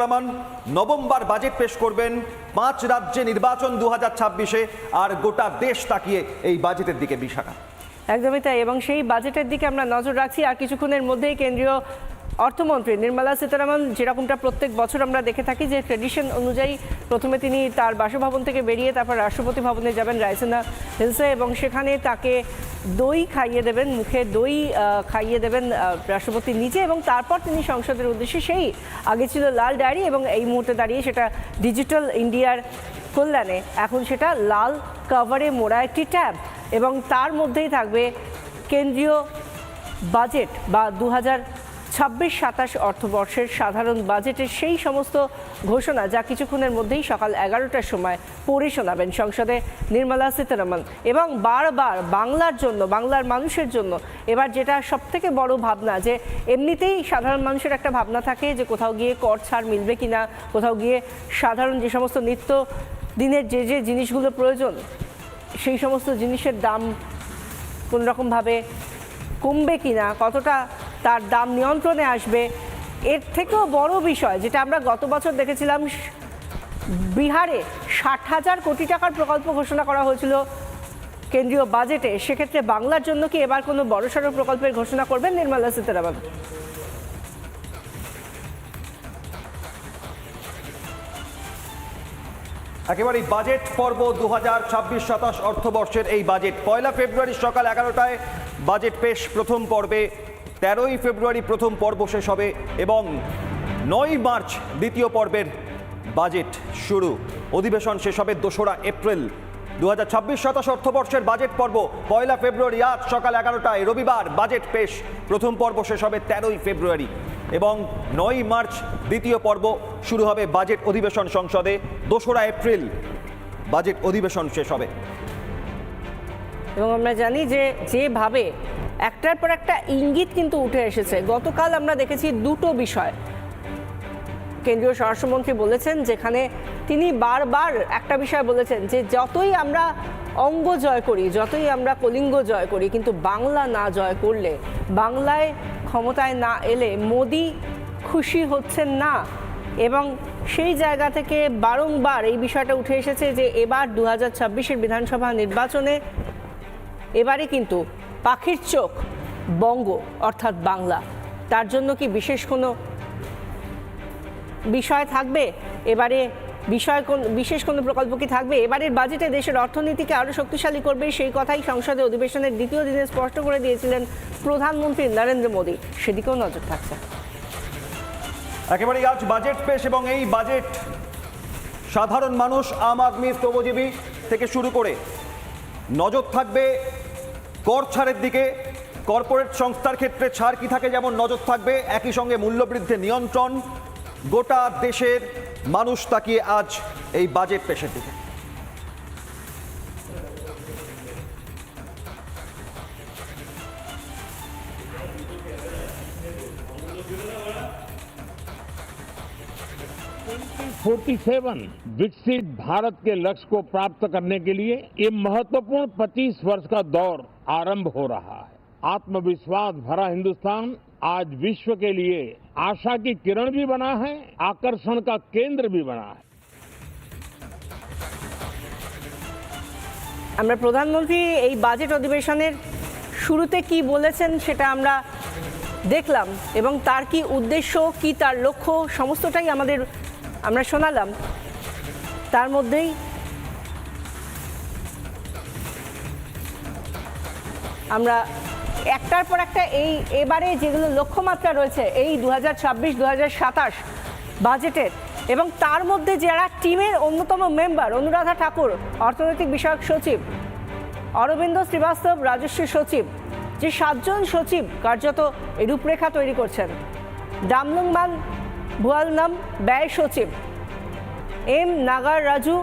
Rahman November budget পেশ করবেন। 5 রাজ্যে নির্বাচন 2026-এ, আর গোটা দেশ তাকিয়ে এই বাজেটের দিকে। বিশাখা, একদমই তাই, এবং সেই বাজেটের দিকে আমরা নজর রাখছি। আর কিছুক্ষণের মধ্যেই কেন্দ্রীয় অর্থমন্ত্রী নির্মলা সীতারামন, যেরকমটা প্রত্যেক বছর আমরা দেখে থাকি যে ট্রেডিশন অনুযায়ী প্রথমে তিনি তার বাসভবন থেকে বেরিয়ে তারপর রাষ্ট্রপতি ভবনে যাবেন রায়সিনা হিলসে, এবং সেখানে তাকে দই খাইয়ে দেবেন, মুখে দই খাইয়ে দেবেন রাষ্ট্রপতি নিচে, এবং তারপর তিনি সংসদের উদ্দেশ্যে, সেই আগে ছিল লাল ডায়েরি এবং এই মুহূর্তে দাঁড়িয়ে সেটা ডিজিটাল ইন্ডিয়ার কল্যাণে, এখন সেটা লাল কভারে মোড়া একটি ট্যাব, এবং তার মধ্যেই থাকবে কেন্দ্রীয় বাজেট বা 2026-27 অর্থবর্ষের সাধারণ বাজেটের সেই সমস্ত ঘোষণা যা কিছুক্ষণের মধ্যেই সকাল 11টার সময় পড়ে শোনাবেন সংসদে নির্মলা সীতারামন। এবং বারবার বাংলার জন্য, বাংলার মানুষের জন্য এবার যেটা সবথেকে বড় ভাবনা, যে এমনিতেই সাধারণ মানুষের একটা ভাবনা থাকে যে কোথাও গিয়ে কর ছাড় মিলবে কিনা, কোথাও গিয়ে সাধারণ যে সমস্ত নিত্য দিনের যে যে জিনিসগুলো প্রয়োজন সেই সমস্ত জিনিসের দাম কোনোরকমভাবে কমবে কিনা, কতটা তার দাম নিয়ন্ত্রণে আসবে। এর থেকেও বড় বিষয় যেটা আমরা গত বছর দেখেছিলাম, বিহারে 60,000 কোটি টাকার প্রকল্প ঘোষণা করা হয়েছিল কেন্দ্রীয় বাজেটে, সেক্ষেত্রে বাংলার জন্য কি এবার কোনো বড়সড় প্রকল্পের ঘোষণা করবেন নির্মলা সীতারামন? একেবারে বাজেট পর্ব 2026-27 অর্থবর্ষের এই বাজেট 1 ফেব্রুয়ারি সকাল 11টায় বাজেট পেশ প্রথম পর্বে, 13 ফেব্রুয়ারি প্রথম পর্ব শেষ হবে এবং 9 মার্চ দ্বিতীয় পর্বের বাজেট শুরু। অধিবেশন শেষ হবে 2রা এপ্রিল। 2026-27 অর্থবর্ষের বাজেট পর্ব 1 ফেব্রুয়ারি আজ সকাল 11টায়, রবিবার বাজেট পেশ প্রথম পর্ব শেষ হবে 13 ফেব্রুয়ারি এবং 9 মার্চ দ্বিতীয় পর্ব শুরু হবে। বাজেট অধিবেশন সংসদে 2রা এপ্রিল বাজেট অধিবেশন শেষ হবে। এবং আমরা জানি যে যেভাবে একটার পর একটা ইঙ্গিত কিন্তু উঠে এসেছে। গতকাল আমরা দেখেছি দুটো বিষয় কেন্দ্রীয় স্বরাষ্ট্রমন্ত্রী বলেছেন, যেখানে তিনি বারবার একটা বিষয় বলেছেন যে যতই আমরা অঙ্গ জয় করি, যতই আমরা কলিঙ্গ জয় করি, কিন্তু বাংলা না জয় করলে, বাংলায় ক্ষমতায় না এলে মোদি খুশি হচ্ছেন না। এবং সেই জায়গা থেকে বারংবার এই বিষয়টা উঠে এসেছে যে এবার 2026-এর বিধানসভা নির্বাচনে এবারে কিন্তু পাখির চোখ বঙ্গ অর্থাৎ বাংলা। তার জন্য কি বিশেষ বিষয় থাকবে এবারে, বিশেষ কোনো প্রকল্প কি থাকবে? এবারের বাজেটে দেশের অর্থনীতিকে আরও শক্তিশালী করবে, সেই কথাই সংসদে অধিবেশনের দ্বিতীয় দিনে স্পষ্ট করে দিয়েছিলেন প্রধানমন্ত্রী নরেন্দ্র মোদী। সেদিকেও নজর থাকছে। একেবারে আজ বাজেট পেশ এবং এই বাজেট সাধারণ মানুষ, আম আদমি, শ্রমজীবী থেকে শুরু করে নজর থাকবে কর ছাড়ের দিকে। কর্পোরেট সংস্থার ক্ষেত্রে ছাড় কি থাকে যেমন নজর থাকবে, একই সঙ্গে মূল্যবৃদ্ধি নিয়ন্ত্রণ। গোটা দেশের মানুষ তাকিয়ে আজ এই বাজেট পেশের দিকে। विकसित भारत के लक्ष्य को प्राप्त करने के लिए ये महत्वपूर्ण 25 वर्ष का दौर आरंभ हो रहा है। आत्मविश्वास भरा हिंदुस्तान आज विश्व के लिए आशा की किरण भी बना है, आकर्षण का केंद्र भी बना है। আমরা প্রধানমন্ত্রী এই বাজেট অধিবেশনের শুরুতে কি বলেছেন সেটা আমরা দেখলাম, এবং তার কি উদ্দেশ্য, কি তার লক্ষ্য, সমস্তটাই আমরা শোনালাম। তার মধ্যেই আমরা একটার পর একটা এবারে যেগুলো লক্ষ্যমাত্রা রয়েছে এই 2026-2027 বাজেটের, এবং তার মধ্যে যারা টিমের অন্যতম মেম্বার, অনুরাধা ঠাকুর অর্থনৈতিক বিষয়ক সচিব, অরবিন্দ শ্রীবাস্তব রাজস্ব সচিব, যে 7 জন সচিব কার্যত এই রূপরেখা তৈরি করছেন। ডামলুংমান ভুয়ালনাম ব্যয় সচিব, এম নাগার রাজু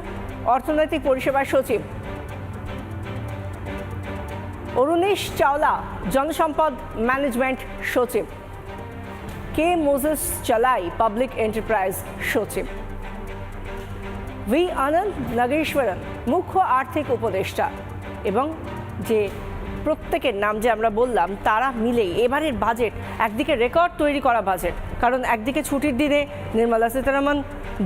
অর্থনৈতিক পরিষেবা সচিব, অরুণেশ চাওলা জনসম্পদ ম্যানেজমেন্ট সচিব, কে মোজেস চালাই পাবলিক এন্টারপ্রাইজ সচিব, ভি আনন্দ নাগেশ্বরন মুখ্য আর্থিক উপদেষ্টা, এবং যে প্রত্যেকের নাম যে আমরা বললাম তারা মিলেই এবারের বাজেট একদিকে রেকর্ড তৈরি করা বাজেট, কারণ একদিকে ছুটির দিনে নির্মলা সীতারামন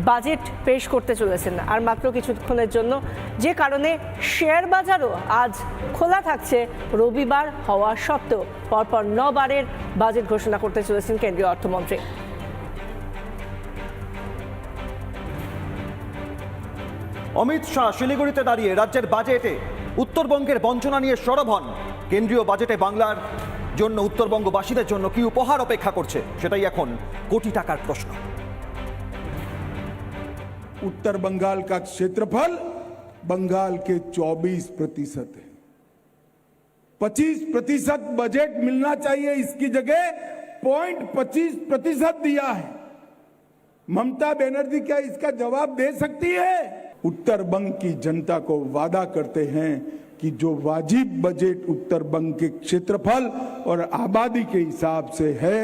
বাজেট পেশ করতে চলেছেন আর মাত্র কিছুক্ষণের জন্য, যে কারণে শেয়ার বাজারও আজ খোলা থাকছে রবিবার হওয়া সত্ত্বেও পরপর 9 বারের বাজেট ঘোষণা করতে চলেছেন কেন্দ্রীয় অর্থমন্ত্রী। অমিত শাহ শিলিগুড়িতে দাঁড়িয়ে রাজ্যের বাজেটে উত্তরবঙ্গের বঞ্চনা নিয়ে সরব হন। কেন্দ্রীয় বাজেটে বাংলার জন্য উত্তরবঙ্গবাসীদের জন্য কি উপহার অপেক্ষা করছে, সেটাই এখন কোটি টাকার প্রশ্ন। उत्तर बंगाल का क्षेत्रफल बंगाल के 24% है। 25% बजट मिलना चाहिए, इसकी जगह 0.25% दिया है। ममता बनर्जी क्या इसका जवाब दे सकती है? उत्तर बंग की जनता को वादा करते हैं कि जो वाजिब बजट उत्तर बंग के क्षेत्रफल और आबादी के हिसाब से है,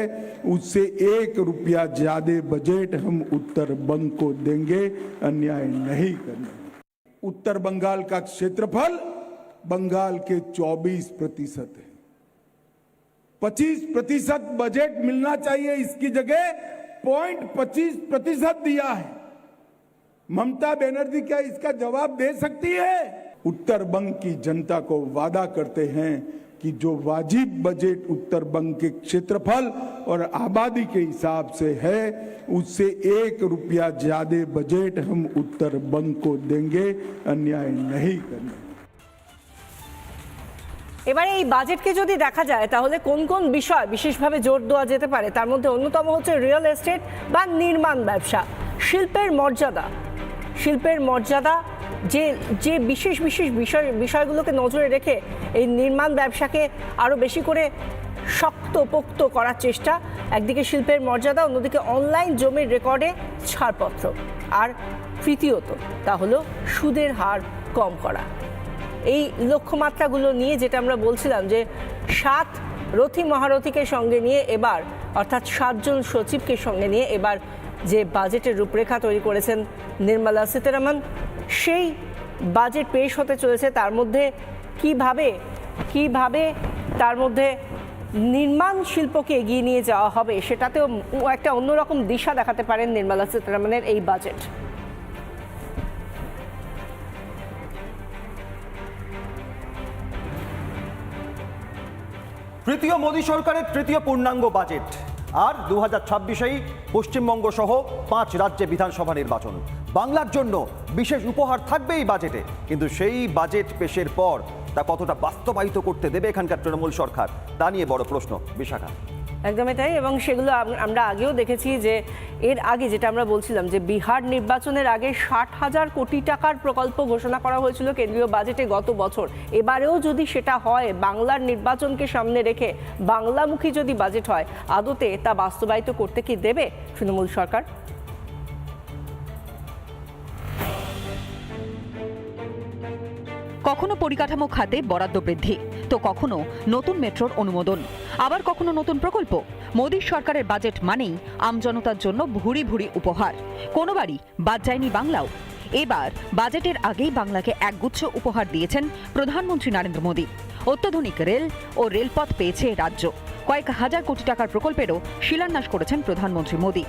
उससे 1 रुपया ज्यादा बजट हम उत्तर बंग को देंगे, अन्याय नहीं करने। उत्तर बंगाल का क्षेत्रफल बंगाल के 24% है। 25% बजट मिलना चाहिए, इसकी जगह 0.25% दिया है। ममता बनर्जी क्या इसका जवाब दे सकती है? उत्तर बंग की जनता को वादा करते हैं कि जो वाजिब बजट उत्तर बंग के क्षेत्रफल और आबादी के हिसाब से है, उससे 1 रुपया ज्यादा बजट हम उत्तर बंग को देंगे, अन्याय नहीं करने। এবারে এই বাজেটকে যদি দেখা যায় তাহলে কোন কোন বিষয় বিশেষভাবে জোর দেওয়া যেতে পারে, তার মধ্যে অন্যতম হচ্ছে রিয়েল এস্টেট বা নির্মাণ ব্যবসা, শিল্পের মর্যাদা, যে বিশেষ বিষয়গুলোকে নজরে রেখে এই নির্মাণ ব্যবসাকে আরও বেশি করে শক্তপোক্ত করার চেষ্টা। একদিকে শিল্পের মর্যাদা, অন্যদিকে অনলাইন জমির রেকর্ডে ছাড়পত্র, আর তৃতীয়ত তা হলো সুদের হার কম করা। এই লক্ষ্যমাত্রাগুলো নিয়ে যেটা আমরা বলছিলাম যে 7 রথী মহারথীকে সঙ্গে নিয়ে এবার, অর্থাৎ 7 জন সচিবকে সঙ্গে নিয়ে এবার যে বাজেটের রূপরেখা তৈরি করেছেন নির্মলা সীতারামন, সেই বাজেট পেশ হতে চলেছে। তার মধ্যে কিভাবে তার মধ্যে নির্মাণ শিল্পকে এগিয়ে নিয়ে যাওয়া হবে, সেটাতেও একটা অন্যরকম দিশা দেখাতে পারেন নির্মলা সীতারামনের এই বাজেট। তৃতীয় মোদী সরকারের তৃতীয় পূর্ণাঙ্গ বাজেট, আর 2026-এই পশ্চিমবঙ্গ সহ 5 রাজ্যে বিধানসভা নির্বাচন। বাংলার জন্য বিশেষ উপহার থাকবে এই বাজেটে, কিন্তু সেই বাজেট পেশের পর তা কতটা বাস্তবায়িত করতে দেবে এখানকার তৃণমূল সরকার, তা নিয়ে বড় প্রশ্ন। বিশাখা। একদমই তাই, এবং সেগুলো আমরা আগেও দেখেছি যে এর আগে যেটা আমরা বলছিলাম যে বিহার নির্বাচনের আগে 60,000 কোটি টাকার প্রকল্প ঘোষণা করা হয়েছিল কেন্দ্রীয় বাজেটে গত বছর। এবারেও যদি সেটা হয়, বাংলার নির্বাচনকে সামনে রেখে বাংলামুখী যদি বাজেট হয়, আদতে তা বাস্তবায়িত করতে কি দেবে তৃণমূল সরকার? কখনো পরিকাঠামো খাতে বরাদ্দ বৃদ্ধি, তো কখনো নতুন মেট্রোর অনুমোদন, আবার কখনো নতুন প্রকল্প। মোদীর সরকারের বাজেট মানেই আমজনতার জন্য ভুরি ভুরি উপহার। কোনোবারই বাদ যায়নি বাংলাও। এবার বাজেটের আগেই বাংলাকে একগুচ্ছ উপহার দিয়েছেন প্রধানমন্ত্রী নরেন্দ্র মোদী। অত্যাধুনিক রেল ও রেলপথ পেয়েছে রাজ্য। কয়েক হাজার কোটি টাকার প্রকল্পেরও শিলান্যাস করেছেন প্রধানমন্ত্রী মোদী।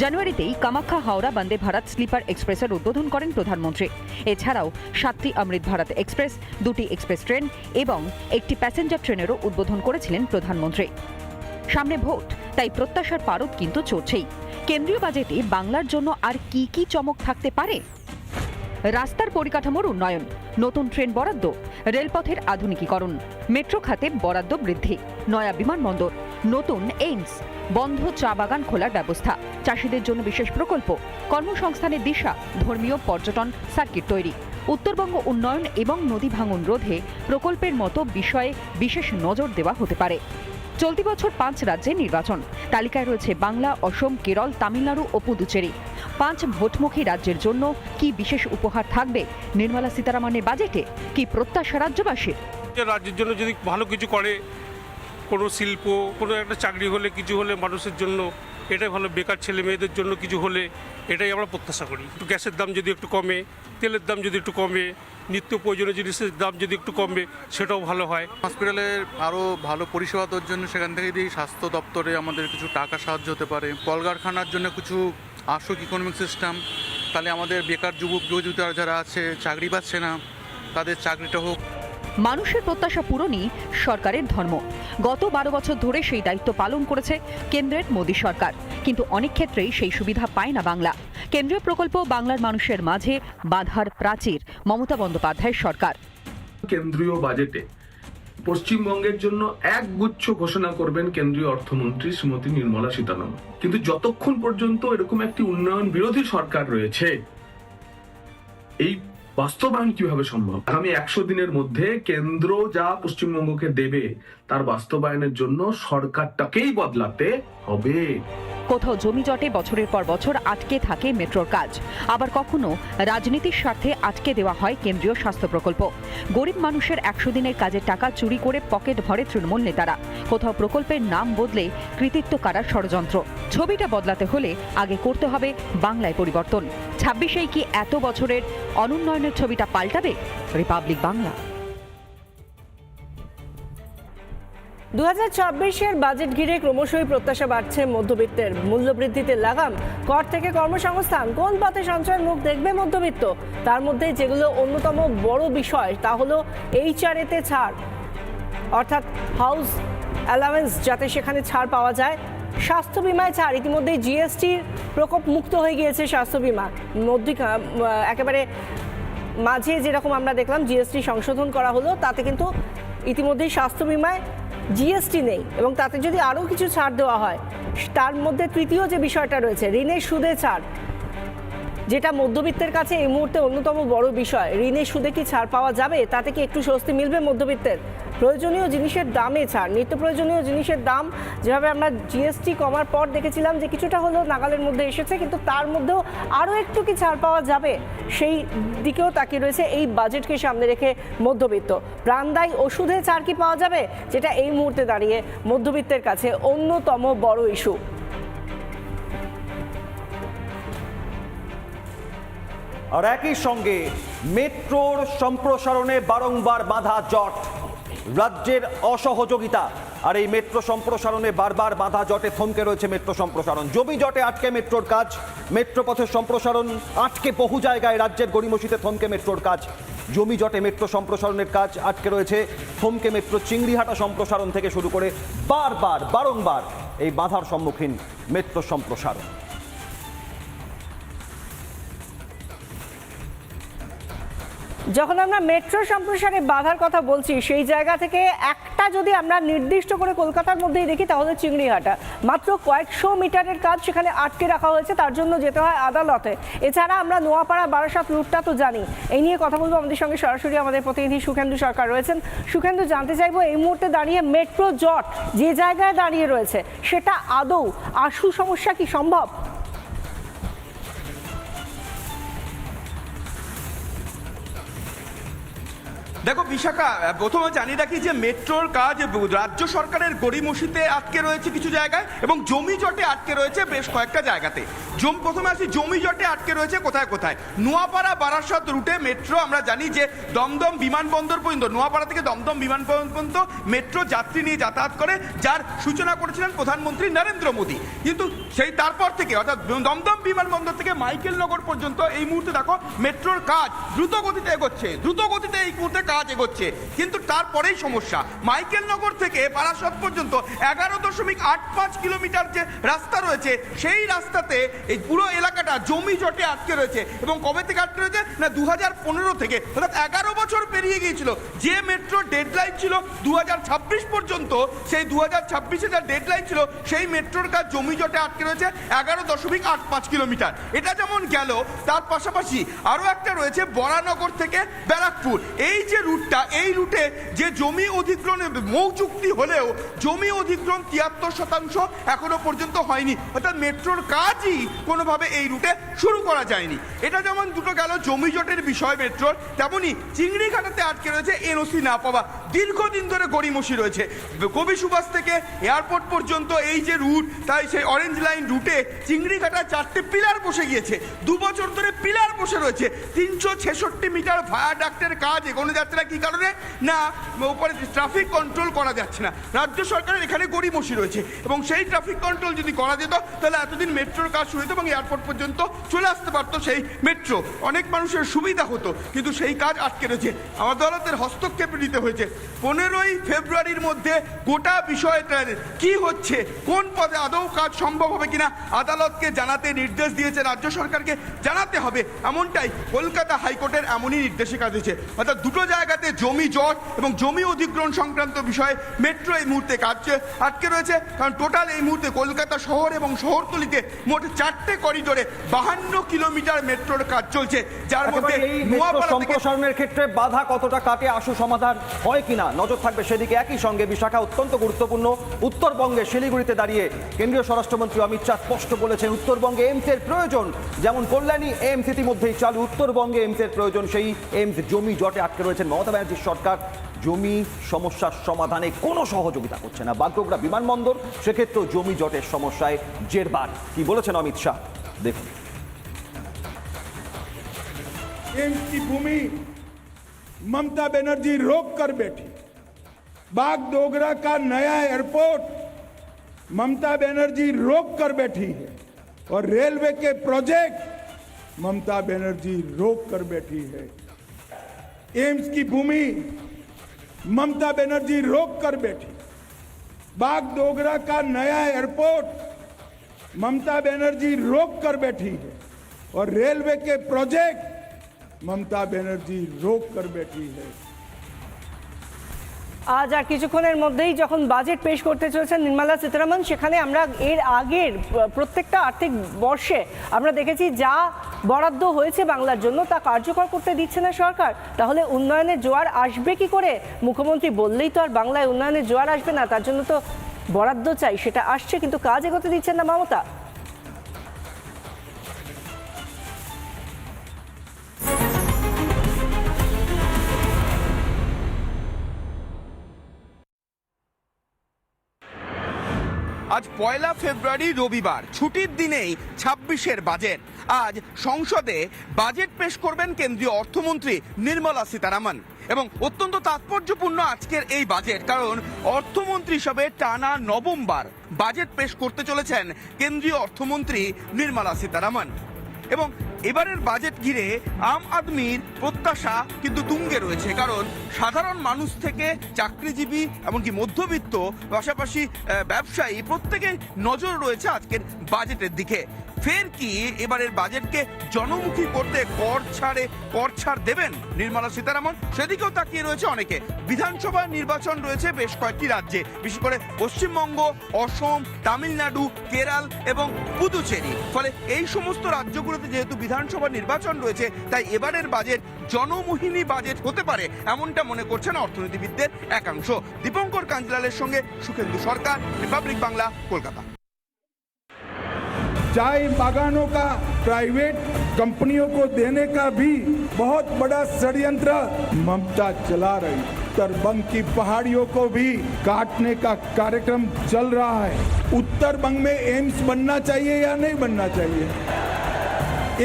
জানুয়ারিতেই কামাখ্যা হাওড়া বন্দে ভারত স্লিপার এক্সপ্রেসের উদ্বোধন করেন প্রধানমন্ত্রী। এছাড়াও 7টি অমৃত ভারত এক্সপ্রেস, 2টি এক্সপ্রেস ট্রেন এবং একটি প্যাসেঞ্জার ট্রেনেরও উদ্বোধন করেছিলেন প্রধানমন্ত্রী। সামনে ভোট, তাই প্রত্যাশার পারদ কিন্তু চড়ছেই। কেন্দ্রীয় বাজেটে বাংলার জন্য আর কি কি চমক থাকতে পারে? রাস্তার পরিকাঠামোর উন্নয়ন, নতুন ট্রেন বরাদ্দ, রেলপথের আধুনিকীকরণ, মেট্রো খাতে বরাদ্দ বৃদ্ধি, নয়া বিমানবন্দর, নতুন এইমস, বন্ধ চা বাগান খোলার ব্যবস্থা, চাষিদের জন্য বিশেষ প্রকল্প, কর্মসংস্থানের দিশা, ধর্মীয় পর্যটন সার্কিট তৈরি, উত্তরবঙ্গ উন্নয়ন এবং নদী ভাঙন রোধে প্রকল্পের মতো বিষয়ে বিশেষ নজর দেওয়া হতে পারে। চলতি বছর 5 রাজ্যে নির্বাচন। তালিকায় রয়েছে বাংলা, অসম, কেরল, তামিলনাড়ু ও পুদুচেরি। 5 ভোটমুখী রাজ্যের জন্য কি বিশেষ উপহার থাকবে নির্মলা সীতারামনের বাজেটে? কি প্রত্যাশা রাজ্যবাসীর? রাজ্যের জন্য যদি ভালো কিছু করে, কোনো শিল্প, কোনো একটা চাকরি হলে, কিছু হলে মানুষের জন্য এটাই ভালো। বেকার ছেলে মেয়েদের জন্য কিছু হলে এটাই আমরা প্রত্যাশা করি। একটু গ্যাসের দাম যদি একটু কমে, তেলের দাম যদি একটু কমে, নিত্য প্রয়োজনীয় জিনিসের দাম যদি একটু কমবে সেটাও ভালো হয়। হসপিটালের আরও ভালো পরিষেবা দেওয়ার জন্য সেখান থেকে যদি স্বাস্থ্য দপ্তরে আমাদের কিছু টাকা সাহায্য হতে পারে, কলকারখানার জন্য কিছু আসুক ইকোনমিক সিস্টেম, তাহলে আমাদের বেকার যুবক যুবতীরা যারা আছে চাকরি পাচ্ছে না তাদের চাকরিটা হোক। মানুষের প্রত্যাশা পূরণই সরকারের ধর্ম। গত 12 বছর ধরে সেই দায়িত্ব পালন করেছে কেন্দ্রের মোদী সরকার, কিন্তু অনেক ক্ষেত্রেই সেই সুবিধা পায় না বাংলা। কেন্দ্রীয় প্রকল্প বাংলার মানুষের মাঝে বাধার প্রাচীর মমতা বন্দ্যোপাধ্যায়ের সরকার। কেন্দ্রীয় বাজেটে পশ্চিমবঙ্গের জন্য একগুচ্ছ ঘোষণা করবেন কেন্দ্রীয় অর্থমন্ত্রী শ্রীমতী নির্মলা সীতারামন, কিন্তু যতক্ষণ পর্যন্ত এরকম একটি উন্নয়ন বিরোধী সরকার রয়েছে, এই বাস্তবায়ন কিভাবে সম্ভব? আগামী 100 দিনের মধ্যে কেন্দ্র যা পশ্চিমবঙ্গকে দেবে তার বাস্তবায়নের জন্য সরকারটাকেই বদলাতে হবে। কোথাও জমি জটে বছরের পর বছর আটকে থাকে মেট্রোর কাজ, আবার কখনো রাজনীতির স্বার্থে আটকে দেওয়া হয় কেন্দ্রীয় স্বাস্থ্য প্রকল্প। গরিব মানুষের 100 দিনের কাজের টাকা চুরি করে পকেট ভরে তৃণমূল নেতারা। কোথাও প্রকল্পের নাম বদলে কৃতিত্ব কারার ষড়যন্ত্র। ছবিটা বদলাতে হলে আগে করতে হবে বাংলায় পরিবর্তন। 26এই কি এত বছরের অনুন্নয়নের ছবিটা পাল্টাবে? রিপাবলিক বাংলা। 2024-এর বাজেট ঘিরে ক্রমশই প্রত্যাশা বাড়ছে মধ্যবিত্তের। মূল্যবৃদ্ধিতে লাগাম, কর থেকে কর্মসংস্থান, কোন পথে সঞ্চয়ের মুখ দেখবে মধ্যবিত্ত? তার মধ্যে যেগুলো অন্যতম বড় বিষয় তা হলো HRA-তে ছাড়, অর্থাৎ হাউস অ্যালাওয়েন্স, যাতে সেখানে ছাড় পাওয়া যায়। স্বাস্থ্য বিমায় ছাড়, ইতিমধ্যেই GSTর প্রকোপ মুক্ত হয়ে গিয়েছে স্বাস্থ্য বিমা। একেবারে মাঝে যেরকম আমরা দেখলাম GST সংশোধন করা হলো, তাতে কিন্তু ইতিমধ্যেই স্বাস্থ্য বিমায় GST নেই, এবং তাতে যদি আরও কিছু ছাড় দেওয়া হয়, তার মধ্যে তৃতীয় যে বিষয়টা রয়েছে ঋণের সুদে ছাড়, যেটা মধ্যবিত্তের কাছে এই মুহূর্তে অন্যতম বড় বিষয়। ঋণের সুদে কি ছাড় পাওয়া যাবে? তাতে কি একটু স্বস্তি মিলবে মধ্যবিত্তের? প্রয়োজনীয় জিনিসের দামে ছাড়, নিত্য প্রয়োজনীয় জিনিসের দাম যেভাবে আমরা GST কমার পর দেখেছিলাম যে কিছুটা হলেও নাগালের মধ্যে এসেছে, কিন্তু তার মধ্যেও আরও একটু কি ছাড় পাওয়া যাবে, সেই দিকেও তাকিয়ে রয়েছে এই বাজেটকে সামনে রেখে মধ্যবিত্ত। প্রাণদায়ী ওষুধে ছাড় কি পাওয়া যাবে, যেটা এই মুহূর্তে দাঁড়িয়ে মধ্যবিত্তের কাছে অন্যতম বড় ইস্যু। আর একই সঙ্গে মেট্রোর সম্প্রসারণে বারংবার বাধা জট, রাজ্যের অসহযোগিতা। আর এই মেট্রো সম্প্রসারণে বারবার বাধা জটে থমকে রয়েছে মেট্রো সম্প্রসারণ। জমি জটে আটকে মেট্রোর কাজ, মেট্রো পথের সম্প্রসারণ আটকে বহু জায়গায়। রাজ্যের গড়িমসিতে থমকে মেট্রোর কাজ, জমি জটে মেট্রো সম্প্রসারণের কাজ আটকে রয়েছে। থমকে মেট্রো চিংড়িহাটা সম্প্রসারণ থেকে শুরু করে বারংবার এই বাধার সম্মুখীন মেট্রো সম্প্রসারণ। যখন আমরা মেট্রো সম্প্রসারে বাধার কথা বলছি, সেই জায়গা থেকে একটা যদি আমরা নির্দিষ্ট করে কলকাতার মধ্যেই দেখি, তাহলে চিংড়িহাটা। মাত্র কয়েকশো মিটারের কাজ সেখানে আটকে রাখা হয়েছে, তার জন্য যেতে হয় আদালতে। এছাড়া আমরা নোয়াপাড়া বারাসাত রুটটা তো জানি। এই নিয়ে কথা বলবো, আমাদের সঙ্গে সরাসরি আমাদের প্রতিনিধি সুখেন্দু সরকার রয়েছেন। সুখেন্দু, জানতে চাইবো এই মুহূর্তে দাঁড়িয়ে মেট্রো জট যে জায়গায় দাঁড়িয়ে রয়েছে, সেটা আদৌ আশু সমস্যা কি সম্ভব? দেখো বিশাখা, প্রথমে জানিয়ে রাখি যে মেট্রোর কাজ রাজ্য সরকারের গড়িমসিতে আটকে রয়েছে কিছু জায়গায়, এবং জমি জটে আটকে রয়েছে বেশ কয়েকটা জায়গাতে। প্রথমে আসি জমি জটে আটকে রয়েছে কোথায় কোথায়। নোয়াপাড়া বারাসাত রুটে মেট্রো, আমরা জানি যে দমদম বিমানবন্দর পর্যন্ত, নোয়াপাড়া থেকে দমদম বিমানবন্দর পর্যন্ত মেট্রো যাত্রী নিয়ে যাতায়াত করে, যার সূচনা করেছিলেন প্রধানমন্ত্রী নরেন্দ্র মোদী। কিন্তু সেই তারপর থেকে, অর্থাৎ দমদম বিমানবন্দর থেকে মাইকেলনগর পর্যন্ত এই মুহূর্তে দেখো মেট্রোর কাজ দ্রুত গতিতে এগোচ্ছে, এই মুহূর্তে কাজ এগোচ্ছে। কিন্তু তারপরেই সমস্যা, মাইকেলনগর থেকে বারাসাত পর্যন্ত 11.85 কিলোমিটার যে রাস্তা রয়েছে, সেই রাস্তাতে এই পুরো এলাকাটা জমি জটে আটকে রয়েছে। এবং কবে থেকে আটকে রয়েছে না, 2015 থেকে, অর্থাৎ 11 বছর পেরিয়ে গিয়েছিল। যে মেট্রো ডেডলাইন ছিল 2026 পর্যন্ত, সেই 2026-এ যা ডেডলাইন ছিল, সেই মেট্রোর কাজ জমি জটে আটকে রয়েছে 11.85 কিলোমিটার। এটা যেমন গেল, তার পাশাপাশি আরও একটা রয়েছে বরানগর থেকে ব্যারাকপুর। এই যে রুটটা, এই রুটে যে জমি অধিগ্রহণে মৌ চুক্তি হলেও জমি অধিগ্রহণ 73% এখনো পর্যন্ত হয়নি। অর্থাৎ মেট্রোর কাজই কোনোভাবে এই রুটে শুরু করা যায়নি। এটা যেমন দুটো গেল জমি জটের বিষয় মেট্রোর, তেমনই চিংড়িঘাটাতে আটকে রয়েছে এনওসি না পাওয়া, দীর্ঘদিন ধরে গড়িমসি রয়েছে। কবি সুভাষ থেকে এয়ারপোর্ট পর্যন্ত এই যে রুট, তাই সেই অরেঞ্জ লাইন রুটে চিংড়িঘাটা 4টে পিলার বসে গিয়েছে, 2 বছর ধরে পিলার বসে রয়েছে। 366 মিটার ভায়াডাক্টের কাজ এগোনো যাচ্ছে না, কি কারণে না উপরে ট্রাফিক কন্ট্রোল করা যাচ্ছে না। রাজ্য সরকারের এখানে গড়িমসি রয়েছে, এবং সেই ট্রাফিক কন্ট্রোল যদি করা যেত তাহলে এতদিন মেট্রোর কাজ শুরু হতো এবং এয়ারপোর্ট পর্যন্ত চলে আসতে পারতো সেই মেট্রো, অনেক মানুষের সুবিধা হতো, কিন্তু সেই কাজ আটকে রয়েছে। আদালতের হস্তক্ষেপ নিতে হয়েছে। 15ই ফেব্রুয়ারির মধ্যে গোটা বিষয়টার কি হচ্ছে, কোন পদে আদৌ কাজ সম্ভব হবে কিনা আদালতকে জানাতে নির্দেশ দিয়েছে, রাজ্য সরকারকে জানাতে হবে, এমনটাই কলকাতা হাইকোর্টের এমনই নির্দেশে কাজ হয়েছে। অর্থাৎ দুটো জায়গাতে জমি জট এবং জমি অধিগ্রহণ সংক্রান্ত বিষয়ে মেট্রো এই মুহূর্তে কাজ আটকে রয়েছে। কারণ টোটাল এই মুহূর্তে কলকাতা শহর এবং শহরতলিতে মোট 4টে করিডোরে 52 কিলোমিটার মেট্রোর কাজ চলছে, যার মধ্যে এই মেট্রো সম্প্রসারণের ক্ষেত্রে বাধা কতটা কাটে, আশু সমাধান হয় কিনা নজর থাকবে সেদিকে। একই সঙ্গে বিশাখা অত্যন্ত গুরুত্বপূর্ণ, উত্তরবঙ্গে শিলিগুড়িতে দাঁড়িয়ে কেন্দ্রীয় স্বরাষ্ট্রমন্ত্রী অমিত শাহ স্পষ্ট বলেছেন উত্তরবঙ্গে এইমসের প্রয়োজন। যেমন কল্যাণী এইমস ইতিমধ্যেই চালু, উত্তরবঙ্গে এইমসের প্রয়োজন। সেই এইমস জমি জটে আটকে রয়েছেন। মমতা ব্যানার্জির সরকার জমি সমস্যার সমাধানে কোনো সহযোগিতা করছে না। বাগডোগরা বিমানবন্দর, সেক্ষেত্রেও জমি জটের সমস্যায় জেরবার। কি বলেছেন অমিত শাহ দেখুন। एम्स की भूमि ममता बनर्जी रोक कर बैठी। बागडोगरा का नया एयरपोर्ट ममता बनर्जी रोक कर बैठी है, और रेलवे के प्रोजेक्ट ममता बनर्जी रोक कर बैठी है। एम्स की भूमि ममता बनर्जी रोक कर बैठी। बागडोगरा का नया एयरपोर्ट ममता बनर्जी रोक कर बैठी है, और रेलवे के प्रोजेक्ट ममता बनर्जी रोक कर बैठी है। আজ আর কিছুক্ষণের মধ্যেই যখন বাজেট পেশ করতে চলেছেন নির্মলা সীতারামন, সেখানে আমরা এর আগের প্রত্যেকটা আর্থিক বর্ষে আমরা দেখেছি যা বরাদ্দ হয়েছে বাংলার জন্য তা কার্যকর করতে দিচ্ছে না সরকার। তাহলে উন্নয়নের জোয়ার আসবে কি করে? মুখ্যমন্ত্রী বললেই তো আর বাংলায় উন্নয়নের জোয়ার আসবে না, তার জন্য তো বরাদ্দ চাই, সেটা আসছে কিন্তু কাজ এগোতে দিচ্ছেন না মমতা। আজ 1 ফেব্রুয়ারি রবিবার, ছুটির দিনেই 26-এর বাজেট। আজ সংসদে বাজেট পেশ করবেন কেন্দ্রীয় অর্থমন্ত্রী নির্মলা সীতারামন, এবং অত্যন্ত তাৎপর্যপূর্ণ আজকের এই বাজেট, কারণ অর্থমন্ত্রী হিসাবে টানা 9বার বাজেট পেশ করতে চলেছেন কেন্দ্রীয় অর্থমন্ত্রী নির্মলা সীতারামন। এবং এবারের বাজেট ঘিরে আম আদমির প্রত্যাশা কিন্তু তুঙ্গে রয়েছে, কারণ সাধারণ মানুষ থেকে চাকরিজীবী এমনকি মধ্যবিত্ত, পাশাপাশি ব্যবসায়ী, প্রত্যেকের নজর রয়েছে আজকের বাজেটের দিকে। ফের কি এবারের বাজেটকে জনমুখী করতে কর ছাড় দেবেন নির্মলা সীতারামন? সেদিকেও তাকিয়ে রয়েছে অনেকে। বিধানসভা নির্বাচন রয়েছে বেশ কয়েকটি রাজ্যে, বিশেষ করে পশ্চিমবঙ্গ, অসম, তামিলনাড়ু, কেরল এবং পুদুচেরি। ফলে এই সমস্ত রাজ্যগুলোতে যেহেতু বিধানসভা নির্বাচন রয়েছে, তাই এবারের বাজেট জনমোহিনী বাজেট হতে পারে, এমনটা মনে করছেন অর্থনীতিবিদদের একাংশ। দীপঙ্কর কাঞ্জিলালের সঙ্গে সুখেন্দু সরকার, রিপাবলিক বাংলা, কলকাতা। चाय बागानों का प्राइवेट कंपनियों को देने का भी बहुत बड़ा षड्यंत्र ममता चला रही। उत्तरबंग की पहाड़ियों को भी काटने का कार्यक्रम चल रहा है। उत्तरबंग में एम्स बनना चाहिए या नहीं बनना चाहिए?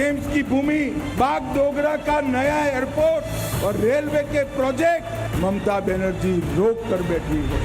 एम्स की भूमि, बागडोगरा का नया एयरपोर्ट और रेलवे के प्रोजेक्ट ममता बनर्जी रोक कर बैठी है।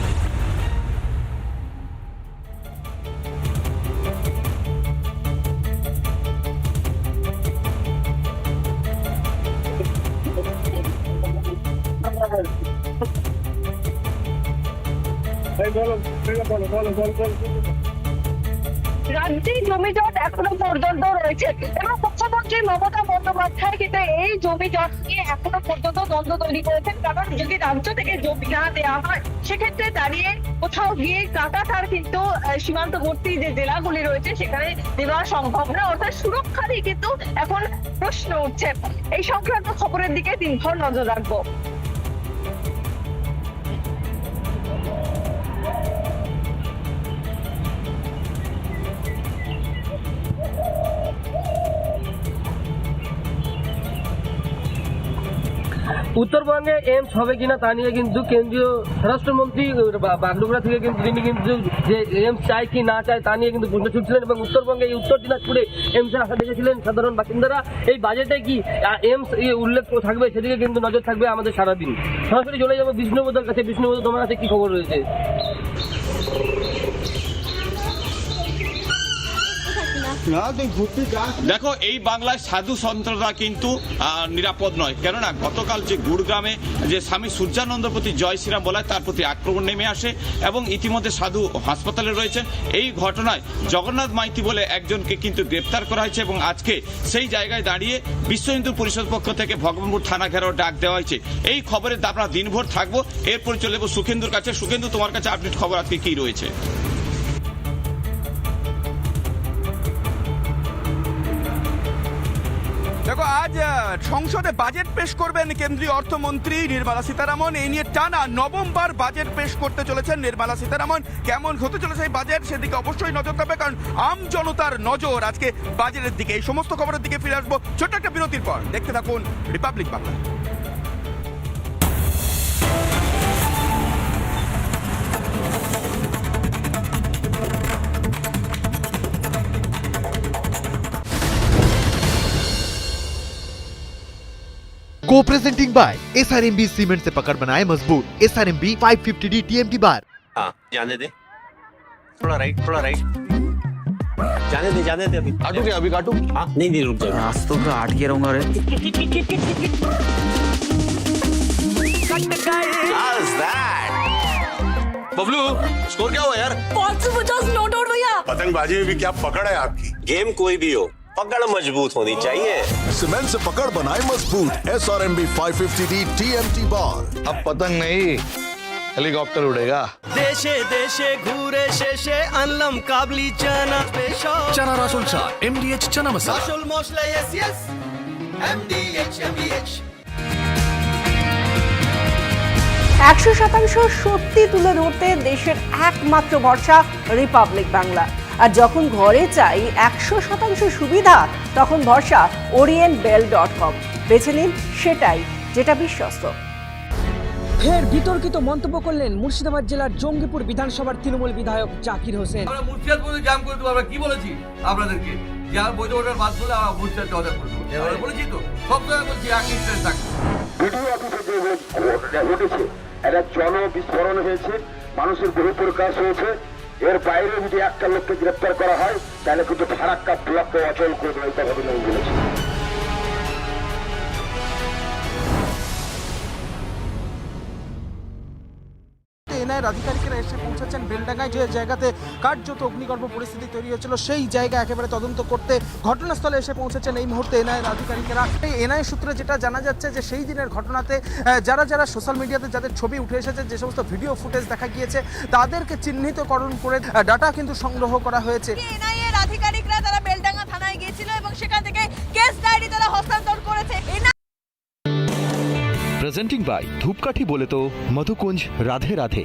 রাজ্যে জমি জট এখনো পর্যন্ত রয়েছে, এবং মুখ্যমন্ত্রী মমতা বন্দ্যোপাধ্যায় কিন্তু এই জমি জট নিয়ে এখনো পর্যন্ত দ্বন্দ্ব তৈরি করেছেন। কারণ যদি রাজ্য থেকে জমি না দেওয়া হয়, সেক্ষেত্রে দাঁড়িয়ে কোথাও গিয়ে কাঁটাতার কিন্তু সীমান্তবর্তী যে জেলাগুলি রয়েছে সেখানে দেওয়া সম্ভব না, অর্থাৎ সুরক্ষারই কিন্তু এখন প্রশ্ন উঠছে। এই সংক্রান্ত খবরের দিকে দিনভর নজর রাখবো। উত্তরবঙ্গে এইমস হবে কিনা তা নিয়ে কিন্তু কেন্দ্রীয় স্বরাষ্ট্রমন্ত্রী বাগডোগরা থেকে কিন্তু তিনি কিন্তু যে এইমস চাই কি না চায় তা নিয়ে কিন্তু প্রশ্ন ছুটছিলেন এবং উত্তরবঙ্গে এই উত্তর দিনাজপুরে এইমসের আশা দেখেছিলেন সাধারণ বাসিন্দারা। এই বাজেটে কি এইমস উল্লেখ থাকবে সেদিকে কিন্তু নজর থাকবে আমাদের সারাদিন। সরাসরি চলে যাবো বিষ্ণুবোধের কাছে। বিষ্ণুবোধ, তোমার কাছে কি খবর রয়েছে? দেখো, এই বাংলায় সাধু সন্তরা কিন্তু নিরাপদ নয়, কেননা গতকাল যে গুড়গ্রামে যে স্বামী সূর্যানন্দ প্রতি জয় শ্রীরাম বলায় তার প্রতি আক্রমণ নেমে আসে এবং ইতিমধ্যে সাধু হাসপাতালে রয়েছেন। এই ঘটনায় জগন্নাথ মাইতি বলে একজনকে কিন্তু গ্রেপ্তার করা হয়েছে এবং আজকে সেই জায়গায় দাঁড়িয়ে বিশ্ব হিন্দু পরিষদ পক্ষ থেকে ভগবানপুর থানা ঘেরাও ডাক দেওয়া হয়েছে। এই খবরে আমরা দিনভর থাকবো। এরপর চলে যাবো সুখেন্দুর কাছে। সুখেন্দু, তোমার কাছে আপডেট খবর আজকে কি রয়েছে? দেখো, আজ সংসদে বাজেট পেশ করবেন কেন্দ্রীয় অর্থমন্ত্রী নির্মলা সীতারামন। এই নিয়ে টানা নবমবার বাজেট পেশ করতে চলেছেন নির্মলা সীতারামন। কেমন হতে চলেছে এই বাজেট সেদিকে অবশ্যই নজর দেবে, কারণ আম জনতার নজর আজকে বাজেটের দিকে। এই সমস্ত খবরের দিকে ফিরে আসবো ছোট্ট একটা বিরতির পর। দেখতে থাকুন Republic Bangla. Co-presenting by SRMB cement से पकड़ बनाए मजबूत SRMB 550D TMT बार। हाँ, जाने दे, थोड़ा राइट जाने दे अभी। काटू क्या? अभी काटू? हाँ, नहीं रुक जाओ। आज तो पूरा 8 के रहूंगा रे। How's that? बबलू, स्कोर क्या हुआ यार? 550 नोट आउट भैया। पतंगबाजी में भी क्या पकड़ है आपकी? गेम कोई भी हो, पकड़ मजबूत होनी चाहिए। सीमेंट से पकड़ बनाए मजबूत SRMB 550D TMT बार। अब पतंग नहीं, हेलीकॉप्टर उड़ेगा। देशे देशे घूरे शेषे अनलम काबली चना स्पेशल चना रसुल चा MDH चना मसाला। रसुल मसला yes MDH 100% সত্যি তুলে ধরতে দেশের একমাত্র ভরসা রিপাবলিক বাংলা। আর যখন ঘরে চাই 100% সুবিধা, তখন ভরসা orientbell.com। বেছে নিন সেটাই যেটা বিশ্বস্ত। ফের বিতর্কিত মন্তব্য করলেন মুর্শিদাবাদ জেলার জঙ্গিপুর বিধানসভার তৃণমূল বিধায়ক জাকির হোসেন। আমরা মুর্শিদাবাদে জাম করে দেবো। আমরা কি বলেছি আপনাদেরকে? যে আর বৈধ ভোটার বাদ বলে আমরা মুর্শিদাবাদে অর্ডার করবো। এবারে বলেছি তো, সব জায়গায় বলছি এক ইন্টারেস্ট থাকবে। ভিডিও অফিসে যে ঘটেছে একটা জনবিস্ফোরণ হয়েছে, মানুষের বহু প্রকাশ হয়েছে। এর বাইরে যদি একটা লোককে গ্রেপ্তার করা হয় তাহলে কিন্তু ফারাক্কা ব্লককে অচল করে দেওয়া হবে বলে বলেছে। এনআইএর আধিকারিকেরা এসে পৌঁছেছেন বেলডাঙ্গায়, যে জায়গাতে কার্যত অগ্নিগর্ভ পরিস্থিতি তৈরি হয়েছিল সেই জায়গা একেবারে তদন্ত করতে ঘটনাস্থলে এসে পৌঁছেছেন এই মুহূর্তে এনআইএর আধিকারিকেরা। এই এনআইএ সূত্রে যেটা জানা যাচ্ছে যে সেই দিনের ঘটনাতে যারা সোশ্যাল মিডিয়াতে যাদের ছবি উঠে এসেছে, যে সমস্ত ভিডিও ফুটেজ দেখা গিয়েছে, তাদেরকে চিহ্নিতকরণ করে ডাটা কিন্তু সংগ্রহ করা হয়েছে। এনআইএর আধিকারিকরা তারা বেলডাঙ্গা থানায় গিয়েছিল এবং সেখান থেকে কেস ডায়েরি তারা হস্তান্তর করেছে। प्रेजेंटिंग बाय धूपकाठी बोले तो मधुकुंज राधे राधे।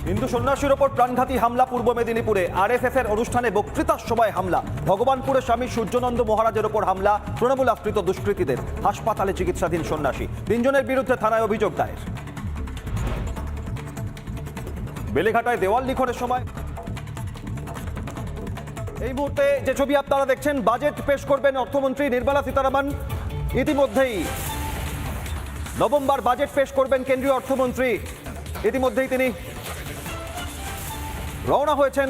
হিন্দু সন্ন্যাসীর ওপর প্রাণঘাতী হামলা পূর্ব মেদিনীপুরে। RSS এর অনুষ্ঠানে বক্তৃতার সময় হামলা। ভগবানপুরে স্বামী সূর্যানন্দ মহারাজের ওপর হামলা তৃণমূল আশ্রিত দুষ্কৃতীদের। হাসপাতালে চিকিৎসাধীন সন্ন্যাসী। 3 জনের বিরুদ্ধে থানায় অভিযোগ দায়ের। বেলেঘাটায় দেওয়াল লিখনের সময় এই মুহূর্তে যে ছবি আপনারা দেখছেন, বাজেট পেশ করবেন অর্থমন্ত্রী নির্মলা সীতারামন। ইতিমধ্যেই নভেম্বর বাজেট পেশ করবেন কেন্দ্রীয় অর্থমন্ত্রী। ইতিমধ্যেই তিনি রওনা হয়েছেন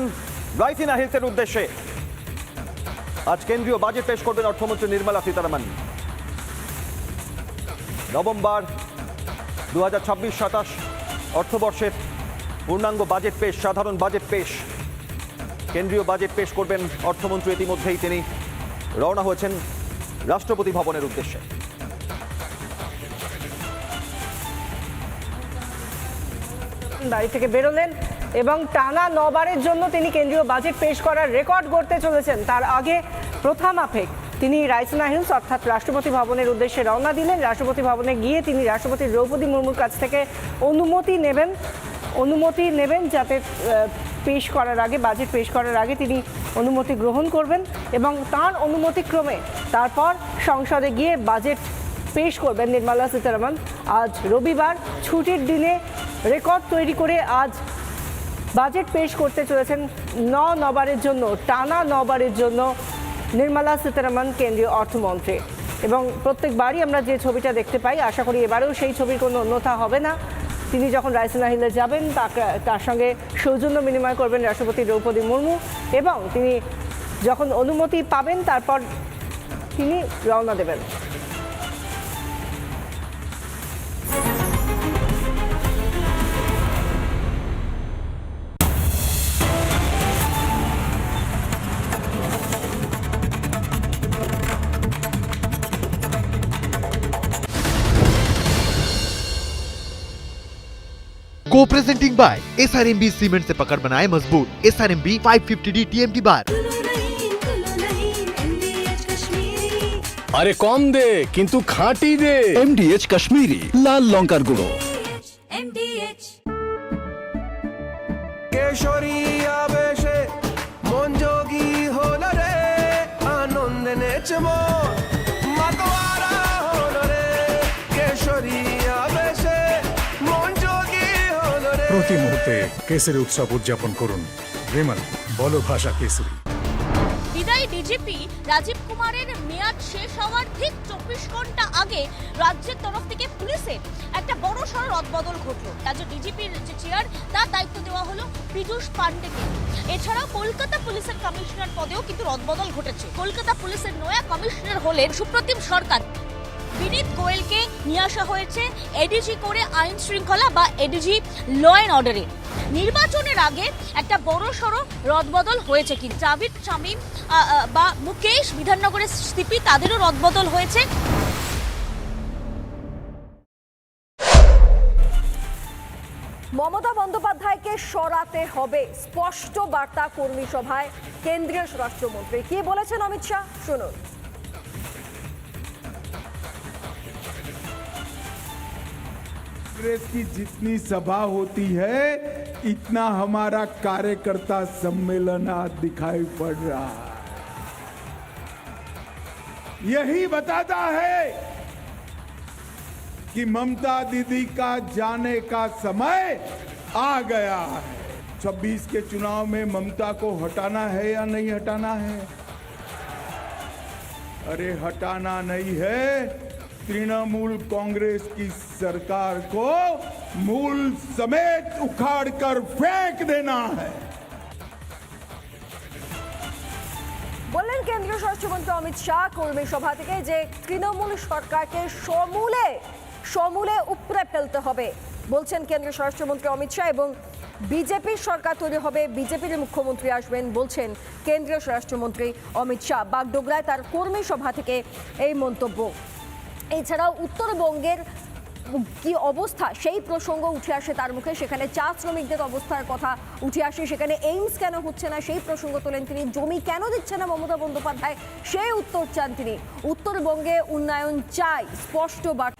রাইসিনা হিলসের উদ্দেশ্যে। আজ কেন্দ্রীয় বাজেট পেশ করবেন অর্থমন্ত্রী নির্মলা সীতারামন। নভেম্বর 2026-27 অর্থবর্ষের পূর্ণাঙ্গ বাজেট পেশ, সাধারণ বাজেট পেশ, কেন্দ্রীয় বাজেট পেশ করবেন অর্থমন্ত্রী। ইতিমধ্যেই তিনি রওনা হয়েছেন রাষ্ট্রপতি ভবনের উদ্দেশ্যে। বাড়ি থেকে বেরোলেন এবং টানা 9 বারের জন্য তিনি কেন্দ্রীয় বাজেট পেশ করার রেকর্ড গড়তে চলেছেন। তার আগে প্রথা মাফিক তিনি রাইসিনা হিলস অর্থাৎ রাষ্ট্রপতি ভবনের উদ্দেশ্যে রওনা দিলেন। রাষ্ট্রপতি ভবনে গিয়ে তিনি রাষ্ট্রপতি দ্রৌপদী মুর্মুর কাছ থেকে অনুমতি নেবেন যাতে পেশ করার আগে, বাজেট পেশ করার আগে তিনি অনুমতি গ্রহণ করবেন এবং তার অনুমতিক্রমে তারপর সংসদে গিয়ে বাজেট পেশ করবেন নির্মলা সীতারামন। আজ রবিবার, ছুটির দিনে রেকর্ড তৈরি করে আজ বাজেট পেশ করতে চলেছেন নবারের জন্য, টানা 9 বারের জন্য নির্মলা সীতারামন কেন্দ্রীয় অর্থমন্ত্রী। এবং প্রত্যেকবারই আমরা যে ছবিটা দেখতে পাই, আশা করি এবারেও সেই ছবির কোনো অন্যথা হবে না। তিনি যখন রায়সিনা হিলে যাবেন তার সঙ্গে সৌজন্য বিনিময় করবেন রাষ্ট্রপতি দ্রৌপদী মুর্মু এবং তিনি যখন অনুমতি পাবেন তারপর তিনি রওনা দেবেন। Co-presenting by SRMB सीमेंट से पकड़ बनाए मजबूत SRMB 550D TMT बार। আরে কম দে কিন্তু খাঁটি দে। MDH কাশ্মীরি লাল লঙ্কার গুঁড়ো। কেশরী আবেশে মন যোগী হলো রে, আনন্দে নেচে মন মাতোয়ারা হলো রে। কেশরী আবেশে মন যোগী হলো রে। প্রতি মুহূর্তে কেসরি উৎসব উদযাপন করুন। বিমল বলো ভাষা কেসরি। বিদায়ী ডিজিপি রাজীব কুমারের মেয়াদ শেষ হওয়ার ঠিক 24 ঘন্টা আগে রাজ্যের তরফ থেকে পুলিশের একটা বড় সড় রদবদল ঘটলো। রাজ্য ডিজিপির যে চেয়ার তার দায়িত্ব দেওয়া হলো পীযূষ পান্ডেকে। এছাড়াও কলকাতা পুলিশের কমিশনার পদেও কিন্তু রদবদল ঘটেছে। কলকাতা পুলিশের নয়া কমিশনার হলেন সুপ্রতিম সরকার। বিনীত গোয়েলকে নিয়ে আসা হয়েছে এডিজি করে আইন শৃঙ্খলা বা এডিজি ল অ্যান্ড অর্ডারে। নির্বাচনের আগে একটা বড় সড়ো রদবদল হয়েছে, কিন্তু জাভেদ শামীম বা মুকেশ বিধাননগরের সিপি তাদেরও রদবদল হয়েছে। মমতা বন্দ্যোপাধ্যায়কে সরাতে হবে, স্পষ্ট বার্তা কর্মী সভায় কেন্দ্রীয় স্বরাষ্ট্রমন্ত্রী। কি বলেছেন অমিত শাহ, শুনুন। कांग्रेस की जितनी सभा होती है इतना हमारा कार्यकर्ता सम्मेलन आज दिखाई पड़ रहा है। यही बताता है कि ममता दीदी का जाने का समय आ गया है। 26 के चुनाव में ममता को हटाना है या नहीं हटाना है? अरे हटाना नहीं है, तृणमूल कांग्रेस की सरकार को मूल समेत उखाड़कर फेंक देना है। বললেন কেন্দ্রীয় স্বরাষ্ট্রমন্ত্রী অমিত শাহ কর্মী সভা থেকে যে তৃণমূল সরকারকে সমূলে উপড়ে ফেলতে হবে। বলছেন কেন্দ্রীয় স্বরাষ্ট্রমন্ত্রী অমিত শাহ এবং বিজেপির সরকার তৈরি হবে, বিজেপির মুখ্যমন্ত্রী আসবেন, বলছেন কেন্দ্রীয় স্বরাষ্ট্রমন্ত্রী অমিত শাহ। বাগডোগরায় তার কর্মী সভা থেকে এই মন্তব্য। এছাড়াও উত্তরবঙ্গের কি অবস্থা সেই প্রসঙ্গ উঠে আসে তার মুখে। সেখানে চা শ্রমিকদের অবস্থার কথা উঠে আসে, সেখানে এইমস কেন হচ্ছে না সেই প্রসঙ্গ তোলেন তিনি। জমি কেন দিচ্ছে না মমতা বন্দ্যোপাধ্যায় সেই উত্তর চান তিনি। উত্তরবঙ্গে উন্নয়ন চাই, স্পষ্ট বার্তা।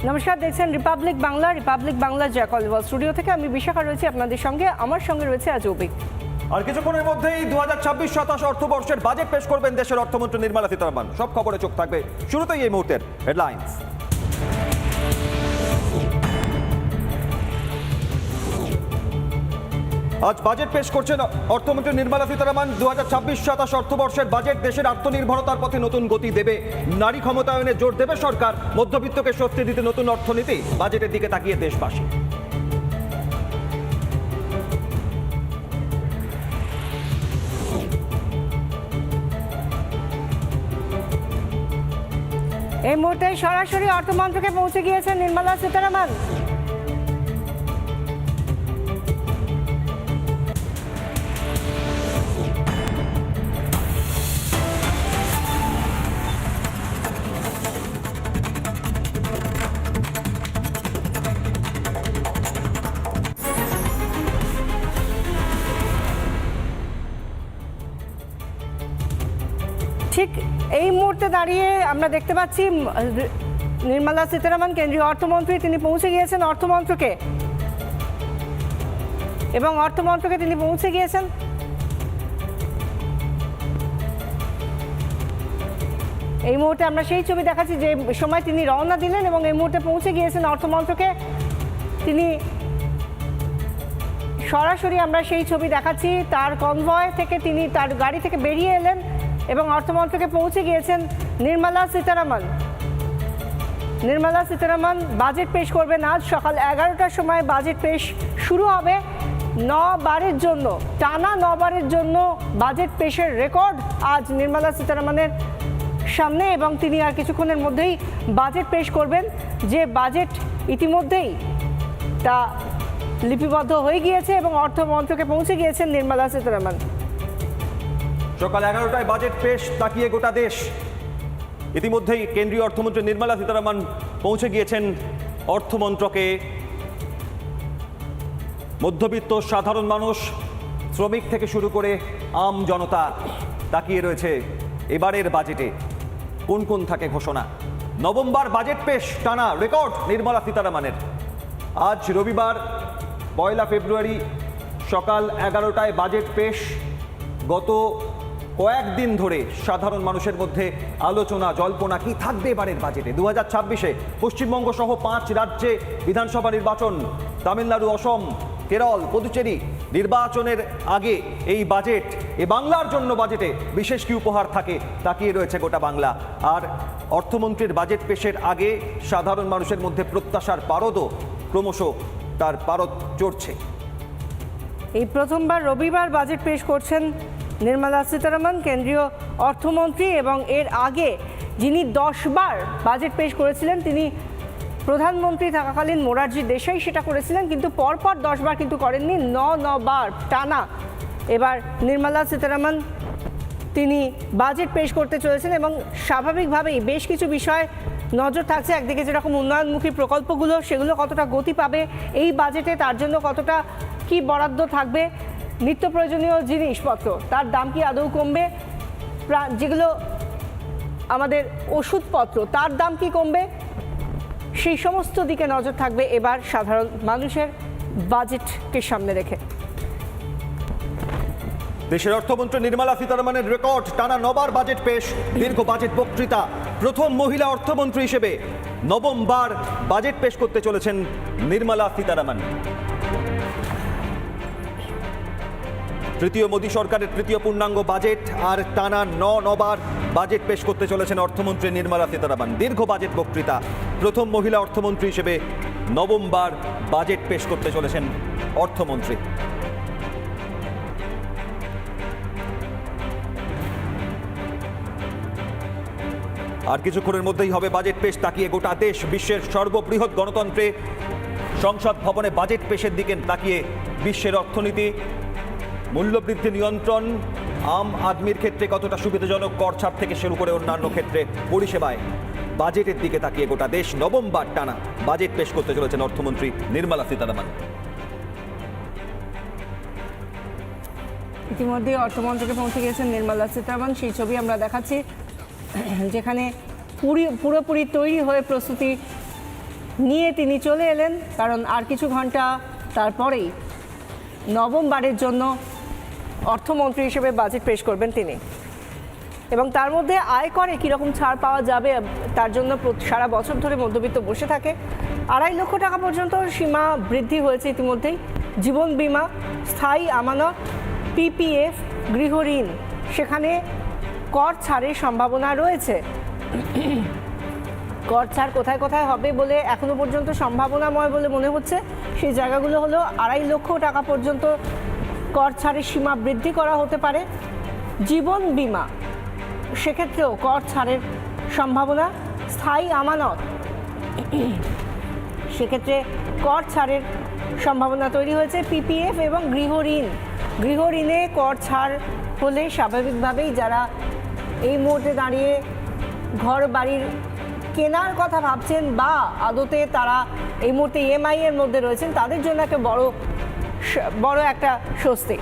নমস্কার, দেখছেন রিপাবলিক বাংলা জ্যাকলওয়াল স্টুডিও থেকে। আমি বিশাখা রয়েছি আপনাদের সঙ্গে, আমার সঙ্গে রয়েছে আজ অভিক। আর কিছুক্ষণের মধ্যেই 2026-27 অর্থবর্ষের বাজেট পেশ করবেন দেশের অর্থমন্ত্রী নির্মলা সীতারামন। সব খবরে চোখ থাকবে। শুরুতেই এই মুহূর্তের হেডলাইন্স। আজ বাজেট পেশ করছেন অর্থমন্ত্রী নির্মলা সীতারামন। 2026-27 অর্থবর্ষের বাজেট দেশের আত্মনির্ভরতার পথে নতুন গতি দেবে, নারী ক্ষমতায়নে জোর দেবে সরকার, মধ্যবিত্তকে স্বস্তি দিতে নতুন অর্থনীতি, বাজেটের দিকে তাকিয়ে দেশবাসী। এই মুহূর্তে সরাসরি অর্থমন্ত্রকে পৌঁছে গিয়েছেন নির্মলা সীতারামন। ঠিক এই মুহূর্তে দাঁড়িয়ে আমরা দেখতে পাচ্ছি নির্মলা সীতারামন কেন্দ্রীয় অর্থমন্ত্রী, তিনি পৌঁছে গিয়েছেন অর্থমন্ত্রকে, এবং অর্থমন্ত্রকে তিনি পৌঁছে গিয়েছেন। এই মুহূর্তে আমরা সেই ছবি দেখাচ্ছি যে সময় তিনি রওনা দিলেন এবং এই মুহূর্তে পৌঁছে গিয়েছেন অর্থমন্ত্রকে। তিনি সরাসরি আমরা সেই ছবি দেখাচ্ছি, তার কনভয় থেকে তিনি তার গাড়ি থেকে বেরিয়ে এলেন এবং অর্থমন্ত্রকে পৌঁছে গিয়েছেন নির্মলা সীতারামন। নির্মলা সীতারামন বাজেট পেশ করবেন আজ সকাল 11টার সময়। বাজেট পেশ শুরু হবে 9 বারের জন্য, টানা 9 বারের জন্য বাজেট পেশের রেকর্ড আজ নির্মলা সীতারামনের সামনে, এবং তিনি আর কিছুক্ষণের মধ্যেই বাজেট পেশ করবেন। যে বাজেট ইতিমধ্যেই তা লিপিবদ্ধ হয়ে গিয়েছে এবং অর্থমন্ত্রকে পৌঁছে গিয়েছেন নির্মলা সীতারামন। সকাল 11টায় বাজেট পেশ তাকিয়ে গোটা দেশ। ইতিমধ্যেই কেন্দ্রীয় অর্থমন্ত্রী নির্মলা সীতারামন পৌঁছে গিয়েছেন অর্থমন্ত্রকে। মধ্যবিত্ত সাধারণ মানুষ, শ্রমিক থেকে শুরু করে আম জনতা তাকিয়ে রয়েছে এবারের বাজেটে কোন কোন থাকে ঘোষণা। নভেম্বর বাজেট পেশ, টানা রেকর্ড নির্মলা সীতারামনের। আজ রবিবার 1 ফেব্রুয়ারি সকাল 11টায় বাজেট পেশ। গত কয়েকদিন ধরে সাধারণ মানুষের মধ্যে আলোচনা জল্পনা কি থাকবে এবারের বাজেটে। 2026-এ পশ্চিমবঙ্গ সহ 5 রাজ্যে বিধানসভা নির্বাচন, তামিলনাড়ু, অসম, কেরল, পুদুচেরি নির্বাচনের আগে এই বাজেট, বাংলার জন্য বাজেটে বিশেষ কি উপহার থাকে তাকিয়ে রয়েছে গোটা বাংলা। আর অর্থমন্ত্রীর বাজেট পেশের আগে সাধারণ মানুষের মধ্যে প্রত্যাশার পারদও ক্রমশ তার পারদ চড়ছে। এই প্রথমবার রবিবার বাজেট পেশ করছেন নির্মলা সীতারামন কেন্দ্রীয় অর্থমন্ত্রী, এবং এর আগে যিনি 10 বার বাজেট পেশ করেছিলেন তিনি প্রধানমন্ত্রী থাকাকালীন মোরারজি দেশাই সেটা করেছিলেন, কিন্তু পরপর 10 বার কিন্তু করেননি, 9 বার টানা এবার নির্মলা সীতারামন তিনি বাজেট পেশ করতে চলেছেন। এবং স্বাভাবিকভাবেই বেশ কিছু বিষয় নজর থাকছে। একদিকে যেরকম উন্নয়নমুখী প্রকল্পগুলো, সেগুলো কতটা গতি পাবে এই বাজেটে, তার জন্য কতটা কি বরাদ্দ থাকবে, নিত্য প্রয়োজনীয় জিনিসপত্র তার দাম কি আদৌ কমবে, যেগুলো আমাদের ওষুধপত্র তার দাম কি কমবে, সেই সমস্ত দিকে নজর থাকবে এবার সাধারণ মানুষের বাজেটকে সামনে রেখে। দেশের অর্থমন্ত্রী নির্মলা সীতারামনের রেকর্ড টানা 9 বার বাজেট পেশ, দীর্ঘ বাজেট বক্তৃতা। প্রথম মহিলা অর্থমন্ত্রী হিসেবে 9ম বার বাজেট পেশ করতে চলেছেন নির্মলা সীতারামন। তৃতীয় মোদী সরকারের তৃতীয় পূর্ণাঙ্গ বাজেট, আর টানা 9 বার বাজেট পেশ করতে চলেছেন অর্থমন্ত্রী নির্মলা সীতারামন। দীর্ঘ বাজেট বক্তৃতা, প্রথম মহিলা অর্থমন্ত্রী হিসেবে 9ম বার বাজেট পেশ করতে চলেছেন অর্থমন্ত্রী। আর কিছুক্ষণের মধ্যেই হবে বাজেট পেশ তাকিয়ে গোটা দেশ। বিশ্বের সর্ববৃহৎ গণতন্ত্রে সংসদ ভবনে বাজেট পেশের দিকে তাকিয়ে বিশ্বের অর্থনীতি, মূল্যবৃদ্ধি নিয়ন্ত্রণ, আম আদমির ক্ষেত্রে কতটা সুবিধাজনক, কর ছাড় থেকে শুরু করে অন্যান্য ক্ষেত্রে পরিষেবায় বাজেটের দিকে তাকিয়ে গোটা দেশ। 9ম বার টানা বাজেট পেশ করতে চলেছেন অর্থমন্ত্রী নির্মলা সীতারামন। ইতিমধ্যে অর্থমন্ত্রকে পৌঁছে গিয়েছেন নির্মলা সীতারামন, সেই ছবি আমরা দেখাচ্ছি, যেখানে পুরোপুরি তৈরি হয়ে প্রস্তুতি নিয়ে তিনি চলে এলেন, কারণ আর কিছু ঘন্টা তারপরেই 9ম বারের জন্য অর্থমন্ত্রী হিসেবে বাজেট পেশ করবেন তিনি। এবং তার মধ্যে আয়করে কীরকম ছাড় পাওয়া যাবে তার জন্য সারা বছর ধরে মধ্যবিত্ত বসে থাকে। 2.5 লক্ষ টাকা পর্যন্ত সীমা বৃদ্ধি হয়েছে ইতিমধ্যেই। জীবন বীমা, স্থায়ী আমানত, পিপিএফ, গৃহঋণ, সেখানে কর ছাড়ের সম্ভাবনা রয়েছে। কর ছাড় কোথায় কোথায় হবে বলে এখনো পর্যন্ত সম্ভাবনাময় বলে মনে হচ্ছে, সেই জায়গাগুলো হলো 2.5 লক্ষ টাকা পর্যন্ত কর ছাড়ের সীমা বৃদ্ধি করা হতে পারে। জীবন বীমা, সেক্ষেত্রেও কর ছাড়ের সম্ভাবনা। স্থায়ী আমানত, সেক্ষেত্রে কর ছাড়ের সম্ভাবনা তৈরি হয়েছে। পিপিএফ এবং গৃহঋণে কর ছাড় হলে স্বাভাবিকভাবেই যারা এই মুহূর্তে দাঁড়িয়ে ঘর বাড়ির কেনার কথা ভাবছেন বা আদতে তারা এই মুহূর্তে ইএমআই এর মধ্যে রয়েছেন, তাদের জন্য একটা বড় একটা স্বস্তি।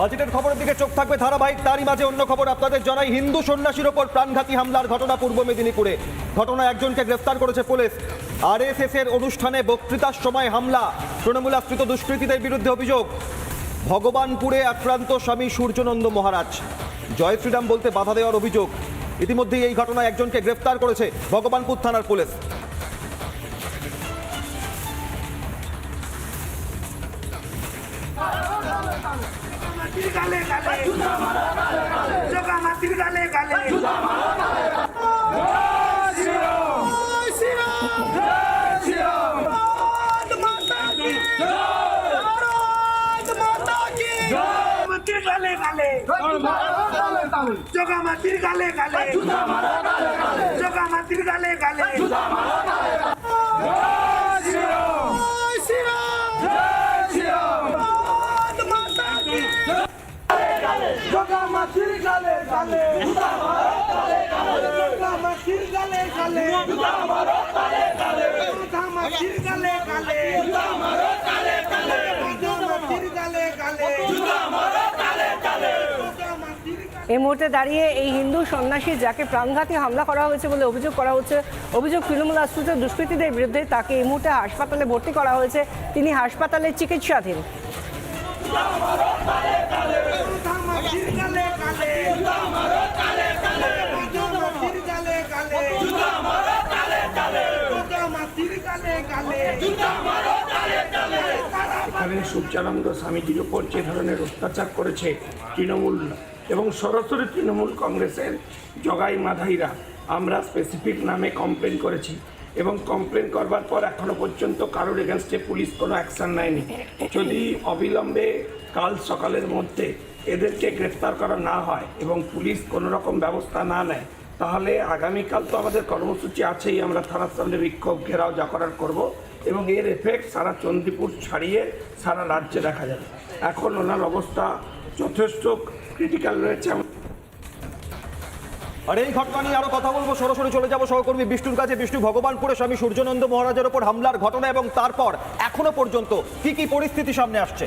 বাজেটের খবরের দিকে চোখ থাকবে ধারাবাহিক, তারই মাঝে অন্য খবর আপনাদের জানাই। হিন্দু সন্ন্যাসীর ওপর প্রাণঘাতী হামলার ঘটনা পূর্ব মেদিনীপুরে। ঘটনায় একজনকে গ্রেফতার করেছে পুলিশ। RSS এর অনুষ্ঠানে বক্তৃতার সময় হামলা, তৃণমূল আশ্রিত দুষ্কৃতীদের বিরুদ্ধে অভিযোগ। ভগবানপুরে আক্রান্ত স্বামী সূর্যনন্দ মহারাজ, জয় শ্রীরাম বলতে বাধা দেওয়ার অভিযোগ। ইতিমধ্যেই এই ঘটনায় একজনকে গ্রেফতার করেছে ভগবানপুর থানার পুলিশ। এই মুহূর্তে দাঁড়িয়ে এই হিন্দু সন্ন্যাসী যাকে প্রাণঘাতী হামলা করা হয়েছে বলে অভিযোগ করা হচ্ছে, অভিযোগ তৃণমূল আশ্রিত দুষ্কৃতীদের বিরুদ্ধে, তাকে এই মুহূর্তে হাসপাতালে ভর্তি করা হয়েছে। তিনি হাসপাতালে চিকিৎসাধীন। এখানে সূর্যানন্দ স্বামীজির উপর যে ধরনের অত্যাচার করেছে তৃণমূল এবং সরাসরি তৃণমূল কংগ্রেসের জগাই মাধাইরা, আমরা স্পেসিফিক নামে কমপ্লেন করেছি এবং কমপ্লেন করবার পর এখনো পর্যন্ত কারোর এগেনস্টে পুলিশ কোনো অ্যাকশন নেয়নি। যদি অবিলম্বে কাল সকালের মধ্যে এদেরকে গ্রেফতার করা না হয় এবং পুলিশ কোনো রকম ব্যবস্থা না নেয়, তাহলে আগামীকাল তো আমাদের কর্মসূচি আছেই, আমরা থানার সামনে বিক্ষোভ ঘেরাও যা করার করবো এবং এর এফেক্ট সারা চণ্ডীপুর ছাড়িয়ে সারা রাজ্যে দেখা যাবে। এখন ওনার অবস্থা যথেষ্ট ক্রিটিক্যাল রয়েছে। আর এই ঘটনা নিয়ে আরো কথা বলবো, সরাসরি চলে যাব সহকর্মী বিষ্ণুর কাছে। বিষ্ণু, ভগবানপুরে স্বামী সূর্যনন্দ মহারাজের ওপর হামলার ঘটনা এবং তারপর এখনো পর্যন্ত কি কি পরিস্থিতি সামনে আসছে?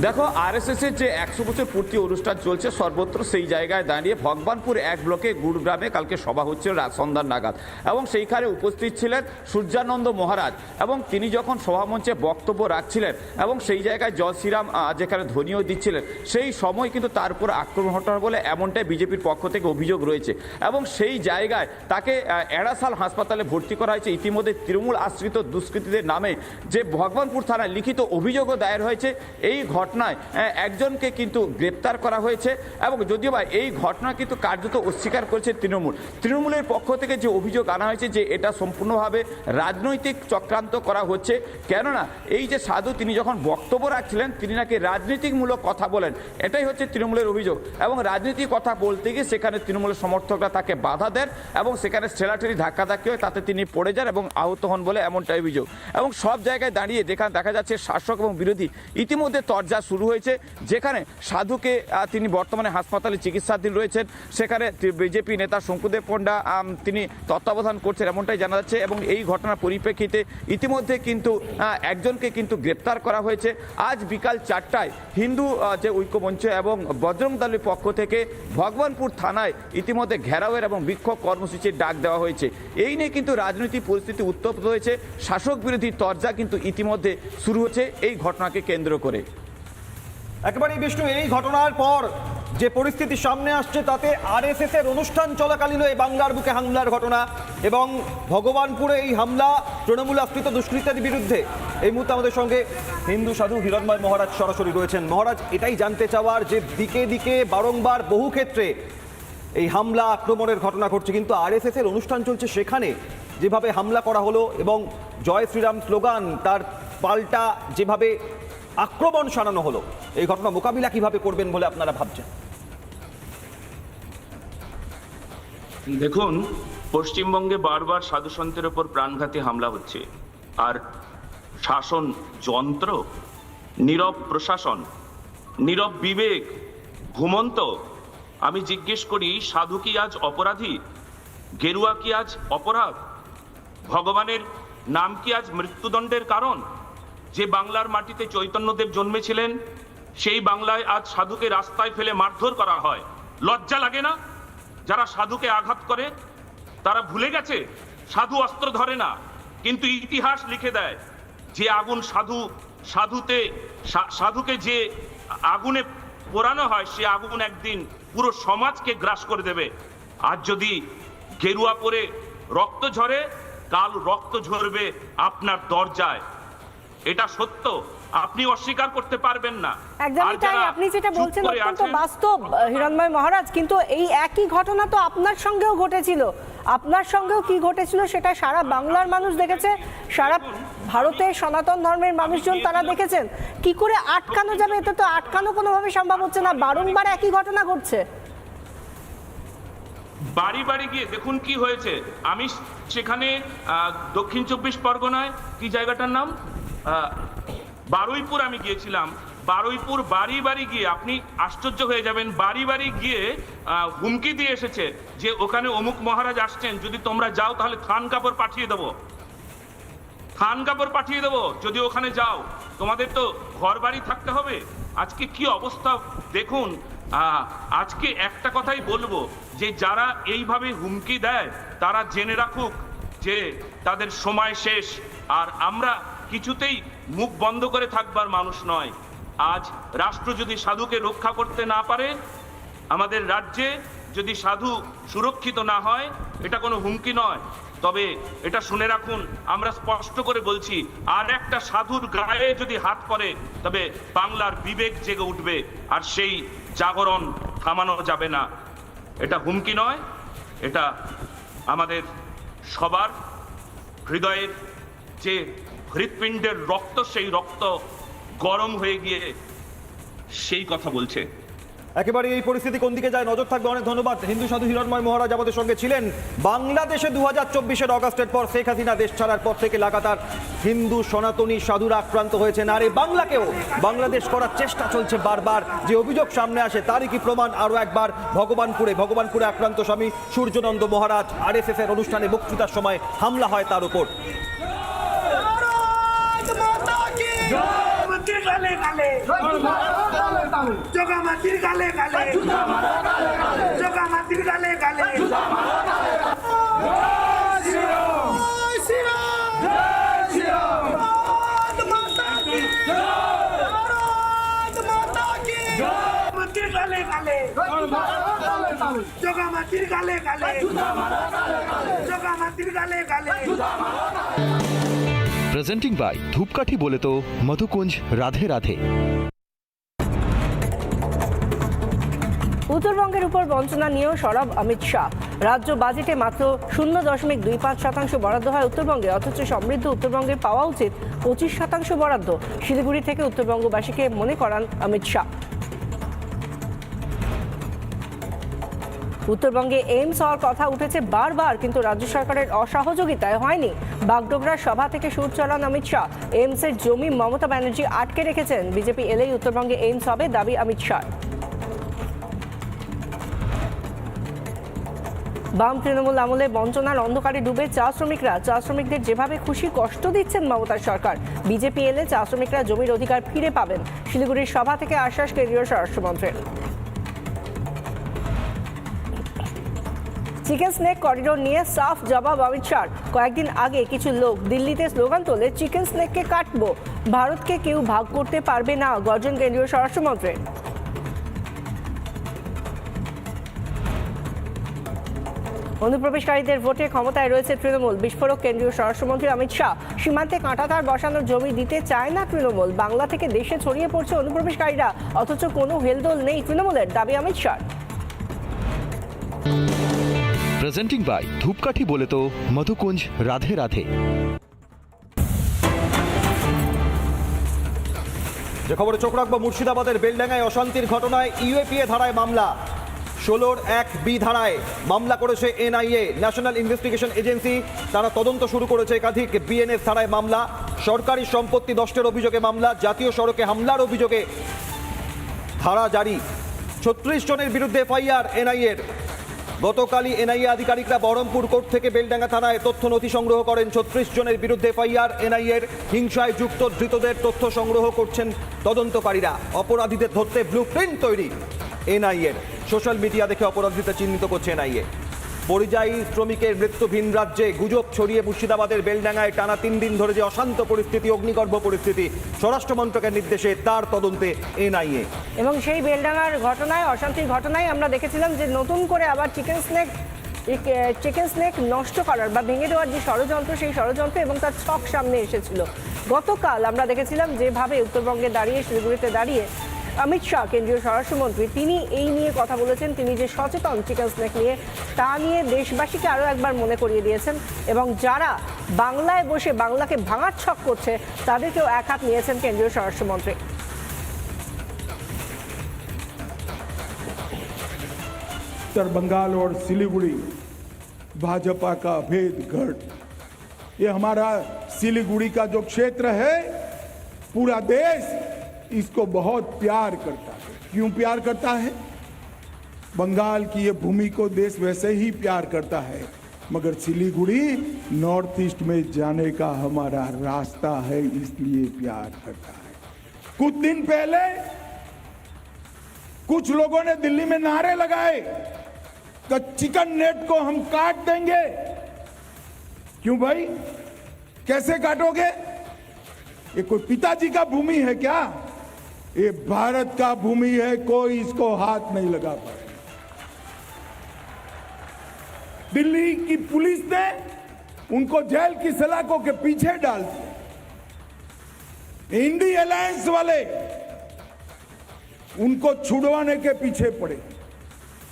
দেখো, RSS এর যে 100 বছর পূর্তি অনুষ্ঠান চলছে সর্বত্র, সেই জায়গায় দাঁড়িয়ে ভগবানপুর 1 ব্লকে গুড়গ্রামে কালকে সভা হচ্ছে সন্ধ্যার নাগাদ এবং সেইখানে উপস্থিত ছিলেন সূর্যানন্দ মহারাজ এবং তিনি যখন সভামঞ্চে বক্তব্য রাখছিলেন এবং সেই জায়গায় জয় শ্রীরাম যেখানে ধ্বনিও দিচ্ছিলেন, সেই সময় কিন্তু তার উপর আক্রমণ ঘটানো বলে এমনটাই বিজেপির পক্ষ থেকে অভিযোগ রয়েছে এবং সেই জায়গায় তাকে এড়াসাল হাসপাতালে ভর্তি করা হয়েছে। ইতিমধ্যে তৃণমূল আশ্রিত দুষ্কৃতীদের নামে যে ভগবানপুর থানায় লিখিত অভিযোগও দায়ের হয়েছে। এই ঘটনায় একজনকে কিন্তু গ্রেপ্তার করা হয়েছে এবং যদিও বা এই ঘটনা কিন্তু কার্যত অস্বীকার করেছে তৃণমূলের পক্ষ থেকে যে অভিযোগ আনা হয়েছে যে এটা সম্পূর্ণভাবে রাজনৈতিক চক্রান্ত করা হচ্ছে। কেননা এই যে সাধু তিনি যখন বক্তব্য রাখছিলেন তিনি নাকি রাজনীতিমূলক কথা বলেন, এটাই হচ্ছে তৃণমূলের অভিযোগ এবং রাজনীতিক কথা বলতে গিয়ে সেখানে তৃণমূলের সমর্থকরা তাকে বাধা দেন এবং সেখানে ঠেলাঠেলি ধাক্কাধাক্কি হয়, তাতে তিনি পড়ে যান এবং আহত হন বলে এমনটাই অভিযোগ। এবং সব জায়গায় দাঁড়িয়ে দেখা যাচ্ছে শাসক এবং বিরোধী ইতিমধ্যে তরজা শুরু হয়েছে, যেখানে সাধুকে তিনি বর্তমানে হাসপাতালে চিকিৎসাধীন রয়েছেন। সেখানে বিজেপি নেতা শঙ্কুদেব পণ্ডা তিনি তত্ত্বাবধান করছেন এমনটাই জানা যাচ্ছে এবং এই ঘটনার পরিপ্রেক্ষিতে ইতিমধ্যে কিন্তু একজনকে কিন্তু গ্রেপ্তার করা হয়েছে। আজ বিকাল 4টায় হিন্দু যে ঐক্যমঞ্চ এবং বজরং দলের পক্ষ থেকে ভগবানপুর থানায় ইতিমধ্যে ঘেরাওয়ের এবং বিক্ষোভ কর্মসূচির ডাক দেওয়া হয়েছে। এই নিয়ে কিন্তু রাজনৈতিক পরিস্থিতি উত্তপ্ত হয়েছে, শাসক বিরোধী তরজা কিন্তু ইতিমধ্যে শুরু হচ্ছে এই ঘটনাকে কেন্দ্র করে। একেবারেই বিষ্ণু, এই ঘটনার পর যে পরিস্থিতি সামনে আসছে তাতে RSS এর অনুষ্ঠান চলাকালীন এই বাংলার বুকে হামলার ঘটনা এবং ভগবানপুরে এই হামলা তৃণমূল আশ্রিত দুষ্কৃতীদের বিরুদ্ধে। এই মুহূর্তে আমাদের সঙ্গে হিন্দু সাধু হিরণময় মহারাজ সরাসরি রয়েছেন। মহারাজ, এটাই জানতে চাওয়ার যে দিকে দিকে বারংবার বহু ক্ষেত্রে এই হামলা আক্রমণের ঘটনা ঘটছে, কিন্তু RSS এর অনুষ্ঠান চলছে, সেখানে যেভাবে হামলা করা হলো এবং জয় শ্রীরাম স্লোগান তার পাল্টা যেভাবে আক্রমণ সানানো হলো, এই ঘটনা মোকাবিলা কিভাবে করবেন বলে আপনারা ভাবছেন? দেখুন, পশ্চিমবঙ্গে বারবার সাধু সন্তের ওপর প্রাণঘাতী হামলা হচ্ছে, আর শাসন যন্ত্র, নীরব প্রশাসন, নীরব বিবেক, ঘুমন্ত। আমি জিজ্ঞেস করি, সাধু কি আজ অপরাধী? গেরুয়া কি আজ অপরাধ? ভগবানের নাম কি আজ মৃত্যুদণ্ডের কারণ? যে বাংলার মাটিতে চৈতন্যদেব জন্মেছিলেন সেই বাংলায় আজ সাধুকে রাস্তায় ফেলে মারধর করা হয়। লজ্জা লাগে না? যারা সাধুকে আঘাত করে তারা ভুলে গেছে সাধু অস্ত্র ধরে না, কিন্তু ইতিহাস লিখে দেয় যে আগুন সাধুকে যে আগুনে পোড়ানো হয় সে আগুন একদিন পুরো সমাজকে গ্রাস করে দেবে। আজ যদি গেরুয়া পরে রক্ত ঝরে, কাল রক্ত ঝরবে আপনার দরজায়। এটা সত্য, আপনি অস্বীকার করতে পারবেন না। একদমই তাই, আপনি যেটা বলছেন অত্যন্ত বাস্তব হিরণময় মহারাজ, কিন্তু এই একই ঘটনা তো আপনার সঙ্গেও ঘটেছিল। আপনার সঙ্গেও কি ঘটেছিল সেটা সারা বাংলার মানুষ দেখেছে, সারা ভারতের সনাতন ধর্মের মানুষজন তারা দেখেছেন। কি করে আটকানো যাবে? এটা তো আটকানো কোনোভাবে সম্ভব হচ্ছে না, বারংবার একই ঘটনা ঘটছে। বাড়ি বাড়ি গিয়ে দেখুন কি হয়েছে। আমি সেখানে দক্ষিণ 24 পরগনায় কি জায়গাটার নাম, বারুইপুর আমি গিয়েছিলাম। বারুইপুর বাড়ি বাড়ি গিয়ে আপনি আশ্চর্য হয়ে যাবেন, বাড়ি বাড়ি গিয়ে হুমকি দিয়ে এসেছে যে ওখানে অমুক মহারাজ আসছেন, যদি তোমরা যাও তাহলে থান কাপড় পাঠিয়ে দেবো, থান কাপড় পাঠিয়ে দেবো যদি ওখানে যাও, তোমাদের তো ঘর বাড়ি থাকতে হবে। আজকে কি অবস্থা দেখুন। আজকে একটা কথাই বলবো যে যারা এইভাবে হুমকি দেয় তারা জেনে রাখুক যে তাদের সময় শেষ। আর আমরা কিছুতেই মুখ বন্ধ করে থাকবার মানুষ নয়। আজ রাষ্ট্র যদি সাধুকে রক্ষা করতে না পারে, আমাদের রাজ্যে যদি সাধু সুরক্ষিত না হয়, এটা কোনো হুমকি নয়, তবে এটা শুনে রাখুন, আমরা স্পষ্ট করে বলছি, আর একটা সাধুর গায়ে যদি হাত পড়ে তবে বাংলার বিবেক জেগে উঠবে, আর সেই জাগরণ থামানো যাবে না। এটা হুমকি নয়, এটা আমাদের সবার হৃদয়ের যে হৃৎপিণ্ডের রক্ত, সেই রক্ত গরম হয়ে গিয়ে সেই কথা বলছে। একেবারে এই পরিস্থিতি কোন দিকে যায় নজর থাকবে। অনেক ধন্যবাদ। হিন্দু সাধু হিরণময় মহারাজ আমাদের সঙ্গে ছিলেন। বাংলাদেশে 2024 অগাস্টের পর শেখ হাসিনা দেশ ছাড়ার পর থেকে লাগাতার হিন্দু সনাতনী সাধুরা আক্রান্ত হয়েছেন, আর এই বাংলাকেও বাংলাদেশ করার চেষ্টা চলছে বারবার। যে অভিযোগ সামনে আসে তারই কি প্রমাণ আরও একবার ভগবানপুরে আক্রান্ত স্বামী সূর্যনন্দ মহারাজ RSS এর অনুষ্ঠানে বক্তৃতার সময় হামলা হয় তার উপর। গালে গালে জগামাতির গালে গালে জগামাতির গালে গালে জগামাতির গালে গালে জগামাতির গালে গালে। প্রেজেন্টিং বাই ধূপকাঠি বলে তো মধুকুঞ্জ রাধে রাধে। উত্তরবঙ্গের উপর বঞ্চনা নিয়েও সরব অমিত শাহ। রাজ্য বাজেটে মাত্র 0.25% বরাদ্দ হয় উত্তরবঙ্গে, অথচ সমৃদ্ধ উত্তরবঙ্গের পাওয়া উচিত 25% বরাদ্দ। শিলিগুড়ি থেকে উত্তরবঙ্গবাসীকে মনে করান অমিত শাহ। উত্তরবঙ্গে এইমস হওয়ার কথা উঠেছে বারবার, কিন্তু রাজ্য সরকারের অসহযোগিতায় হয়নি। বাগডোগরার সভা থেকে সুর চলান অমিত শাহ। এইমসের জমি মমতা ব্যানার্জি আটকে রেখেছেন। বিজেপি এলেই উত্তরবঙ্গে এইমস হবে, দাবি অমিত শাহ। বাম তৃণমূল আমলে বঞ্চনার অন্ধকারে ডুবে চা শ্রমিকরা। চা শ্রমিকদের যেভাবে খুশি কষ্ট দিচ্ছেন মমতার সরকার। বিজেপি এলে চা শ্রমিকরা জমির অধিকার ফিরে পাবেন। শিলিগুড়ির সভা থেকে আশ্বাস কেন্দ্রীয় স্বরাষ্ট্রমন্ত্রীর। চিকেন স্নেক করিডোর নিয়ে সাফ জবাব অমিত শাহ। কয়েকদিন আগে কিছু লোক দিল্লিতে স্লোগান তোলে, চিকেন স্নেককে কাটবো, ভারতকে কেউ ভাগ করতে পারবে না, গর্জন কেন্দ্রীয় স্বরাষ্ট্রমন্ত্রী। অনুপ্রবেশকারীদের ভোটে ক্ষমতায় রয়েছে তৃণমূল, বিস্ফোরক কেন্দ্রীয় স্বরাষ্ট্রমন্ত্রী অমিত শাহ। সীমান্তে কাঁটাতার বসানোর জমি দিতে চায় না তৃণমূল। বাংলা থেকে দেশে ছড়িয়ে পড়ছে অনুপ্রবেশকারীরা, অথচ কোনো হেলদোল নেই তৃণমূলের, দাবি অমিত শাহ। প্রেজেন্টিং বাই ধূপকাঠি বলে তো মধুকুঞ্জ রাধে রাধে। যে খবরে চোখ রাখবো, মুর্শিদাবাদের বেলডাঙ্গায় অশান্তির ঘটনায় ইউএপিএ ধারায় মামলা। 16(1)B ধারায় মামলা করেছে NIA, ন্যাশনাল ইনভেস্টিগেশন এজেন্সি। তারা তদন্ত শুরু করেছে। একাধিক BNS ধারায় মামলা, সরকারি সম্পত্তি নষ্টের অভিযোগে মামলা, জাতীয় সড়কে হামলার অভিযোগে ধারা জারি। 36 জনের বিরুদ্ধে FIR NIA-র। গতকালই এনআইএ আধিকারিকরা বহরমপুর কোর্ট থেকে বেলডাঙ্গা থানায় তথ্য নথি সংগ্রহ করেন। 36 জনের বিরুদ্ধে এফআইআর। এনআইএর হিংসায় যুক্ত ধৃতদের তথ্য সংগ্রহ করছেন তদন্তকারীরা। অপরাধীদের ধরতে ব্লুপ্রিন্ট তৈরি এনআইএর। সোশ্যাল মিডিয়া দেখে অপরাধীদের চিহ্নিত করছে এনআইএ। পরিযায়ী শ্রমিকের মৃত্যু ভিন রাজ্যে গুজব ছড়িয়ে মুর্শিদাবাদের বেলডাঙ্গায় টানা 3 দিন ধরে যে অশান্ত পরিস্থিতি, অগ্নিগর্ভ পরিস্থিতি, স্বরাষ্ট্র মন্ত্রকের নির্দেশে তার তদন্তে এনআইএ। এবং সেই বেলডাঙ্গার ঘটনায়, অশান্তির ঘটনায় আমরা দেখেছিলাম যে নতুন করে আবার চিকেন স্নেক নষ্ট করার বা ভেঙে দেওয়ার যে ষড়যন্ত্র, সেই ষড়যন্ত্র এবং তার ছক সামনে এসেছিল। গতকাল আমরা দেখেছিলাম যেভাবে উত্তরবঙ্গে দাঁড়িয়ে, শিলিগুড়িতে দাঁড়িয়ে অমিত শাহ, কেন্দ্রীয় স্বরাষ্ট্রমন্ত্রী, তিনি এই নিয়ে কথা বলেছেন। তিনি যে সচেতন চিকেন স্নেক নিয়ে, তা নিয়ে দেশবাসীকে আরও একবার মনে করিয়ে দিয়েছেন এবং যারা বাংলায় বসে বাংলাকে ভাঙার ছক করছে তাদেরকেও এক হাত নিয়েছেন কেন্দ্রীয় স্বরাষ্ট্রমন্ত্রী। उत्तर बंगाल और सिलीगुड़ी भाजपा का अभेद गढ़। ये हमारा सिलीगुड़ी का जो क्षेत्र है, पूरा देश इसको बहुत प्यार करता है। क्यों प्यार करता है? बंगाल की ये भूमि को देश वैसे ही प्यार करता है, मगर सिलीगुड़ी नॉर्थ ईस्ट में जाने का हमारा रास्ता है, इसलिए प्यार करता है। कुछ दिन पहले कुछ लोगों ने दिल्ली में नारे लगाए कि चिकन नेट को हम काट देंगे। क्यों भाई, कैसे काटोगे? ये कोई पिताजी का भूमि है क्या? ये भारत का भूमि है, कोई इसको हाथ नहीं लगा पाए। दिल्ली की पुलिस ने उनको जेल की सलाखों के पीछे डाल दिया। इंडी अलायंस वाले उनको छुड़वाने के पीछे पड़े।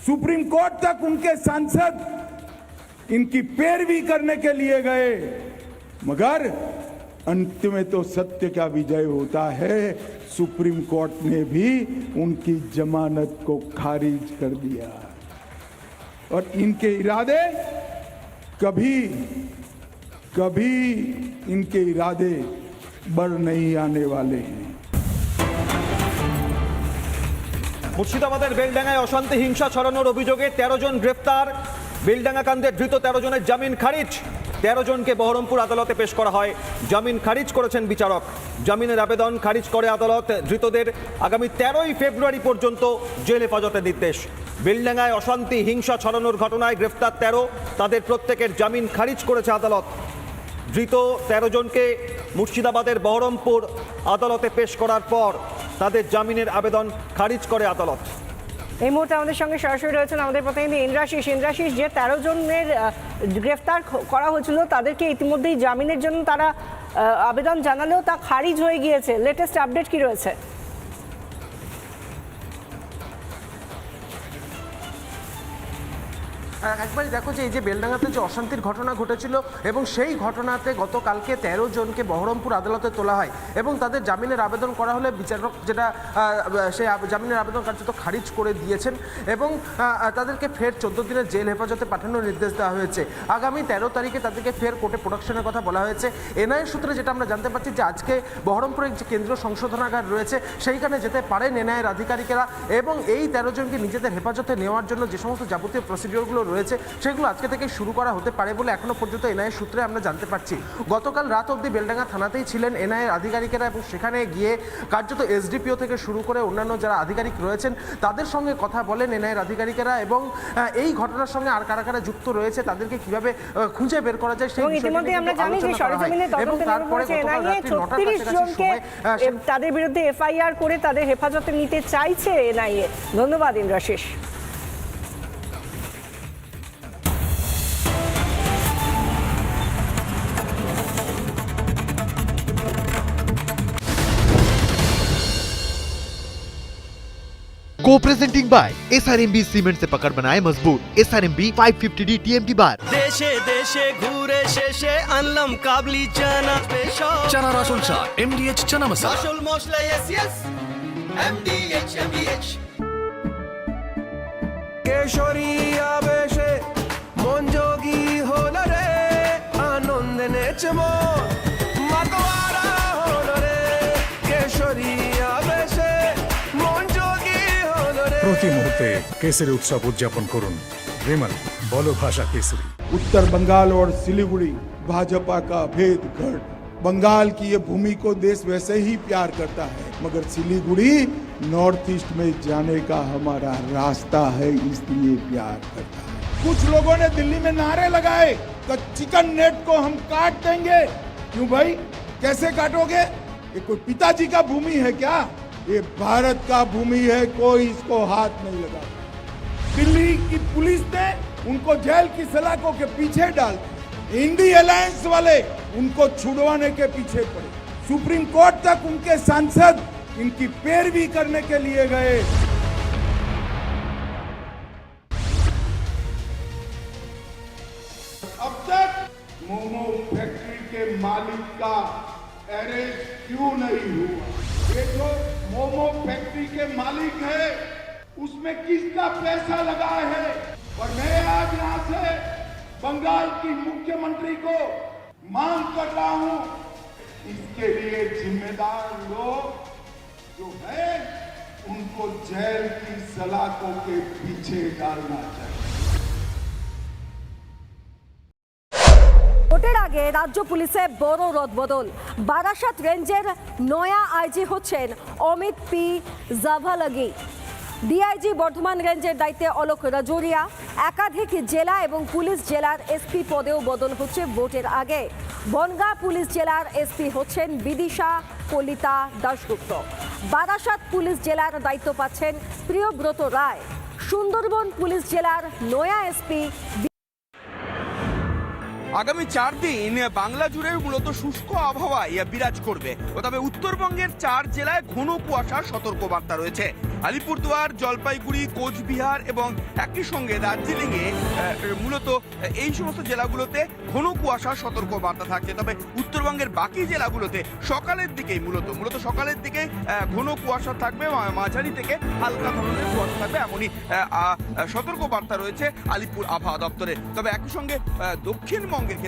सुप्रीम कोर्ट तक उनके सांसद इनकी पैरवी करने के लिए गए, मगर अंत में तो सत्य का विजय होता है। सुप्रीम कोर्ट ने भी उनकी जमानत को खारिज कर दिया और इनके इरादे कभी इनके इरादे बढ़ नहीं आने वाले हैं। মুর্শিদাবাদের বেলডাঙ্গায় অশান্তি, হিংসা ছড়ানোর অভিযোগে 13 জন গ্রেফতার। বেলডাঙ্গা কাণ্ডে ধৃত 13 জনের জামিন খারিজ। 13 জনকে বহরমপুর আদালতে পেশ করা হয়। জামিন খারিজ করেছেন বিচারক। জামিনের আবেদন খারিজ করে আদালত। ধৃতদের আগামী 13ই ফেব্রুয়ারি পর্যন্ত জেল হেফাজতের নির্দেশ। বেলডাঙ্গায় অশান্তি, হিংসা ছড়ানোর ঘটনায় গ্রেফতার 13, তাদের প্রত্যেকের জামিন খারিজ করেছে আদালত। ধৃত 13 জনকে মুর্শিদাবাদের বহরমপুর আদালতে পেশ করার পর তাদের জামিনের আবেদন খারিজ করে আদালত। এই মুহূর্তে আমাদের সঙ্গে সরাসরি রয়েছেন আমাদের প্রতিনিধি ইন্দ্রাশিস। ইন্দ্রাশিস, যে 13 জনের গ্রেফতার করা হয়েছিল তাদেরকে ইতিমধ্যেই জামিনের জন্য তারা আবেদন জানালেও তা খারিজ হয়ে গিয়েছে। লেটেস্ট আপডেট কি রয়েছে? একবারই দেখো যে এই যে বেলডাঙ্গাতে যে অশান্তির ঘটনা ঘটেছিল এবং সেই ঘটনাতে গতকালকে 13 জনকে বহরমপুর আদালতে তোলা হয় এবং তাদের জামিনের আবেদন করা হলে বিচারক যেটা সেই জামিনের আবেদন কার্যত খারিজ করে দিয়েছেন এবং তাদেরকে ফের 14 দিনের জেল হেফাজতে পাঠানোর নির্দেশ দেওয়া হয়েছে। আগামী 13 তারিখে তাদেরকে ফের কোর্টে প্রোডাকশনের কথা বলা হয়েছে। এনআইএ সূত্রে যেটা আমরা জানতে পারছি যে আজকে বহরমপুরে যে কেন্দ্রীয় সংশোধনাগার রয়েছে সেইখানে যেতে পারেন এনআইএর আধিকারিকেরা এবং এই 13 জনকে নিজেদের হেফাজতে নেওয়ার জন্য যে সমস্ত যাবতীয় প্রসিডিওরগুলো রয়েছে সেগুলো আজকে থেকে শুরু করা হতে পারে বলে এখনো পর্যন্ত এনআইএ সূত্রে আমরা জানতে পারছি। গতকাল রাত অবধি বেলডাঙ্গা থানাতেই ছিলেন এনআইএর আধিকারিকেরা এবং সেখানে গিয়ে কার্যত এসডিপিও থেকে শুরু করে অন্যান্য যারা আধিকারিক রয়েছেন তাদের সঙ্গে কথা বলেন এনআইএর আধিকারিকেরা এবং এই ঘটনার সঙ্গে আর কারা কারা যুক্ত রয়েছে তাদেরকে কিভাবে খুঁজে বের করা যায় সেই বিষয়টি আমরা জানি যে সরজমিনে এবং তারপরে এনআইএ 36 জনকে তাদের বিরুদ্ধে এফআইআর করে তাদের হেফাজতে নিতে চাইছে এনআইএ। ধন্যবাদ Indrashis. Co-presenting by SRMB cement से पकड़ बनाए मजबूत SRMB 550D TMT बार। দেশে দেশে ঘুরে শেষে আনলাম কাবলি চানা স্পেশাল চানা রসুন চা MDH চানা মশলা আসল মশলা yes MDH কেশরী আবেশে মন যোগী হলো রে আনন্দে নেচে মন মাতোয়ারা হলো রে কেশরী আবেশে মন যোগী হলো রে। প্রতি মুহূর্তে কেসের উৎসব উদযাপন করুন विमल बोलो भाषा केसरी। उत्तर बंगाल और सिलीगुड़ी भाजपा का भेद गढ़। बंगाल की ये भूमि को देश वैसे ही प्यार करता है, मगर सिलीगुड़ी नॉर्थ ईस्ट में जाने का हमारा रास्ता है, इसलिए प्यार करता है। कुछ लोगों ने दिल्ली में नारे लगाए कि चिकन नेट को हम काट देंगे। क्यों भाई, कैसे काटोगे? ये कोई पिताजी का भूमि है क्या? ये भारत का भूमि है, कोई इसको हाथ नहीं लगा। दिल्ली की पुलिस ने उनको जेल की सलाखों के पीछे डाल दिया। इंडी अलायंस वाले उनको छुड़वाने के पीछे पड़े। सुप्रीम कोर्ट तक उनके सांसद इनकी पैरवी करने के लिए गए। अब तक मोमो फैक्ट्री के मालिक का अरेस्ट क्यों नहीं हुआ? ये जो मोमो फैक्ट्री के मालिक है उसमें किसका पैसा लगा है? और मैं आज यहाँ से बंगाल की मुख्यमंत्री को मांग कर रहा हूँ, इसके लिए जिम्मेदार लोग जो है उनको जेल की सलाखों के पीछे डालना चाहिए। ভোটের আগে রাজ্য পুলিশে বড় রদবদল। বারাসাত রেঞ্জের নয়া আইজি হচ্ছেন অমিত পি জাভালাগি। ডিআইজি বর্ধমান রেঞ্জের দায়িত্বে অলোক রাজোরিয়া। একাধিক জেলা এবং পুলিশ জেলার এসপি পদেও বদল হচ্ছে ভোটের আগে। বনগাঁ পুলিশ জেলার এসপি হচ্ছেন বিদিশা কলিতা দাশগুপ্ত। বারাসাত পুলিশ জেলার দায়িত্ব পাচ্ছেন প্রিয়ব্রত রায়। সুন্দরবন পুলিশ জেলার নয়া এসপি। আগামী 4 দিন বাংলা জুড়ে মূলত শুষ্ক আবহাওয়া বিরাজ করবে, তবে উত্তরবঙ্গের 4 জেলায় ঘন কুয়াশার সতর্কবার্তা রয়েছে। আলিপুরদুয়ার, জলপাইগুড়ি, কোচবিহার এবং একই সঙ্গে দার্জিলিংয়ে মূলত এই সমস্ত জেলাগুলোতে ঘন কুয়াশার সতর্কবার্তা থাকছে। তবে উত্তরবঙ্গের বাকি জেলাগুলোতে সকালের দিকেই মূলত সকালের দিকে ঘন কুয়াশা থাকবে, মাঝারি থেকে হালকা ধরনের কুয়াশা থাকবে, এমনই সতর্কবার্তা রয়েছে আলিপুর আবহাওয়া দপ্তরে। তবে একই সঙ্গে দক্ষিণবঙ্গের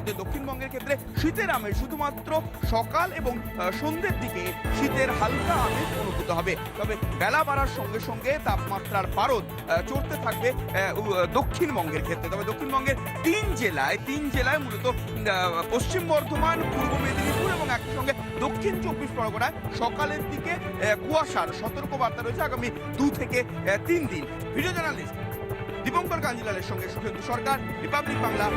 ক্ষেত্রে শীতের আমেজ শুধুমাত্র সকাল এবং সন্ধ্যের দিকে শীতের হালকা আমেজ অনুভূত হবে। তবে বেলা বাড়ার সঙ্গে সঙ্গে তাপমাত্রার পারদ চড়তে থাকবে দক্ষিণবঙ্গের ক্ষেত্রে। তবে দক্ষিণবঙ্গের 3 জেলায় মূলত পশ্চিম বর্ধমান, পূর্ব মেদিনীপুর এবং একই সঙ্গে দক্ষিণ 24 পরগনায় সকালের দিকে কুয়াশার সতর্কবার্তা রয়েছে আগামী 2 থেকে 3 দিন। ভিডিও জার্নালিস্ট দীপঙ্কর কাঞ্জিলালের সঙ্গে সুখেন্দু সরকার, রিপাবলিক বাংলা।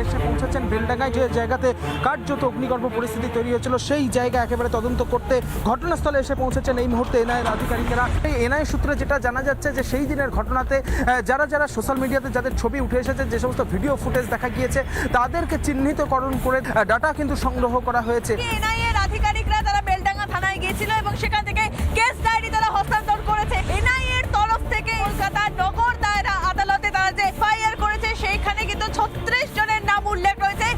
এসে পৌঁছেছেন বেলডাঙ্গায়, যে জায়গাতে কার্যত অগ্নিগর্ভ পরিস্থিতি তৈরি হয়েছিল সেই জায়গা একেবারে তদন্ত করতে ঘটনাস্থলে এসে পৌঁছেছেন এই মুহূর্তে এনআইএর আধিকারিকেরা। এই এনআইএ সূত্রে যেটা জানা যাচ্ছে যে সেই দিনের ঘটনাতে যারা সোশ্যাল মিডিয়াতে যাদের ছবি উঠে এসেছে, যে সমস্ত ভিডিও ফুটেজ দেখা গিয়েছে, তাদেরকে চিহ্নিতকরণ করে ডাটা কিন্তু সংগ্রহ করা হয়েছে। এনআইএর আধিকারিকরা তারা বেলডাঙ্গা থানায় গিয়েছিল এবং সেখান থেকে কেস ডায়েরি তারা হস্তান্তর করেছে। এনআইএর তরফ থেকে কলকাতা নগর দায়রা আদালতে তারা যে এফআইআর করেছে সেইখানে কিন্তু 36 জনের নাম উল্লেখ রয়েছে।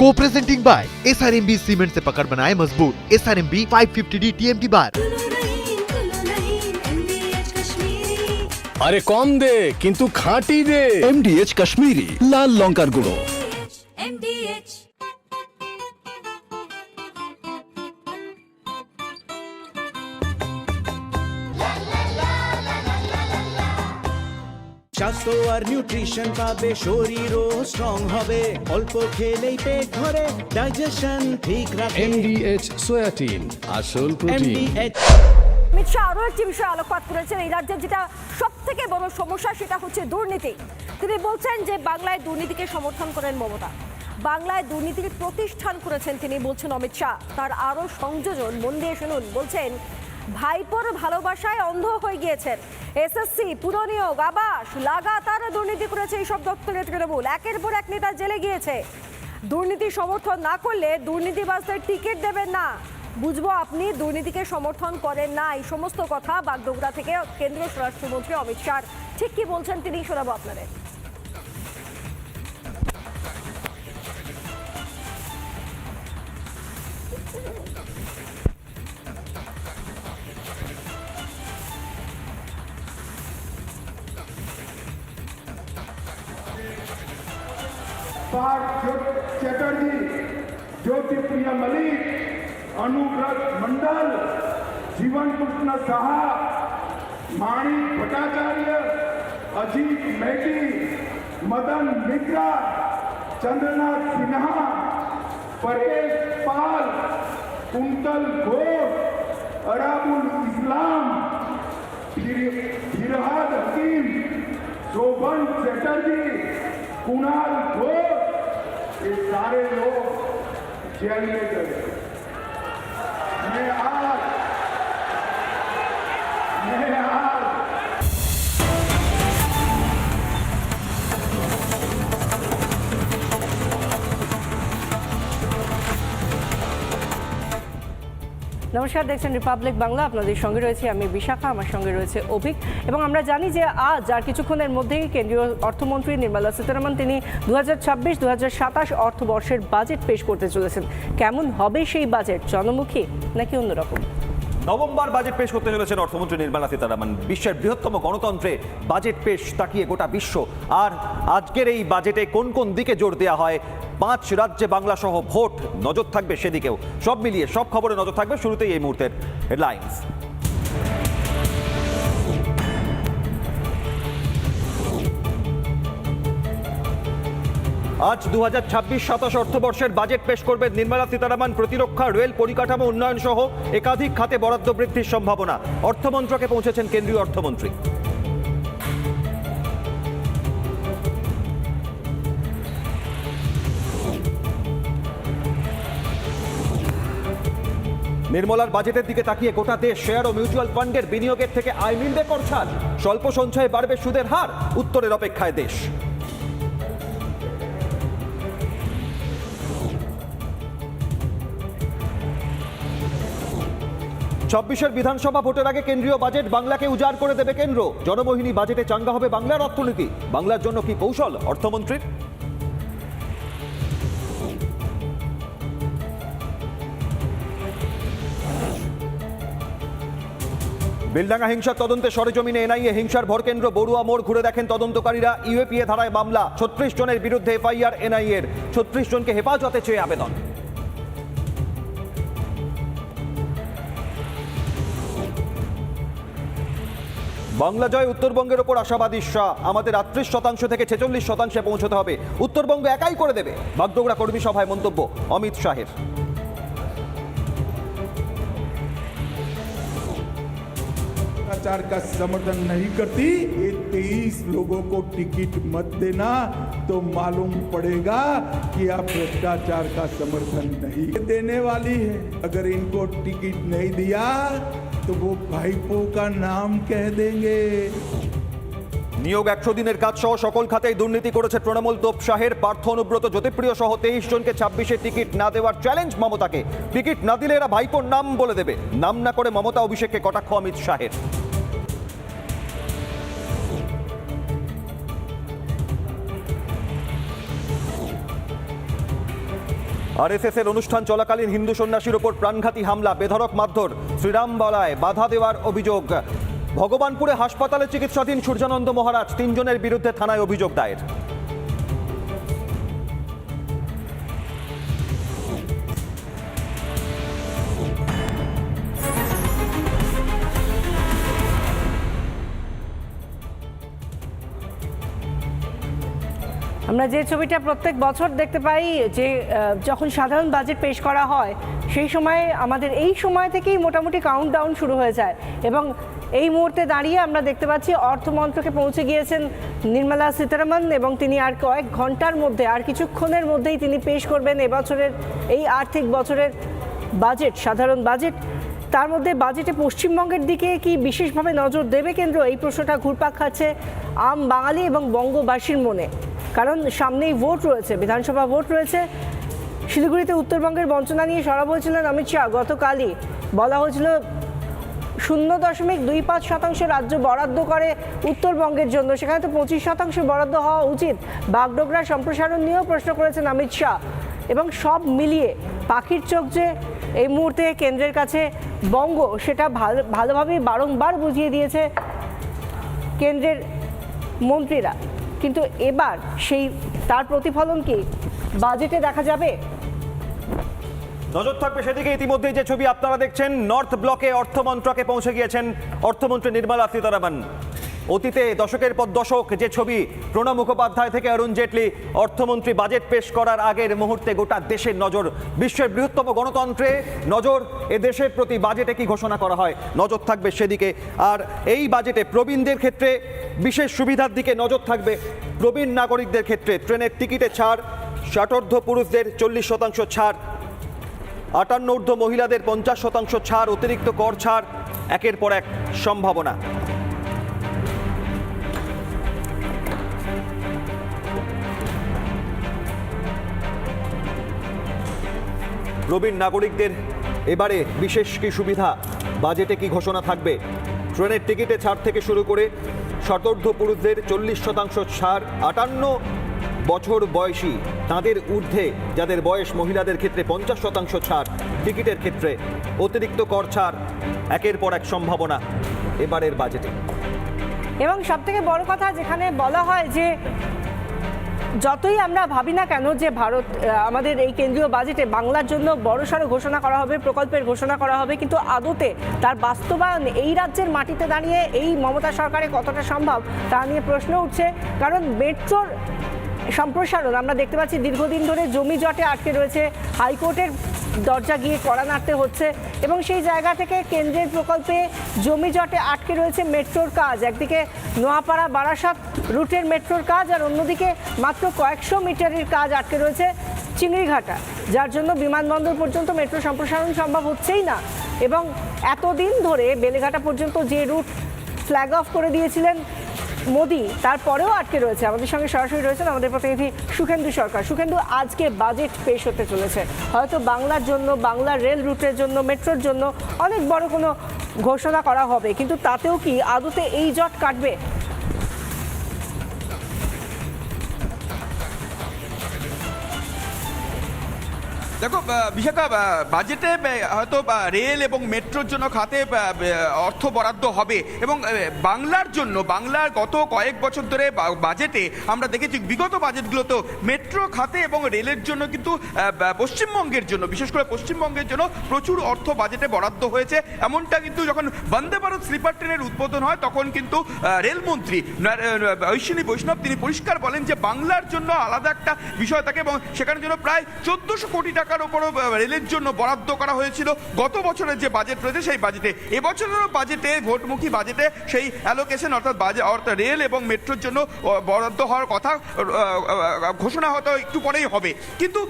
को प्रेजेंटिंग बाय SRMB सीमेंट से पकड़ बनाए मजबूत SRMB 550D TMT बार। আরে কম দে কিন্তু খাঁটি দে। MDH কাশ্মীরি লাল লঙ্কার গুঁড়ো। MDH স্বাস্থ্য আর নিউট্রিশন পাবে, শরীরও স্ট্রং হবে, অল্প খেলেই পেট ভরে, ডাইজেশন ঠিক রাখে। MDH সোয়াটিন, আসল প্রোটিন। অমিত শাহ আরও একটি বিষয়ে আলোকপাত করেছেন। এই রাজ্যের যেটা সব থেকে বড় সমস্যা সেটা হচ্ছে দুর্নীতি। তিনি বলছেন যে বাংলায় দুর্নীতিকে সমর্থন করেন মমতা, বাংলায় দুর্নীতির প্রতিষ্ঠান করেছেন তিনি, বলছেন অমিত শাহ। তার আরও সংযোজন মন দিয়ে শুনুন। বলছেন ভাইপোর ভালোবাসায় অন্ধ হয়ে গিয়েছেন। এসএসসি, পুরনিয়োগ, আবাস, লাগাতার দুর্নীতি করেছে এইসব দপ্তরের তৃণমূল। একের পর এক নেতা জেলে গিয়েছে। দুর্নীতি সমর্থন না করলে দুর্নীতিবাজদের টিকিট দেবেন না। বুঝবো আপনি দুর্নীতিকে সমর্থন করেন না। এই সমস্ত কথা বাগডোগরা থেকে কেন্দ্রীয় স্বরাষ্ট্রমন্ত্রী অমিত শাহ ঠিক কি বলছেন তিনি শোনাবো আপনাদের। पार्थ चैटर्जी, ज्योतिप्रिया मलिक, अनुव्रत मंडल, जीवन कृष्ण साहा, माणिक भट्टाचार्य, अजीत मेहती, मदन मित्रा, चंद्रनाथ सिन्हा, परेश पाल, कुंतल घोष, अराबुल इस्लाम, फिरहाद हकीम, शोभन चैटर्जी, कुणाल घोष, ये सारे लोग जेल में गए। मैं आज নমস্কার, দেখছেন রিপাবলিক বাংলা। আপনাদের সঙ্গে রয়েছে আমি বিশাখা, আমার সঙ্গে রয়েছে অভিক। এবং আমরা জানি যে আজ আর কিছুক্ষণের মধ্যেই কেন্দ্রীয় অর্থমন্ত্রী নির্মলা সীতারামন তিনি 2026-2027 অর্থবর্ষের বাজেট পেশ করতে চলেছেন। কেমন হবে সেই বাজেট? জনমুখী নাকি অন্যরকম? নভেম্বর বাজেট পেশ করতে চলেছেন অর্থমন্ত্রী নির্মলা সীতারামন। বিশ্বের বৃহত্তম গণতন্ত্রে বাজেট পেশ তাকিয়ে গোটা বিশ্ব। আর আজকের এই বাজেটে কোন কোন দিকে জোর দেওয়া হয়, 5 রাজ্যে বাংলা সহ ভোট, নজর থাকবে সেদিকেও। সব মিলিয়ে সব খবরে নজর থাকবে। শুরুতেই এই মুহূর্তের হেডলাইন্স। আজ 2026-27 অর্থবর্ষের বাজেট পেশ করবেন নির্মলা সীতারামন। প্রতিরক্ষা, রেল, পরিকাঠামো উন্নয়ন সহ একাধিক খাতে বরাদ্দ বৃদ্ধির সম্ভাবনা। অর্থমন্ত্রকে পৌঁছেছেন কেন্দ্রীয় অর্থমন্ত্রী। নির্মলার বাজেটের দিকে তাকিয়ে গোটা দেশ। শেয়ার ও মিউচুয়াল ফান্ডের বিনিয়োগের থেকে আয় মিলবে করছাড়। স্বল্প সঞ্চয়ে বাড়বে সুদের হার। উত্তরের অপেক্ষায় দেশ। 26-এর বিধানসভা ভোটের আগে কেন্দ্রীয় বাজেট বাংলাকে উজাড় করে দেবে কেন্দ্র। জনমোহিনী বাজেটে চাঙ্গা হবে বাংলার অর্থনীতি। বাংলার জন্য কি কৌশল অর্থমন্ত্রীর? বেলডাঙ্গা হিংসার তদন্তে সরেজমিনে এনআইএ। হিংসার ভরকেন্দ্র বড়ুয়া মোড় ঘুরে দেখেন তদন্তকারীরা। ইউএপিএ ধারায় মামলা। 36 জনের বিরুদ্ধে এফআইআর এনআইএর। 36 জনকে হেফাজতে চেয়ে আবেদন। বাংলা জয় উত্তরবঙ্গের ওপর আশাবাদী শাহ। আমাদের 38% থেকে 46% পৌঁছতে হবে। উত্তরবঙ্গ একাই করে দেবে। বাগডোগরা কর্মী সভায় মন্তব্য অমিত শাহের। भ्रष्टाचार का समर्थन नहीं करती, ये 23 लोगों को टिकट मत देना तो मालूम पड़ेगा कि आप भ्रष्टाचार का समर्थन नहीं देने वाली है। अगर इनको टिकट नहीं दिया तो वो भाईपो का नाम कह देंगे। নিয়োগ 100 দিনের কাজ সহ সকল খাতেই দুর্নীতি করেছে তৃণমূল। তোপ শাহের। পার্থ অনুব্রত, জ্যোতিপ্রিয় সহ 23 জনকে 26-এ টিকিট না দেওয়ার চ্যালেঞ্জ মমতাকে। টিকিট না দিলে এরা ভাইপোর নাম বলে দেবে। নাম না করে মমতা অভিষেককে কটাক্ষ অমিত শাহের। আরএসএস-এর অনুষ্ঠান চলাকালীন হিন্দু সন্ন্যাসীর ওপর প্রাণঘাতী হামলা, বেধড়ক মারধর। শ্রীরামবালায় বাধা দেওয়ার অভিযোগ। ভগবানপুরে হাসপাতালে চিকিৎসাধীন সূর্যানন্দ মহারাজ। 3 জনের বিরুদ্ধে থানায় অভিযোগ দায়ের। আমরা যে ছবিটা প্রত্যেক বছর দেখতে পাই যে যখন সাধারণ বাজেট পেশ করা হয় সেই সময় আমাদের এই সময় থেকেই মোটামুটি কাউন্টডাউন শুরু হয়ে যায়। এবং এই মুহূর্তে দাঁড়িয়ে আমরা দেখতে পাচ্ছি অর্থমন্ত্রকে পৌঁছে গিয়েছেন নির্মলা সীতারামন এবং তিনি আর কয়েক ঘন্টার মধ্যে, আর কিছুক্ষণের মধ্যেই তিনি পেশ করবেন এবছরের এই আর্থিক বছরের বাজেট, সাধারণ বাজেট। তার মধ্যে বাজেটে পশ্চিমবঙ্গের দিকে কি বিশেষভাবে নজর দেবে কেন্দ্র, এই প্রশ্নটা ঘুরপাক খাচ্ছে আম বাঙালি এবং বঙ্গবাসীর মনে। কারণ সামনেই ভোট রয়েছে, বিধানসভা ভোট রয়েছে। শিলিগুড়িতে উত্তরবঙ্গের বঞ্চনা নিয়ে সরব হয়েছিলেন অমিত শাহ। গতকালই বলা হয়েছিল 0.25% রাজ্য বরাদ্দ করে উত্তরবঙ্গের জন্য, সেখানে তো 25% বরাদ্দ হওয়া উচিত। বাগডোগরা সম্প্রসারণ নিয়েও প্রশ্ন করেছেন অমিত শাহ। এবং সব মিলিয়ে পাখির চোখ যে এই মুহূর্তে কেন্দ্রের কাছে বঙ্গ, সেটা ভালোভাবেই বারংবার বুঝিয়ে দিয়েছে কেন্দ্রের মন্ত্রীরা। কিন্তু এবার সেই তার প্রতিফলন কি বাজেটে দেখা যাবে? নজর থাকবে সেদিকে। ইতিমধ্যে যে ছবি আপনারা দেখছেন, নর্থ ব্লকে অর্থমন্ত্রকে পৌঁছে গিয়েছেন অর্থমন্ত্রী নির্মলা সীতারামন। অতীতে দশকের পর দশক যে ছবি, প্রণব মুখোপাধ্যায় থেকে অরুণ জেটলি, অর্থমন্ত্রী বাজেট পেশ করার আগের মুহূর্তে গোটা দেশের নজর, বিশ্বের বৃহত্তম গণতন্ত্রে নজর এ দেশের প্রতি বাজেটে কি ঘোষণা করা হয়, নজর থাকবে সেদিকে। আর এই বাজেটে প্রবীণদের ক্ষেত্রে বিশেষ সুবিধার দিকে নজর থাকবে। প্রবীণ নাগরিকদের ক্ষেত্রে ট্রেনের টিকিটে ছাড়, ষাটোর্ধ্ব পুরুষদের 40% ছাড়, 58 ঊর্ধ্ব মহিলাদের 50% ছাড়, অতিরিক্ত কর ছাড়, একের পর এক সম্ভাবনা। প্রবীণ নাগরিকদের এবারে বিশেষ কি সুবিধা, বাজেটে কি ঘোষণা থাকবে? ট্রেনের টিকিটে ছাড় থেকে শুরু করে ষাটোর্ধ্ব পুরুষদের 40% ছাড়, 58 বছর বয়সী তাদের ঊর্ধ্বে যাদের বয়স মহিলাদের ক্ষেত্রে 50% ছাড়, টিকিটের ক্ষেত্রে অতিরিক্ত কর ছাড়, একের পর এক সম্ভাবনা এবারের বাজেটে। এবং সবথেকে বড় কথা, যেখানে বলা হয় যে যতই আমরা ভাবি না কেন যে ভারত আমাদের এই কেন্দ্রীয় বাজেটে বাংলার জন্য বড়সড় ঘোষণা করা হবে, প্রকল্পের ঘোষণা করা হবে, কিন্তু আদতে তার বাস্তবায়ন এই রাজ্যের মাটিতে দাঁড়িয়ে এই মমতা সরকারে কতটা সম্ভব তা নিয়ে প্রশ্ন উঠছে। কারণ মেট্রোর সম্প্রসারণ আমরা দেখতে পাচ্ছি দীর্ঘদিন ধরে জমি জটে আটকে রয়েছে, হাইকোর্টের দরজা গিয়ে কড়া নাড়তে হচ্ছে, এবং সেই জায়গা থেকে কেন্দ্রের প্রকল্পে জমি জটে আটকে রয়েছে মেট্রোর কাজ। একদিকে নোয়াপাড়া বারাসাত রুটের মেট্রোর কাজ, আর অন্যদিকে মাত্র কয়েকশো মিটারের কাজ আটকে রয়েছে চিংড়িঘাটা, যার জন্য বিমানবন্দর পর্যন্ত মেট্রো সম্প্রসারণ সম্ভব হচ্ছেই না। এবং এতদিন ধরে বেলেঘাটা পর্যন্ত যে রুট ফ্ল্যাগ অফ করে দিয়েছিলেন মোদি, তারপরেও আটকে রয়েছে। আমাদের সঙ্গে সরাসরি রয়েছেন আমাদের প্রতিনিধি সুখেন্দু সরকার। সুখেন্দু, আজকে বাজেট পেশ হতে চলেছে, হয়তো বাংলার জন্য, বাংলার রেল রুটের জন্য, মেট্রোর জন্য অনেক বড় কোনো ঘোষণা করা হবে, কিন্তু তাতেও কি আদতে এই জট কাটবে? দেখো বিশাখা, বাজেটে হয়তো রেল এবং মেট্রোর জন্য খাতে অর্থ বরাদ্দ হবে, এবং বাংলার জন্য, বাংলার গত কয়েক বছর ধরে বাজেটে আমরা দেখেছি বিগত বাজেটগুলোতেও মেট্রো খাতে এবং রেলের জন্য কিন্তু পশ্চিমবঙ্গের জন্য, বিশেষ করে পশ্চিমবঙ্গের জন্য প্রচুর অর্থ বাজেটে বরাদ্দ হয়েছে। এমনটা কিন্তু যখন বন্দে ভারত স্লিপার ট্রেনের উদ্বোধন হয় তখন কিন্তু রেলমন্ত্রী ঐশিনী বৈষ্ণব তিনি পরিষ্কার বলেন যে বাংলার জন্য আলাদা একটা বিষয় থাকে, এবং সেখানের জন্য প্রায় 1400 কোটি টাকার উপরও রেলের জন্য বরাদ্দ করা হয়েছিল গত বছরের যে বাজেট রয়েছে সেই বাজেটে। এবছরেরও বাজেটে, ভোটমুখী বাজেটে সেই অ্যালোকেশন অর্থাৎ রেল এবং মেট্রোর জন্য বরাদ্দ হওয়ার কথা ঘোষণা হয়তো একটু পরেই হবে। কিন্তু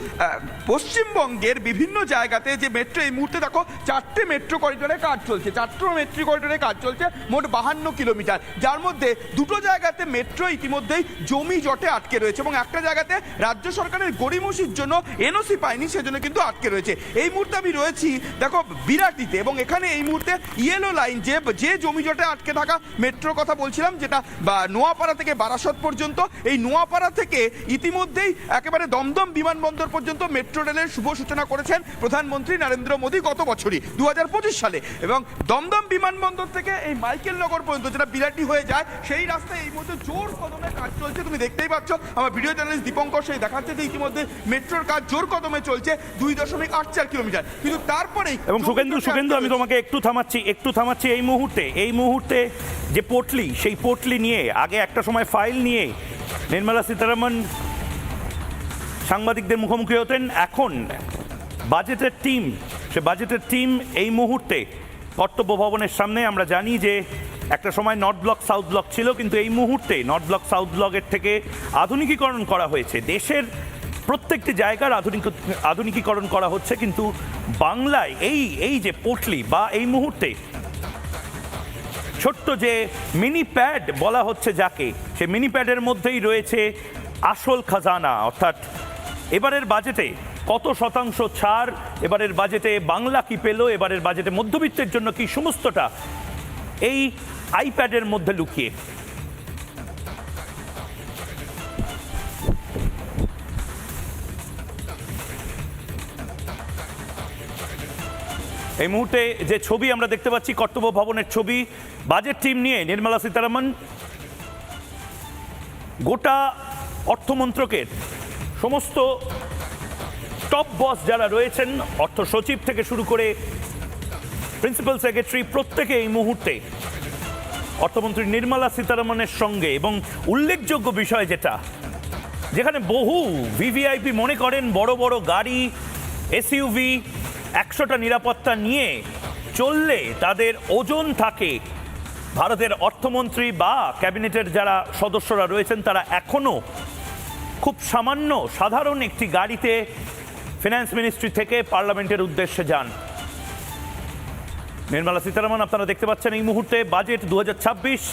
পশ্চিমবঙ্গের বিভিন্ন জায়গাতে যে মেট্রো, এই মুহূর্তে দেখো 4টে মেট্রো করিডোরে কাজ চলছে, 4টো মেট্রো করিডোরে কাজ চলছে, মোট 52 কিলোমিটার, যার মধ্যে 2টো জায়গাতে মেট্রো ইতিমধ্যেই জমি জটে আটকে রয়েছে, এবং একটা জায়গাতে রাজ্য সরকারের গড়িমসির জন্য এনওসি পায়নি, সেজন্য কিন্তু আটকে রয়েছে। এই মুহূর্তে আমি রয়েছি দেখো বিরাটিতে, এবং এখানে এই মুহূর্তে ইয়েলো লাইন যে জমি জটে আটকে থাকা মেট্রোর কথা বলছিলাম, যেটা নোয়াপাড়া থেকে বারাসত পর্যন্ত, এই নোয়াপাড়া থেকে ইতিমধ্যেই একেবারে দমদম বিমানবন্দর পর্যন্ত মেট্রো রেলের শুভ সূচনা করেছেন প্রধানমন্ত্রী নরেন্দ্র মোদী গত বছরই 2025 সালে, এবং দমদম বিমানবন্দর থেকে এই মাইকেল নগর পর্যন্ত যেটা বিরাটি হয়ে যায় সেই রাস্তায় এই মুহূর্তে জোর কদমে কাজ চলছে। তুমি দেখতেই পাচ্ছ, আমার ভিডিও জার্নালিস্ট দীপঙ্কর সেই দেখাচ্ছে যে ইতিমধ্যে মেট্রোর কাজ জোর কদমে চলছে 2.84 কিলোমিটার। কিন্তু তারপরেই, এবং সুখেন্দু আমি তোমাকে একটু থামাচ্ছি এই মুহূর্তে যে পটলি, সেই পটলি নিয়ে আগে একটা সময় ফাইল নিয়ে নির্মলা সীতারামন সাংবাদিকদের মুখোমুখি হতেন, এখন বাজেটের টিম এই মুহূর্তে কর্তব্য ভবনের সামনে। আমরা জানি যে একটা সময় নর্থ ব্লক সাউথ ব্লক ছিল, কিন্তু এই মুহূর্তে নর্থ ব্লক সাউথ ব্লকের থেকে আধুনিকীকরণ করা হয়েছে, দেশের প্রত্যেকটি জায়গার আধুনিকীকরণ করা হচ্ছে, কিন্তু বাংলায় এই যে পটলি বা এই মুহূর্তে ছোট্ট যে মিনি প্যাড বলা হচ্ছে যাকে, সে মিনি প্যাডের মধ্যেই রয়েছে আসল খাজানা, অর্থাৎ এবারের বাজেটে কত শতাংশ ছাড়, এবারের বাজেটে বাংলা কি পেল, এবারের বাজেটে মধ্যবিত্তের জন্য কি, সমস্তটা এই আইপ্যাডের মধ্যে লুকিয়ে। এই মুহূর্তে যে ছবি আমরা দেখতে পাচ্ছি কর্তব্য ভবনের ছবি, বাজেট টিম নিয়ে নির্মলা সীতারামন গোটা অর্থমন্ত্রকের সমস্ত টপ বস যারা রয়েছেন, অর্থ সচিব থেকে শুরু করে প্রিন্সিপাল সেক্রেটারি, প্রত্যেকে এই মুহূর্তে অর্থমন্ত্রী নির্মলা সীতারামনের সঙ্গে, এবং উল্লেখযোগ্য বিষয় যেখানে বহু ভিভিআইপি মনে করেন বড় বড় গাড়ি, এসইউভি, 100টা নিরাপত্তা নিয়ে চললে তাদের ওজন থাকে, ভারতের অর্থমন্ত্রী বা ক্যাবিনেটের যারা সদস্যরা রয়েছেন তারা এখনো খুব সামান্য সাধারণ একটি গাড়িতে ফিনান্স মিনিস্ট্রি থেকে পার্লামেন্টের উদ্দেশ্যে যান। নির্মলা সীতারামন আপনারা দেখতে পাচ্ছেন এই মুহূর্তে বাজেট 2026,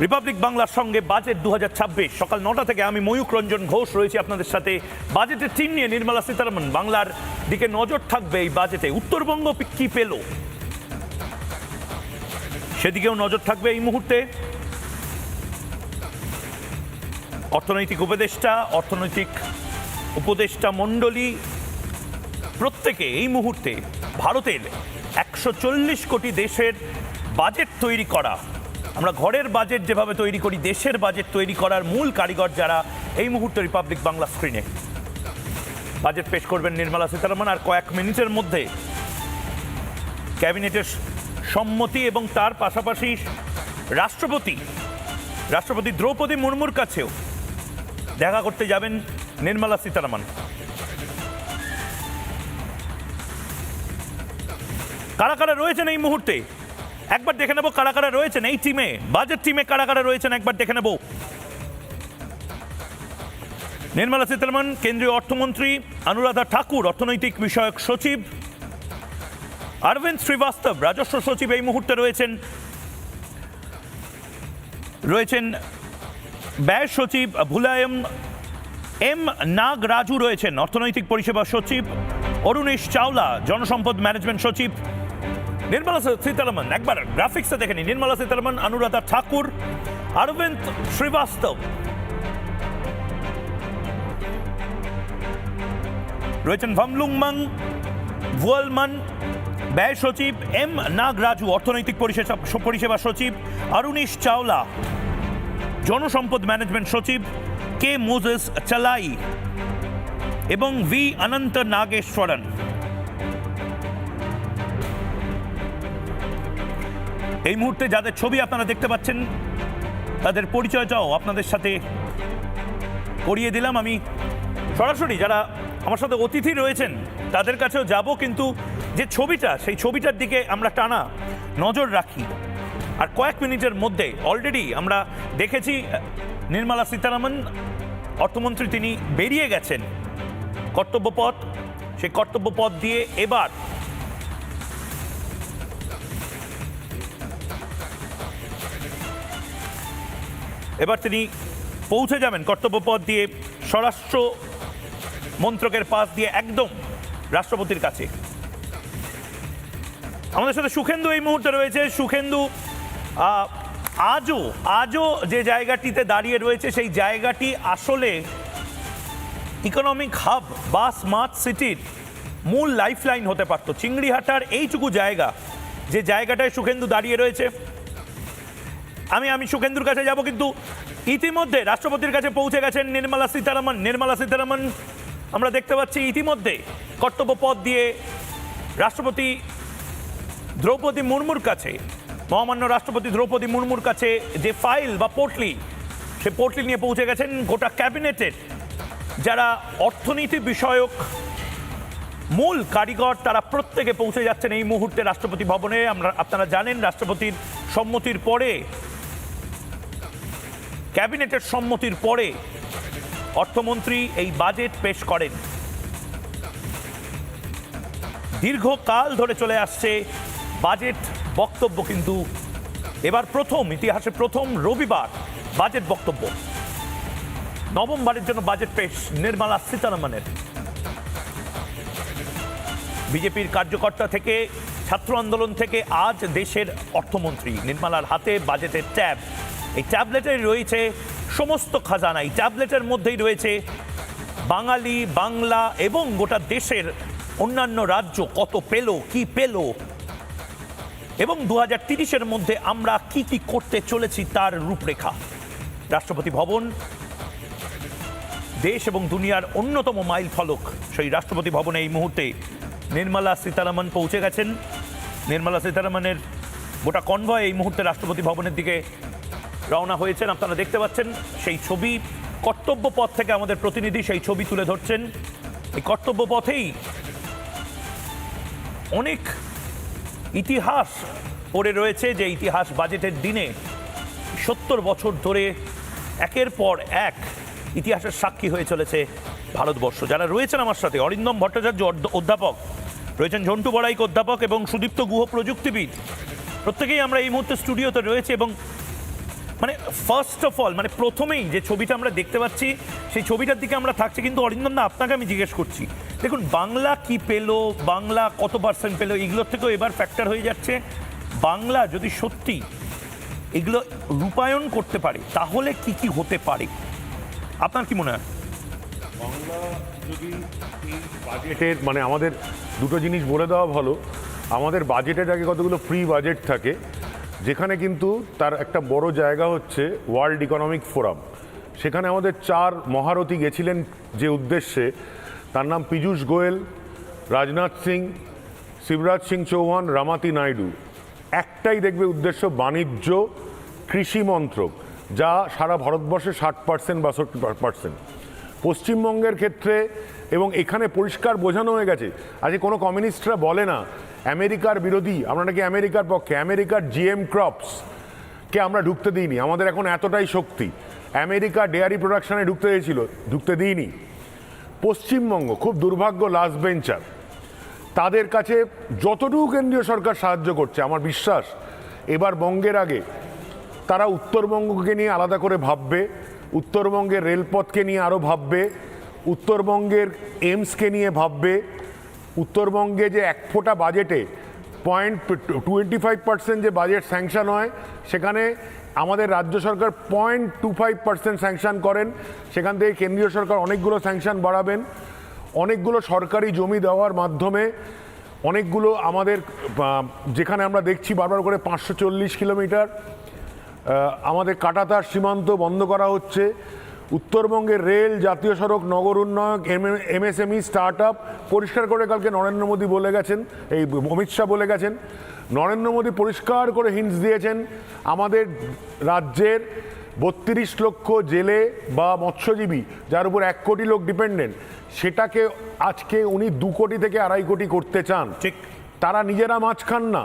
রিপাবলিক বাংলার সঙ্গে বাজেট 2026। সকাল 9টা থেকে আমি ময়ূক রঞ্জন ঘোষ রয়েছি আপনাদের সাথে। বাজেটের টিম নিয়ে নির্মলা সীতারামন, বাংলার দিকে নজর থাকবে এই বাজেটে। উত্তরবঙ্গ কি পেল সেদিকেও নজর থাকবে এই মুহূর্তে। অর্থনৈতিক উপদেষ্টা মণ্ডলী প্রত্যেকে এই মুহূর্তে ভারতের 140 কোটি দেশের বাজেট তৈরি করা, আমরা ঘরের বাজেট যেভাবে তৈরি করি, দেশের বাজেট তৈরি করার মূল কারিগর যারা এই মুহূর্তে রিপাবলিক বাংলা স্ক্রিনে বাজেট পেশ করবেন নির্মলা সীতারামন। আর কয়েক মিনিটের মধ্যে ক্যাবিনেটের সম্মতি এবং তার পাশাপাশি রাষ্ট্রপতি দ্রৌপদী মুর্মুর কাছেও দেখা করতে যাবেন নির্মলা সীতারামন। কারা কারা রয়েছেন এই মুহূর্তে একবার দেখে নেব, কারা কারা রয়েছেন এই টিমে, বাজেট টিমে কারা কারা রয়েছেন একবার দেখে নেব। নির্মলা সীতারামন কেন্দ্রীয় অর্থমন্ত্রী, অনুরাধা ঠাকুর অর্থনৈতিক বিষয়ক সচিব, অরবিন্দ শ্রীবাস্তব রাজস্ব সচিব এই মুহূর্তে রয়েছেন ব্যয় সচিব, ভুলায়ম এম নাগরাজু রয়েছেন অর্থনৈতিক পরিষেবা সচিব, অরুণেশ চাওলা জনসম্পদ ম্যানেজমেন্ট সচিব। নির্মলা সীতারামন একবার গ্রাফিক্সে দেখে নিন, নির্মলা সীতারামন, অনুরাধা ঠাকুর, অরবিন্দ শ্রীবাস্তব রয়েছেন, ভামলুংমাং ভুয়ালমান ব্যয় সচিব, এম নাগরাজু অর্থনৈতিক পরিষেবা সচিব, অরুণেশ চাওলা জনসম্পদ ম্যানেজমেন্ট সচিব, কে মোজেস চালাই এবং ভি অনন্ত নাগেশ্বরন। এই মুহূর্তে যাদের ছবি আপনারা দেখতে পাচ্ছেন তাদের পরিচয়টাও আপনাদের সাথে করিয়ে দিলাম। আমি সরাসরি যারা আমার সাথে অতিথি রয়েছেন তাদের কাছেও যাব, কিন্তু যে ছবিটা, সেই ছবিটার দিকে আমরা টানা নজর রাখি। আর কয়েক মিনিটের মধ্যে অলরেডি আমরা দেখেছি নির্মলা সীতারামন অর্থমন্ত্রী তিনি বেরিয়ে গেছেন কর্তব্যপথ, সেই কর্তব্যপথ দিয়ে এবার তিনি পৌঁছে যাবেন কর্তব্যপথ দিয়ে স্বরাষ্ট্র মন্ত্রকের পাশ দিয়ে একদম রাষ্ট্রপতির কাছে। আমাদের সাথে সুখেন্দু এই মুহূর্তে রয়েছে। সুখেন্দু, আজও যে জায়গাটিতে দাঁড়িয়ে রয়েছে সেই জায়গাটি আসলে ইকোনমিক হাব বা স্মার্ট সিটির মূল লাইফলাইন হতে পারত। চিংড়িহাটার এইটুকু জায়গা, যে জায়গাটায় সুখেন্দু দাঁড়িয়ে রয়েছে, আমি সুখেন্দুর কাছে যাব, কিন্তু ইতিমধ্যে রাষ্ট্রপতির কাছে পৌঁছে গেছেন নির্মলা সীতারামন। আমরা দেখতে পাচ্ছি ইতিমধ্যে কর্তব্যপথ দিয়ে রাষ্ট্রপতি দ্রৌপদী মুর্মুর কাছে, মহামান্য রাষ্ট্রপতি দ্রৌপদী মুর্মুর কাছে যে ফাইল বা পোর্টলি, সে পোর্টলি নিয়ে পৌঁছে গেছেন গোটা ক্যাবিনেটের যারা অর্থনীতি বিষয়ক মূল কারিগর, তারা প্রত্যেকে পৌঁছে যাচ্ছেন এই মুহূর্তে রাষ্ট্রপতি ভবনে। আপনারা জানেন রাষ্ট্রপতির সম্মতির পরে, ক্যাবিনেটের সম্মতির পরে অর্থমন্ত্রী এই বাজেট পেশ করেন। দীর্ঘকাল ধরে চলে আসছে বাজেট বক্তব্য, কিন্তু এবার ইতিহাসে প্রথম রবিবার বাজেট বক্তব্য। নবমবারের জন্য বাজেট পেশ নির্মলা সীতারামনের। বিজেপির কার্যকর্তা থেকে, ছাত্র আন্দোলন থেকে আজ দেশের অর্থমন্ত্রী, নির্মলার হাতে বাজেটের ট্যাব। এই ট্যাবলেটে রয়েছে সমস্ত খাজানা, এই ট্যাবলেটের মধ্যেই রয়েছে বাঙালি, বাংলা এবং গোটা দেশের অন্যান্য রাজ্য কত পেল, কি পেল, এবং 2030-এর মধ্যে আমরা কি কি করতে চলেছি তার রূপরেখা। রাষ্ট্রপতি ভবন দেশ এবং দুনিয়ার অন্যতম মাইল ফলক সেই রাষ্ট্রপতি ভবনে এই মুহূর্তে নির্মলা সীতারামন পৌঁছে গেছেন। নির্মলা সীতারামনের গোটা কনভয় এই মুহূর্তে রাষ্ট্রপতি ভবনের দিকে রওনা হয়েছেন। আপনারা দেখতে পাচ্ছেন সেই ছবি, কর্তব্য পথ থেকে আমাদের প্রতিনিধি সেই ছবি তুলে ধরছেন। এই কর্তব্য পথেই অনেক ইতিহাস পড়ে রয়েছে, যে ইতিহাস বাজেটের দিনে 70 বছর ধরে একের পর এক ইতিহাসের সাক্ষী হয়ে চলেছে ভারতবর্ষ। যারা রয়েছেন আমার সাথে, অরিন্দম ভট্টাচার্য অধ্যাপক রয়েছেন, ঝন্টু বড়াইক অধ্যাপক এবং সুদীপ্ত গুহ প্রযুক্তিবিদ, প্রত্যেকেই আমরা এই মুহূর্তে স্টুডিওতে রয়েছে। এবং মানে ফার্স্ট অফ অল, মানে প্রথমেই যে ছবিটা আমরা দেখতে পাচ্ছি সেই ছবিটার দিকে আমরা থাকছি। কিন্তু অরিন্দম দা, আপনাকে আমি জিজ্ঞেস করছি, দেখুন বাংলা কি পেলো, বাংলা কত পার্সেন্ট পেলো, এগুলোর থেকেও এবার ফ্যাক্টর হয়ে যাচ্ছে বাংলা যদি সত্যি এগুলো রূপায়ণ করতে পারে তাহলে কি কি হতে পারে, আপনার কি মনে হয়? বাংলা যদি এই বাজেটের, মানে আমাদের দুটো জিনিস বলে দেওয়া ভালো, আমাদের বাজেটের আগে কতগুলো প্রি বাজেট থাকে, যেখানে কিন্তু তার একটা বড় জায়গা হচ্ছে ওয়ার্ল্ড ইকোনমিক ফোরাম। সেখানে আমাদের 4 মহারথী গেছিলেন যে উদ্দেশ্যে, তার নাম পীযূষ গোয়েল, রাজনাথ সিং, শিবরাজ সিং চৌহান, রামাতি নাইডু। একটাই দেখবে উদ্দেশ্য, বাণিজ্য, কৃষি মন্ত্রক, যা সারা ভারতবর্ষে 60% বা 62%। পশ্চিমবঙ্গের ক্ষেত্রে এবং এখানে পরিষ্কার বোঝানো হয়ে গেছে, আজকে কোনো কমিউনিস্টরা বলে না আমেরিকার বিরোধী, আমরা নাকি আমেরিকার পক্ষে। আমেরিকার জিএম ক্রপসকে আমরা ঢুকতে দিইনি, আমাদের এখন এতটাই শক্তি। আমেরিকা ডেয়ারি প্রোডাকশানে ঢুকতে দিয়েছিল, ঢুকতে দিইনি। পশ্চিমবঙ্গ খুব দুর্ভাগ্য, লাস্ট বেঞ্চার, তাদের কাছে যতটুকু কেন্দ্রীয় সরকার সাহায্য করছে, আমার বিশ্বাস এবার বঙ্গের আগে তারা উত্তরবঙ্গকে নিয়ে আলাদা করে ভাববে, উত্তরবঙ্গের রেলপথকে নিয়ে আরও ভাববে, উত্তরবঙ্গের এইমসকে নিয়ে ভাববে। উত্তরবঙ্গে যে 1 ফোঁটা বাজেটে 0.25% যে বাজেট স্যাংশন হয়, সেখানে আমাদের রাজ্য সরকার 0.25% স্যাংশন করেন। সেখান থেকে কেন্দ্রীয় সরকার অনেকগুলো স্যাংশন বাড়াবেন। অনেকগুলো সরকারি জমি দেওয়ার মাধ্যমে অনেকগুলো আমাদের, যেখানে আমরা দেখছি বারবার করে 540 কিলোমিটার আমাদের কাটাতার সীমান্ত বন্ধ করা হচ্ছে। উত্তরবঙ্গের রেল, জাতীয় সড়ক, নগর উন্নয়ন, এমএসএমই, স্টার্ট আপ পরিষ্কার করে কালকে নরেন্দ্র মোদী বলে গেছেন, এই অমিত শাহ বলে গেছেন। নরেন্দ্র মোদী পরিষ্কার করে হিন্টস দিয়েছেন, আমাদের রাজ্যের 32 লক্ষ জেলে বা মৎস্যজীবী, যার উপর 1 কোটি লোক ডিপেন্ডেন্ট, সেটাকে আজকে উনি 2 কোটি থেকে 2.5 কোটি করতে চান। ঠিক, তারা নিজেরা মাছ খান না,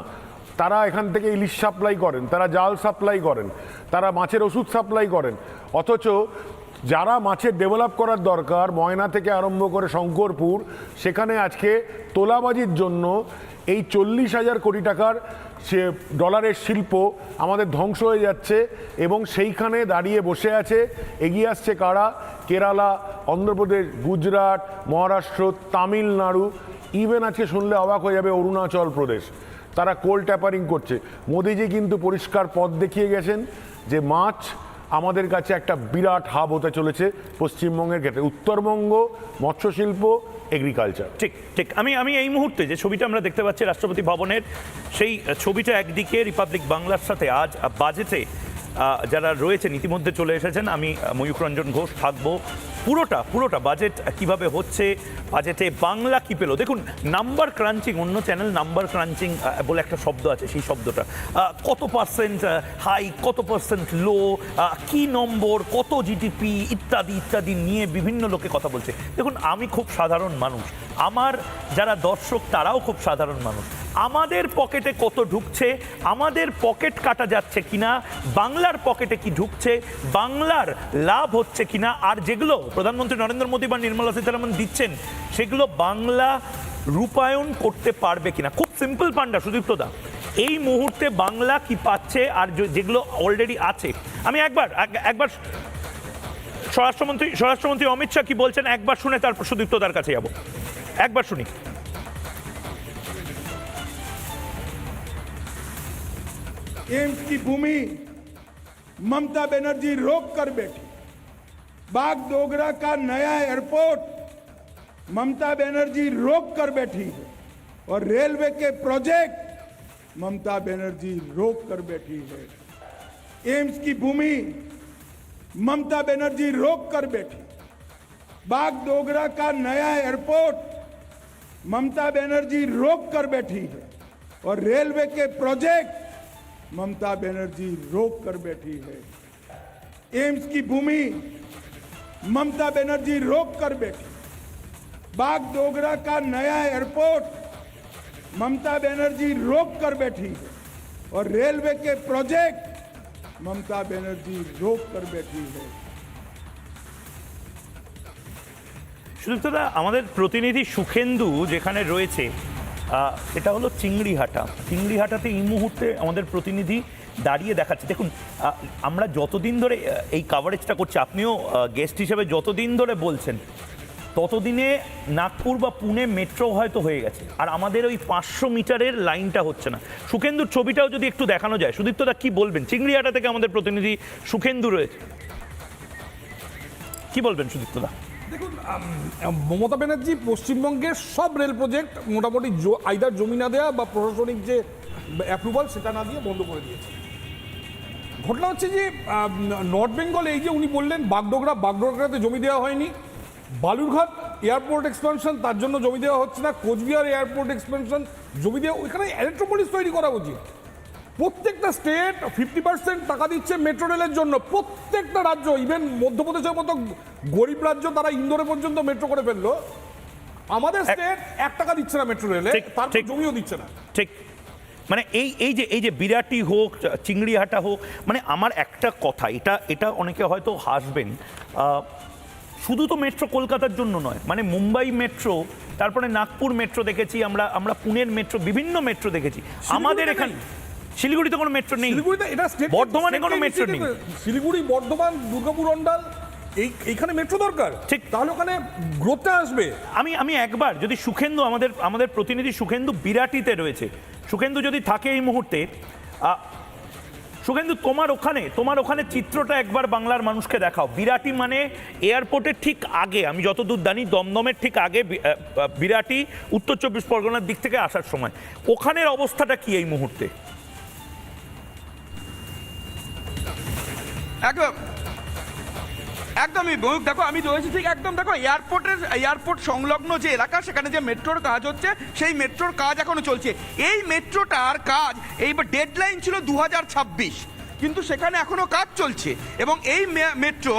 তারা এখান থেকে ইলিশ সাপ্লাই করেন, তারা জাল সাপ্লাই করেন, তারা মাছের ওষুধ সাপ্লাই করেন। অথচ যারা মাছের ডেভেলপ করার দরকার, ময়না থেকে আরম্ভ করে শঙ্করপুর, সেখানে আজকে তোলাবাজির জন্য এই 40,000 কোটি টাকার সে ডলারের শিল্প আমাদের ধ্বংস হয়ে যাচ্ছে। এবং সেইখানে দাঁড়িয়ে বসে আছে, এগিয়ে আসছে কারা? কেরালা, অন্ধ্রপ্রদেশ, গুজরাট, মহারাষ্ট্র, তামিলনাড়ু, ইভেন আজকে শুনলে অবাক হয়ে যাবে অরুণাচল প্রদেশ। তারা কোল ট্যাপারিং করছে। মোদিজি কিন্তু পরিষ্কার পথ দেখিয়ে গেছেন যে মাছ আমাদের কাছে একটা বিরাট হাব হতে চলেছে পশ্চিমবঙ্গের ক্ষেত্রে, উত্তরবঙ্গ, মৎস্যশিল্প, এগ্রিকালচার। ঠিক ঠিক আমি এই মুহূর্তে যে ছবিটা আমরা দেখতে পাচ্ছি রাষ্ট্রপতি ভবনের, সেই ছবিটা একদিকে রিপাবলিক বাংলার সাথে আজ বাজেটে যারা রয়েছেন ইতিমধ্যে চলে এসেছেন। আমি ময়ূখ রঞ্জন ঘোষ থাকবো পুরোটা বাজেট কিভাবে হচ্ছে, বাজেটে বাংলা কি পেল। দেখুন, নাম্বার ক্রাঞ্চিং, অন্য চ্যানেল নাম্বার ক্রাঞ্চিং বলে একটা শব্দ আছে, সেই শব্দটা কত পার্সেন্ট হাই, কত পার্সেন্ট লো, কি নম্বর, কত জিডিপি ইত্যাদি ইত্যাদি নিয়ে বিভিন্ন লোকে কথা বলছে। দেখুন, আমি খুব সাধারণ মানুষ, আমার যারা দর্শক তারাও খুব সাধারণ মানুষ। আমাদের পকেটে কত ঢুকছে, আমাদের পকেট কাটা যাচ্ছে কিনা, বাংলার পকেটে কি ঢুকছে, বাংলার লাভ হচ্ছে কিনা, আর যেগুলো প্রধানমন্ত্রী নরেন্দ্র মোদী বা নির্মলা সীতারামন দিচ্ছেন সেগুলো বাংলা রূপায়ণ করতে পারবে কিনা। খুব সিম্পল পান্ডা সুদীপ্তদা, এই মুহূর্তে বাংলা কি পাচ্ছে আর যেগুলো অলরেডি আছে। আমি একবার স্বরাষ্ট্রমন্ত্রী অমিত শাহ কি বলছেন একবার শুনে তারপর সুদীপ্তদার কাছে যাব, একবার শুনি। एम्स की भूमि ममता बनर्जी रोक कर बैठी, बागडोगरा का नया एयरपोर्ट ममता बनर्जी रोक कर बैठी है, और रेलवे के प्रोजेक्ट ममता बनर्जी रोक कर बैठी है। एम्स की भूमि ममता बनर्जी रोक कर बैठी, बागडोगरा का नया एयरपोर्ट ममता बनर्जी रोक कर बैठी है और रेलवे के प्रोजेक्ट ममता बनर्जी रोक कर बैठी है। एम्स की भूमि ममता बनर्जी रोक कर बैठी। बागडोगरा का नया एयरपोर्ट ममता बनर्जी रोक कर बैठी है और रेलवे के प्रोजेक्ट ममता बनर्जी रोक कर बैठी है। সুদীপ্তদা, আমাদের প্রতিনিধি সুখেন্দু যেখানে রয়েছে এটা হলো চিংড়িহাটাতে এই মুহূর্তে আমাদের প্রতিনিধি দাঁড়িয়ে দেখাচ্ছে। দেখুন, আমরা যতদিন ধরে এই কাভারেজটা করছি, আপনিও গেস্ট হিসেবে যতদিন ধরে বলছেন, ততদিনে নাগপুর বা পুনে মেট্রো হয়তো হয়ে গেছে, আর আমাদের ওই 500 মিটারের লাইনটা হচ্ছে না। সুখেন্দুর ছবিটাও যদি একটু দেখানো যায়। সুদীপ্তদা, কি বলবেন? চিংড়িহাটা থেকে আমাদের প্রতিনিধি সুখেন্দু রয়েছে, কি বলবেন সুদীপ্তদা? দেখুন, মমতা ব্যানার্জি পশ্চিমবঙ্গের সব রেল প্রজেক্ট মোটামুটি আইদার জমি না দেওয়া বা প্রশাসনিক যে অ্যাপ্রুভাল সেটা না দিয়ে বন্ধ করে দিয়েছে। ঘটনা হচ্ছে যে নর্থ বেঙ্গল, এই যে উনি বললেন বাগডোগরাতে জমি দেওয়া হয়নি, বালুরঘাট এয়ারপোর্ট এক্সপেনশন তার জন্য জমি দেওয়া হচ্ছে না, কোচবিহার এয়ারপোর্ট এক্সপেনশন জমি দেওয়া, ওইখানে ইলেকট্রোপলিস তৈরি করা উচিত। প্রত্যেকটা স্টেট 50% টাকা দিচ্ছে মেট্রো রেলের জন্য, প্রত্যেকটা রাজ্য, ইভেন মধ্যপ্রদেশের মতো গরিব রাজ্য তারা ইন্দোরে পর্যন্ত মেট্রো করে ফেললো। আমাদের স্টেট 1 টাকা দিচ্ছে না মেট্রো রেলে, তার জমিও দিচ্ছে না। ঠিক, মানে এই যে বিরাটি হোক, চিংড়িহাটা হোক, মানে আমার একটা কথা, এটা অনেকে হয়তো হাসবেন, শুধু তো মেট্রো কলকাতার জন্য নয়, মানে মুম্বাই মেট্রো, তারপরে নাগপুর মেট্রো দেখেছি আমরা পুনের মেট্রো, বিভিন্ন মেট্রো দেখেছি। আমাদের এখানে শিলিগুড়িতে কোনো মেট্রো নেই, বর্ধমানে কোনো মেট্রো নেই। শিলিগুড়ি, বর্ধমান, দুর্গাপুর, অন্ডাল, এইখানে মেট্রো দরকার, ঠিক, তাহলে ওখানে গ্রোথটা আসবে। আমি একবার যদি সুখেন্দু, আমাদের প্রতিনিধি সুখেন্দু বিরাটিতে রয়েছে, সুখেন্দু যদি থাকে এই মুহূর্তে, সুখেন্দু তোমার ওখানে চিত্রটা একবার বাংলার মানুষকে দেখাও। বিরাটি মানে এয়ারপোর্টের ঠিক আগে, আমি যতদূর জানি দমদমের ঠিক আগে বিরাটি, উত্তর 24 পরগনার দিক থেকে আসার সময়, ওখানের অবস্থাটা কি এই মুহূর্তে? একদমই দেখো, আমি রয়েছি ঠিক একদম, দেখো এয়ারপোর্ট সংলগ্ন যে এলাকা, সেখানে যে মেট্রোর কাজ হচ্ছে, সেই মেট্রোর কাজ এখনো চলছে। এই মেট্রোটার কাজ এইবার ডেডলাইন ছিল 2026, কিন্তু সেখানে এখনো কাজ চলছে। এবং এই মেট্রো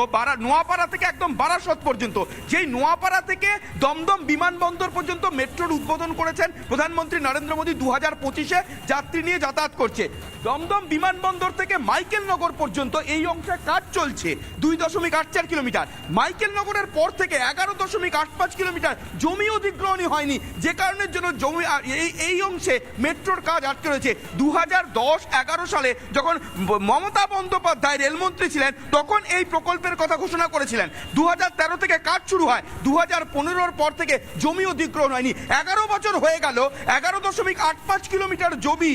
নোয়াপাড়া থেকে একদম বারাসত পর্যন্ত, যেই নোয়াপাড়া থেকে দমদম বিমানবন্দর পর্যন্ত মেট্রোর উদ্বোধন করেছেন প্রধানমন্ত্রী নরেন্দ্র মোদী 2025-এ, যাত্রী নিয়ে যাতায়াত করছে। দমদম বিমানবন্দর থেকে মাইকেলনগর পর্যন্ত এই অংশে কাজ চলছে 2.84 কিলোমিটার। মাইকেলনগরের পর থেকে 11.85 কিলোমিটার জমি অধিগ্রহণই হয়নি, যে কারণের জন্য জমি এই অংশে মেট্রোর কাজ আটকে রয়েছে। 2010-11 সালে যখন মমতা বন্দ্যোপাধ্যায় রেলমন্ত্রী ছিলেন, তখন এই প্রকল্পের কথা ঘোষণা করেছিলেন। 2013 থেকে কাজ শুরু হয়, 2015-র পর থেকে জমি অধিগ্রহণ হয়নি। 11 বছর হয়ে গেল, 11.85 কিলোমিটার জমি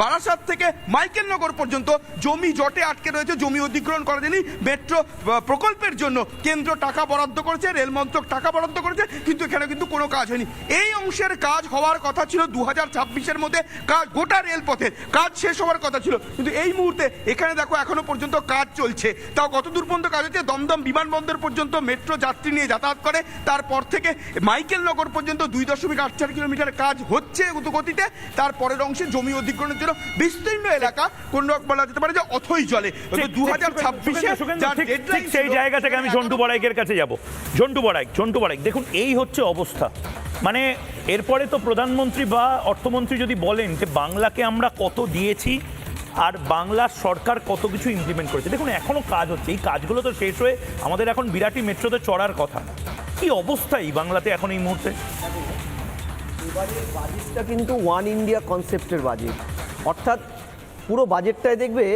বারাসাত থেকে মাইকেলনগর পর্যন্ত জমি জটে আটকে রয়েছে, জমি অধিগ্রহণ করা যায়নি। মেট্রো প্রকল্পের জন্য কেন্দ্র টাকা বরাদ্দ করেছে, রেল মন্ত্রক টাকা বরাদ্দ করেছে, কিন্তু এখানে কিন্তু কোনো কাজ হয়নি। এই অংশের কাজ হওয়ার কথা ছিল 2026-এর মধ্যে, গোটা রেলপথের কাজ শেষ হওয়ার কথা ছিল, কিন্তু এই মুহূর্তে এখানে দেখো এখনো পর্যন্ত কাজ চলছে। তাও কত দূর পর্যন্ত কাজ হচ্ছে? দমদম বিমানবন্দর পর্যন্ত মেট্রো যাত্রী নিয়ে যাতায়াত করে, তারপর থেকে মাইকেলনগর পর্যন্ত 2.84 কিলোমিটার কাজ হচ্ছে গতিতে। তারপরের অংশে জমি অধিগ্রহণের জন্য বিস্তীর্ণ এলাকা, কোন বলা যেতে পারে যে অথই জলে। 2026-এ সেই জায়গা থেকে আমি ঝন্টু বড়াইকের কাছে যাব। ঝন্টু বড়াইক, দেখুন এই হচ্ছে অবস্থা। মানে এরপরে তো প্রধানমন্ত্রী বা অর্থমন্ত্রী যদি বলেন যে বাংলাকে আমরা কত দিয়েছি আর বাংলার সরকার কত কিছু ইমপ্লিমেন্ট করেছে, দেখুন এখনো কাজ হচ্ছে, এই কাজগুলো তো শেষ হয়ে আমাদের এখন বিরাটি মেট্রোতে চড়ার কথা। কি অবস্থা এই বাংলাতে এখন এই মুহূর্তে? এবারের বাজেটটা কিন্তু ওয়ান ইন্ডিয়া কনসেপ্টের বাজেট, অর্থাৎ পুরো বাজেটটায় দেখবে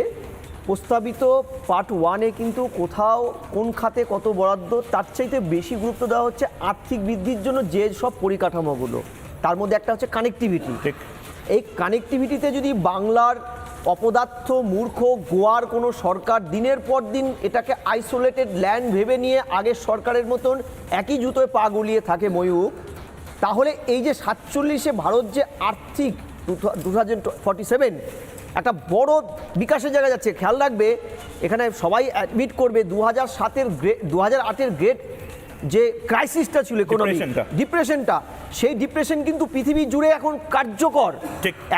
প্রস্তাবিত পার্ট 1-এ কিন্তু কোথাও কোন খাতে কত বরাদ্দ, তার চাইতে বেশি গুরুত্ব দেওয়া হচ্ছে আর্থিক বৃদ্ধির জন্য যে সব পরিকাঠামোগুলো, তার মধ্যে একটা হচ্ছে কানেক্টিভিটি। এই কানেক্টিভিটিতে যদি বাংলার অপদার্থ মূর্খ গোয়ার কোনো সরকার দিনের পর দিন এটাকে আইসোলেটেড ল্যান্ড ভেবে নিয়ে আগের সরকারের মতন একই জুতোয় পা গুলিয়ে থাকে ময়ূক, তাহলে এই যে 47-এ ভারত যে আর্থিক 2047 একটা বড় বিকাশের জায়গায় যাচ্ছে। খেয়াল রাখবে, এখানে সবাই অ্যাডমিট করবে 2008-এর গ্রেট যে ক্রাইসিসটা ছিল, ইকোনমি ডিপ্রেশনটা, সেই ডিপ্রেশন কিন্তু পৃথিবী জুড়ে এখন কার্যকর,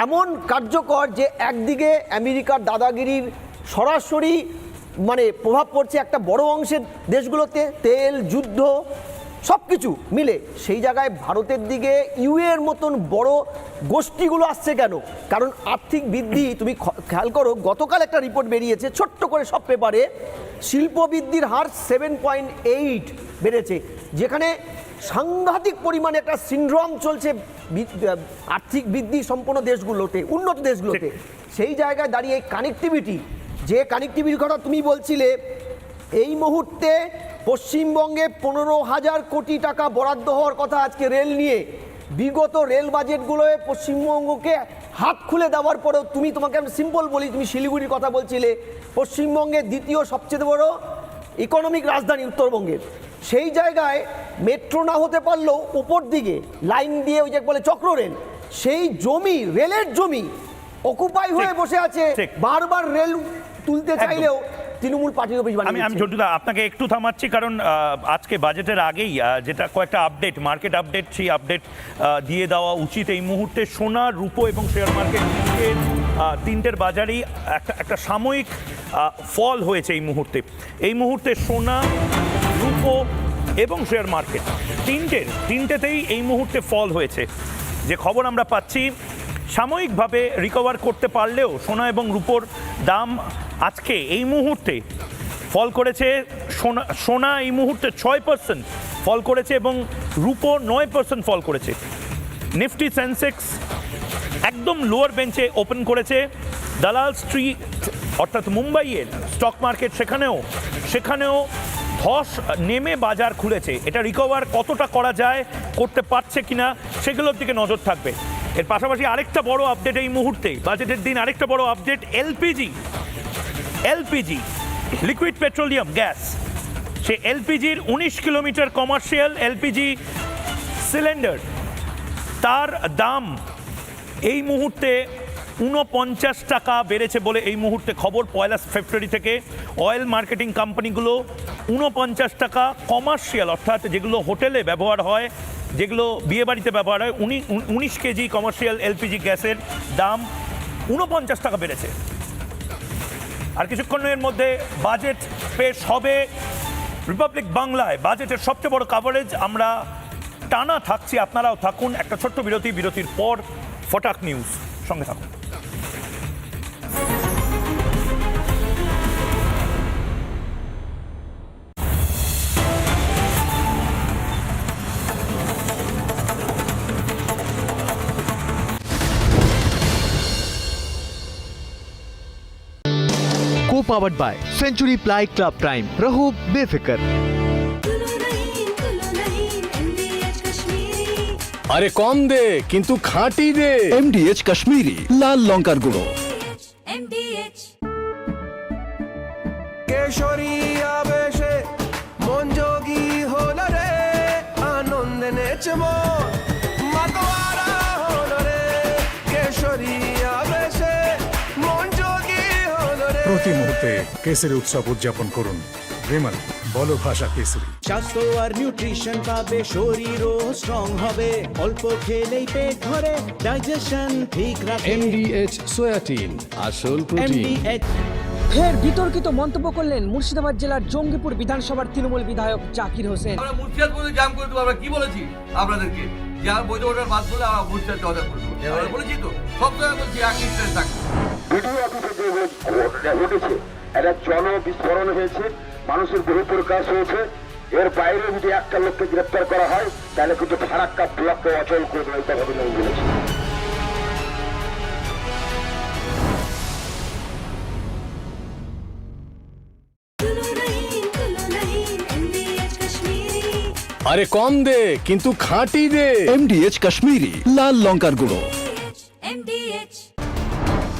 এমন কার্যকর যে একদিকে আমেরিকার দাদাগিরির সরাসরি মানে প্রভাব পড়ছে একটা বড় অংশের দেশগুলোতে, তেল, যুদ্ধ সব কিছু মিলে। সেই জায়গায় ভারতের দিকে ইউএর মতন বড় গোষ্ঠীগুলো আসছে কেন? কারণ আর্থিক বৃদ্ধি, তুমি খেয়াল করো, গতকাল একটা রিপোর্ট বেরিয়েছে ছোট্ট করে সব পেপারে, শিল্প বৃদ্ধির হার 7.8 বেড়েছে, যেখানে সাংঘাতিক পরিমাণে একটা সিনড্রোম চলছে আর্থিক বৃদ্ধি সম্পন্ন দেশগুলোতে, উন্নত দেশগুলোতে। সেই জায়গায় দাঁড়িয়ে এই কানেক্টিভিটি, যে কানেক্টিভিটির কথা তুমি বলছিলে, এই মুহূর্তে পশ্চিমবঙ্গে 15,000 কোটি টাকা বরাদ্দ হওয়ার কথা আজকে রেল নিয়ে। বিগত রেল বাজেটগুলোয় পশ্চিমবঙ্গকে হাত খুলে দেওয়ার পরেও তোমাকে আমি সিম্পল বলি, তুমি শিলিগুড়ির কথা বলছিলে, পশ্চিমবঙ্গের দ্বিতীয় সবচেয়ে বড় ইকোনমিক রাজধানী উত্তরবঙ্গের, সেই জায়গায় মেট্রো না হতে পারলেও উপর দিকে লাইন দিয়ে ওই যে বলে চক্র রেল, সেই জমি, রেলের জমি অকুপাই হয়ে বসে আছে, বারবার রেল তুলতে চাইলেও তৃণমূল পার্টির অফিস বানিয়ে। আমি ঝন্টুদা আপনাকে একটু থামাচ্ছি, কারণ আজকে বাজেটের আগেই যেটা কয়েকটা আপডেট, মার্কেট আপডেট, সেই আপডেট দিয়ে দেওয়া উচিত। এই মুহূর্তে সোনা, রূপো এবং শেয়ার মার্কেট তিনটের বাজারেই একটা সাময়িক ফল হয়েছে এই মুহূর্তে সোনা, রূপো এবং শেয়ার মার্কেট তিনটেতেই এই মুহূর্তে ফল হয়েছে। যে খবর আমরা পাচ্ছি, সাময়িকভাবে রিকভার করতে পারলেও সোনা এবং রূপোর দাম আজকে এই মুহূর্তে ফল করেছে। সোনা এই মুহূর্তে 6% ফল করেছে এবং রূপো 9% ফল করেছে। নিফটি সেন্সেক্স একদম লোয়ার বেঞ্চে ওপেন করেছে। দালাল স্ট্রিট অর্থাৎ মুম্বাইয়ের স্টক মার্কেট, সেখানেও ধস নেমে বাজার খুলেছে। এটা রিকভার কতটা করা যায়, করতে পারছে কিনা, সেগুলোর দিকে নজর থাকবে। এর পাশাপাশি আরেকটা বড় আপডেট এই মুহূর্তে, বাজেটের দিন আরেকটা বড় update, LPG liquid petroleum gas, সে এলপিজির 19 কিলোমিটার কমার্শিয়াল এলপিজি সিলিন্ডার, তার দাম এই মুহূর্তে 49 টাকা বেড়েছে বলে এই মুহূর্তে খবর। 1 ফেব্রুয়ারি থেকে অয়েল মার্কেটিং কোম্পানিগুলো 49 টাকা কমার্শিয়াল, অর্থাৎ যেগুলো হোটেলে ব্যবহার হয়, যেগুলো বিয়েবাড়িতে ব্যবহার হয়, 19 কেজি কমার্শিয়াল এলপিজি গ্যাসের দাম 49 টাকা বেড়েছে। আর কিছুক্ষণের মধ্যে বাজেট পেশ হবে রিপাবলিক বাংলায়। বাজেটের সবচেয়ে বড় কাভারেজ আমরা টানা থাকছি, আপনারাও থাকুন। একটা ছোট্ট বিরতির পর ফটাক নিউজ সঙ্গে থাকুন। Co-powered by Century Ply Club Prime. रहो बेफिक्र। আরে কম দে কিন্তু খাঁটি দে। MDH কাশ্মীরি লাল লঙ্কার গুঁড়ো। কেশরী আবেশে মন যোগী হলো রে, আনন্দে নেচে মন মাতোয়ারা হলো রে। কেশরী আবেশে মন যোগী হলো রে। প্রতি মুহূর্তে কেসরি উৎসব উদযাপন করুন। বিমল, বলো ভাষা কেসরি। স্বাস্থ্য আর নিউট্রিশন পাবে, শরীরও স্ট্রং হবে, অল্প খেলেই পেট ভরে, ডাইজেশন ঠিক রাখে। NDH সোয়াটিন, আসল প্রোটিন। ফের বিতর্কিত মন্তব্য করলেন মুর্শিদাবাদ জেলার জঙ্গিপুর বিধানসভার তৃণমূল বিধায়ক জাকির হোসেন। আমরা মুর্শিদাবাদে জাম করে দেবো, আমরা কি বলেছি আপনাদেরকে? যে আর বৈধ ভোটার বাদ বলে আমরা মুর্শিদাবাদে অর্ডার করবো, বলেছি তো, সব জায়গায় বলছি একই স্ট্রেস থাকবে। ভিডিও অফিসে যে ঘটেছে, একটা জন বিস্ফোরণ হয়েছে, মানুষের বহু প্রকাশ হয়েছে। এর বাইরে যদি একটা লোককে গ্রেপ্তার করা হয়, তাহলে কিন্তু ফারাক্কা ব্লককে অচল করে দেবে, এটা ভাবে নেই বলেছে। আরে কম দে কিন্তু খাঁটি দে। MDH কাশ্মীরি লাল লঙ্কার গুঁড়ো।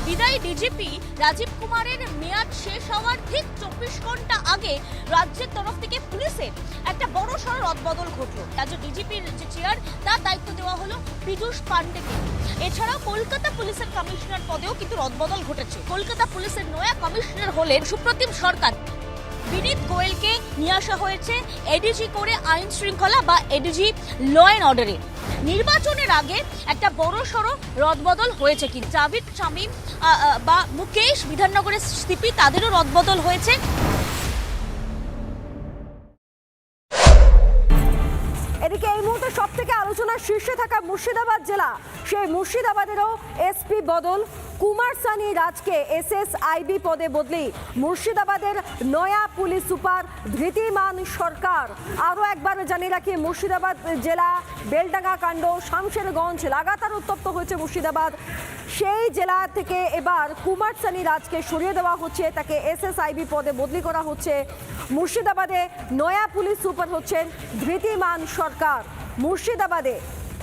বিদায়ী ডিজিপি রাজীব কুমারের মেয়াদ শেষ হওয়ার ঠিক 24 ঘন্টা আগে আগে রাজ্যের তরফ থেকে পুলিশের একটা বড় সড় রদবদল ঘটলো। রাজ্য ডিজিপির যে চেয়ার তার দায়িত্ব দেওয়া হলো পীযূষ পান্ডেকে। এছাড়াও কলকাতা পুলিশের কমিশনার পদেও কিন্তু রদবদল ঘটেছে। কলকাতা পুলিশের নয়া কমিশনার হলেন সুপ্রতিম সরকার। বিনীত গোয়েলকে নিয়ে আসা হয়েছে এডিজি করে আইন শৃঙ্খলা বা এডিজি ল অ্যান্ড অর্ডারে। নির্বাচনের আগে একটা বড় সড়ো রদবদল হয়েছে, কিন্তু জাভেদ শামীম বা মুকেশ বিধাননগরের সিপি তাদেরও রদবদল হয়েছে। এদিকে এই মুহূর্তে সব থেকে আলোচনার শীর্ষে থাকা মুর্শিদাবাদ জেলা, সেই মুর্শিদাবাদেরও এসপি বদল। কুমার সানি রাজকে এসএসআইবি পদে বদলি। মুর্শিদাবাদের নয়া পুলিশ সুপার ধৃতিমান সরকার। আরও একবার জানিয়ে রাখি, মুর্শিদাবাদ জেলা বেলডাঙ্গা কাণ্ড, শামশেরগঞ্জ লাগাতার উত্তপ্ত হয়েছে মুর্শিদাবাদ। সেই জেলা থেকে এবার কুমার সানি রাজকে সরিয়ে দেওয়া হচ্ছে, তাকে এসএসআইবি পদে বদলি করা হচ্ছে। মুর্শিদাবাদে নয়া পুলিশ সুপার হচ্ছেন ধৃতিমান সরকার। মুর্শিদাবাদে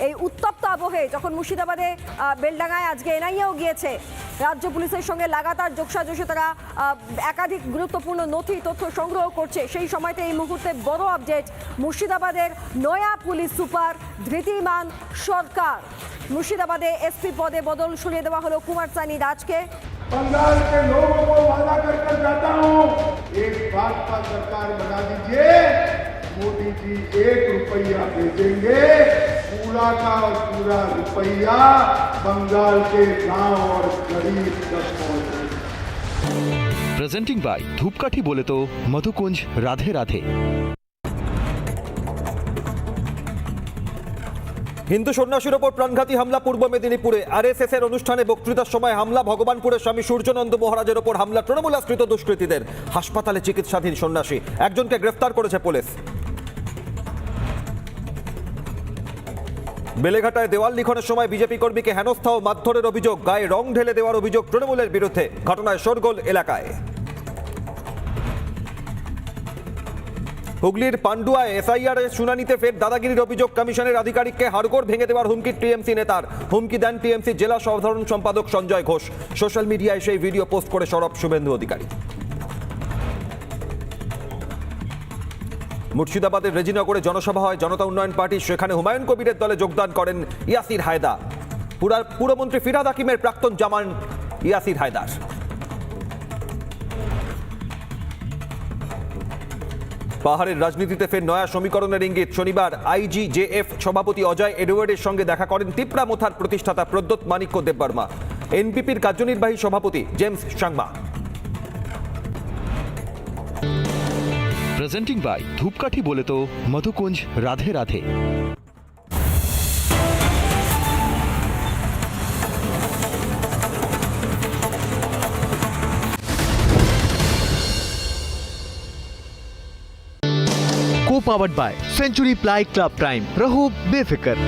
এই উত্তপ্ত আবহে যখন মুর্শিদাবাদে বেলডাঙ্গায় আজকে এনআইএও গিয়েছে, রাজ্য পুলিশের সঙ্গে লাগাতার যোগসাজশে তারা একাধিক গুরুত্বপূর্ণ নথি তথ্য সংগ্রহ করছে, সেই সময়তে এই মুহূর্তে বড় আপডেট, মুর্শিদাবাদের নয়া পুলিশ সুপার ধৃতিমান সরকার। মুর্শিদাবাদে এসপি পদে বদল, সরিয়ে দেওয়া হলো কুমার সানি রাজকে। बंगाल के लोगों को वादा कर जाता हूं, एक बात का सरकार बना दीजिए, मोदी जी 1 रुपया भेजेंगे, पूरा का पूरा रुपया बंगाल के गांव और गरीब तक पहुंचेगा। प्रेजेंटिंग बाय धूपकाठी बोले तो मधुकुंज राधे राधे। হিন্দু সন্ন্যাসীর ওপর প্রাণঘাতী হামলা পূর্ব মেদিনীপুরে। আরএসএস এর অনুষ্ঠানে বক্তৃতার সময় হামলা। ভগবানপুরের স্বামী সূর্যানন্দ মহারাজের ওপর হামলা তৃণমূল আশ্রিত দুষ্কৃতীদের। হাসপাতালে চিকিৎসাধীন সন্ন্যাসী, একজনকে গ্রেফতার করেছে পুলিশ। বেলেঘাটায় দেওয়াল লিখনের সময় বিজেপি কর্মীকে হেনস্থা ও মারধরের অভিযোগ, গায়ে রং ঢেলে দেওয়ার অভিযোগ তৃণমূলের বিরুদ্ধে। ঘটনায় শোরগোল এলাকায়। হুগলির পান্ডুয়ায় এসআইআর এর শুনানিতে ফের দাদাগিরির অভিযোগ। কমিশনের আধিকারিককে হাড়গোড় ভেঙে দেওয়ার হুমকি টিএমসি নেতার। হুমকি দেন টিএমসি জেলা সাধারণ সম্পাদক সঞ্জয় ঘোষ। সোশ্যাল মিডিয়ায় সেই ভিডিও পোস্ট করে সরব শুভেন্দু অধিকারী। মুর্শিদাবাদের রেজিনগরে জনসভা হয় জনতা উন্নয়ন পার্টি, সেখানে হুমায়ুন কবিরের দলে যোগদান করেন ইয়াসির হায়দার। পুরমন্ত্রী ফিরহাদ হাকিমের প্রাক্তন জামান ইয়াসির হায়দার। পাহাড়ের রাজনীতিতে ফের নয়া সমীকরণের ইঙ্গিত। শনিবার আইজিজেএফ সভাপতি অজয় এডওয়ার্ডের সঙ্গে দেখা করেন তিপ্রা মোথার প্রতিষ্ঠাতা প্রদ্যোৎ মাণিক্য দেববর্মা, এনপিপির কার্যনির্বাহী সভাপতি James Sangma. Presenting by Dhoopkathi बोले तो Madhukunj Radhe Radhe. Co powered by Century Ply Club Prime, रहो बेफिक्र।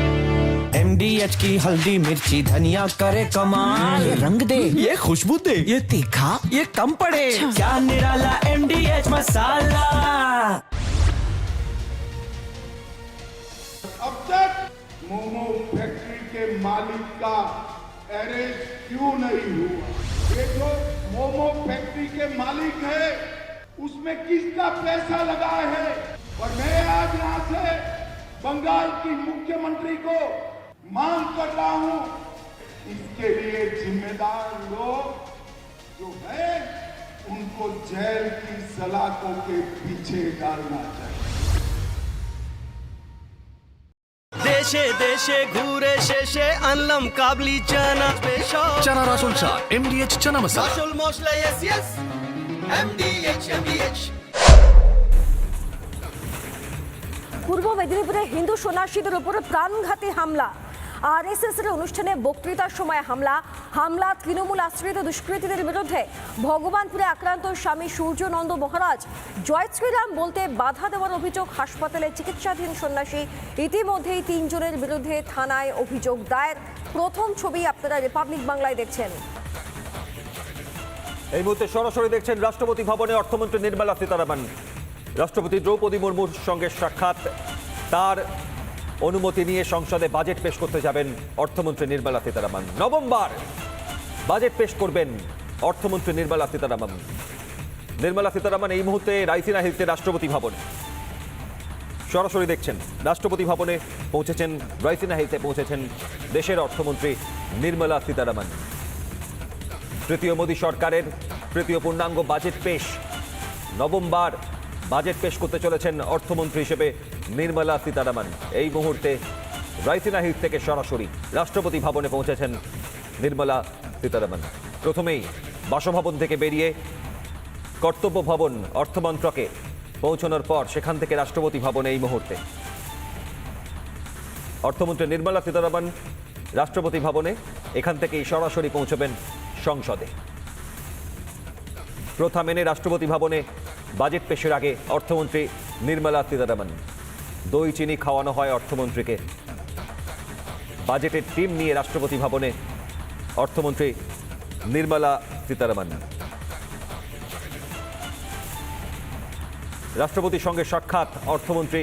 MDH की हल्दी मिर्ची धनिया करे कमाल, ये रंग दे, ये खुशबू दे, ये तीखा, ये कम पड़े, क्या निराला MDH मसाला। अब तक मोमो फैक्ट्री के मालिक का अरेस्ट क्यों नहीं हुआ? ये जो मोमो फैक्ट्री के मालिक है उसमें किसका पैसा लगा है? और मैं आज यहाँ से बंगाल की मुख्यमंत्री को मांग कर रहा हूं, इसके लिए जिम्मेदार लोग जो है उनको जेल की सलाखों के पीछे डालना चाहिए। देशे देशे घूरे शेषे अनलम काबली चना स्पेशल चना राशन चा MDH चना मसाला। রাসুল মশলা yes yes MDH। পূর্ব মেদিনীপুরে হিন্দু সন্ন্যাসীদের উপর প্রাণঘাতী হামলা। আরএসএস এর অনুষ্ঠানে বক্তৃতার সময় হামলা তৃণমূল আশ্রিত দুষ্কৃতীদের বিরুদ্ধে। ভগবানপুরে আক্রান্ত স্বামী সূর্যানন্দ মহারাজ। জয় শ্রীরাম বলতে বাধা দেওয়ার অভিযোগ। হাসপাতালে চিকিৎসাধীন সন্ন্যাসী। ইতিমধ্যেই 3 জনের বিরুদ্ধে থানায় অভিযোগ দায়ের। প্রথম ছবি আপনারা রিপাবলিক বাংলায় দেখছেন। এই মুহূর্তে সরাসরি দেখছেন রাষ্ট্রপতি ভবনে অর্থমন্ত্রী নির্মলা সীতারামন। রাষ্ট্রপতি দ্রৌপদী মুর্মুর সঙ্গে সাক্ষাৎ, তার অনুমতি নিয়ে সংসদে বাজেট পেশ করতে যাবেন অর্থমন্ত্রী নির্মলা সীতারামন। নবমবার বাজেট পেশ করবেন অর্থমন্ত্রী নির্মলা সীতারামন। নির্মলা সীতারামন এই মুহূর্তে রাইসিনা হিলসে রাষ্ট্রপতি ভবনে। সরাসরি দেখছেন রাষ্ট্রপতি ভবনে পৌঁছেছেন, রাইসিনা হিলসে পৌঁছেছেন দেশের অর্থমন্ত্রী নির্মলা সীতারামন। তৃতীয় মোদী সরকারের তৃতীয় পূর্ণাঙ্গ বাজেট পেশ, নবমবার বাজেট পেশ করতে চলেছেন অর্থমন্ত্রী হিসেবে নির্মলা সীতারামন। এই মুহূর্তে রাইসিনা হিলস থেকে সরাসরি রাষ্ট্রপতি ভবনে পৌঁছেছেন নির্মলা সীতারামন। প্রথমেই বাসভবন থেকে বেরিয়ে কর্তব্য ভবন অর্থমন্ত্রকে পৌঁছানোর পর সেখান থেকে রাষ্ট্রপতি ভবনে এই মুহূর্তে অর্থমন্ত্রী নির্মলা সীতারামন রাষ্ট্রপতি ভবনে, এখান থেকেই সরাসরি পৌঁছবেন সংসদে। প্রথা মেনে রাষ্ট্রপতি ভবনে বাজেট পেশের আগে অর্থমন্ত্রী নির্মলা সীতারামন। দই চিনি খাওয়ানো হয় অর্থমন্ত্রীকে। বাজেটের টিম নিয়ে রাষ্ট্রপতি ভবনে অর্থমন্ত্রী নির্মলা সীতারামন। রাষ্ট্রপতির সঙ্গে সাক্ষাৎ অর্থমন্ত্রী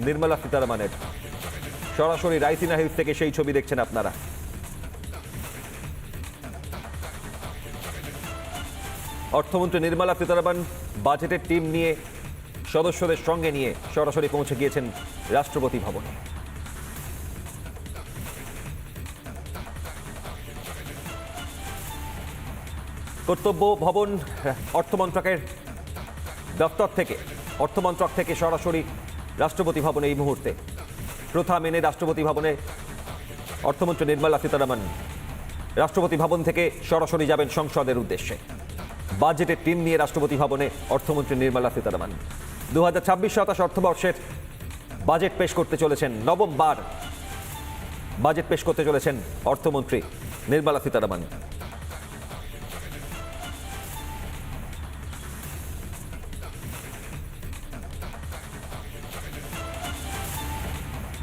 নির্মলা সীতারামনের। সরাসরি রাইসিনা হিলস থেকে সেই ছবি দেখছেন আপনারা। অর্থমন্ত্রী নির্মলা সীতারামন বাজেটের টিম নিয়ে সদস্যদের সঙ্গে নিয়ে সরাসরি পৌঁছে গিয়েছেন রাষ্ট্রপতি ভবনে। কর্তব্য ভবন অর্থমন্ত্রকের দপ্তর থেকে, অর্থমন্ত্রক থেকে সরাসরি রাষ্ট্রপতি ভবনে এই মুহূর্তে। প্রথা মেনে রাষ্ট্রপতি ভবনে অর্থমন্ত্রী নির্মলা সীতারামন রাষ্ট্রপতি ভবন থেকে সরাসরি যাবেন সংসদের উদ্দেশ্যে। বাজেটের টিম নিয়ে রাষ্ট্রপতি ভবনে অর্থমন্ত্রী নির্মলা সীতারামন 2026-27 অর্থবর্ষের বাজেট পেশ করতে চলেছেন। নবমবার বাজেট পেশ করতে চলেছেন অর্থমন্ত্রী নির্মলা সীতারামন।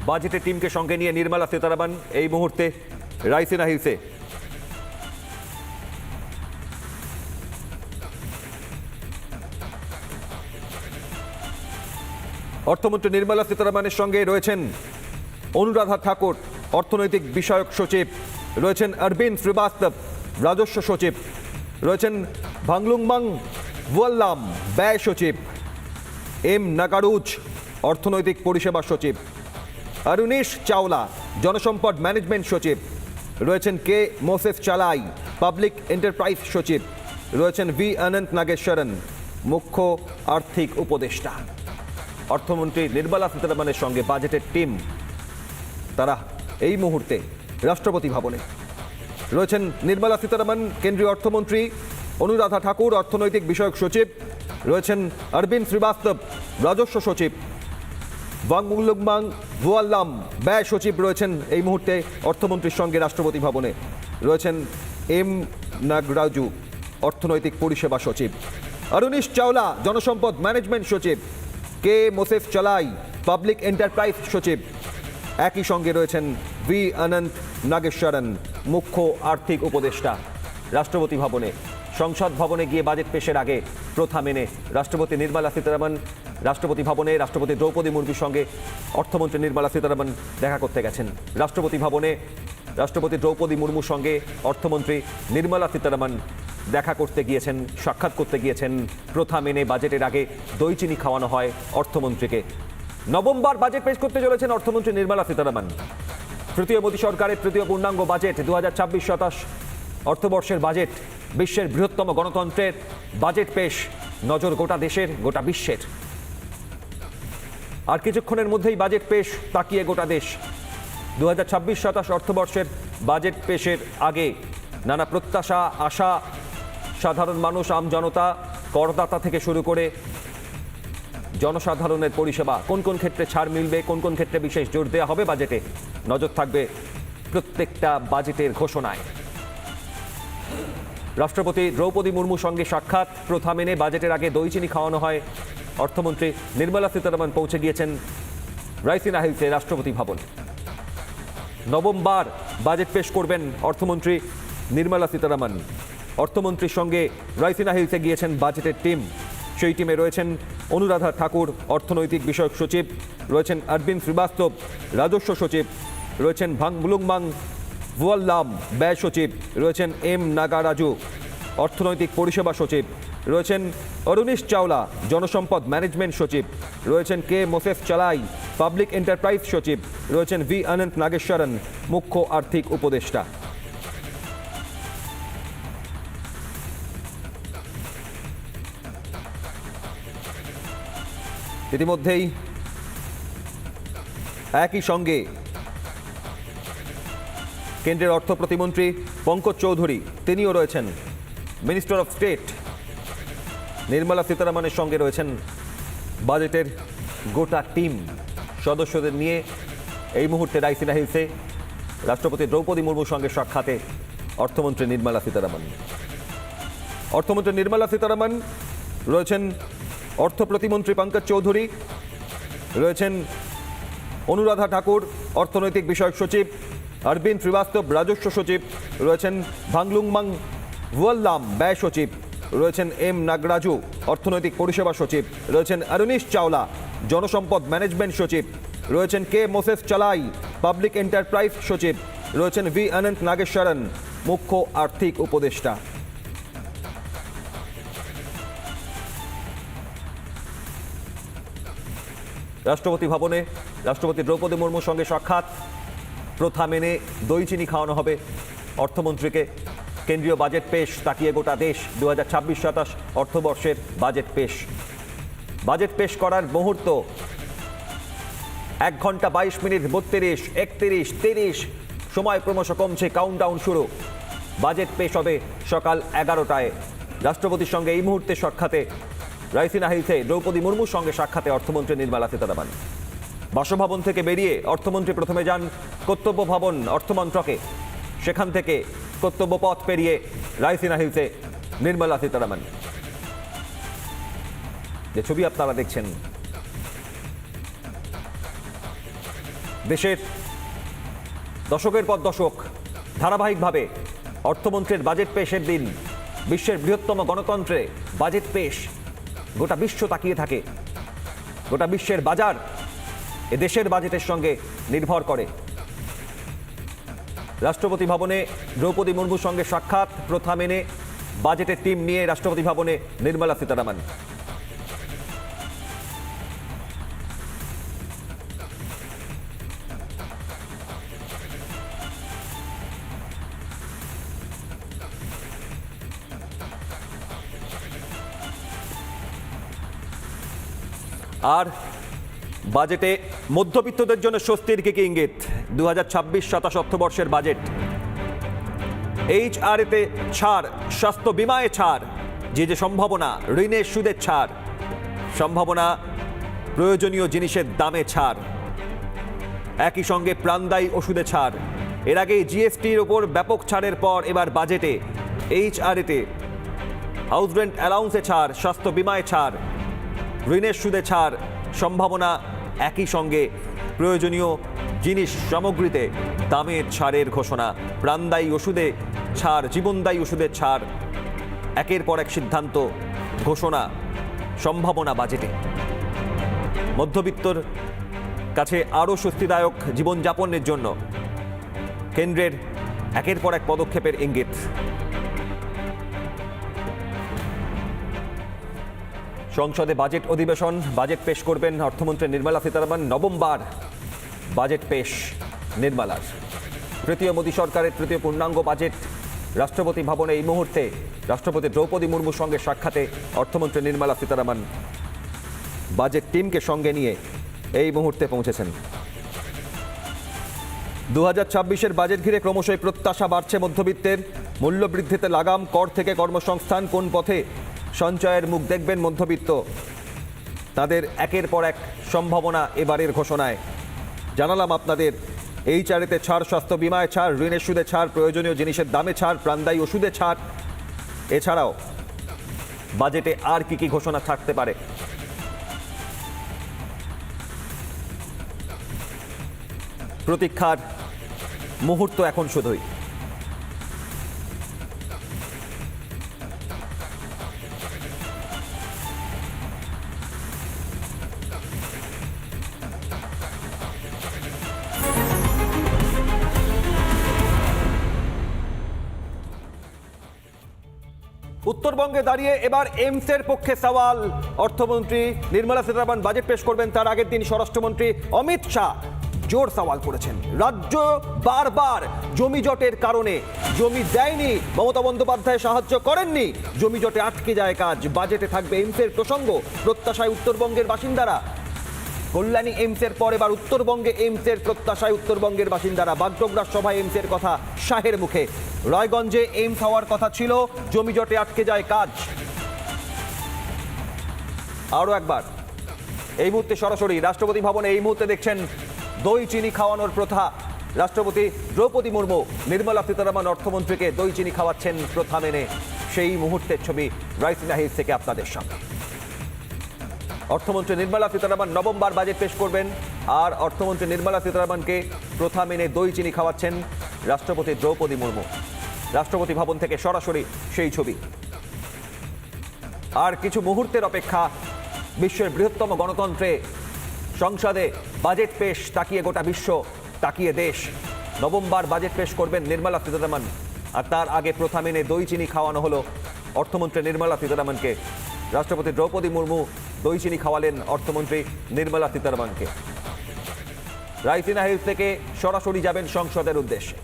বাজেটের টিমকে সঙ্গে নিয়ে নির্মলা সীতারামন এই মুহূর্তে রাইসিনা হিলসে। অর্থমন্ত্রী নির্মলা সীতারামনের সঙ্গে রয়েছেন অনুরাধা ঠাকুর, অর্থনৈতিক বিষয়ক সচিব, রয়েছেন অরবিন্দ শ্রীবাস্তব, রাজস্ব সচিব, রয়েছেন ভাংলুংমাং ভুয়াল্লাম, ব্যয় সচিব, এম নাগারুজ, অর্থনৈতিক পরিষেবা সচিব, অরুণীশ চাওলা, জনসম্পদ ম্যানেজমেন্ট সচিব, রয়েছেন কে মোসেস চালাই, পাবলিক এন্টারপ্রাইজ সচিব, রয়েছেন ভি অনন্ত নাগেশ্বরন, মুখ্য আর্থিক উপদেষ্টা। অর্থমন্ত্রী নির্মলা সীতারামনের সঙ্গে বাজেটের টিম, তারা এই মুহূর্তে রাষ্ট্রপতি ভবনে রয়েছেন। নির্মলা সীতারামন কেন্দ্রীয় অর্থমন্ত্রী, অনুরাধা ঠাকুর অর্থনৈতিক বিষয়ক সচিব, রয়েছেন অরবিন্দ শ্রীবাস্তব রাজস্ব সচিব, ভাংলুংমাং ভুয়াল্লাম ব্যয় সচিব রয়েছেন এই মুহূর্তে অর্থমন্ত্রীর সঙ্গে রাষ্ট্রপতি ভবনে, রয়েছেন এম নাগরাজু অর্থনৈতিক পরিষেবা সচিব, অরুণীশ চাওলা জনসম্পদ ম্যানেজমেন্ট সচিব, কে মোসেস চালাই পাবলিক এন্টারপ্রাইজ সচিব, একই সঙ্গে রয়েছেন ভি অনন্ত নাগেশ্বরন মুখ্য আর্থিক উপদেষ্টা। রাষ্ট্রপতি ভবনে, সংসদ ভবনে গিয়ে বাজেট পেশের আগে প্রথা মেনে রাষ্ট্রপতি নির্মলা সীতারামন রাষ্ট্রপতি ভবনে রাষ্ট্রপতি দ্রৌপদী মুর্মুর সঙ্গে অর্থমন্ত্রী নির্মলা সীতারামন দেখা করতে গেছেন। রাষ্ট্রপতি ভবনে রাষ্ট্রপতি দ্রৌপদী মুর্মুর সঙ্গে অর্থমন্ত্রী নির্মলা সীতারামন দেখা করতে গিয়েছেন, সাক্ষাৎ করতে গিয়েছেন। প্রথা মেনে বাজেটের আগে দই চিনি খাওয়ানো হয় অর্থমন্ত্রীকে। নবমবার বাজেট পেশ করতে চলেছেন অর্থমন্ত্রী নির্মলা সীতারামন। তৃতীয় মোদী সরকারের তৃতীয় পূর্ণাঙ্গ বাজেট 2026-27 অর্থবর্ষের বাজেট, বিশ্বের বৃহত্তম গণতন্ত্রের বাজেট পেশ, নজর গোটা দেশের, গোটা বিশ্বের। আর কিছুক্ষণের মধ্যেই বাজেট পেশ, তাকিয়ে গোটা দেশ। 2026-27 অর্থবর্ষের বাজেট পেশের আগে নানা প্রত্যাশা, আশা, সাধারণ মানুষ, আম জনতা, করদাতা থেকে শুরু করে জনসাধারণের পরিষেবা, কোন কোন ক্ষেত্রে ছাড় মিলবে, কোন কোন ক্ষেত্রে বিশেষ জোর দেওয়া হবে বাজেটে, নজর থাকবে প্রত্যেকটা বাজেটের ঘোষণায়। রাষ্ট্রপতি দ্রৌপদী মুর্মুর সঙ্গে সাক্ষাৎ, প্রথা মেনে বাজেটের আগে দই চিনি খাওয়ানো হয় অর্থমন্ত্রী নির্মলা সীতারামন পৌঁছে গিয়েছেন রাইসিনা হিলসে রাষ্ট্রপতি ভবন। নবমবার বাজেট পেশ করবেন অর্থমন্ত্রী নির্মলা সীতারামন। অর্থমন্ত্রীর সঙ্গে রাইসিনা হিলসে গিয়েছেন বাজেটের টিম। সেই টিমে রয়েছেন অনুরাধা ঠাকুর অর্থনৈতিক বিষয়ক সচিব, রয়েছেন অরবিন্দ শ্রীবাস্তব রাজস্ব সচিব, রয়েছেন ভাংলুংমাং ভুয়াল্লাম ব্যয় সচিব, রয়েছেন এম নাগারাজু অর্থনৈতিক পরিষেবা সচিব, রয়েছেন অরুণীশ চাওলা, জনসম্পদ ম্যানেজমেন্ট সচিব, রয়েছেন কে মোসেফ চালাই, পাবলিক এন্টারপ্রাইজ সচিব, রয়েছেন ভি অনন্ত নাগেশ্বরন, মুখ্য আর্থিক উপদেষ্টা। ইতিমধ্যেই একই সঙ্গে কেন্দ্রের অর্থ প্রতিমন্ত্রী পঙ্কজ চৌধুরী তিনিও রয়েছেন, মিনিস্টার অফ স্টেট নির্মলা সীতারামনের সঙ্গে রয়েছেন বাজেটের গোটা টিম সদস্যদের নিয়ে এই মুহূর্তে রাইসিনা হিলসে রাষ্ট্রপতি দ্রৌপদী মুর্মুর সঙ্গে সাক্ষাতে অর্থমন্ত্রী নির্মলা সীতারামন। অর্থমন্ত্রী নির্মলা সীতারামন রয়েছেন, অর্থ প্রতিমন্ত্রী পঙ্কজ চৌধুরী রয়েছেন, অনুরাধা ঠাকুর অর্থনৈতিক বিষয়ক সচিব, অরবিন্দ শ্রীবাস্তব রাজস্ব সচিব, রয়েছেন ভাংলুংমাং ভুয়াল্লাম ব্যয় সচিব, রয়েছেন এম নাগরাজু অর্থনৈতিক পরিষেবা সচিব, রয়েছেন অরুণীশ চাওলা জনসম্পদ ম্যানেজমেন্ট সচিব, রয়েছেন কে মোসেফ চালাই পাবলিক এন্টারপ্রাইজ সচিব, রয়েছেন ভি অনন্ত নাগেশ্বরন মুখ্য আর্থিক উপদেষ্টা। রাষ্ট্রপতি ভবনে রাষ্ট্রপতি দ্রৌপদী মুর্মুর সঙ্গে সাক্ষাৎ, প্রথা মেনে দই চিনি খাওয়ানো হবে অর্থমন্ত্রীকে। কেন্দ্রীয় বাজেট পেশ, তাকিয়ে গোটা দেশ 2026-27 অর্থবর্ষের বাজেট পেশ। বাজেট পেশ করার মুহূর্ত 1 ঘন্টা 22 মিনিট 32, 31, 30 সময় ক্রমশ কমছে, কাউন্টডাউন শুরু। বাজেট পেশ হবে সকাল 11টায়। রাষ্ট্রপতির সঙ্গে এই মুহূর্তে সাক্ষাতে রাইসিনা হিলসে দ্রৌপদী মুর্মুর সঙ্গে সাক্ষাতে অর্থমন্ত্রী নির্মলা সীতারামন। বাসভবন থেকে বেরিয়ে অর্থমন্ত্রী প্রথমে যান কর্তব্য ভবন অর্থমন্ত্রকে, সেখান থেকে কর্তব্য পথ পেরিয়ে রাইসিনা হিলসে নির্মলা সীতারামন। যে ছবি আপনারা দেখছেন, দেশের দশকের পর দশক ধারাবাহিকভাবে অর্থমন্ত্রীর বাজেট পেশের দিন, বিশ্বের বৃহত্তম গণতন্ত্রে বাজেট পেশ, গোটা বিশ্ব তাকিয়ে থাকে। গোটা বিশ্বের বাজার এ দেশের বাজেটের সঙ্গে নির্ভর করে। রাষ্ট্রপতি ভবনে দ্রৌপদী মুর্মুর সঙ্গে সাক্ষাৎ, প্রথা মেনে বাজেটের টিম নিয়ে রাষ্ট্রপতি ভবনে নির্মলা সীতারামন। আর বাজেটে মধ্যবিত্তদের জন্য স্বস্তির কি ইঙ্গিত? 2026-27 অর্থবর্ষের বাজেট। এইচআরএতে ছাড়, স্বাস্থ্য বিমায় ছাড়, যে সম্ভাবনা, ঋণের সুদের ছাড়, সম্ভাবনা প্রয়োজনীয় জিনিসের দামে ছাড়, একই সঙ্গে প্রাণদায়ী ওষুধে ছাড়। এর আগে জিএসটির ওপর ব্যাপক ছাড়ের পর এবার বাজেটে এইচআরএতে হাউস রেন্ট অ্যালাউন্সে ছাড়, স্বাস্থ্য বিমায় ছাড়, ঋণের সুদে ছাড়, সম্ভাবনা একই সঙ্গে প্রয়োজনীয় জিনিস সামগ্রীতে দামের ছাড়ের ঘোষণা, প্রাণদায়ী ওষুধে ছাড়, জীবনদায়ী ওষুধের ছাড়, একের পর এক সিদ্ধান্ত, ঘোষণা, সম্ভাবনা বাজেটে। মধ্যবিত্তর কাছে আরও স্বস্তিদায়ক জীবনযাপনের জন্য কেন্দ্রের একের পর এক পদক্ষেপের ইঙ্গিত। সংসদে বাজেট অধিবেশন, বাজেট পেশ করবেন অর্থমন্ত্রী নির্মলা সীতারামন। নবমবার বাজেট পেশ নির্মলার। তৃতীয় মোদী সরকারের তৃতীয় পূর্ণাঙ্গ বাজেট। রাষ্ট্রপতি ভবনে এই মুহূর্তে রাষ্ট্রপতি দ্রৌপদী মুর্মুর সঙ্গে সাক্ষাতে অর্থমন্ত্রী নির্মলা সীতারামন বাজেট টিমকে সঙ্গে নিয়ে এই মুহূর্তে পৌঁছেছেন। 2026-এর বাজেট ঘিরে ক্রমশই প্রত্যাশা বাড়ছে মধ্যবিত্তের। মূল্যবৃদ্ধিতে লাগাম, কর থেকে কর্মসংস্থান, কোন পথে সঞ্চয়ের মুখ দেখবেন মধ্যবিত্ত, তাদের একের পর এক সম্ভাবনা এবারের ঘোষণায়। জানালাম আপনাদের এইচআরএতে ছাড়, স্বাস্থ্য বিমায় ছাড়, ঋণের সুদে ছাড়, প্রয়োজনীয় জিনিসের দামে ছাড়, প্রাণদায়ী ওষুধে ছাড়। এছাড়াও বাজেটে আর কি কি ঘোষণা থাকতে পারে? প্রতীক্ষার মুহূর্ত এখন শুধুই। উত্তর উত্তরবঙ্গে দাঁড়িয়ে এবার এইমসের পক্ষে সওয়াল। অর্থমন্ত্রী নির্মলা সীতারামন বাজেট পেশ করবেন, তার আগের দিন স্বরাষ্ট্রমন্ত্রী অমিত শাহ জোর সওয়াল করেছেন। রাজ্য বারবার জমি জটের কারণে জমি দেয়নি, মমতা বন্দ্যোপাধ্যায় সাহায্য করেননি, জমি জটে আটকে যায় কাজ। বাজেটে থাকবে এইমসের প্রসঙ্গ, প্রত্যাশায় উত্তরবঙ্গের বাসিন্দারা। কল্যাণী এইমসের পর এবার উত্তরবঙ্গে এইমসের প্রত্যাশায় উত্তরবঙ্গের বাসিন্দারা। বাগডোগরার সভায় এইমসের কথা শাহের মুখে। রায়গঞ্জে এইমস হওয়ার কথা ছিল, জমি জটে আটকে যায় কাজ। আরও একবার এই মুহূর্তে সরাসরি রাষ্ট্রপতি ভবনে এই মুহূর্তে দেখছেন দই চিনি খাওয়ানোর প্রথা। রাষ্ট্রপতি দ্রৌপদী মুর্মু নির্মলা সীতারামন অর্থমন্ত্রীকে দই চিনি খাওয়াচ্ছেন প্রথা মেনে। সেই মুহূর্তের ছবি রাইসিনা হিলস থেকে আপনাদের সামনে। অর্থমন্ত্রী নির্মলা সীতারামন নবমবার বাজেট পেশ করবেন, আর অর্থমন্ত্রী নির্মলা সীতারামনকে প্রথা মেনে দই চিনি খাওয়াচ্ছেন রাষ্ট্রপতি দ্রৌপদী মুর্মু। রাষ্ট্রপতি ভবন থেকে সরাসরি সেই ছবি। আর কিছু মুহূর্তের অপেক্ষা, বিশ্বের বৃহত্তম গণতন্ত্রে সংসদে বাজেট পেশ, তাকিয়ে গোটা বিশ্ব, তাকিয়ে দেশ। নবমবার বাজেট পেশ করবেন নির্মলা সীতারামন, আর তার আগে প্রথা মেনে দই চিনি খাওয়ানো হলো অর্থমন্ত্রী নির্মলা সীতারামনকে। রাষ্ট্রপতি দ্রৌপদী মুর্মু দই চিনি খাওয়ালেন অর্থমন্ত্রী নির্মলা সীতারামনকে। রাইসিনা হিলস থেকে সরাসরি যাবেন সংসদের উদ্দেশ্যে।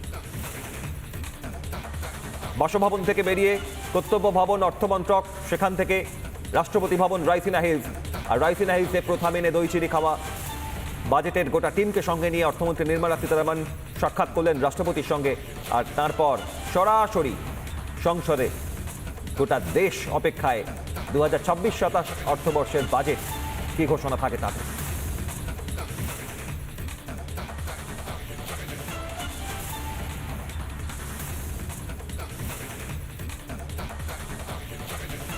বাসভবন থেকে বেরিয়ে কর্তব্য ভবন অর্থমন্ত্রক, সেখান থেকে রাষ্ট্রপতি ভবন রাইসিনা হিলস। আর রাইসিনা হিলসে প্রথা মেনে দই চিনি খাওয়া বাজেটের গোটা টিমকে সঙ্গে নিয়ে অর্থমন্ত্রী নির্মলা সীতারামন সাক্ষাৎ করলেন রাষ্ট্রপতির সঙ্গে। আর তারপর সরাসরি সংসদে গোটা দেশ অপেক্ষায় 2026-27 অর্থবর্ষের বাজেট কি ঘোষণা থাকে তাতে।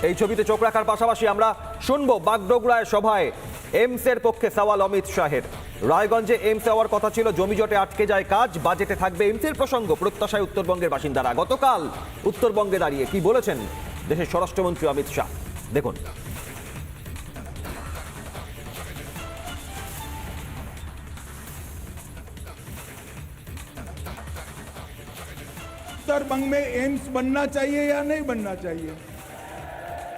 এই ছবিতে চোখ রাখার পাশাপাশি আমরা শুনবো বাগডোগরায় সভায় এইমসের পক্ষে সওয়াল অমিত শাহের। রায়গঞ্জে এইমস হওয়ার কথা ছিল, জমি জটে আটকে যায় কাজ। বাজেটে থাকবে এইমসের প্রসঙ্গ, প্রত্যাশায় উত্তরবঙ্গের বাসিন্দারা। গতকাল উত্তরবঙ্গে দাঁড়িয়ে কি বলেছেন দেশের স্বরাষ্ট্রমন্ত্রী অমিত শাহ, দেখুন। उत्तरबंग में एम्स बनना चाहिए या नहीं बनना चाहिए?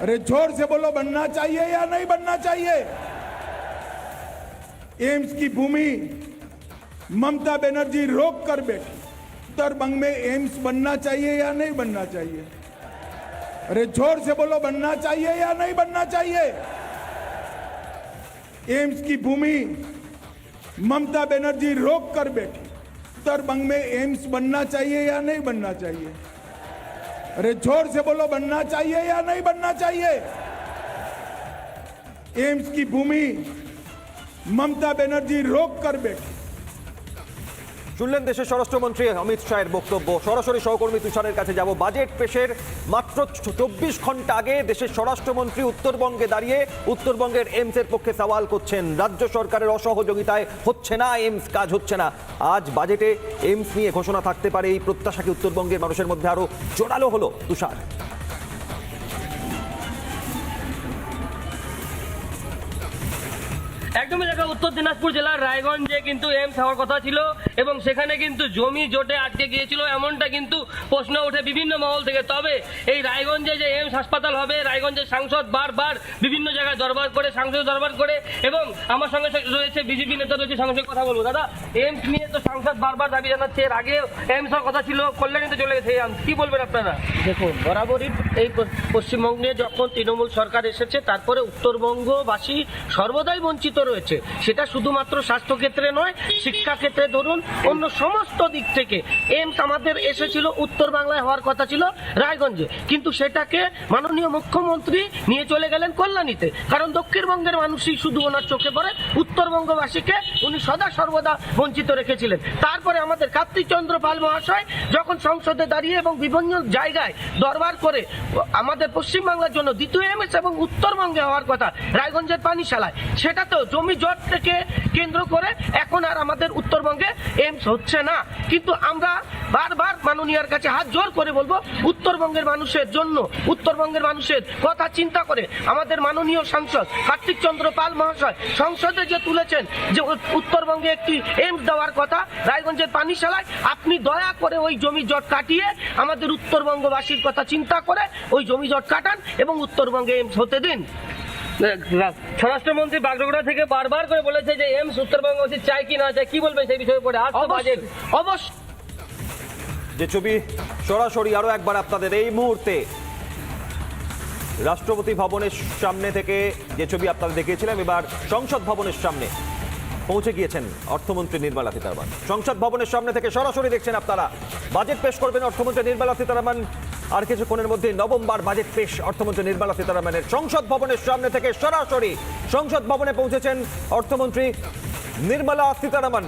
अरे जोर से बोलो, बनना चाहिए या नहीं बनना चाहिए? एम्स की भूमि ममता बनर्जी रोक कर बैठी। उत्तरबंग में एम्स बनना चाहिए या नहीं बनना चाहिए? अरे जोर से बोलो, बनना चाहिए या नहीं बनना चाहिए? एम्स की भूमि ममता बनर्जी रोक कर बैठी। उत्तरबंग में एम्स बनना चाहिए या नहीं बनना चाहिए? अरे जोर से बोलो, बनना चाहिए या नहीं बनना चाहिए? एम्स की भूमि ममता बनर्जी रोक कर बैठी। শুনলেন দেশের স্বরাষ্ট্রমন্ত্রী অমিত শাহের বক্তব্য। সরাসরি সহকর্মী তুষারের কাছে যাব। বাজেট পেশের মাত্র 24 ঘন্টা আগে দেশের স্বরাষ্ট্রমন্ত্রী উত্তরবঙ্গে দাঁড়িয়ে উত্তরবঙ্গের এইমসের পক্ষে সওয়াল করছেন। রাজ্য সরকারের অসহযোগিতায় হচ্ছে না এইমস, কাজ হচ্ছে না। আজ বাজেটে এইমস নিয়ে ঘোষণা থাকতে পারে, এই প্রত্যাশাকে উত্তরবঙ্গের মানুষের মধ্যে আরো জোরালো হলো। তুষার, একদমই দেখা, উত্তর দিনাজপুর জেলার রায়গঞ্জে কিন্তু এইমস হওয়ার কথা ছিল এবং সেখানে কিন্তু জমি জটে আটকে গিয়েছিল, এমনটা কিন্তু প্রশ্ন ওঠে বিভিন্ন মহল থেকে। তবে এই রায়গঞ্জে যে এইমস হাসপাতাল হবে, রায়গঞ্জের সাংসদ বারবার বিভিন্ন জায়গায় দরবার করে, সাংসদ দরবার করে, এবং আমার সঙ্গে রয়েছে বিজেপি নেতা রয়েছে, সঙ্গে কথা বলবো। দাদা, এইমস নিয়ে তো সাংসদ বারবার দাবি জানাচ্ছে, এর আগে এইমস হওয়ার কথা ছিল, কল্যাণীতে চলে গেছে। কি বলবেন আপনারা? দেখুন, বরাবরই এই পশ্চিমবঙ্গে যখন তৃণমূল সরকার এসেছে, তারপরে উত্তরবঙ্গবাসী সর্বদাই বঞ্চিত রয়েছে। সেটা শুধুমাত্র স্বাস্থ্যক্ষেত্রে নয়, শিক্ষাক্ষেত্রে ধরুন, অন্য সমস্ত দিক থেকে এইমস আমাদের এসেছিল, উত্তর বাংলায় হওয়ার কথা ছিল রায়গঞ্জে, কিন্তু সেটাকে মাননীয় মুখ্যমন্ত্রী নিয়ে চলে গেলেন কল্যাণীতে। কারণ দক্ষিণবঙ্গের মানুষই শুধু ওনার চোখে পড়ে, উত্তরবঙ্গবাসীকে উনি সদা সর্বদা বঞ্চিত রেখেছিলেন। তারপরে আমাদের কার্তিকচন্দ্র পাল মহাশয় যখন সংসদে দাঁড়িয়ে এবং বিভিন্ন জায়গায় দরবার করে আমাদের পশ্চিমবাংলার জন্য দ্বিতীয় এইমস এবং উত্তরবঙ্গে হওয়ার কথা রায়গঞ্জের পানিশালায়, সেটাতেও জমি জট থেকে কেন্দ্র করে এখন আর আমাদের উত্তরবঙ্গে এইমস হচ্ছে না। কিন্তু আমরা বারবার মাননীয়ার কাছে হাত জোর করে বলবো, উত্তরবঙ্গের মানুষের জন্য, উত্তরবঙ্গের মানুষের কথা চিন্তা করে আমাদের মাননীয় সাংসদ কার্তিক চন্দ্র পাল মহাশয় সংসদে যে তুলেছেন যে উত্তরবঙ্গে একটি এইমস দেওয়ার কথা রায়গঞ্জের পানিশালায়, আপনি দয়া করে ওই জমি জট কাটিয়ে আমাদের উত্তরবঙ্গবাসীর কথা চিন্তা করে ওই জমি জট কাটান এবং উত্তরবঙ্গে এইমস হতে দিন। স্বরাষ্ট্রমন্ত্রী বাগডোগরা থেকে বারবার করে বলেছে যে এইমস উত্তরবঙ্গবাসী চাই কি না চাই, কি বলবেন সেই বিষয়ে পড়ে? আর তো বাজেট অবশ্যই যে ছবি সরাসরি আরো একবার আপনাদের এই মুহূর্তে রাষ্ট্রপতি ভবনের সামনে থেকে যে ছবি আপনাদের দেখিয়েছিলাম, এবার সংসদ ভবনের সামনে পৌঁছে গিয়েছেন অর্থমন্ত্রী নির্মলা সীতারামন। সংসদ ভবনের সামনে থেকে সরাসরি দেখছেন আপনারা, বাজেট পেশ করবেন অর্থমন্ত্রী নির্মলা সীতারামন। আর কিছুক্ষণের মধ্যে নবমবার বাজেট পেশ অর্থমন্ত্রী নির্মলা সীতারামনের। সংসদ ভবনের সামনে থেকে সরাসরি সংসদ ভবনে পৌঁছেছেন অর্থমন্ত্রী নির্মলা সীতারামন।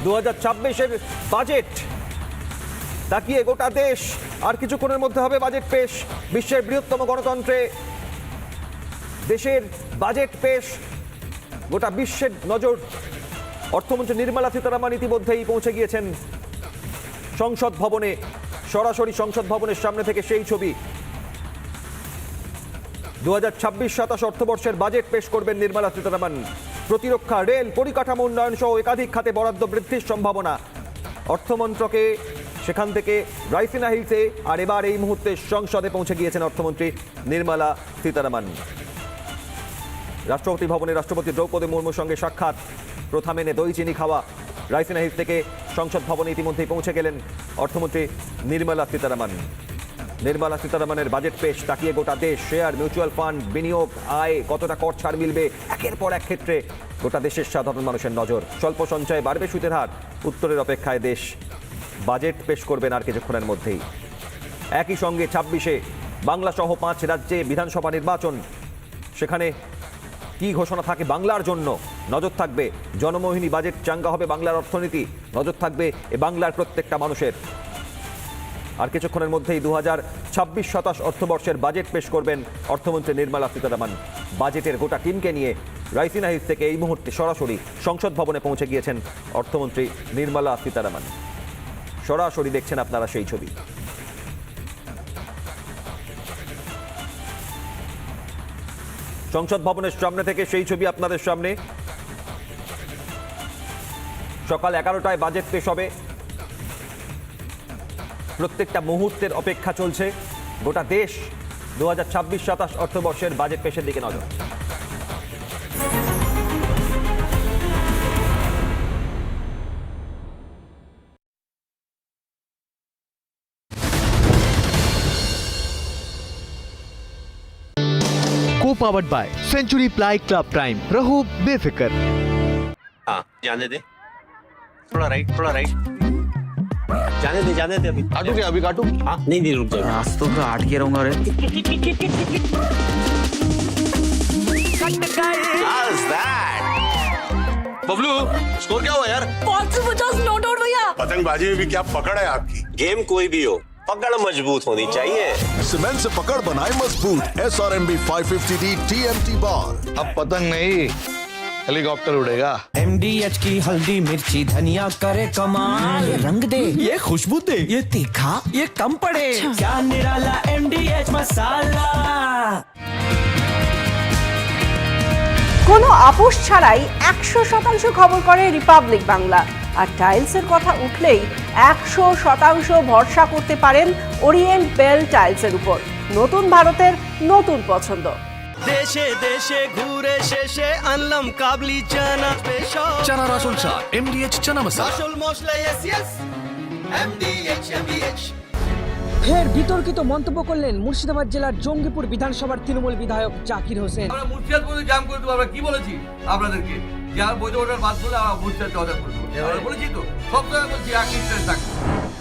2026-এর বাজেট তাকিয়ে গোটা দেশ, আর কিছুক্ষণের মধ্যে হবে বাজেট পেশ। বিশ্বের বৃহত্তম গণতন্ত্রে দেশের বাজেট পেশ, গোটা বিশ্বের নজর। অর্থমন্ত্রী নির্মলা সীতারামন ইতিমধ্যেই পৌঁছে গিয়েছেন সংসদ ভবনে। সরাসরি সংসদ ভবনের সামনে থেকে সেই ছবি। 2026-27 অর্থবর্ষের বাজেট পেশ করবেন নির্মলা সীতারামন। প্রতিরক্ষা, রেল, পরিকাঠামো উন্নয়ন সহ একাধিক খাতে বরাদ্দ বৃদ্ধির সম্ভাবনা। অর্থমন্ত্রকে সেখান থেকে রাইসিনা হিলসে, আর এবার এই মুহূর্তে সংসদে পৌঁছে গিয়েছেন অর্থমন্ত্রী নির্মলা সীতারামন। রাষ্ট্রপতি ভবনে রাষ্ট্রপতি দ্রৌপদী মুর্মুর সঙ্গে সাক্ষাৎ, প্রথা মেনে দই চিনি খাওয়া। রাইসিনা হিলস থেকে সংসদ ভবনে ইতিমধ্যেই পৌঁছে গেলেন অর্থমন্ত্রী নির্মলা সীতারামন। নির্মলা সীতারামনের বাজেট পেশ তাকিয়ে গোটা দেশ। শেয়ার, মিউচুয়াল ফান্ড, বিনিয়োগ, আয়, কতটা কর ছাড় মিলবে, একের পর এক ক্ষেত্রে গোটা দেশের সাধারণ মানুষের নজর। স্বল্প সঞ্চয়ে বাড়বে সুদের হার, উত্তরের অপেক্ষায় দেশ। বাজেট পেশ করবেন আর কিছুক্ষণের মধ্যেই। একই সঙ্গে 26-এ বাংলা সহ 5 রাজ্যে বিধানসভা নির্বাচন। সেখানে কি ঘোষণা থাকে বাংলার জন্য, নজর থাকবে। জনমোহিনী বাজেট, চাঙ্গা হবে বাংলার অর্থনীতি, নজর থাকবে এ বাংলার প্রত্যেকটা মানুষের। আর কিছুক্ষণের মধ্যেই 2026-27 অর্থবর্ষের বাজেট পেশ করবেন অর্থমন্ত্রী নির্মলা সীতারামন। বাজেটের গোটা টিমকে নিয়ে রাইসিনা হিলস থেকে এই মুহূর্তে সরাসরি সংসদ ভবনে পৌঁছে গিয়েছেন অর্থমন্ত্রী নির্মলা সীতারামন। সরাসরি দেখছেন আপনারা সেই ছবি। সংসদ ভবনের সামনে থেকে সেই ছবি আপনাদের সামনে। সকাল 11টায় বাজেট পেশ হবে। প্রত্যেকটা মুহূর্তের অপেক্ষা চলছে। গোটা দেশ 2026-27 অর্থবর্ষের বাজেট পেশের দিকে নজর। Co-powered by Century Ply Club Prime. रहो बेफिक्र। हाँ, जाने दे। थोड़ा राइट। जाने दे अभी। काटू क्या अभी काटू? हाँ, नहीं रुक जाओ। आज तो मैं 8 के रहूंगा रे। How's that? बबलू, स्कोर क्या हुआ यार? 550 नोट आउट भैया। पतंगबाजी में भी क्या पकड़ है आपकी? गेम कोई भी हो, पकड़ मजबूत होनी चाहिए। सीमेंट से पकड़ बनाए मजबूत। SRMB 550D TMT बार। अब पतंग नहीं, हेलीकॉप्टर उड़ेगा। MDH की हल्दी मिर्ची धनिया करे कमाल, ये रंग दे, ये खुशबू दे, ये तीखा, ये कम पड़े, क्या निराला MDH मसाला। কোনো আপোষ ছাড়াই 100% খবর করে রিপাবলিক বাংলা। আর টাইলসের কথা উঠলেই 100% ভরসা করতে পারেন ওরিয়েন্ট বেল টাইলসের উপর। নতুন ভারতের নতুন পছন্দ। দেশে দেশে ঘুরে শেষে আনলাম কাবলি চানা স্পেশাল। চানার আসল স্বাদ MDH চানা মশলা। আসল মশলা yes MDH। ফের বিতর্কিত মন্তব্য করলেন মুর্শিদাবাদ জেলার জঙ্গিপুর বিধানসভার তৃণমূল বিধায়ক জাকির হোসেন। আমরা মুর্শিদাবাদে জাম করে দেবো, আমরা কি বলেছি আপনাদেরকে? যারা বৈধ ভোটার বাদ বলে আমরা মুর্শিদাবাদে অর্ডার করবো, আমরা বলেছি তো, সব জায়গায় বলছি একই স্ট্যান্ড থাকবে।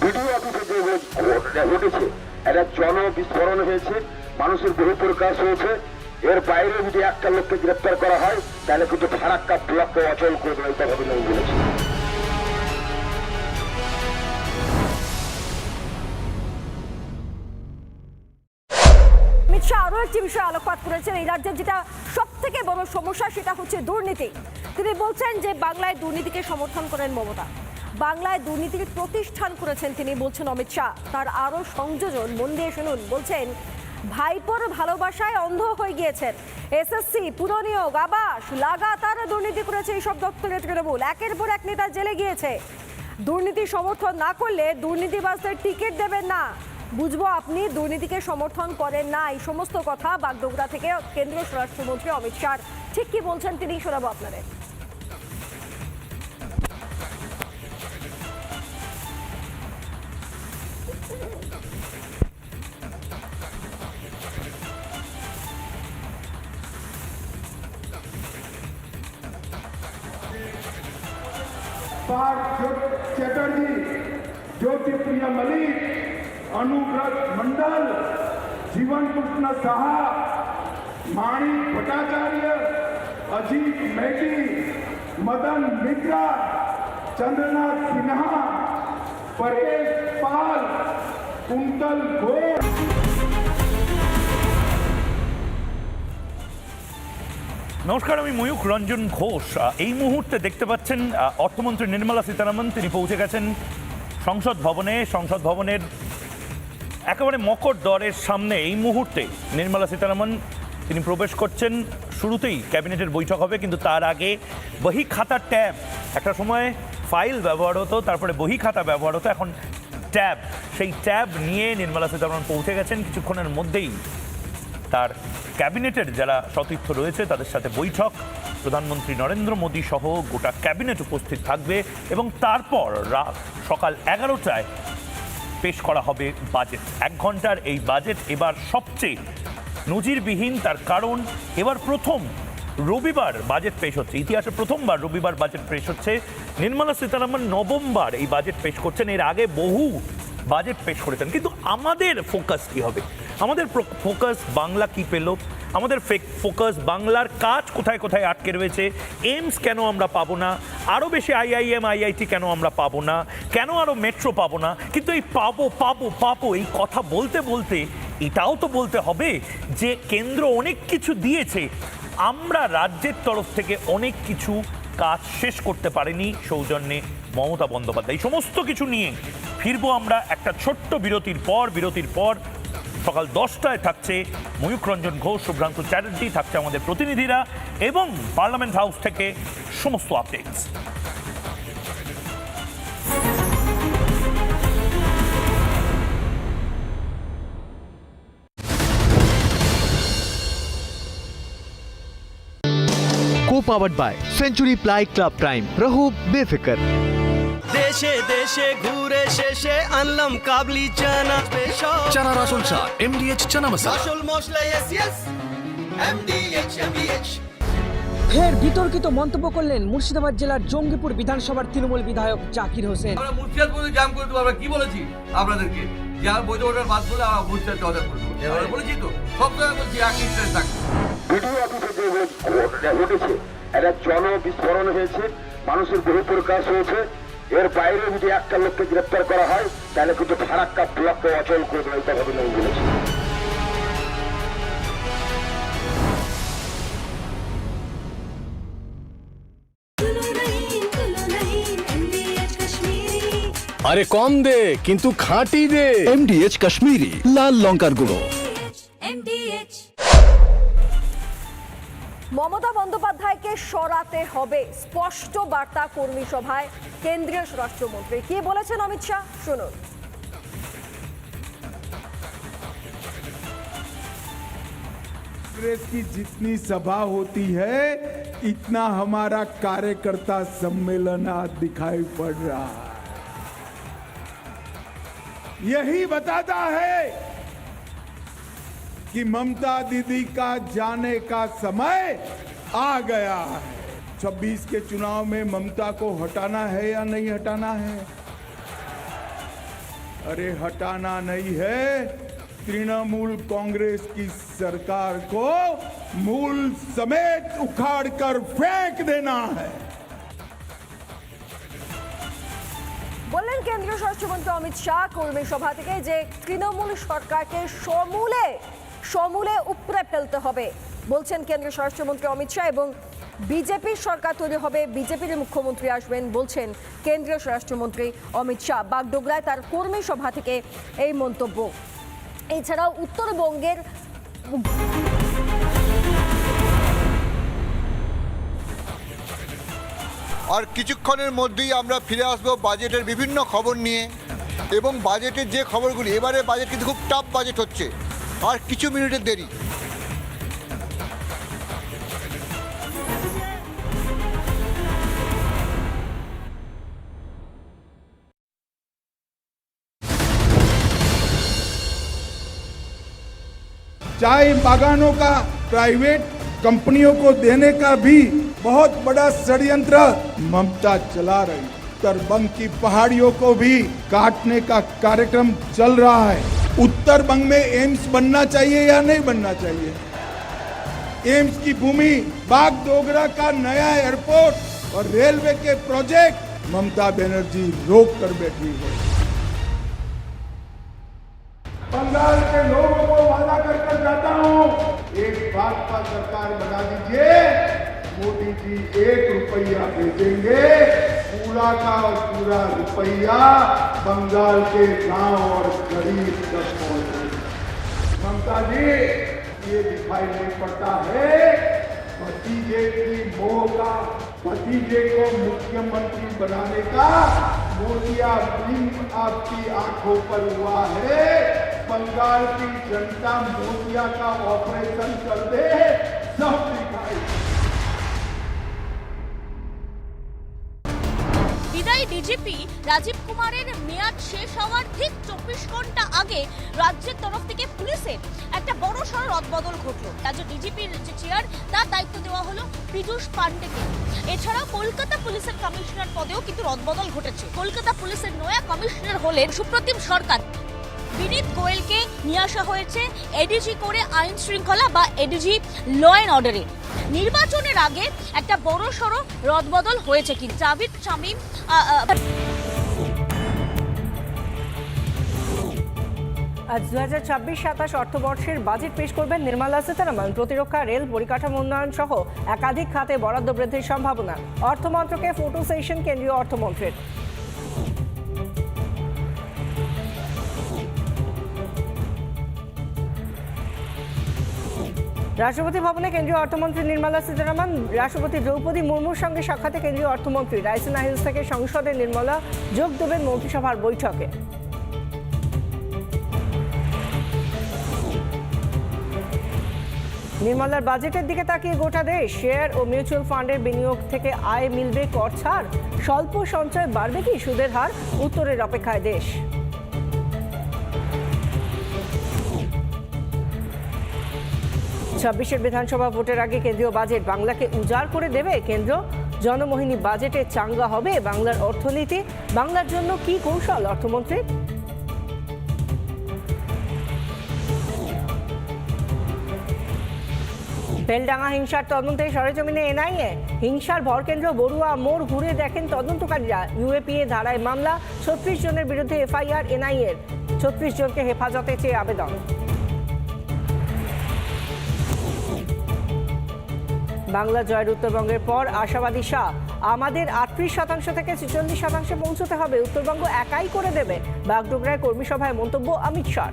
ভিডিও অফিসে যে ঘটেছে একটা জনবিস্ফোরণ হয়েছে, মানুষের বহু প্রকাশ হয়েছে। এর বাইরে যদি একটা লোককে গ্রেপ্তার করা হয় তাহলে কিন্তু ফারাক্কা ব্লককে অচল করে দেবে, এটা ভাবে আমি বলেছি। অমিত শাহ আরও একটি আরেকটি বিষয় আলোকপাত করেছেন। এই রাজ্যের যেটা সব থেকে বড় সমস্যা সেটা হচ্ছে দুর্নীতি। তিনি বলছেন যে বাংলায় দুর্নীতিকে সমর্থন করেন মমতা, বাংলায় দুর্নীতির প্রতিষ্ঠান করেছেন তিনি, বলছেন অমিত শাহ। তার আরো সংযোজন, মন দিয়ে শুনুন, বলছেন ভাইপোর ভালোবাসায় অন্ধ হয়ে গিয়েছেন। এসএসসি, পুরনিয়োগ, আবাস, লাগাতার দুর্নীতি করেছে এইসব দপ্তরে তৃণমূল। একের পর এক নেতা জেলে গিয়েছে। দুর্নীতি সমর্থন না করলে দুর্নীতিবাজদের টিকিট দেবেন না। বুঝবো আপনি দুর্নীতিকে সমর্থন করেন না। এই সমস্ত কথা বাগডোগরা থেকে কেন্দ্রীয় স্বরাষ্ট্রমন্ত্রী অমিত শাহ ঠিক কি বলছেন তিনি শোনাবো আপনাদের। चैटर्जी, ज्योतिप्रिया मलिक, अनुव्रत मंडल, जीवन कृष्ण साहा, माणी भट्टाचार्य, अजीत मेहती, मदन मित्रा, चंद्रनाथ सिन्हा, परेश पाल, कुंतल घोष। নমস্কার, আমি ময়ূখ রঞ্জন ঘোষ। এই মুহূর্তে দেখতে পাচ্ছেন অর্থমন্ত্রী নির্মলা সীতারামন তিনি পৌঁছে গেছেন সংসদ ভবনে। সংসদ ভবনের একেবারে মকর দ্বারের সামনে এই মুহূর্তে নির্মলা সীতারামন তিনি প্রবেশ করছেন। শুরুতেই ক্যাবিনেটের বৈঠক হবে, কিন্তু তার আগে বহি খাতা ট্যাব, একটা সময় ফাইল ব্যবহার হতো, তারপরে বহি খাতা ব্যবহার হতো, এখন ট্যাব, সেই ট্যাব নিয়ে নির্মলা সীতারামন পৌঁছে গেছেন। কিছুক্ষণের মধ্যেই তার ক্যাবিনেটের যারা সতীর্থ রয়েছে তাদের সাথে বৈঠক, প্রধানমন্ত্রী নরেন্দ্র মোদী সহ গোটা ক্যাবিনেট উপস্থিত থাকবে এবং তারপর সকাল 11টায় পেশ করা হবে বাজেট। 1 ঘন্টার এই বাজেট এবার সবচেয়ে নজিরবিহীন, তার কারণ এবার প্রথম রবিবার বাজেট পেশ হচ্ছে। ইতিহাসে প্রথমবার রবিবার বাজেট পেশ হচ্ছে। নির্মলা সীতারামন নবমবার এই বাজেট পেশ করছেন। এর আগে বহু বাজেট পেশ করেছেন, কিন্তু আমাদের ফোকাস কি হবে? আমাদের ফোকাস বাংলা কি পেল, আমাদের ফোকাস বাংলার কাজ কোথায় কোথায় আটকে রয়েছে, এইমস কেন আমরা পাবো না, আরও বেশি আইআইএম আইআইটি কেন আমরা পাবো না, কেন আরও মেট্রো পাবো না। কিন্তু এই পাবো পাবো পাবো এই কথা বলতে বলতে এটাও তো বলতে হবে যে কেন্দ্র অনেক কিছু দিয়েছে, আমরা রাজ্যের তরফ থেকে অনেক কিছু কাজ শেষ করতে পারেনি সৌজন্যে মমতা বন্দ্যোপাধ্যায়। এই সমস্ত কিছু নিয়ে ফিরবো আমরা একটা ছোট্ট বিরতির পর। সকাল 10টায় থাকছে ময়ূখ রঞ্জন ঘোষ, শুভ্রান্ত চ্যাটার্জি, থাকছে আমাদের প্রতিনিধিরা এবং পার্লামেন্ট হাউস থেকে সমস্ত updates. Co-powered by Century Ply Club Prime. रहो बेफिक्र। দেশে দেশে ঘুরে শেষে আনলাম কাবলি চানা স্পেশাল, চানার আসল স্বাদ MDH চানা মশলা। আসল মশলা yes MDH। ফের বিতর্কিত মন্তব্য করলেন মুর্শিদাবাদ জেলার জঙ্গিপুর বিধানসভার তৃণমূল বিধায়ক জাকির হোসেন। আমরা মুর্শিদাবাদ জাম করে দেবো। আমরা কি বলেছি আপনাদেরকে? যে আর বৈধ ভোটার বাদ বলে আমরা মুর্শিদাবাদ অর্ডার করবো। আমরা বলেছি তো, সব সময় বলছি একই ট্রেন থাকবে। ভিডিও অফিসে যে ঘটেছে একটা জনবিস্ফোরণ হয়েছে, মানুষের বহু প্রকাশ হয়েছে। এর বাইরে যদি একটা লোককে গ্রেপ্তার করা হয় তাহলে কিন্তু ফারাক্কা ব্লককে অচল করে দেবে, এটা ভাবে আমি বলেছি। আরে কম দে কিন্তু খাঁটি দে। MDH কাশ্মীরি লাল লঙ্কার গুঁড়ো। মমতা বন্দ্যোপাধ্যায়কে সরাতে হবে, স্পষ্ট বার্তা কর্মী সভায় কেন্দ্রীয় স্বরাষ্ট্রমন্ত্রী। কি বলেছেন অমিত শাহ, শুনুন। कांग्रेस की जितनी सभा होती है इतना हमारा कार्यकर्ता सम्मेलन आज दिखाई पड़ रहा है। यही बताता है कि ममता दीदी का जाने का समय आ गया है। 26 के चुनाव में ममता को हटाना है या नहीं हटाना है? अरे हटाना नहीं है, तृणमूल कांग्रेस की सरकार को मूल समेत उखाड़कर फेंक देना है। বললেন কেন্দ্রীয় স্বরাষ্ট্রমন্ত্রী অমিত শাহ কর্মী সভা থেকে যে তৃণমূল সরকারকে সমূলে সমূলে উপড়ে ফেলতে হবে বলছেন কেন্দ্রীয় স্বরাষ্ট্রমন্ত্রী অমিত শাহ। এবং বিজেপির সরকার তৈরি হবে, বিজেপির মুখ্যমন্ত্রী আসবেন বলছেন কেন্দ্রীয় স্বরাষ্ট্রমন্ত্রী অমিত শাহ। বাগডোগরায় তার কর্মী সভা থেকে এই মন্তব্য। এছাড়াও উত্তরবঙ্গের আর কিছুক্ষণের মধ্যেই আমরা ফিরে আসবো বাজেটের বিভিন্ন খবর নিয়ে, এবং বাজেটের যে খবরগুলি, এবারে বাজেট কিন্তু খুব টাফ বাজেট হচ্ছে, আর কিছু মিনিটের দেরি। चाय बागानों का प्राइवेट कंपनियों को देने का भी बहुत बड़ा षड्यंत्र ममता चला रही। उत्तर बंग की पहाड़ियों को भी काटने का कार्यक्रम चल रहा है। उत्तर बंग में एम्स बनना चाहिए या नहीं बनना चाहिए? एम्स की भूमि, बागडोगरा का नया एयरपोर्ट और रेलवे के प्रोजेक्ट ममता बनर्जी रोक कर बैठी है। बंगाल के लोगों को वादा कर जाता हूं, एक बात का सरकार बना दीजिए, मोदी जी 1 रुपया भेजेंगे, पूरा का पूरा रुपया बंगाल के गांव और गरीब तक पहुंचेगा। ममता जी, ये दिखाई नहीं पड़ता है भतीजे की मोह का, भतीजे को मुख्यमंत्री बनाने का मोतिया बिंब आपकी आंखों पर हुआ है। बंगाल की जनता मोतिया का ऑपरेशन कर दे, सब दिखाई। বিদায়ী ডিজিপি রাজীব কুমারের মেয়াদ শেষ হওয়ার ঠিক 24 ঘন্টা আগে রাজ্যের তরফ থেকে পুলিশের একটা বড় সড় রদবদল ঘটলো। রাজ্য ডিজিপির যে চেয়ার, তার দায়িত্ব দেওয়া হলো পীযূষ পান্ডেকে। এছাড়াও কলকাতা পুলিশের কমিশনার পদেও কিন্তু রদবদল ঘটেছে। কলকাতা পুলিশের নয়া কমিশনার হলেন সুপ্রতিম সরকার। বিনীত গোয়েলকে নিয়ে আসা হয়েছে এডিজি করে আইন শৃঙ্খলা বা এডিজি ল অ্যান্ড অর্ডারে। নির্বাচনের আগে একটা বড় সড়ো রদবদল হয়েছে কি জাভেদ শামীম। আজ 2026-27 অর্থবর্ষের বাজেট পেশ করবেন নির্মলা সীতারামন। প্রতিরক্ষা, রেল, পরিকাঠামো উন্নয়ন সহ একাধিক খাতে বরাদ্দ বৃদ্ধির সম্ভাবনা। অর্থমন্ত্রকে ফটো সেশন কেন্দ্রীয় অর্থমন্ত্রীর। রাষ্ট্রপতি ভবনে কেন্দ্রীয় অর্থমন্ত্রী নির্মলা সীতারামন। রাষ্ট্রপতি দ্রৌপদী মুর্মুর সঙ্গে সাক্ষাতে কেন্দ্রীয় অর্থমন্ত্রী। রাইসিনা হিলস থেকে সংসদে নির্মলা যোগ দেবেন মন্ত্রিসভার বৈঠকে। নির্মলার বাজেটের দিকে তাকিয়ে গোটা দেশ। শেয়ার ও মিউচুয়াল ফান্ডের বিনিয়োগ থেকে আয় মিলবে, কর ছাড়। স্বল্প সঞ্চয় বাড়বে কি সুদের হার? উত্তরের অপেক্ষায় দেশ। 26-এর বিধানসভা ভোটের আগে কেন্দ্রীয় বাজেট বাংলাকে উজাড় করে দেবে কেন্দ্র। জনমোহিনী বাজেটে চাঙ্গা হবে বাংলার অর্থনীতি। বাংলার জন্য কি কৌশল অর্থমন্ত্রীর? বেলডাঙ্গা হিংসার তদন্তে সরেজমিনে এনআইএ। হিংসার ভরকেন্দ্র বড়ুয়া মোড় ঘুরে দেখেন তদন্তকারীরা। ইউএপিএ ধারায় মামলা, 36 জনের বিরুদ্ধে এফআইআর এনআইএর। 36 জনকে হেফাজতে চেয়ে আবেদন। বাংলা জয়ের উত্তরবঙ্গের পর আশাবাদী শাহ। আমাদের 38% থেকে 46% পৌঁছতে হবে, উত্তরবঙ্গ একাই করে দেবে। বাগডোগরায় কর্মী সভায় মন্তব্য অমিত শাহ।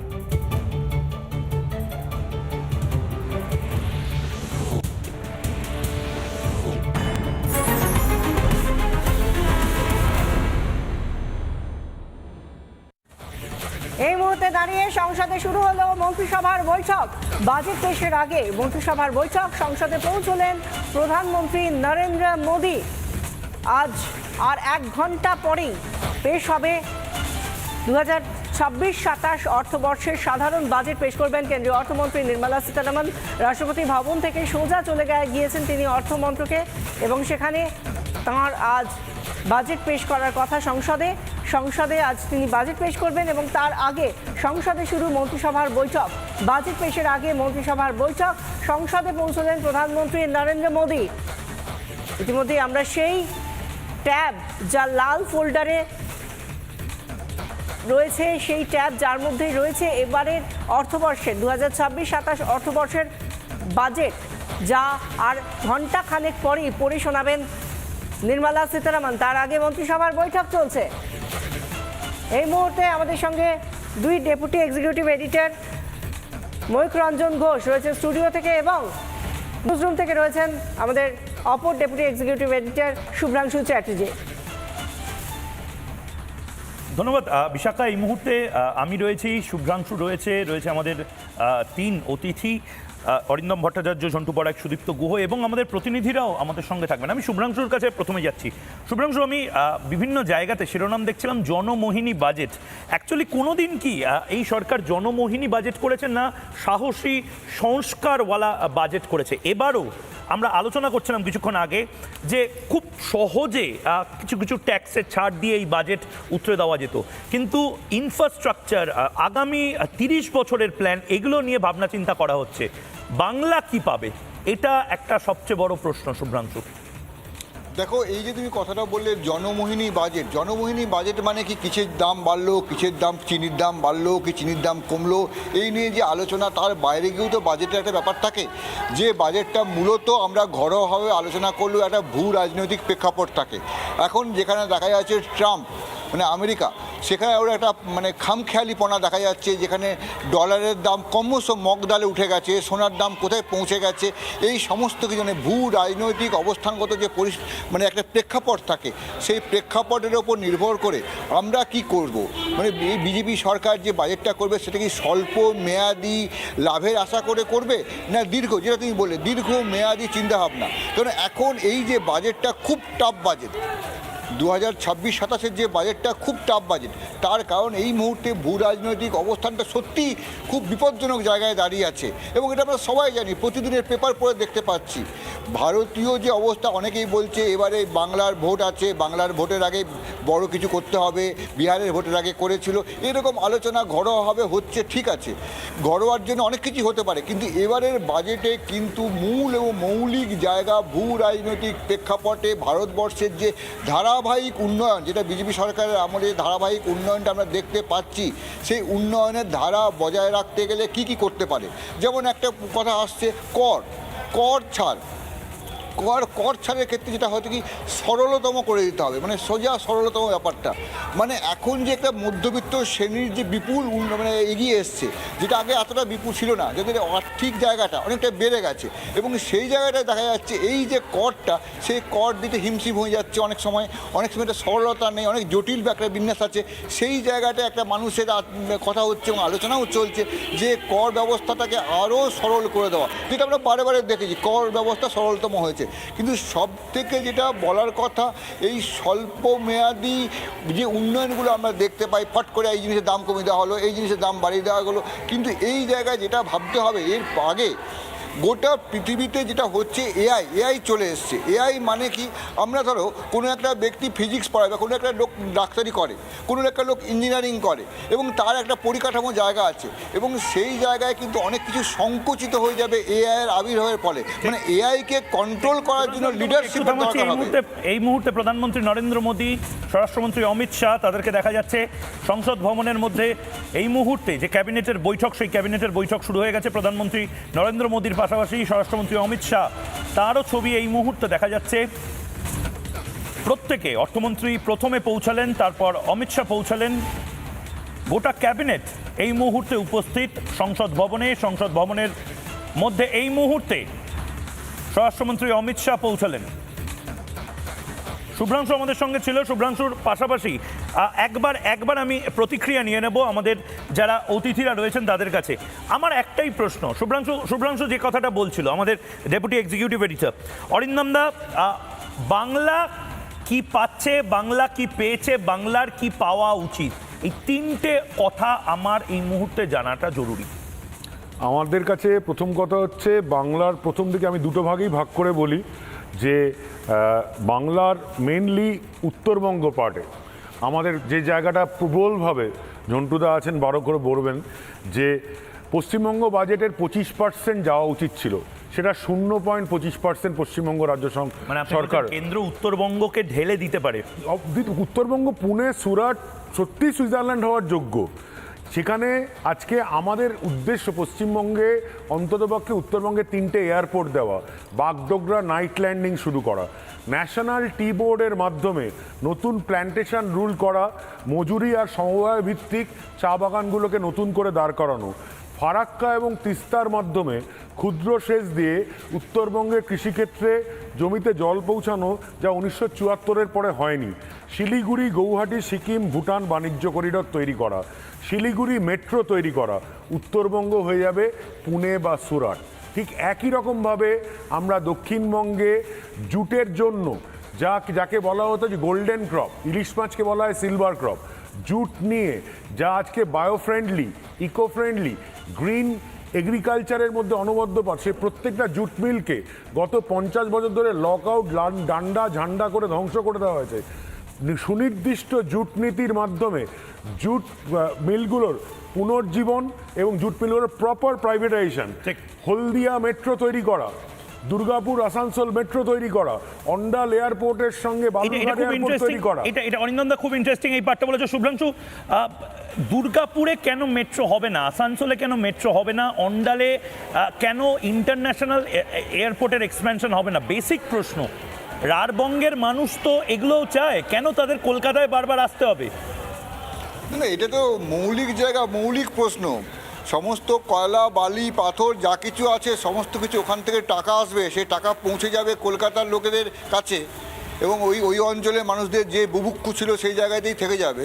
এই মুহূর্তে দাঁড়িয়ে সংসদে শুরু হলো মন্ত্রিসভার বৈঠক। বাজেট পেশের আগে মন্ত্রিসভার বৈঠক। সংসদে পৌঁছলেন প্রধানমন্ত্রী নরেন্দ্র মোদী। আজ আর 1 ঘন্টা পরেই পেশ হবে 2026-27 অর্থবর্ষের সাধারণ বাজেট পেশ করবেন কেন্দ্রীয় অর্থমন্ত্রী নির্মলা সীতারামন। রাষ্ট্রপতি ভবন থেকে সোজা চলে গিয়েছেন তিনি অর্থমন্ত্রকে, এবং সেখানে তাঁর আজ বাজেট পেশ করার কথা সংসদে আজ তিনি বাজেট পেশ করবেন, এবং তার আগে সংসদে শুরু মন্ত্রিসভার বৈঠক। বাজেট পেশের আগে মন্ত্রিসভার বৈঠক। সংসদে পৌঁছলেন প্রধানমন্ত্রী নরেন্দ্র মোদী। ইতিমধ্যে আমরা সেই ট্যাব যা লাল ফোল্ডারে রয়েছে, সেই ট্যাব যার মধ্যেই রয়েছে এবারের অর্থবর্ষের 2026-27 অর্থবর্ষের বাজেট, যা আর ঘন্টা খানেক পরেই পড়ে শোনাবেন নির্মলা সীতারামন। তার আগে মন্ত্রিসভার বৈঠক চলছে। এই মুহূর্তে আমাদের সঙ্গে দুই deputy executive editor Mayukh Ranjan Ghosh রয়েছে স্টুডিও থেকে, এবং নিউজরুম থেকে রয়েছেন আমাদের অপর deputy executive editor Subhrangshu Chatterjee. ধন্যবাদ বিশাখা। এই মুহূর্তে আমি রয়েছি, শুভ্রাংশু রয়েছে আমাদের তিন অতিথি, অরিন্দম ভট্টাচার্য, ঝন্টু পরাগ, সুদীপ্ত গুহ, এবং আমাদের প্রতিনিধিরাও আমাদের সঙ্গে থাকবেন। আমি শুভ্রাংশুর কাছে প্রথমে যাচ্ছি। শুভ্রাংশু, আমি বিভিন্ন জায়গাতে শিরোনাম দেখছিলাম জনমোহিনী বাজেট। অ্যাকচুয়ালি কোনোদিন কি এই সরকার জনমোহিনী বাজেট করেছেন, না সাহসী সংস্কারওয়ালা বাজেট করেছে? এবারও আমরা আলোচনা করছিলাম কিছুক্ষণ আগে যে খুব সহজে কিছু কিছু ট্যাক্সের ছাড় দিয়ে এই বাজেট উতরে দেওয়া যেত, কিন্তু ইনফ্রাস্ট্রাকচার, আগামী 30 বছরের প্ল্যান, এগুলো নিয়ে ভাবনা চিন্তা করা হচ্ছে। বাংলা কি পাবে, এটা একটা সবচেয়ে বড় প্রশ্ন। শুভ্রাংশু, দেখো, এই যে তুমি কথাটা বললে জনমোহিনী বাজেট মানে কি কিসের দাম বাড়লো, কিসের দাম, চিনির দাম বাড়লো কি চিনির দাম কমলো, এই নিয়ে যে আলোচনা, তার বাইরে গিয়েও তো বাজেটের একটা ব্যাপার থাকে, যে বাজেটটা মূলত আমরা ঘরোয়াভাবে আলোচনা করলেও একটা ভূ রাজনৈতিক প্রেক্ষাপট থাকে। এখন যেখানে দেখা যাচ্ছে ট্রাম্প, মানে আমেরিকা, সেখানে ওরা একটা মানে খামখেয়ালিপনা দেখা যাচ্ছে, যেখানে ডলারের দাম ক্রমশ মগডালে উঠে গেছে, সোনার দাম কোথায় পৌঁছে গেছে, এই সমস্ত কিছু মানে ভূ রাজনৈতিক অবস্থানগত যে মানে একটা প্রেক্ষাপট থাকে, সেই প্রেক্ষাপটের ওপর নির্ভর করে আমরা কি করব। মানে এই বিজেপি সরকার যে বাজেটটা করবে সেটা কি স্বল্প মেয়াদি লাভের আশা করে করবে, না দীর্ঘ, যেটা তুমি বললে দীর্ঘ মেয়াদি চিন্তাভাবনা? কারণ এখন এই যে বাজেটটা খুব টাফ বাজেট, 2026-27 যে বাজেটটা খুব টাফ বাজেট, তার কারণ এই মুহূর্তে ভূ রাজনৈতিক অবস্থানটা সত্যি খুব বিপজ্জনক জায়গায় দাঁড়িয়ে আছে, এবং এটা আমরা সবাই জানি, প্রতিদিনের পেপার পড়ে দেখতে পাচ্ছি। ভারতীয় যে অবস্থা, অনেকেই বলছে এবারে বাংলার ভোট আছে, বাংলার ভোটের আগে বড় কিছু করতে হবে, বিহারের ভোটের আগে করেছিল, এরকম আলোচনা ঘরোয়াভাবে হচ্ছে। ঠিক আছে, ঘরোয়ার জন্য অনেক কিছু হতে পারে, কিন্তু এবারের বাজেটে কিন্তু মূল এবং মৌলিক জায়গা ভূ রাজনৈতিক প্রেক্ষাপটে ভারতবর্ষের যে ধারাবাহিক উন্নয়ন, যেটা বিজেপি সরকারের আমলে ধারাবাহিক উন্নয়নটা আমরা দেখতে পাচ্ছি, সেই উন্নয়নের ধারা বজায় রাখতে গেলে কি কি করতে পারে। যেমন একটা কথা আসছে, কর ছাড়ের ক্ষেত্রে যেটা হয়তো কি সরলতম করে দিতে হবে, মানে সোজা সরলতম ব্যাপারটা। মানে এখন যে একটা মধ্যবিত্ত শ্রেণীর যে বিপুল মানে এগিয়ে এসছে, যেটা আগে এতটা বিপুল ছিল না, যাদের আর্থিক জায়গাটা অনেকটা বেড়ে গেছে, এবং সেই জায়গাটায় দেখা যাচ্ছে এই যে করটা, সেই কর দিতে হিমশিম হয়ে যাচ্ছে অনেক সময় একটা সরলতা নেই, অনেক জটিল একটা বিন্যাস আছে। সেই জায়গাটায় একটা মানুষের কথা হচ্ছে এবং আলোচনাও চলছে যে কর ব্যবস্থাটাকে আরও সরল করে দেওয়া, যেটা আমরা বারে বারে দেখেছি, কর ব্যবস্থা সরলতম হয়েছে। কিন্তু সব থেকে যেটা বলার কথা, এই স্বল্প মেয়াদি যে উন্নয়নগুলো আমরা দেখতে পাই, ফট করে এই জিনিসের দাম কমিয়ে দেওয়া হলো, এই জিনিসের দাম বাড়িয়ে দেওয়া হলো, কিন্তু এই জায়গায় যেটা ভাবতে হবে, এর আগে গোটা পৃথিবীতে যেটা হচ্ছে এআই চলে এসছে। এআই মানে কি, আমরা ধরো কোনো একটা ব্যক্তি ফিজিক্স পড়ায়, বা কোনো একটা লোক ডাক্তারি করে, কোনো একটা লোক ইঞ্জিনিয়ারিং করে, এবং তার একটা পরিকাঠামো জায়গা আছে, এবং সেই জায়গায় কিন্তু অনেক কিছু সংকুচিত হয়ে যাবে এআইয়ের আবির্ভাবের ফলে। মানে এআইকে কন্ট্রোল করার জন্য লিডারশিপ দরকার হবে। এই মুহূর্তে প্রধানমন্ত্রী নরেন্দ্র মোদী, স্বরাষ্ট্রমন্ত্রী অমিত শাহ, তাদেরকে দেখা যাচ্ছে সংসদ ভবনের মধ্যে। এই মুহূর্তে যে ক্যাবিনেটের বৈঠক, সেই ক্যাবিনেটের বৈঠক শুরু হয়ে গেছে। প্রধানমন্ত্রী নরেন্দ্র মোদীর পাশাপাশি স্বরাষ্ট্রমন্ত্রী অমিত শাহ, তারও ছবি এই মুহূর্তে দেখা যাচ্ছে। প্রত্যেকে, অর্থমন্ত্রী প্রথমে পৌঁছালেন, তারপর অমিত শাহ পৌঁছালেন, গোটা ক্যাবিনেট এই মুহূর্তে উপস্থিত সংসদ ভবনে। সংসদ ভবনের মধ্যে এই মুহূর্তে স্বরাষ্ট্রমন্ত্রী অমিত শাহ পৌঁছালেন। শুভ্রাংশু আমাদের সঙ্গে ছিল। শুভ্রাংশুর পাশাপাশি একবার আমি প্রতিক্রিয়া নিয়ে নেব আমাদের যারা অতিথিরা রয়েছেন তাদের কাছে। আমার একটাই প্রশ্ন, শুভ্রাংশু যে কথাটা বলছিল, আমাদের ডেপুটি এক্সিকিউটিভ এডিটর অরিন্দম দা, বাংলা কি পাচ্ছে, বাংলা কি পেয়েছে, বাংলার কি পাওয়া উচিত, এই তিনটে কথা আমার এই মুহূর্তে জানাটা জরুরি। আমাদের কাছে প্রথম কথা হচ্ছে, বাংলার প্রথম দিকে আমি দুটো ভাগেই ভাগ করে বলি, যে বাংলার মেনলি উত্তরবঙ্গ পার্টে আমাদের যে জায়গাটা প্রবলভাবে, ঝন্টুদা আছেন, 12 করে বলবেন যে পশ্চিমবঙ্গ বাজেটের 25% যাওয়া উচিত ছিল, সেটা 0.25% পশ্চিমবঙ্গ রাজ্য মানে আপনি সরকার বলছেন কেন্দ্র উত্তরবঙ্গকে ঢেলে দিতে পারে। উত্তরবঙ্গ, পুনে, সুরাট সত্যি সুইজারল্যান্ড হওয়ার যোগ্য। সেখানে আজকে আমাদের উদ্দেশ্য পশ্চিমবঙ্গে অন্ততপক্ষে উত্তরবঙ্গে 3টে এয়ারপোর্ট দেওয়া, বাগডোগরা নাইট ল্যান্ডিং শুরু করা, ন্যাশনাল টি বোর্ডের মাধ্যমে নতুন প্ল্যান্টেশন রুল করা, মজুরি আর সমবায় ভিত্তিক চা বাগানগুলোকে নতুন করে দাঁড় করানো, ফারাক্কা এবং তিস্তার মাধ্যমে ক্ষুদ্র সেচ দিয়ে উত্তরবঙ্গের কৃষিক্ষেত্রে জমিতে জল পৌঁছানো, যা 1974-এর পরে হয়নি, শিলিগুড়ি, গৌহাটি, সিকিম, ভুটান বাণিজ্য করিডর তৈরি করা, শিলিগুড়ি মেট্রো তৈরি করা, উত্তরবঙ্গ হয়ে যাবে পুনে বা সুরাট। ঠিক একই রকমভাবে আমরা দক্ষিণবঙ্গে জুটের জন্য যাকে বলা হতো যে গোল্ডেন ক্রপ, ইলিশ মাছকে বলা হয় সিলভার ক্রপ, জুট নিয়ে যা আজকে bio friendly, eco friendly, green এগ্রিকালচারের মধ্যে অনবদ্য পাঠ, সেই প্রত্যেকটা জুট মিলকে গত 50 বছর ধরে লক আউট, ডান্ডা ঝান্ডা করে ধ্বংস করে দেওয়া হয়েছে। সুনির্দিষ্ট জুট নীতির মাধ্যমে জুট মিলগুলোর পুনর্জীবন এবং জুট মিলগুলোর প্রপার প্রাইভেটাইজেশন, হলদিয়া মেট্রো তৈরি করা, দুর্গাপুর আসানসোল মেট্রো তৈরি করা, অন্ডাল এয়ারপোর্টের সঙ্গে বালুরঘাট এয়ারপোর্ট তৈরি করা। এটা অরিন্দমদা খুব ইন্টারেস্টিং এই পার্টটা বলেছো। শুভ্রাংশু, দুর্গাপুরে কেন মেট্রো হবে না, আসানসোলে কেন মেট্রো হবে না, অন্ডালে কেন ইন্টারন্যাশনাল এয়ারপোর্টের এক্সপ্যানশন হবে না? বেসিক প্রশ্ন। রাঢ়বঙ্গের মানুষ তো এগুলোও চায়, কেন তাদের কলকাতায় বারবার আসতে হবে? না, এটা তো মৌলিক জায়গা, মৌলিক প্রশ্ন। সমস্ত কয়লা, বালি, পাথর যা কিছু আছে সমস্ত কিছু ওখান থেকে টাকা আসবে, সেই টাকা পৌঁছে যাবে কলকাতার লোকেদের কাছে এবং ওই অঞ্চলের মানুষদের যে বুভুক্ষু ছিল সেই জায়গাতেই থেকে যাবে।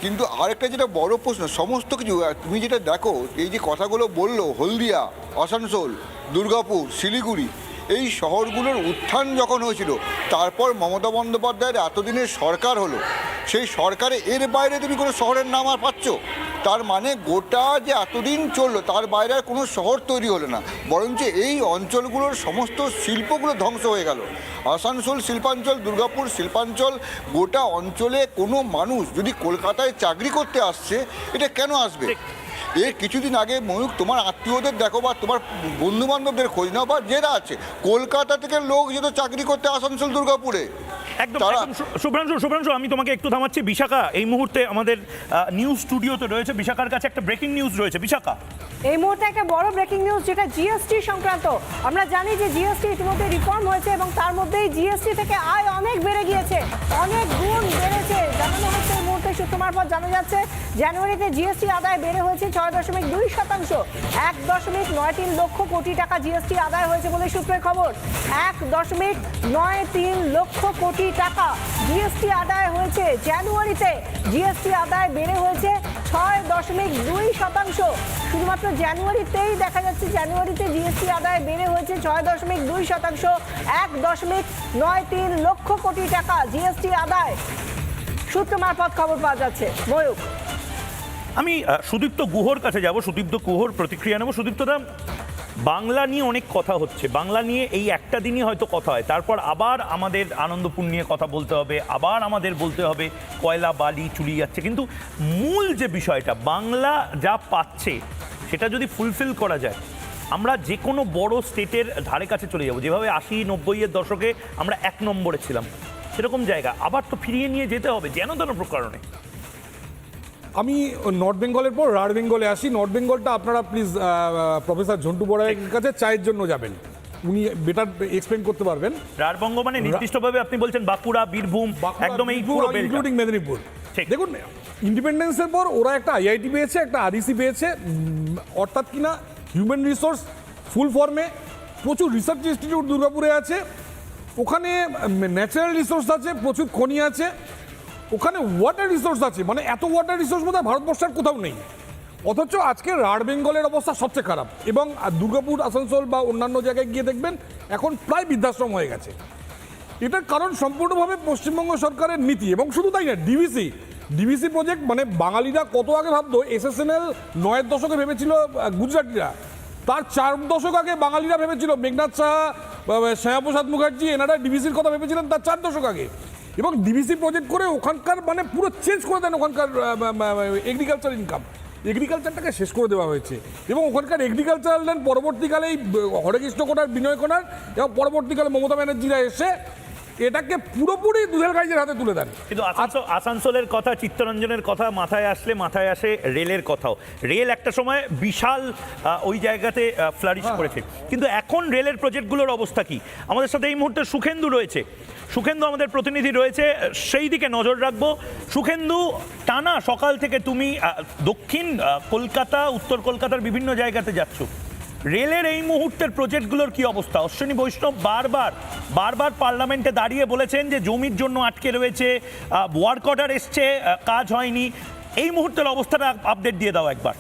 কিন্তু আরেকটা যেটা বড় প্রশ্ন, সমস্ত কিছু তুমি যেটা দেখো, এই যে কথাগুলো বললো, হলদিয়া, আসানসোল, দুর্গাপুর, শিলিগুড়ি, এই শহরগুলোর উত্থান যখন হয়েছিল, তারপর মমতা বন্দ্যোপাধ্যায়ের এতদিনের সরকার হলো, সেই সরকারে এর বাইরে তুমি কোনো শহরের নাম আর পাচ্ছ? তার মানে গোটা যে এতদিন চললো তার বাইরে আর কোনো শহর তৈরি হলো না, বরঞ্চ এই অঞ্চলগুলোর সমস্ত শিল্পগুলো ধ্বংস হয়ে গেল। আসানসোল শিল্পাঞ্চল, দুর্গাপুর শিল্পাঞ্চল, গোটা অঞ্চলে কোনো মানুষ যদি কলকাতায় চাকরি করতে আসছে, এটা কেন আসবে? এর কিছুদিন আগে ময়ূক, তোমার আত্মীয়দের দেখো বা তোমার বন্ধু বান্ধবদের খোঁজ নাও, বা যেটা আছে কলকাতা থেকে লোক যেত চাকরি করতে আসানসোল, দুর্গাপুরে। একদম শুভ্রাংশু, আমি তোমাকে একটু থামাচ্ছি। বিশাখা এই মুহূর্তে আমাদের নিউজ স্টুডিওতে রয়েছে, বিশাখার কাছে একটা ব্রেকিং নিউজ রয়েছে। বিশাখা, এই মুহূর্তে একটা বড় ব্রেকিং নিউজ, যেটা জিএসটি সংক্রান্ত। আমরা জানি যে জিএসটি ইতিমধ্যে রিফর্ম হয়েছে এবং তার মধ্যেই জিএসটি থেকে আয় অনেক বেড়ে গিয়েছে, অনেক গুণ বেড়েছে। জানানো হচ্ছে এই মুহূর্তে সূত্র মারফত জানা যাচ্ছে, জানুয়ারিতে জিএসটি আদায় বেড়ে হয়েছে 6.2%। 1.93 লক্ষ কোটি টাকা জিএসটি আদায় হয়েছে বলে সূত্রের খবর। 1.93 লক্ষ কোটি টাকা জিএসটি আদায় হয়েছে জানুয়ারিতে। জিএসটি আদায় বেড়ে হয়েছে 6.2%। শুধুমাত্র জানুয়ারিতেই দেখা যাচ্ছে, জানুয়ারিতে জিএসটি আদায় বেড়ে হয়েছে 6.2%। 1.93 লক্ষ কোটি টাকা জিএসটি আদায়, সূত্র মারফত খবর পাওয়া যাচ্ছে। ময়ূক, আমি সুদীপ্ত গুহর কাছে যাব, সুদীপ্ত গুহর প্রতিক্রিয়া নেব। সুদীপ্তদা, বাংলা নিয়ে অনেক কথা হচ্ছে, বাংলা নিয়ে এই একটা দিনই হয়তো কথা হয়, তারপর আবার আমাদের আনন্দপুর নিয়ে কথা বলতে হবে, আবার আমাদের বলতে হবে কয়লা, বালি চুরি যাচ্ছে। কিন্তু মূল যে বিষয়টা, বাংলা যা পাচ্ছে সেটা যদি ফুলফিল করা যায়, আমরা যে কোনো বড় স্টেটের ধারে কাছে চলে যাব। যেভাবে 80-90-এর দশকে আমরা 1 নম্বরে ছিলাম, সেরকম জায়গা আবার তো ফিরিয়ে নিয়ে যেতে হবে যেন তেন প্রকারণে। আমি নর্থ বেঙ্গলের পর রাঢ় বেঙ্গলে আসি। নর্থ বেঙ্গলটা আপনারা প্লিজ প্রফেসর ঝন্টু বড়াইয়ের কাছে চায়ের জন্য যাবেন, উনি বেটার এক্সপ্লেন করতে পারবেন। রাঢ়বঙ্গ মানে নির্দিষ্টভাবে আপনি বলছেন বাঁকুড়া, বীরভূম, একদম এই পুরো বেল্ট, ইনক্লুডিং মেদিনীপুর। দেখুন, ইন্ডিপেন্ডেন্সের পর ওরা একটা আইআইটি পেয়েছে, একটা আরইসি পেয়েছে, অর্থাৎ কিনা হিউম্যান রিসোর্স ফুল ফর্মে। প্রচুর রিসার্চ ইনস্টিটিউট দুর্গাপুরে আছে, ওখানে ন্যাচারাল রিসোর্স আছে, প্রচুর খনি আছে, ওখানে ওয়াটার রিসোর্স আছে, মানে এত ওয়াটার রিসোর্স বোধহয় ভারতবর্ষের কোথাও নেই। অথচ আজকে রাঢ় বেঙ্গলের অবস্থা সবচেয়ে খারাপ, এবং দুর্গাপুর, আসানসোল বা অন্যান্য জায়গায় গিয়ে দেখবেন এখন প্রায় বৃদ্ধাশ্রম হয়ে গেছে। এটার কারণ সম্পূর্ণভাবে পশ্চিমবঙ্গ সরকারের নীতি। এবং শুধু তাই না, ডিভিসি প্রজেক্ট, মানে বাঙালিরা কত আগে ভাবতো, এসএসএনএল 9-এর দশকে ভেবেছিল গুজরাটিরা, তার 4 দশক আগে বাঙালিরা ভেবেছিল, মেঘনাথ সাহা, শ্যামাপ্রসাদ মুখার্জি, এনারা ডিভিসির কথা ভেবেছিলেন তার 4 দশক আগে। এবং ডিভিসি প্রজেক্ট করে ওখানকার মানে পুরো চেঞ্জ করে দেন ওখানকার এগ্রিকালচার ইনকাম। এগ্রিকালচারটাকে শেষ করে দেওয়া হয়েছে এবং ওখানকার এগ্রিকালচারাল ল্যান্ড পরবর্তীকালে এই হরেকৃষ্ণ কোটার বিনয় কোনার এবং পরবর্তীকালে মমতা ব্যানার্জিরা এসে এটাকে পুরোপুরি দুধের গাইজের হাতে তুলে দেন। কিন্তু আসানসোলের কথা, চিত্তরঞ্জনের কথা মাথায় আসে রেলের কথাও। রেল একটা সময় বিশাল ওই জায়গাতে ফ্লারিশ করেছে, কিন্তু এখন রেলের প্রজেক্টগুলোর অবস্থা কি? আমাদের সাথে এই মুহূর্তে সুখেন্দু রয়েছে, সুখেন্দু আমাদের প্রতিনিধি রয়েছে, সেই দিকে নজর রাখবো। সুখেন্দু, টানা সকাল থেকে তুমি দক্ষিণ কলকাতা, উত্তর কলকাতার বিভিন্ন জায়গাতে যাচ্ছ, রেলের এই মুহূর্তের প্রজেক্টগুলোর কি অবস্থা? অশ্বিনী বৈষ্ণব বারবার পার্লামেন্টে দাঁড়িয়ে বলেছেন যে জমির জন্য আটকে রয়েছে, ওয়ার্ক অর্ডার এসছে, কাজ হয়নি। এই মুহূর্তের অবস্থাটা আপডেট দিয়ে দাও একবার।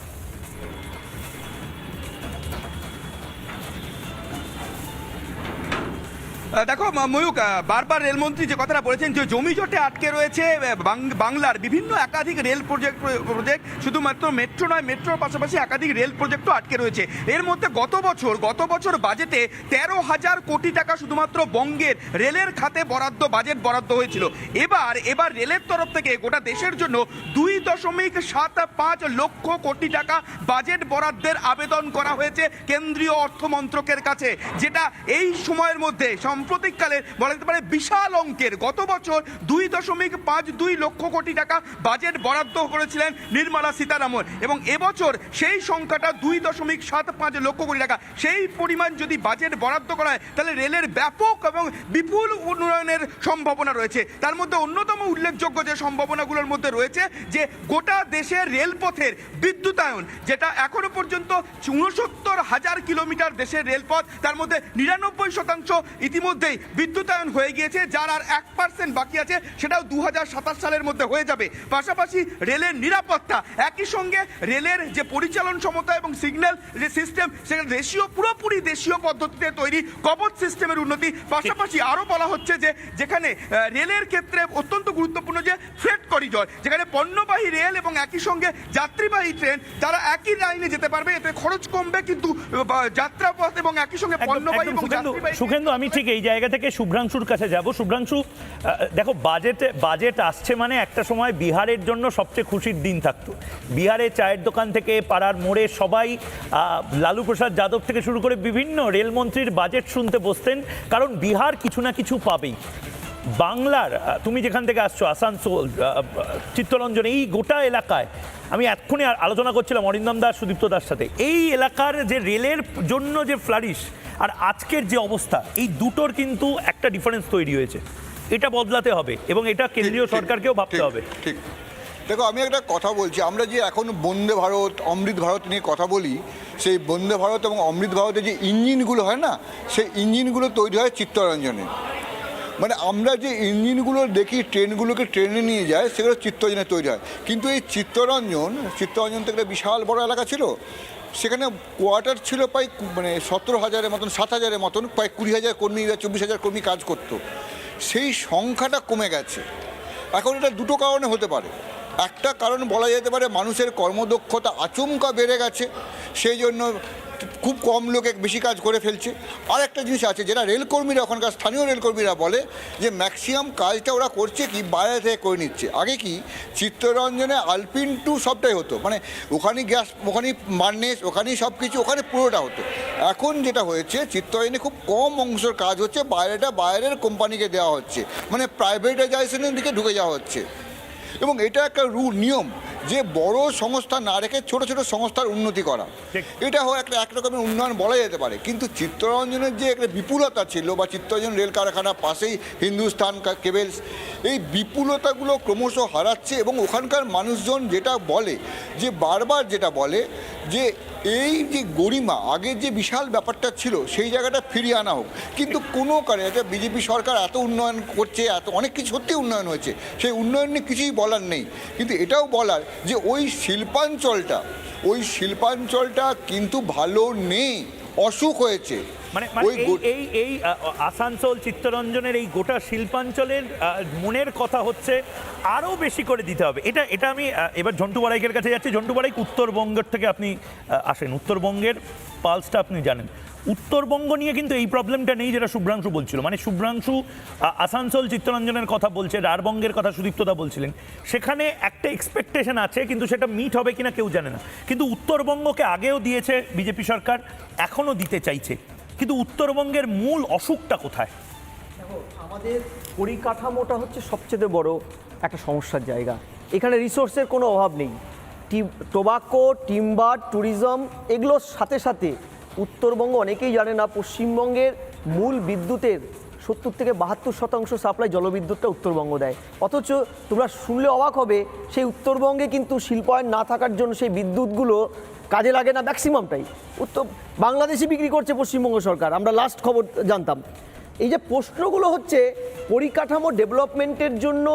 দেখো ময়ূক, বারবার রেলমন্ত্রী যে কথাটা বলেছেন যে জমি জটে আটকে রয়েছে বাংলার বিভিন্ন একাধিক রেল প্রজেক্ট, শুধুমাত্র মেট্রো নয়, মেট্রোর পাশাপাশি একাধিক রেল প্রজেক্টও আটকে রয়েছে। এর মধ্যে গত বছর বাজেটে 13,000 কোটি টাকা শুধুমাত্র বঙ্গের রেলের খাতে বাজেট বরাদ্দ হয়েছিল। এবার রেলের তরফ থেকে গোটা দেশের জন্য 2.75 লক্ষ কোটি টাকা বাজেট বরাদ্দের আবেদন করা হয়েছে কেন্দ্রীয় অর্থমন্ত্রকের কাছে, যেটা এই সময়ের মধ্যে সাম্প্রতিককালে বলা যেতে পারে বিশাল অঙ্কের। গত বছর 2.52 লক্ষ কোটি টাকা বাজেট বরাদ্দ করেছিলেন নির্মলা সীতারামন এবং এবছর সেই সংখ্যাটা 2.75 লক্ষ কোটি টাকা। সেই পরিমাণ যদি বাজেট বরাদ্দ করা হয় তাহলে রেলের ব্যাপক এবং বিপুল উন্নয়নের সম্ভাবনা রয়েছে। তার মধ্যে অন্যতম উল্লেখযোগ্য যে সম্ভাবনাগুলোর মধ্যে রয়েছে যে গোটা দেশের রেলপথের বিদ্যুতায়ন, যেটা এখনো পর্যন্ত 69,000 কিলোমিটার দেশের রেলপথ, তার মধ্যে 99% ইতিমধ্যেই বিদ্যুতায়ন হয়ে গিয়েছে, যার আর 1% বাকি আছে, সেটাও 2027 সালের মধ্যে হয়ে যাবে। পাশাপাশি রেলের নিরাপত্তা, একই সঙ্গে রেলের যে পরিচালন ক্ষমতা এবং সিগন্যাল যে সিস্টেম, সেখানে পুরোপুরি দেশীয় পদ্ধতিতে তৈরি কবচ সিস্টেমের উন্নতি। পাশাপাশি আরও বলা হচ্ছে যে যেখানে রেলের ক্ষেত্রে অত্যন্ত গুরুত্বপূর্ণ যে ফ্রেট করিডর, যেখানে পণ্যবাহী রেল এবং একই সঙ্গে যাত্রীবাহী ট্রেন তারা একই লাইনে যেতে পারবে, এতে খরচ কমবে, কিন্তু যাত্রাপথ এবং একই সঙ্গে পণ্যবাহী এবং যাত্রীবাহী। সুখেন্দু, আমি ঠিক এই জায়গা থেকে শুভ্রাংশুর কাছে যাব। শুভ্রাংশু, দেখো বাজেট আসছে মানে একটা সময় বিহারের জন্য সবচেয়ে খুশির দিন থাকতো। বিহারে চায়ের দোকান থেকে পাড়ার মোড়ে সবাই লালু প্রসাদ যাদব থেকে শুরু করে বিভিন্ন রেলমন্ত্রীর বাজেট শুনতে বসতেন, কারণ বিহার কিছু না কিছু পাবেই। বাংলার, তুমি যেখান থেকে আসছো, আসানসোল, চিত্তরঞ্জন, এই গোটা এলাকায় আমি এক্ষুনি আলোচনা করছিলাম অরিন্দম দাস, সুদীপ্ত দাস সাথে, এই এলাকার যে রেলের জন্য যে ফ্লারিশ আর আজকের যে অবস্থা, এই দুটোর কিন্তু একটা ডিফারেন্স তৈরি হয়েছে। এটা বদলাতে হবে এবং এটা কেন্দ্রীয় সরকারকেও ভাবতে হবে। ঠিক, দেখো আমি একটা কথা বলছি, আমরা যে এখন বন্দে ভারত, অমৃত ভারত নিয়ে কথা বলি, সেই বন্দে ভারত এবং অমৃত ভারতের যে ইঞ্জিনগুলো হয় না, সেই ইঞ্জিনগুলো তৈরি হয় চিত্তরঞ্জনে। মানে আমরা যে ইঞ্জিনগুলো দেখি ট্রেনগুলোকে ট্রেনে নিয়ে যায়, সেগুলো চিত্তরঞ্জনে তৈরি হয়। কিন্তু এই চিত্তরঞ্জন থেকে একটা বিশাল বড় এলাকা ছিল, সেখানে কোয়ার্টার ছিল প্রায় 17,000-এর মতন, 7,000-এর মতন, প্রায় 20,000 কর্মী বা 24,000 কর্মী কাজ করতো। সেই সংখ্যাটা কমে গেছে। এখন এটা দুটো কারণে হতে পারে। একটা কারণ বলা যেতে পারে মানুষের কর্মদক্ষতা আচমকা বেড়ে গেছে, সেই জন্য খুব কম লোকে বেশি কাজ করে ফেলছে। আর একটা জিনিস আছে, যেটা রেলকর্মীরা, ওখানকার স্থানীয় রেলকর্মীরা বলে যে ম্যাক্সিমাম কাজটা ওরা করছে কি বাইরে থেকে করে নিচ্ছে। আগে কি চিত্তরঞ্জনে আলপিন টু সবটাই হতো, মানে ওখানেই গ্যাস, ওখানেই মার্নেস, ওখানেই সব কিছু, ওখানে পুরোটা হতো। এখন যেটা হয়েছে, চিত্তরঞ্জনে খুব কম অংশের কাজ হচ্ছে, বাইরের কোম্পানিকে দেওয়া হচ্ছে, মানে প্রাইভেটাইজেশনের দিকে ঢুকে যাওয়া হচ্ছে। এবং এটা একটা নিয়ম যে বড় সংস্থা না রেখে ছোট ছোট সংস্থার উন্নতি করা, এটা এক রকমের উন্নয়ন বলা যেতে পারে। কিন্তু চিত্তরঞ্জনের যে একটা বিপুলতা ছিল, বা চিত্তরঞ্জন রেল কারখানা, পাশেই হিন্দুস্তান কেবলস, এই বিপুলতাগুলো ক্রমশ হারাচ্ছে। এবং ওখানকার মানুষজন যেটা বলে, যে বারবার যেটা বলে যে এই যে গরিমা, আগের যে বিশাল ব্যাপারটা ছিল, সেই জায়গাটা ফিরিয়ে আনা হোক। কিন্তু কোনো কারণে এটা বিজেপি সরকার এত উন্নয়ন করছে, এত অনেক কিছু সত্যি উন্নয়ন হয়েছে, সেই উন্নয়ন নিয়ে কিছুই বলার নেই। কিন্তু এটাও বলার যে ওই শিল্পাঞ্চলটা কিন্তু ভালো নেই, অসুখ হয়েছে। মানে এই আসানসোল, চিত্তরঞ্জনের এই গোটা শিল্পাঞ্চলের মনের কথা হচ্ছে আরও বেশি করে দিতে হবে। এটা আমি এবার ঝন্টু বারাইকের কাছে যাচ্ছি। ঝন্টু বারাইক, উত্তরবঙ্গের থেকে আপনি আসেন, উত্তরবঙ্গের পালসটা আপনি জানেন। উত্তরবঙ্গ নিয়ে কিন্তু এই প্রবলেমটা নেই যেটা শুভ্রাংশু বলছিল, মানে শুভ্রাংশু আসানসোল চিত্তরঞ্জনের কথা বলছে, রাঢ়বঙ্গের কথা সুদীপ্তদা বলছিলেন, সেখানে একটা এক্সপেকটেশন আছে কিন্তু সেটা মিট হবে কিনা কেউ জানে না। কিন্তু উত্তরবঙ্গকে আগেও দিয়েছে বিজেপি সরকার, এখনও দিতে চাইছে, কিন্তু উত্তরবঙ্গের মূল অসুখটা কোথায়? আমাদের পরিকাঠামোটা হচ্ছে সবচেয়ে বড় একটা সমস্যার জায়গা। এখানে রিসোর্সের কোনো অভাব নেই। টোবাকো, টিম্বার, ট্যুরিজম এগুলোর সাথে সাথে উত্তরবঙ্গ, অনেকেই জানে না, পশ্চিমবঙ্গের মূল বিদ্যুতের 70 থেকে 72% সাপ্লাই জলবিদ্যুৎটা উত্তরবঙ্গ দেয়। অথচ তোমরা শুনলে অবাক হবে, সেই উত্তরবঙ্গে কিন্তু শিল্পায়ন না থাকার জন্য সেই বিদ্যুৎগুলো কাজে লাগে না ম্যাক্সিমামটাই। বাংলাদেশে বিক্রি করছে পশ্চিমবঙ্গ সরকার, আমরা লাস্ট খবর জানতাম। এই যে প্রশ্নগুলো হচ্ছে পরিকাঠামো ডেভেলপমেন্টের জন্য,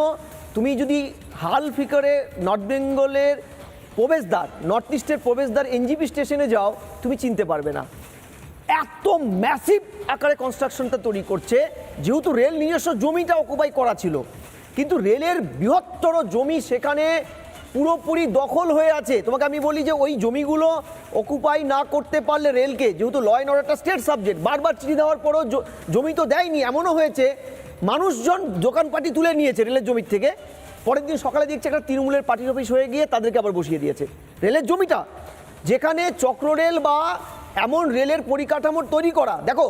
তুমি যদি হাল ফিকারে নর্থ বেঙ্গলের প্রবেশদ্বার, নর্থ ইস্টের প্রবেশদ্বার এনজিপি স্টেশনে যাও, তুমি চিনতে পারবে না। এত ম্যাসিভ আকারে কনস্ট্রাকশনটা তৈরি করছে, যেহেতু রেল নিজস্ব জমিটা অকুপাই করা ছিল, কিন্তু রেলের বৃহত্তর জমি সেখানে পুরোপুরি দখল হয়ে আছে। তোমাকে আমি বলি যে ওই জমিগুলো অকুপাই না করতে পারলে রেলকে, যেহেতু ল অ্যান্ড অর্ডারটা স্টেট সাবজেক্ট, বারবার চিঠি দেওয়ার পরও জমি তো দেয়নি। এমনও হয়েছে মানুষজন দোকানপাটি তুলে নিয়েছে রেলের জমির থেকে, পরের দিন সকালে দেখছে একটা তৃণমূলের পার্টির অফিস হয়ে গিয়ে তাদেরকে আবার বসিয়ে দিয়েছে রেলের জমিটা, যেখানে চক্র রেল বা এমন রেলের পরিকাঠামো তৈরি করা। দেখো,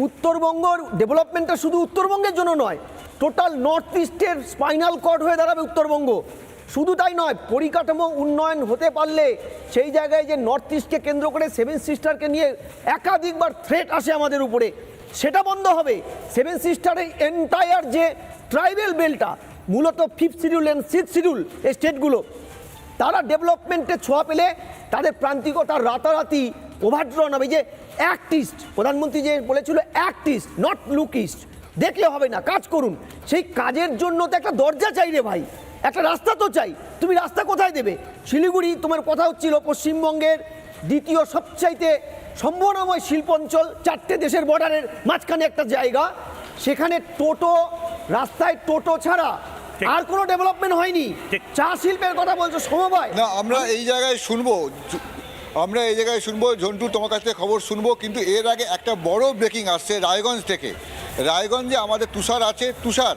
উত্তরবঙ্গর ডেভেলপমেন্টটা শুধু উত্তরবঙ্গের জন্য নয়, টোটাল নর্থ ইস্টের স্পাইনাল কর্ড হয়ে দাঁড়াবে উত্তরবঙ্গ। শুধু তাই নয়, পরিকাঠামো উন্নয়ন হতে পারলে সেই জায়গায় যে নর্থ ইস্টকে কেন্দ্র করে সেভেন সিস্টারকে নিয়ে একাধিকবার থ্রেট আসে আমাদের উপরে, সেটা বন্ধ হবে। সেভেন সিস্টারের এন্টায়ার যে ট্রাইবেল বেল্টটা, মূলত 5th schedule and 6th schedule এই স্টেটগুলো, তারা ডেভেলপমেন্টের ছোঁয়া পেলে তাদের প্রান্তিকতা রাতারাতি ওভারড্রন হবে। যে অ্যাক্ট ইস্ট, প্রধানমন্ত্রী যে বলেছিল act east, not look east, দেখলে হবে না, কাজ করুন। সেই কাজের জন্য তো একটা দরজা চাই রে ভাই, একটা রাস্তা তো চাই। তুমি রাস্তা কোথায় দেবে? শিলিগুড়ি, তোমার কথা হচ্ছিল পশ্চিমবঙ্গের দ্বিতীয় সবচাইতে সম্ভাবনাময় শিল্প অঞ্চল, 4টে দেশের বর্ডারের মাঝখানে একটা জায়গা, সেখানে টোটো, রাস্তায় টোটো ছাড়া আর কোনো ডেভেলপমেন্ট হয়নি। চা শিল্পের কথা বলছো, সমবায় না, আমরা এই জায়গায় শুনবো ঝন্টু, তোমার কাছ থেকে খবর শুনবো, কিন্তু এর আগে একটা বড় ব্রেকিং আসছে রায়গঞ্জ থেকে। রায়গঞ্জে আমাদের তুষার আছে, তুষার,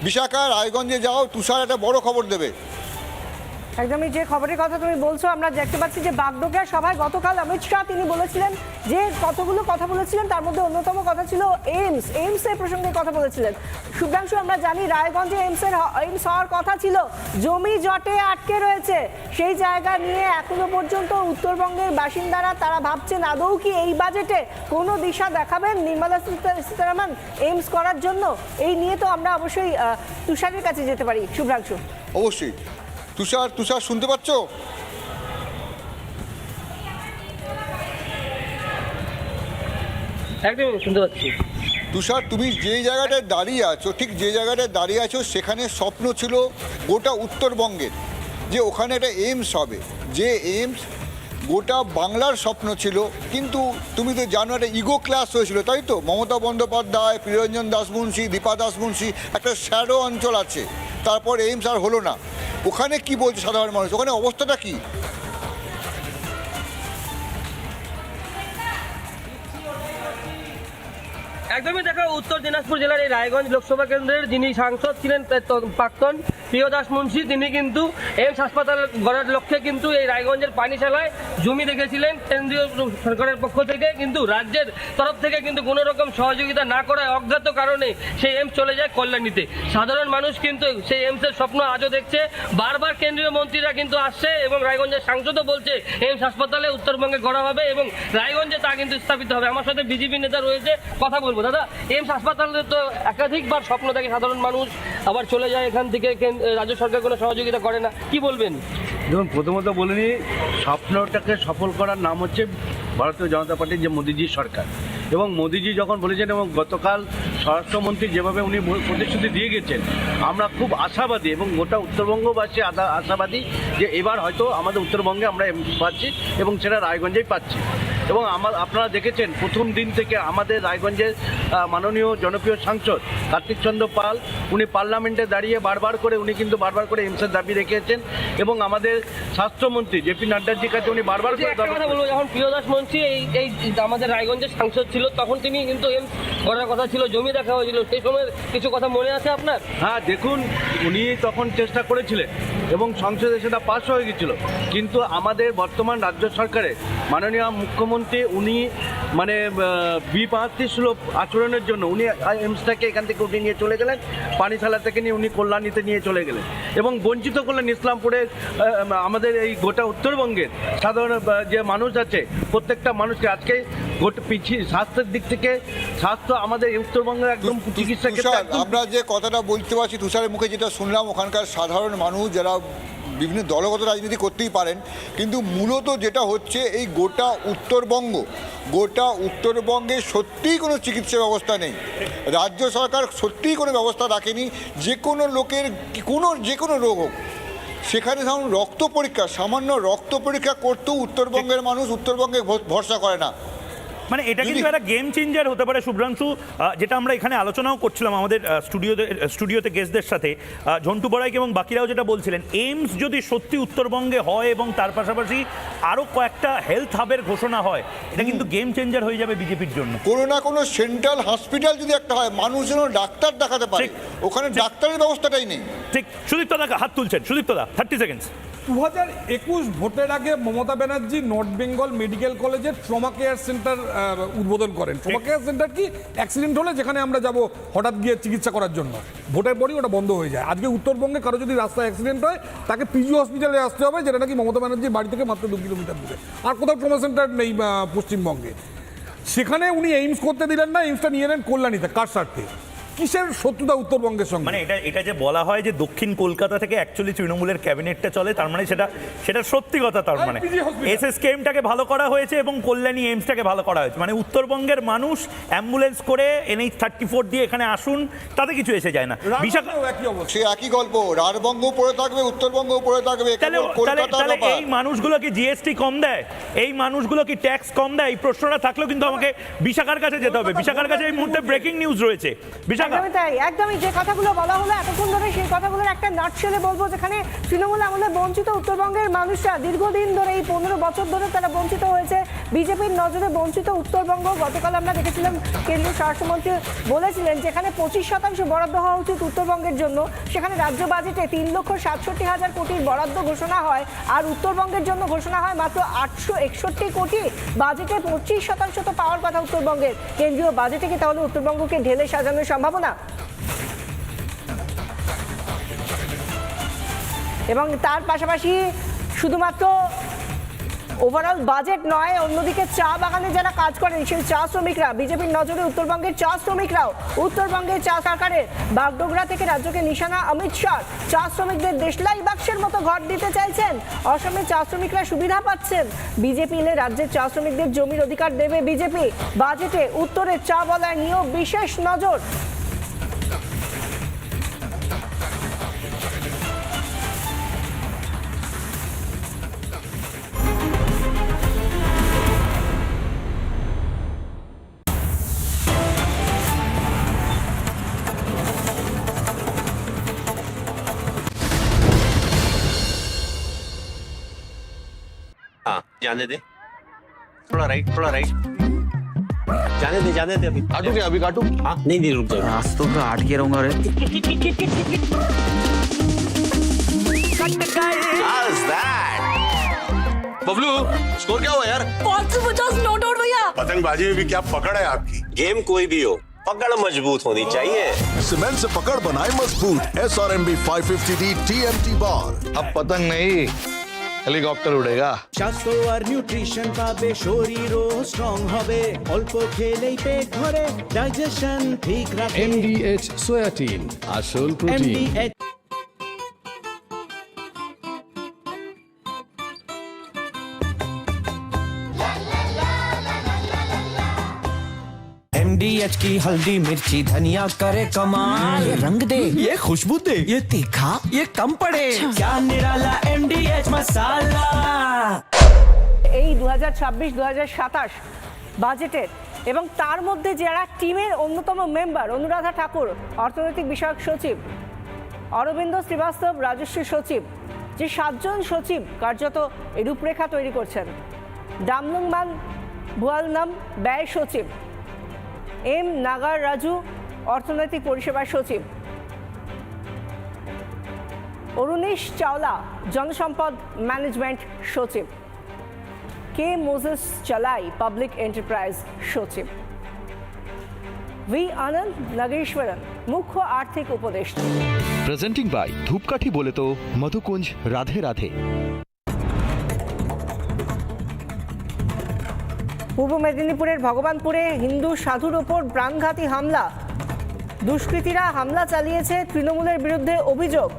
বিশাখা, রায়গঞ্জে যাও, তুষার একটা বড় খবর দেবে। একদমই, যে খবরের কথা তুমি বলছো, আমরা দেখতে পাচ্ছি যে বাগডোগরা সভায় গতকাল অমিত শাহ তিনি বলেছিলেন যে কতগুলো কথা বলেছিলেন, তার মধ্যে অন্যতম কথা ছিল এইমসের প্রসঙ্গে কথা বলেছিলেন। শুভ্রাংশু, আমরা জানি রায়গঞ্জে এইমস হওয়ার কথা ছিল, জমি জটে আটকে রয়েছে। সেই জায়গা নিয়ে এখনো পর্যন্ত উত্তরবঙ্গের বাসিন্দারা তারা ভাবছেন আদৌ কি এই বাজেটে কোনো দিশা দেখাবেন নির্মলা সীতারামন এইমস করার জন্য? এই নিয়ে তো আমরা অবশ্যই তুষারের কাছে যেতে পারি। শুভ্রাংশু, অবশ্যই। তুষার শুনতে পাচ্ছ? একদম শুনতে পাচ্ছি। তুষার, তুমি যে জায়গাটায় দাঁড়িয়ে আছো, ঠিক যে জায়গাটায় দাঁড়িয়ে আছো, সেখানে স্বপ্ন ছিল গোটা উত্তরবঙ্গের যে ওখানে একটা এইমস হবে, যে এইমস গোটা বাংলার স্বপ্ন ছিল। কিন্তু তুমি তো জানো একটা ইগো ক্লাস হয়েছিল, তাই তো? মমতা বন্দ্যোপাধ্যায়, প্রিয়রঞ্জন দাসমুন্সি, দীপা দাসমুন্সি, একটা শ্যাডো অঞ্চল আছে, তারপর এইমস আর হলো না। ওখানে কি বলছে সাধারণ মানুষ, ওখানে অবস্থাটা কি? একদমই, দেখো, উত্তর দিনাজপুর জেলার এই রায়গঞ্জ লোকসভা কেন্দ্রের যিনি সাংসদ ছিলেন প্রাক্তন প্রিয় দাস মুন্সি, তিনি কিন্তু এইমস হাসপাতাল গড়ার লক্ষ্যে কিন্তু এই রায়গঞ্জের পানিশালায় জমি রেখেছিলেন কেন্দ্রীয় সরকারের পক্ষ থেকে, কিন্তু রাজ্যের তরফ থেকে কিন্তু কোনো রকম সহযোগিতা না করায় অজ্ঞাত কারণে সেই এইমস চলে যায় কল্যাণীতে। সাধারণ মানুষ কিন্তু সেই এইমসের স্বপ্ন আজও দেখছে। বারবার কেন্দ্রীয় মন্ত্রীরা কিন্তু আসছে এবং রায়গঞ্জের সাংসদও বলছে এইমস হাসপাতালে উত্তরবঙ্গে গড়া হবে এবং রায়গঞ্জে তা কিন্তু স্থাপিত হবে। আমার সাথে বিজেপি নেতা রয়েছে, কথা বলবো। দাদা, এইমস হাসপাতালে তো একাধিকবার স্বপ্ন দেখে সাধারণ মানুষ, আবার চলে যায় এখান থেকে, রাজ্য সরকার কোনো সহযোগিতা করে না, কি বলবেন? দেখুন, প্রথমত বলে নিই, স্বপ্নটাকে সফল করার নাম হচ্ছে ভারতীয় জনতা পার্টির যে মোদিজির সরকার। এবং মোদিজি যখন বলেছেন এবং গতকাল স্বরাষ্ট্রমন্ত্রী যেভাবে উনি প্রতিশ্রুতি দিয়ে গেছেন, আমরা খুব আশাবাদী এবং গোটা উত্তরবঙ্গবাসী আশাবাদী যে এবার হয়তো আমাদের উত্তরবঙ্গে আমরা পাচ্ছি এবং সেটা রায়গঞ্জেই পাচ্ছি। এবং আপনারা দেখেছেন প্রথম দিন থেকে আমাদের রায়গঞ্জের মাননীয় জনপ্রিয় সাংসদ কার্তিক চন্দ্র পাল উনি পার্লামেন্টে দাঁড়িয়ে বারবার করে এইমসের দাবি রেখেছেন এবং আমাদের স্বাস্থ্যমন্ত্রী জেপি নাড্ডাজির কাছে উনি বারবার করে কথা বলবো, যখন প্রিয়দাস মন্ত্রী এই আমাদের রায়গঞ্জের সাংসদ ছিল তখন তিনি কিন্তু এইমস করার কথা ছিল, জমি দেখা হয়েছিল, সেই সময় কিছু কথা মনে আছে আপনার? হ্যাঁ, দেখুন উনি তখন চেষ্টা করেছিলেন এবং সংসদে সেটা পাস হয়ে গেছিল, কিন্তু আমাদের বর্তমান রাজ্য সরকারের মাননীয় মুখ্যমন্ত্রী উনি মানে বিপাত্তি সুলভ আচরণের জন্য উনি এইমসটাকে এখান থেকে উঠে নিয়ে চলে গেলেন, পানিশালা থেকে নিয়ে উনি কল্যাণীতে নিয়ে চলে গেলেন এবং বঞ্চিত করলেন ইসলামপুরের আমাদের এই গোটা উত্তরবঙ্গের সাধারণ যে মানুষ আছে প্রত্যেকটা মানুষকে। আজকে গোটা পিছিয়ে স্বাস্থ্যের দিক থেকে স্বাস্থ্য আমাদের উত্তরবঙ্গের একদম চিকিৎসা ক্ষেত্রে আমরা যে কথাটা বলতে পারছি তুষারের মুখে যেটা শুনলাম, ওখানকার সাধারণ মানুষ যারা বিভিন্ন দলগত রাজনীতি করতেই পারেন, কিন্তু মূলত যেটা হচ্ছে এই গোটা উত্তরবঙ্গে সত্যিই কোনো চিকিৎসা ব্যবস্থা নেই। রাজ্য সরকার সত্যিই কোনো ব্যবস্থা রাখেনি। যে কোনো লোকের যে কোনো রোগ হোক, সেখানে সামান্য রক্ত পরীক্ষা করতেও উত্তরবঙ্গের মানুষ উত্তরবঙ্গে ভরসা করে না। মানে এটা কিন্তু একটা গেম চেঞ্জার হতে পারে শুভ্রাংশু, যেটা আমরা এখানে আলোচনাও করছিলাম আমাদের স্টুডিওতে গেস্টদের সাথে, ঝন্টু বড়াইক এবং বাকিরাও যেটা বলছিলেন, এইমস যদি সত্যি উত্তরবঙ্গে হয় এবং তার পাশাপাশি আরও কয়েকটা হেলথ হাবের ঘোষণা হয়, এটা কিন্তু গেম চেঞ্জার হয়ে যাবে বিজেপির জন্য। কোনো না কোনো সেন্ট্রাল হসপিটাল যদি একটা হয়, মানুষ যেন ডাক্তার দেখাতে পারে, ওখানে ডাক্তারের ব্যবস্থাটাই নেই। ঠিক, সুদীপ্ত দা হাত তুলছেন, সুদীপ্ত দা 30 সেকেন্ডস। 2021 ভোটের আগে মমতা ব্যানার্জি নর্থ বেঙ্গল মেডিকেল কলেজের ট্রমা কেয়ার সেন্টার উদ্বোধন করেন। ট্রমা কেয়ার সেন্টার কি অ্যাক্সিডেন্ট হলে যেখানে আমরা যাব হঠাৎ গিয়ে চিকিৎসা করার জন্য, ভোটের পরই ওটা বন্ধ হয়ে যায়। আজকে উত্তরবঙ্গে কারো যদি রাস্তায় অ্যাক্সিডেন্ট হয় তাকে পিজি হসপিটালে আসতে হবে, যেটা নাকি মমতা ব্যানার্জির বাড়ি থেকে মাত্র 2 কিলোমিটার দূরে। আর কোথাও ট্রমা সেন্টার নেই পশ্চিমবঙ্গে। সেখানে উনি এইমস করতে দিলেন না, এইমসটা নিয়ে নেন কল্যাণীতে। কার স্বার্থে? কিসের শত্রুতা উত্তরবঙ্গের সঙ্গে? মানে এটা যে বলা হয় যে দক্ষিণ কলকাতা থেকে অ্যাকচুয়ালি তৃণমূলের ক্যাবিনেটটা চলে, তার মানে সেটা সত্যি কথা। তার মানে এসএসকেএমটাকে ভালো করা হয়েছে এবং কল্যাণী এইমসটাকে ভালো করা হয়েছে। মানে উত্তরবঙ্গের মানুষ অ্যাম্বুলেন্স করে NH34 দিয়ে এখানে আসুন, তাতে কিছু এসে যায় না। সে একই গল্প, রাঢ়বঙ্গ পড়ে থাকবে, উত্তরবঙ্গ পড়ে থাকবে। তাহলে এই মানুষগুলো কি জিএসটি কম দেয়? এই মানুষগুলো কি ট্যাক্স কম দেয়? এই প্রশ্নটা থাকলেও কিন্তু আমাকে বিশাখার কাছে যেতে হবে। বিশাখার কাছে এই মুহূর্তে ব্রেকিং নিউজ রয়েছে। একদমই তাই, একদমই যে কথাগুলো বলা হলো এতক্ষণ ধরে, সেই কথাগুলোর একটা নাটশেলে বলবো, যেখানে তৃণমূল আমলে বঞ্চিত উত্তরবঙ্গের মানুষরা দীর্ঘদিন ধরে, এই 15 বছর ধরে তারা বঞ্চিত হয়েছে। বিজেপির নজরে বঞ্চিত উত্তরবঙ্গ। গতকাল আমরা দেখেছিলাম কেন্দ্রীয় স্বরাষ্ট্রমন্ত্রী বলেছিলেন যেখানে 25% বরাদ্দ হওয়া উচিত উত্তরবঙ্গের জন্য, সেখানে রাজ্য বাজেটে 3,67,000 কোটির বরাদ্দ ঘোষণা হয়, আর উত্তরবঙ্গের জন্য ঘোষণা হয় মাত্র 861 কোটি। বাজেটে 25% তো পাওয়ার কথা উত্তরবঙ্গের। কেন্দ্রীয় বাজেটে কি তাহলে উত্তরবঙ্গকে ঢেলে সাজানোর সম্ভাবনা? এবং তার পাশাপাশি শুধুমাত্র ওভারঅল বাজেট নয়, অন্যদিকে চা বাগানে যারা কাজ করেন সেই চা শ্রমিকরা, বিজেপির নজরে উত্তরবঙ্গের চা শ্রমিকরাও। উত্তরবঙ্গের চা সরকারের বাগডোগরা থেকে রাজ্যকে নিশানা অমিত শাহ। চা শ্রমিকদের দেশলাই বাক্সের মতো ঘর দিতে চাইছেন। অসমে চা শ্রমিকরা সুবিধা পাচ্ছেন। বিজেপি এলে রাজ্যের চা শ্রমিকদের জমির অধিকার দেবে বিজেপি। বাজেটে উত্তরের চা বলায় নিয়েও বিশেষ নজর। जाने दे, थोड़ा राइट जाने दे अभी काटू क्या? अभी काटू? हाँ नहीं रुक जाओ, आज तो मैं अटके रहूंगा रे। बबलू स्कोर क्या हुआ यार? 550 नॉट आउट भैया। पतंगबाजी में भी क्या पकड़ है आपकी? गेम कोई भी हो, पकड़ मजबूत होनी चाहिए। सीमेंट से पकड़ बनाए मजबूत। SRMB 550D TMT बार। अब पतंग नहीं, হেলিকপ্টার উড়েগা। স্বাস্থ্য আর নিউট্রিশন পাবে, শরীরও স্ট্রং হবে, অল্প খেলেই পেট ভরে, ডাইজেশন ঠিক রাখে। MDH সোয়াটিন, আসল প্রোটিন। MDH की हल्दी मिर्ची धनिया करे कमाल, ये रंग दे, ये खुशबू दे, ये तीखा, ये कम पड़े, क्या निराला MDH मसाला। এই 2026-2027 বাজেটের, এবং তার মধ্যে যারা টিমের অন্যতম মেম্বার অনুরাধা ঠাকুর অর্থনৈতিক বিষয়ক সচিব, অরবিন্দ শ্রীবাস্তব রাজস্ব সচিব, যে 7 জন সচিব কার্যত এই রূপরেখা তৈরি করছেন। ডামলুংমান ভুয়ালনাম ব্যয় সচিব, এম নাগার রাজু অর্থনৈতিক পরিষেবা সচিব, অরুণেশ চাওলা জনসম্পদ ম্যানেজমেন্ট সচিব, কে মোজেস চালাই পাবলিক এন্টারপ্রাইজ সচিব, ভি আনন্দ নাগেশ্বরন মুখ্য আর্থিক উপদেষ্টা। প্রেজেন্টিং বাই ধূপকাঠি বলে তো মধুকুঞ্জ রাধে রাধে। পূর্ব মেদিনীপুরের ভগবানপুরে হিন্দু সাধুর ওপর প্রাণঘাতী হামলা, দুষ্কৃতীরা হামলা চালিয়েছে তৃণমূলের বিরুদ্ধে অভিযোগ।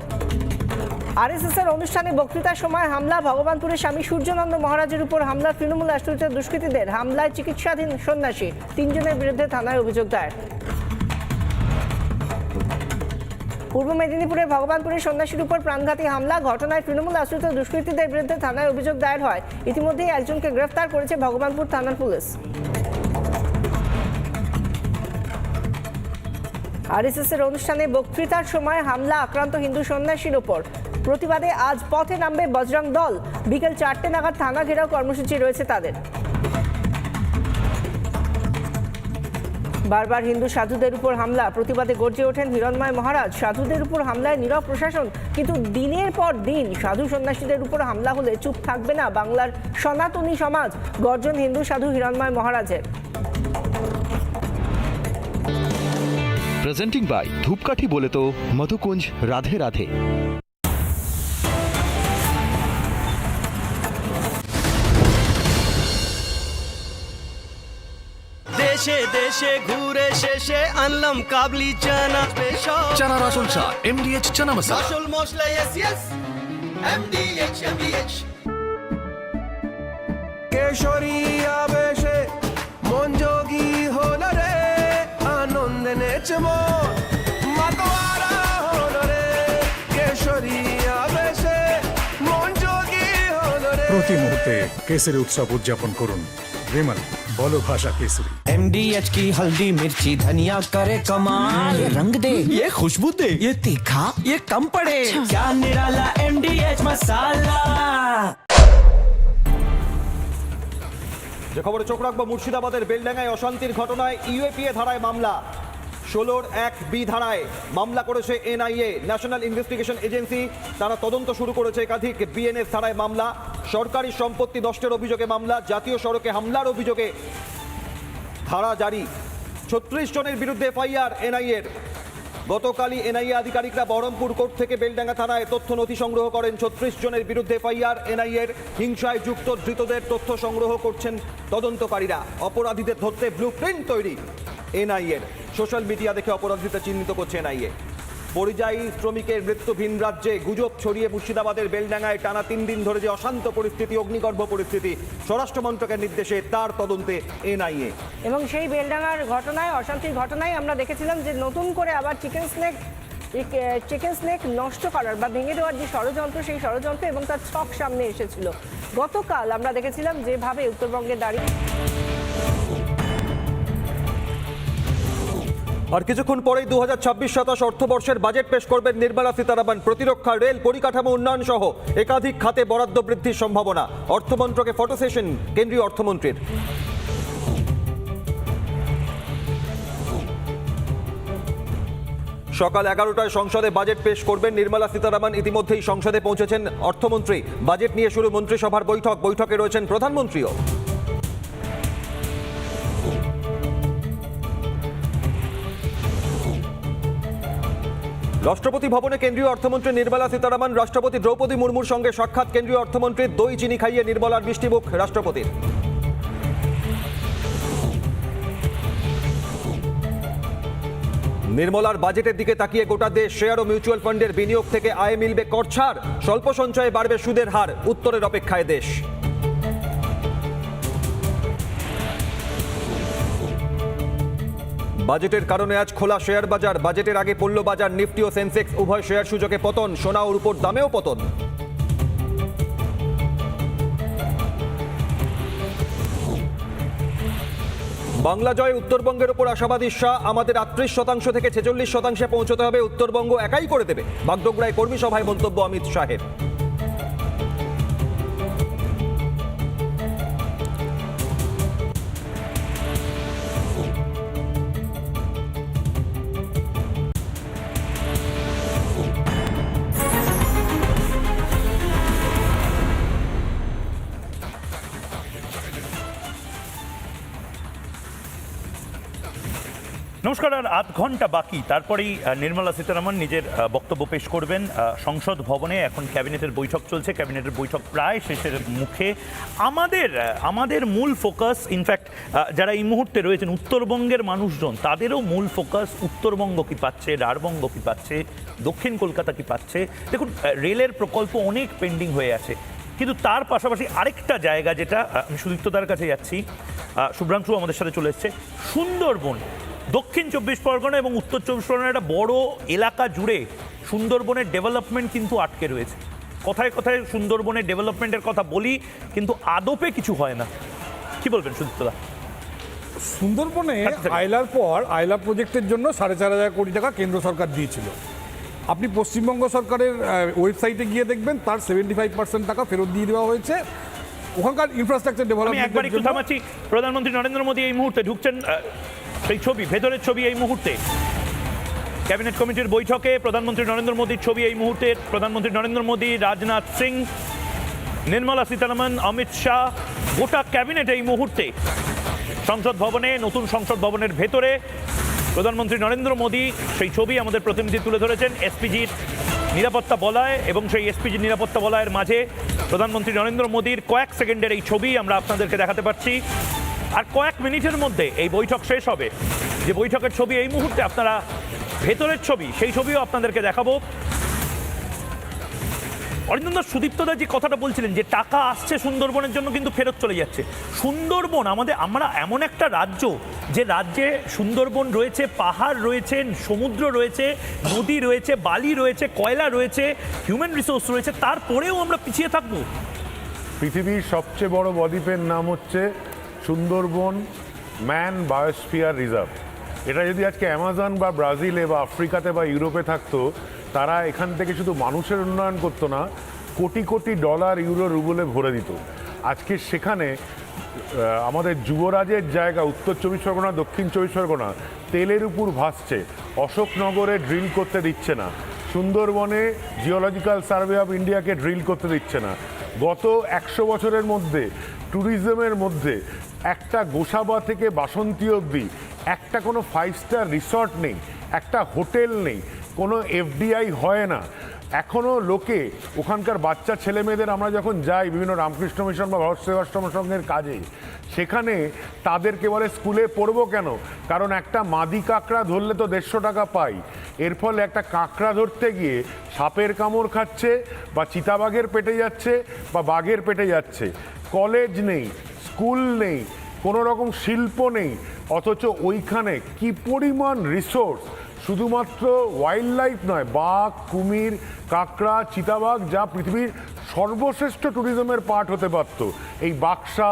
আরএসএস এর অনুষ্ঠানে বক্তৃতার সময় হামলা, ভগবানপুরে স্বামী সূর্যানন্দ মহারাজের উপর হামলা তৃণমূল আশ্রিত দুষ্কৃতীদের, হামলায় চিকিৎসাধীন সন্ন্যাসী, 3 জনের বিরুদ্ধে থানায় অভিযোগ দায়ের। পূর্ব মেদিনীপুরের ভগবানপুরে সন্ন্যাসীর উপর প্রাণঘাতী হামলা, ঘটনায় তৃণমূল আশ্রিত দুষ্কৃতীদের বিরুদ্ধে থানায় অভিযোগ দায়ের হয়। ইতিমধ্যেই একজনকে গ্রেফতার করেছে ভগবানপুর থানার পুলিশ। আরএসএস এর অনুষ্ঠানে বক্তৃতার সময় হামলা, আক্রান্ত হিন্দু সন্ন্যাসীর ওপর। প্রতিবাদে আজ পথে নামবে বজরং দল, বিকেল 4টে নাগাদ থানা ঘেরাও কর্মসূচি রয়েছে তাদের। বারবার হিন্দু সাধুদের উপর হামলা, প্রতিবাদে গর্জে ওঠেন হিরণময় মহারাজ। সাধুদের উপর হামলায় নীরব প্রশাসন, কিন্তু দিনের পর দিন সাধু সন্ন্যাসীদের উপর হামলা হলে চুপ থাকবে না বাংলার সনাতনী সমাজ, গর্জন হিন্দু সাধু হিরণময় মহারাজের। প্রেজেন্টিং বাই ধূপকাঠি বলে তো মধুকুঞ্জ রাধে রাধে। দেশে দেশে ঘুরে শেষে আনলাম কাবলি চানা স্পেশাল, চানার আসল স্বাদ MDH চানা মশলা। আসল মশলা yes MDH কেশরী আবেশে মন যোগী হলো রে, আনন্দে নেচে মন মাতোয়ারা হলো রে, কেশরী আবেশে মন যোগী হলো রে। প্রতি মুহূর্তে কেসরি উৎসব উদযাপন করুন। विमल बोलो भाषा केसरी। MDH की हल्दी मिर्ची धनिया करे कमाल, ये रंग दे ये खुशबू दे ये तीखा ये कम पड़े, क्या निराला MDH मसाला। যে খবরে চোখ রাখবো, মুর্শিদাবাদের বেলডাঙ্গায় অশান্তির ঘটনায় ইউএপিএ ধারায় মামলা, 16(1)B ধারায় মামলা করেছে NIA ন্যাশনাল ইনভেস্টিগেশন এজেন্সি। তারা তদন্ত শুরু করেছে। একাধিক BNS ধারায় মামলা, সরকারি সম্পত্তি নষ্টের অভিযোগে মামলা, জাতীয় সড়কে হামলার অভিযোগে ধারা জারি। 36 জনের বিরুদ্ধে FIR NIA-র। গতকালই NIA আধিকারিকরা বহরমপুর কোর্ট থেকে বেলডাঙ্গা থানায় তথ্য নথি সংগ্রহ করেন। 36 জনের বিরুদ্ধে FIR NIA-র। হিংসায় যুক্ত ধৃতদের তথ্য সংগ্রহ করছেন তদন্তকারীরা। অপরাধীদের ধরতে ব্লুপ্রিন্ট তৈরি NIA-র। সোশ্যাল মিডিয়া দেখে অপরাধীদের চিহ্নিত করছে NIA। পরিযায়ী শ্রমিকের মৃত্যু ভিন রাজ্যে, গুজব ছড়িয়ে মুর্শিদাবাদের বেলডাঙ্গায় টানা 3 দিন ধরে যে অশান্ত পরিস্থিতি, অগ্নিগর্ভ পরিস্থিতি, স্বরাষ্ট্র মন্ত্রকের নির্দেশে তার তদন্তে NIA। এবং সেই বেলডাঙ্গার ঘটনায়, অশান্তির ঘটনায় আমরা দেখেছিলাম যে নতুন করে আবার চিকেন স্নেক নষ্ট করার বা ভেঙে দেওয়ার যে ষড়যন্ত্র, সেই ষড়যন্ত্র এবং তার ছক সামনে এসেছিল। গতকাল আমরা দেখেছিলাম যেভাবে উত্তরবঙ্গে দাঁড়িয়ে। আর কিছুক্ষণ পরেই 2026-27 অর্থবর্ষের বাজেট পেশ করবেন নির্মলা সীতারামন। প্রতিরক্ষা, রেল, পরিকাঠামো উন্নয়ন সহ একাধিক খাতে বরাদ্দ বৃদ্ধির সম্ভাবনা। অর্থমন্ত্রকে ফটো সেশন কেন্দ্রীয় অর্থমন্ত্রীর। সকাল 11টায় সংসদে বাজেট পেশ করবেন নির্মলা সীতারামন। ইতিমধ্যেই সংসদে পৌঁছেছেন অর্থমন্ত্রী। বাজেট নিয়ে শুরু মন্ত্রিসভার বৈঠক, বৈঠকে রয়েছেন প্রধানমন্ত্রীও। রাষ্ট্রপতি ভবনে কেন্দ্রীয় অর্থমন্ত্রী নির্মলা সীতারামন, রাষ্ট্রপতি দ্রৌপদী মুর্মুর সঙ্গে সাক্ষাৎ কেন্দ্রীয় অর্থমন্ত্রীর। দই চিনি খাইয়ে নির্মলার মিষ্টিমুখ রাষ্ট্রপতির। নির্মলার বাজেটের দিকে তাকিয়ে গোটা দেশ। শেয়ার ও মিউচুয়াল ফান্ডের বিনিয়োগ থেকে আয় মিলবে কর ছাড়, স্বল্প সঞ্চয়ে বাড়বে সুদের হার, উত্তরের অপেক্ষায় দেশ। বাজেটের কারণে আজ খোলা শেয়ার বাজার। বাজেটের আগে পড়ল বাজার, নিফটি ও সেন্সেক্স উভয় শেয়ার সূচকে পতন, সোনা ও রূপোর দামেও পতন। বাংলা জয় উত্তরবঙ্গের উপর আশাবাদী শাহ। আমাদের 38% থেকে 46% পৌঁছতে হবে, উত্তরবঙ্গ একাই করে দেবে। বাগডোগরায় কর্মী সভায় মন্তব্য অমিত শাহের। নমস্কার। আর আধ ঘন্টা বাকি, তারপরেই নির্মলা সীতারামন নিজের বক্তব্য পেশ করবেন সংসদ ভবনে। এখন ক্যাবিনেটের বৈঠক চলছে, ক্যাবিনেটের বৈঠক প্রায় শেষের মুখে। আমাদের মূল ফোকাস, ইনফ্যাক্ট যারা এই মুহূর্তে রয়েছেন উত্তরবঙ্গের মানুষজন, তাদেরও মূল ফোকাস উত্তরবঙ্গ কি পাচ্ছে, রাঢ়বঙ্গ কি পাচ্ছে, দক্ষিণ কলকাতা কি পাচ্ছে। দেখুন, রেলের প্রকল্প অনেক পেন্ডিং হয়ে আছে, কিন্তু তার পাশাপাশি আরেকটা জায়গা, যেটা আমি সুদীপ্তদার কাছে যাচ্ছি, শুভ্রাংশু আমাদের সাথে চলে এসছে, সুন্দরবন। দক্ষিণ 24 পরগনা এবং উত্তর 24 পরগনার একটা বড় এলাকা জুড়ে সুন্দরবনের ডেভেলপমেন্ট কিন্তু আটকে রয়েছে। কথায় কথায় সুন্দরবনের ডেভেলপমেন্টের কথা বলি, কিন্তু আদপে কিছু হয় না। কি বলবেন সুদীপ্তদা? সুন্দরবনে আইলার পর আইলা প্রজেক্টের জন্য 4,500 কোটি টাকা কেন্দ্র সরকার দিয়েছিল। আপনি পশ্চিমবঙ্গ সরকারের ওয়েবসাইটে গিয়ে দেখবেন তার 75% টাকা ফেরত দিয়ে দেওয়া হয়েছে ওখানকার ইনফ্রাস্ট্রাকচার ডেভেলপমেন্টের জন্য। প্রধানমন্ত্রী নরেন্দ্র মোদী এই মুহূর্তে ঢুকছেন, সেই ছবি, ভেতরের ছবি এই মুহূর্তে। ক্যাবিনেট কমিটির বৈঠকে প্রধানমন্ত্রী নরেন্দ্র মোদীর ছবি এই মুহূর্তে। প্রধানমন্ত্রী নরেন্দ্র মোদী, রাজনাথ সিং, নির্মলা সীতারামন, অমিত শাহ, গোটা ক্যাবিনেট এই মুহূর্তে সংসদ ভবনে, নতুন সংসদ ভবনের ভেতরে। প্রধানমন্ত্রী নরেন্দ্র মোদী, সেই ছবি আমাদের প্রতিনিধি তুলে ধরেছেন এসপিজির নিরাপত্তা বলয়, এবং সেই এসপিজির নিরাপত্তা বলয়ের মাঝে প্রধানমন্ত্রী নরেন্দ্র মোদীর কয়েক সেকেন্ডের এই ছবি আমরা আপনাদেরকে দেখাতে পারছি। আর কয়েক মিনিটের মধ্যে এই বৈঠক শেষ হবে। যে বৈঠকের ছবি এই মুহূর্তে আপনারা, ভেতরের ছবি, সেই ছবিও আপনাদেরকে দেখাবো। অরিন্দম, সুদীপ্তদা যে কথাটা বলছিলেন যে টাকা আসছে সুন্দরবনের জন্য কিন্তু ফেরত চলে যাচ্ছে। সুন্দরবন আমরা এমন একটা রাজ্য, যে রাজ্যে সুন্দরবন রয়েছে, পাহাড় রয়েছে, সমুদ্র রয়েছে, নদী রয়েছে, বালি রয়েছে, কয়লা রয়েছে, হিউম্যান রিসোর্স রয়েছে, তারপরেও আমরা পিছিয়ে থাকবো। পৃথিবীর সবচেয়ে বড় বদ্বীপের নাম হচ্ছে সুন্দরবন ম্যান বায়োস্ফিয়ার রিজার্ভ। এটা যদি আজকে অ্যামাজন বা ব্রাজিলে বা আফ্রিকাতে বা ইউরোপে থাকতো, তারা এখান থেকে শুধু মানুষের উন্নয়ন করতো না, কোটি কোটি ডলার, ইউরো, রুবলে ভরে দিত। আজকে সেখানে আমাদের যুবরাজের জায়গা উত্তর 24 পরগনা, দক্ষিণ 24 পরগনা তেলের উপর ভাসছে। অশোকনগরে ড্রিল করতে দিচ্ছে না, সুন্দরবনে জিওলজিক্যাল সার্ভে অফ ইন্ডিয়াকে ড্রিল করতে দিচ্ছে না। গত 100 বছরের মধ্যে ট্যুরিজমের মধ্যে একটা গোসাবা থেকে বাসন্তী অবধি একটা কোনো 5 স্টার রিসর্ট নেই, একটা হোটেল নেই, কোনো এফডিআই হয় না। এখনও লোকে ওখানকার বাচ্চা ছেলে মেয়েদের, আমরা যখন যাই বিভিন্ন রামকৃষ্ণ মিশন বা ভারত সেবাশ্রম সঙ্গের কাজে, সেখানে তাদেরকে বলে স্কুলে পড়বো কেন, কারণ একটা মাদি কাঁকড়া ধরলে তো 150 টাকা পাই। এর ফলে একটা কাঁকড়া ধরতে গিয়ে সাপের কামড় খাচ্ছে, বা চিতাবাঘের পেটে যাচ্ছে, বা বাঘের পেটে যাচ্ছে। কলেজ নেই, স্কুল নেই, কোনো রকম শিল্প নেই, অথচ ওইখানে কি পরিমাণ রিসোর্স, শুধুমাত্র ওয়াইল্ড লাইফ নয়, বাঘ, কুমির, কাঁকড়া, চিতাবাঘ, যা পৃথিবীর সর্বশ্রেষ্ঠ ট্যুরিজমের পার্ট হতে পারত। এই বাক্সা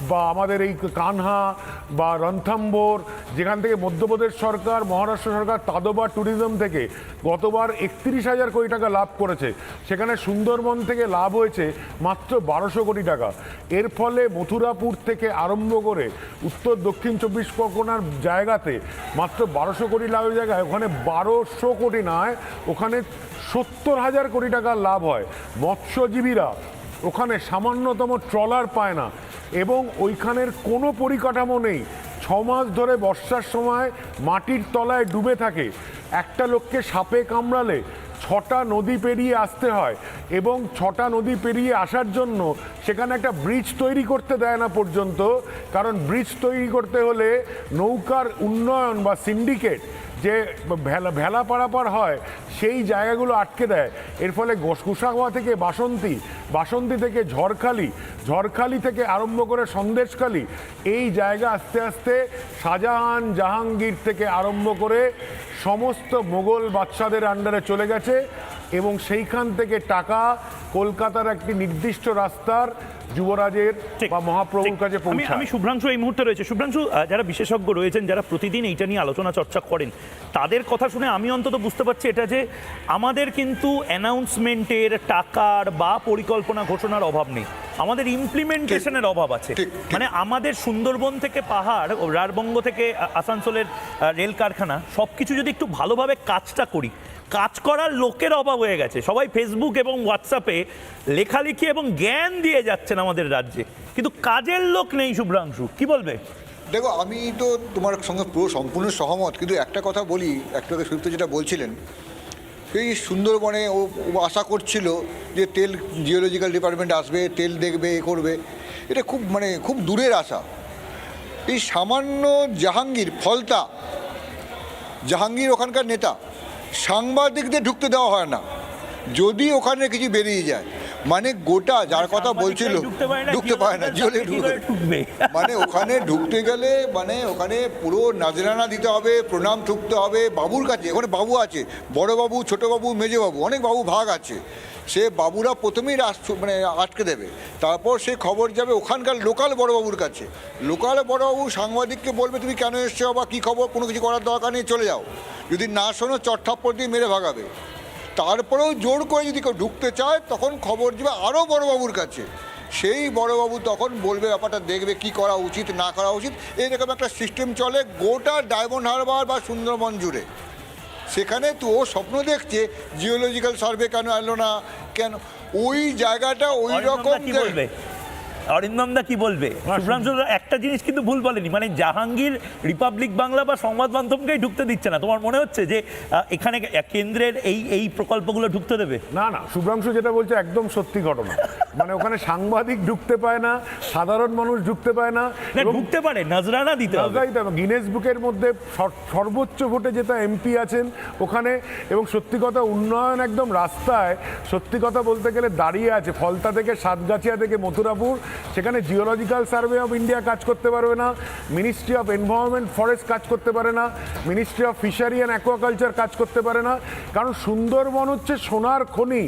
বা আমাদের এই কানহা বা রণথম্বোর, যেখান থেকে মধ্যপ্রদেশ সরকার, মহারাষ্ট্র সরকার তাদোবা ট্যুরিজম থেকে গতবার 31,000 কোটি টাকা লাভ করেছে, সেখানে সুন্দরবন থেকে লাভ হয়েছে মাত্র 1200 কোটি টাকা। এর ফলে মথুরাপুর থেকে আরম্ভ করে উত্তর দক্ষিণ 24 পরগনার জায়গাতে মাত্র 1200 কোটি লাভের জায়গায় ওখানে 1200 কোটি নয়, ওখানে 70,000 কোটি টাকার লাভ হয়। মৎস্যজীবীরা ওখানে সামান্যতম ট্রলার পায় না, এবং ওইখানের কোনো পরিকাঠামো নেই। 6 মাস ধরে বর্ষার সময় মাটির তলায় ডুবে থাকে। একটা লোককে সাপে কামড়ালে 6টা নদী পেরিয়ে আসতে হয়, এবং 6টা নদী পেরিয়ে আসার জন্য সেখানে একটা ব্রিজ তৈরি করতে দেয় না পর্যন্ত, কারণ ব্রিজ তৈরি করতে হলে নৌকার উন্নয়ন বা সিন্ডিকেট যে ভেলা পারাপার হয়, সেই জায়গাগুলো আটকে দেয়। এর ফলে গোসাবা থেকে বাসন্তী, বাসন্তী থেকে ঝড়খালি, ঝড়খালি থেকে আরম্ভ করে সন্দেশখালি, এই জায়গা আস্তে আস্তে শাহজাহান, জাহাঙ্গীর থেকে আরম্ভ করে সমস্ত মোগল বাদশাদের আন্ডারে চলে গেছে, এবং সেইখান থেকে টাকা কলকাতার একটি নির্দিষ্ট রাস্তার যুবরাজের বা মহাপ্রভুর কাছে আমি পৌঁছায়। শুভ্রাংশু এই মুহূর্তে রয়েছে। শুভ্রাংশু, যারা বিশেষজ্ঞ রয়েছেন, যারা প্রতিদিন এইটা নিয়ে আলোচনা চর্চা করেন, তাদের কথা শুনে আমি অন্তত বুঝতে পারছি এটা যে আমাদের কিন্তু অ্যানাউন্সমেন্টের, টাকার বা পরিকল্পনা ঘোষণার অভাব নেই, আমাদের ইমপ্লিমেন্টেশনের অভাব আছে। মানে আমাদের সুন্দরবন থেকে পাহাড়, রাঢ়বঙ্গ থেকে আসানসোলের রেল কারখানা, সব কিছু যদি একটু ভালোভাবে কাজটা করি, কাজ করার লোকের অভাব হয়ে গেছে। সবাই ফেসবুক এবং হোয়াটসঅ্যাপে লেখালেখি এবং জ্ঞান দিয়ে যাচ্ছেন আমাদের রাজ্যে, কিন্তু কাজের লোক নেই। শুভ্রাংশু, কি বলবে? দেখো, আমি তো তোমার সঙ্গে পুরো সম্পূর্ণ সহমত, কিন্তু একটা কথা বলি, একটু আগে সুদীপ্ত যেটা বলছিলেন, এই সুন্দরবনে ও আশা করছিল যে তেল জিওলজিক্যাল ডিপার্টমেন্ট আসবে, তেল দেখবে, এ করবে, এটা খুব দূরের আশা। এই সামান্য জাহাঙ্গীর ওখানকার নেতা, সাংবাদিকদের ঢুকতে দেওয়া হয় না, যদি ওখানে কিছু বেরিয়ে যায়, মানে গোটা যার কথা বলছিল ঢুকতে পারে না, মানে ওখানে ঢুকতে গেলে মানে ওখানে পুরো নাজরানা দিতে হবে, প্রণাম ঠুকতে হবে বাবুর কাছে। ওখানে বাবু আছে, বড় বাবু, ছোট বাবু, মেজো বাবু, অনেক বাবু ভাগ আছে। সে বাবুরা প্রথমেই আটকে দেবে, তারপর সে খবর যাবে ওখানকার লোকাল বড়বাবুর কাছে। লোকাল বড়বাবু সাংবাদিককে বলবে তুমি কেন এসছো বা কী খবর, কোনো কিছু করার দরকার নেই, চলে যাও। যদি না শোনো চট্টাপ্পর দিয়ে মেরে ভাগাবে। তারপরেও জোর করে যদি কেউ ঢুকতে চায়, তখন খবর যাবে আরও বড়বাবুর কাছে। সেই বড়বাবু তখন বলবে, ব্যাপারটা দেখবে কি করা উচিত না করা উচিত। এইরকম একটা সিস্টেম চলে গোটা ডায়মন্ড হারবার বা সুন্দরবন জুড়ে। সেখানে তো ও স্বপ্ন দেখছে জিওলজিক্যাল সার্ভে কেন এলো না, কেন ওই জায়গাটা ওই রকম। অরিন্দমদা কি বলবে? শুভ্রাংশু একটা জিনিস কিন্তু ভুল বলেনি, মানে জাহাঙ্গীর রিপাবলিক বাংলা বা সংবাদ মাধ্যমকেই ঢুকতে দিচ্ছে না। তোমার মনে হচ্ছে যে এখানে কেন্দ্রের এই প্রকল্পগুলো ঢুকতে দেবে? না না, শুভ্রাংশু যেটা বলছে একদম সত্যি ঘটনা। মানে ওখানে সাংবাদিক ঢুকতে পায় না, সাধারণ মানুষ ঢুকতে পায় না। ঢুকতে পারে, নজরানা দিতে হবে। গিনেস বুকের মধ্যে সর্বোচ্চ ভোটে যেটা এমপি আছেন ওখানে, এবং সত্যি কথা উন্নয়ন একদম রাস্তায়, সত্যি কথা বলতে গেলে দাঁড়িয়ে আছে। ফলতা থেকে সাতগাছিয়া থেকে মথুরাপুর, সেখানে জিওলজিক্যাল সার্ভে অফ ইন্ডিয়া কাজ করতে পারবে না, মিনিস্ট্রি অফ এনভায়রনমেন্ট ফরেস্ট কাজ করতে পারে না, ministry of fishery and aquaculture কাজ করতে পারে না। কারণ সুন্দরবন হচ্ছে সোনার খনি,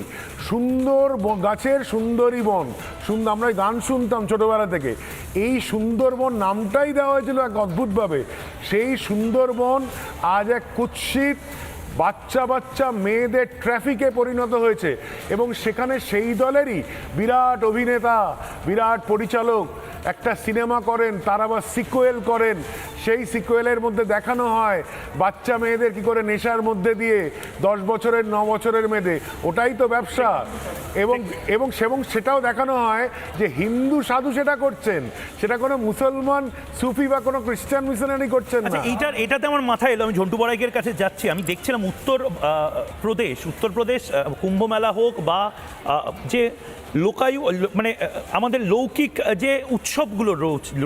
সুন্দর গাছের সুন্দরী বন। আমরা গান শুনতাম ছোটবেলা থেকে, এই সুন্দরবন নামটাই দেওয়া হয়েছিল এক অদ্ভুতভাবে। সেই সুন্দরবন আজ এক কুৎসিত বাচ্চা মেয়েদের ট্রাফিকে পরিণত হয়েছে, এবং সেখানে সেই দলেরই বিরাট অভিনেতা, বিরাট পরিচালক একটা সিনেমা করেন, তার আবার সিকুয়েল করেন। সেই সিকুয়েলের মধ্যে দেখানো হয় বাচ্চা মেয়েদের কি করে নেশার মধ্যে দিয়ে 10 বছরের 9 বছরের মেয়েদের, ওটাই তো ব্যবসা। এবং সেটাও দেখানো হয় যে হিন্দু সাধু সেটা করছেন, সেটা কোনো মুসলমান সুফি বা কোনো খ্রিস্টান মিশনারি করছেন না। এটাতে আমার মাথায় এলো, আমি ঝন্টু বড়াইকের কাছে যাচ্ছি, আমি দেখছিলাম উত্তরপ্রদেশ কুম্ভ মেলা হোক বা যে মানে আমাদের লৌকিক যে উৎসবগুলো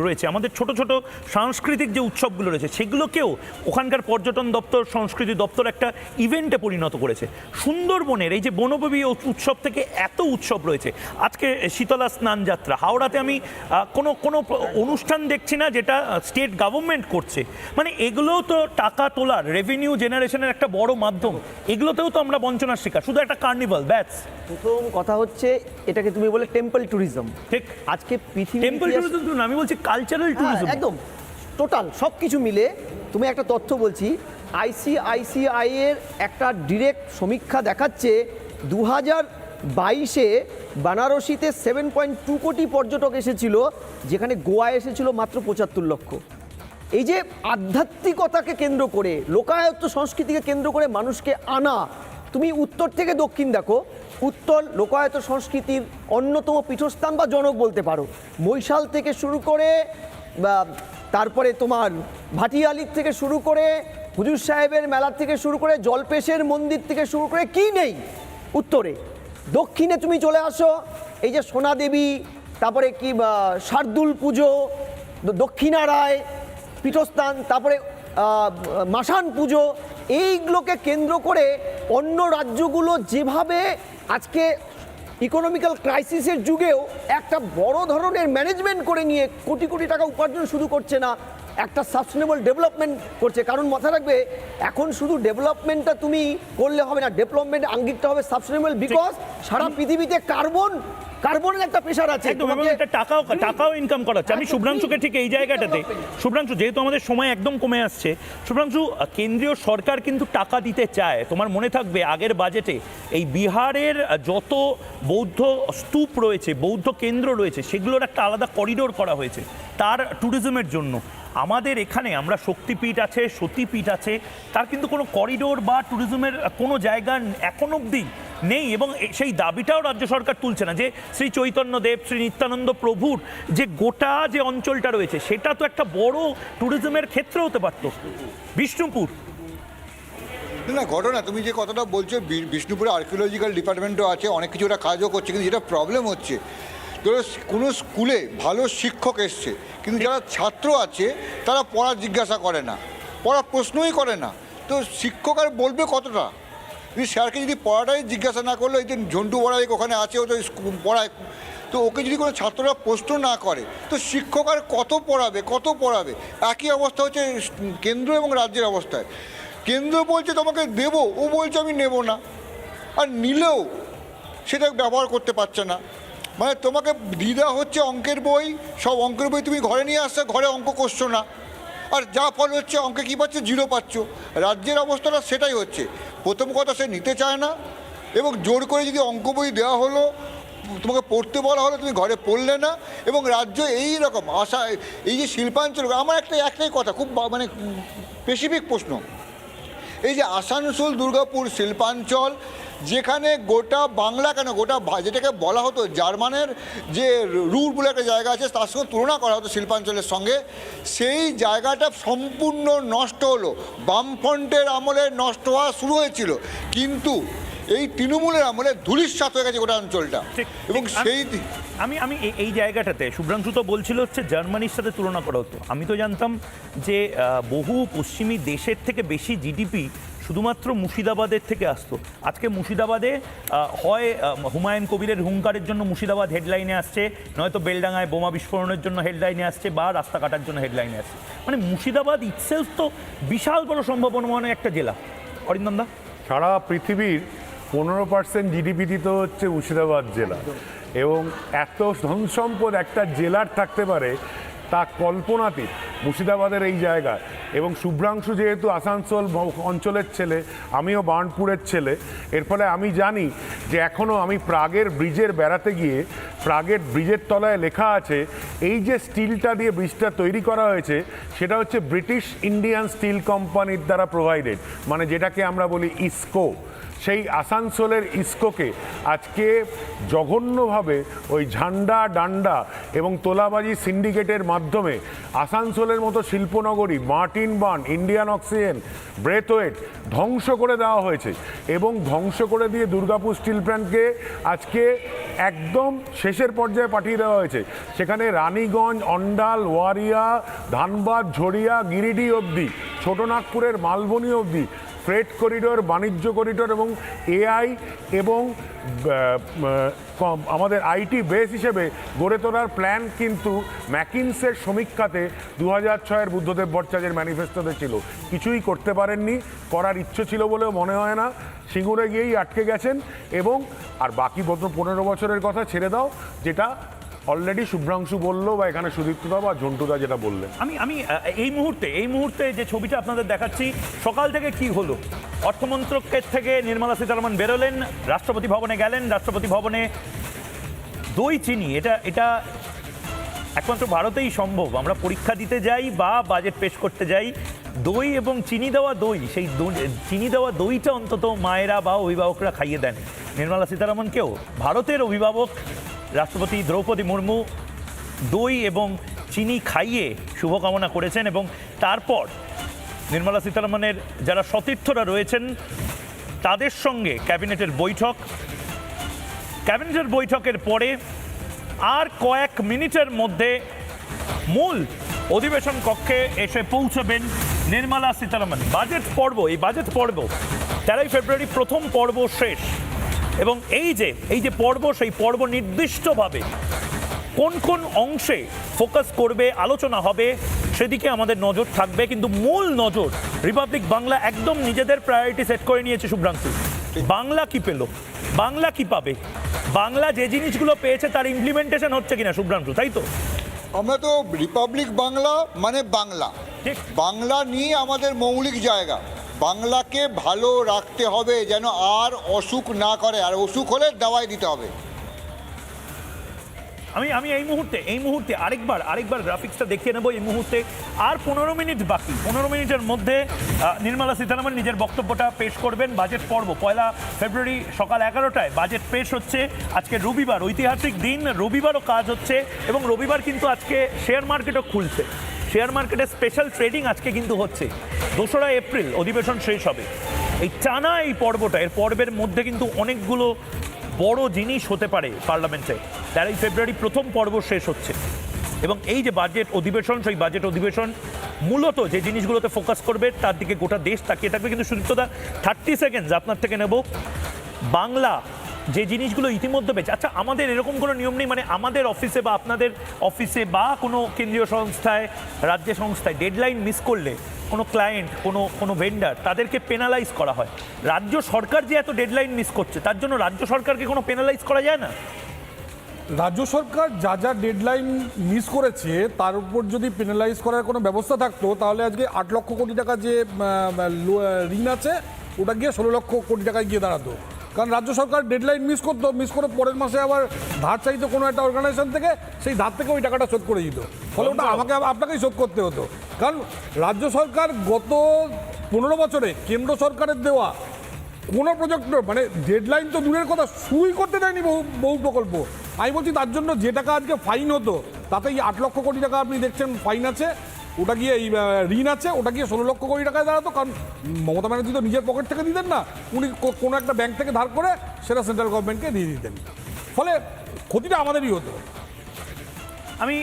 রয়েছে, আমাদের ছোট ছোট সাংস্কৃতিক যে উৎসবগুলো রয়েছে, সেগুলোকেও ওখানকার পর্যটন দপ্তর, সংস্কৃতি দপ্তর একটা ইভেন্টে পরিণত করেছে। সুন্দরবনের এই যে বনবিবি উৎসব থেকে এত উৎসব রয়েছে, আজকে শীতলা স্নান যাত্রা, হাওড়াতে আমি কোনো অনুষ্ঠান দেখছি না যেটা স্টেট গভর্নমেন্ট করছে। মানে এগুলোও তো টাকা তোলার, রেভিনিউ জেনারেশনের একটা বড় মাধ্যম। এগুলোতেও তো আমরা বঞ্চনার শিকার, শুধু একটা কার্নিভাল ব্যাস। প্রথম কথা হচ্ছে এটাকে তুমি বলে টেম্পল ট্যুরিজম। ঠিক, আজকে পৃথিবী টেম্পল ট্যুরিজম না, আমি বলছি কালচারাল ট্যুরিজম, একদম টোটাল সব কিছু মিলে। তুমি একটা তথ্য বলছি, ICICI এর একটা ডিরেক্ট সমীক্ষা দেখাচ্ছে 2022-এ বানারসিতে 7.2 কোটি পর্যটক এসেছিল, যেখানে গোয়া এসেছিল মাত্র 75 লক্ষ। এই যে আধ্যাত্মিকতাকে কেন্দ্র করে, লোকায়ত্ত সংস্কৃতিকে কেন্দ্র করে মানুষকে আনা, তুমি উত্তর থেকে দক্ষিণ দেখো, উত্তর লোকায়ত সংস্কৃতির অন্যতম পীঠস্থান বা জনক বলতে পারো। মৈশাল থেকে শুরু করে তারপরে তোমার ভাটিয়ালির থেকে শুরু করে, হুজুর সাহেবের মেলা থেকে শুরু করে, জলপেশের মন্দির থেকে শুরু করে, কি নেই উত্তরে। দক্ষিণে তুমি চলে আসো, এই যে সোনা দেবী, তারপরে কি শার্দুল পুজো, দক্ষিণারায় পীঠস্থান, তারপরে মাসান পুজো, এইগুলোকে কেন্দ্র করে অন্য রাজ্যগুলো যেভাবে আজকে ইকোনমিক্যাল ক্রাইসিসের যুগেও একটা বড় ধরনের ম্যানেজমেন্ট করে নিয়ে কোটি কোটি টাকা উপার্জন শুধু করছে না, একটা সাস্টেনেবল ডেভেলপমেন্ট করছে। কারণ মাথায় রাখবে, এখন শুধু ডেভেলপমেন্টটা তুমি করলে হবে না, ডেভেলপমেন্ট আঙ্গিকটা হবে সাস্টেনেবল, বিকজ সারা পৃথিবীতে কার্বনের একটা প্রেশার আছে, টাকাও ইনকাম করাচ্ছে। আমি শুভ্রাংশুকে ঠিক এই জায়গাটাতে, শুভ্রাংশু যেহেতু আমাদের সময় একদম কমে আসছে, শুভ্রাংশু কেন্দ্রীয় সরকার কিন্তু টাকা দিতে চায়। তোমার মনে থাকবে আগের বাজেটে এই বিহারের যত বৌদ্ধ স্তূপ রয়েছে, বৌদ্ধ কেন্দ্র রয়েছে, সেগুলোর একটা আলাদা করিডোর করা হয়েছে তার ট্যুরিজমের জন্য। আমাদের এখানে আমরা শক্তিপীঠ আছে, সতীপীঠ আছে, তার কিন্তু কোনো করিডোর বা ট্যুরিজমের কোনো জায়গা এখন অবধি নেই, এবং সেই দাবিটাও রাজ্য সরকার তুলছে না যে শ্রী চৈতন্যদেব, শ্রী নিত্যানন্দ প্রভুর যে গোটা যে অঞ্চলটা রয়েছে সেটা তো একটা বড় ট্যুরিজমের ক্ষেত্র হতে পারত। বিষ্ণুপুর না, ঘটনা তুমি যে কথাটা বলছো, বিষ্ণুপুরে আর্কিওলজিক্যাল ডিপার্টমেন্টও আছে, অনেক কিছু ওরা কাজও করছে, কিন্তু যেটা প্রবলেম হচ্ছে, ধরো কোনো স্কুলে ভালো শিক্ষক এসছে, কিন্তু যারা ছাত্র আছে তারা পড়া জিজ্ঞাসা করে না, পড়া প্রশ্নই করে না, তো শিক্ষক আর বলবে কতটা? যদি স্যারকে যদি পড়াটাই জিজ্ঞাসা না করলো, এই যে ঝন্টু বড়াই ওখানে আছে, ও তো পড়ায়, তো ওকে যদি কোনো ছাত্ররা প্রশ্ন না করে, তো শিক্ষক আর কত পড়াবে? একই অবস্থা হচ্ছে কেন্দ্র এবং রাজ্যের অবস্থায়। কেন্দ্র বলছে তোমাকে দেবো, ও বলছে আমি নেব না, আর নিলেও সেটা ব্যবহার করতে পারছে না। মানে তোমাকে দিয়ে দেওয়া হচ্ছে অঙ্কের বই, সব অঙ্কের বই তুমি ঘরে নিয়ে আসছো, ঘরে অঙ্ক করছো না, আর যা ফল হচ্ছে অঙ্কে কী পাচ্ছ, 0 পাচ্ছ। রাজ্যের অবস্থাটা সেটাই হচ্ছে। প্রথম কথা, সে নিতে চায় না, এবং জোর করে যদি অঙ্ক বই দেওয়া হলো, তোমাকে পড়তে বলা হলো, তুমি ঘরে পড়লে না, এবং রাজ্য এই রকম আশা, এই যে শিল্পাঞ্চল, আমার একটাই কথা, খুব মানে স্পেসিফিক প্রশ্ন, এই যে আসানসোল দুর্গাপুর শিল্পাঞ্চল, যেখানে গোটা বাংলা কেন গোটা যেটাকে বলা হতো জার্মানের যে রুট বলে একটা জায়গা আছে, তার সঙ্গে তুলনা করা হতো শিল্পাঞ্চলের সঙ্গে, সেই জায়গাটা সম্পূর্ণ নষ্ট হলো। বামফ্রন্টের আমলে নষ্ট হওয়া শুরু হয়েছিল, কিন্তু এই তৃণমূলের আমলে ধূলিসাৎ হয়ে গেছে গোটা অঞ্চলটা। এবং সেই আমি এই জায়গাটাতে শুভ্রাংশু তো বলছিল হচ্ছে জার্মানির সাথে তুলনা করা হতো। আমি তো জানতাম যে বহু পশ্চিমী দেশের থেকে বেশি জিডিপি শুধুমাত্র মুর্শিদাবাদের থেকে আসতো। আজকে মুর্শিদাবাদে হয় হুমায়ুন কবিরের হুঙ্কারের জন্য মুর্শিদাবাদ হেডলাইনে আসছে, নয়তো বেলডাঙ্গায় বোমা বিস্ফোরণের জন্য হেডলাইনে আসছে, বা রাস্তা কাটার জন্য হেডলাইনে আসছে। মানে মুর্শিদাবাদ ইটসেলফ তো বিশাল বড় সম্ভাবনা একটা জেলা। অরিন্দম দা, সারা পৃথিবীর 15% জিডিপি দিত হচ্ছে মুর্শিদাবাদ জেলা, এবং এত ধন সম্পদ একটা জেলার থাকতে পারে তা কল্পনাতীত মুর্শিদাবাদের এই জায়গায়। এবং শুভ্রাংশু যেহেতু আসানসোল অঞ্চলের ছেলে, আমিও বার্নপুরের ছেলে, এর ফলে আমি জানি যে এখনও আমি প্রাগের ব্রিজের বেড়াতে গিয়ে প্রাগের ব্রিজের তলায় লেখা আছে, এই যে স্টিলটা দিয়ে ব্রিজটা তৈরি করা হয়েছে সেটা হচ্ছে ব্রিটিশ ইন্ডিয়ান স্টিল কোম্পানির দ্বারা প্রোভাইডেড, মানে যেটাকে আমরা বলি ইসকো। সেই আসানসোলের ইসকোকে আজকে জঘন্যভাবে ওই ঝান্ডা ডান্ডা এবং তোলাবাজি সিন্ডিকেটের মাধ্যমে আসানসোলের মতো শিল্পনগরী, Martin Burn, Indian Oxygen, Braithwaite ধ্বংস করে দেওয়া হয়েছে, এবং ধ্বংস করে দিয়ে দুর্গাপুর স্টিল প্ল্যান্টকে আজকে একদম শেষের পর্যায়ে পাঠিয়ে দেওয়া হয়েছে। সেখানে রানীগঞ্জ, অন্ডাল, ওয়ারিয়া, ধানবাদ, ঝরিয়া, গিরিডি অবধি, ছোটনাগপুরের মালবনী অবধি ফ্রেট করিডোর, বাণিজ্য করিডোর এবং এআই এবং আমাদের আইটি বেস হিসেবে গড়ে তোলার প্ল্যান কিন্তু ম্যাকিনসের সমীক্ষাতে 2006-এর বুদ্ধদেব ভট্টাচার্যের ম্যানিফেস্টোতে ছিল। কিছুই করতে পারেননি, করার ইচ্ছে ছিল বলেও মনে হয় না, সিঙ্গুরে গিয়েই আটকে গেছেন। এবং আর বাকি 15 বছরের কথা ছেড়ে দাও, যেটা অলরেডি শুভ্রাংশু বললো, বা এখানে সুদীপ্তদা বা ঝন্টুদা যেটা বললেন। আমি এই মুহূর্তে যে ছবিটা আপনাদের দেখাচ্ছি, সকাল থেকে কি হলো, অর্থমন্ত্রকের থেকে নির্মলা সীতারামন বেরোলেন, রাষ্ট্রপতি ভবনে গেলেন, রাষ্ট্রপতি ভবনে দই চিনি, এটা একমাত্র ভারতেই সম্ভব। আমরা পরীক্ষা দিতে যাই বা বাজেট পেশ করতে যাই, দই এবং চিনি দেওয়া দই, সেই চিনি দেওয়া দইটা অন্তত মায়েরা বা অভিভাবকরা খাইয়ে দেন নির্মলা সীতারামনকেও। ভারতের অভিভাবক রাষ্ট্রপতি দ্রৌপদী মুর্মু দই এবং চিনি খাইয়ে শুভকামনা করেছেন, এবং তারপর নির্মলা সীতারামনের যারা সতীর্থরা রয়েছেন তাদের সঙ্গে ক্যাবিনেটের বৈঠকের পরে আর কয়েক মিনিটের মধ্যে মূল অধিবেশন কক্ষে এসে পৌঁছবেন নির্মলা সীতারামন। এই বাজেট পর্ব 13 ফেব্রুয়ারি প্রথম পর্ব শেষ, এবং এই যে পর্ব, সেই পর্ব নির্দিষ্টভাবে কোন কোন অংশে ফোকাস করবে, আলোচনা হবে, সেদিকে আমাদের নজর থাকবে, কিন্তু মূল নজর রিপাবলিক বাংলা একদম নিজেদের প্রায়োরিটি সেট করে নিয়েছে শুভ্রাংশু। বাংলা কি পেল, বাংলা কি পাবে, বাংলা যে জিনিসগুলো পেয়েছে তার ইমপ্লিমেন্টেশন হচ্ছে কিনা শুভ্রাংশু, তাই তো? আমরা তো রিপাবলিক বাংলা মানে বাংলা, বাংলা নিয়ে আমাদের মৌলিক জায়গা। বাংলাকে ভালো রাখতে হবে যেন আর অসুখ না করে, আর অসুখ হলে দাওয়াই দিতে হবে। আমি এই মুহূর্তে আরেকবার গ্রাফিক্সটা দেখিয়ে নেবো। এই মুহূর্তে আর 15 মিনিট বাকি। 15 মিনিটের মধ্যে নির্মলা সীতারামন নিজের বক্তব্যটা পেশ করবেন। বাজেট পর্ব 1 ফেব্রুয়ারি সকাল 11টায় বাজেট পেশ হচ্ছে। আজকে রবিবার, ঐতিহাসিক দিন, রবিবারও কাজ হচ্ছে এবং রবিবার কিন্তু আজকে শেয়ার মার্কেটও খুলছে। শেয়ার মার্কেটে স্পেশাল ট্রেডিং আজকে কিন্তু হচ্ছে। 2রা এপ্রিল অধিবেশন শেষ হবে। এই টানা এই পর্বটা, এর পর্বের মধ্যে কিন্তু অনেকগুলো বড় জিনিস হতে পারে পার্লামেন্টে। 13 ফেব্রুয়ারি প্রথম পর্ব শেষ হচ্ছে এবং এই যে বাজেট অধিবেশন, সেই বাজেট অধিবেশন মূলত যে জিনিসগুলোতে ফোকাস করবে তার দিকে গোটা দেশ তাকিয়ে থাকবে। কিন্তু সুদীপ্তদা 30 সেকেন্ডস আপনার থেকে নেব। বাংলা যে জিনিসগুলো ইতিমধ্যে পেয়েছে, আচ্ছা আমাদের এরকম কোনো নিয়ম নেই মানে আমাদের অফিসে বা আপনাদের অফিসে বা কোনো কেন্দ্রীয় সংস্থায়, রাজ্য সংস্থায় ডেডলাইন মিস করলে কোনো ক্লায়েন্ট, কোনো ভেন্ডার, তাদেরকে পেনালাইজ করা হয়। রাজ্য সরকার যে এত ডেডলাইন মিস করছে তার জন্য রাজ্য সরকারকে কোনো পেনালাইজ করা যায় না? রাজ্য সরকার যা ডেডলাইন মিস করেছে তার উপর যদি পেনালাইজ করার কোনো ব্যবস্থা থাকতো তাহলে আজকে 8 লক্ষ কোটি টাকা যে ঋণ আছে ওটা গিয়ে 16 লক্ষ কোটি টাকায় গিয়ে দাঁড়াতো। কারণ রাজ্য সরকার ডেডলাইন মিস করে পরের মাসে আবার ধার চাইতো কোনো একটা অর্গানাইজেশন থেকে, সেই ধার থেকে ওই টাকাটা শোধ করে দিত। ফলে ওটা আপনাকেই শোধ করতে হতো। কারণ রাজ্য সরকার গত 15 বছরে কেন্দ্র সরকারের দেওয়া কোনো প্রজেক্ট মানে ডেডলাইন তো দূরের কথা, শুরুই করতে দেয়নি বহু প্রকল্প। আমি বলছি তার জন্য যে টাকা আজকে ফাইন হতো তাতে এই 8 লক্ষ কোটি টাকা আপনি দেখছেন ফাইন আছে, ওটা গিয়ে এই ঋণ আছে, ওটা গিয়ে 16 লক্ষ কোটি টাকায় দাঁড়াতো। কারণ মমতা ব্যানার্জি তো নিজের পকেট থেকে দিতেন না, উনি কোনো একটা ব্যাংক থেকে ধার করে সেটা সেন্ট্রাল গভর্নমেন্টকে দিয়ে দিতেন। ফলে ক্ষতিটা আমাদেরই হতো। আমি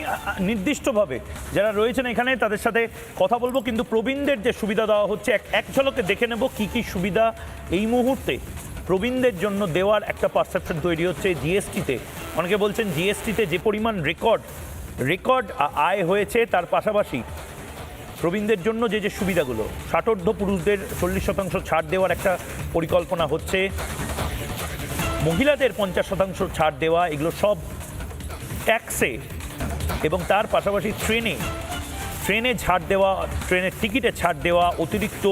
নির্দিষ্টভাবে যারা রয়েছেন এখানে তাদের সাথে কথা বলবো, কিন্তু প্রবীণদের যে সুবিধা দেওয়া হচ্ছে এক ঝলকে দেখে নেব কি কি সুবিধা এই মুহূর্তে প্রবীণদের জন্য দেওয়ার একটা পারসেপশন তৈরি হচ্ছে জিএসটিতে। অনেকে বলছেন জিএসটিতে যে পরিমাণ রেকর্ড আয় হয়েছে তার পাশাপাশি প্রবীণদের জন্য যে সুবিধাগুলো, 60 পুরুষদের 40% ছাড় দেওয়ার একটা পরিকল্পনা হচ্ছে, মহিলাদের 50% ছাড় দেওয়া, এগুলো সব ট্যাক্সে এবং তার পাশাপাশি ট্রেনে ছাড় দেওয়া, ট্রেনের টিকিটে ছাড় দেওয়া, অতিরিক্ত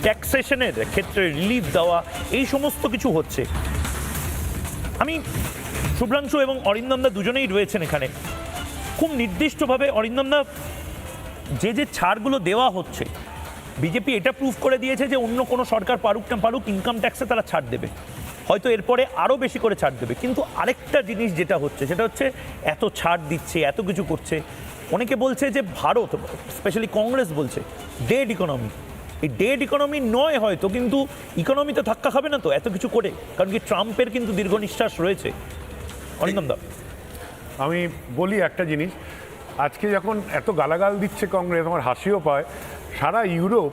ট্যাক্সেশনের ক্ষেত্রে রিলিফ দেওয়া, এই সমস্ত কিছু হচ্ছে। আমি শুভ্রাংশু এবং অরিন্দমদা দুজনেই রয়েছেন এখানে। খুব নির্দিষ্টভাবে অরিন্দমদা, যে ছাড়গুলো দেওয়া হচ্ছে বিজেপি এটা প্রুভ করে দিয়েছে যে অন্য কোনো সরকার পারুক না পারুক ইনকাম ট্যাক্সে তারা ছাড় দেবে, হয়তো এরপরে আরও বেশি করে ছাড় দেবে। কিন্তু আরেকটা জিনিস যেটা হচ্ছে সেটা হচ্ছে এত ছাড় দিচ্ছে, এত কিছু করছে, অনেকে বলছে যে ভারত, স্পেশালি কংগ্রেস বলছে ডেড ইকোনমি। এই ডেড ইকোনমি নয় হয়তো, কিন্তু ইকোনমি তো ধাক্কা খাবে না তো এত কিছু করে, কারণ কি ট্রাম্পের কিন্তু দীর্ঘ নিঃশ্বাস রয়েছে। অরিন্দমদা, আমি বলি একটা জিনিস, আজকে যখন এত গালাগাল দিচ্ছে কংগ্রেস, আমার হাসিও পায়। সারা ইউরোপ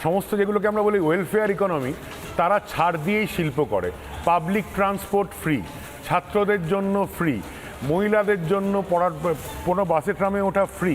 সমস্ত যেগুলোকে আমরা বলি ওয়েলফেয়ার ইকোনমি, তারা ছাড় দিয়েই শিল্প করে। পাবলিক ট্রান্সপোর্ট ফ্রি, ছাত্রদের জন্য ফ্রি, মহিলাদের জন্য পড়ার কোনো বাসে ট্রামে ওঠা ফ্রি,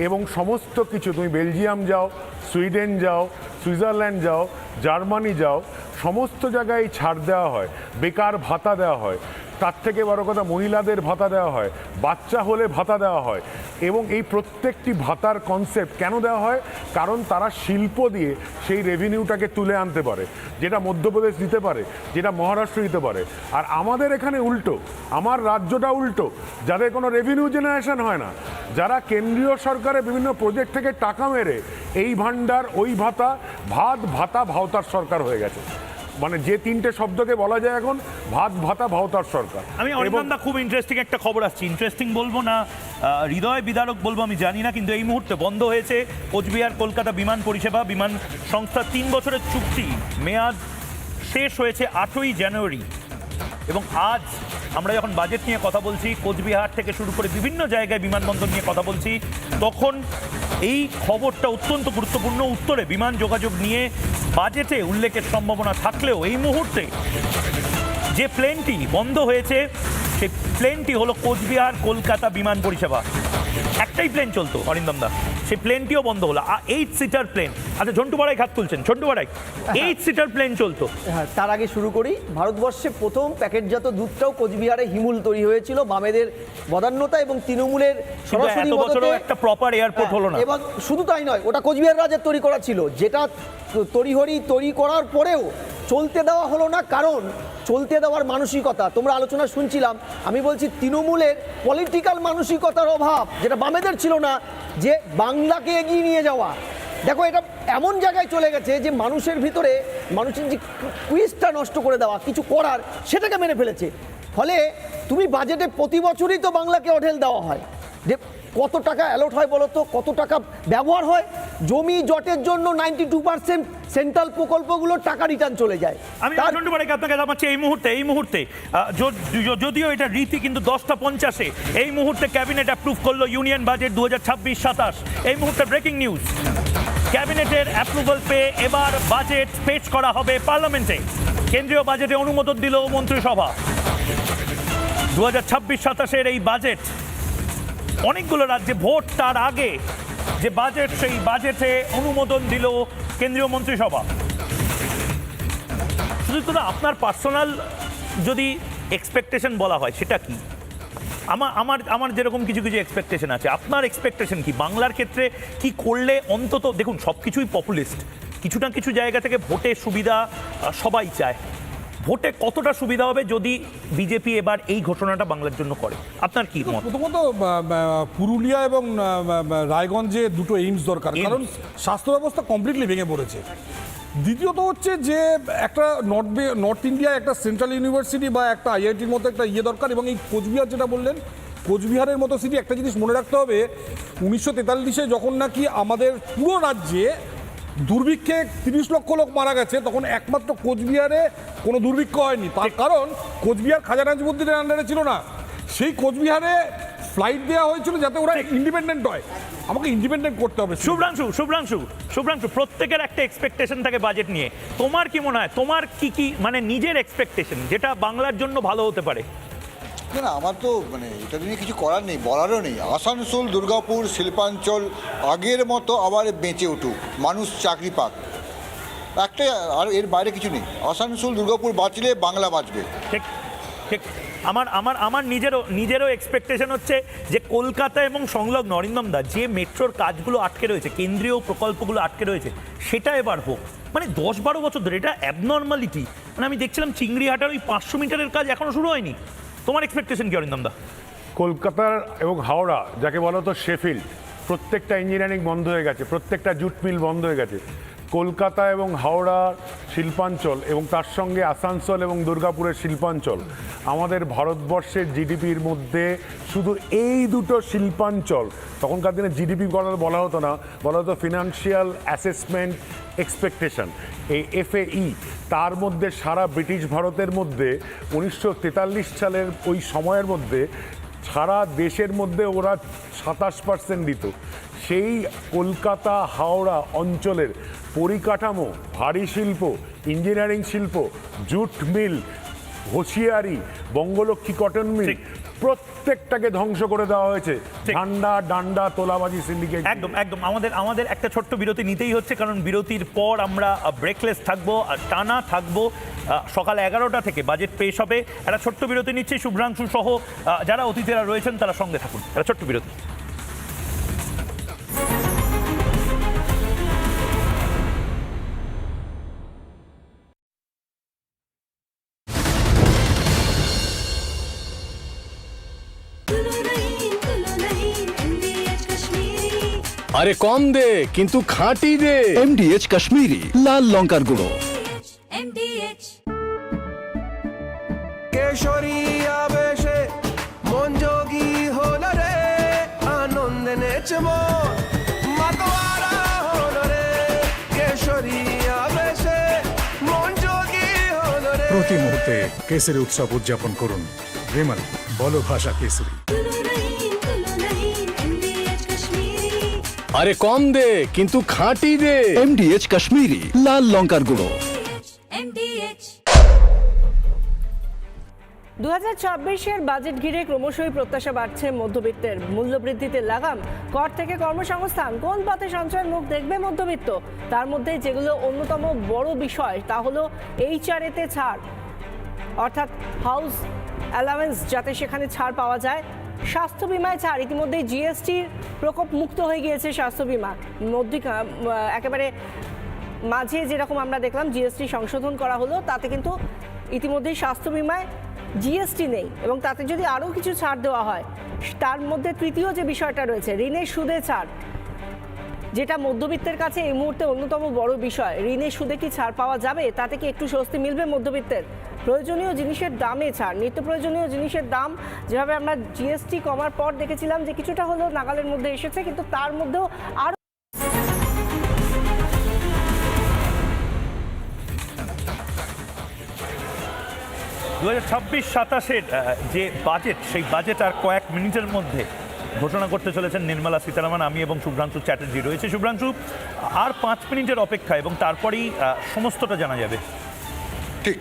এবং সমস্ত কিছু তুমি বেলজিয়াম যাও, সুইডেন যাও, সুইজারল্যান্ড যাও, জার্মানি যাও, সমস্ত জায়গায় ছাড় দেওয়া হয়। বেকার ভাতা দেওয়া হয়, তার থেকে বড় কথা মহিলাদের ভাতা দেওয়া হয়, বাচ্চা হলে ভাতা দেওয়া হয়। এবং এই প্রত্যেকটি ভাতার কনসেপ্ট কেন দেওয়া হয়? কারণ তারা শিল্প দিয়ে সেই রেভিনিউটাকে তুলে আনতে পারে, যেটা মধ্যপ্রদেশ দিতে পারে, যেটা মহারাষ্ট্র দিতে পারে। আর আমাদের এখানে উল্টো, আমার রাজ্যটা উল্টো, যাদের কোনো রেভিনিউ জেনারেশন হয় না, যারা কেন্দ্রীয় সরকারের বিভিন্ন প্রজেক্ট থেকে টাকা মেরে এই ভাণ্ডার ওই ভাতা, ভাতা ভাওতার সরকার হয়ে গেছে। মানে যে তিনটে শব্দকে বলা যায় এখন ভাতা ভাওতার সরকার। আমি অরিন্দমদা, খুব ইন্টারেস্টিং একটা খবর আসছে, ইন্টারেস্টিং বলবো না হৃদয় বিদারক বলবো আমি জানি না, কিন্তু এই মুহূর্তে বন্ধ হয়েছে কোচবিহার কলকাতা বিমান পরিষেবা। বিমান সংস্থার 3 বছরের চুক্তি মেয়াদ শেষ হয়েছে 8ই জানুয়ারি এবং আজ আমরা যখন বাজেট নিয়ে কথা বলছি, কোচবিহার থেকে শুরু করে বিভিন্ন জায়গায় বিমানবন্দর নিয়ে কথা বলছি, তখন এই খবরটা অত্যন্ত গুরুত্বপূর্ণ। উত্তরে বিমান যোগাযোগ নিয়ে বাজেটে উল্লেখের সম্ভাবনা থাকলেও এই মুহূর্তে যে প্লেনটি বন্ধ হয়েছে সেই প্লেনটি হলো কোচবিহার কলকাতা বিমান পরিষেবা। একটাই প্লেন চলতো অরিন্দমদা, সেই প্লেনটিও বন্ধ হলো। 8 সিটার প্লেন, আচ্ছা ঝন্টু বাড়াই হাত তুলছেন, ঝন্টু বাড়াই 8 সিটার প্লেন চলতো। হ্যাঁ, তার আগে শুরু করি, ভারতবর্ষে প্রথম প্যাকেটজাত দুধটাও কোচবিহারে হিমুল তৈরি হয়েছিল বামেদের বদান্যতা এবং তৃণমূলের সরাসরি মদতে। একটা প্রপার এয়ারপোর্ট হলো না। এবং শুধু তাই নয়, ওটা কোচবিহার রাজের তৈরি করা ছিল, যেটা তৈরি করার পরেও চলতে দেওয়া হলো না, কারণ চলতে দেওয়ার মানসিকতা, তোমরা আলোচনা শুনছিলাম, আমি বলছি তৃণমূলের পলিটিক্যাল মানসিকতার অভাব, যেটা বামেদের ছিল না, যে বাংলাকে এগিয়ে নিয়ে যাওয়া। দেখো এটা এমন জায়গায় চলে গেছে যে মানুষের ভিতরে মানুষের যে কুইজটা নষ্ট করে দেওয়া, কিছু করার, সেটাকে মেনে ফেলেছে। ফলে তুমি বাজেটে প্রতি বছরই তো বাংলাকে অঢেল দেওয়া হয়, যে কত টাকা অ্যালট হয় বলো তো, কত টাকা ব্যবহার হয়। জমি জটের জন্য 92% সেন্ট্রাল প্রকল্পগুলোর টাকা রিটার্ন চলে যায়। আমি ঝন্টু বাড়াইকে আপনাকে জানাচ্ছি এই মুহূর্তে যদিও এটা রীতি, কিন্তু 10টা 50-এ এই মুহূর্তে ক্যাবিনেট অ্যাপ্রুভ করলো ইউনিয়ন বাজেট 2026-27। এই মুহূর্তে ব্রেকিং নিউজ, ক্যাবিনেটের অ্যাপ্রুভাল পেয়ে এবার বাজেট পেশ করা হবে পার্লামেন্টে। কেন্দ্রীয় বাজেটে অনুমোদন দিল মন্ত্রিসভা। 2026-27 এই বাজেট, অনেকগুলো রাজ্যে ভোট তার আগে যে বাজেট, সেই বাজেটে অনুমোদন দিল কেন্দ্রীয় মন্ত্রিসভা। শুধু তো আপনার পার্সোনাল যদি এক্সপেকটেশন বলা হয়, সেটা কি? আমার যেরকম কিছু কিছু এক্সপেকটেশন আছে, আপনার এক্সপেকটেশন কি বাংলার ক্ষেত্রে? কি করলে অন্তত, দেখুন সব কিছুই পপুলিস্ট, কিছু না কিছু জায়গা থেকে ভোটের সুবিধা সবাই চায়। ভোটে কতটা সুবিধা হবে যদি বিজেপি এবার এই ঘোষণাটা বাংলার জন্য করে? আপনার কি মত? প্রথমত পুরুলিয়া এবং রায়গঞ্জে দুটো এইমস দরকার, কারণ স্বাস্থ্য ব্যবস্থা কমপ্লিটলি ভেঙে পড়েছে। দ্বিতীয়ত হচ্ছে যে একটা নর্থ ইন্ডিয়ায় একটা সেন্ট্রাল ইউনিভার্সিটি বা একটা আইআইটির মতো একটা দরকার। এবং এই কোচবিহার যেটা বললেন, কোচবিহারের মতো সিটি, একটা জিনিস মনে রাখতে হবে, 1943-এ যখন নাকি আমাদের পুরো রাজ্যে দুর্ভিক্ষে 30 লক্ষ লোক মারা গেছে, তখন একমাত্র কোচবিহারে কোনো দুর্ভিক্ষ হয়নি। তার কারণ কোচবিহার খাজা নাজিমুদ্দিনের আন্ডারে ছিল না। সেই ফ্লাইট দেওয়া হয়েছিল যাতে ওরা ইন্ডিপেন্ডেন্ট হয়। আমাকে ইন্ডিপেন্ডেন্ট করতে হবে। শুভ্রাংশু, প্রত্যেকের একটা এক্সপেকটেশন থাকে বাজেট নিয়ে। তোমার কি মনে হয়, তোমার কি মানে নিজের এক্সপেকটেশন যেটা বাংলার জন্য ভালো হতে পারে? না, আমার তো এটা নিয়ে কিছু করার নেই, বলারও নেই। আসানসোল, দুর্গাপুর, শিল্পাঞ্চল আগের মতো আবার বেঁচে উঠুক, মানুষ চাকরি পাক, একটা, আর এর বাইরে কিছু নেই। আসানসোল, দুর্গাপুর বাঁচলে বাংলা বাঁচবে। ঠিক ঠিক। আমার নিজেরও এক্সপেকটেশন হচ্ছে যে কলকাতা এবং সংলগ্ন অরিন্দমদা যে মেট্রোর কাজগুলো আটকে রয়েছে, কেন্দ্রীয় প্রকল্পগুলো আটকে রয়েছে, সেটা এবার হোক। 10-12 বছর ধরে এটা অ্যাবনর্মালিটি। আমি দেখছিলাম চিংড়িহাটার ওই 500 মিটারের কাজ এখনো শুরু হয়নি। তোমার এক্সপেকটেশন কি অরিন্দমদা? কলকাতার এবং হাওড়া, যাকে বলা হতো শেফিল্ড, প্রত্যেকটা ইঞ্জিনিয়ারিং বন্ধ হয়ে গেছে, প্রত্যেকটা জুট মিল বন্ধ হয়ে গেছে। কলকাতা এবং হাওড়া শিল্পাঞ্চল এবং তার সঙ্গে আসানসোল এবং দুর্গাপুরের শিল্পাঞ্চল, আমাদের ভারতবর্ষের জিডিপির মধ্যে শুধু এই দুটো শিল্পাঞ্চল, তখনকার দিনে জিডিপি বলা হতো না, বলা হতো ফিনান্সিয়াল অ্যাসেসমেন্ট এক্সপেকটেশন, এই FAE, তার মধ্যে সারা ব্রিটিশ ভারতের মধ্যে 1943 সালের ওই সময়ের মধ্যে সারা দেশের মধ্যে ওরা 27% দিত। সেই কলকাতা হাওড়া অঞ্চলের পরিকাঠামো, ভারী শিল্প, ইঞ্জিনিয়ারিং শিল্প, jute mill, hosiery, Bangalakshmi cotton mill, প্রত্যেকটাকে ধ্বংস করে দেওয়া হয়েছে ঠান্ডা ডান্ডা তোলাবাজি সিন্ডিকেট। একদম আমাদের একটা ছোট্ট বিরতি নিতেই হচ্ছে, কারণ বিরতির পর আমরা ব্রেকলেস থাকবো আর টানা থাকবো। সকাল 11টা থেকে বাজেট পেশ হবে। একটা ছোট্ট বিরতি নিচ্ছে, শুভ্রাংশু সহ যারা অতিথিরা রয়েছেন তারা সঙ্গে থাকুন। একটা ছোট্ট বিরতি। আরে কম দে কিন্তু খাঁটি দে। MDH কাশ্মীরি লাল লঙ্কার গুঁড়ো। কেশরী আবেশে মন যোগী হলো রে, আনন্দে নেচবো মাতোয়ারা হলো রে। কেশরী আবেশে মন যোগী হলো রে। প্রতি মুহূর্তে কেসরি উৎসব উদযাপন করুন। বিমল, বলো ভাষা কেসরি। আরে কম দে কিন্তু খাঁটি দে। MDH কাশ্মীরি লাল লঙ্কার গুঁড়ো। 2024-এর বাজেট ঘিরে ক্রমশই প্রত্যাশা বাড়ছে মধ্যবিত্তের। মূল্যবৃদ্ধিতে লাগাম, কর থেকে কর্মসংস্থান, কোন পথে সঞ্চয়ের মুখ দেখবে মধ্যবিত্ত? তার মধ্যে যেগুলো অন্যতম বড় বিষয় তা হলো HRA-তে ছাড়, অর্থাৎ হাউস অ্যালাওয়েন্স, যাতে সেখানে ছাড় পাওয়া যায়। স্বাস্থ্য বিমায় ছাড়, ইতিমধ্যেই GSTর প্রকোপ মুক্ত হয়ে গিয়েছে স্বাস্থ্য বিমা। একেবারে মাঝে যেরকম আমরা দেখলাম GST সংশোধন করা হলো, তাতে কিন্তু ইতিমধ্যেই স্বাস্থ্য বিমায় GST নেই, এবং তাতে যদি আরও কিছু ছাড় দেওয়া হয়, তার মধ্যে তৃতীয় যে বিষয়টা রয়েছে ঋণের সুদে ছাড়, যেটা মধ্যবিত্তের কাছে এই মুহূর্তে অন্যতম বড় বিষয়। ঋণের সুদে কি ছাড় পাওয়া যাবে? তাতে কি একটু স্বস্তি মিলবে মধ্যবিত্তের? প্রয়োজনীয় জিনিসের দামে ছাড়, নিত্য প্রয়োজনীয় জিনিসের দাম যেভাবে আমরা GST কমার পর দেখেছিলাম যে কিছুটা হলেও নাগালের মধ্যে এসেছে, কিন্তু তার মধ্যেও আরও 2026-27-এর যে বাজেট, সেই বাজেট আর কয়েক মিনিটের মধ্যে ঘোষণা করতে চলেছেন নির্মলা সীতারামন। আমি এবং শুভ্রাংশু চ্যাটার্জি রয়েছে। শুভ্রাংশু, আর 5 মিনিটের অপেক্ষা এবং তারপরেই সমস্তটা জানা যাবে। ঠিক,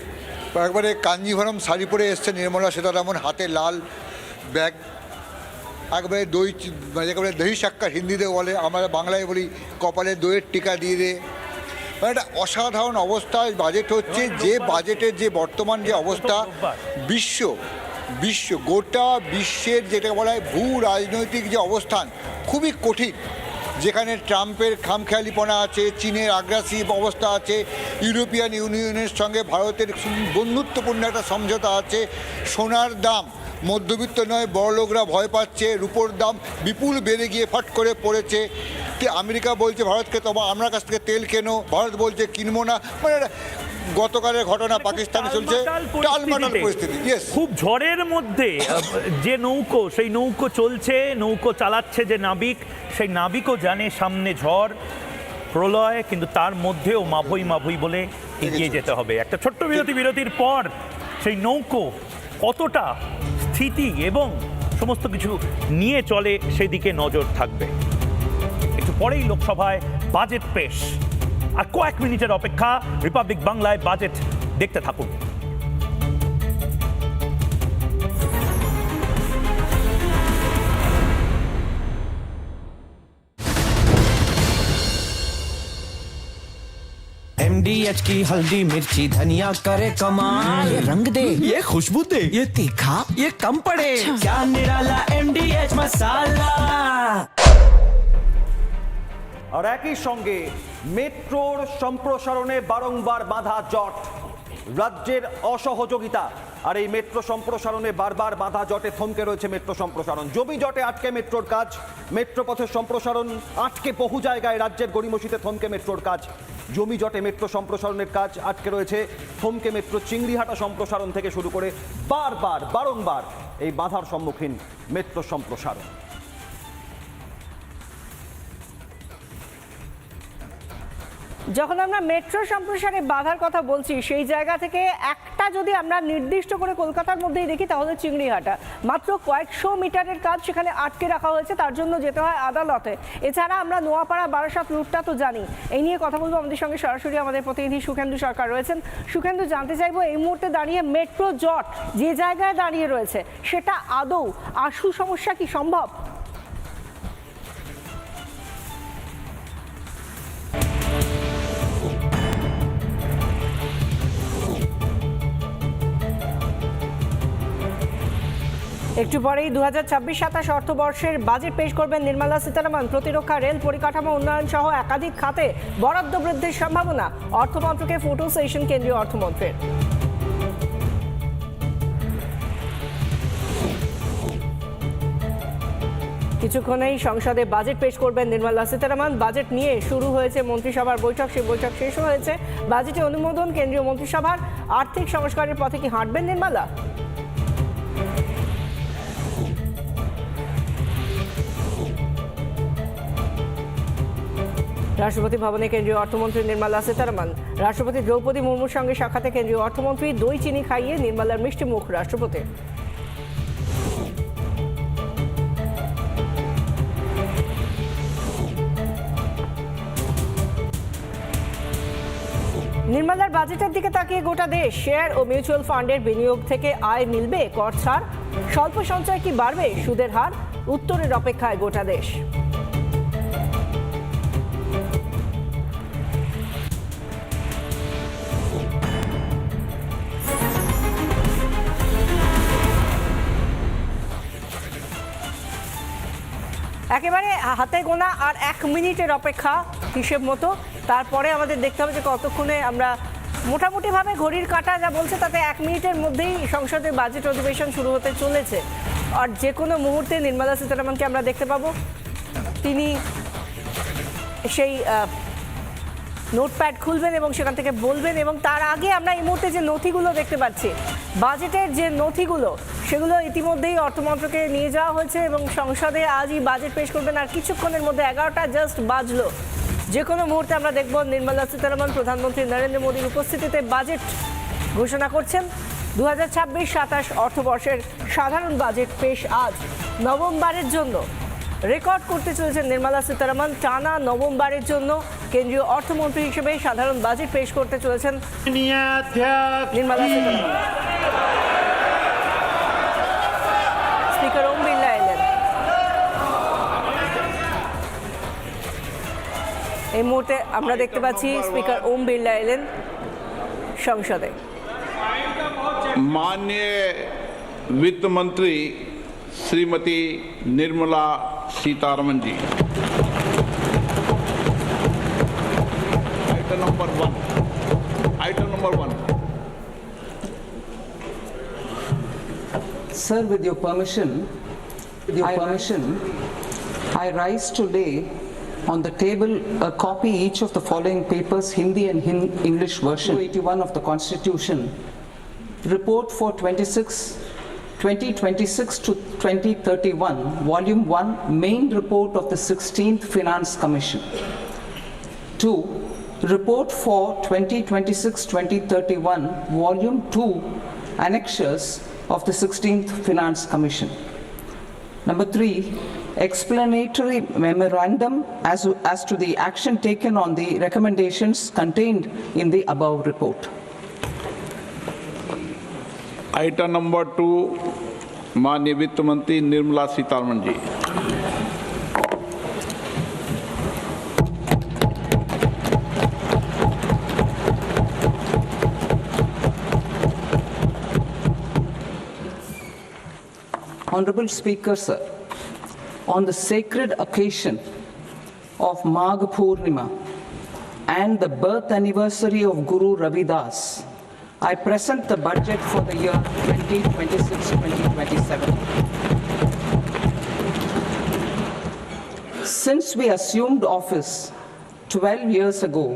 একবারে কাঞ্জিভরম শাড়ি পরে এসছে নির্মলা সীতারামন, হাতে লাল ব্যাগ, একবারে একেবারে দহি সাক্কার হিন্দিতে বলে, আমরা বাংলায় বলি কপালে দইয়ের টিকা দিয়ে দে। মানে একটা অসাধারণ অবস্থায় বাজেট হচ্ছে, যে বাজেটের যে বর্তমান যে অবস্থা, বিশ্ব গোটা বিশ্বের যেটা বলা হয় ভূ রাজনৈতিক যে অবস্থান খুবই কঠিন, যেখানে ট্রাম্পের খামখেয়ালিপনা আছে, চীনের আগ্রাসিভ অবস্থা আছে, ইউরোপিয়ান ইউনিয়নের সঙ্গে ভারতের বন্ধুত্বপূর্ণ একটা সমঝোতা আছে, সোনার দাম মধ্যবিত্ত নয় বড়লোকরা ভয় পাচ্ছে, রুপোর দাম বিপুল বেড়ে গিয়ে ফাট করে পড়েছে। আমেরিকা বলছে ভারতকে তোমার আমার কাছ থেকে তেল কেনো, ভারত বলছে কিনবো না। মানে গতকালের ঘটনা পাকিস্তানে চলছে, টালমাটাল পরিস্থিতি। খুব ঝড়ের মধ্যে যে নৌকো, সেই নৌকো চলছে, নৌকো চালাচ্ছে যে নাবিক, সেই নাবিকও জানে সামনে ঝড় প্রলয়, কিন্তু তার মধ্যেও মাভই বলে এগিয়ে যেতে হবে। একটা ছোট্ট বিরতির পর সেই নৌকো কতটা স্থিতি এবং সমস্ত কিছু নিয়ে চলে সেদিকে নজর থাকবে। একটু পরেই লোকসভায় বাজেট পেশ, আর কয়েক মিনিটের অপেক্ষা। রিপাবলিক বাংলায় বাজেট দেখতে থাকুন। MDH की हल्दी मिर्ची धनिया करे कमाल, ये रंग दे, ये खुशबू दे, ये तीखा, ये कम पड़े, क्या निराला MDH मसाला। আর একই সঙ্গে মেট্রোর সম্প্রসারণে বারংবার বাধা জট, রাজ্যের অসহযোগিতা। আর এই মেট্রো সম্প্রসারণে বারবার বাধা জটে থমকে রয়েছে মেট্রো সম্প্রসারণ। জমি জটে আটকে মেট্রোর কাজ, মেট্রো পথের সম্প্রসারণ আটকে বহু জায়গায়, রাজ্যের গড়িমসিতে থমকে মেট্রোর কাজ। জমি জটে মেট্রো সম্প্রসারণের কাজ আটকে রয়েছে, থমকে মেট্রো চিংড়িহাটা সম্প্রসারণ থেকে শুরু করে বারংবার এই বাধার সম্মুখীন মেট্রো সম্প্রসারণ। যখন আমরা মেট্রো সম্প্রসারে বাধার কথা বলছি, সেই জায়গা থেকে একটা যদি আমরা নির্দিষ্ট করে কলকাতার মধ্যেই দেখি, তাহলে চিংড়িহাটা মাত্র কয়েকশো মিটারের কাজ সেখানে আটকে রাখা হয়েছে, তার জন্য যেতে হয় আদালতে। এছাড়া আমরা নোয়াপাড়া বারাসাত রুটটা তো জানি। এই নিয়ে কথা বলবো, আমাদের সঙ্গে সরাসরি আমাদের প্রতিনিধি সুখেন্দু সরকার রয়েছেন। সুখেন্দু, জানতে চাইবো এই মুহূর্তে দাঁড়িয়ে মেট্রো জট যে জায়গায় দাঁড়িয়ে রয়েছে, সেটা আদৌ আশু সমস্যা কি সম্ভব? একটু পরেই 2026-27 অর্থবর্ষের বাজেট পেশ করবেন নির্মলা সীতারামন। প্রতিরক্ষা, রেল, পরিকাঠামো উন্নয়ন সহ একাধিক খাতে বরাদ্দ বৃদ্ধির সম্ভাবনা। অর্থমন্ত্রকে ফটো সেশন কেন্দ্রীয় অর্থমন্ত্রীর। কিছুক্ষণেই সংসদে বাজেট পেশ করবেন নির্মলা সীতারামন। বাজেট নিয়ে শুরু হয়েছে মন্ত্রিসভার বৈঠক, সেই বৈঠক শেষ হয়েছে। বাজেটে অনুমোদন কেন্দ্রীয় মন্ত্রিসভার। আর্থিক সংস্কারের পথে কি হাঁটবেন নির্মলা? রাষ্ট্রপতি ভবনে কেন্দ্রীয় অর্থমন্ত্রী নির্মলা সীতারামন। রাষ্ট্রপতি দ্রৌপদী মুর্মুর সঙ্গে সাক্ষাতে কেন্দ্রীয় অর্থমন্ত্রী। দই চিনি খাইয়ে নির্মলার মিষ্টি মুখ রাষ্ট্রপতি। নির্মলার বাজেটের দিকে তাকিয়ে গোটা দেশ। শেয়ার ও মিউচুয়াল ফান্ডের বিনিয়োগ থেকে আয় মিলবে, কর ছাড়, স্বল্প সঞ্চয় কি বাড়বে সুদের হার? উত্তরের অপেক্ষায় গোটা দেশ। একেবারে হাতে গোনা আর 1 মিনিটের অপেক্ষা হিসেব মতো, তারপরে আমাদের দেখতে হবে যে কতক্ষণে আমরা মোটামুটিভাবে ঘড়ির কাঁটা যা বলছে তাতে 1 মিনিটের মধ্যেই সংসদের বাজেট অধিবেশন শুরু হতে চলেছে। আর যে কোনো মুহূর্তে নির্মলা সীতারামনকে আমরা দেখতে পাবো, তিনি সেই নোটপ্যাড খুলবেন এবং সেখান থেকে বলবেন। এবং তার আগে আমরা এই মুহূর্তে যে নথিগুলো দেখতে পাচ্ছি, বাজেটের যে নথিগুলো, সেগুলো ইতিমধ্যেই অর্থমন্ত্রকে নিয়ে যাওয়া হয়েছে এবং সংসদে আজই বাজেট পেশ করবেন। আর কিছুক্ষণের মধ্যে 11টা জাস্ট বাজলো, যে কোনো মুহূর্তে আমরা দেখব নির্মলা সীতারামন প্রধানমন্ত্রী নরেন্দ্র মোদীর উপস্থিতিতে বাজেট ঘোষণা করছেন। 2026-27 অর্থবর্ষের সাধারণ বাজেট পেশ আজ নবমবারের জন্য। রেকর্ড করতে চলেছেন নির্মলা সীতারামন, টানা নবমবারের জন্য কেন্দ্রীয় অর্থমন্ত্রী হিসেবে সাধারণ বাজেট পেশ করতে চলেছেন নির্মলা সীতারামন। স্পিকার ওম বিড়লা এলেন। এই মুহূর্তে আমরা দেখতে পাচ্ছি স্পিকার ওম বিড়লা এলেন সংসদে। माननीय वित्त मंत्री श्रीमती निर्मला सीतारमन जी, item number 1। Sir, with your permission, I rise to lay on the table a copy each of the following papers, Hindi and English version. 81 of the Constitution. Report for 2026 to 2031, Volume 1, Main Report of the 16th Finance Commission. 2. Report for 2026-2031, Volume 2, Annexures of the 16th Finance Commission. Number 3. Explanatory memorandum as to the action taken on the recommendations contained in the above report. Item number 2, माननीय वित्त मंत्री निर्मला सीतारमन जी। Honorable Speaker, sir, on the sacred occasion of Magh Purnima and the birth anniversary of Guru Ravidas, I present the budget for the year 2026-2027. Since we assumed office 12 years ago,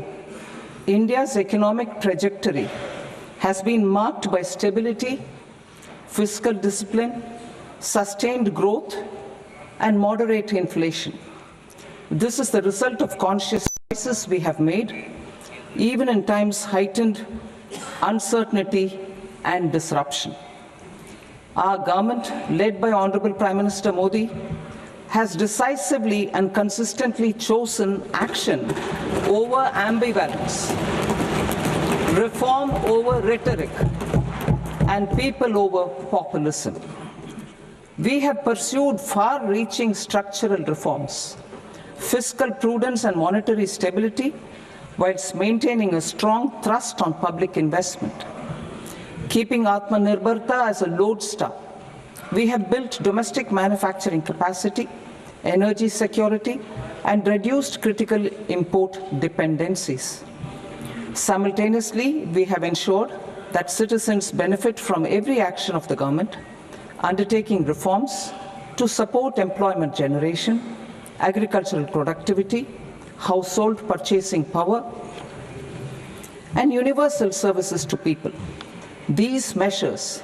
India's economic trajectory has been marked by stability, fiscal discipline, sustained growth, and moderate inflation. This is the result of conscious choices we have made, even in times heightened uncertainty and disruption. Our government, led by Honorable Prime Minister Modi, has decisively and consistently chosen action over ambivalence, reform over rhetoric, and people over populism. We have pursued far-reaching structural reforms, fiscal prudence and monetary stability, whilst maintaining a strong thrust on public investment. Keeping Atmanirbharta as a lodestar, we have built domestic manufacturing capacity, energy security, and reduced critical import dependencies. Simultaneously, we have ensured that citizens benefit from every action of the government, undertaking reforms to support employment generation, agricultural productivity, household purchasing power, and universal services to people. These measures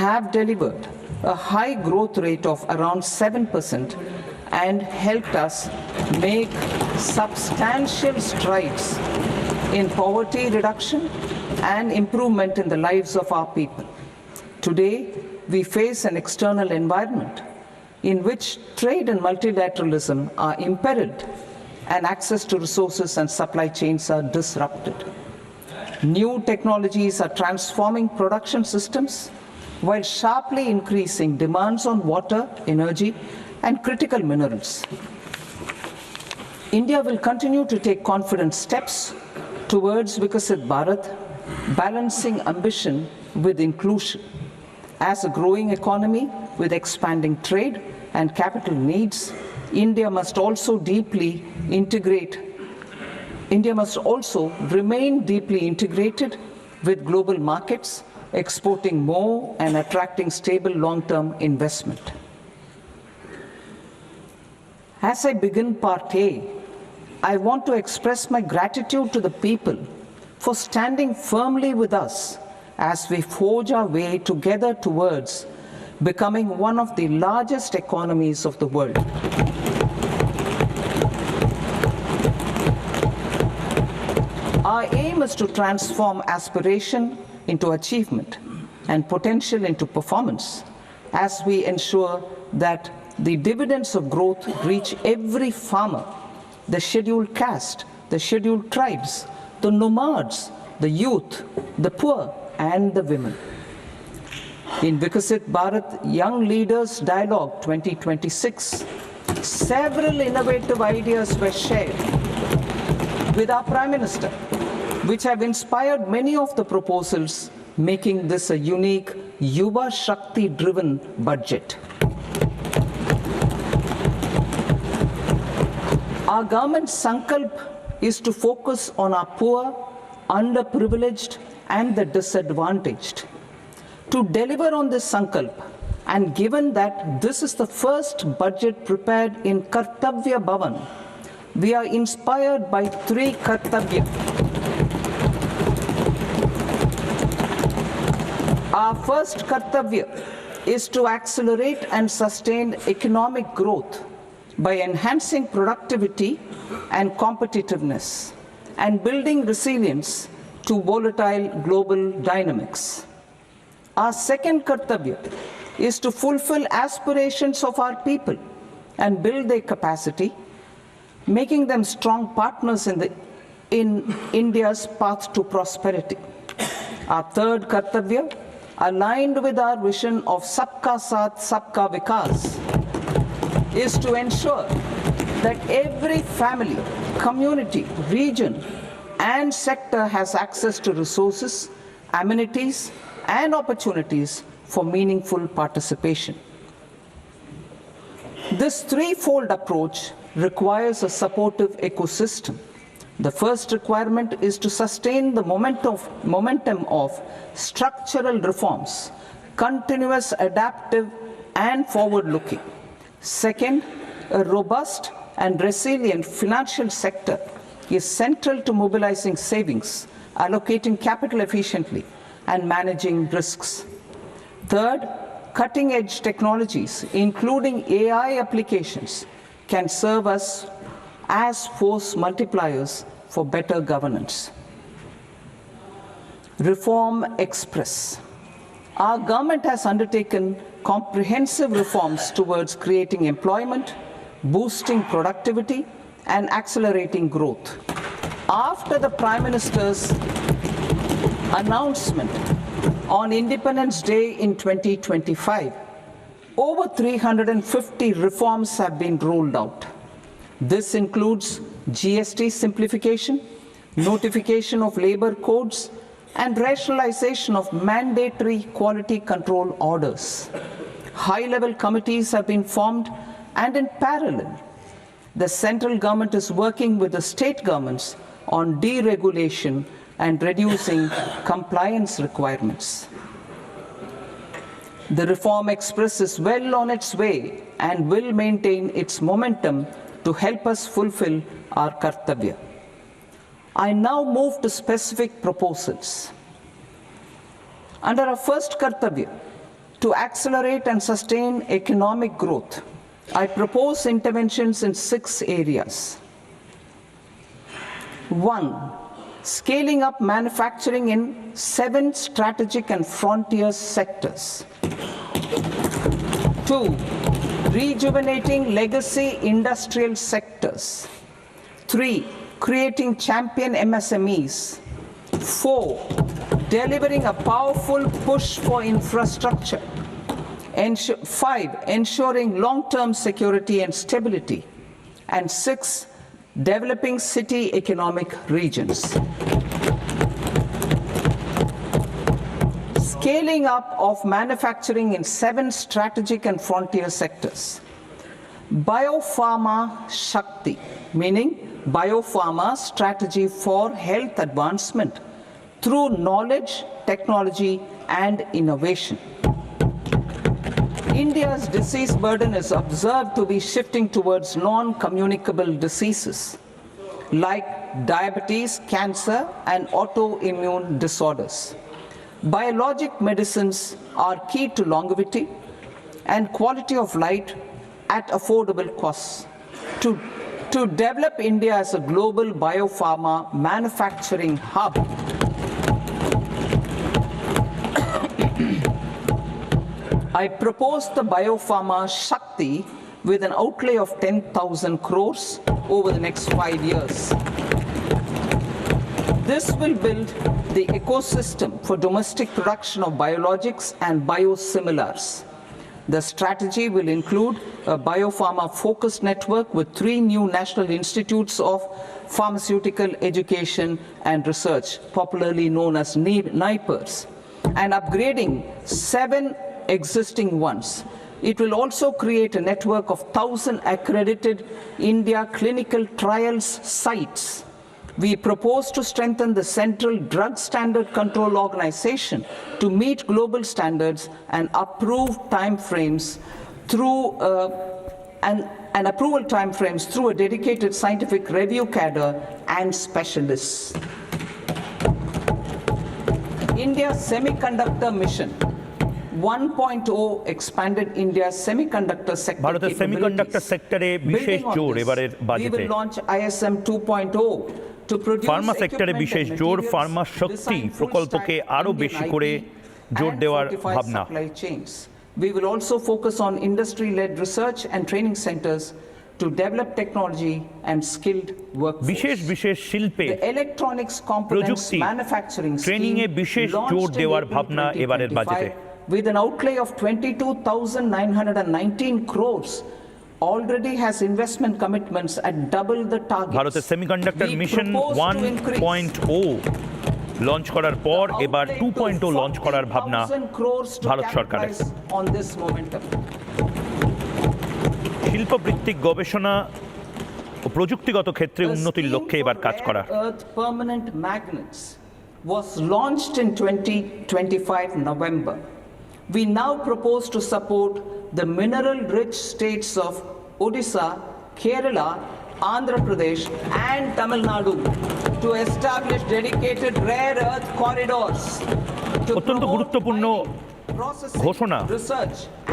have delivered a high growth rate of around 7% and helped us make substantial strides in poverty reduction and improvement in the lives of our people. Today, we face an external environment in which trade and multilateralism are imperiled and access to resources and supply chains are disrupted. New technologies are transforming production systems while sharply increasing demands on water, energy, and critical minerals. India will continue to take confident steps towards Vikasit Bharat, balancing ambition with inclusion. As a growing economy with expanding trade and capital needs, India must also remain deeply integrated with global markets, exporting more and attracting stable long-term investment. As I begin part A, I want to express my gratitude to the people for standing firmly with us as we forge our way together towards becoming one of the largest economies of the world. Our aim is to transform aspiration into achievement and potential into performance as we ensure that the dividends of growth reach every farmer, the scheduled caste, the scheduled tribes, the nomads, the youth, the poor, and the women. In Vikasit Bharat Young Leaders Dialogue 2026, several innovative ideas were shared with our Prime Minister, which have inspired many of the proposals, making this a unique Yuva Shakti-driven budget. Our government's sankalp is to focus on our poor, underprivileged, and the disadvantaged. To deliver on this sankalp, and given that this is the first budget prepared in Kartavya Bhavan, we are inspired by three Kartavya. Our first Kartavya is to accelerate and sustain economic growth by enhancing productivity and competitiveness and building resilience to volatile global dynamics. Our second Kartavya is to fulfill aspirations of our people and build their capacity, making them strong partners in India's path to prosperity. Our third Kartavya, aligned with our vision of Sabka Saath, Sabka Vikas, is to ensure that every family, community, region, and sector has access to resources, amenities, and opportunities for meaningful participation. This threefold approach requires a supportive ecosystem. The first requirement is to sustain the momentum of structural reforms, continuous, adaptive, and forward-looking. Second, a robust and resilient financial sector is central to mobilizing savings, allocating capital efficiently, and managing risks. Third, cutting-edge technologies, including AI applications, can serve us as force multipliers for better governance. Reform Express. Our government has undertaken comprehensive reforms towards creating employment, boosting productivity, and accelerating growth. After the Prime Minister's announcement on Independence Day in 2025, over 350 reforms have been rolled out. This includes GST simplification, notification of labor codes, and rationalization of mandatory quality control orders. High-level committees have been formed, and in parallel, the central government is working with the state governments on deregulation and reducing compliance requirements. The Reform Express is well on its way and will maintain its momentum to help us fulfill our Kartavya. I now move to specific proposals. Under our first Kartavya, to accelerate and sustain economic growth, I propose interventions in 6 areas. 1. Scaling up manufacturing in 7 strategic and frontier sectors. 2. Rejuvenating legacy industrial sectors. 3. Creating champion MSMEs. 4. Delivering a powerful push for infrastructure. 5. Ensuring long-term security and stability. And 6. Developing city economic regions. Scaling up of manufacturing in 7 strategic and frontier sectors. Biopharma Shakti, meaning biopharma strategy for health advancement through knowledge, technology, and innovation. India's disease burden is observed to be shifting towards non-communicable diseases like diabetes, cancer, and autoimmune disorders. Biologic medicines are key to longevity and quality of life at affordable costs. To develop India as a global biopharma manufacturing hub, I propose the Biopharma Shakti with an outlay of 10,000 crores over the next 5 years. This will build the ecosystem for domestic production of biologics and biosimilars. The strategy will include a biopharma-focused network with 3 new national institutes of pharmaceutical education and research, popularly known as NIPERS, and upgrading 7 existing ones. It will also create a network of 1,000 accredited India clinical trials sites. We propose to strengthen the Central Drug Standard Control Organization to meet global standards and approve timeframes through and approval timeframes through a dedicated scientific review cadre and specialists. India's semiconductor mission 1.0 expanded India's semiconductor sector ভারতের semiconductor সেক্টরে বিশেষ জোর এবারের we বাজেটে will launch ISM 2.0 to produce Pharma সেক্টরে equipment বিশেষ and জোর materials Pharma শক্তি designed প্রকল্পকে full-stack আরো Indian বেশি IP করে জোর and দেওয়ার fortified ভাবনা supply chains. We will also focus on industry-led research and training centers to develop technology and skilled workforce. বিশেষ বিশেষ শিল্পে The electronics components প্রযুক্তি manufacturing ট্রেনিং এ scheme বিশেষ launched জোর in দেওয়ার April ভাবনা এবারের বাজেটে 2025 with an outlay of 22,919 crores already has investment commitments at double the target. ভারতের সেমিকন্ডাক্টর মিশন 1.0 লঞ্চ করার পর এবার 2.0 লঞ্চ করার ভাবনা ভারত সরকারের। On this momentum. শিল্পভিত্তিক গবেষণা ও প্রযুক্তিগত ক্ষেত্রে উন্নতির লক্ষ্যে এবার কাজ করা। Earth permanent magnets was launched in 2025 November. We now propose to support the mineral-rich states of Odisha, Kerala, Andhra Pradesh, and Tamil Nadu to establish dedicated rare earth corridors to অত্যন্ত গুরুত্বপূর্ণ ঘোষণা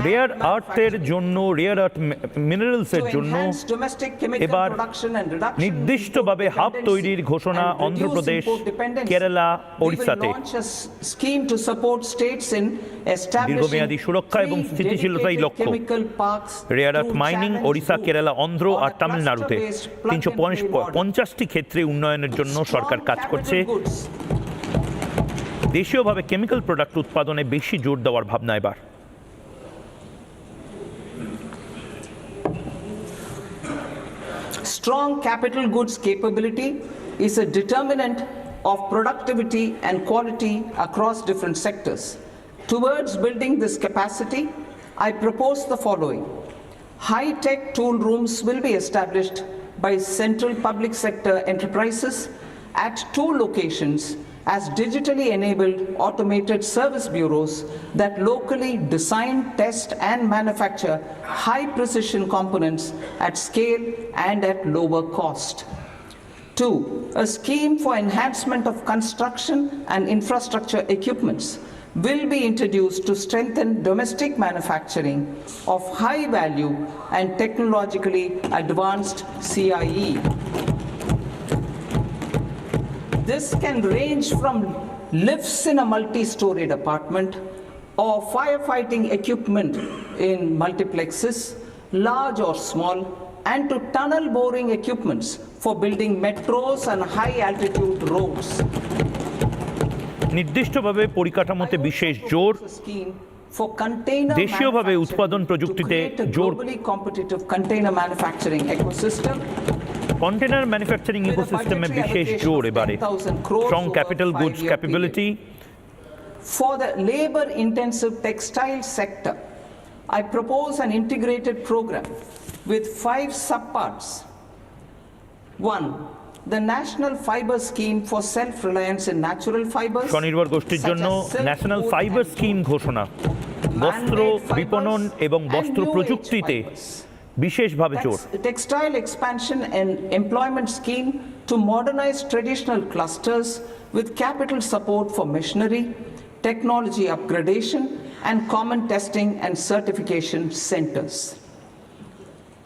রেয়ার আর্থের জন্য rare earth মিনারেলসের জন্য এবার নির্দিষ্টভাবে hub তৈরির ঘোষণা অন্ধ্রপ্রদেশ কেরালা ওড়িশাতে দীর্ঘমেয়াদী সুরক্ষা এবং স্থিতিশীলতাই লক্ষ্য rare earth mining Odisha Kerala Andhra আর তামিলনাড়ুতে 350টি ক্ষেত্রে উন্নয়নের জন্য সরকার কাজ করছে। দেশীয়ভাবে কেমিক্যাল প্রোডাক্ট উৎপাদনে বেশি জোর দেওয়ার ভাবনা এবার। Strong capital goods capability is a determinant of productivity and quality across different sectors. Towards building this capacity, I propose the following. High-tech tool rooms will be established by central public sector enterprises at 2 locations as digitally enabled automated service bureaus that locally design, test, and manufacture high-precision components at scale and at lower cost. 2. A scheme for enhancement of construction and infrastructure equipments will be introduced to strengthen domestic manufacturing of high value and technologically advanced CIE. This can range from lifts in a multi-storied apartment or firefighting equipment in multiplexes, large or small, and to tunnel boring equipments for building metros and high-altitude roads. নির্দিষ্টভাবে পরিকাঠামোতে বিশেষ জোর, for container দেশীয়ভাবে উৎপাদন প্রযুক্তিতে জোর, container manufacturing ইকোসিস্টেমে বিশেষ জোর এবারে, strong capital goods capability. For the labor intensive textile sector, I propose an integrated program with 5 subparts. 1. The National Fiber Scheme for Self-Reliance in Natural Fibers. স্বনির্ভর গোষ্ঠীর জন্য ন্যাশনাল ফাইবার স্কিম ঘোষণা, বস্ত্র বিপণন এবং বস্ত্র প্রযুক্তিতে বিশেষভাবে জোর। Textile expansion and employment scheme to modernize traditional clusters with capital support for machinery, technology upgradation and common testing and certification centers.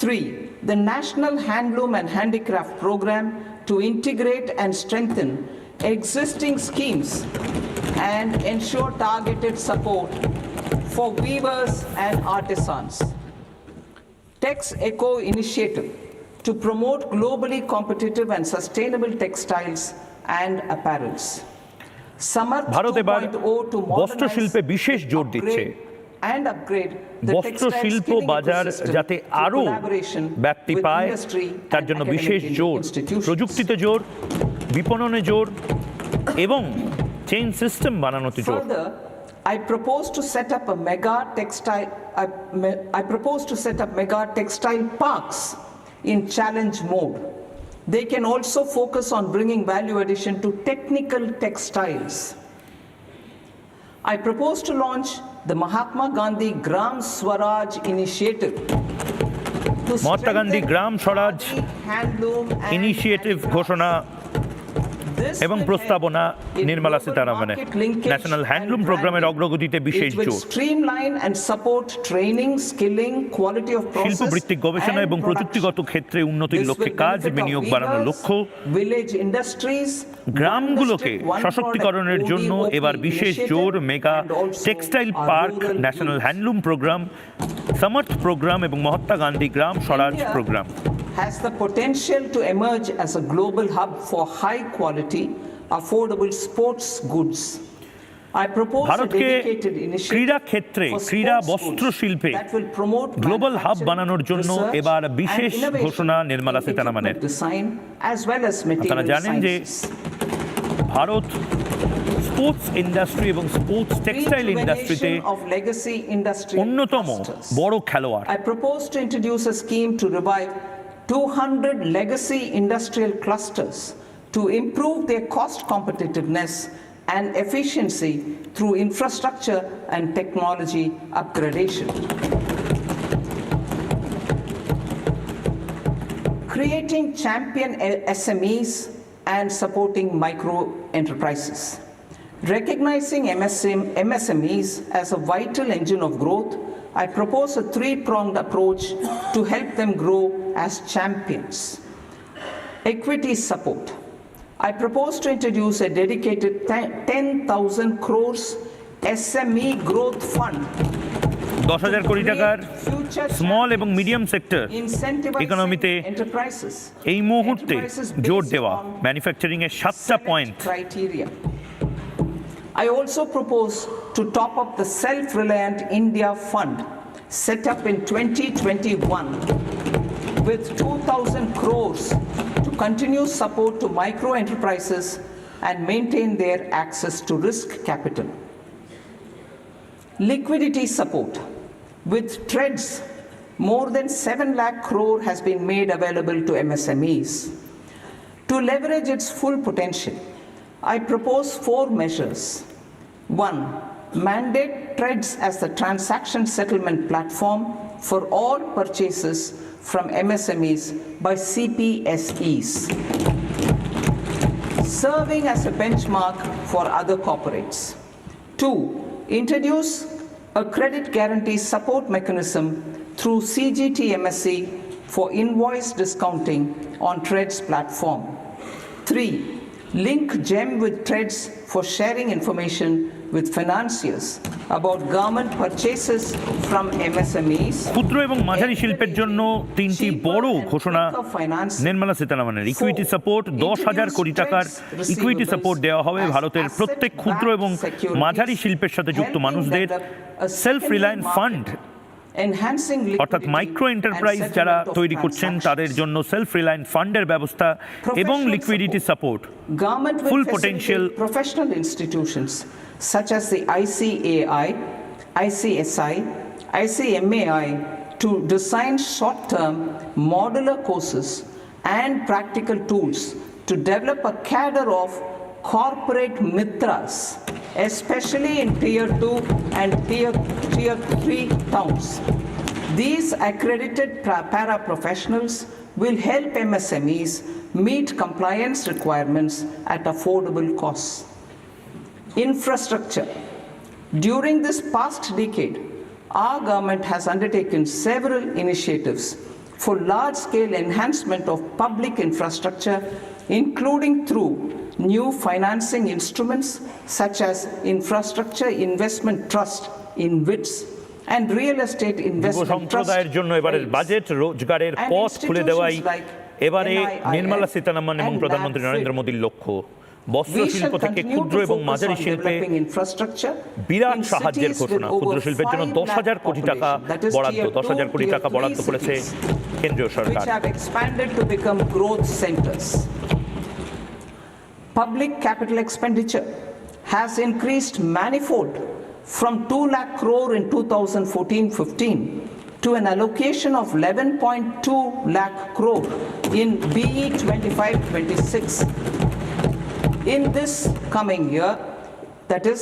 3. The National Handloom and Handicraft Program to integrate and strengthen existing schemes and ensure targeted support for weavers and artisans. Tex Eco Initiative to promote globally competitive and sustainable textiles and apparels. Bharat এবার বস্ত্র শিল্পে বিশেষ জোর দিচ্ছে। বস্ত্র শিল্প বাজার যাতে আরও ব্যাপ্তি পায় তার জন্য বিশেষ জোর, প্রযুক্তিতে জোর, বিপণনে জোর এবং চেইন সিস্টেম বানানোতে জোর। I propose to set up mega textile parks in challenge mode. They can also focus on bringing value addition to technical textiles. I propose to launch the Mahatma Gandhi Gram Swaraj initiative. Mahatma Gandhi Gram Swaraj initiative ঘোষণা এবং প্রস্তাবনা Nirmala সীতারামনের। National handloom প্রোগ্রামের অগ্রগতিতে বিশেষ জোর। শিল্পভিত্তিক গবেষণা এবং প্রযুক্তিগত ক্ষেত্রে উন্নতির লক্ষ্যে কাজ, বিনিয়োগ বাড়ানোর লক্ষ্য। গ্রামগুলোকে সশক্তিকরণের জন্য এবার বিশেষ জোর, mega textile park, national handloom programme, Samarth programme এবং Mahatma Gandhi Gram Swaraj programme. Has the potential to emerge as a global hub for high quality, affordable sports goods. I propose a dedicated initiative ক্রীড়া ক্ষেত্রে, ক্রীড়া বস্ত্র শিল্পে গ্লোবাল হাব বানানোর জন্য এবার বিশেষ ঘোষণা নির্মলা সীতারামনের। আপনারা জানেন যে ভারত স্পোর্টস ইন্ডাস্ট্রি এবং স্পোর্টস টেক্সটাইল ইন্ডাস্ট্রিতে অন্যতম বড় খেলোয়াড়। I propose to introduce a scheme to revive 200 legacy industrial clusters to improve their cost competitiveness and efficiency through infrastructure and technology upgradation. Creating champion SMEs and supporting micro enterprises. Recognizing MSMEs as a vital engine of growth, I propose a 3-pronged approach to help them grow as champions. Equity support. I propose to introduce a dedicated 10,000 crores SME growth fund. 10,000 কোটি টাকার small এবং medium sector ইকোনমিতে এই মুহূর্তে জোর দেওয়া, manufacturing এর 7টা point. I also propose to top up the Self-Reliant India Fund set up in 2021 with 2,000 crores to continue support to micro enterprises and maintain their access to risk capital. Liquidity support. With TREDS, more than 7 lakh crore has been made available to MSMEs. To leverage its full potential, I propose 4 measures. 1. Mandate TREDS as the transaction settlement platform for all purchases from MSMEs by CPSEs, serving as a benchmark for other corporates. 2. Introduce a credit guarantee support mechanism through CGTMSE for invoice discounting on TREDS platform. 3. Link GEM with TREDS for sharing information with financiers about government purchases from MSMEs. ক্ষুদ্র এবং মাঝারি শিল্পের জন্য তিনটি বড় ঘোষণা Nirmala সীতারামনের। Equity support 10,000 কোটি টাকার ইকুইটি সাপোর্ট দেওয়া হবে ভারতের প্রত্যেক ক্ষুদ্র এবং মাঝারি শিল্পের সাথে যুক্ত মানুষদের। সেলফ রিলায়েন্ট ফান্ড অর্থাৎ মাইক্রো এন্টারপ্রাইজ যারা তৈরি করছেন তাদের জন্য সেলফ রিলায়েন্ট ফান্ডের ব্যবস্থা এবং liquidity support. Full potential professional institutions such as the ICAI, ICSI, ICMAI to design short-term modular courses and practical tools to develop a cadre of corporate mitras, especially in Tier 2 and Tier 3 towns. These accredited para-professionals will help MSMEs meet compliance requirements at affordable costs. Infrastructure. During this past decade, our government has undertaken several initiatives for large-scale enhancement of public infrastructure, including through new financing instruments such as Infrastructure Investment Trust in WITS and Real Estate Investment Trust. সম্প্রদায়ের জন্য এবারের budget রোজগারের পথ খুলে দেওয়াই এবারে নির্মলা সীতারামন এবং প্রধানমন্ত্রী নরেন্দ্র মোদীর লক্ষ্য। বস্ত্র শিল্প থেকে ক্ষুদ্র এবং মাঝারি শিল্পে বিরাট সাহায্যের ঘোষণা। ক্ষুদ্র শিল্পের জন্য 10,000 কোটি টাকা বরাদ্দ, 10,000 কোটি টাকা বরাদ্দ করেছে কেন্দ্রীয় সরকার। Public capital expenditure has increased manifold from 2 lakh crore in 2014-15 to an allocation of 11.2 lakh crore in BE 25-26. In this coming year, that is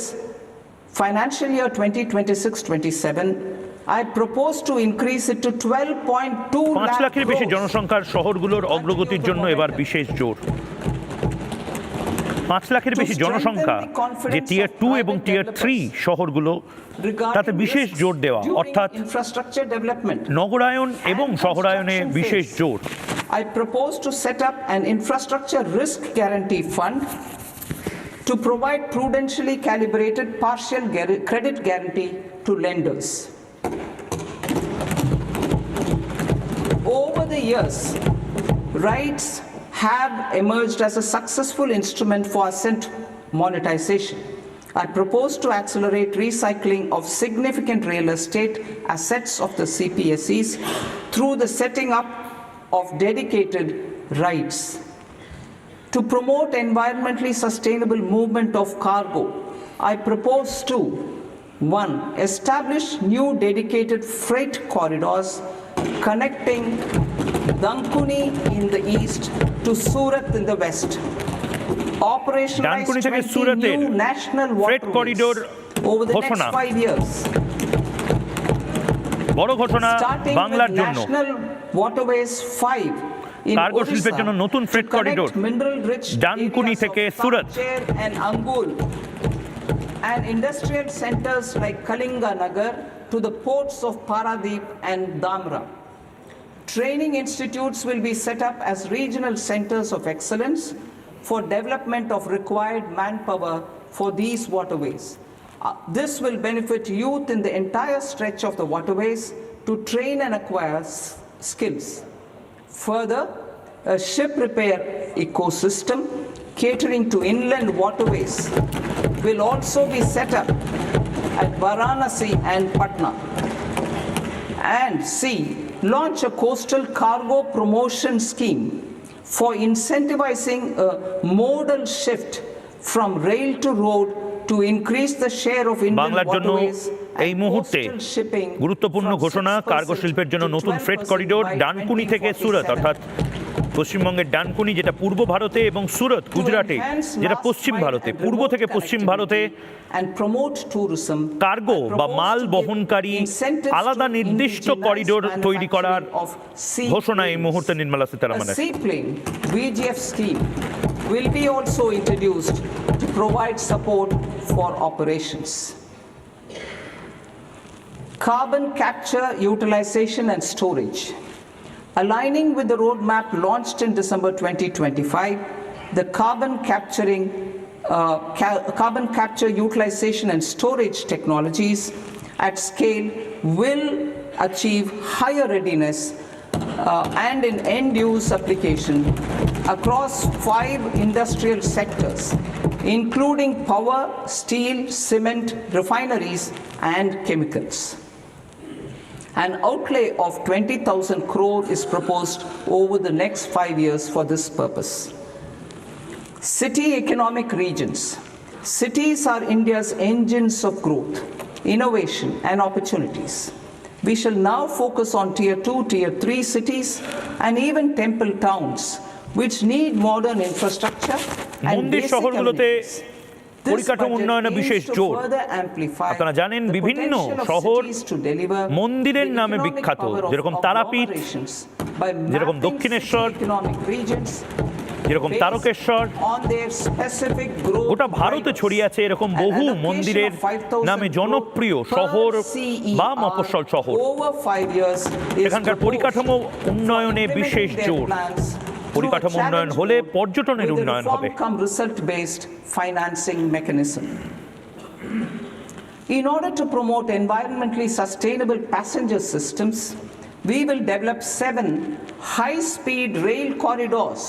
financial year 2026-27, I propose to increase it to 12.2 lakh 5 লাখের বেশি জনসংখ্যার শহরগুলোর অগ্রগতির জন্য এবার বিশেষ জোর। 5 লাখের বেশি জনসংখ্যা যে টিয়ার 2 এবং টিয়ার 3 শহরগুলো, তাতে বিশেষ জোর দেওয়া, অর্থাৎ নগরায়ন এবং শহরায়নে বিশেষ জোর। I propose to set up an infrastructure risk guarantee fund to provide prudentially calibrated partial credit guarantee to lenders. Over the years, rights have emerged as a successful instrument for asset monetization. I propose to accelerate recycling of significant real estate assets of the CPSEs through the setting up of dedicated rights. To promote environmentally sustainable movement of cargo, I propose to 1. Establish new dedicated freight corridors connecting Dankuni in the east to Surat in the west. Operationalize 20 new national waterways over the next 5 years. বড় ঘোষণা বাংলার জন্য। National Waterways 5 cargo শিল্পের জন্য নতুন freight corridor Dankuni থেকে সুরত and Angul and industrial centers like Kalinga Nagar to the ports of Paradip and Dhamra. Training institutes will be set up as regional centers of excellence for development of required manpower for these waterways. This will benefit youth in the entire stretch of the waterways to train and acquire skills. Further, a ship repair ecosystem catering to inland waterways will also be set up at Varanasi and Patna. And C, launch a coastal cargo promotion scheme for incentivizing a modal shift from rail to road to increase the share of inland waterways. এই মুহূর্তে গুরুত্বপূর্ণ ঘোষণা cargo শিল্পের জন্য নতুন freight corridor Dankuni থেকে সুরত, অর্থাৎ পশ্চিমবঙ্গের ডানকুনি যেটা পূর্ব ভারতে এবং সুরত গুজরাটে যেটা পশ্চিম ভারতে। পূর্ব থেকে পশ্চিম ভারতে কার্গো বা মাল বহনকারী আলাদা নির্দিষ্ট করিডোর তৈরি করার ঘোষণা এই মুহূর্তে Nirmala সীতারামনের। VGF scheme will be also introduced to provide support for operations. Carbon capture, utilization and storage. Aligning with the roadmap launched in December 2025, the carbon capturing carbon capture, utilization, and storage technologies at scale will achieve higher readiness and in end-use application across 5 industrial sectors, including power, steel, cement, refineries, and chemicals. An outlay of 20,000 crore is proposed over the next 5 years for this purpose. City economic regions. Cities are India's engines of growth, innovation, and opportunities. We shall now focus on Tier 2, Tier 3 cities, and even temple towns, which need modern infrastructure and মন্দির basic শহরগুলোতে amenities. পরিকাঠামো উন্নয়নে বিশেষ জোর। আপনারা জানেন বিভিন্ন শহর মন্দিরের নামে বিখ্যাত, যেরকম তারাপীঠ, যেরকম দক্ষিণেশ্বর, যেরকম তারকেশ্বর, গোটা ভারতে ছড়িয়ে আছে এরকম বহু মন্দিরের নামে জনপ্রিয় শহর বা মফস্বল শহর। এখানকার পরিকাঠামো উন্নয়নে বিশেষ জোর। পরিকাঠামো উন্নয়ন হলে পর্যটনের উন্নয়ন হবে। In order to promote environmentally sustainable passenger systems, we will develop 7 high-speed rail corridors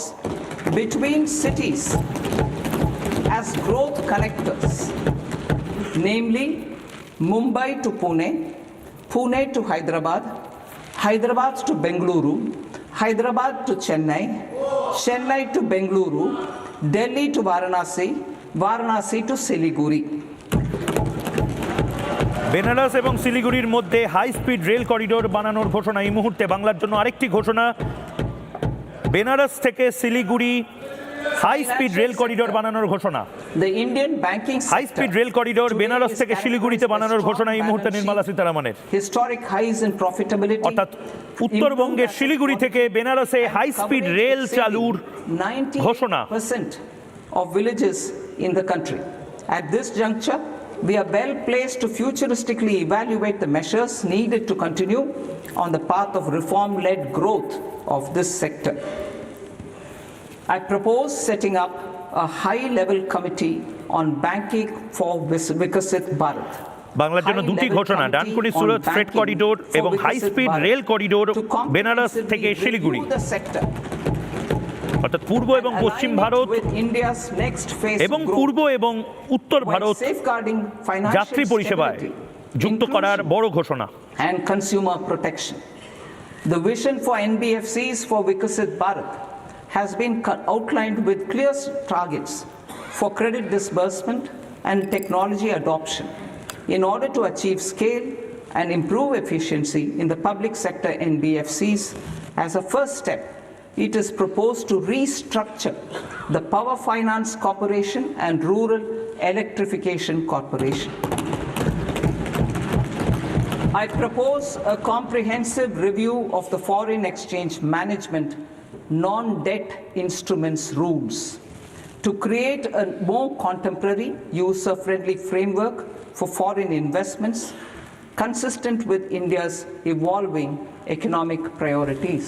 between cities as growth connectors, namely Mumbai to Pune, Pune to Hyderabad, Hyderabad to Bengaluru, Hyderabad to Chennai, Chennai to Bengaluru, Delhi to Varanasi, Varanasi to Siliguri. Benaras এবং শিলিগুড়ির মধ্যে high speed rail corridor বানানোর ঘোষণা এই মুহূর্তে। বাংলার জন্য আরেকটি ঘোষণা, বেনারস থেকে Siliguri high speed rail corridor বানানোর ঘোষণা। High speed rail corridor Benares থেকে শিলিগুড়িতে বানানোর ঘোষণা এই মুহূর্তে নির্মলা সীতারামনের। অর্থাৎ উত্তরবঙ্গের শিলিগুড়ি থেকে বেনারসে হাই স্পিড রেল চালুর ঘোষণা। Of villages in the country. At this juncture, we are well placed to futuristically evaluate the measures needed to continue on the path of reform-led growth of this sector. I propose setting up a high-level committee on banking for Vikasit Bharat. বাংলার জন্য দুটি ঘোষণা, Dankuni Surat freight corridor এবং high speed rail corridor Benares থেকে শিলিগুড়ি। অর্থাৎ পূর্ব এবং পশ্চিম ভারত এবং পূর্ব এবং উত্তর ভারত যাত্রী পরিষেবায় যুক্ত করার বড় ঘোষণা। And consumer protection. The vision for NBFCs for Vikasit Bharat has been outlined with clear targets for credit disbursement and technology adoption in order to achieve scale and improve efficiency in the public sector NBFCs. As a first step, it is proposed to restructure the Power Finance Corporation and Rural Electrification Corporation. I propose a comprehensive review of the foreign exchange management non-debt instruments rules to create a more contemporary, user-friendly framework for foreign investments consistent with India's evolving economic priorities.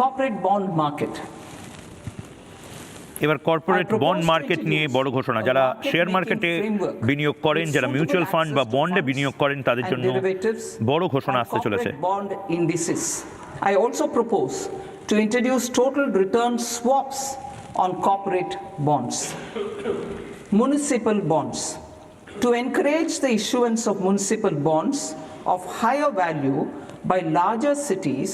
Corporate bond market. এবার corporate bond market নিয়ে বড় ঘোষণা। যারা share মার্কেটে বিনিয়োগ করেন, যারা mutual fund বা বন্ডে বিনিয়োগ করেন, তাদের জন্য বড় ঘোষণা আসতে চলেছে। Bond indices. I also propose to introduce total return swaps on corporate bonds. Municipal bonds. To encourage the issuance of municipal bonds of higher value by larger cities,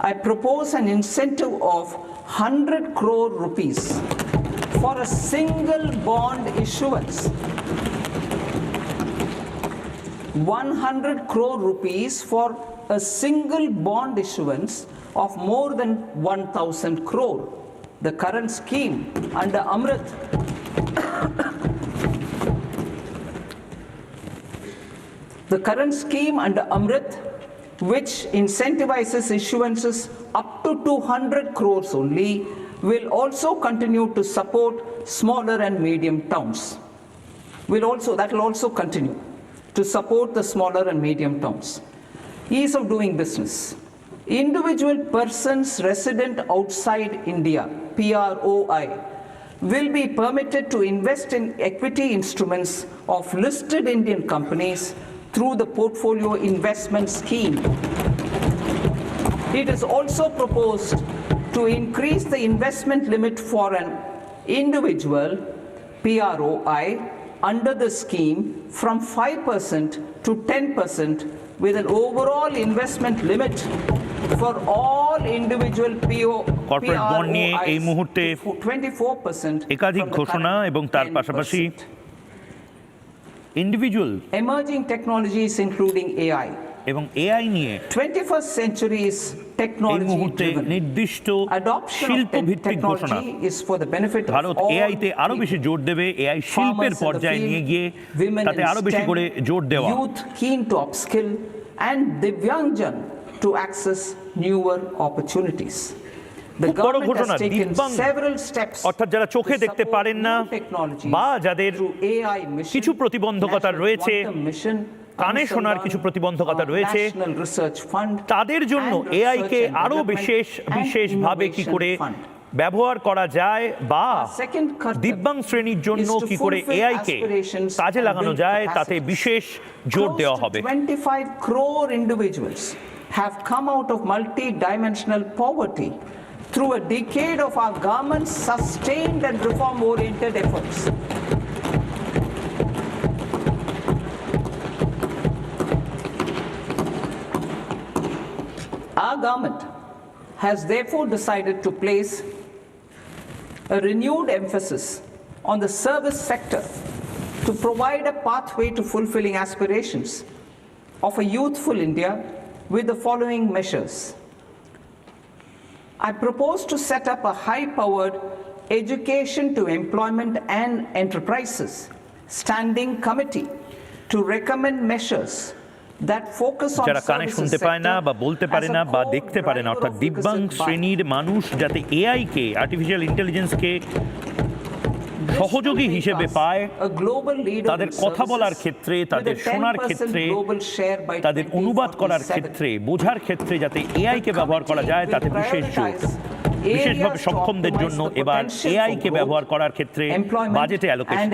I propose an incentive of 100 crore rupees for a single bond issuance. 100 crore rupees for a single bond issuance of more than 1,000 crore. The current scheme under Amrit which incentivizes issuances up to 200 crores only, will also continue to support smaller and medium towns. That will also continue to support the smaller and medium towns. Ease of doing business. Individual persons resident outside India, PROI, will be permitted to invest in equity instruments of listed Indian companies through the portfolio investment scheme. It is also proposed to increase the investment limit for an individual PROI under the scheme from 5% to 10% with an overall investment limit for all individual corporate bond নিয়ে এই মুহূর্তে 24% একাধিক ঘোষণা এবং তার পাশাপাশি individual emerging technologies including AI এবং AI নিয়ে 21st century's এই মুহূর্তে নির্দিষ্ট শিল্প ভিত্তিক ঘোষণা is for the benefit Bharat এআইতে আরো বেশি জোর দেবে এআই শিল্পের পর্যায়ে নিয়ে গিয়ে তাতে আরো বেশি করে জোর দেওয়া youth keen to upskill and Divyangjan to access newer opportunities. The government has taken several steps অর্থাৎ যারা চোখে দেখতে পারেন না বা যাদের কিছু প্রতিবন্ধকতা রয়েছে কানে শোনার কিছু প্রতিবন্ধকতা রয়েছে তাদের জন্য এআই কে আরো বিশেষভাবে কি করে ব্যবহার করা যায় বা দিব্যাঙ্গ শ্রেণীর জন্য কি করে এআই কে কাজে লাগানো যায় তাতে বিশেষ জোর দেওয়া হবে 25 crore individuals have come out of multi-dimensional poverty through a decade of our government's sustained and reform-oriented efforts. Our government has therefore decided to place a renewed emphasis on the service sector to provide a pathway to fulfilling aspirations of a youthful India with the following measures. I propose to set up a high-powered education to employment and enterprises standing committee to recommend measures that focus on যারা কানে শুনতে পায় না বা বলতে পারে না বা দেখতে পারে না অর্থাৎ দিব্যাঙ্গ শ্রেণীর মানুষ যাতে এআই কে আর্টিফিশিয়াল ইন্টেলিজেন্স কে সহযোগী হিসেবে পায় তাদের কথা বলার ক্ষেত্রে তাদের শোনার ক্ষেত্রে তাদের অনুবাদ করার ক্ষেত্রে বোঝার ক্ষেত্রে যাতে এআই কে ব্যবহার করা যায় তাতে বিশেষ জোর বিশেষভাবে সক্ষমদের জন্য এবার এআই কে ব্যবহার করার ক্ষেত্রে বাজেটে allocation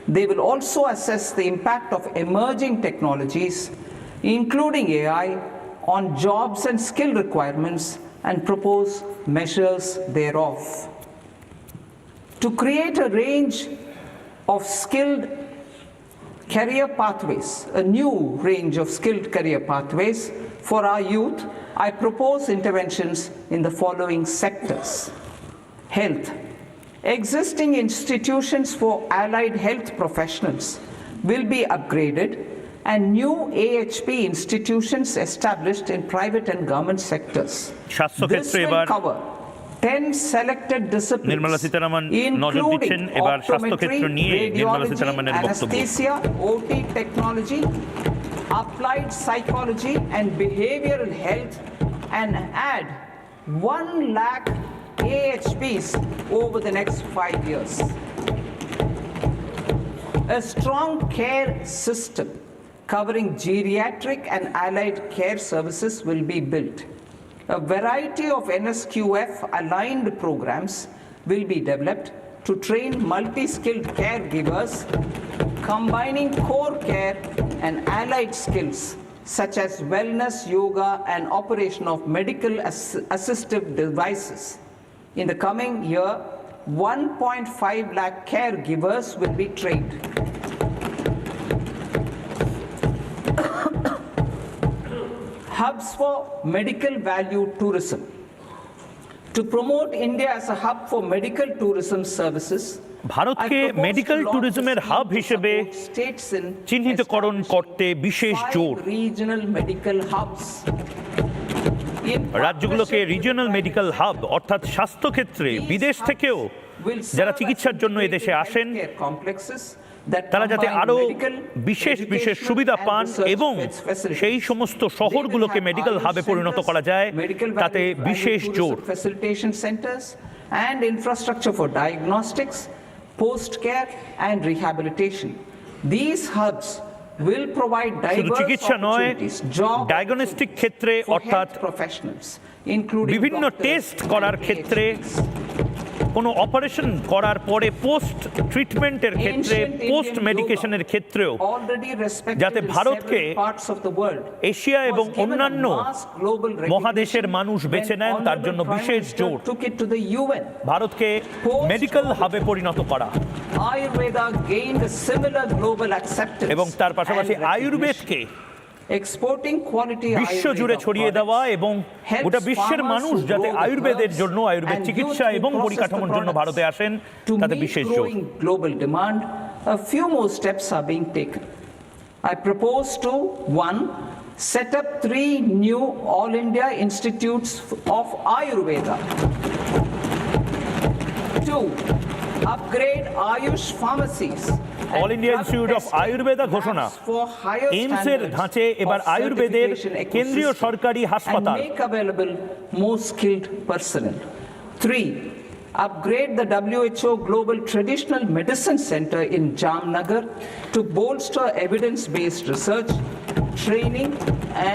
They will also assess the impact of emerging technologies, including AI, on jobs and skill requirements and propose measures thereof. To create a range of skilled career pathways, a new range of skilled career pathways for our youth, I propose interventions in the following sectors. Health. Existing institutions for allied health professionals will be upgraded and new AHP institutions established in private and government sectors. This will cover 10 selected disciplines, Nirmala Sitharaman নজর দিচ্ছেন এবার স্বাস্থ্য ক্ষেত্র নিয়ে নির্মলা সীতারামনের বক্তব্য anesthesia, OT technology, applied psychology and behavioral health and add 1 lakh AHPs over the next 5 years. A strong care system covering geriatric and allied care services will be built. A variety of NSQF aligned programs will be developed to train multi-skilled caregivers, combining core care and allied skills such as wellness, yoga, and operation of medical assistive devices. In the coming year, 1.5 lakh caregivers will be trained. Hubs for medical value tourism. To promote India as a hub for medical tourism services, ভারতকে medical ট্যুরিজমের hub হিসেবে চিহ্নিতকরণ করতে বিশেষ জোর regional medical hubs. রাজ্যগুলোকে regional medical hub অর্থাৎ স্বাস্থ্যক্ষেত্রে বিদেশ থেকেও যারা চিকিৎসার জন্য এদেশে আসেন তারা যাতে আরো বিশেষ সুবিধা পান এবং সেই সমস্ত শহরগুলোকে মেডিকেল হাবে পরিণত করা যায় তাতে বিশেষ জোর and infrastructure for diagnostics, post-care and rehabilitation. These hubs will provide diverse opportunities, job diagnostic ক্ষেত্রে অর্থাৎ professionals, including বিভিন্ন টেস্ট করার ক্ষেত্রে কোনো অপারেশন করার পরে পোস্ট ট্রিটমেন্টের ক্ষেত্রে পোস্ট মেডিকেশনের ক্ষেত্রেও যাতে ভারতকে এশিয়া এবং অন্যান্য মহাদেশের মানুষ বেছে নেন তার জন্য বিশেষ জোর ভারতকে মেডিকেল হাবে পরিণত করা এবং তার পাশাপাশি আয়ুর্বেদকে বিশ্ব জুড়ে ছড়িয়ে দেওয়া এবং গোটা বিশ্বের মানুষ যাতে আয়ুর্বেদের জন্য আয়ুর্বেদ চিকিৎসা এবং পরিকাঠামোর জন্য ভারতে আসেন তাতে বিশেষ জোর global demand. A few more steps are being taken. I propose to 1. Set up 3 new All India Institutes of Ayurveda. 2. Upgrade Ayush pharmacies. All India institute of Ayurveda ঘোষণা এইমসের ধাঁচে এবার আয়ুর্বেদের কেন্দ্রীয় সরকারি হাসপাতাল make available more skilled personnel. 3. Upgrade the WHO Global Traditional Medicine Center in Jamnagar to bolster evidence-based research, training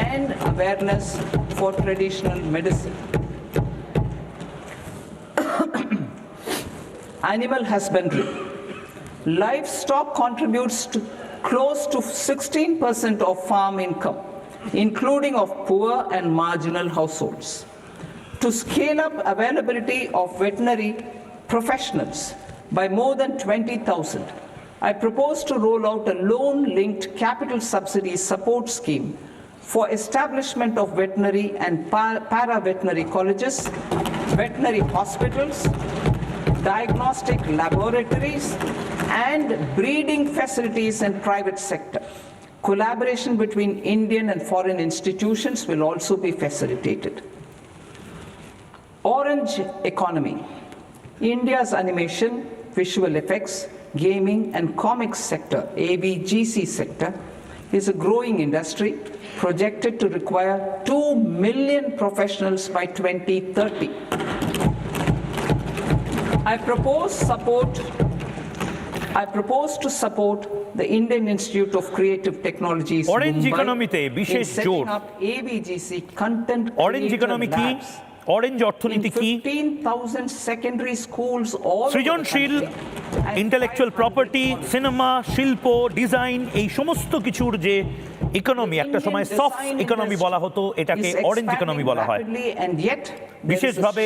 and awareness for traditional medicine. Animal husbandry. Livestock contributes to close to 16% of farm income, including of poor and marginal households. To scale up availability of veterinary professionals by more than 20,000, I propose to roll out a loan-linked capital subsidy support scheme for establishment of veterinary and para-veterinary colleges, veterinary hospitals, diagnostic laboratories, and breeding facilities in private sector. Collaboration between Indian and foreign institutions will also be facilitated. Orange economy. India's animation, visual effects, gaming and comics sector, AVGC sector, is a growing industry projected to require 2 million professionals by 2030. I propose to support the Indian Institute of Creative Technologies Orange Mumbai economy te bishesh jor up AVGC content Orange economy ki orange অর্থনীতি কি 15,000 secondary schools all সৃজনশীল intellectual property cinema শিল্প design এই সমস্ত কিছুর যে economy একটা সময় সফট ইকোনমি বলা হতো এটাকে অরেঞ্জ ইকোনমি বলা হয় বিশেষভাবে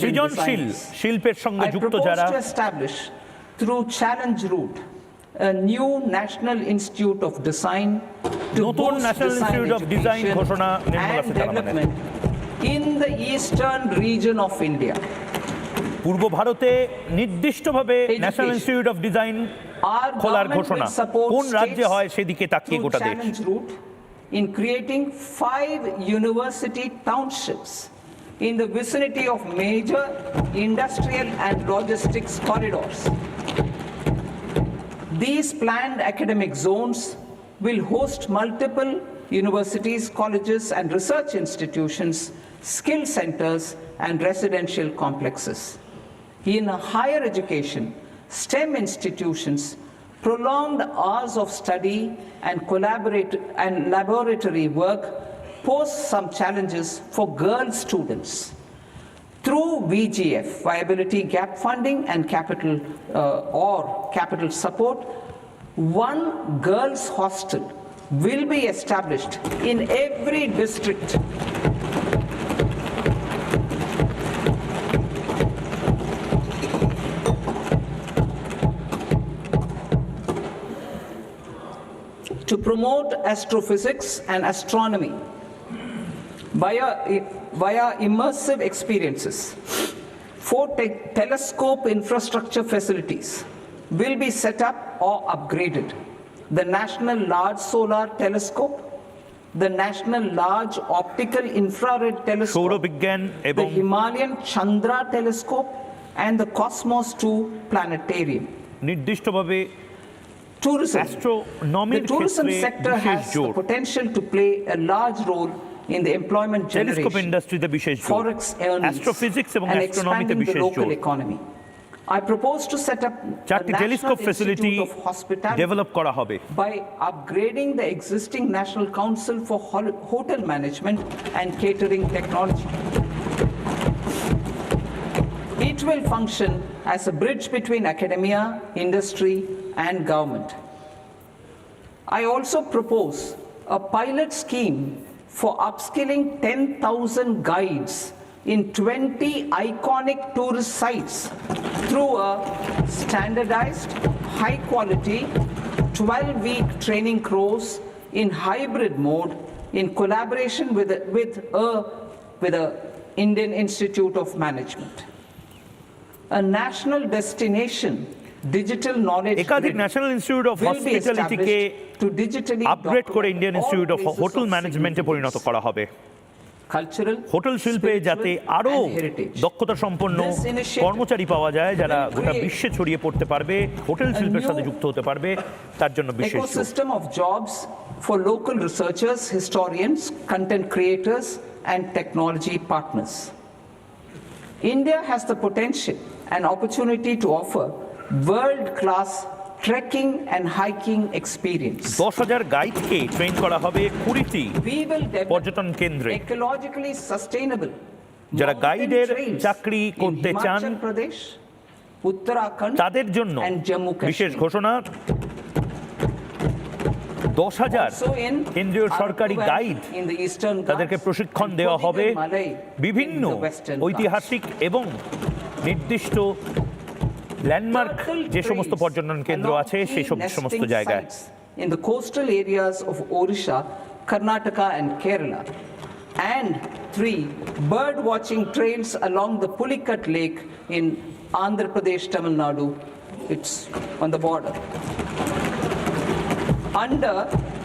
সৃজনশীল শিল্পের সঙ্গে যুক্ত যারা through challenge route a new national institute of design নতুন ন্যাশনাল ইনস্টিটিউট অফ ডিজাইন ঘোষণা Nirmala সীতারামনের in the eastern region of India. পূর্ব ভারতে নির্দিষ্টভাবে ন্যাশনাল ইনস্টিটিউট অফ ডিজাইন খোলার ঘোষণা কোন রাজ্যে হয় সেদিকে তাকিয়ে গোটা দেশ in creating 5 university townships in the vicinity of major industrial and logistics corridors. These planned academic zones will host multiple universities, colleges and research institutions, skill centers and residential complexes. In higher education, STEM institutions, prolonged hours of study and laboratory work pose some challenges for girl students. Through VGF, Viability Gap Funding and capital support, 1 girls' hostel will be established in every district. To promote astrophysics and astronomy via immersive experiences, 4 telescope infrastructure facilities will be set up or upgraded. The National Large Solar Telescope, the National Large Optical Infrared Telescope, the Himalayan Chandra Telescope, and the Cosmos 2 Planetarium. নির্দিষ্টভাবে Tourism. Astronomy the tourism sector has the potential to play a large role in the employment telescope generation, ইন্ডাস্ট্রিতে বিশেষ জোর forex earnings, astrophysics এবং and অ্যাস্ট্রোনমিতে expanding the বিশেষ local জোর economy. I propose to set up a চারটি telescope national facility institute of hospitality develop করা হবে by upgrading the existing National Council for Hotel Management and Catering Technology. It will function as a bridge between academia, industry, and government. I also propose a pilot scheme for upskilling 10,000 guides in 20 iconic tourist sites through a standardized, high-quality, 12-week training course in hybrid mode in collaboration with the Indian Institute of Management. A national destination digital knowledge একাধিক national institute of হসপিটালিটিকে upgrade করে Indian institute of hotel ম্যানেজমেন্টে পরিণত করা হবে। Hotel শিল্পে যাতে আরো দক্ষতা সম্পন্ন কর্মচারী পাওয়া যায় যারা গোটা বিশ্বে ছড়িয়ে পড়তে পারবে, হোটেল শিল্পের সাথে যুক্ত হতে পারবে, তার জন্য বিশেষ ecosystem of jobs for local researchers, historians, content creators and technology partners. India has the potential and opportunity to offer world-class trekking and hiking experience. 10,000 গাইডকে train করা হবে 20টি পর্যটন কেন্দ্রে। Ecologically sustainable যারা গাইডের চাকরি করতে চান তাদের জন্য বিশেষ ঘোষণা, 10,000 কেন্দ্রীয় সরকারি গাইড তাদেরকে প্রশিক্ষণ দেওয়া হবে বিভিন্ন ঐতিহাসিক এবং নির্দিষ্ট ল্যান্ডমার্ক যে সমস্ত পর্যটন কেন্দ্র আছে সেই সমস্ত জায়গায়। In the coastal areas of Odisha, Karnataka and Kerala. And 3 bird watching trails along the Pulicat Lake in Andhra Pradesh, Tamil Nadu. It's on the border. Under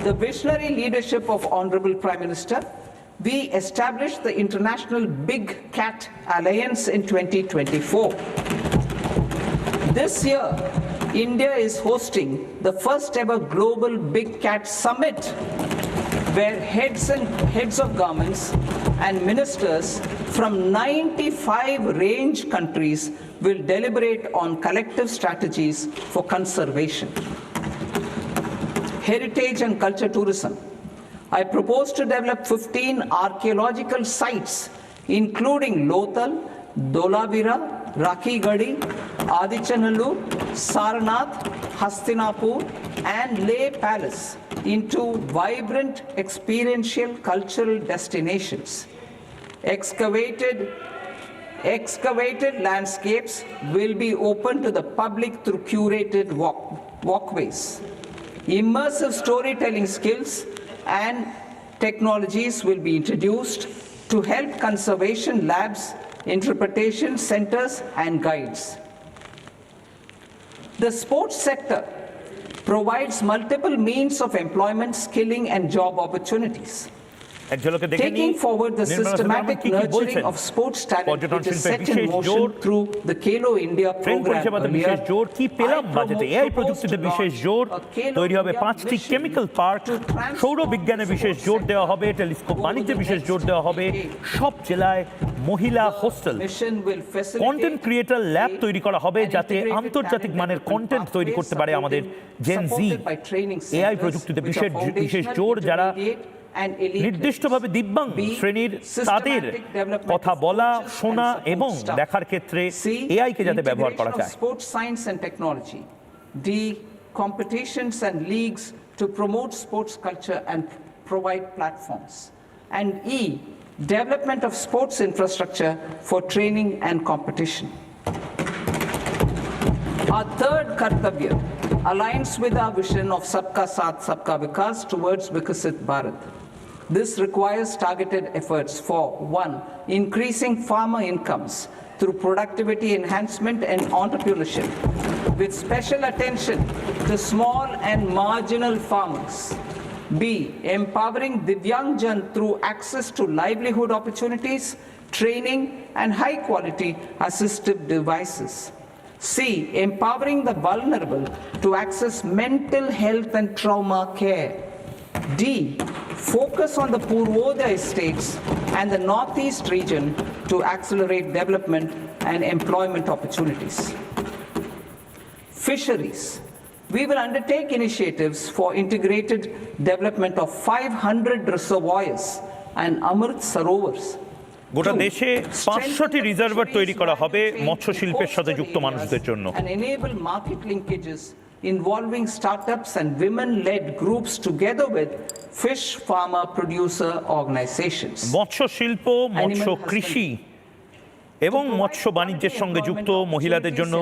the visionary leadership of Honorable Prime Minister, we established the International Big Cat Alliance in 2024. This year, India is hosting the first ever Global Big Cat Summit, where heads of governments and ministers from 95 range countries will deliberate on collective strategies for conservation. Heritage and culture tourism. I propose to develop 15 archaeological sites, including Lothal, Dholavira, Rakhigadi, Adichanallur, Sarnath, Hastinapur, and Leh Palace into vibrant experiential cultural destinations. Excavated landscapes will be open to the public through curated walkways. Immersive storytelling skills and technologies will be introduced to help conservation labs, interpretation centers and guides. The sports sector provides multiple means of employment, skilling and job opportunities. Taking forward the systematic nurturing of sports talent which is set in motion through the Khelo India program earlier, কি পেলাম বাজেটে AI প্রযুক্তিতে বিশেষ জোর, তৈরি হবে 5টি chemical park, সৌর বিজ্ঞানে বিশেষ জোর দেওয়া হবে, টেলিস্কোপ বাণিজ্যে বিশেষ জোর দেওয়া হবে, সব জেলায় মহিলা হোস্টেল, কন্টেন্ট ক্রিয়েটর ল্যাব তৈরি করা হবে যাতে আন্তর্জাতিক মানের কন্টেন্ট তৈরি করতে পারে আমাদের জেন জি। এআই প্রযুক্তিতে বিশেষ জোর, যারা নির্দিষ্টভাবে দিব্যাঙ্গ শ্রেণীর তাদের কথা বলা, শোনা এবং দেখার ক্ষেত্রে এআই কে যাতে ব্যবহার করা যায়। Sports science and technology. D competitions and leagues to promote sports culture and provide platforms. And E development of sports infrastructure for training and competition. Our third kartavya aligns with our vision of Sabka Saath Sabka Vikas towards Vikasit Bharat. This requires targeted efforts for 1. Increasing farmer incomes through productivity enhancement and entrepreneurship, with special attention to small and marginal farmers. B. Empowering Divyangjan through access to livelihood opportunities, training and high-quality assistive devices. C. Empowering the vulnerable to access mental health and trauma care. D. Focus on the Purvodaya states and the Northeast region to accelerate development and employment opportunities. Fisheries. We will undertake initiatives for integrated development of 500 reservoirs and Amrit Sarovars গোটা দেশে 500টি reservoir তৈরি করা হবে মৎস্য শিল্পের সাথে যুক্ত মানুষদের জন্য। And enable market linkages involving startups and women-led groups together with fish farmer producer organizations. মৎস্য শিল্প, মৎস্য কৃষি এবং মৎস্য বাণিজ্যের সঙ্গে যুক্ত মহিলাদের জন্য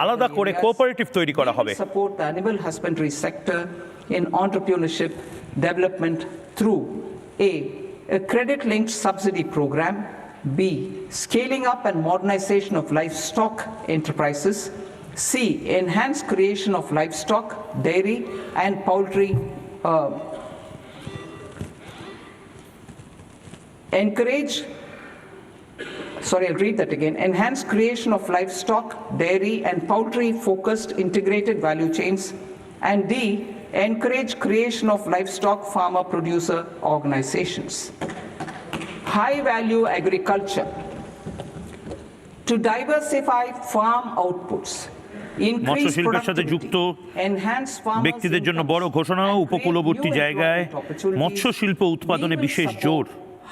আলাদা করে কোঅপারেটিভ তৈরি করা হবে। Support the animal husbandry sector in entrepreneurship development through a credit-linked subsidy program, B, scaling up and modernization of livestock enterprises, C, enhanced creation of livestock, dairy and poultry, I'll read that again. Enhanced creation of livestock, dairy and poultry focused integrated value chains, and D, encourage creation of livestock farmer producer organizations. High value agriculture. To diversify farm outputs, মৎস্য শিল্পের সাথে যুক্ত ব্যক্তিদের জন্য বড় ঘোষণা, উপকূলবর্তী জায়গায় মৎস্য শিল্প উৎপাদনে বিশেষ জোর।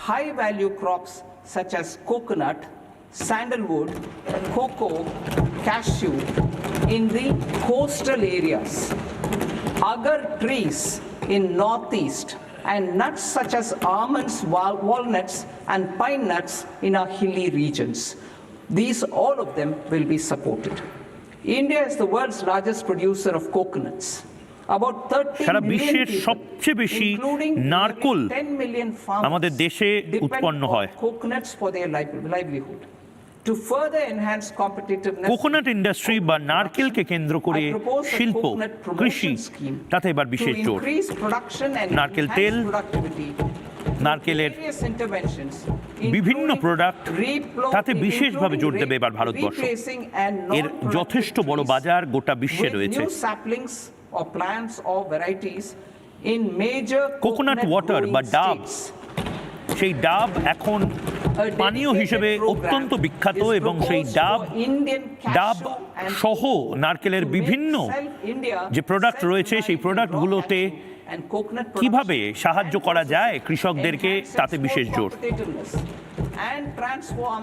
High value crops such as coconut, sandalwood, cocoa, cashew in the coastal areas, agar trees in northeast, and nuts such as almonds, walnuts and pine nuts in our hilly regions. These, all of them, will be supported. India is the world's largest producer of coconuts. About 30 Sara million বিশ্বের people, সবচেয়ে বেশি including নারকেল 10 million farmers, আমাদের দেশে depend উৎপন্ন on হয়। coconuts for their livelihood. To further enhance competitiveness, coconut industry বা নারকেলকে কেন্দ্র করে I propose a শিল্প, coconut promotion কৃষি, scheme তাতে এবার to বিশেষ জোর। increase production and নারকেল enhance তেল, productivity, নারকেলের various interventions, বিভিন্ন including প্রোডাক্ট, তাতে বিশেষভাবে জোর দেবে এবার ভারতবর্ষ। replacing and এর non-productive যথেষ্ট বড় trees বাজার গোটা বিশ্বে with রয়েছে। new saplings or plants or varieties in major coconut water বা ডাব, সেই ডাব এখন পানীয় হিসেবে অত্যন্ত বিখ্যাত এবং সেই ডাব সহ নারকেলের বিভিন্ন যে প্রোডাক্ট রয়েছে সেই প্রোডাক্টগুলোতে কিভাবে সাহায্য করা যায় কৃষকদেরকে, তাতে বিশেষ জোর। and transform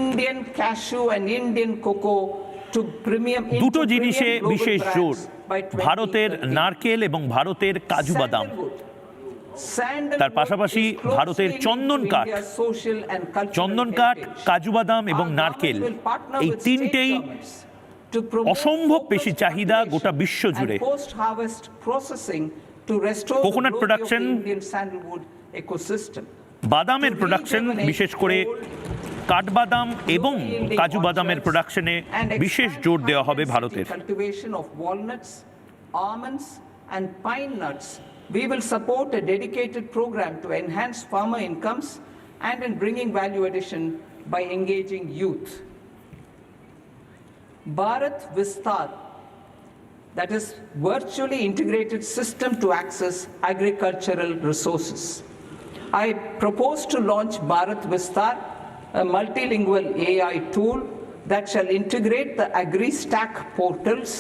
Indian cashew and Indian cocoa to premium দুটো জিনিসে বিশেষ জোর, ভারতের নারকেল এবং ভারতের কাজু বাদাম। তার পাশাপাশি ভারতের চন্দন কাঠ, কাজু বাদাম এবং নারকেল, এই তিনটেই অসম্ভব বেশি চাহিদা গোটা বিশ্ব জুড়ে। কোকোনাট প্রোডাকশন, বাদামের প্রোডাকশন, বিশেষ করে কাঠবাদাম এবং কাজু বাদামের প্রোডাকশনে বিশেষ জোর দেওয়া হবে ভারতের। We will support a dedicated program to enhance farmer incomes and in bringing value addition by engaging youth. Bharat Vistar, that is virtually integrated system to access agricultural resources. I propose to launch Bharat Vistar, a multilingual AI tool that shall integrate the AgriStack portals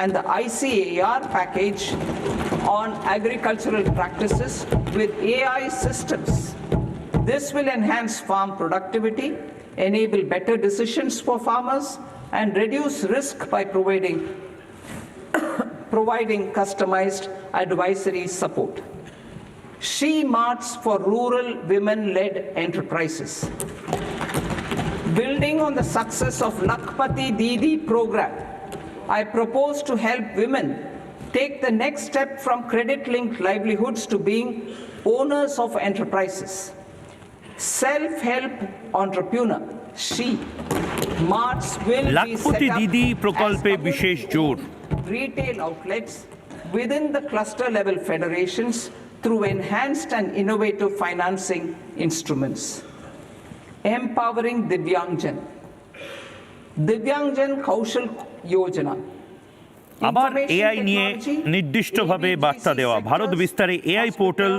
and the ICAR package on agricultural practices with AI systems. This will enhance farm productivity, enable better decisions for farmers, and reduce risk by providing customized advisory support. She Marts for rural women-led enterprises. Building on the success of Lakpati Didi program, I propose to help women take the next step from credit-linked livelihoods to being owners of enterprises. Self-help entrepreneur, she Marts will be lakhpati set দিদি up প্রকল্পে as বিশেষ জোর। retail outlets within the cluster level federations through enhanced and innovative financing instruments. Empowering Divyangjan. Divyangjan Kaushal Yojana. আবার AI নিয়ে নির্দিষ্টভাবে বার্তা দেওয়া, ভারত বিস্তারে এআই পোর্টাল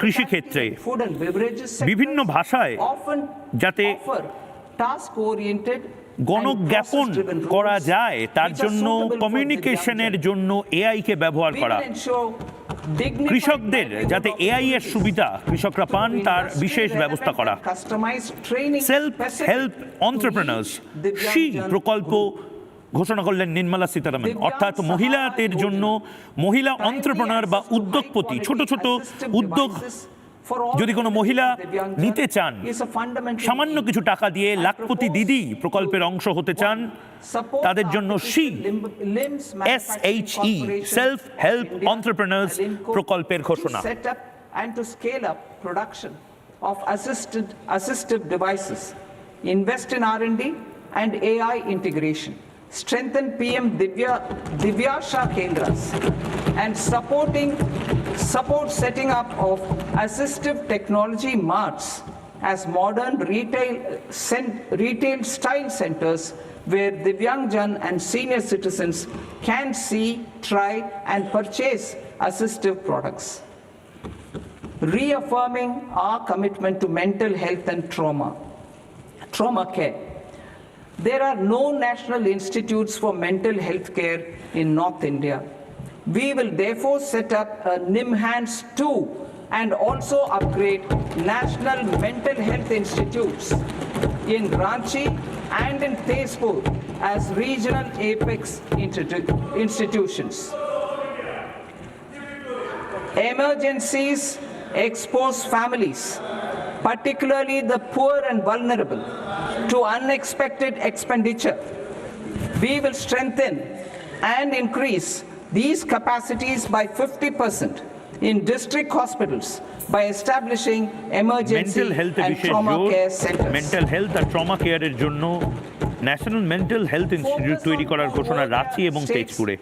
কৃষিক্ষেত্রে বিভিন্ন ভাষায় যাতে গণজ্ঞাপন করা যায় তার জন্য কমিউনিকেশনের জন্য এআইকে ব্যবহার করা। কৃষকদের যাতে এআই এর সুবিধা কৃষকরা পান তার বিশেষ ব্যবস্থা করা, সেলফ হেল্প এন্টারপ্রেনার্স সি প্রকল্প ঘোষণা করলেন নির্মলা সীতারামন। অর্থাৎ মহিলাদের জন্য মহিলা এন্টারপ্রেনার বা উদ্যোগপতি, ছোট ছোট উদ্যোগ যদি কোনো মহিলা নিতে চান, সামান্য কিছু টাকা দিয়ে লাখপতি দিদি প্রকল্পের অংশ হতে চান, তাদের জন্য SHE সেলফ হেল্প এন্টারপ্রেনার্স প্রকল্পের ঘোষণা। And to scale up production of assistive devices, invest in R&D and AI integration, strengthen PM Divyasha Kendras, and support setting up of assistive technology marts as modern retail style centers where Divyangjan and senior citizens can see, try and purchase assistive products. Reaffirming our commitment to mental health and trauma care. There are no national institutes for mental health care in North India. We will therefore set up a NIMHANS 2 and also upgrade national mental health institutes in Ranchi and in Tezpur as regional apex institutions. Emergencies expose families, particularly the poor and vulnerable, to unexpected expenditure. We will strengthen and increase these capacities by 50% in district hospitals by establishing emergency and trauma care centers. Mental health আর trauma কেয়ারের জন্য national mental health institute তৈরি করার ঘোষণা রাঁচি এবং তেজপুরে।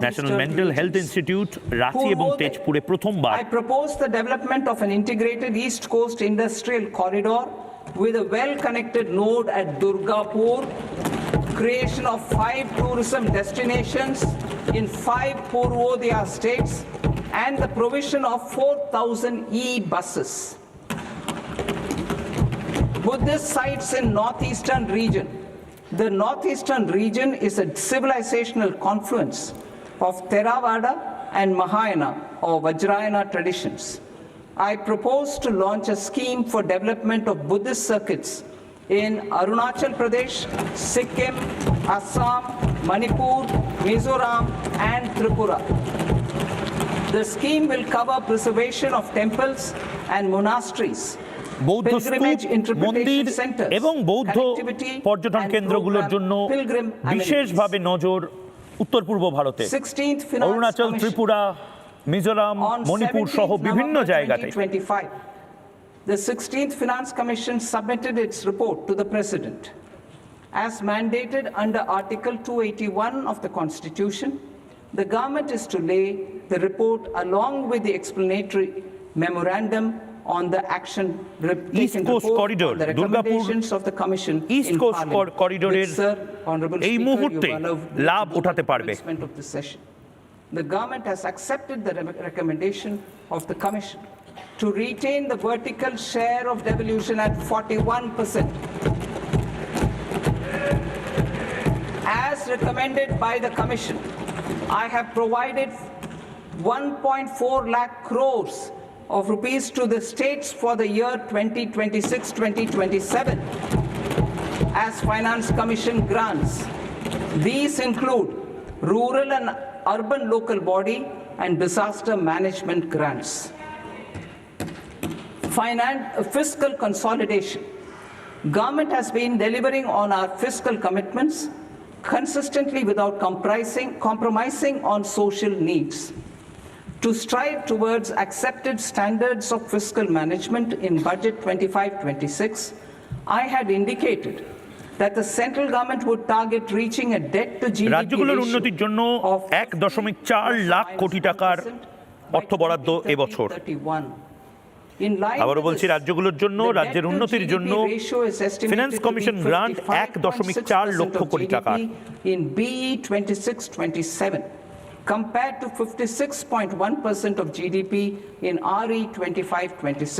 National mental health institute Ranchi এবং তেজপুরে প্রথমবার। I propose the development of an integrated East Coast industrial corridor with a well-connected node at Durgapur, creation of 5 tourism destinations in 5 Purvodaya states, and the provision of 4,000 e-buses. Buddhist sites in northeastern region. The northeastern region is a civilizational confluence of Theravada and Mahayana or Vajrayana traditions. I propose to launch a scheme for development of Buddhist circuits in Arunachal Pradesh, Sikkim, Assam, Manipur, Mizoram and Tripura. The scheme will cover preservation of temples and monasteries, বৌদ্ধ স্তূপ, মন্দির এবং বৌদ্ধ পর্যটন কেন্দ্রগুলোর জন্য বিশেষভাবে নজর উত্তর পূর্ব ভারতে, অরুণাচল, ত্রিপুরা, মিজোরাম, মণিপুর সহ বিভিন্ন জায়গাতে। The 16th Finance Commission submitted its report to the President. As mandated under Article 281 of the Constitution, the government is to lay the report along with the explanatory memorandum on the action East Coast Corridor, Durgapur East Coast Corridorer এই মুহূর্তে লাভ উঠাতে পারবে। The government has accepted the recommendation of the Commission to retain the vertical share of devolution at 41%. As recommended by the Commission, I have provided 1.4 lakh crores of rupees to the states for the year 2026-2027 as Finance Commission grants. These include rural and urban local body and disaster management grants. Fiscal consolidation. Government has been delivering on our fiscal commitments consistently without compromising on social needs. To strive towards accepted standards of fiscal management in Budget 25-26, I had indicated that the central government would target reaching a debt to GDP রাজ্যগুলোর উন্নতির জন্য 1.4 লাখ কোটি টাকার অর্থ বরাদ্দ এবছর। আবারও বলছি, রাজ্যগুলোর জন্য, রাজ্যের উন্নতির জন্য finance commission grant 1.4 lakh crore টাকা in BE 26-27 compared to 56.1% of GDP in RE 25-26.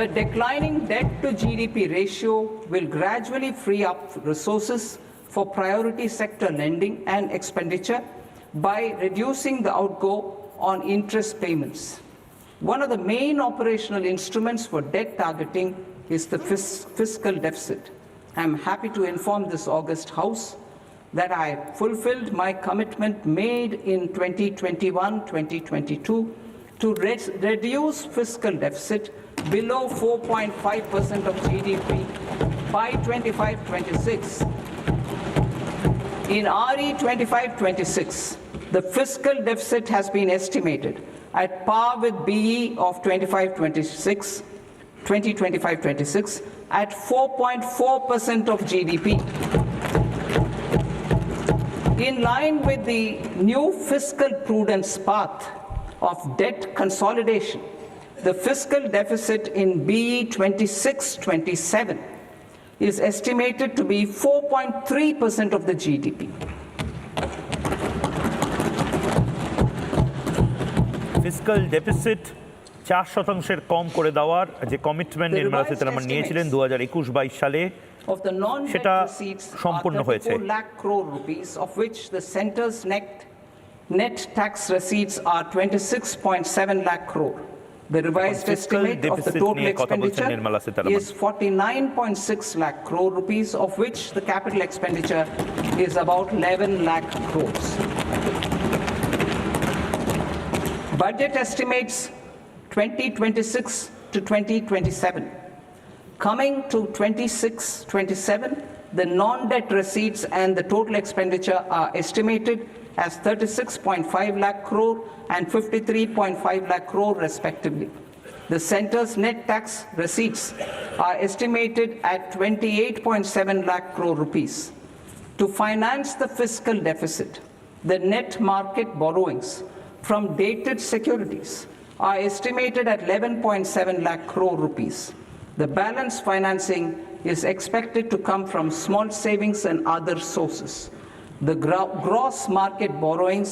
A declining debt to GDP ratio will gradually free up resources for priority sector lending and expenditure by reducing the outgo on interest payments. One of the main operational instruments for debt targeting is the fiscal deficit. I am happy to inform this August House that I fulfilled my commitment made in 2021-2022 to reduce fiscal deficit below 4.5% of GDP by 25-26. In RE 25-26, the fiscal deficit has been estimated at par with BE of 2025-26 at 4.4% of GDP. In line with the new fiscal prudence path of debt consolidation, the fiscal deficit in BE 26-27 is estimated to be 4.3% of the GDP. Fiscal deficit 4% কম করে দেওয়ার যে commitment Nirmala Sitharaman নিয়েছিলেন 2021-22 সালে সেটা সম্পূর্ণ হয়েছে। 34 lakh crore rupees, of which the center's net tax receipts are 26.7 lakh crore. The revised estimate of the total expenditure is 49.6 lakh crore rupees, of which the capital expenditure is about 11 lakh crores. Budget estimates 2026 to 2027. Coming to 26-27, the non-debt receipts and the total expenditure are estimated as 36.5 lakh crore and 53.5 lakh crore respectively. The center's net tax receipts are estimated at 28.7 lakh crore rupees. To finance the fiscal deficit, the net market borrowings from dated securities are estimated at 11.7 lakh crore rupees. The balance financing is expected to come from small savings and other sources. The gross market borrowings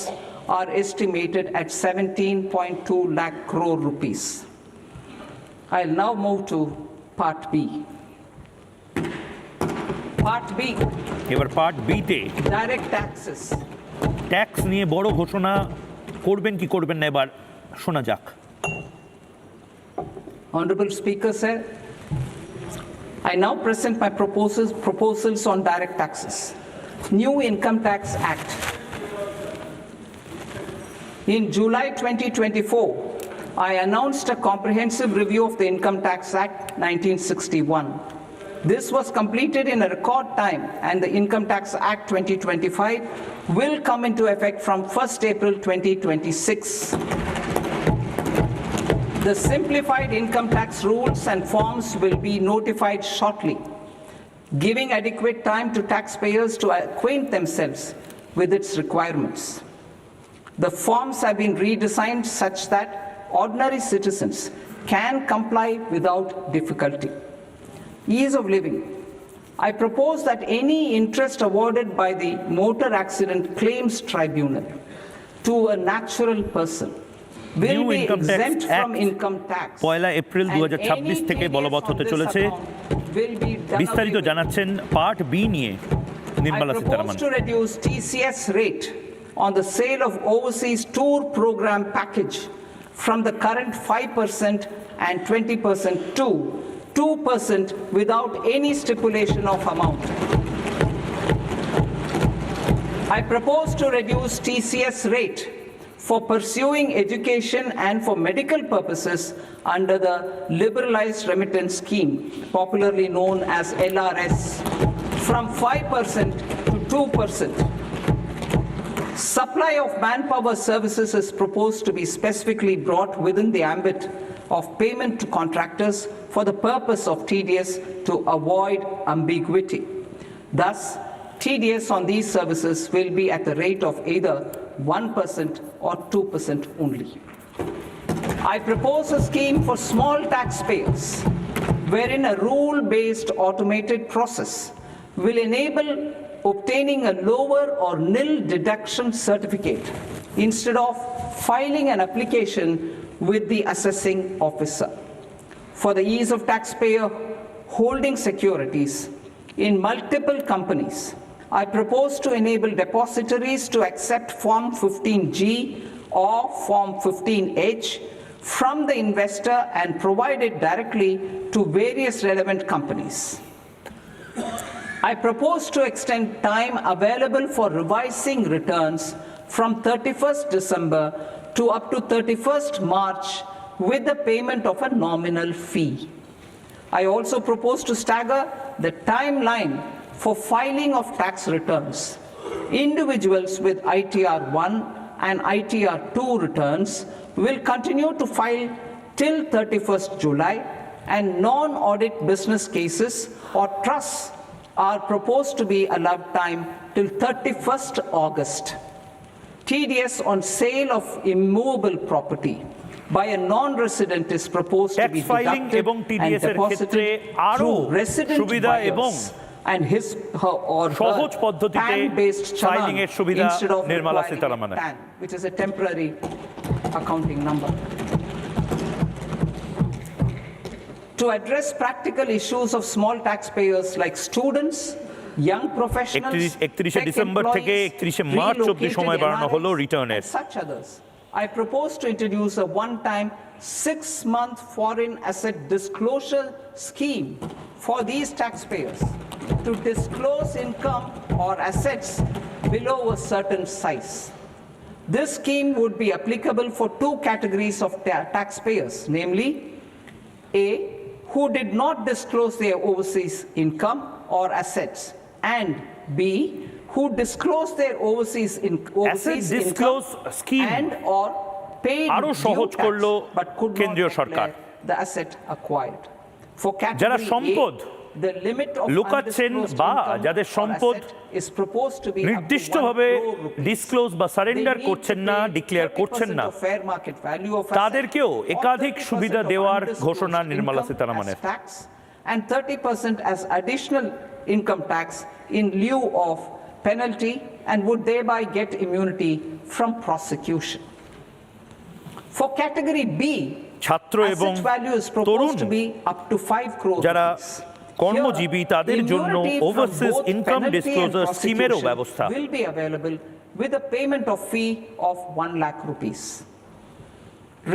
are estimated at 17.2 lakh crore rupees. I'll now move to Part B. Part B. এবার part বিতে Direct taxes. Tax নিয়ে বড় ঘোষণা করবেন কি করবেন না এবার শোনা যাক। Honorable Speaker, sir, I now present my proposals on direct taxes. New Income Tax Act. In July 2024, I announced a comprehensive review of the Income Tax Act 1961. This was completed in a record time, and the Income Tax Act 2025 will come into effect from 1st April 2026. The simplified income tax rules and forms will be notified shortly, giving adequate time to taxpayers to acquaint themselves with its requirements. The forms have been redesigned such that ordinary citizens can comply without difficulty. Ease of living. I propose that any interest awarded by the Motor Accident Claims Tribunal to a natural person will be exempt from income tax. 1 April 2026 থেকে বলবৎ হতে চলেছে। বিস্তারিত জানাচ্ছেন part B নিয়ে Nirmala Sitharaman. I propose to reduce TCS rate on the sale of overseas tour program package from the current 5% and 20% to 2% without any stipulation of amount. I propose to reduce TCS rate for pursuing education and for medical purposes under the Liberalized Remittance Scheme, popularly known as LRS, from 5% to 2%. Supply of manpower services is proposed to be specifically brought within the ambit of payment to contractors for the purpose of TDS to avoid ambiguity. Thus, TDS on these services will be at the rate of either 1% or 2% only. I propose a scheme for small taxpayers wherein a rule-based automated process will enable obtaining a lower or nil deduction certificate instead of filing an application with the assessing officer. For the ease of taxpayer holding securities in multiple companies, I propose to enable depositories to accept Form 15G or Form 15H from the investor and provide it directly to various relevant companies. I propose to extend time available for revising returns from 31st December to up to 31st March with the payment of a nominal fee. I also propose to stagger the timeline for filing of tax returns. Individuals with ITR 1 and ITR 2 returns will continue to file till 31st July, and non-audit business cases or trusts are proposed to be allowed time till 31st August. TDS on sale of immovable property by a non-resident is proposed to be filing deducted এবং and TDS এর ক্ষেত্রে deposited আরো through resident সুবিধা এবং buyers and his or সহজ her পদ্ধতিতে PAN-based filing এর challan সুবিধা instead of Nirmala requiring সীতারামনের। PAN, which is a temporary accounting number. To address practical issues of small taxpayers like students, young professionals, 31 December থেকে 31 March অবধি সময় বাড়ানো হলো রিটার্নের। such others, I propose to introduce a one-time 6-month foreign asset disclosure scheme for these taxpayers to disclose income or assets below a certain size. This scheme would be applicable for two categories of taxpayers, namely A, who did not disclose their overseas income or assets, and B, who disclosed their overseas income and or paid আরো due সহজ tax করলো but could কেন্দ্রীয় not Sarkar. declare the asset acquired. For যারা category সম্পদ A, the limit of লুকাচ্ছেন undisclosed বা income যাদের or সম্পদ asset is proposed to be up to 1 নির্দিষ্টভাবে crore rupees. ডিসক্লোজ বা সারেন্ডার They need করছেন to না, pay ডিক্লেয়ার করছেন 30% না, of fair market value of asset তাদেরকেও or একাধিক 30% সুবিধা of দেওয়ার undisclosed ঘোষণা Nirmala income সীতারামনের। as tax and 30% as additional income tax in lieu of penalty, and would thereby get immunity from prosecution. For category B, ছাত্র এবং asset value is Tarun proposed to be up to 5 crore যারা rupees. কর্মজীবী তাদের জন্য Immunity from overseas both income penalty and disclosure স্কিমেরও prosecution ব্যবস্থা। will be available with a payment of fee of 1 lakh rupees.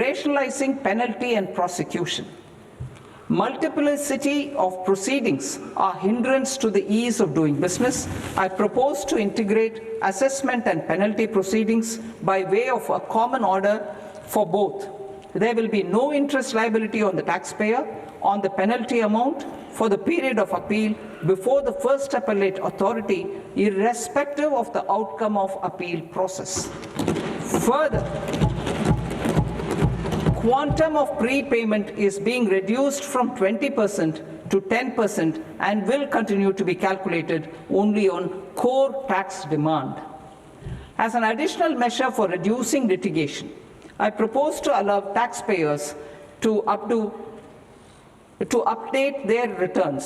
Rationalizing penalty and prosecution. Multiplicity of proceedings are hindrance to the ease of doing business. I propose to integrate assessment and penalty proceedings by way of a common order for both. There will be no interest liability on the taxpayer on the penalty amount for the period of appeal before the first appellate authority, irrespective of the outcome of appeal process. Further, quantum of prepayment is being reduced from 20% to 10% and will continue to be calculated only on core tax demand. As an additional measure for reducing litigation, I propose to allow taxpayers to update their returns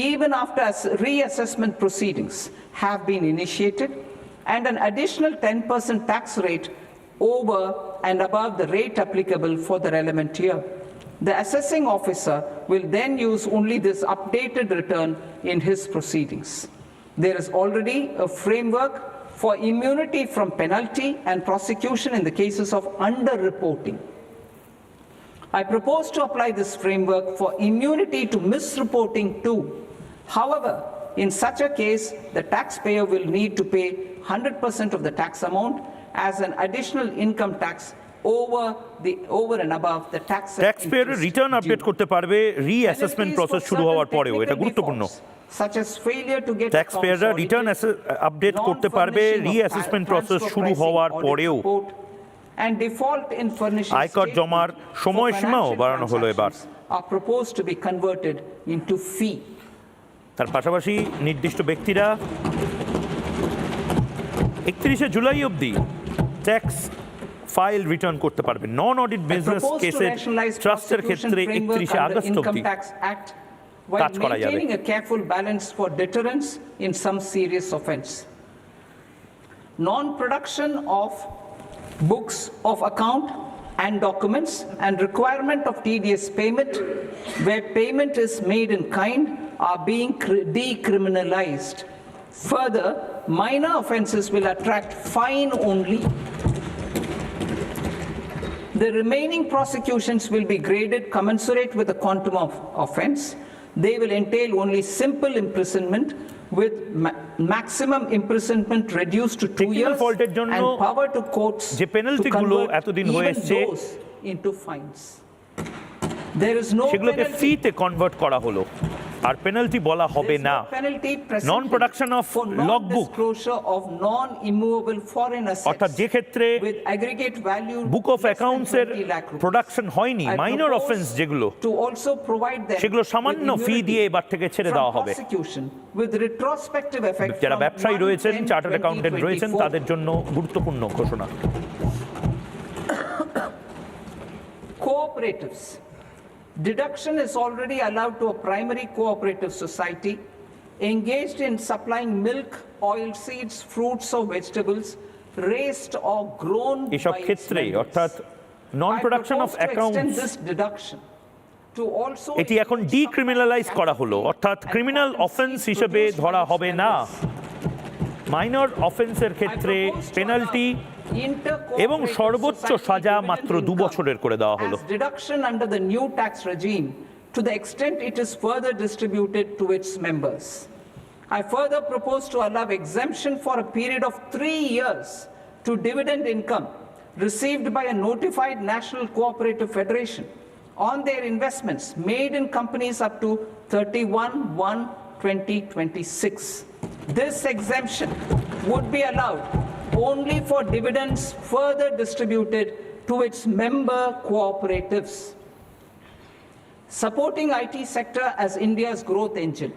even after reassessment proceedings have been initiated, and an additional 10% tax rate over and above the rate applicable for the relevant year. The assessing officer will then use only this updated return in his proceedings. There is already a framework for immunity from penalty and prosecution in the cases of underreporting. I propose to apply this framework for immunity to misreporting too. However, in such a case, the taxpayer will need to pay 100% of the tax amount as an additional income tax over and above the tax. Taxpayer return update করতে পারবে reassessment process শুরু হওয়ার পরেও, এটা গুরুত্বপূর্ণ। Such as failure to get ট্যাক্সপেয়াররা return update করতে পারবে রিঅ্যাসেসমেন্ট প্রসেস শুরু হওয়ার পরেও। and default in furnishing আয়কর জমার সময়সীমাও বাড়ানো হলো এবার। are proposed to be converted into fee. তার পাশাপাশি নির্দিষ্ট ব্যক্তিরা 31 জুলাই অবধি ট্যাক্স ফাইল রিটার্ন করতে পারবে। নন অডিট বিজনেস কেসের ট্রাস্টের ক্ষেত্রে 31 আগস্ট অবধি কাজ করা যাবে। Maintaining a careful balance for deterrence in some serious offense. Non-production of books of account and documents and requirement of TDS payment where payment is made in kind are being decriminalized. Further, minor offences will attract fine only. The remaining prosecutions will be graded commensurate with the quantum of offence. They will entail only simple imprisonment with maximum imprisonment reduced to 2 years and power to courts যে penalty to গুলো convert এতদিন even হয়েছে those into fines. There is no সেগুলোকে penalty. ফিতে convert করা হলো, আর penalty বলা হবে না। Non production of logbook, Disclosure of non-immovable foreign assets অর্থাৎ যে ক্ষেত্রে with aggregate value book of accounts এর প্রোডাকশন হয়নি, মাইনর অফেন্স যেগুলো, to also provide them সেগুলো সামান্য ফি দিয়ে এবার থেকে ছেড়ে দেওয়া হবে। with retrospective effect যারা from ব্যবসায়ী রয়েছেন, 1/10/2024 চার্টার্ড অ্যাকাউন্টেন্ট রয়েছেন, তাদের জন্য গুরুত্বপূর্ণ ঘোষণা। Cooperatives. Deduction is already allowed to a primary cooperative society engaged in supplying milk, oilseeds, fruits or vegetables raised or grown এসব by its ক্ষেত্রে members. অর্থাৎ non production of I propose to extend accounts this deduction to also এটি এখন ডিক্রিমিনালাইজ করা হলো, অর্থাৎ criminal offence হিসেবে ধরা হবে না। মাইনর অফেন্সের ক্ষেত্রে পেনাল্টি এবং সর্বোচ্চ সাজা মাত্র 2 বছরের করে দেওয়া হলো। as deduction under the new tax regime to the extent it is further distributed to its members. I further propose to allow exemption for a period of 3 years to dividend income received by a notified national cooperative federation on their investments made in companies up to 31/1/2026. This exemption would be allowed only for dividends further distributed to its member cooperatives. Supporting IT sector as India's growth engine.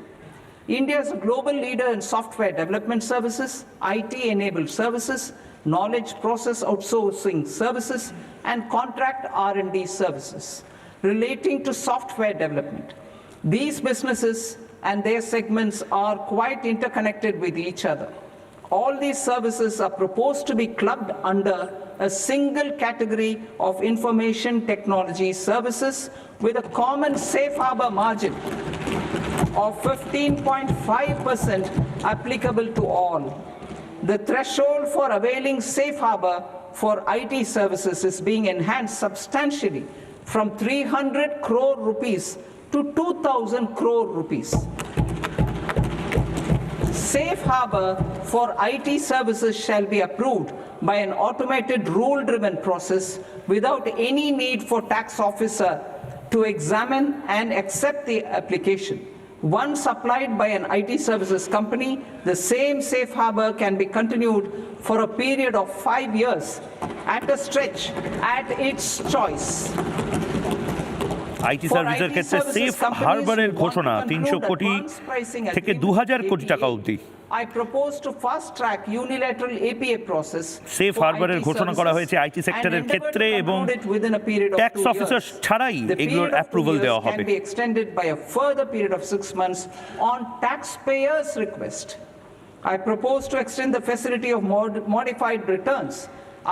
India is a global leader in software development services, IT-enabled services, knowledge process outsourcing services, and contract R&D services relating to software development. These businesses and their segments are quite interconnected with each other. All these services are proposed to be clubbed under a single category of information technology services with a common safe harbor margin of 15.5% applicable to all. The threshold for availing safe harbor for IT services is being enhanced substantially from 300 crore rupees to 2,000 crore rupees. Safe harbor for IT services shall be approved by an automated rule-driven process without any need for tax officer to examine and accept the application. Once applied by an IT services company, the same safe harbor can be continued for a period of 5 years at a stretch at its choice. IT সার্ভিসের ক্ষেত্রে safe হারবারের ঘোষণা 300 কোটি থেকে 2000 কোটি টাকা অবধি। I propose to fast track unilateral APA process. Safe হারবারের ঘোষণা করা হয়েছে আইটি সেক্টরের ক্ষেত্রে এবং ট্যাক্স অফিসার ছাড়াই এগুলোর অ্যাপ্রুভাল দেওয়া হবে। Can be extended by a further period of 6 months on taxpayers' request. I propose to extend the facility of modified returns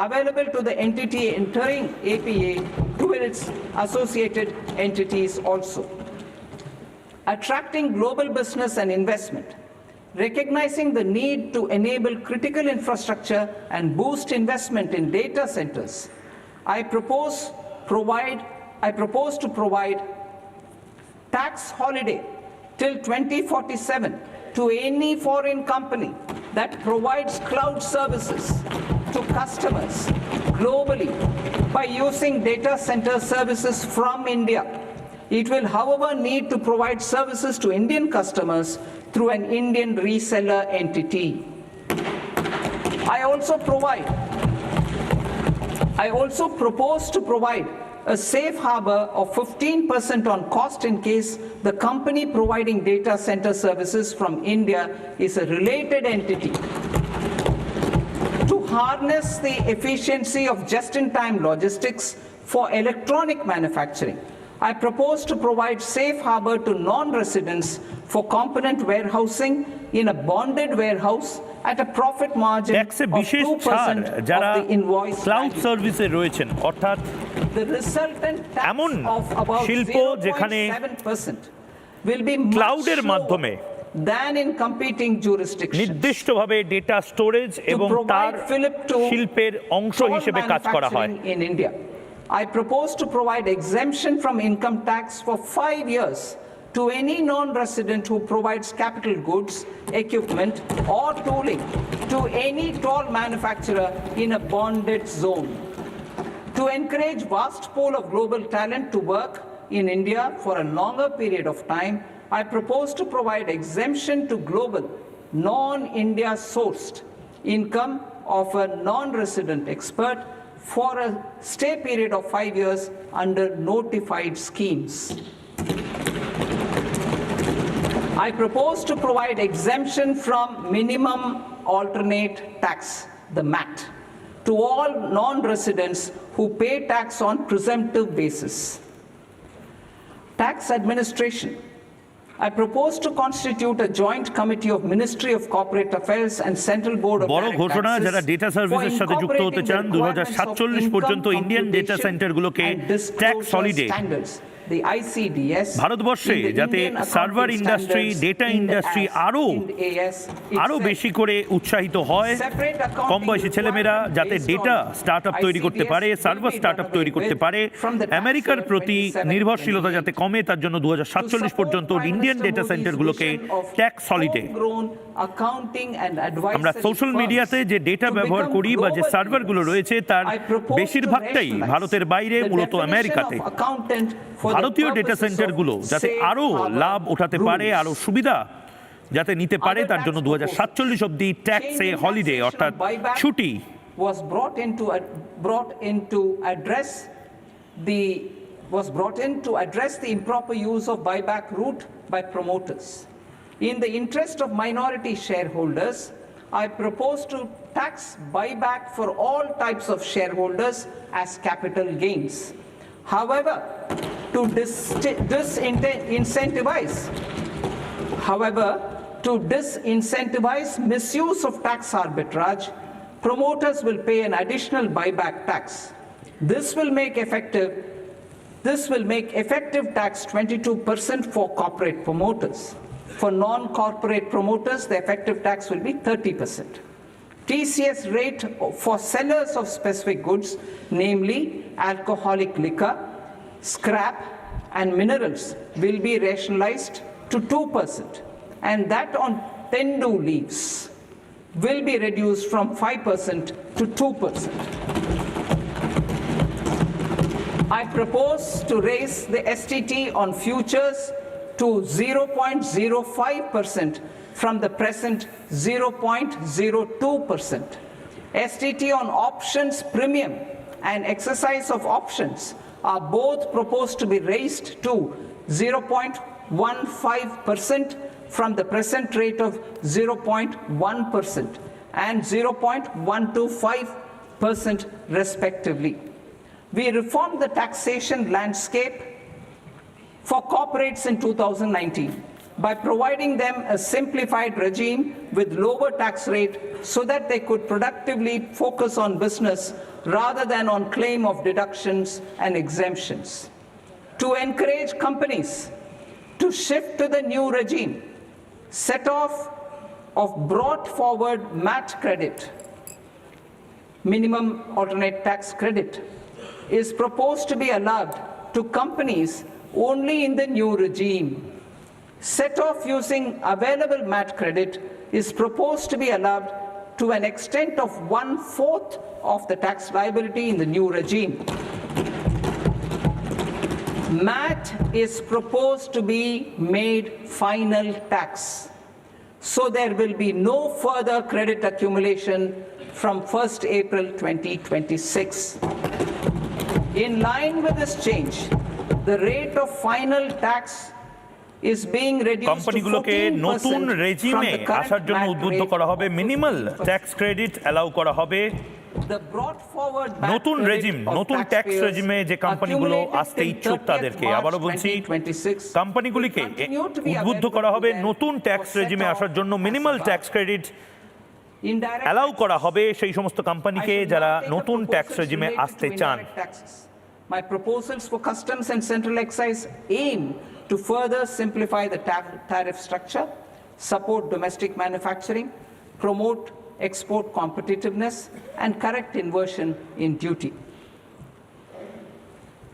available to the entity entering APA to its associated entities also. Attracting global business and investment. Recognizing the need to enable critical infrastructure and boost investment in data centers, I propose to provide tax holiday till 2047 to any foreign company that provides cloud services to customers globally by using data center services from India. It will, however, need to provide services to Indian customers through an Indian reseller entity. I also propose to provide a safe harbor of 15% on cost in case the company providing data center services from India is a related entity. To harness the efficiency of just-in-time logistics for electronic manufacturing, I propose to provide safe harbor to non-residents for component warehousing in a bonded warehouse at a profit margin of 2% of the invoice cloud value. সার্ভিসে রয়েছেন, অর্থাৎ The resultant tax এমন of about শিল্প যেখানে 0.7% will be much ক্লাউডের lower মাধ্যমে than in competing jurisdictions. নির্দিষ্টভাবে data storage এবং তার শিল্পের অংশ হিসেবে কাজ করা হয়। In India, I propose to provide exemption from income tax for 5 years to any non-resident who provides capital goods, equipment or tooling to any tool manufacturer in a bonded zone. To encourage vast pool of global talent to work in India for a longer period of time, I propose to provide exemption to global non-India sourced income of a non-resident expert for a stay period of 5 years under notified schemes. I propose to provide exemption from minimum alternate tax, the MAT, to all non-residents who pay tax on presumptive basis. Tax administration. I propose to constitute a joint committee of Ministry of Corporate Affairs and Central Board of বড় Direct ঘোষণা Taxes যারা data সার্ভিসের সাথে যুক্ত হতে চান 2047 পর্যন্ত Indian data সেন্টারগুলোকে ট্যাক্স হলিডে the ICDS ভারতবর্ষে যাতে সার্ভার ইন্ডাস্ট্রি ডেটা ইন্ডাস্ট্রি আরো বেশি করে উৎসাহিত হয়, কম বয়সী ছেলেমেয়েরা যাতে ডেটা স্টার্টআপ তৈরি করতে পারে, সার্ভার স্টার্টআপ তৈরি করতে পারে, আমেরিকার প্রতি নির্ভরশীলতা যাতে কমে, তার জন্য 2047 পর্যন্ত ইন্ডিয়ান ডেটা সেন্টারগুলোকে ট্যাক্স হলিডে। আমরা সোশ্যাল মিডিয়াতে যে ডেটা ব্যবহার করি বা যে সার্ভারগুলো রয়েছে তার বেশিরভাগটাই ভারতের বাইরে, মূলত আমেরিকাতে। ভারতীয় ডেটা সেন্টারগুলো যাতে আরো লাভ উঠাতে পারে, আরো সুবিধা যাতে নিতে পারে, তার জন্য 2047 অবধি ট্যাক্সে হলিডে অর্থাৎ ছুটি was brought in to address the improper use of buyback route by promoters. In the interest of minority shareholders, I propose to tax buyback for all types of shareholders as capital gains. However, to disincentivize misuse of tax arbitrage, promoters will pay an additional buyback tax. This will make effective tax 22% for corporate promoters. For non-corporate promoters, the effective tax will be 30%. TCS rate for sellers of specific goods, namely alcoholic liquor, scrap and minerals, will be rationalized to 2%, and that on tendu leaves will be reduced from 5% to 2%. I propose to raise the STT on futures to 0.05% from the present 0.02%. STT on options premium and exercise of options are both proposed to be raised to 0.15% from the present rate of 0.1% and 0.125% respectively. We reformed the taxation landscape for corporates in 2019 by providing them a simplified regime with lower tax rate so that they could productively focus on business rather than on claim of deductions and exemptions. To encourage companies to shift to the new regime, set off of brought forward MAT credit, minimum alternate tax credit, is proposed to be allowed to companies only in the new regime. Set off using available MAT credit is proposed to be allowed to an extent of 1/4 of the tax liability in the new regime. MAT is proposed to be made final tax, so there will be no further credit accumulation from 1st April 2026. In line with this change, the rate of final tax is being reduced to 14% কোম্পানিগুলোকে নতুন রেজিমে আসার জন্য উদ্বুদ্ধ করা হবে, minimal tax credit allow করা হবে। নতুন regime, নতুন ট্যাক্স রেজিমে যে কোম্পানিগুলো আসতে ইচ্ছুক তাদেরকে, আবারও বলছি, কোম্পানিগুলিকে উদ্বুদ্ধ করা হবে নতুন ট্যাক্স রেজিমে আসার জন্য মিনিমাল ট্যাক্স ক্রেডিট অ্যালাউ করা হবে সেই সমস্ত কোম্পানিকে যারা নতুন ট্যাক্স রেজিমে আসতে চান। My proposals for customs and central excise aim to further simplify the tariff structure, support domestic manufacturing, promote export competitiveness, and correct inversion in duty.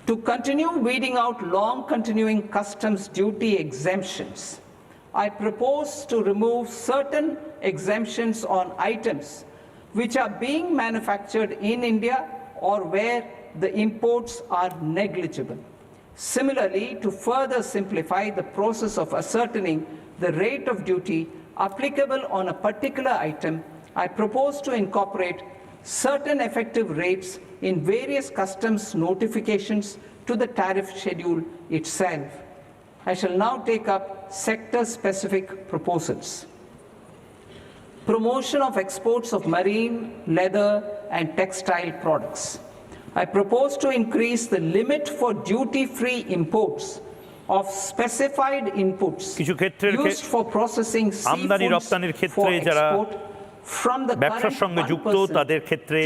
To continue weeding out long continuing customs duty exemptions, I propose to remove certain exemptions on items which are being manufactured in India or where the imports are negligible. Similarly, to further simplify the process of ascertaining the rate of duty applicable on a particular item, I propose to incorporate certain effective rates in various customs notifications to the tariff schedule itself. I shall now take up sector-specific proposals. Promotion of exports of marine, leather, and textile products. I propose to increase the limit for duty-free imports of specified inputs used for processing আমদানি রপ্তানির ক্ষেত্রে যারা ব্যবসার সঙ্গে যুক্ত তাদের ক্ষেত্রে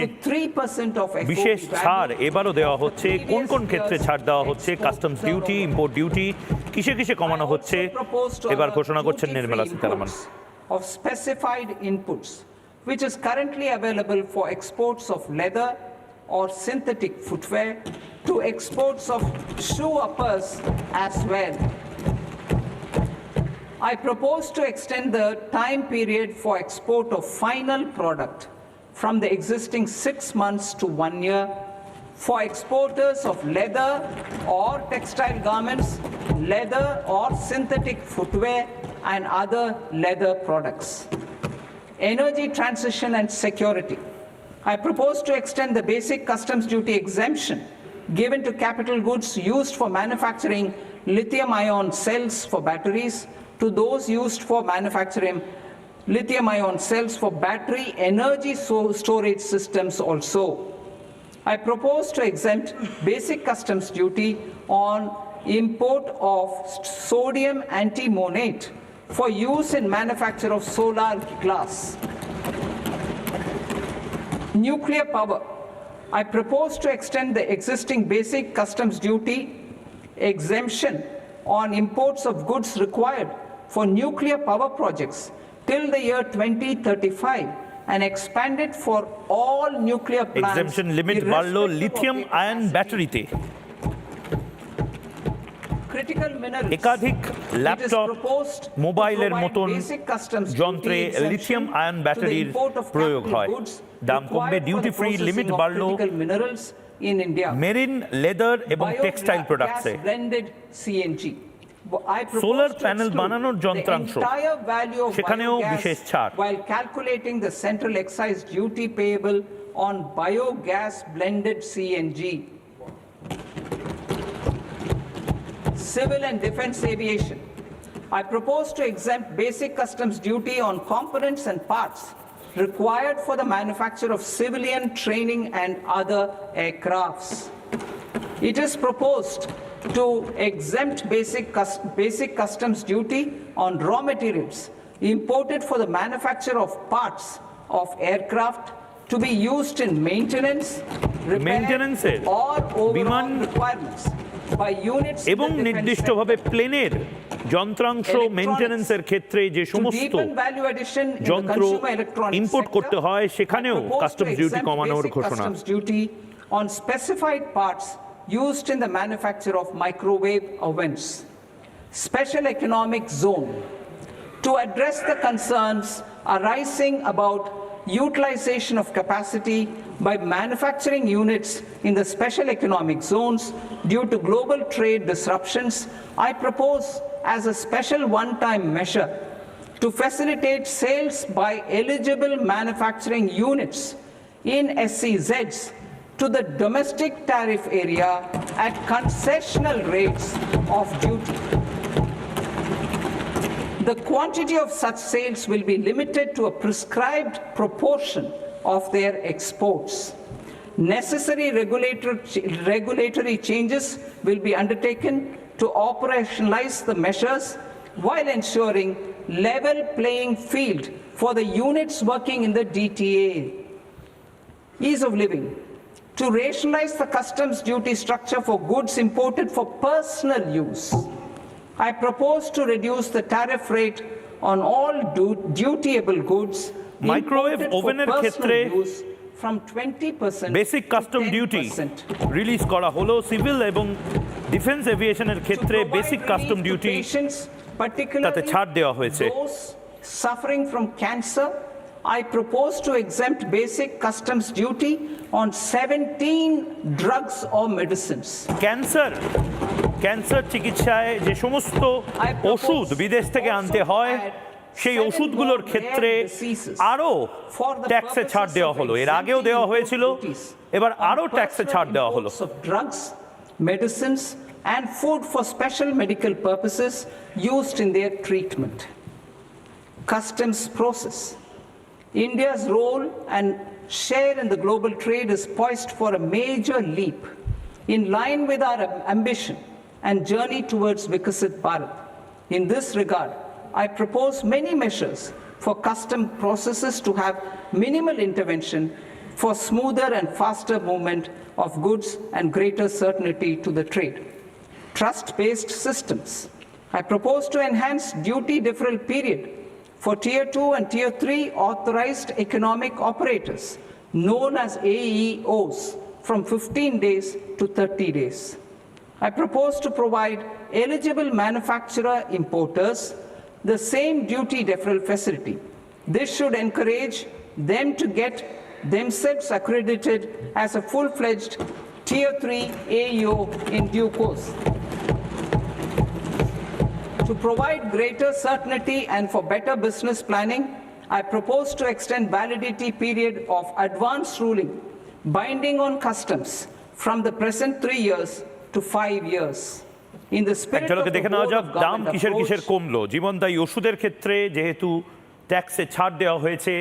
বিশেষ ছাড় এবারও দেওয়া হচ্ছে। কোন কোন ক্ষেত্রে ছাড় দেওয়া হচ্ছে, কাস্টমস ডিউটি, ইম্পোর্ট ডিউটি, কিসে কিসে কমানো হচ্ছে এবার ঘোষণা করছেন Nirmala Sitharaman. Of specified inputs, which is currently available for exports of leather or synthetic footwear to exports of shoe uppers as well. I propose to extend the time period for export of final product from the existing 6 months to 1 year for exporters of leather or textile garments, leather or synthetic footwear, and other leather products. Energy transition and security. I propose to extend the basic customs duty exemption given to capital goods used for manufacturing lithium-ion cells for batteries to those used for manufacturing lithium-ion cells for battery energy storage systems also. I propose to exempt basic customs duty on import of sodium antimonate for use in manufacture of solar glass. Nuclear power. I propose to extend the existing basic customs duty exemption on imports of goods required for nuclear power projects till the year 2035 and expand it for all nuclear plants. Exemption limit বাড়লো lithium ion ব্যাটারিতে। একাধিক laptop, মোবাইলের মতন যন্ত্রে lithium ion ব্যাটারির প্রয়োগ হয়। দাম কমবে, ডিউটি ফ্রি লিমিট বাড়লো মেরিন, লেদার এবং টেক্সটাইল প্রোডাক্টসে। সোলার প্যানেল বানানোর যন্ত্রাংশ সেখানেও বিশেষ ছাড়। While calculating the central excise duty payable on biogas blended CNG. Civil and defense aviation. I propose to exempt basic customs duty on components and parts required for the manufacture of civilian training and other aircrafts. It is proposed to exempt basic customs duty on raw materials imported for the manufacture of parts of aircraft to be used in maintenance, repair, or overhaul requirements. এবং নির্দিষ্টভাবে প্লেনের যন্ত্রাংশ মেইনটেনেন্সের ক্ষেত্রে যে সমস্ত যন্ত্র import করতে হয় সেখানেও কাস্টমস ডিউটি কমানোর ঘোষণা। On specified parts used in the manufacture of microwave ovens. Special economic zone. To address the concerns arising about utilization of capacity by manufacturing units in the special economic zones due to global trade disruptions, I propose as a special one-time measure to facilitate sales by eligible manufacturing units in SCZs to the domestic tariff area at concessional rates of duty. The quantity of such sales will be limited to a prescribed proportion of their exports. Necessary regulatory changes will be undertaken to operationalize the measures while ensuring level playing field for the units working in the DTA. Ease of living. To rationalize the customs duty structure for goods imported for personal use, I propose to reduce the tariff rate on all dutiable goods microwave imported for ওভেনের personal ক্ষেত্রে use from 20% basic to custom duty 10%. Release করা হলো civil এবং defence এভিয়েশনের ক্ষেত্রে basic custom duty তাতে ছাড় দেওয়া হয়েছে Those suffering from cancer, I propose to exempt basic customs duty on 17 drugs or medicines. Cancer চিকিৎসায় যে সমস্ত ওষুধ বিদেশ থেকে আনতে হয় সেই ওষুধগুলোর ক্ষেত্রে আরো ট্যাক্সে ছাড় দেওয়া হলো এর আগেও দেওয়া হয়েছিল এবার আরো ট্যাক্সে ছাড় দেওয়া হলো Drugs, medicines and food for special medical purposes used in their treatment. Customs process. India's role and share in the global trade is poised for a major leap in line with our ambition and journey towards Vikasit Bharat. In this regard, I propose many measures for custom processes to have minimal intervention for smoother and faster movement of goods and greater certainty to the trade. Trust-based systems. I propose to enhance duty deferral period for Tier 2 and Tier 3 authorized economic operators, known as AEOs, from 15 days to 30 days. I propose to provide eligible manufacturer importers the same duty deferral facility. This should encourage them to get themselves accredited as a full-fledged Tier 3 AEO in due course. To provide greater certainty and for better business planning, I propose to extend validity period of advance ruling binding on customs from the present 3 years to 5 years. In the spirit of the দেখে নেওয়া whole যাক of দাম government কিসের কিসের approach, কমলো জীবনদায়ী ওষুধের ক্ষেত্রে যেহেতু ট্যাক্সে ছাড় দেওয়া হয়েছে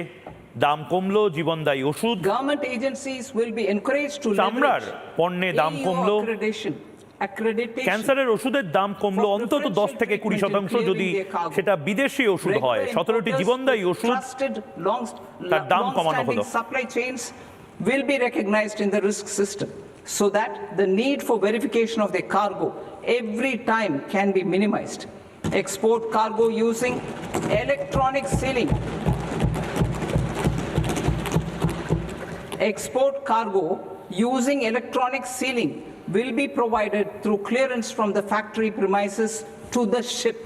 দাম কমলো জীবনদায়ী ওষুধ government agencies will be encouraged to চামড়ার leverage পণ্যে দাম AEO কমলো accreditation ক্যান্সারের ওষুধের দাম কমলো অন্তত 10 থেকে 20% যদি সেটা বিদেশি ওষুধ হয় 17টি জীবনদায়ী ওষুধ তার দাম কমানো হলো supply chains will be recognized in the risk system so that the need for verification of their cargo every time can be minimized. Export cargo using electronic sealing. Export cargo using electronic sealing will be provided through clearance from the factory premises to the ship.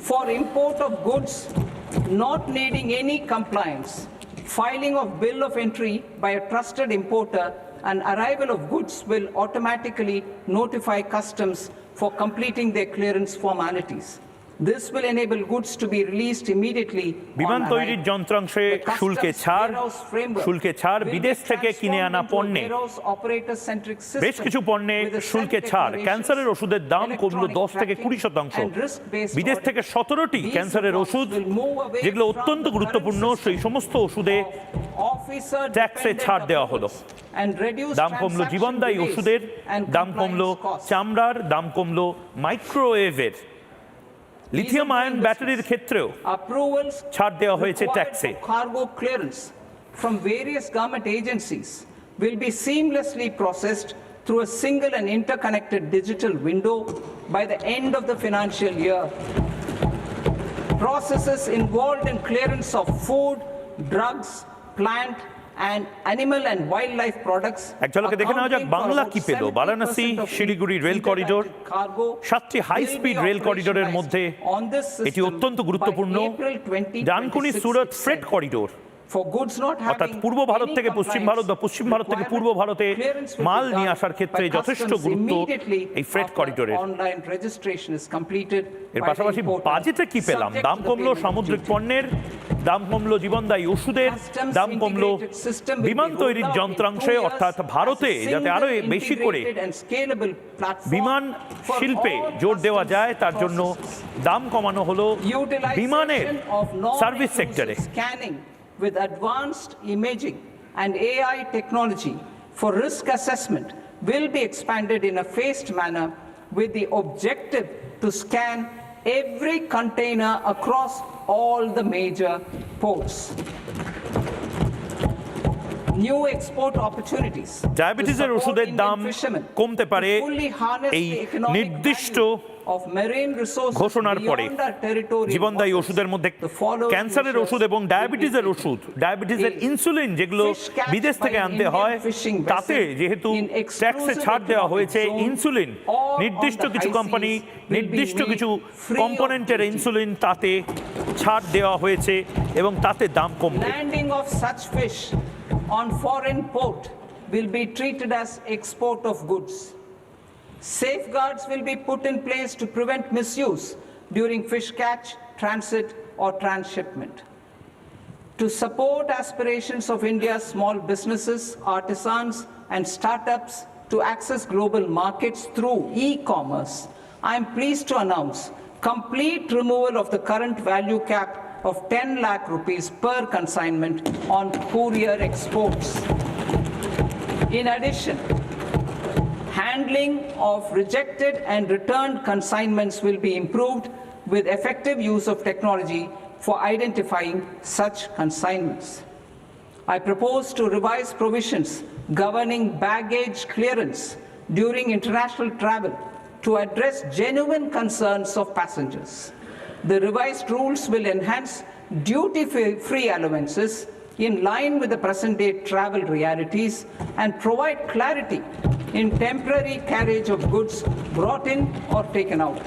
For import of goods not needing any compliance, filing of bill of entry by a trusted importer and arrival of goods will automatically notify customs for completing their clearance formalities. This will enable goods to be released immediately. বিমান তৈরির যন্ত্রাংশে শুল্কে ছাড় বিদেশ থেকে কিনে আনা পণ্যে বেশ কিছু পণ্যে শুল্কে ছাড় ক্যান্সারের ওষুধের দাম কমলো 10 থেকে 20%। বিদেশ থেকে 17টি ক্যান্সারের ওষুধ যেগুলো অত্যন্ত গুরুত্বপূর্ণ সেই সমস্ত ওষুধে ট্যাক্সে ছাড় দেওয়া হলো। দাম কমলো জীবনদায়ী ওষুধের দাম কমলো চামড়ার দাম কমলো মাইক্রোওয়েভের লিথিয়াম আয়ন ব্যাটারির ক্ষেত্রেও ছাড় দেওয়া হয়েছে ট্যাক্সে Cargo clearance from various government agencies will be seamlessly processed through a single and interconnected digital window by the end of the financial year. Processes involved in clearance of food, drugs, plant and animal and wildlife products. এক ঝলকে দেখে নেওয়া যাক বাংলা কি পেল। Varanasi Siliguri rail corridor 7টি high speed rail করিডোরের মধ্যে এটি অত্যন্ত গুরুত্বপূর্ণ। ডানকুনি সুরত ফ্রেট করিডোর অর্থাৎ পূর্ব ভারত থেকে পশ্চিম ভারত বা পশ্চিম ভারত থেকে পূর্ব ভারতে মাল নিয়ে আসার ক্ষেত্রে যথেষ্ট গুরুত্ব এই ফ্রেট করিডোরের। এর পাশাপাশি বাজেটে কি পেলাম? দাম কমলো সামুদ্রিক পণ্যের, দাম কমলো জীবনদায়ী ওষুধের, দাম কমলো বিমান তৈরির যন্ত্রাংশে অর্থাৎ ভারতে যাতে আরো বেশি করে বিমান শিল্পে জোর দেওয়া যায় তার জন্য দাম কমানো হলো বিমানের সার্ভিস সেক্টরে। With advanced imaging and AI technology for risk assessment will be expanded in a phased manner with the objective to scan every container across all the major ports. New export opportunities. ডায়াবেটিসের ওষুধের দাম কমতে পারে এই নির্দিষ্ট of marine resources ঘোষণার পরে beyond our territorial জীবনদায়ী waters, ওষুধের মধ্যে the following ক্যান্সারের measures ওষুধ এবং will be ডায়াবেটিসের taken. ওষুধ, ডায়াবেটিসের A. ইনসুলিন যেগুলো Fish catch বিদেশ থেকে by an আনতে Indian হয়, fishing vessel তাতে যেহেতু in ট্যাক্সে exclusive ছাড় দেওয়া economic হয়েছে, zone ইনসুলিন or নির্দিষ্ট on the কিছু high company seas will be নির্দিষ্ট made কিছু free of কম্পোনেন্টের duty. ইনসুলিন তাতে ছাড় দেওয়া হয়েছে এবং তাতে দাম কমবে। Landing of such fish on foreign port will be treated as export of goods. Safeguards will be put in place to prevent misuse during fish catch, transit or transshipment. To support aspirations of India's small businesses, artisans and startups to access global markets through e-commerce, I am pleased to announce complete removal of the current value cap of 10 lakh rupees per consignment on courier exports. In addition, handling of rejected and returned consignments will be improved with effective use of technology for identifying such consignments. I propose to revise provisions governing baggage clearance during international travel to address genuine concerns of passengers. The revised rules will enhance duty-free allowances in line with the present-day travel realities and provide clarity in temporary carriage of goods brought in or taken out.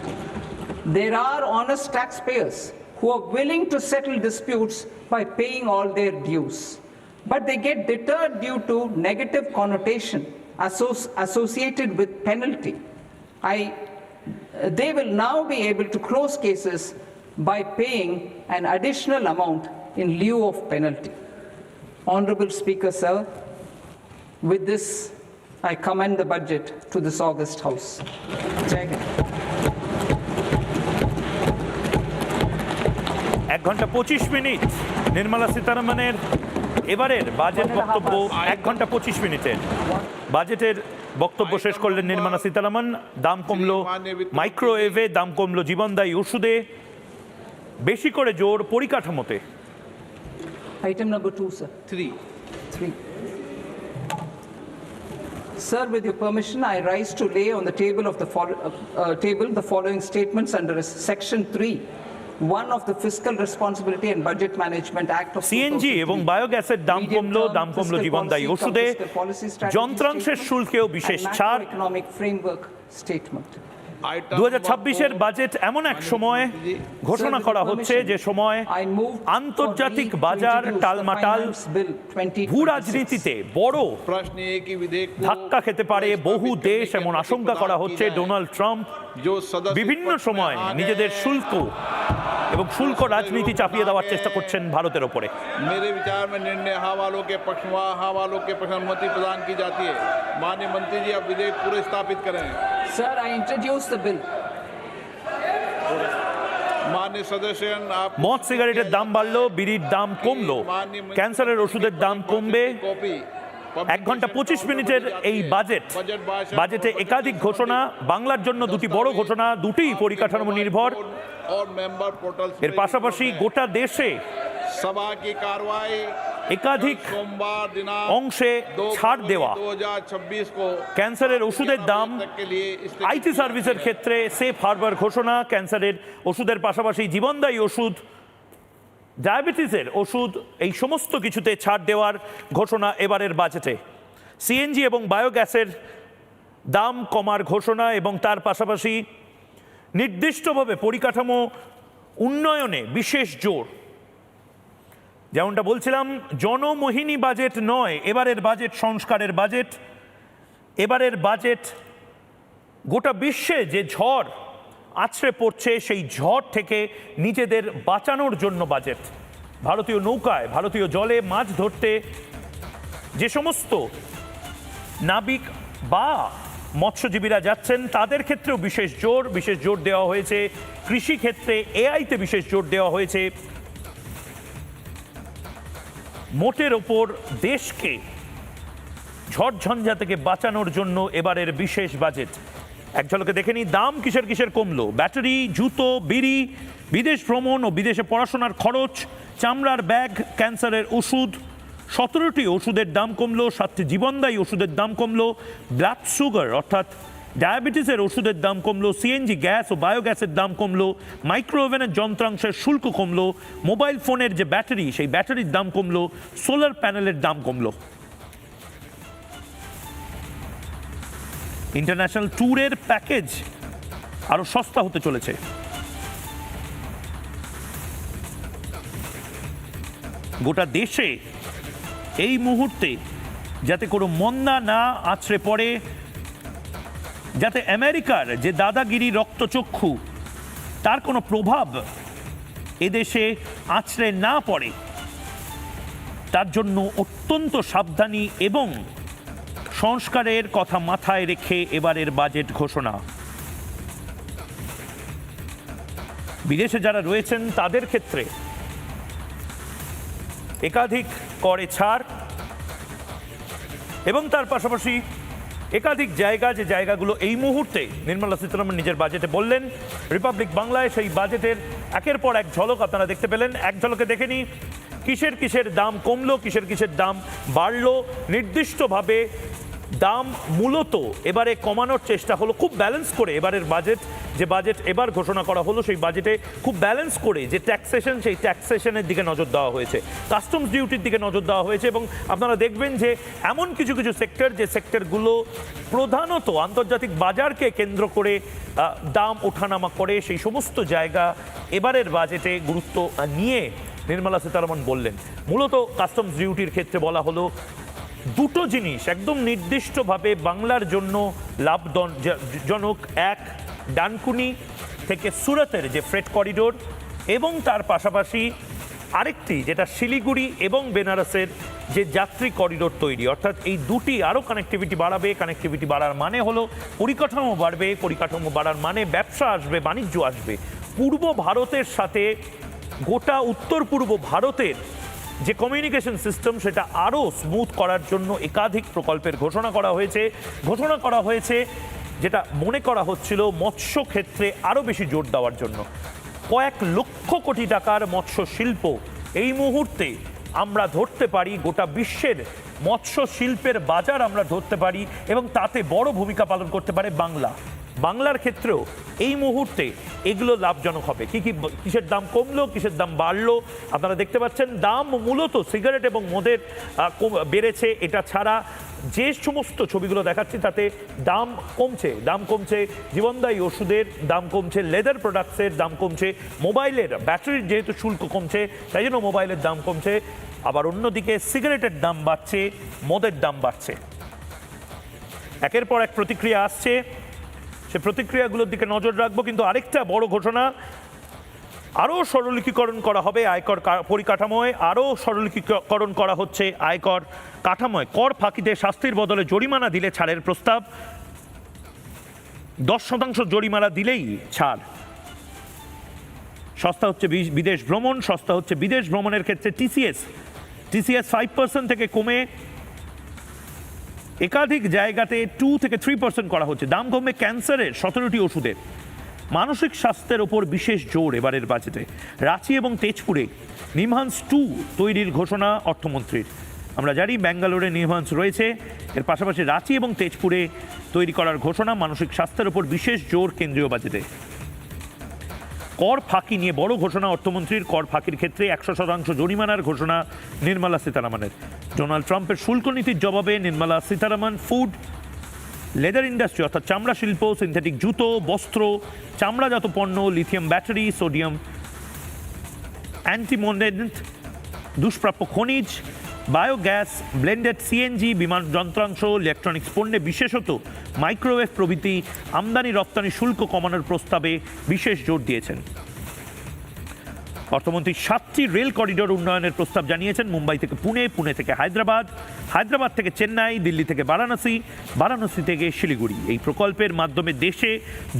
There are honest taxpayers who are willing to settle disputes by paying all their dues, but they get deterred due to negative connotation associated with penalty. They will now be able to close cases by paying an additional amount in lieu of penalty. Honorable Speaker, sir, with this, I commend the budget to this august House. Jai Hind. 1 ঘন্টা 25 minute Nirmala সীতারামনের এবারের budget বক্তব্য। 1 ঘন্টা 25 মিনিটের বাজেটের বক্তব্য শেষ করলেন নির্মলা সীতারামন। দাম কমলো মাইক্রোওয়েভে, দাম কমলো জীবনদায়ী ওষুধে, বেশি করে জোর পরিকাঠামোতে। Item number 2, sir. 3. Sir, with your permission, I rise to lay on the table of the following statements under Section 3. 1 of the Fiscal Responsibility and Budget Management Act of CNG এবং বায়োগ্যাসের দাম কমলো জীবনদায়ী ওষুধে, যন্ত্রাংশের শুল্কেও বিশেষ ছাড়। economic framework statement. 2026-এর বাজেট এমন এক সময় ঘোষণা করা হচ্ছে যে সময় আন্তর্জাতিক বাজার টালমাটাল, ভূ রাজনীতিতে বড় ধাক্কা খেতে পারে বহু দেশ, এমন আশঙ্কা করা হচ্ছে। ডোনাল্ড ট্রাম্প বিভিন্ন সময় নিজেদের শুল্ক এবং শুল্ক রাজনীতি চাপিয়ে দেওয়ার চেষ্টা করছেন ভারতের ওপরে। मेरे विचार में निर्णय हाँ वालों के पक्ष में, हाँ वालों के प्रधानमंत्री प्रदान की जाती है। माननीय मंत्री जी, अब विधेयक पूरे स्थापित करें। Sir, I introduce the bill. माननीय सदस्य, आप মদ সিগারেটের দাম বাড়লো, বিড়ির দাম কমলো, ক্যান্সারের ওষুধের দাম কমবে। 1 ঘন্টা 25 মিনিটের এই বাজেটে একাধিক ঘোষণা, বাংলার জন্য দুটি বড় ঘোষণা, দুটিই পরিকাঠামো নির্ভর। এর পাশাপাশি গোটা দেশে सभा की कार्रवाई একাধিক অংশে ছাড় দেওয়া, ক্যান্সারের ওষুধের দাম, আইটি সার্ভিসের ক্ষেত্রে সেফ হারবার ঘোষণা, ক্যান্সারের ওষুধের পাশাপাশি জীবনদায়ী ওষুধ, ডায়াবেটিসের ওষুধ, এই সমস্ত কিছুতে ছাড় দেওয়ার ঘোষণা এবারের বাজেটে। সিএনজি এবং বায়োগ্যাসের দাম কমার ঘোষণা এবং তার পাশাপাশি নির্দিষ্টভাবে পরিকাঠামো উন্নয়নে বিশেষ জোর। যেমনটা বলছিলাম, জনমোহিনী বাজেট নয় এবারের বাজেট, সংস্কারের বাজেট। এবারের বাজেট গোটা বিশ্বে যে ঝড় আছড়ে পড়ছে, সেই ঝড় থেকে নিজেদের বাঁচানোর জন্য বাজেট। ভারতীয় নৌকায়, ভারতীয় জলে মাছ ধরতে যে সমস্ত নাবিক বা মৎস্যজীবীরা যাচ্ছেন, তাদের ক্ষেত্রেও বিশেষ জোর দেওয়া হয়েছে। কৃষি ক্ষেত্রে এআইতে বিশেষ জোর দেওয়া হয়েছে। মোটের ওপর দেশকে ঝড়ঝঞ্ঝা থেকে বাঁচানোর জন্য এবারের বিশেষ বাজেট। এক ঝলকে দেখে নিই দাম কিসের কমলো। ব্যাটারি, জুতো, বিড়ি, বিদেশ ভ্রমণ ও বিদেশে পড়াশোনার খরচ, চামড়ার ব্যাগ, ক্যান্সারের ওষুধ, 17টি ওষুধের দাম কমলো, 7টি জীবনদায়ী ওষুধের দাম কমলো। ব্লাড সুগার অর্থাৎ ডায়াবেটিসের ওষুধের দাম কমলো, সিএনজি গ্যাস ও বায়োগ্যাসের দাম কমলো, মাইক্রো ওভেনের যন্ত্রাংশের শুল্ক কমলো, মোবাইল ফোনের যে ব্যাটারি সেই ব্যাটারির দাম কমলো, সোলার প্যানেলের দাম কমলো। ইন্টারন্যাশনাল ট্যুরের প্যাকেজ আরো সস্তা হতে চলেছে। গোটা দেশে এই মুহূর্তে যাতে কোনো মন্দা না আছড়ে পড়ে, যাতে আমেরিকার যে দাদাগিরি রক্তচক্ষু তার কোনো প্রভাব এদেশে আছড়ে না পড়ে, তার জন্য অত্যন্ত সাবধানী এবং সংস্কারের কথা মাথায় রেখে এবারের বাজেট ঘোষণা। বিদেশে যারা রয়েছেন তাদের ক্ষেত্রে একাধিক করে ছাড় এবং তার পাশাপাশি একাধিক জায়গা, যে জায়গাগুলো এই মুহূর্তে নির্মলা সীতারামন নিজের বাজেটে বললেন। রিপাবলিক বাংলায় সেই বাজেটের একের পর এক ঝলক আপনারা দেখতে পেলেন। এক ঝলকে দেখে নিই কিসের কিসের দাম কমলো, কিসের কিসের দাম বাড়লো। নির্দিষ্টভাবে দাম মূলত এবারে কমানোর চেষ্টা হলো, খুব ব্যালেন্স করে। এবারের বাজেট, যে বাজেট এবার ঘোষণা করা হলো, সেই বাজেটে খুব ব্যালেন্স করে যে ট্যাক্সেশন, সেই ট্যাক্সেশনের দিকে নজর দেওয়া হয়েছে, কাস্টমস ডিউটির দিকে নজর দেওয়া হয়েছে। এবং আপনারা দেখবেন যে এমন কিছু কিছু সেক্টর, যে সেক্টরগুলো প্রধানত আন্তর্জাতিক বাজারকে কেন্দ্র করে দাম ওঠানামা করে, সেই সমস্ত জায়গা এবারের বাজেটে গুরুত্ব নিয়ে নির্মলা সীতারামন বললেন। মূলত কাস্টমস ডিউটির ক্ষেত্রে বলা হলো দুটো জিনিস একদম নির্দিষ্টভাবে বাংলার জন্য লাভজনক। এক, ডানকুনি থেকে সুরতের যে ফ্রেট করিডোর, এবং তার পাশাপাশি আরেকটি যেটা শিলিগুড়ি এবং বেনারসের যে যাত্রী করিডোর তৈরি। অর্থাৎ এই দুটি আরও কানেক্টিভিটি বাড়াবে। কানেক্টিভিটি বাড়ার মানে হলো পরিকাঠামো বাড়বে, পরিকাঠামো বাড়ার মানে ব্যবসা আসবে, বাণিজ্য আসবে। পূর্ব ভারতের সাথে গোটা উত্তর পূর্ব ভারতের যে কমিউনিকেশন সিস্টেম, সেটা আরও স্মুথ করার জন্য একাধিক প্রকল্পের ঘোষণা করা হয়েছে, যেটা মনে করা হচ্ছিল মৎস্য ক্ষেত্রে আরও বেশি জোর দেওয়ার জন্য। কয়েক লক্ষ কোটি টাকার মৎস্য শিল্প এই মুহূর্তে আমরা ধরতে পারি, গোটা বিশ্বের মৎস্য শিল্পের বাজার আমরা ধরতে পারি, এবং তাতে বড় ভূমিকা পালন করতে পারে বাংলার ক্ষেত্রেও এই মুহূর্তে এগুলো লাভজনক হবে। কিসের দাম কমলো, কিসের দাম বাড়লো আপনারা দেখতে পাচ্ছেন। দাম মূলত সিগারেট এবং মদের বেড়েছে। এটা ছাড়া যে সমস্ত ছবিগুলো দেখাচ্ছি তাতে দাম কমছে জীবনদায়ী ওষুধের দাম কমছে, লেদার প্রোডাক্টসের দাম কমছে, মোবাইলের ব্যাটারির যেহেতু শুল্ক কমছে তাই জন্য মোবাইলের দাম কমছে। আবার অন্যদিকে সিগারেটের দাম বাড়ছে, মদের দাম বাড়ছে। একের পর এক প্রতিক্রিয়া আসছে, সে প্রতিক্রিয়াগুলোর দিকে নজর রাখবো। কিন্তু আরেকটা বড় ঘোষণা, আরও সরলীকরণ করা হবে আয়কর পরিকাঠামোয়, আরও সরলীকরণ করা হচ্ছে আয়কর কাঠামোয়। কর ফাঁকিতে শাস্তির বদলে জরিমানা দিলে ছাড়ের প্রস্তাব। 10% জরিমানা দিলেই ছাড়। সস্তা হচ্ছে বিদেশ ভ্রমণ, সস্তা হচ্ছে বিদেশ ভ্রমণের ক্ষেত্রে টিসিএস 5% থেকে কমে একাধিক জায়গাতে 2 থেকে 3% করা হচ্ছে। দাম কমবে ক্যান্সারের 17টি ওষুধের। মানসিক স্বাস্থ্যের ওপর বিশেষ জোর এবারের বাজেটে। রাঁচি এবং তেজপুরে নিমহান্স 2 তৈরির ঘোষণা অর্থমন্ত্রীর। আমরা জানি ব্যাঙ্গালোরে নিমহান্স রয়েছে, এর পাশাপাশি রাঁচি এবং তেজপুরে তৈরি করার ঘোষণা। মানসিক স্বাস্থ্যের ওপর বিশেষ জোর কেন্দ্রীয় বাজেটে। কর ফাঁকি নিয়ে বড় ঘোষণা অর্থমন্ত্রীর। কর ফাঁকির ক্ষেত্রে 100% জরিমানার ঘোষণা নির্মলা সীতারামনের। ডোনাল্ড ট্রাম্পের শুল্ক নীতির জবাবে Nirmala Sitharaman food, leather industry অর্থাৎ চামড়া শিল্প, সিনথেটিক জুতো, বস্ত্র, চামড়াজাত পণ্য, লিথিয়াম ব্যাটারি, সোডিয়াম অ্যান্টিমোনেন্ট, দুষ্প্রাপ্য খনিজ, বায়োগ্যাস, ব্লেন্ডেড সিএনজি, বিমান যন্ত্রাংশ, ইলেকট্রনিক্স পণ্যে বিশেষত মাইক্রোওয়েভ প্রভৃতি আমদানি রপ্তানি শুল্ক কমানোর প্রস্তাবে বিশেষ জোর দিয়েছেন। অর্থমন্ত্রী 7টি রেল করিডোর উন্নয়নের প্রস্তাব জানিয়েছেন। মুম্বাই থেকে পুনে, পুনে থেকে হায়দ্রাবাদ, হায়দ্রাবাদ থেকে চেন্নাই, দিল্লি থেকে বারাণসী, বারাণসী থেকে শিলিগুড়ি। এই প্রকল্পের মাধ্যমে দেশে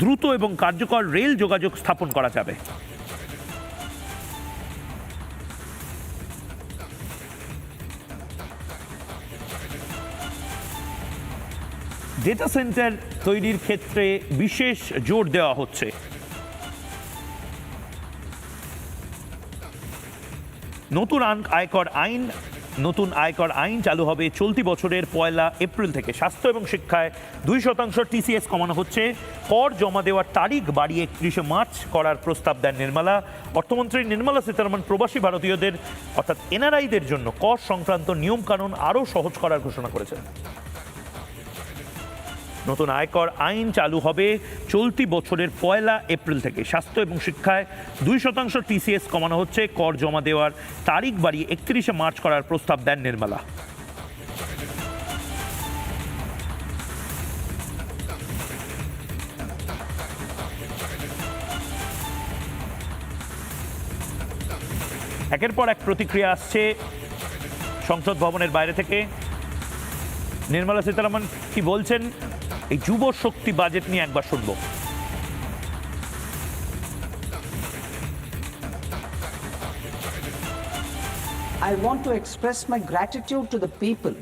দ্রুত এবং কার্যকর রেল যোগাযোগ স্থাপন করা যাবে। ডেটা সেন্টার তৈরির ক্ষেত্রে বিশেষ জোর দেওয়া হচ্ছে। নতুন আয়কর আইন নতুন আয়কর আইন চালু হবে চলতি বছরের 1 এপ্রিল থেকে। স্বাস্থ্য এবং শিক্ষায় 2% TCS কমানো হচ্ছে। কর জমা দেওয়ার তারিখ বাড়িয়ে 31 মার্চ করার প্রস্তাব দেন নির্মলা। অর্থমন্ত্রী নির্মলা সীতারমণ প্রবাসী ভারতীয়দের অর্থাৎ এনআরআইদের জন্য কর সংক্রান্ত নিয়মকানুন আরও সহজ করার ঘোষণা করেছেন। নতুন আয়কর আইন চালু হবে চলতি বছরের 1 এপ্রিল থেকে। স্বাস্থ্য এবং শিক্ষায় 2% TCS কমানো হচ্ছে। কর জমা দেওয়ার তারিখ বাড়িয়ে 31 মার্চ করার প্রস্তাব দেন নির্মলা। একের পর এক প্রতিক্রিয়া আসছে সংসদ ভবনের বাইরে থেকে। নির্মলা সীতারমণ কি বলছেন এই যুব শক্তি বাজেট নিয়ে একবার শুনবো। I want to express my gratitude to the people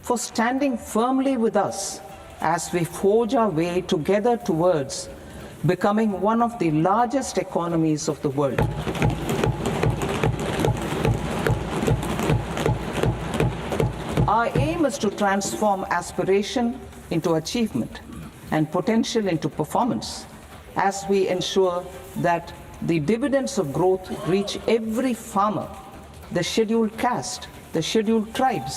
for standing firmly with us as we forge our way together towards becoming one of the largest economies of the world. Our aim is to transform aspiration into achievement and potential into performance as we ensure that the dividends of growth reach every farmer, the scheduled caste, the scheduled tribes,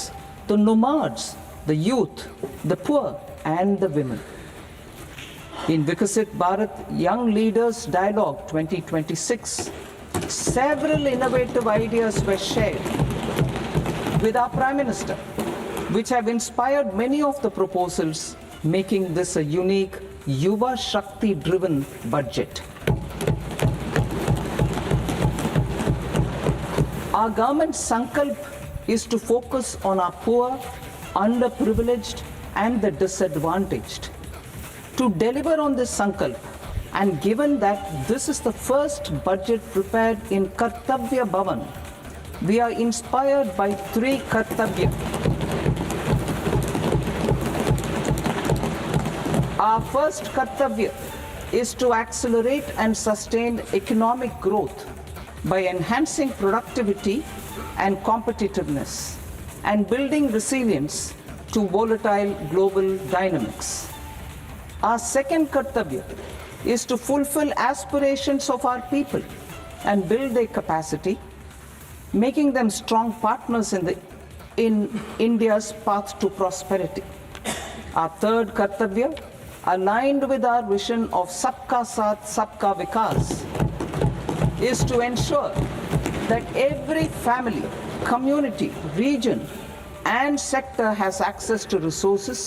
the nomads, the youth, the poor and the women. In Vikasit Bharat Young Leaders Dialogue 2026, several innovative ideas were shared with our Prime Minister, which have inspired many of the proposals, making this a unique Yuva Shakti-driven budget. Our government's sankalp is to focus on our poor, underprivileged and the disadvantaged. To deliver on this sankalp, and given that this is the first budget prepared in Kartavya Bhavan, we are inspired by 3 Kartavya. Our first Kartavya is to accelerate and sustain economic growth by enhancing productivity and competitiveness and building resilience to volatile global dynamics. Our second Kartavya is to fulfill aspirations of our people and build their capacity, making them strong partners in India's path to prosperity. Our third Kartavya, aligned with our vision of Sabka Saath, Sabka Vikas, is to ensure that every family, community, region, and sector has access to resources,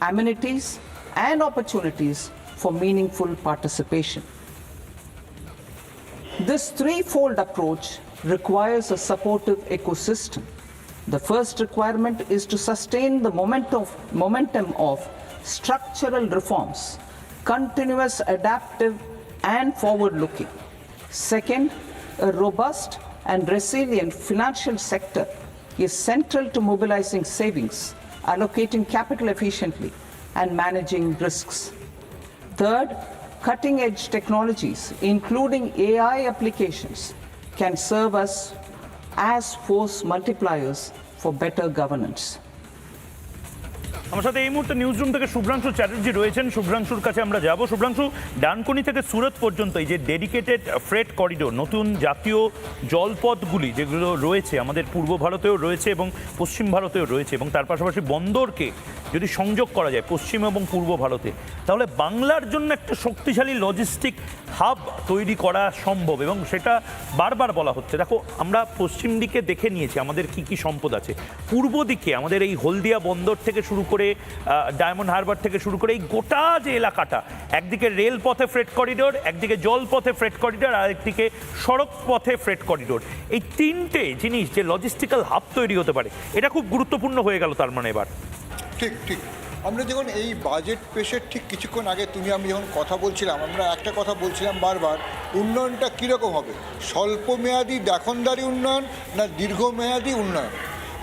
amenities, and opportunities for meaningful participation. This threefold approach requires a supportive ecosystem. The first requirement is to sustain the momentum of structural reforms, continuous, adaptive, and forward-looking. Second, a robust and resilient financial sector is central to mobilizing savings, allocating capital efficiently, and managing risks. Third, cutting-edge technologies, including AI applications, can serve us as force multipliers for better governance. আমার সাথে এই মুহূর্তে news room থেকে শুভ্রাংশু চ্যাটার্জি রয়েছেন। শুভ্রাংশুর কাছে আমরা যাব। শুভ্রাংশু, ডানকুনি থেকে সুরত পর্যন্ত এই যে ডেডিকেটেড ফ্রেট করিডোর, নতুন জাতীয় জলপথগুলি যেগুলো রয়েছে, আমাদের পূর্ব ভারতেও রয়েছে এবং পশ্চিম ভারতেও রয়েছে, এবং তার পাশাপাশি বন্দরকে যদি সংযোগ করা যায় পশ্চিম এবং পূর্ব ভারতে, তাহলে বাংলার জন্য একটা শক্তিশালী লজিস্টিক হাব তৈরি করা সম্ভব, এবং সেটা বারবার বলা হচ্ছে। দেখো, আমরা পশ্চিম দিকে দেখে নিয়েছি আমাদের কি কি সম্পদ আছে, পূর্ব দিকে আমাদের এই হলদিয়া বন্দর থেকে শুরু করে ডায়মন্ড হারবার থেকে শুরু করে এই গোটা যে এলাকাটা, একদিকে রেল পথে ফ্রেট করিডোর, একদিকে জল পথে ফ্রেট করিডোর, আর একদিকে সড়ক পথে ফ্রেট করিডোর, এই তিনটে জিনিস যে লজিস্টিক্যাল হাব তৈরি হতে পারে, এটা খুব গুরুত্বপূর্ণ হয়ে গেল তার মানে এবার। ঠিক ঠিক। আমরা যখন এই বাজেট পেশের ঠিক কিছুক্ষণ আগে আমি যখন কথা বলছিলাম, আমরা একটা কথা বলছিলাম বারবার, উন্নয়নটা কীরকম হবে, স্বল্পমেয়াদী দেখনদারি উন্নয়ন না দীর্ঘমেয়াদী উন্নয়ন।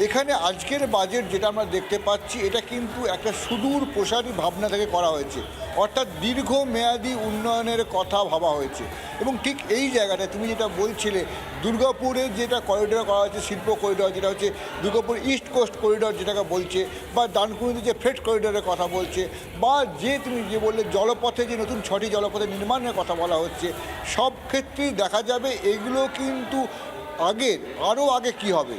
এখানে আজকের বাজেট যেটা আমরা দেখতে পাচ্ছি এটা কিন্তু একটা সুদূর প্রসারী ভাবনা থেকে করা হয়েছে, অর্থাৎ দীর্ঘমেয়াদী উন্নয়নের কথা ভাবা হয়েছে। এবং ঠিক এই জায়গাটায় তুমি যেটা বলছিলে দুর্গাপুরের যেটা করিডোর করা হয়েছে, শিল্প করিডোর যেটা হচ্ছে দুর্গাপুর ইস্ট কোস্ট করিডোর যেটাকে বলছে, বা ডানকুনিতে যে ফ্রেট করিডোরের কথা বলছে, বা যে তুমি যে বললে জলপথে যে নতুন 6টি জলপথে নির্মাণের কথা বলা হচ্ছে, সব ক্ষেত্রেই দেখা যাবে এগুলো কিন্তু আরও আগে কি হবে,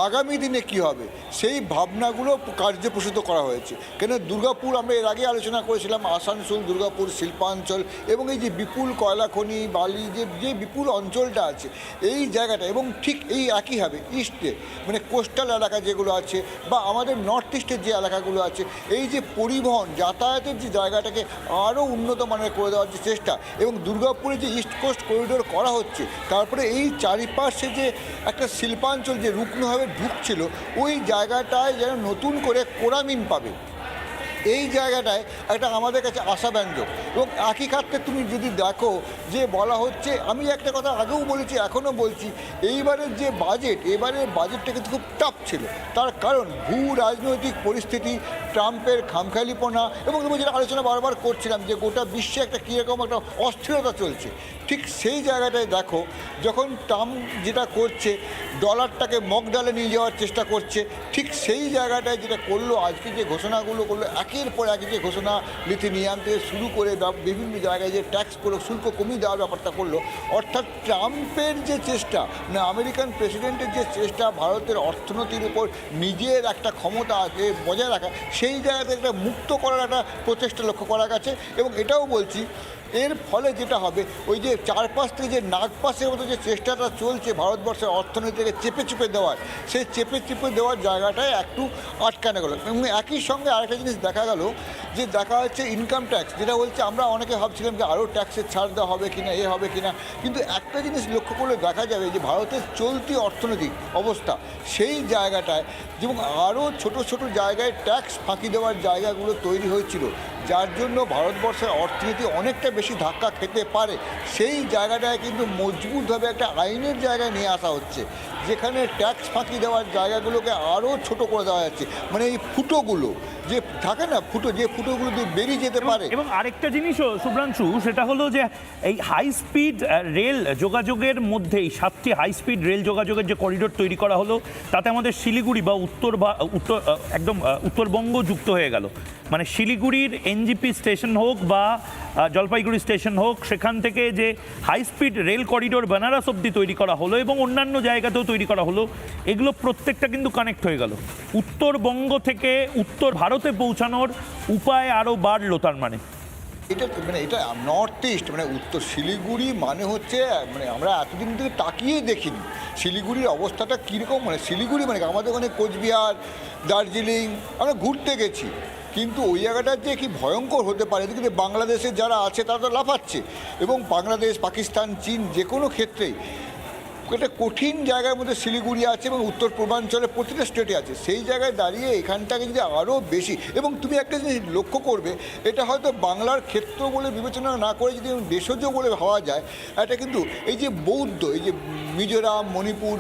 আগামী দিনে কি হবে, সেই ভাবনাগুলো কার্যপ্রসূত করা হয়েছে। কেন দুর্গাপুর আমরা এর আগে আলোচনা করেছিলাম, আসানসোল দুর্গাপুর শিল্পাঞ্চল এবং এই যে বিপুল কয়লা খনি বালি যে বিপুল অঞ্চলটা আছে এই জায়গাটা, এবং ঠিক এই একইভাবে ইস্টে মানে কোস্টাল এলাকা যেগুলো আছে বা আমাদের নর্থ ইস্টের যে এলাকাগুলো আছে, এই যে পরিবহন যাতায়াতের যে জায়গাটাকে আরও উন্নত মানের করে দেওয়ার যে চেষ্টা, এবং দুর্গাপুরে যে ইস্ট কোস্ট করিডোর করা হচ্ছে, তারপরে এই চারিপাশে যে একটা শিল্পাঞ্চল যে রুগ্নভাবে ঢুকছিল ওই জায়গাটায় যেন নতুন করে কোরামিন পাবে, এই জায়গাটায় একটা আমাদের কাছে আশাব্যঞ্জক। এবং একই ক্ষেত্রে তুমি যদি দেখো যে বলা হচ্ছে, আমি একটা কথা আগেও বলেছি এখনও বলছি, এবারের যে এবারের বাজেটটা কিন্তু খুব টাফ ছিল। তার কারণ ভূ রাজনৈতিক পরিস্থিতি, ট্রাম্পের খামখেয়ালিপনা, এবং তুমি যেটা আলোচনা বারবার করছিলাম যে গোটা বিশ্বে একটা কীরকম একটা অস্থিরতা চলছে, ঠিক সেই জায়গাটায় দেখো যখন ট্রাম্প যেটা করছে ডলারটাকে মগডালে নিয়ে যাওয়ার চেষ্টা করছে, ঠিক সেই জায়গাটায় যেটা করলো আজকে যে ঘোষণাগুলো করলো, একের পর এক যে ঘোষণা লিথিয়াম থেকে শুরু করে বিভিন্ন জায়গায় যে ট্যাক্স করলো, শুল্ক কমিয়ে দেওয়ার ব্যাপারটা করলো, অর্থাৎ ট্রাম্পের যে চেষ্টা মানে আমেরিকান প্রেসিডেন্টের যে চেষ্টা ভারতের অর্থনীতির উপর নিজের একটা ক্ষমতাকে বজায় রাখা, সেই জায়গাতে একটা মুক্ত করার একটা প্রচেষ্টা লক্ষ্য করা গেছে। এবং এটাও বলছি এর ফলে যেটা হবে ওই যে চারপাশ থেকে যে নাগপাশের মতো যে চেষ্টাটা চলছে ভারতবর্ষের অর্থনীতিকে চেপে দেওয়ার, সেই চেপে দেওয়ার জায়গাটায় একটু আটকানো গেল। এবং একই সঙ্গে আরেকটা জিনিস দেখা গেল যে দেখা যাচ্ছে ইনকাম ট্যাক্স, যেটা বলছে আমরা অনেকে ভাবছিলাম যে আরও ট্যাক্সের ছাড় দেওয়া হবে কিনা, হবে কিনা, কিন্তু একটা জিনিস লক্ষ্য করলে দেখা যাবে যে ভারতের চলতি অর্থনৈতিক অবস্থা সেই জায়গাটায় যেমন আরও ছোট জায়গায় ট্যাক্স ফাঁকি দেওয়ার জায়গাগুলো তৈরি হয়েছিল, যার জন্য ভারতবর্ষের অর্থনীতি অনেকটা বেশি ধাক্কা খেতে পারে, সেই জায়গাটায় কিন্তু মজবুতভাবে একটা আইনের জায়গায় নিয়ে আসা হচ্ছে, যেখানে ট্যাক্স ফাঁকি দেওয়ার জায়গাগুলোকে আরও ছোট করে দেওয়া যাচ্ছে। মানে এই ফুটোগুলো যে থাকে না, যে ফুটোগুলো দিয়ে বেরিয়ে যেতে পারে। এবং আরেকটা জিনিসও শুভ্রাংশু, সেটা হলো যে এই হাই স্পিড রেল যোগাযোগের মধ্যেই 7টি হাই স্পিড রেল যোগাযোগের যে করিডোর তৈরি করা হলো, তাতে আমাদের শিলিগুড়ি বা একদম উত্তরবঙ্গ যুক্ত হয়ে গেল। মানে শিলিগুড়ির এনজিপি স্টেশন হোক বা জলপাইগুড়ি স্টেশন হোক, সেখান থেকে যে high speed rail corridor Benares অবধি তৈরি করা হলো এবং অন্যান্য জায়গাতেও তৈরি করা হলো, এগুলো প্রত্যেকটা কিন্তু কানেক্ট হয়ে গেল। উত্তরবঙ্গ থেকে উত্তর ভারতে পৌঁছানোর উপায় আরও বাড়লো। তার মানে এটা নর্থ ইস্ট মানে উত্তর শিলিগুড়ি মানে হচ্ছে মানে আমরা এতদিন থেকে তাকিয়েই দেখিনি শিলিগুড়ির অবস্থাটা কীরকম। মানে শিলিগুড়ি মানে আমাদের ওখানে কোচবিহার, দার্জিলিং আমরা ঘুরতে গেছি, কিন্তু ওই জায়গাটা যে কি ভয়ঙ্কর হতে পারে, কিন্তু বাংলাদেশের যারা আছে তারা তো লাফাচ্ছে, এবং বাংলাদেশ, পাকিস্তান, চীন যে কোনো ক্ষেত্রেই একটা কঠিন জায়গার মধ্যে শিলিগুড়ি আছে এবং উত্তর পূর্বাঞ্চলের প্রতিটা স্টেটে আছে। সেই জায়গায় দাঁড়িয়ে এখানটাকে যদি আরও বেশি, এবং তুমি একটা জিনিস লক্ষ্য করবে, এটা হয়তো বাংলার ক্ষেত্র বলে বিবেচনা না করে যদি দেশজ বলে ভাবা যায়, এটা কিন্তু এই যে বৌদ্ধ, এই যে মিজোরাম, মণিপুর,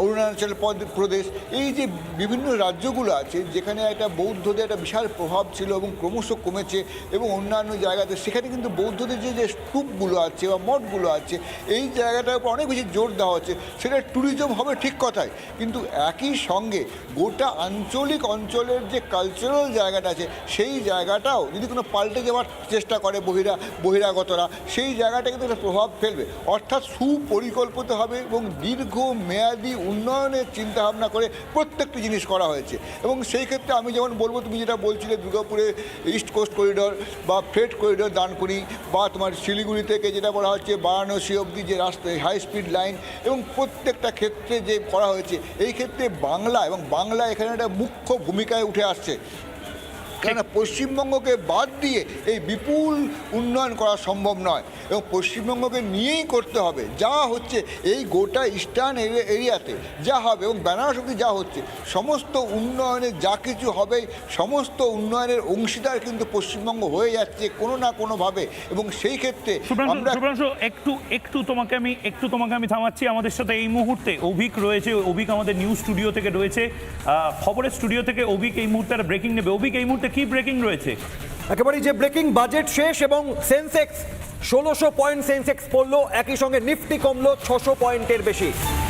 অরুণাচল প্রদেশ, এই যে বিভিন্ন রাজ্যগুলো আছে যেখানে একটা বৌদ্ধদের একটা বিশাল প্রভাব ছিল এবং ক্রমশ কমেছে, এবং অন্যান্য জায়গাতে সেখানে কিন্তু বৌদ্ধদের যে স্তূপগুলো আছে বা মঠগুলো আছে এই জায়গাটার উপর অনেক বেশি জোর দেওয়া হচ্ছে। সেটা ট্যুরিজম হবে ঠিক কথাই, কিন্তু একই সঙ্গে গোটা আঞ্চলিক অঞ্চলের যে কালচারাল জায়গাটা আছে সেই জায়গাটাও যদি কোনো পাল্টে যাওয়ার চেষ্টা করে বহিরাগতরা, সেই জায়গাটা কিন্তু একটা প্রভাব ফেলবে। অর্থাৎ সুপরিকল্পিত হবে এবং দীর্ঘমেয়াদী উন্নয়নের চিন্তাভাবনা করে প্রত্যেকটি জিনিস করা হয়েছে। এবং সেই ক্ষেত্রে আমি যেমন বলবো, তুমি যেটা বলছিলে দুর্গাপুরে ইস্ট কোস্ট করিডোর বা ফ্রেট করিডোর দানকুনি, বা তোমার শিলিগুড়ি থেকে যেটা বলা হচ্ছে বারাণসী অবধি যে রাস্তা হাই স্পিড লাইন, এবং প্রত্যেকটা ক্ষেত্রে যে করা হয়েছে, এই ক্ষেত্রে বাংলা এখানে একটা মুখ্য ভূমিকায় উঠে আসছে। কেননা পশ্চিমবঙ্গকে বাদ দিয়ে এই বিপুল উন্নয়ন করা সম্ভব নয় এবং পশ্চিমবঙ্গকে নিয়েই করতে হবে। যা হচ্ছে এই গোটা ইস্টার্ন এরিয়াতে যা হবে এবং বেনারস অবধি যা হচ্ছে সমস্ত উন্নয়নে যা কিছু হবে সমস্ত উন্নয়নের অংশীদার কিন্তু পশ্চিমবঙ্গ হয়ে যাচ্ছে কোনো না কোনোভাবে এবং সেই ক্ষেত্রে আমরা একটু তোমাকে আমি থামাচ্ছি। আমাদের সাথে এই মুহূর্তে অভিক রয়েছে, অভিক আমাদের নিউজ স্টুডিও থেকে রয়েছে, খবরের স্টুডিও থেকে অভিক এই মুহূর্তে ব্রেকিং নেবে। অভিক, এই মুহূর্তে কি ব্রেকিং রয়েছে? একেবারেই যে ব্রেকিং, বাজেট শেষ এবং সেন্সেক্স 1600 পয়েন্ট সেন্সেক্স পড়লো, একই সঙ্গে নিফটি কমলো 600 পয়েন্টের বেশি।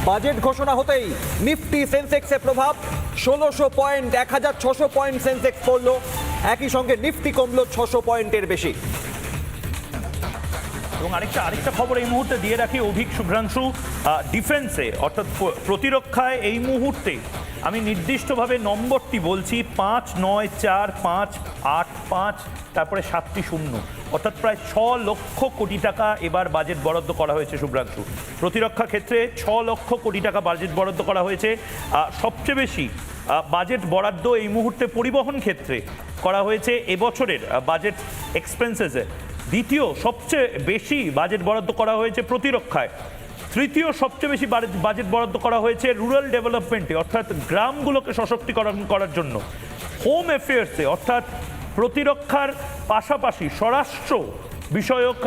বাজেট ঘোষণা হতেই নিফটি সেন্সেক্সের প্রভাব, 1600 পয়েন্ট 1600 পয়েন্ট সেন্সেক্স পড়লো, একই সঙ্গে নিফটি কমলো 600 পয়েন্টের বেশি। এবং আরেকটা খবর এই মুহূর্তে দিয়ে রাখি অভিক, শুভ্রাংশু, ডিফেন্সে অর্থাৎ প্রতিরক্ষায় এই মুহূর্তে আমি নির্দিষ্টভাবে নম্বরটি বলছি 594585, তারপরে 7টি 0, অর্থাৎ প্রায় 6 লক্ষ কোটি টাকা এবার বাজেট বরাদ্দ করা হয়েছে শুভ্রাংশু। প্রতিরক্ষা ক্ষেত্রে 6 লক্ষ কোটি টাকা বাজেট বরাদ্দ করা হয়েছে। সবচেয়ে বেশি বাজেট বরাদ্দ এই মুহূর্তে পরিবহন ক্ষেত্রে করা হয়েছে এবছরের বাজেট এক্সপেন্সেসে। দ্বিতীয় সবচেয়ে বেশি বাজেট বরাদ্দ করা হয়েছে প্রতিরক্ষায়। তৃতীয় সবচেয়ে বেশি বাজেট বরাদ্দ করা হয়েছে রুরাল ডেভেলপমেন্টে, অর্থাৎ গ্রামগুলোকে সশক্তিকরণ করার জন্য। হোম অ্যাফেয়ার্সে অর্থাৎ প্রতিরক্ষার পাশাপাশি স্বরাষ্ট্র বিষয়ক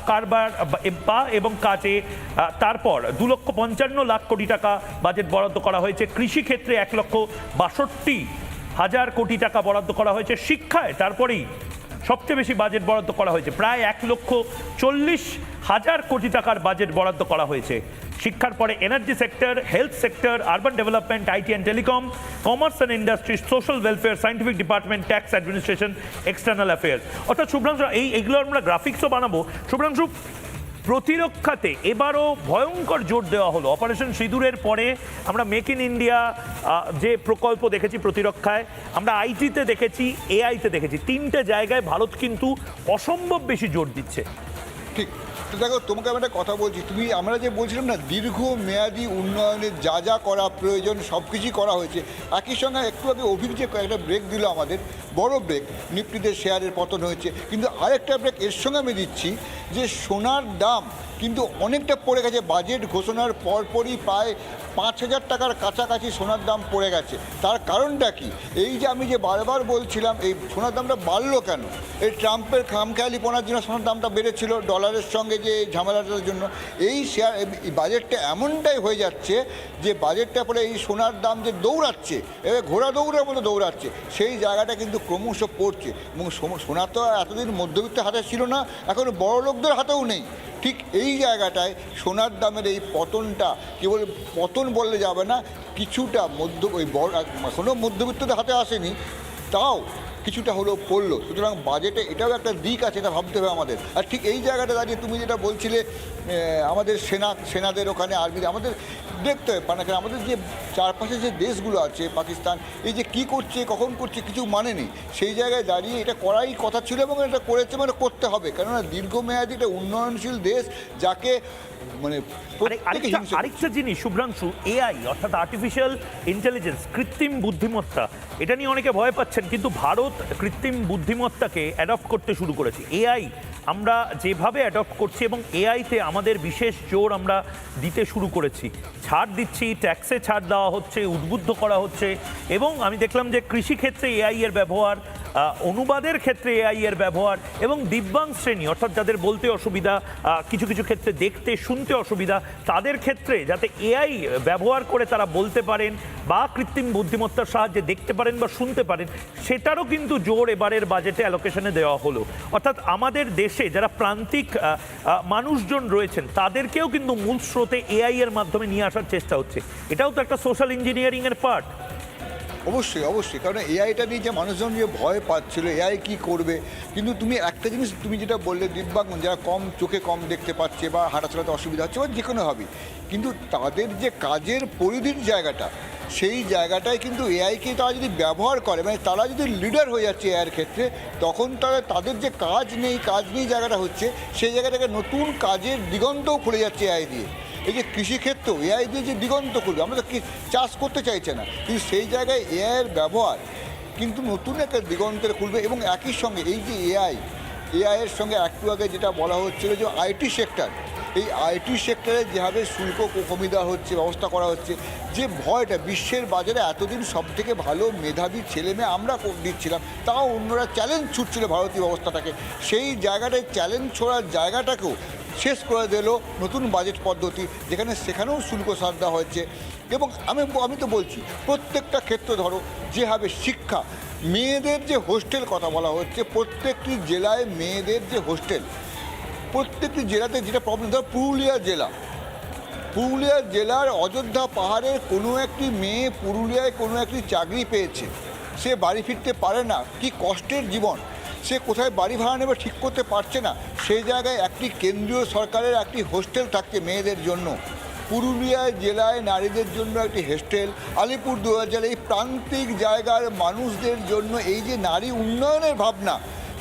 কারবার এবং কাজে তারপর 2,55,00,000 কোটি টাকা বাজেট বরাদ্দ করা হয়েছে। কৃষি ক্ষেত্রে 1,62,000 কোটি টাকা বরাদ্দ করা হয়েছে। শিক্ষায় তারপরেই সবচেয়ে বেশি বাজেট বরাদ্দ করা হয়েছে, প্রায় 1,40,000 কোটি টাকার বাজেট বরাদ্দ করা হয়েছে। শিক্ষার পরে energy sector, health sector, urban development, IT and telecom, commerce and industry, social welfare, scientific department, tax administration, external affairs. অর্থাৎ শুভ্রাংশু, এইগুলো আমরা গ্রাফিক্সও বানাবো। শুভ্রাংশু, প্রতিরক্ষাতে এবারও ভয়ঙ্কর জোর দেওয়া হলো। অপারেশন সিঁদুরের পরে আমরা মেক ইন ইন্ডিয়া যে প্রকল্প দেখেছি প্রতিরক্ষায়, আমরা আইটিতে দেখেছি, এআইতে দেখেছি, 3টে জায়গায় ভারত কিন্তু অসম্ভব বেশি জোর দিচ্ছে। ঠিক। তো দেখো, তোমাকে আমি একটা কথা বলছি, আমরা যে বলছিলাম না দীর্ঘমেয়াদী উন্নয়নের যা যা করা প্রয়োজন সব কিছুই করা হয়েছে। একই সঙ্গে একটু আগে অভিযোগ একটা ব্রেক দিল আমাদের, বড় ব্রেক, নিফটিতে শেয়ারের পতন হয়েছে। কিন্তু আরেকটা ব্রেক এর সঙ্গে আমি দিচ্ছি যে সোনার দাম কিন্তু অনেকটা পড়ে গেছে। বাজেট ঘোষণার পরপরই প্রায় 5,000 টাকার কাছাকাছি সোনার দাম পড়ে গেছে। তার কারণটা কি? এই যে আমি যে বারবার বলছিলাম এই সোনার দামটা বাড়লো কেন? এই ট্রাম্পের খামখেয়ালিপনার জন্য সোনার দামটা বেড়েছিল, ডলারের সঙ্গে যে ঝামেলাটার জন্য। এই শেয়ার বাজেটটা এমনটাই হয়ে যাচ্ছে যে বাজেটটা পরে এই সোনার দাম যে দৌড়াচ্ছে, এবার ঘোড়া দৌড়ের মতো দৌড়াচ্ছে, সেই জায়গাটা কিন্তু ক্রমশ পড়ছে। এবং সোনা তো এতদিন মধ্যবিত্তের হাতে ছিল না, এখন বড় লোকদের হাতেও নেই। ঠিক এই জায়গাটায় সোনার দামের এই পতনটা, কেবল পতন বললে যাবে না, কিছুটা এখনও মধ্যবিত্তদের হাতে আসেনি, তাও কিছুটা হলেও পড়লো। সুতরাং বাজেটে এটাও একটা দিক আছে, এটা ভাবতে হবে আমাদের। আর ঠিক এই জায়গাটা দাঁড়িয়ে তুমি যেটা বলছিলে আমাদের সেনাদের ওখানে আর্মিদের আমাদের দেখতে হবে, মানে আমাদের যে চারপাশে যে দেশগুলো আছে, পাকিস্তান, এই যে কী করছে, কখন করছে, কিছু মানে নেই। সেই জায়গায় দাঁড়িয়ে এটা করাই কথা ছিল এবং এটা করেছে, মানে করতে হবে। কেননা দীর্ঘমেয়াদী একটা উন্নয়নশীল দেশ, যাকে মানে আরেকটা জিনিস শুভ্রাংশু, এআই অর্থাৎ আর্টিফিশিয়াল ইন্টেলিজেন্স, কৃত্রিম বুদ্ধিমত্তা, এটা নিয়ে অনেকে ভয় পাচ্ছেন, কিন্তু ভারত কৃত্রিম বুদ্ধিমত্তাকে অ্যাডপ্ট করতে শুরু করেছে। এআই আমরা যেভাবে অ্যাডপ্ট করছি এবং এআইতে আমাদের বিশেষ জোর আমরা দিতে শুরু করেছি, ছাড় দিচ্ছি, ট্যাক্সে ছাড় দেওয়া হচ্ছে, উদ্বুদ্ধ করা হচ্ছে। এবং আমি দেখলাম যে কৃষিক্ষেত্রে এআই এর ব্যবহার, অনুবাদের ক্ষেত্রে এআই এর ব্যবহার, এবং দিব্যাঙ্গ শ্রেণী অর্থাৎ যাদের বলতে অসুবিধা, কিছু কিছু ক্ষেত্রে দেখতে শুনতে অসুবিধা, তাদের ক্ষেত্রে যাতে এআই ব্যবহার করে তারা বলতে পারেন বা কৃত্রিম বুদ্ধিমত্তার সাহায্যে দেখতে পারেন বা শুনতে পারেন, সেটারও কিন্তু জোর এবারের বাজেটে অ্যালোকেশনে দেওয়া হলো। অর্থাৎ আমাদের দেশে যারা প্রান্তিক মানুষজন রয়েছেন তাদেরকেও কিন্তু মূল স্রোতে এআই এর মাধ্যমে নিয়ে আসার চেষ্টা হচ্ছে। এটাও তো একটা সোশ্যাল ইঞ্জিনিয়ারিংয়ের পার্ট। অবশ্যই অবশ্যই, কারণ এআইটা নিয়ে যে মানুষজন যে ভয় পাচ্ছিল এআই কি করবে, কিন্তু তুমি একটা জিনিস তুমি যেটা বললে, দিব্যাঙ্গ যারা চোখে কম দেখতে পাচ্ছে বা হাঁটাচলাতে অসুবিধা হচ্ছে বা যে কোনোভাবেই, কিন্তু তাদের যে কাজের পরিধির জায়গাটা, সেই জায়গাটায় কিন্তু এআইকে তারা যদি ব্যবহার করে, মানে তারা যদি লিডার হয়ে যাচ্ছে এআইয়ের ক্ষেত্রে, তখন তাদের যে কাজ নেই জায়গাটা হচ্ছে, সেই জায়গাটাকে নতুন কাজের দিগন্তও খুলে যাচ্ছে এআই দিয়ে। এই যে কৃষিক্ষেত্রেও এআই দিয়ে যে দিগন্ত করবে, আমরা তো চাষ করতে চাইছে না, কিন্তু সেই জায়গায় এআইয়ের ব্যবহার কিন্তু নতুন একটা দিগন্তের খুলবে। এবং একই সঙ্গে এই যে এআইয়ের সঙ্গে একটু আগে যেটা বলা হচ্ছিল যে আইটি সেক্টর, এই আইটি সেক্টরে যেভাবে শুল্ক কমিয়ে দেওয়া হচ্ছে, ব্যবস্থা করা হচ্ছে, যে ভয়টা বিশ্বের বাজারে এতদিন সবথেকে ভালো মেধাবী ছেলেমেয়ে আমরা দিচ্ছিলাম, তাও অন্যরা চ্যালেঞ্জ ছুটছিল ভারতীয় ব্যবস্থাটাকে, সেই জায়গাটায় চ্যালেঞ্জ ছোড়ার জায়গাটাকেও শেষ করে দিল নতুন বাজেট পদ্ধতি, সেখানেও শুল্ক ছাড় দেওয়া হয়েছে। এবং আমি তো বলছি প্রত্যেকটা ক্ষেত্র ধরো, যেভাবে শিক্ষা, মেয়েদের যে হোস্টেল কথা বলা হচ্ছে, প্রত্যেকটি জেলায় মেয়েদের যে হোস্টেল, প্রত্যেকটি জেলাতে যেটা প্রবলেম, ধরো পুরুলিয়া জেলার অযোধ্যা পাহাড়ের কোনো একটি মেয়ে পুরুলিয়ায় কোনো একটি চাকরি পেয়েছে, সে বাড়ি ফিরতে পারে না, কি কষ্টের জীবন, সে কোথায় বাড়ি ভাড়া নেবে ঠিক করতে পারছে না, সেই জায়গায় একটি কেন্দ্রীয় সরকারের একটি হোস্টেল থাকছে মেয়েদের জন্য। পুরুলিয়া জেলায় নারীদের জন্য একটি হোস্টেল, আলিপুরদুয়ার জেলায় এই প্রান্তিক জায়গার মানুষদের জন্য এই যে নারী উন্নয়নের ভাবনা,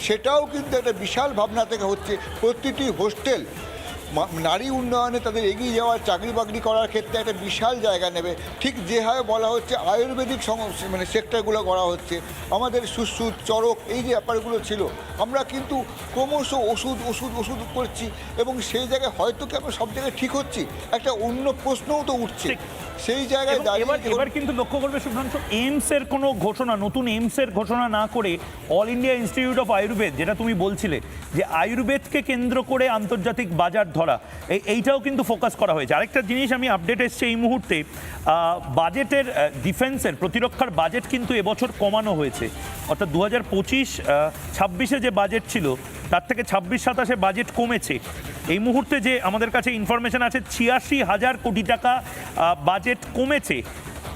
সেটাও কিন্তু একটা বিশাল ভাবনা থেকে হচ্ছে। প্রতিটি হোস্টেল নারী উন্নয়নে তাদের এগিয়ে যাওয়ার, চাকরি বাকরি করার ক্ষেত্রে একটা বিশাল জায়গা নেবে। ঠিক যেভাবে বলা হচ্ছে আয়ুর্বেদিক সেক্টরগুলো করা হচ্ছে, আমাদের সুশ্রুত চরক এই যে ব্যাপারগুলো ছিল, আমরা কিন্তু ক্রমশ ওষুধ করছি, এবং সেই জায়গায় হয়তো কি আমরা সব জায়গায় ঠিক হচ্ছি, একটা অন্য প্রশ্নও তো উঠছে সেই জায়গায় দাঁড়িয়ে। এবার কিন্তু লক্ষ্য করবে শুভ্রাংশু, এইমসের কোনো ঘোষণা, নতুন এইমসের ঘোষণা না করে all India institute of Ayurveda, যেটা তুমি বলছিলে যে আয়ুর্বেদকে কেন্দ্র করে আন্তর্জাতিক বাজার ধরা, এইটাও কিন্তু ফোকাস করা হয়েছে। আরেকটা জিনিস আমি আপডেট এসছে এই মুহূর্তে, বাজেটের ডিফেন্সের প্রতিরক্ষার বাজেট কিন্তু এবছর কমানো হয়েছে, অর্থাৎ 2025-26 যে বাজেট ছিল তার থেকে 26-27 বাজেট কমেছে। এই মুহূর্তে যে আমাদের কাছে ইনফরমেশন আছে 86,000 কোটি টাকা বাজেট কমেছে।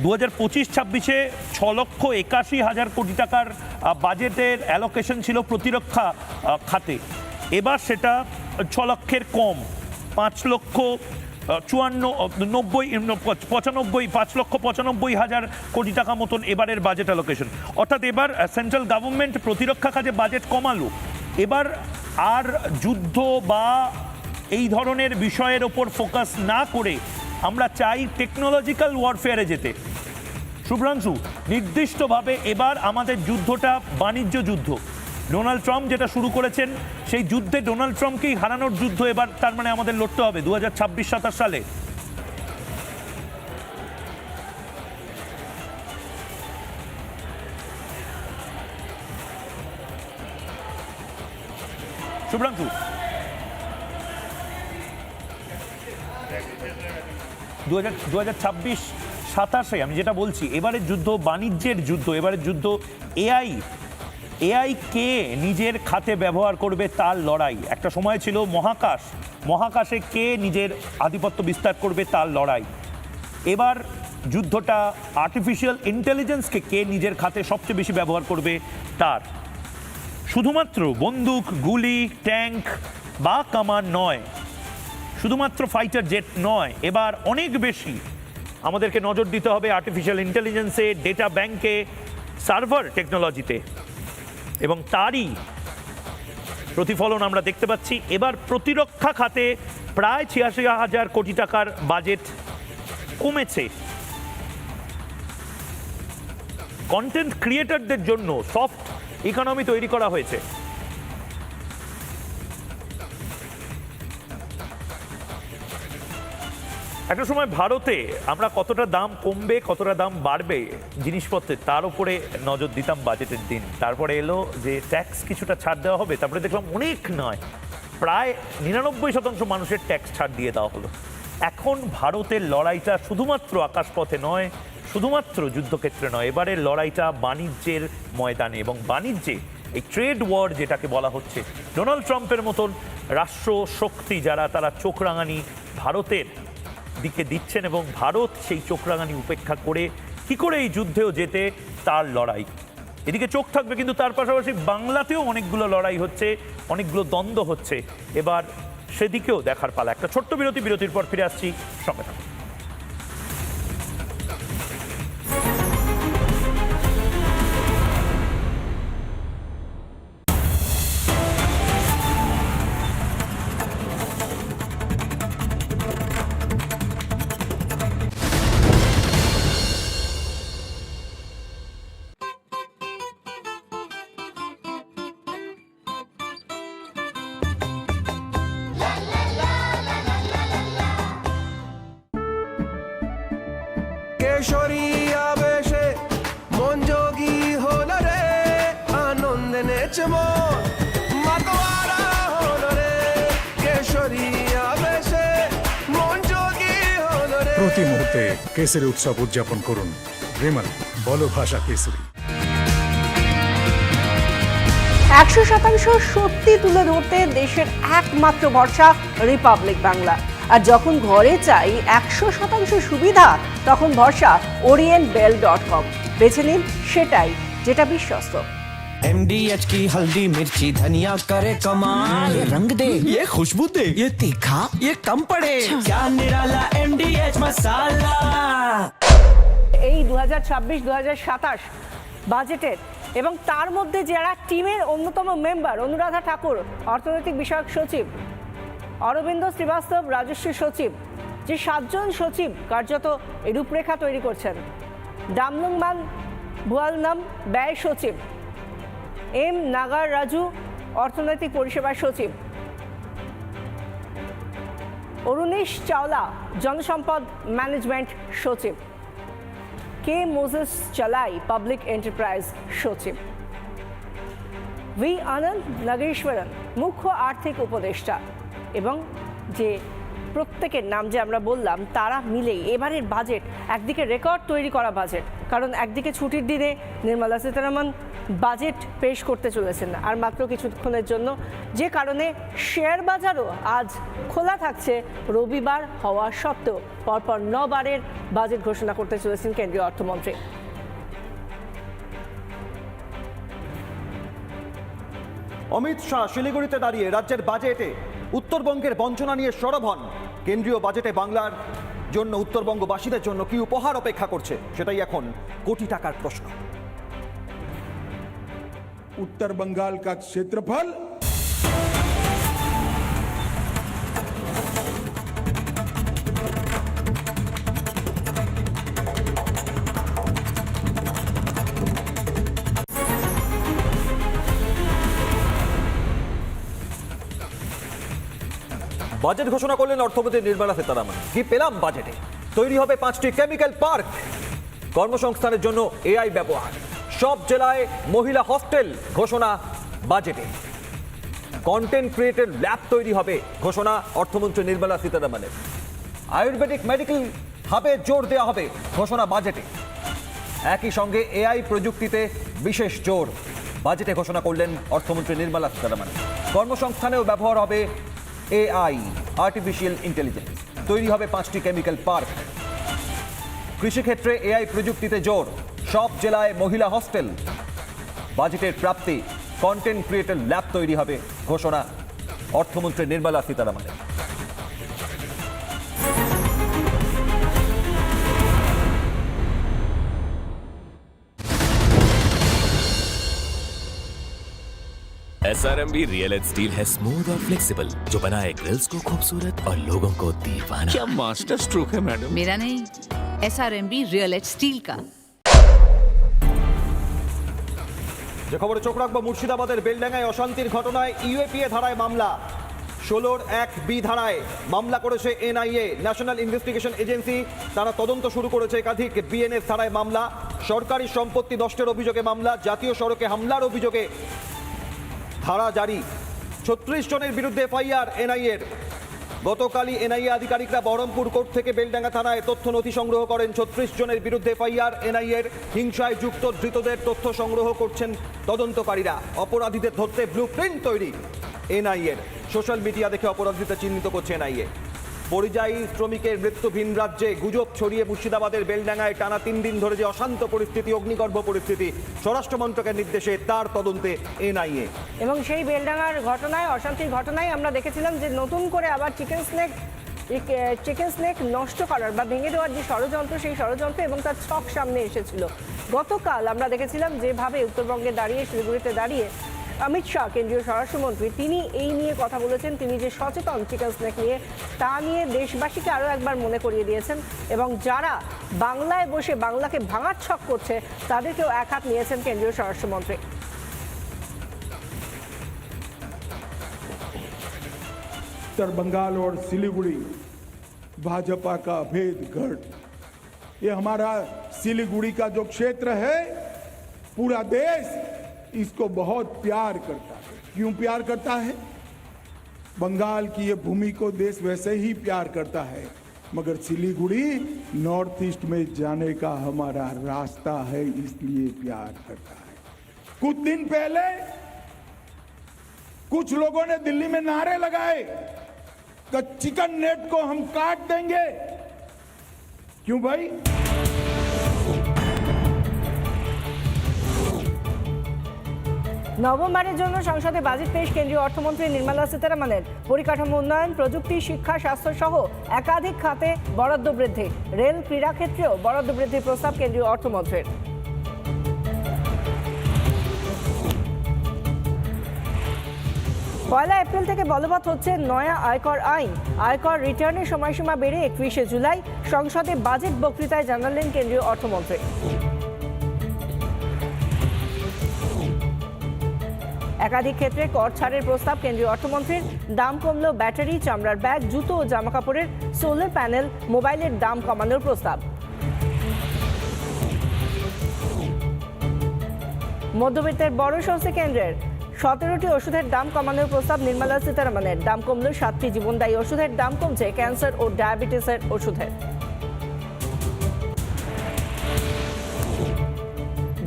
2025-26 6,81,000 কোটি টাকার বাজেটের অ্যালোকেশন ছিল প্রতিরক্ষা খাতে, এবার সেটা 6 লক্ষের কম, 5,95,000 কোটি টাকা মতন এবারের বাজেট অ্যালোকেশন। অর্থাৎ এবার সেন্ট্রাল গভর্নমেন্ট প্রতিরক্ষা কাজে বাজেট কমালো। এবার আর যুদ্ধ বা এই ধরনের বিষয়ের ওপর ফোকাস না করে আমরা চাই টেকনোলজিক্যাল ওয়ারফেয়ারে যেতে। শুভ্রাংশু, নির্দিষ্টভাবে এবার আমাদের যুদ্ধটা বাণিজ্য যুদ্ধ। ডোনাল্ড ট্রাম্প যেটা শুরু করেছেন, সেই যুদ্ধে ডোনাল্ড ট্রাম্পকেই হারানোর যুদ্ধ এবার তার মানে আমাদের লড়তে হবে 2026-27 সালে। শুভ্রাংশু, 2026-27 আমি যেটা বলছি, এবারের যুদ্ধ বাণিজ্যের যুদ্ধ, এবারের যুদ্ধ এআই কে নিজের খাতে ব্যবহার করবে তার লড়াই। একটা সময় ছিল মহাকাশে কে নিজের আধিপত্য বিস্তার করবে তার লড়াই। এবার যুদ্ধটা আর্টিফিশিয়াল ইন্টেলিজেন্সকে কে নিজের খাতে সবচেয়ে বেশি ব্যবহার করবে তার। শুধুমাত্র বন্দুক, গুলি, ট্যাঙ্ক বা কামান নয়, শুধুমাত্র ফাইটার জেট নয়, এবার অনেক বেশি আমাদেরকে নজর দিতে হবে আর্টিফিশিয়াল ইন্টেলিজেন্সে, ডেটা ব্যাংকে, সার্ভার টেকনোলজিতে, এবং তারই প্রতিফলন আমরা দেখতে পাচ্ছি। এবার প্রতিরক্ষা খাতে প্রায় 86,000 কোটি টাকার বাজেট কমেছে। কন্টেন্ট ক্রিয়েটরদের জন্য সফট ইকোনমি তৈরি করা হয়েছে। একটা সময় ভারতে আমরা কতটা দাম কমবে, কতটা দাম বাড়বে জিনিসপত্রের, তার উপরে নজর দিতাম বাজেটের দিন। তারপরে এলো যে ট্যাক্স কিছুটা ছাড় দেওয়া হবে, তারপরে দেখলাম অনেক নয়, প্রায় 99% মানুষের ট্যাক্স ছাড় দিয়ে দেওয়া হলো। এখন ভারতের লড়াইটা শুধুমাত্র আকাশপথে নয়, শুধুমাত্র যুদ্ধক্ষেত্রে নয়, এবারের লড়াইটা বাণিজ্যের ময়দানে। এবং বাণিজ্যে এই ট্রেড ওয়ার যেটাকে বলা হচ্ছে, ডোনাল্ড ট্রাম্পের মতন রাষ্ট্র শক্তি যারা, তারা চোখ রাঙানি ভারতের দিকে দিচ্ছেন, এবং ভারত সেই চোখ রাঙানি উপেক্ষা করে কি করে এই যুদ্ধেও যেতে তার লড়াই। এদিকে চোখ থাকবে, কিন্তু তার পাশাপাশি বাংলাতেও অনেকগুলো লড়াই হচ্ছে, অনেকগুলো দ্বন্দ্ব হচ্ছে, এবার সেদিকেও দেখার পালা। একটা ছোট্ট বিরতির পর ফিরে আসছি, সঙ্গে থাকুন। প্রতি মুহূর্তে কেসরি উৎসব উদযাপন করুন। বিমল, বলো ভাষা কেসরি। 100% সত্যি তুলে ধরতে দেশের একমাত্র ভরসা রিপাবলিক বাংলা। আর যখন ঘরে চাই 100% সুবিধা, তখন ভরসা orientbell.com। বেছে নিন সেটাই যেটা বিশ্বস্ত। MDH की हल्दी मिर्ची धनिया करे कमाल, ये रंग दे, ये खुशबू दे, ये तीखा, ये कम पड़े, क्या निराला MDH मसाला। এই 2026-2027 বাজেটের এবং তার মধ্যে যারা টিমের অন্যতম মেম্বার অনুরাধা ঠাকুর অর্থনৈতিক বিষয়ক সচিব, অরবিন্দ শ্রীবাস্তব রাজস্ব সচিব, যে 7 জন সচিব কার্যত এই রূপরেখা তৈরি করছেন। ডামলুংমান ভুয়ালনাম ব্যয় সচিব, এম নাগার রাজু অর্থনৈতিক পরিষেবা সচিব, অরুণেশ চাওলা জনসম্পদ ম্যানেজমেন্ট সচিব, কে মোজেস চালাই পাবলিক এন্টারপ্রাইজ সচিব, ভি আনন্দ নাগেশ্বরন মুখ্য আর্থিক উপদেষ্টা, এবং যে প্রত্যেকের নাম যে আমরা বললাম তারা মিলেই এবারের বাজেট একদিকে রেকর্ড তৈরি করা বাজেট। কারণ একদিকে ছুটির দিনে নির্মলা সীতারামন বাজেট পেশ করতে চলেছেন আর মাত্র কিছুক্ষণের জন্য, যে কারণে শেয়ার বাজারও আজ খোলা থাকছে রবিবার হওয়া সত্ত্বেও। পরপর 9 বারের বাজেট ঘোষণা করতে চলেছেন কেন্দ্রীয় অর্থমন্ত্রী। অমিত শাহ শিলিগুড়িতে দাঁড়িয়ে রাজ্যের বাজেটে উত্তরবঙ্গের বঞ্চনা নিয়ে সরব হন। কেন্দ্রীয় বাজেটে বাংলার জন্য উত্তরবঙ্গবাসীদের জন্য কি উপহার অপেক্ষা করছে, সেটাই এখন কোটি টাকার প্রশ্ন। उत्तर बंगाल का क्षेत्रफल বাজেট ঘোষণা করলেন অর্থমন্ত্রী নির্মলা সীতারামন। কি পেলাম বাজেটে? তৈরি হবে 5টি কেমিক্যাল পার্ক, কর্মসংস্থানের জন্য এআই ব্যবহার, সব জেলায় মহিলা হস্টেল ঘোষণা বাজেটে, কন্টেন্ট ক্রিয়েটর ল্যাব তৈরি হবে ঘোষণা অর্থমন্ত্রী নির্মলা সীতারামনের, আয়ুর্বেদিক মেডিকেল হাবে জোর দেওয়া হবে ঘোষণা বাজেটে, একই সঙ্গে এআই প্রযুক্তিতে বিশেষ জোর বাজেটে ঘোষণা করলেন অর্থমন্ত্রী নির্মলা সীতারামন। কর্মসংস্থানেও ব্যবহার হবে এআই, আর্টিফিশিয়াল ইন্টেলিজেন্স, তৈরি হবে 5টি কেমিক্যাল পার্ক, কৃষিক্ষেত্রে এআই প্রযুক্তিতে জোর, সব জেলায় মহিলা হস্টেল, বাজেটের প্রাপ্তি, কন্টেন্ট ক্রিয়েটর ল্যাব তৈরি হবে ঘোষণা অর্থমন্ত্রী নির্মলা সীতারামনের। SRMB रियल स्टील है स्मूथ और फ्लेक्सिबल, जो बनाए ग्रिल्स को खूबसूरत और लोगों को दीवाना। क्या मास्टर स्ट्रोक है मैडम। मेरा नहीं, SRMB रियल स्टील का। যে খবরে চোখ রাখবো, মুর্শিদাবাদের বেলডাঙ্গায় অশান্তির ঘটনায় ইউএপিএ ধারায় মামলা। 16(1)(b) ধারায় মামলা করেছে এনআইএ, ন্যাশনাল ইনভেস্টিগেশন এজেন্সি। তারা তদন্ত শুরু করেছে। একাধিক বিএনএস ধারায় মামলা, সরকারি সম্পত্তি নষ্টের অভিযোগে মামলা, জাতীয় সড়কে হামলার অভিযোগে ধারা জারি। 36 জনের বিরুদ্ধে এফআইআর এনআইএর। গতকালই এনআইএ আধিকারিকরা বহরমপুর কোর্ট থেকে বেলডাঙ্গা থানায় তথ্য নথি সংগ্রহ করেন। 36 জনের বিরুদ্ধে এফআইআর এনআইএর। হিংসায় যুক্ত ধৃতদের তথ্য সংগ্রহ করছেন তদন্তকারীরা। অপরাধীদের ধরতে ব্লুপ্রিন্ট তৈরি এনআইএর। সোশ্যাল মিডিয়া দেখে অপরাধীদের চিহ্নিত করছে এনআইএ। পরিযায়ী শ্রমিকের মৃত্যু ভিন রাজ্যে, গুজব ছড়িয়ে মুর্শিদাবাদের বেলডাঙ্গায় টানা 3 দিন ধরে যে অশান্ত পরিস্থিতি, অগ্নিগর্ভ পরিস্থিতি, স্বরাষ্ট্র মন্ত্রকের নির্দেশে তার তদন্তে এনআইএ। এবং সেই বেলডাঙ্গার ঘটনায়, অশান্তির ঘটনায় আমরা দেখেছিলাম যে নতুন করে আবার চিকেন স্নেক নষ্ট করার বা ভেঙে দেওয়ার যে ষড়যন্ত্র, সেই ষড়যন্ত্র এবং তার ছক সামনে এসেছিল। গতকাল আমরা দেখেছিলাম যেভাবে উত্তরবঙ্গে দাঁড়িয়ে, শিলিগুড়িতে দাঁড়িয়ে অমিত শাহ কেন্দ্রীয় স্বরাষ্ট্রমন্ত্রী, তিনি এই নিয়ে কথা বলেছেন। তিনি যে সচেতন চিকেন স্নেক নিয়ে, তা নিয়ে দেশবাসীকে আরও একবার মনে করিয়ে দিয়েছেন এবং যারা বাংলায় বসে বাংলাকে ভাঙার ছক করছে তাদেরকেও এক হাত নিয়েছেন কেন্দ্রীয় স্বরাষ্ট্রমন্ত্রী। उत्तर बंगाल और सिलीगुड़ी भाजपा का अभेद गढ़। ये हमारा सिलीगुड़ी का जो क्षेत्र है, पूरा देश इसको बहुत प्यार करता है। क्यों प्यार करता है? बंगाल की ये भूमि को देश वैसे ही प्यार करता है। मगर सिलीगुड़ी नॉर्थ ईस्ट में जाने का हमारा रास्ता है, इसलिए प्यार करता है। कुछ दिन पहले कुछ लोगों ने दिल्ली में नारे लगाए कि चिकन नेट को हम काट देंगे। क्यों भाई? নভেম্বরের জন্য সংসদে বাজেট পেশ কেন্দ্রীয় অর্থমন্ত্রী নির্মলা সীতারামনের। পরিকাঠামো উন্নয়ন, প্রযুক্তি, শিক্ষা, স্বাস্থ্য সহ একাধিক খাতে বরাদ্দ বৃদ্ধি। রেল, ক্রীড়া ক্ষেত্রেও বরাদ্দ বৃদ্ধির প্রস্তাব কেন্দ্রীয় অর্থমন্ত্রীর। পয়লা এপ্রিল থেকে বলবৎ হচ্ছে নয়া আয়কর আইন। আয়কর রিটার্নের সময়সীমা বেড়ে 31শে জুলাই। সংসদে বাজেট বক্তৃতায় জানালেন কেন্দ্রীয় অর্থমন্ত্রী। একাধিক ক্ষেত্রে কর ছাড়ের প্রস্তাব কেন্দ্রীয় অর্থমন্ত্রীর। দাম কমলো ব্যাটারি, চামড়ার ব্যাগ, জুতো ও জামাকাপড়ের, সোলার প্যানেল, মোবাইলের দাম কমানোর প্রস্তাব। মধ্যবিত্তের বড় স্বস্তি কেন্দ্রের। 17টি ওষুধের দাম কমানোর প্রস্তাব নির্মলা সীতারামনের। দাম কমলো 7টি জীবনদায়ী ওষুধের, দাম কমছে ক্যান্সার ও ডায়াবেটিসের ওষুধের।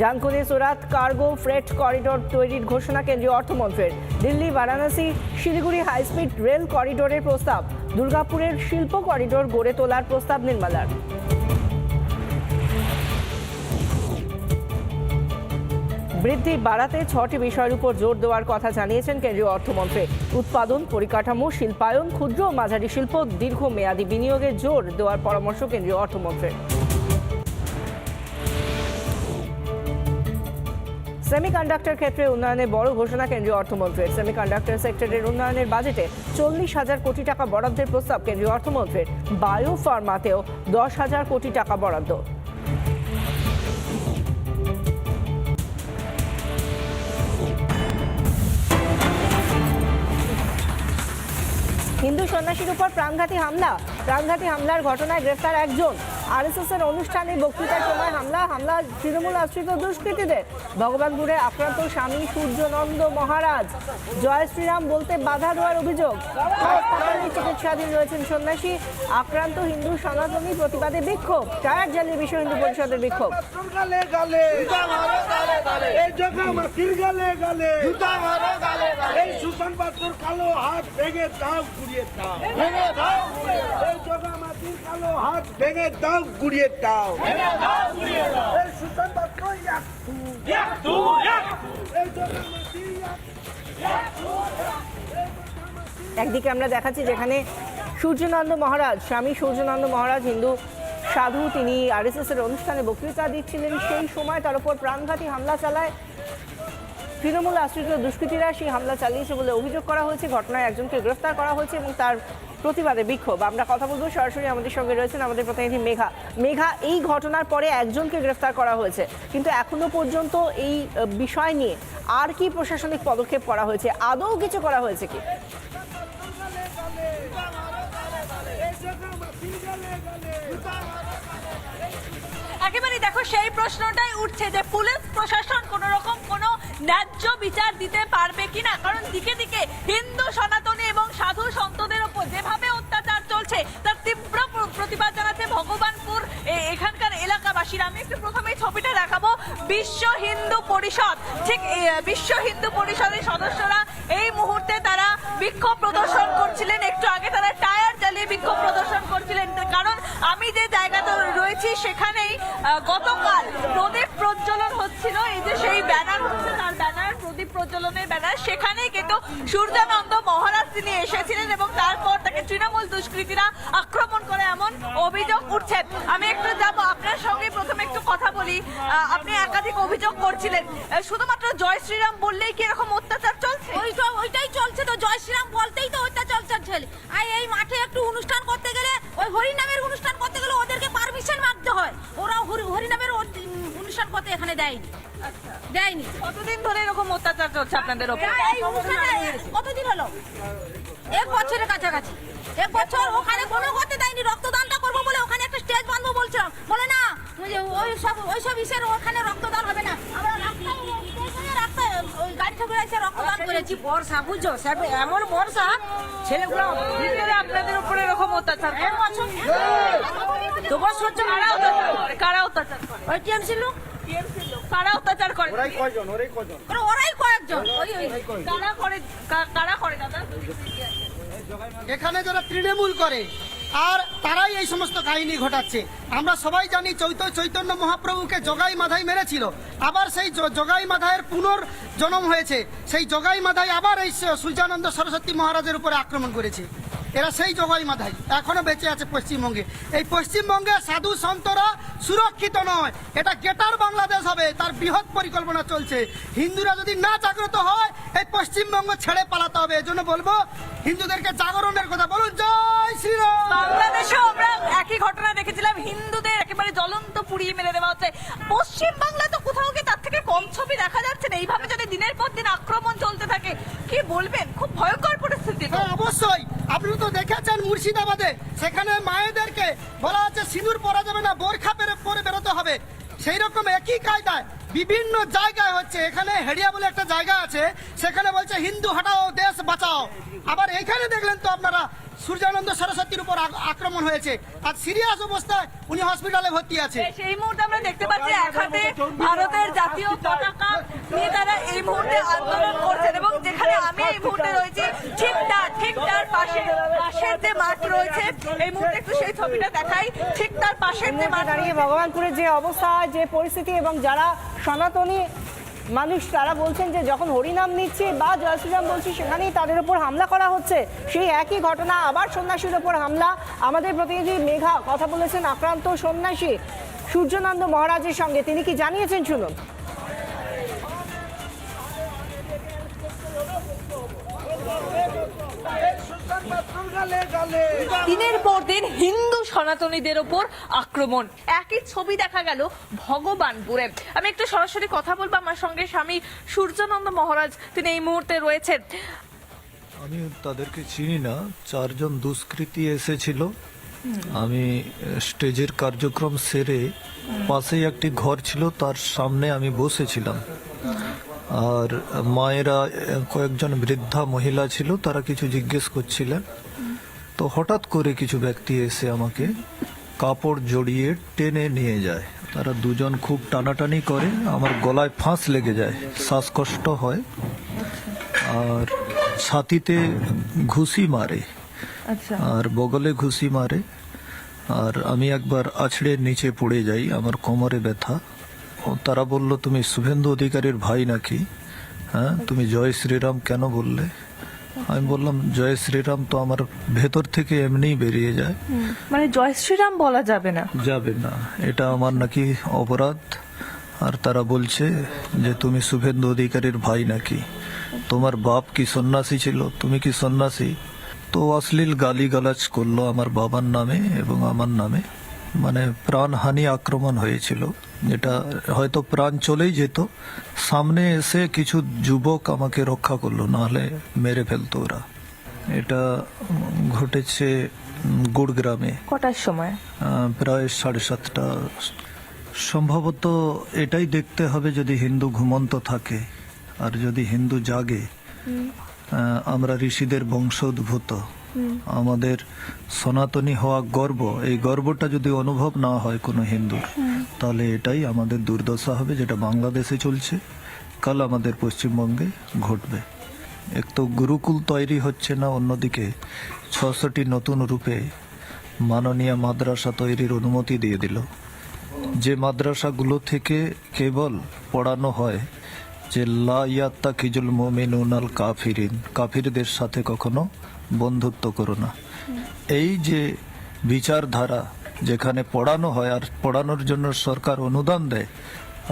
ডানকুনি সুরাত কার্গো ফ্রেট করিডোর তৈরির ঘোষণা কেন্দ্রীয় অর্থমন্ত্রীর। দিল্লি, বারাণসী, শিলিগুড়ি হাইস্পিড রেল করিডোরের প্রস্তাব। দুর্গাপুরের শিল্প করিডোর গড়ে তোলার প্রস্তাব নির্মলার। বৃদ্ধি বাড়াতে 6টি বিষয়ের উপর জোর দেওয়ার কথা জানিয়েছেন কেন্দ্রীয় অর্থমন্ত্রী। উৎপাদন, পরিকাঠামো, শিল্পায়ন, ক্ষুদ্র ও মাঝারি শিল্প, দীর্ঘমেয়াদী বিনিয়োগে জোর দেওয়ার পরামর্শ কেন্দ্রীয় অর্থমন্ত্রীর। সেমিকন্ডাক্টর ক্ষেত্রে উন্নয়নে বড় ঘোষণা কেন্দ্রীয় অর্থমন্ত্রীর। সেমিকন্ডাক্টর সেক্টরের উন্নয়নের বাজেটে 40,000 কোটি টাকা বরাদ্দের প্রস্তাব কেন্দ্রীয় অর্থমন্ত্রীর। বায়ো ফার্মাতেও 10,000 কোটি টাকা বরাদ্দ। হিন্দু সন্ন্যাসীর উপর প্রাণঘাতী হামলার ঘটনায় গ্রেফতার একজন। আরএসএস এর অনুষ্ঠানে বক্তৃতার সময় হামলা তৃণমূল আশ্রিত দুষ্কৃতীদের। ভগবানপুরে আক্রান্ত স্বামী সূর্যনন্দ মহারাজ। জয় শ্রীরাম বলতে বাধা দেওয়ার অভিযোগ। হাসপাতালে চিকিৎসাধীন রয়েছেন সন্ন্যাসী। আক্রান্ত হিন্দু সনাতনী প্রতিবাদে বিক্ষোভ। টায়ার জ্বালিয়ে বিশ্ব হিন্দু পরিষদের বিক্ষোভ। একদিকে আমরা দেখাচ্ছি যেখানে সূর্যনন্দ মহারাজ, স্বামী সূর্যনন্দ মহারাজ হিন্দু সাধু, তিনি আরএসএস এর অনুষ্ঠানে বক্তৃতা দিচ্ছিলেন। সেই সময় তার উপর প্রাণঘাতী হামলা চালায় তৃণমূল আশ্রিত দুষ্কৃতীরা। সেই হামলা চালিয়েছে বলে অভিযোগ করা হয়েছে। ঘটনায় একজনকে গ্রেফতার করা হয়েছে এবং তার প্রতিবাদে বিক্ষোভ। আমরা কথা বলবো, সরাসরি আমাদের সঙ্গে রয়েছেন আমাদের প্রতিনিধি মেঘা। এই ঘটনার পরে একজনকে গ্রেফতার করা হয়েছে, কিন্তু এখনো পর্যন্ত এই বিষয় নিয়ে আর কি প্রশাসনিক পদক্ষেপ করা হয়েছে? আদৌ কিছু করা হয়েছে কি? একেবারে দেখো, সেই প্রশ্নটাই উঠছে যে পুলিশ প্রশাসন কোন রকম কোনো ন্যায্য বিচার দিতে পারবে কিনা। কারণ দিকে দিকে হিন্দু সনাতনী এবং সাধু সন্তদের উপর যেভাবে অত্যাচার চলছে তার তীব্র প্রতিবাদ জানাচ্ছে ভগবানপুর এখানকার এলাকাবাসীরা। আমি একটু প্রথমে ছবিটা দেখাবো। বিশ্ব হিন্দু পরিষদ, ঠিক বিশ্ব হিন্দু পরিষদের সদস্যরা এই মুহূর্তে তারা বিক্ষোভ প্রদর্শন করছিলেন। একটু আগে তারা টায়ার জ্বালিয়ে বিক্ষোভ প্রদর্শন করছিলেন। কারণ আমি যে জায়গাতে রয়েছি সেখানেই গতকাল প্রদীপ প্রজ্বলন হচ্ছিল। এই যে সেই ব্যানার হচ্ছে, তার ব্যানার, প্রদীপ প্রজ্বলনের ব্যানার, সেখানেই কিন্তু সূর্যানন্দ মহারাজ তিনি এসেছিলেন এবং তারপর তাকে তৃণমূল দুষ্কৃতীরা আক্রমণ করে এমন অভিযোগ উঠছে। আমি একটু যাবো আপনার সঙ্গে, প্রথমে একটু কথা বলি। আপনি একাধিক অভিযোগ করছিলেন, শুধুমাত্র জয় শ্রীরাম বললেই কি এরকম অত্যাচার চলছে? ওইটাই চলছে তো, জয় শ্রীরাম বলতেই তো অত্যাচার চলছে। আর এই মাঠে একটু অনুষ্ঠান করতে গেলে, ওই হরিনামের অনুষ্ঠান করতে গেলে ওদেরকে পারমিশন মাগতে হয়। ওরা হরিনামের অনুষ্ঠান করতে এখানে দেয়নি। কতদিন ধরে এরকম অত্যাচার চলছে আপনাদের ওপর? এই অনুষ্ঠানে কতদিন হলো? 1 বছরের কাছাকাছি। 1 বছর ওখানে কোনো করতে দেয়নি। রক্তদানটা করবো বলে ওখানে একটা স্টেজ বাঁধবো বলছিলাম, বলে না ওই সব ইসের ওখানে রক্তদান হবে না। আমরা রাস্তায় গাড়ি ঠাকুর এসে রক্তদান করে মেরেছি বর্ষা বুঝছো স্যার, এমন বর্ষা ছেলেগুলো ভিতরে আপনাদের উপরে এরকম অত্যাচার করে? 2 বছর জন্য কারা অত্যাচার করে? ওই টিএমসি লোক, কারা অত্যাচার করে? ওরাই কয়েকজন। কারা করে দাদা? এখানে যারা তৃণমূল করে আর তারাই এই সমস্ত কাহিনী ঘটাচ্ছে। আমরা সবাই জানি চৈতন্য মহাপ্রভুকে জগাই মাধাই মেরেছিল, আবার সেই জগাই মাধাইয়ের পুনর্জন্ম হয়েছে। সেই জগাই মাধাই আবার এই সূর্যানন্দ সরস্বতী মহারাজের উপরে আক্রমণ করেছে। এরা সেই জগাই মাধাই এখনো বেঁচে আছে পশ্চিমবঙ্গে। এই পশ্চিমবঙ্গে সাধু সন্তরা সুরক্ষিত নয়, এটা গেটার বাংলাদেশ হবে, তার বৃহৎ পরিকল্পনা চলছে। হিন্দুরা যদি না জাগ্রত হয় এই পশ্চিমবঙ্গ ছেড়ে পালাতে হবে। এজন্য বলবো হিন্দুদেরকে জাগরণের কথা বলুন। জয় শ্রীরাম। বাংলাদেশেও আমরা একই ঘটনা দেখেছিলাম, হিন্দুদের একেবারে জ্বলন্ত পুড়িয়ে মেরে দেওয়া হচ্ছে। পশ্চিম বাংলায় তো কোথাও কি তার থেকে কম ছবি দেখা যাচ্ছে না? এইভাবে যদি দিনের পর দিন আক্রমণ চলতে থাকে কি বলবেন? খুব ভয়ঙ্কর পরিস্থিতি। অবশ্যই আপনি তো দেখেছেন মুর্শিদাবাদে, সেখানে মায়েদেরকে বলা হচ্ছে সিঁদুর পরা যাবে না, বোরখা পরে বেরোতে হবে। সেই রকম একই কায়দায় বিভিন্ন জায়গায় হচ্ছে। এখানে হেড়িয়া বলে একটা জায়গা আছে, সেখানে বলছে হিন্দু হটাও দেশ বাঁচাও। আবার এখানে দেখলেন তো আপনারা সূর্যানন্দ সরস্বতীর উপর আক্রমণ হয়েছে, আর সিরিয়াস অবস্থায় উনি হসপিটালে ভর্তি আছে। সেই মুহূর্তে আমরা দেখতে পাচ্ছি এক হাতে ভারতের জাতীয় পতাকা নিয়ে তারা এই মুহূর্তে আন্দোলন করছেন, এবং যেখানে আমি এই মুহূর্তে রয়েছি ঠিক তার পাশের যে মাঠ রয়েছে, এই মুহূর্তে একটু সেই ছবিটা দেখাই, ঠিক তার পাশের যে মাঠ দাঁড়িয়ে ভগবানপুরের যে অবস্থা, যে পরিস্থিতি, এবং যারা সনাতনী মানুষ তারা বলছেন যে যখন হরিনাম নিচ্ছে বা জয় শ্রীরাম বলছি সেখানেই তাদের উপর হামলা করা হচ্ছে। সেই একই ঘটনা আবার সন্ন্যাসীর উপর হামলা। আমাদের প্রতিনিধি মেঘা কথা বলেছেন আক্রান্ত সন্ন্যাসী সূর্যানন্দ মহারাজের সঙ্গে, তিনি কি জানিয়েছেন শুনুন। দিনের পর দিন হিন্দু সনাতনীদের ওপর আক্রমণ, একই ছবি দেখা গেল ভগবানপুরে। আমি একটু সরাসরি কথা বলবো, আমার সঙ্গে স্বামী সূর্যানন্দ মহারাজ তিনি এই মুহূর্তে রয়েছেন। আমি তাদেরকে চিনি না, 4 জন দুষ্কৃতী এসেছিল। আমি স্টেজের কার্যক্রম সেরে পাশেই একটি ঘর ছিল, তার সামনে আমি বসেছিলাম। আর মায়েরা কয়েকজন বৃদ্ধা মহিলা ছিল, তারা কিছু জিজ্ঞেস করছিলেন। তো হঠাৎ করে কিছু ব্যক্তি এসে আমাকে কাপড় জড়িয়ে টেনে নিয়ে যায়। তারা দুজন খুব টানাটানি করে, আমার গলায় ফাঁস লেগে যায়, শ্বাসকষ্ট হয়, আর ছাতিতে ঘুষি মারে, আর বগলে ঘুষি মারে, আর আমি একবার আছড়ে নিচে পড়ে যাই, আমার কোমরে ব্যথা। তারা বলল, তুমি শুভেন্দু অধিকারীর ভাই নাকি? হ্যাঁ, তুমি জয় শ্রীরাম কেন বললে? আমি বললাম, জয় শ্রীরাম তো আমার ভেতর থেকে এমনিই বেরিয়ে যায়। মানে জয় শ্রীরাম বলা যাবে না? যাবে না, এটা আমার নাকি অপরাধ। আর তারা বলছে যে তুমি শুভেন্দু অধিকারীর ভাই নাকি? তোমার বাপ কি সন্ন্যাসী ছিল? তুমি কি সন্ন্যাসী? তো অশ্লীল গালিগালাজ করলো আমার বাবার নামে এবং আমার নামে। মানে প্রাণহানি আক্রমণ হয়েছিল, যেটা হয়তো প্রাণ চলেই যেত। সামনে এসে কিছু যুবক আমাকে রক্ষা করলো, নাহলে মেরে ফেলতো ওরা। এটা ঘটেছে গুড়গ্রামে। কটার সময়? প্রায় 7:30টা। সম্ভবত এটাই দেখতে হবে, যদি হিন্দু ঘুমন্ত থাকে আর যদি হিন্দু জাগে। আমরা ঋষিদের বংশোদ্ভূত, আমাদের সনাতনী হওয়া গর্ব, এই গর্বটা যদি অনুভব না হয় কোনো হিন্দুর, তাহলে এটাই আমাদের দুর্দশা হবে, যেটা বাংলাদেশে চলছে, কাল আমাদের পশ্চিমবঙ্গে ঘটবে। এক তো গুরুকুল তৈরি হচ্ছে না, অন্যদিকে 600টি নতুন রূপে মাননীয় মাদ্রাসা তৈরির অনুমতি দিয়ে দিল। যে মাদ্রাসাগুলো থেকে কেবল পড়ানো হয় যে লা ইয়াত্তাকিজুল মুমিনুনাল কাফিরিন, কাফিরদের সাথে কখনো বন্ধুত্ব করো না। এই যে বিচারধারা যেখানে পড়ানো হয়, আর পড়ানোর জন্য সরকার অনুদান দেয়,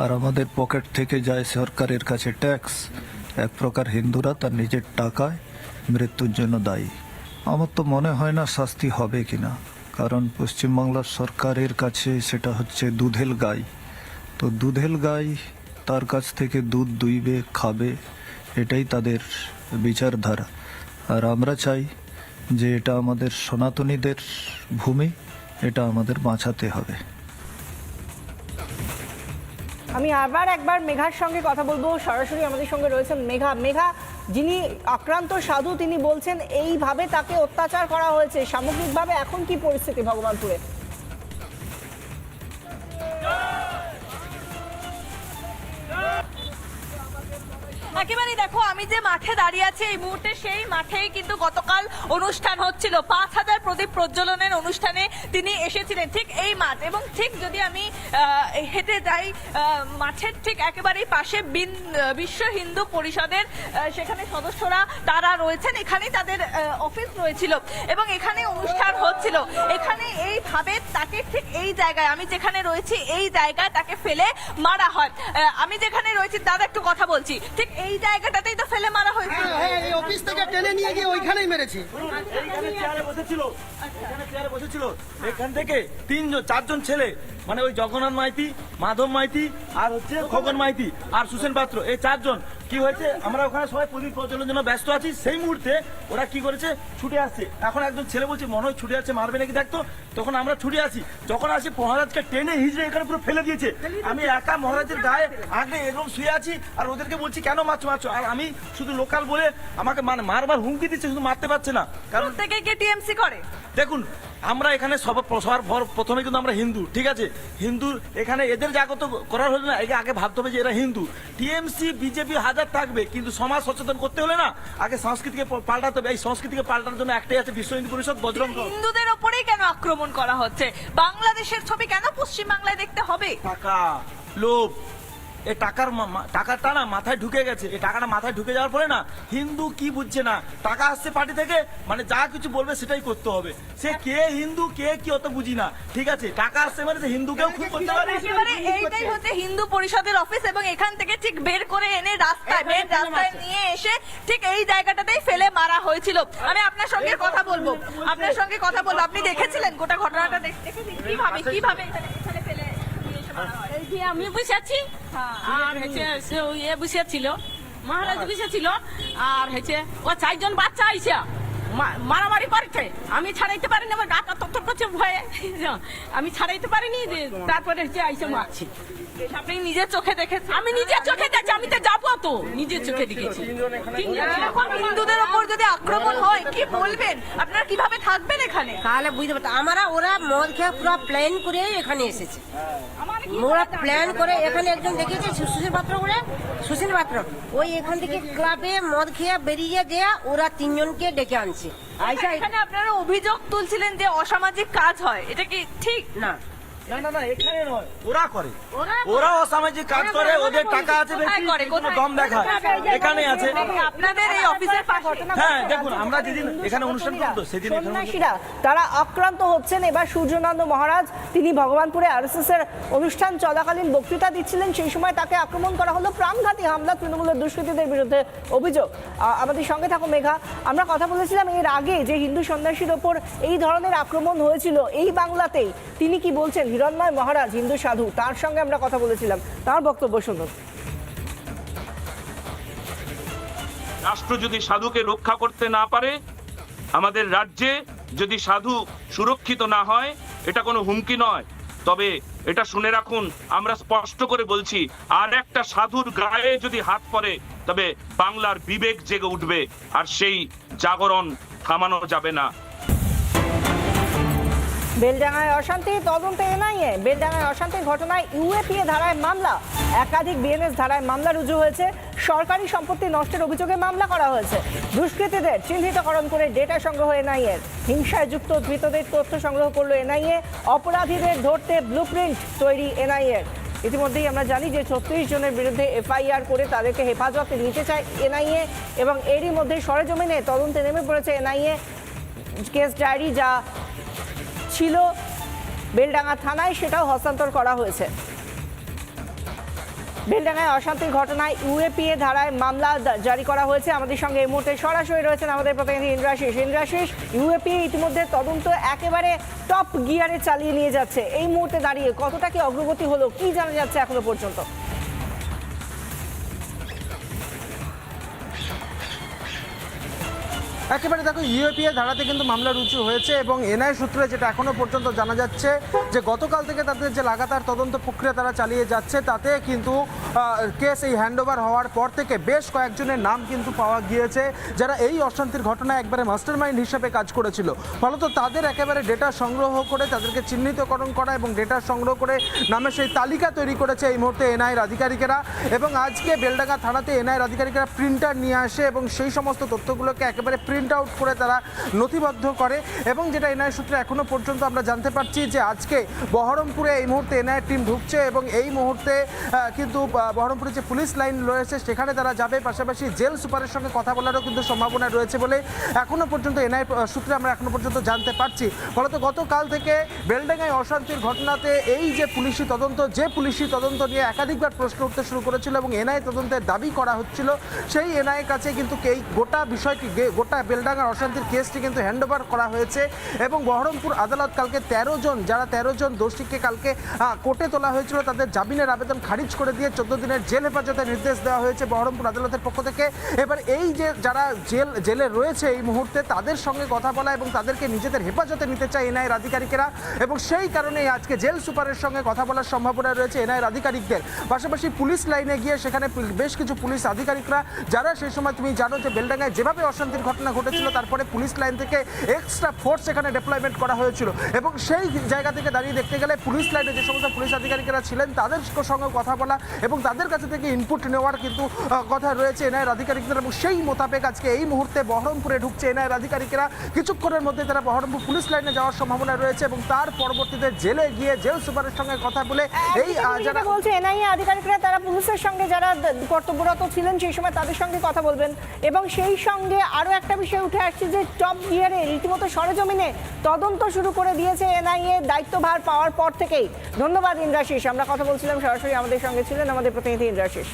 আর আমাদের পকেট থেকে যায় সরকারের কাছে ট্যাক্স। এক প্রকার হিন্দুরা তার নিজের টাকায় মৃত্যুর জন্য দায়ী। আমার তো মনে হয় না শাস্তি হবে কিনা, কারণ পশ্চিমবাংলার সরকারের কাছে সেটা হচ্ছে দুধেল গাই। তো দুধেল গাই তার কাছ থেকে দুধ দুইবে, খাবে, এটাই তাদের বিচারধারা। আর আমরা চাই যে এটা আমাদের সনাতনীদের ভূমি, এটা আমাদের বাঁচাতে হবে। আমি আবার একবার মেঘার সঙ্গে কথা বলবো, সরাসরি আমাদের সঙ্গে রয়েছেন মেঘা। যিনি আক্রান্ত সাধু তিনি বলছেন এইভাবে তাকে অত্যাচার করা হয়েছে। সামগ্রিকভাবে এখন কি পরিস্থিতি ভগবানপুরে? একেবারে দেখো, আমি যে মাঠে দাঁড়িয়ে আছি এই মুহূর্তে সেই মাঠেই কিন্তু গতকাল অনুষ্ঠান হচ্ছিল, 5000 প্রদীপ প্রজ্বলনের অনুষ্ঠানে তিনি এসেছিলেন ঠিক এই মাঠ। এবং ঠিক যদি আমি হেঁটে যাই মাঠের ঠিক একেবারেই পাশে বিশ্ব হিন্দু পরিষদের সেখানে সদস্যরা তারা রয়েছেন, এখানেই তাদের অফিস রয়েছিল এবং এখানে অনুষ্ঠান হচ্ছিল। এখানে এইভাবে তাকে ঠিক এই জায়গায়, আমি যেখানে রয়েছি এই জায়গায় তাকে ফেলে মারা হয়। আমি যেখানে রয়েছি দাদা একটু কথা বলছি, ঠিক এই জায়গাটাতেই তো ফেলে মারা হয়েছে। এই অফিস থেকে টেনে নিয়ে গিয়ে ওইখানেই মেরেছে। এইখানে চেয়ারে বসেছিল, এখান থেকে 4জন ছেলে, মানে ওই জগন্নাথ মাইতি, মাধব মাইতি আর হচ্ছে খগন মাইতি আর সুসেন পাত্র, এই 4জন। কি হয়েছে, আমরা ওখানে সবাই প্রদীপ প্রজ্বলনের জন্য ব্যস্ত আছি, সেই মুহূর্তে ওরা কি করেছে, ছুটে আসছে। এখন একজন ছেলে বলছে মনে হয় ছুটে আসছে, মারবে নাকি দেখতো। তখন আমরা ছুটে আসি, যখন আসি মহারাজকে টেনে হিজড়ে এখানে পুরো ফেলে দিয়েছে। আমি একা মহারাজের গায়ে আগে এরকম শুয়ে আছি আর ওদেরকে বলছি কেন মারছো। আর আমি শুধু লোকাল বলে আমাকে মারবার হুমকি দিচ্ছে, শুধু মারতে পারছে না। কারণ থেকে কে টিএমসি করে দেখুন, আমরা এখানে সবার প্রথমে কিন্তু আমরা হিন্দু, ঠিক আছে, হিন্দু। এখানে এদের জাগত করার হলে না, আগে ভাবতে হবে যে এরা হিন্দু। টিএমসি বিজেপি হাজার থাকবে, কিন্তু সমাজ সচেতন করতে হলে না আগে সংস্কৃতিকে পাল্টাতে হবে। এই সংস্কৃতিকে পাল্টানোর জন্য একটাই আছে, বিশ্ব হিন্দু পরিষদ, বজরং দল। হিন্দুদের ওপরেই কেন আক্রমণ করা হচ্ছে? বাংলাদেশের ছবি কেন পশ্চিম বাংলায় দেখতে হবে? টাকা, লোভ, এই টাকাটা না মাথায় ঢুকে গেছে। এই টাকাটা মাথায় ঢুকে যাওয়ার পরে না হিন্দু কি বুঝছে না, টাকা আসছে পার্টি থেকে, মানে যা কিছু বলবে সেটাই করতে হবে। সে কে হিন্দু কে কি অত বুঝি না, ঠিক আছে, টাকা আসছে মানে হিন্দুকেও খুন করতে পারে। একেবারে এইটাই হচ্ছে হিন্দু পরিষদের অফিস এবং এখান থেকে ঠিক বের করে এনে রাস্তায় নিয়ে এসে ঠিক এই জায়গাটাতেই ফেলে মারা হয়েছিল। আমি আপনার সঙ্গে কথা বলবো, আপনি দেখেছিলেন গোটা ঘটনাটা? কিভাবে এখানে ফেলে আমি বসেছি আর হচ্ছে বসেছিল, মহারাজ বসেছিল আর হচ্ছে ও 4জন বাচ্চা আইসা মারামারি করছে। আমি ছাড়াইতে পারিনি, আমার গাটা তত্তর করছে ভয়ে, আমি ছাড়াইতে পারিনি। তারপরে হচ্ছে আইসা মারছি। আপনি নিজের চোখে দেখেছেন? আমি নিজের চোখে দেখছি, আমি তো যাবো, তো নিজের চোখে দেখেছি। হিন্দুদের ওপর যদি আক্রমণ হয় কি বলবেন? আপনারা কিভাবে থাকবেন এখানে? তাহলে বুঝতে পারতো ওরা মদ খেয়ে পুরো প্ল্যান করে এখানে এসেছে। ওরা প্ল্যান করে এখানে একজন দেখেছে সুশীল পাত্র ওই এখান থেকে ক্লাবে মদ খেয়ে বেরিয়ে গিয়ে ওরা 3জনকে ডেকে আনছে। এখানে আপনারা অভিযোগ তুলছিলেন যে অসামাজিক কাজ হয়, এটা কি ঠিক? না, এখানে নয়, ওরা করে, ওরা অসামাজিক কাজ করে, ওদের টাকা আছে, দম দেখায়, এখানে আছে। আপনাদের এই অফিসের পাশে, হ্যাঁ দেখুন, আমরা যেদিন এখানে অনুষ্ঠান করতো সেদিন সন্ন্যাসীরা তারা আক্রান্ত হচ্ছেন। এবার সূর্যনন্দ মহারাজ তিনি ভগবানপুরে আরএসএস এর অনুষ্ঠান চলাকালীন বক্তৃতা দিচ্ছিলেন, সেই সময় তাকে আক্রমণ করা হলো, প্রাণঘাতী হামলা, তৃণমূলের দুষ্কৃতীদের বিরুদ্ধে অভিযোগ। আমাদের সঙ্গে থাকো মেঘা। আমরা কথা বলেছিলাম এর আগে যে হিন্দু সন্ন্যাসীর ওপর এই ধরনের আক্রমণ হয়েছিল এই বাংলাতেই। তিনি কি বলছেন, হিরণময় মহারাজ হিন্দু সাধু, তার সঙ্গে আমরা কথা বলেছিলাম, তার বক্তব্য শুনুন। রাষ্ট্র যদি সাধুকে রক্ষা করতে না পারে, আমাদের রাজ্যে যদি সাধু সুরক্ষিত না হয়, এটা কোনো হুমকি নয়। তবে এটা শুনে রাখুন, আমরা স্পষ্ট করে বলছি, আর একটা সাধুর গায়ে যদি হাত পড়ে তবে বাংলার বিবেক জেগে উঠবে, আর সেই জাগরণ থামানো যাবে না। বেলডাঙ্গায় অশান্তি, তদন্তে এনআইএ। বেলডাঙ্গায় অশান্তির ঘটনায় ইউএপিএ ধারায় মামলা, একাধিক বিএনএস ধারায় মামলা রুজু হয়েছে। সরকারি সম্পত্তি নষ্টের অভিযোগে মামলা করা হয়েছে। দুষ্কৃতীদের চিহ্নিতকরণ করে ডেটা সংগ্রহ এনআইএর। হিংসায় যুক্ত ধৃতদের তথ্য সংগ্রহ করলো এনআইএ। অপরাধীদের ধরতে ব্লুপ্রিন্ট তৈরি এনআইএর। ইতিমধ্যেই আমরা জানি যে 36 জনের বিরুদ্ধে এফআইআর করে তাদেরকে হেফাজতে নিতে চায় এনআইএ এবং এরই মধ্যে সরেজমিনে তদন্তে নেমে পড়েছে এনআইএ। কেস ডায়েরি যা ছিল বেলডাঙ্গা থানায় সেটাও হস্তান্তর করা হয়েছে। বেলডাঙ্গায় অশান্তির ঘটনায় ইউএপিএ ধারায় মামলা জারি করা হয়েছে। আমাদের সঙ্গে এই মুহূর্তে সরাসরি রয়েছেন আমাদের প্রতিনিধি ইন্দ্রাশিস। ইউএপিএ ইতিমধ্যে তদন্ত একেবারে টপ গিয়ারে চালিয়ে নিয়ে যাচ্ছে। এই মুহূর্তে দাঁড়িয়ে কতটা কি অগ্রগতি হলো, কি জানা যাচ্ছে এখনো পর্যন্ত? একেবারে দেখো ইউএপিএ ধারাতে কিন্তু মামলা রুজু হয়েছে এবং এনআই সূত্রে যেটা এখনো পর্যন্ত জানা যাচ্ছে যে গতকাল থেকে তাদের যে লাগাতার তদন্ত প্রক্রিয়া তারা চালিয়ে যাচ্ছে তাতে কিন্তু কেস এই হ্যান্ডওভার হওয়ার পর থেকে বেশ কয়েকজনের নাম কিন্তু পাওয়া গিয়েছে যারা এই অশান্তির ঘটনায় একবারে মাস্টারমাইন্ড হিসেবে কাজ করেছিল। ফলত তাদের একেবারে ডেটা সংগ্রহ করে তাদেরকে চিহ্নিতকরণ করা এবং ডেটা সংগ্রহ করে নামে সেই তালিকা তৈরি করেছে এই মুহূর্তে এনআইয়ের আধিকারিকেরা এবং আজকে বেলডাঙ্গা থানাতে এনআইয়ের আধিকারিকেরা প্রিন্টার নিয়ে আসে এবং সেই সমস্ত তথ্যগুলোকে একেবারে প্রিন্ট আউট করে তারা নথিবদ্ধ করে এবং যেটা এনআই সূত্রে এখনো পর্যন্ত আমরা জানতে পারছি যে আজকে বহরমপুরে এই মুহূর্তে এনআইয়ের টিম ঢুকছে এবং এই মুহূর্তে কিন্তু বহরমপুরে যে পুলিশ লাইন রয়েছে সেখানে তারা যাবে, পাশাপাশি জেল সুপারের সঙ্গে কথা বলারও কিন্তু সম্ভাবনা রয়েছে বলে এখনো পর্যন্ত এনআই সূত্রে আমরা এখনো পর্যন্ত জানতে পারছি। ফলত গতকাল থেকে বেলডাঙ্গায় অশান্তির ঘটনাতে এই যে পুলিশি তদন্ত নিয়ে একাধিকবার প্রশ্ন উঠতে শুরু করেছিল এবং এনআই তদন্তের দাবি করা হচ্ছিল, সেই এনআইয়ের কাছে কিন্তু এই গোটা বিষয়টি গোটা বেলডাঙ্গার অশান্তির কেসটি কিন্তু হ্যান্ডওভার করা হয়েছে এবং বহরমপুর আদালত কালকে 13 জন দোষীকে কালকে কোর্টে তোলা হয়েছিল তাদের জামিনের আবেদন খারিজ করে দিয়ে 14 দিনের জেল হেফাজতের নির্দেশ দেওয়া হয়েছে বহরমপুর আদালতের পক্ষ থেকে। এবার এই যে যারা জেলে রয়েছে এই মুহূর্তে তাদের সঙ্গে কথা বলা এবং তাদেরকে নিজেদের হেফাজতে নিতে চায় এনআইয়ের আধিকারিকেরা এবং সেই কারণেই আজকে জেল সুপারের সঙ্গে কথা বলার সম্ভাবনা রয়েছে এনআইয়ের আধিকারিকদের। পাশাপাশি পুলিশ লাইনে গিয়ে সেখানে বেশ কিছু পুলিশ আধিকারিকরা যারা সেই সময় তুমি জানো যে বেলডাঙ্গায় যেভাবে অশান্তির ঘটনা ঘটেছিল তারপরে পুলিশ লাইন থেকে এক্সট্রা ফোর্স এখানে ডেপ্লয়মেন্ট করা হয়েছিল এবং সেই জায়গা থেকে দাঁড়িয়ে দেখতে গেলে পুলিশ লাইনে যে সমস্ত পুলিশ আধিকারিকরা ছিলেন তাদের সঙ্গে কথা বলা এবং তাদের কাছে থেকে ইনপুট নেওয়ার কিন্তু কথা রয়েছে এনআইয়ের আধিকারিকদের এবং সেই মোতাবেক আজকে এই মুহূর্তে বহরমপুরে ঢুকছে এনআইয়ের আধিকারিকরা। কিছুক্ষণের মধ্যে তারা বহরমপুর পুলিশ লাইনে যাওয়ার সম্ভাবনা রয়েছে এবং তার পরবর্তীতে জেলে গিয়ে জেল সুপারের সঙ্গে কথা বলে এই যারা বলছে এনআইএ আধিকারিকরা তারা পুলিশের সঙ্গে যারা কর্তব্যরত ছিলেন সেই সময় তাদের সঙ্গে কথা বলবেন এবং সেই সঙ্গে আরও একটা বিষয় উঠে আসছে যে টপ গিয়ারে রীতিমতো সরেজমিনে তদন্ত শুরু করে দিয়েছে এনআইএ দায়িত্বভার পাওয়ার পর থেকেই। ধন্যবাদ ইন্দ্রাশিস, আমরা কথা বলছিলাম সরাসরি আমাদের সঙ্গে ছিলেন আমাদের প্রতিনিধি Indrashis.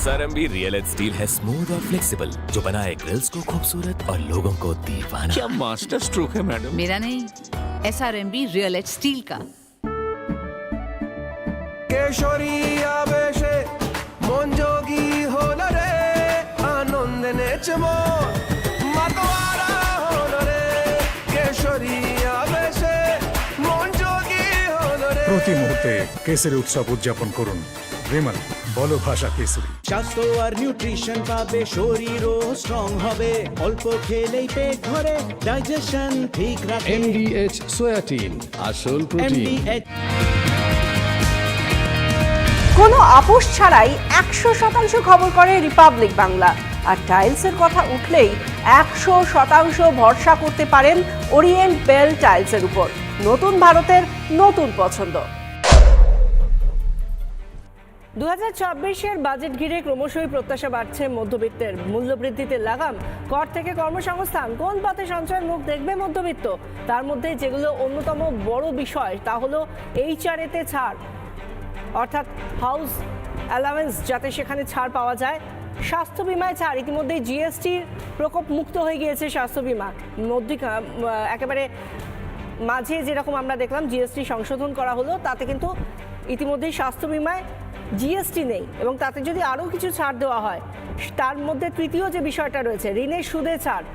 SRMB real as steel है स्मूथ और फ्लेक्सिबल जो बनाए ग्रिल्स को खूबसूरत और लोगों को दीवाना। क्या मास्टर स्ट्रोक है मैडम। मेरा नहीं, SRMB रियल एज स्टील का। केशरी आवेशे मन जोगी होल रे आनंद नेचमो मतवारा होल रे केशरी आवेशे मन जोगी होल रे। প্রতি মুহূর্তে কেসের উৎসব উদযাপন করুন। বিমল বলো ভাষা কেসরি। স্বাস্থ্য আর নিউট্রিশন পাবে, শরীরও স্ট্রং হবে, অল্প খেলেই পেট ভরে, ডাইজেশন ঠিক রাখে। NDH সোয়াটিন আসল প্রোটিন। কোনো আপোষ ছাড়াই 100% খবর করে রিপাবলিক বাংলা। আর টাইলসের কথা উঠলেই 100% ভরসা করতে পারেন ওরিয়েন্ট বেল টাইলসের উপর। নতুন ভারতের নতুন পছন্দ। 2024-এর বাজেট ঘিরে ক্রমশই প্রত্যাশা বাড়ছে মধ্যবিত্তের। মূল্যবৃদ্ধিতে লাগাম, কর থেকে কর্মসংস্থান, কোন পথে সঞ্চয়ের মুখ দেখবে মধ্যবিত্ত। তার মধ্যে যেগুলো অন্যতম বড় বিষয় তা হলো HRA-তে ছাড়, অর্থাৎ হাউস অ্যালাওয়েন্স, যাতে সেখানে ছাড় পাওয়া যায়। স্বাস্থ্য বিমায় ছাড়, ইতিমধ্যে জিএসটির প্রকোপ মুক্ত হয়ে গিয়েছে স্বাস্থ্য বিমা। একেবারে মাঝে যেরকম আমরা দেখলাম জিএসটি সংশোধন করা হলো, তাতে কিন্তু ইতিমধ্যেই স্বাস্থ্য বিমায় জিএসটি নেই এবং তাতে যদি আরও কিছু ছাড় দেওয়া হয়, তার মধ্যে তৃতীয় যে বিষয়টা রয়েছে ঋণের সুদে ছাড়,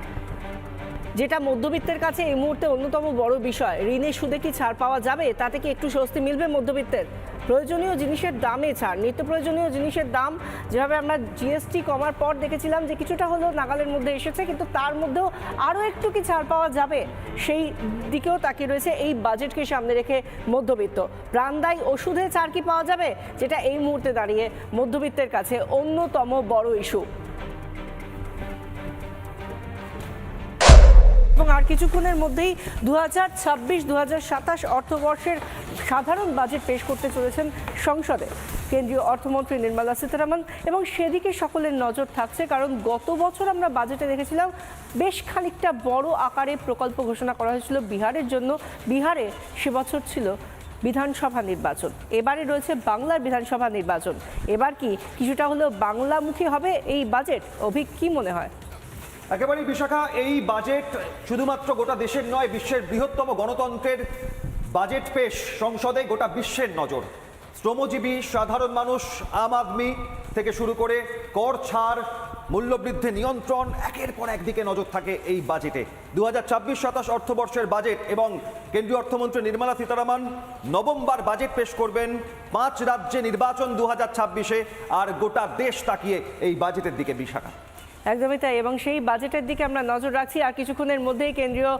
যেটা মধ্যবিত্তের কাছে এই মুহূর্তে অন্যতম বড় বিষয়। ঋণের সুদে কি ছাড় পাওয়া যাবে? তাতে কি একটু স্বস্তি মিলবে মধ্যবিত্তের? প্রয়োজনীয় জিনিসের দামে ছাড়, নিত্য প্রয়োজনীয় জিনিসের দাম যেভাবে আমরা জিএসটি কমার পর দেখেছিলাম যে কিছুটা হলেও নাগালের মধ্যে এসেছে, কিন্তু তার মধ্যেও আরও একটু কি ছাড় পাওয়া যাবে, সেই দিকেও তাকিয়ে রয়েছে এই বাজেটকে সামনে রেখে মধ্যবিত্ত। প্রাণদায়ী ওষুধে ছাড় কি পাওয়া যাবে, যেটা এই মুহূর্তে দাঁড়িয়ে মধ্যবিত্তের কাছে অন্যতম বড় ইস্যু। এবং আর কিছুক্ষণের মধ্যেই 2026-2027 অর্থবর্ষের সাধারণ বাজেট পেশ করতে চলেছেন সংসদে কেন্দ্রীয় অর্থমন্ত্রী নির্মলা সীতারামন এবং সেদিকে সকলের নজর থাকছে, কারণ গত বছর আমরা বাজেটে দেখেছিলাম বেশ খানিকটা বড় আকারে প্রকল্প ঘোষণা করা হয়েছিল বিহারের জন্য। বিহারে সে বছর ছিল বিধানসভা নির্বাচন, এবারে রয়েছে বাংলার বিধানসভা নির্বাচন। এবার কি কিছুটা হলেও বাংলামুখী হবে এই বাজেট? অভিক, কি মনে হয়? একেবারেই বিশাখা, এই বাজেট শুধুমাত্র গোটা দেশের নয়, বিশ্বের বৃহত্তম গণতন্ত্রের বাজেট পেশ সংসদে গোটা বিশ্বের নজর। শ্রমজীবী সাধারণ মানুষ, আম আদমি থেকে শুরু করে কর ছাড়, মূল্যবৃদ্ধি নিয়ন্ত্রণ, একের পর একদিকে নজর থাকে এই বাজেটে। 2026-27 অর্থবর্ষের বাজেট এবং কেন্দ্রীয় অর্থমন্ত্রী নির্মলা সীতারামন নবমবার বাজেট পেশ করবেন। 5 রাজ্যে নির্বাচন 2026-এ, আর গোটা দেশ তাকিয়ে এই বাজেটের দিকে বিশাখা। একদমই তাই, এবং সেই বাজেটের দিকে আমরা নজর রাখছি। আর কিছুক্ষণের মধ্যেই কেন্দ্রীয়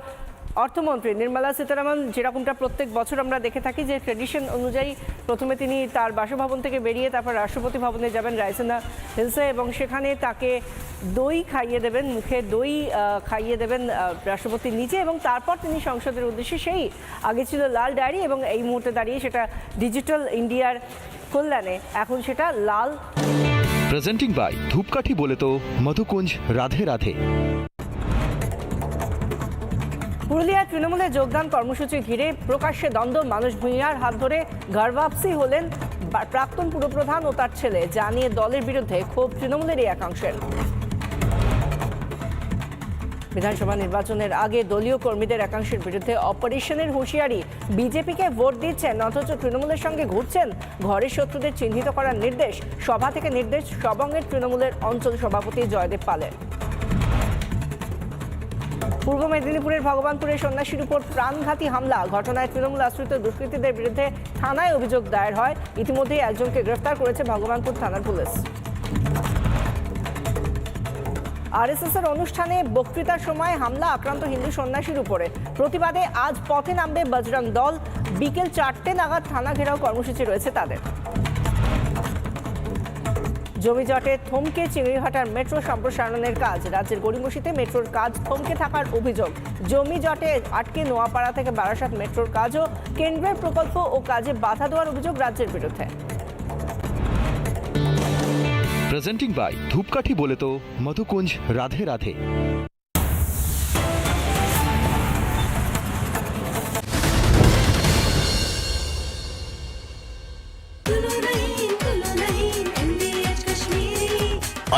অর্থমন্ত্রী নির্মলা সীতারামন, যেরকমটা প্রত্যেক বছর আমরা দেখে থাকি যে ট্রেডিশন অনুযায়ী প্রথমে তিনি তার বাসভবন থেকে বেরিয়ে তারপর রাষ্ট্রপতি ভবনে যাবেন রায়সিনা হিলসে, এবং সেখানে তাকে দই খাইয়ে দেবেন, মুখে দই খাইয়ে দেবেন রাষ্ট্রপতির নিচে, এবং তারপর তিনি সংসদের উদ্দেশ্যে, সেই আগে ছিল লাল ডায়েরি এবং এই মুহূর্তে দাঁড়িয়ে সেটা ডিজিটাল ইন্ডিয়ার কল্যাণে, এখন সেটা লাল। প্রেজেন্টিং বাই ধূপকাঠি বলে তো মধুকুঞ্জ রাধে রাধে। পুরুলিয়া তৃণমূলে যোগদান কর্মসূচি ঘিরে প্রকাশ্যে দ্বন্দ্ব। মানুষ ভূঁইয়ার হাত ধরে ঘরওয়াপসি হলেন প্রাক্তন পুরপ্রধান ও তার ছেলে, যা নিয়ে দলের বিরুদ্ধে ক্ষোভ তৃণমূলেরই একাংশের। বিধানসভা নির্বাচনের আগে দলীয় কর্মীদের একাংশের বিরুদ্ধে অপারেশনের হুঁশিয়ারি। বিজেপিকে ভোট দিচ্ছেন অথচ তৃণমূলের সঙ্গে ঘুরছেন, ঘরের শত্রুদের চিহ্নিত করার নির্দেশ। সভা থেকে নির্দেশ সবঙ্গের তৃণমূলের অঞ্চল সভাপতি জয়দেব পালের। পূর্ব মেদিনীপুরের ভগবানপুরে সন্ন্যাসীর উপর প্রাণঘাতী হামলা, ঘটনায় তৃণমূল আশ্রিত দুষ্কৃতীদের বিরুদ্ধে থানায় অভিযোগ দায়ের হয়। ইতিমধ্যেই একজনকে গ্রেফতার করেছে ভগবানপুর থানার পুলিশ। আরএসএসের অনুষ্ঠানে বক্তৃতার সময় হামলা, আক্রান্ত হিন্দু সন্ন্যাসীর উপরে। প্রতিবাদে আজ পথে নামবে বজরং দল। বিকেল 4টে নাগাদ থানা ঘেরাও কর্মসূচি রয়েছে তাদের। জমিজটে থমকে চিংড়িঘাটার মেট্রো সম্প্রসারণের কাজ। রাজ্যের গড়িমসিতে মেট্রোর কাজ থমকে থাকার অভিযোগ। জমিজটে আটকে নোয়াপাড়া থেকে বারাসাত মেট্রোর কাজও কেন্দ্রের প্রকল্প ও কাজে বাধা দেওয়ার অভিযোগ রাজ্যের বিরুদ্ধে। প্রেজেন্টিং বাই ধূপকাঠি বলে তো মধুকুঞ্জ রাধে রাধে।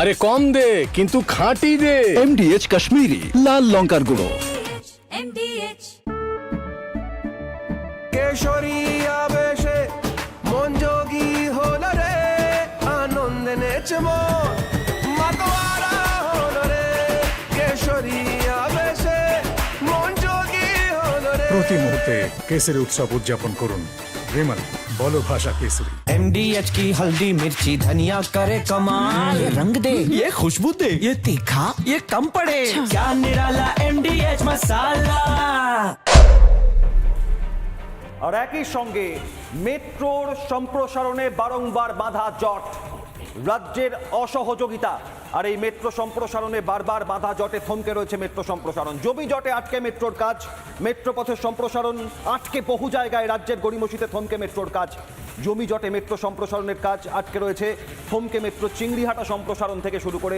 আরে কম দে কিন্তু খাঁটি দে। MDH কাশ্মীরি লাল লঙ্কার গুঁড়ো। কেশরী আবেশে মন যোগী হলো রে, আনন্দে নেচে মন মাতোয়ারা হলো রে। কেশরী আবেশে মন যোগী হলো রে। প্রতি মুহূর্তে কেসরি উৎসব উদযাপন করুন। বিমল বলো ভাষা কেসরি। MDH की हल्दी मिर्ची धनिया करे कमाल। ये रंग दे, ये खुशबू दे, ये तीखा, ये कम पड़े। क्या निराला MDH मसाला। আর একই সঙ্গে মেট্রোর সম্প্রসারণে বারংবার বাধা জট, রাজ্যের অসহযোগিতা। আর এই মেট্রো সম্প্রসারণে বারবার বাধা জটে থমকে রয়েছে মেট্রো সম্প্রসারণ। জমি জটে আটকে মেট্রোর কাজ, মেট্রো পথের সম্প্রসারণ আটকে বহু জায়গায়। রাজ্যের গড়িমসিতে থমকে মেট্রোর কাজ, জমি জটে মেট্রো সম্প্রসারণের কাজ আটকে রয়েছে। থমকে মেট্রো চিংড়িহাটা সম্প্রসারণ থেকে শুরু করে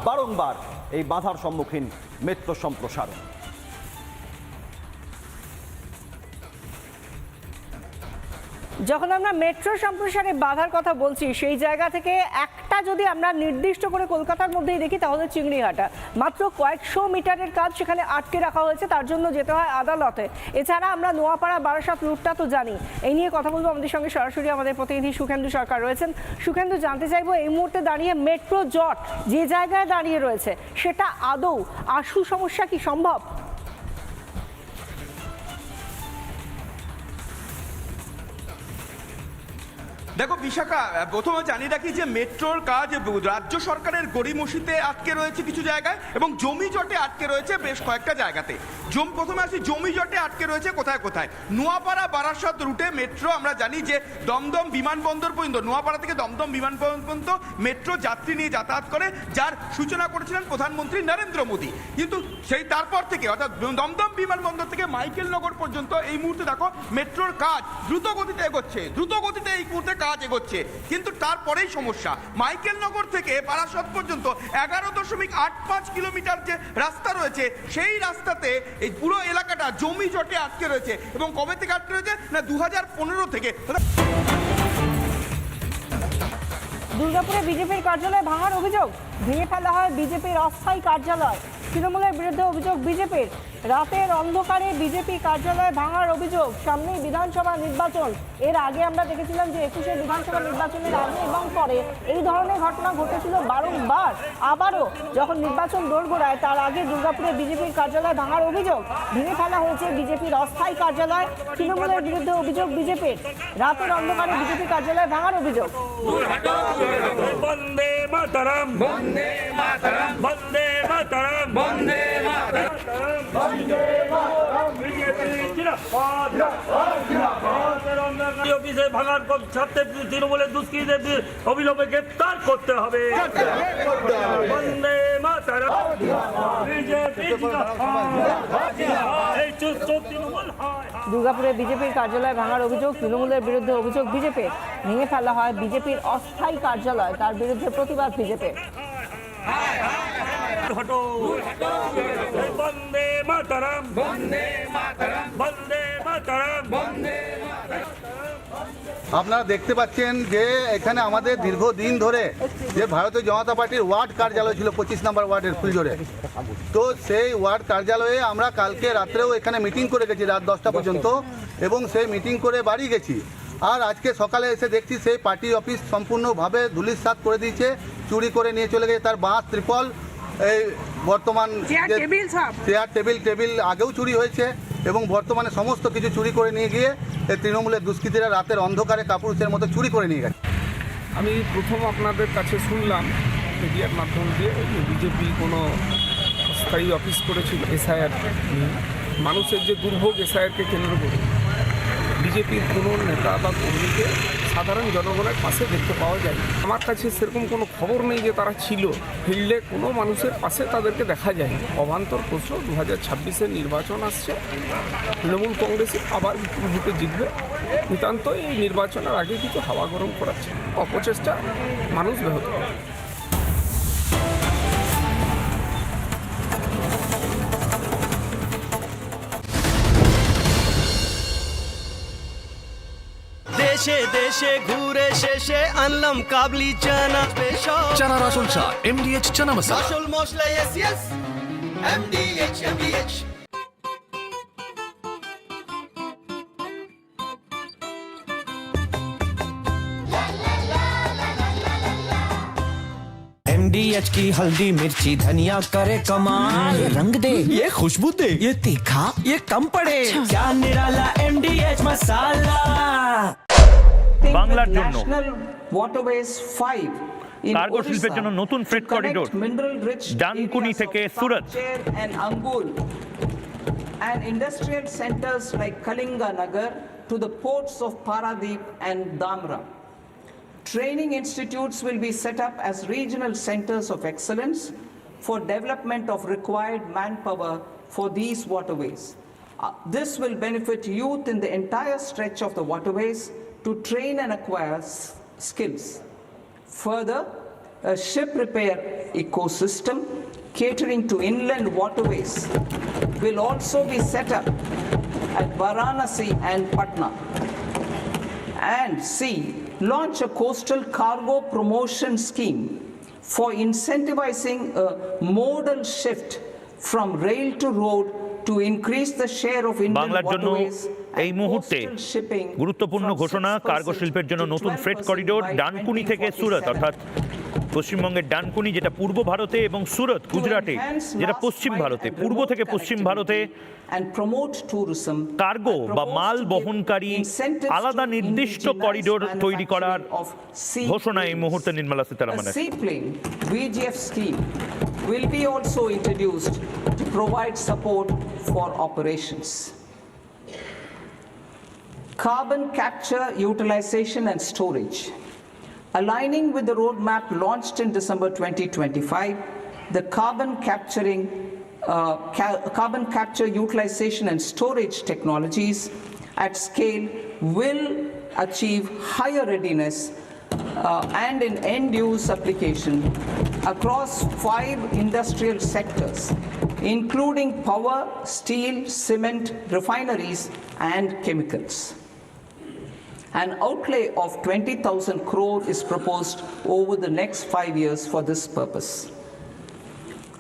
বারংবার এই বাধার সম্মুখীন মেট্রো সম্প্রসারণ। যখন আমরা মেট্রো সম্প্রসারে বাধার কথা বলছি, সেই জায়গা থেকে একটা যদি আমরা নির্দিষ্ট করে কলকাতার মধ্যেই দেখি তাহলে চিংড়িহাটা। মাত্র কয়েকশো মিটারের কাজ সেখানে আটকে রাখা হয়েছে, তার জন্য যেতে হয় আদালতে। এছাড়া আমরা নোয়াপাড়া বারাসাত রুটটা তো জানি। এই নিয়ে কথা বলবো, আমাদের সঙ্গে সরাসরি আমাদের প্রতিনিধি সুখেন্দু সরকার রয়েছেন। সুখেন্দু, জানতে চাইবো এই মুহূর্তে দাঁড়িয়ে মেট্রো জট যে জায়গায় দাঁড়িয়ে রয়েছে সেটা আদৌ আশু সমস্যা কি সম্ভব? দেখো বিশাখা, প্রথমে জানিয়ে রাখি যে মেট্রোর কাজ রাজ্য সরকারের গড়িমসিতে আটকে রয়েছে কিছু জায়গায় এবং জমি জটে আটকে রয়েছে বেশ কয়েকটা জায়গাতে। প্রথমে আসি জমি জটে আটকে রয়েছে কোথায় কোথায়। নোয়াপাড়া বারাসাত রুটে মেট্রো, আমরা জানি যে দমদম বিমানবন্দর পর্যন্ত, নোয়াপাড়া থেকে দমদম বিমানবন্দর পর্যন্ত মেট্রো যাত্রী নিয়ে যাতায়াত করে, যার সূচনা করেছিলেন প্রধানমন্ত্রী নরেন্দ্র মোদী। কিন্তু সেই তারপর থেকে, অর্থাৎ দমদম বিমানবন্দর থেকে মাইকেলনগর পর্যন্ত এই মুহূর্তে দেখো মেট্রোর কাজ দ্রুত গতিতে এগোচ্ছে, এই মুহূর্তে কাজ এগোচ্ছে। কিন্তু তারপরেই সমস্যা, মাইকেলনগর থেকে বারাসাত পর্যন্ত 11.85 কিলোমিটার যে রাস্তা রয়েছে, সেই রাস্তাতে এই পুরো এলাকাটা জমি জটে আটকে রয়েছে। এবং কবে থেকে আটকে রয়েছে না, 2015 থেকে। দুর্গাপুরে বিজেপির কার্যালয় ভাঙার অভিযোগ, ভেঙে ফেলা হয় বিজেপির অস্থায়ী কার্যালয়। তৃণমূলের বিরুদ্ধে অভিযোগ বিজেপির, রাতের অন্ধকারে বিজেপি কার্যালয় ভাঙার অভিযোগ। সামনেই বিধানসভা নির্বাচন, এর আগে আমরা দেখেছিলাম যে 21-এর বিধানসভা নির্বাচনের আগে এবং পরে এই ধরনের ঘটনা ঘটেছিল বারংবার। আবারও যখন নির্বাচন দোরগোড়ায় তার আগে দুর্গাপুরে বিজেপির কার্যালয় ভাঙার অভিযোগ, ভেঙে ফেলা হয়েছে বিজেপির অস্থায়ী কার্যালয়। তৃণমূলের বিরুদ্ধে অভিযোগ বিজেপির, রাতের অন্ধকারে বিজেপি কার্যালয় ভাঙার অভিযোগ। বন্দে মাতরম, বন্দে মাতরম, বন্দে মাতরম, বন্দে মাতরম, বন্দে মাতরম। বিজেপি জিন্দাবাদ, জিন্দাবাদ। অফিসে ভাঙার ছাড়তে তৃণমূলের দুষ্কৃতীদের অবিলম্বে গ্রেপ্তার করতে হবে। বন্দে মাতরম, বিজেপি জিন্দাবাদ। এই চুপ তৃণমূল হয়। দুর্গাপুরে বিজেপির কার্যালয় ভাঙার অভিযোগ, তৃণমূলের বিরুদ্ধে অভিযোগ বিজেপির, ভেঙে ফেলা হয় বিজেপির অস্থায়ী কার্যালয়, তার বিরুদ্ধে প্রতিবাদ বিজেপির। বন্দে মাতরম, বন্দে মাতরম, বন্দে মাতরম, বন্দে মাতরম। আপনারা দেখতে পাচ্ছেন যে এখানে আমাদের দীর্ঘদিন ধরে যে ভারতীয় জনতা পার্টির ওয়ার্ড কার্যালয় ছিল 25 নম্বর ওয়ার্ডের ফুলজোরে, তো সেই ওয়ার্ড কার্যালয়ে আমরা কালকে রাত্রেও এখানে মিটিং করে গেছি রাত 10টা পর্যন্ত, এবং সেই মিটিং করে বাড়ি গেছি। আর আজকে সকালে এসে দেখছি সেই পার্টি অফিস সম্পূর্ণভাবে ধুলিস্যাৎ করে দিয়েছে, চুরি করে নিয়ে চলে গেছে। তার বাঁশ, ত্রিপল, এই বর্তমান চেয়ার টেবিল আগেও চুরি হয়েছে, এবং বর্তমানে সমস্ত কিছু চুরি করে নিয়ে গিয়ে এই তৃণমূলের দুষ্কৃতীরা রাতের অন্ধকারে কাপুরুষের মতো চুরি করে নিয়ে গেছে। আমি প্রথম আপনাদের কাছে শুনলাম মিডিয়ার মাধ্যম দিয়ে বিজেপি কোনো স্থায়ী অফিস করেছিল এসআইআর নিয়ে। মানুষের যে দুর্ভোগ এসআইআরকে কেন্দ্র করে বিজেপির কোনো নেতা বা কর্মীকে সাধারণ জনগণের পাশে দেখতে পাওয়া যায়। আমার কাছে সেরকম কোনো খবর নেই যে তারা ছিল ফিল্ডে, কোনো মানুষের পাশে তাদেরকে দেখা যায়। অবান্তর প্রশ্ন, 2026-এর নির্বাচন আসছে, তৃণমূল কংগ্রেসে আবার বিপুল ভোটে জিতবে। নিতান্ত এই নির্বাচনের আগে কিছু হাওয়া গরম করাচ্ছে, অপচেষ্টা মানুষ ব্যাহত করে। দেশে দেশে ঘুরে শেষে আনলাম কাবলি চানা স্পেশাল, চানার আসল স্বাদ MDH চানা মশলা। আসল মশলা yes yes MDH MDH की हल्दी मिर्ची धनिया करे कमाल, ये रंग दे, ये खुशबू दे, ये तीखा, ये कम पड़े, क्या निराला MDH मसाला। বাংলার জন্য Waterways 5 কার্গো শিল্পের জন্য নতুন ফ্রেট করিডোর ডানকুনি থেকে সুরত and Angul and industrial centers like Kalinga Nagar to the ports of Paradip and Dhamra. Training institutes will be set up as regional centers of excellence for development of required manpower for these waterways. This will benefit youth in the entire stretch of the waterways to train and acquire skills. Further, a ship repair ecosystem catering to inland waterways will also be set up at Varanasi and Patna. And C, launch a coastal cargo promotion scheme for incentivizing a modal shift from rail to road to increase the share of inland waterways. এই মুহূর্তে গুরুত্বপূর্ণ ঘোষণা, cargo শিল্পের জন্য নতুন freight corridor Dankuni থেকে সুরত, অর্থাৎ পশ্চিমবঙ্গের ডানকুনি যেটা পূর্ব ভারতে এবং সুরত গুজরাটে যেটা পশ্চিম ভারতে, পূর্ব থেকে পশ্চিম ভারতে কার্গো বা মাল বহনকারী আলাদা নির্দিষ্ট করিডোর তৈরি করার ঘোষণা এই মুহূর্তে Nirmala সীতারামনের। VGF scheme will be also introduced to provide support for operations. Carbon capture, utilization and storage. Aligning with the roadmap launched in December 2025, the carbon capture, utilization and storage technologies at scale will achieve higher readiness and in end-use application across 5 industrial sectors, including power, steel, cement, refineries and chemicals. An outlay of 20,000 crore is proposed over the next 5 years for this purpose.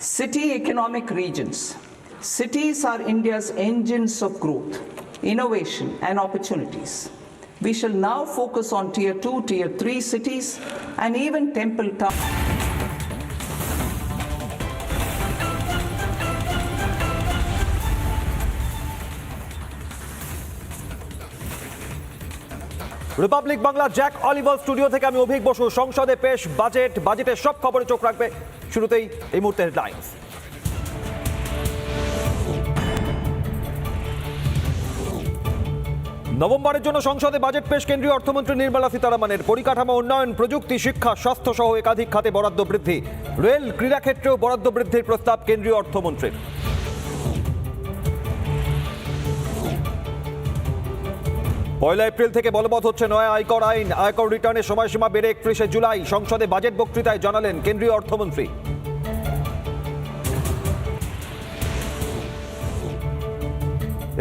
City economic regions. Cities are India's engines of growth, innovation and opportunities. We shall now focus on Tier 2, Tier 3 cities and even temple towns. Republic Bangla Jack Oliver studio থেকে আমি অভিক বসু। সংসদে পেশ বাজেটের সব খবরে চোখ রাখবে। শুরুতেই এই মুহূর্তে হেডলাইন্স। নভেম্বরের জন্য সংসদে বাজেট পেশ কেন্দ্রীয় অর্থমন্ত্রী নির্মলা সীতারামনের। পরিকাঠামো উন্নয়ন, প্রযুক্তি, শিক্ষা, স্বাস্থ্য সহ একাধিক খাতে বরাদ্দ বৃদ্ধি। রেল, ক্রীড়া ক্ষেত্রেও বরাদ্দ বৃদ্ধির প্রস্তাব কেন্দ্রীয় অর্থমন্ত্রীর। পয়লা এপ্রিল থেকে বলবৎ হচ্ছে নয়া আয়কর আইন। আয়কর রিটার্নের সময়সীমা বেড়ে 31শে জুলাই। সংসদে বাজেট বক্তৃতায় জানালেন কেন্দ্রীয় অর্থমন্ত্রী।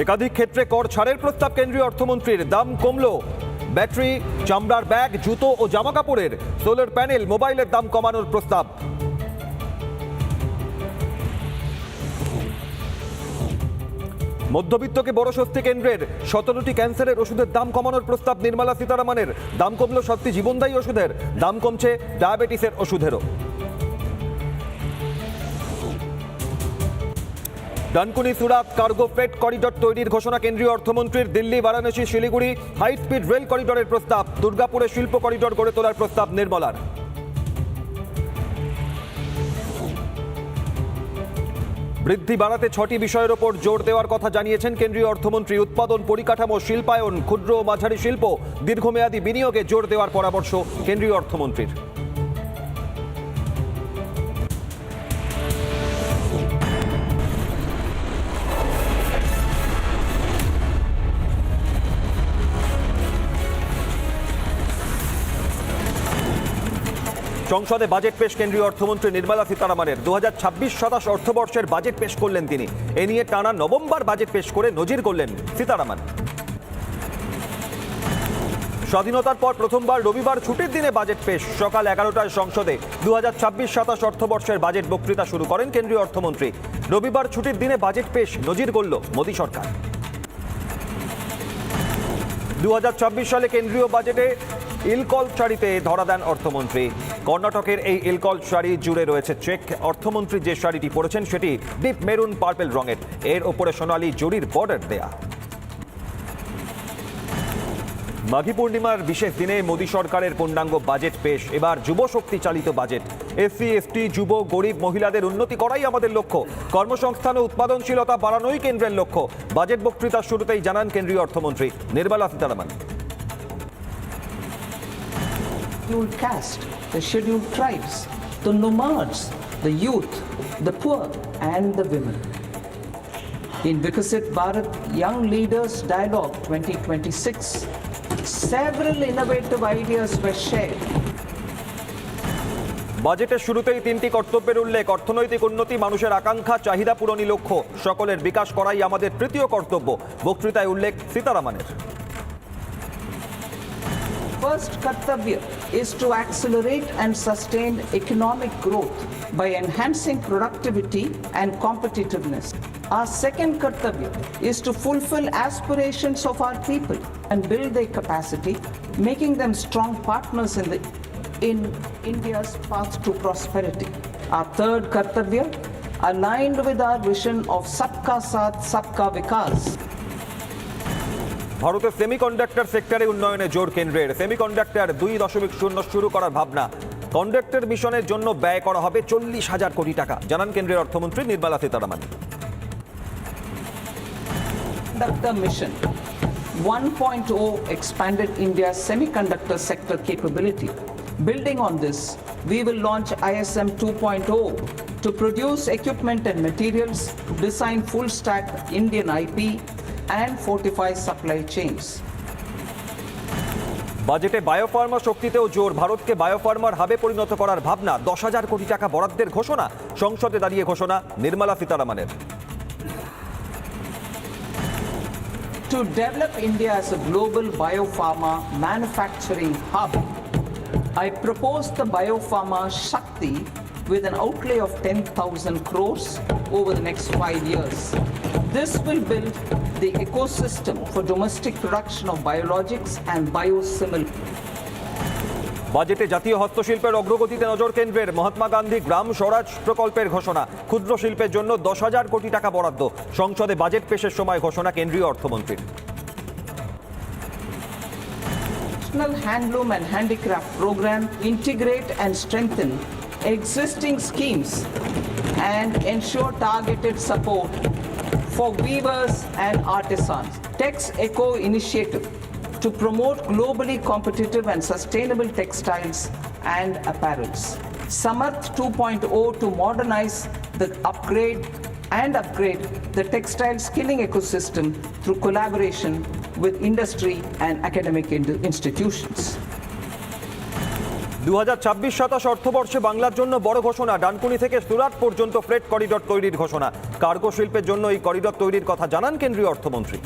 একাধিক ক্ষেত্রে কর ছাড়ের প্রস্তাব কেন্দ্রীয় অর্থমন্ত্রীর। দাম কমলো ব্যাটারি, চামড়ার ব্যাগ, জুতো ও জামা কাপড়ের। সোলার প্যানেল, মোবাইলের দাম কমানোর প্রস্তাব। মধ্যবিত্তকে বড় স্বস্তি কেন্দ্রের। 17টি ক্যান্সারের ওষুধের দাম কমানোর প্রস্তাব নির্মলা সীতারামনের। দাম কমলো 7টি জীবনদায়ী ওষুধের। দাম কমছে ডায়াবেটিসের ওষুধেরও। ডানকুনি সুরাত কার্গো ফ্রেট করিডর তৈরির ঘোষণা কেন্দ্রীয় অর্থমন্ত্রীর। Delhi, Varanasi, Siliguri high speed rail করিডরের প্রস্তাব। দুর্গাপুরে শিল্প করিডর গড়ে তোলার প্রস্তাব নির্মলার। বৃদ্ধি বাড়াতে 6টি বিষয়ের ওপর জোর দেওয়ার কথা জানিয়েছেন কেন্দ্রীয় অর্থমন্ত্রী। উৎপাদন, পরিকাঠামো, শিল্পায়ন, ক্ষুদ্র ও মাঝারি শিল্প, দীর্ঘমেয়াদী বিনিয়োগে জোর দেওয়ার পরামর্শ কেন্দ্রীয় অর্থমন্ত্রীর। সংসদে বাজেট পেশ কেন্দ্রীয় অর্থমন্ত্রী নির্মলা সীতারামনের। 2026-27 অর্থবর্ষের বাজেট পেশ করলেন তিনি। এ নিয়ে টানা নভেম্বর বাজেট পেশ করে নজির করলেন সীতারামন। স্বাধীনতার পর প্রথমবার রবিবার ছুটির দিনে বাজেট পেশ। সকাল 11টায় সংসদে 2026-27 অর্থবর্ষের বাজেট বক্তৃতা শুরু করেন কেন্দ্রীয় অর্থমন্ত্রী। রবিবার ছুটির দিনে বাজেট পেশ নজির করল মোদী সরকার। 2026 সালে কেন্দ্রীয় বাজেটে ইলকল শাড়িতে ধরা দেন অর্থমন্ত্রী। কর্ণাটকের এই ইলকল শাড়ি জুড়ে রয়েছে চেক। অর্থমন্ত্রী যে শাড়িটি পরেছেন সেটি ডিপ মেরুন পার্পেল রঙের। এর ওপরে সোনালী জরির বর্ডার দেয়া। মাঘী পূর্ণিমার বিশেষ দিনে মোদী সরকারের পূর্ণাঙ্গ বাজেট পেশ। এবার যুব শক্তি চালিত বাজেট। এসসি, এসটি, যুব, গরিব, মহিলাদের উন্নতি করাই আমাদের লক্ষ্য। কর্মসংস্থান ও উৎপাদনশীলতা বাড়ানোই কেন্দ্রের লক্ষ্য। বাজেট বক্তৃতার শুরুতেই জানান কেন্দ্রীয় অর্থমন্ত্রী Nirmala Sitharaman. Scheduled caste, the scheduled tribes, the nomads, the youth, the poor and the women. In Vikasit Bharat Young Leaders Dialogue 2026, several innovative ideas were shared. বাজেটের শুরুতেই 3টি কর্তব্যের উল্লেখ। অর্থনৈতিক উন্নতি, মানুষের আকাঙ্ক্ষা, চাহিদা পূরণই লক্ষ্য। সকলের বিকাশ করাই আমাদের তৃতীয় কর্তব্য। বক্তৃতায় উল্লেখ সীতারামনের। First kartavya is to accelerate and sustain economic growth by enhancing productivity and competitiveness. Our second kartavya is to fulfill aspirations of our people and build their capacity, making them strong partners in India's path to prosperity. Our third kartavya, aligned with our vision of Sabka Saath, Sabka Vikas. ভারতের semiconductor সেক্টরে উন্নয়নে জোর কেন্দ্রের। Semiconductor 2.0 শুরু করার ভাবনা। Conductor মিশনের জন্য ব্যয় করা হবে 40,000 কোটি টাকা, জানান কেন্দ্রীয় অর্থমন্ত্রী Nirmala Sitharaman. Semiconductor mission 1.0 expanded India's semiconductor sector capability. Building on this, we will launch ISM 2.0 to produce equipment and materials, design full stack Indian IP and fortify supply chains. বাজেটে বায়োফার্মা শক্তিতেও জোর। ভারতকে বায়োফার্মার হাবে পরিণত করার ভাবনা। 10,000 কোটি টাকা বরাদ্দের ঘোষণা। সংসদে দাঁড়িয়ে ঘোষণা Nirmala সীতারামনের। To develop India as a global biopharma manufacturing hub, I propose the Biopharma Shakti with an outlay of 10,000 crores over the next 5 years. This will build the ecosystem for domestic production of biologics and biosimilars. বাজেটে জাতীয় হস্তশিল্পের অগ্রগতিতে নজর কেন্দ্রের। মহাত্মা গান্ধী গ্রাম স্বরাজ প্রকল্পের ঘোষণা, ক্ষুদ্র শিল্পের জন্য 10,000 কোটি টাকা বরাদ্দ। সংসদে বাজেট পেশের সময় ঘোষণা কেন্দ্রীয় অর্থমন্ত্রীর। National Handloom and Handicraft Program integrate and strengthen existing schemes and ensure targeted support for weavers and artisans. Tex Eco Initiative to promote globally competitive and sustainable textiles and apparels. Samarth 2.0 to modernize the upgrade the textile skilling ecosystem through collaboration with industry and academic institutions. 2026-27 অর্থবর্ষে বাংলার জন্য বড় ঘোষণা। ডানকুনি থেকে সুরাট পর্যন্ত freight corridor তৈরির ঘোষণা। Cargo শিল্পের জন্য এই করিডর তৈরির কথা জানান কেন্দ্রীয় অর্থমন্ত্রী।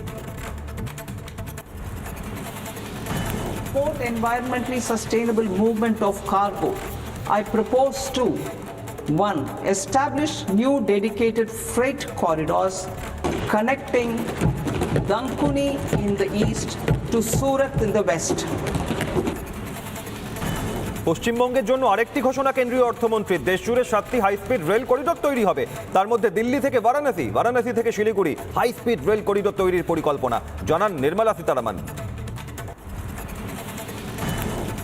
Support environmentally sustainable movement of cargo, I propose to 1. Establish new dedicated freight corridors connecting Dankuni in the east to Surat in the west. পশ্চিমবঙ্গের জন্য আরেকটি ঘোষণা কেন্দ্রীয় অর্থমন্ত্রীর। দেশ জুড়ে 7টি হাই স্পিড রেল করিডর তৈরি হবে। তার মধ্যে দিল্লি থেকে বারাণসী, বারাণসী থেকে Siliguri high speed rail corridor তৈরির পরিকল্পনা, জানান Nirmala Sitharaman.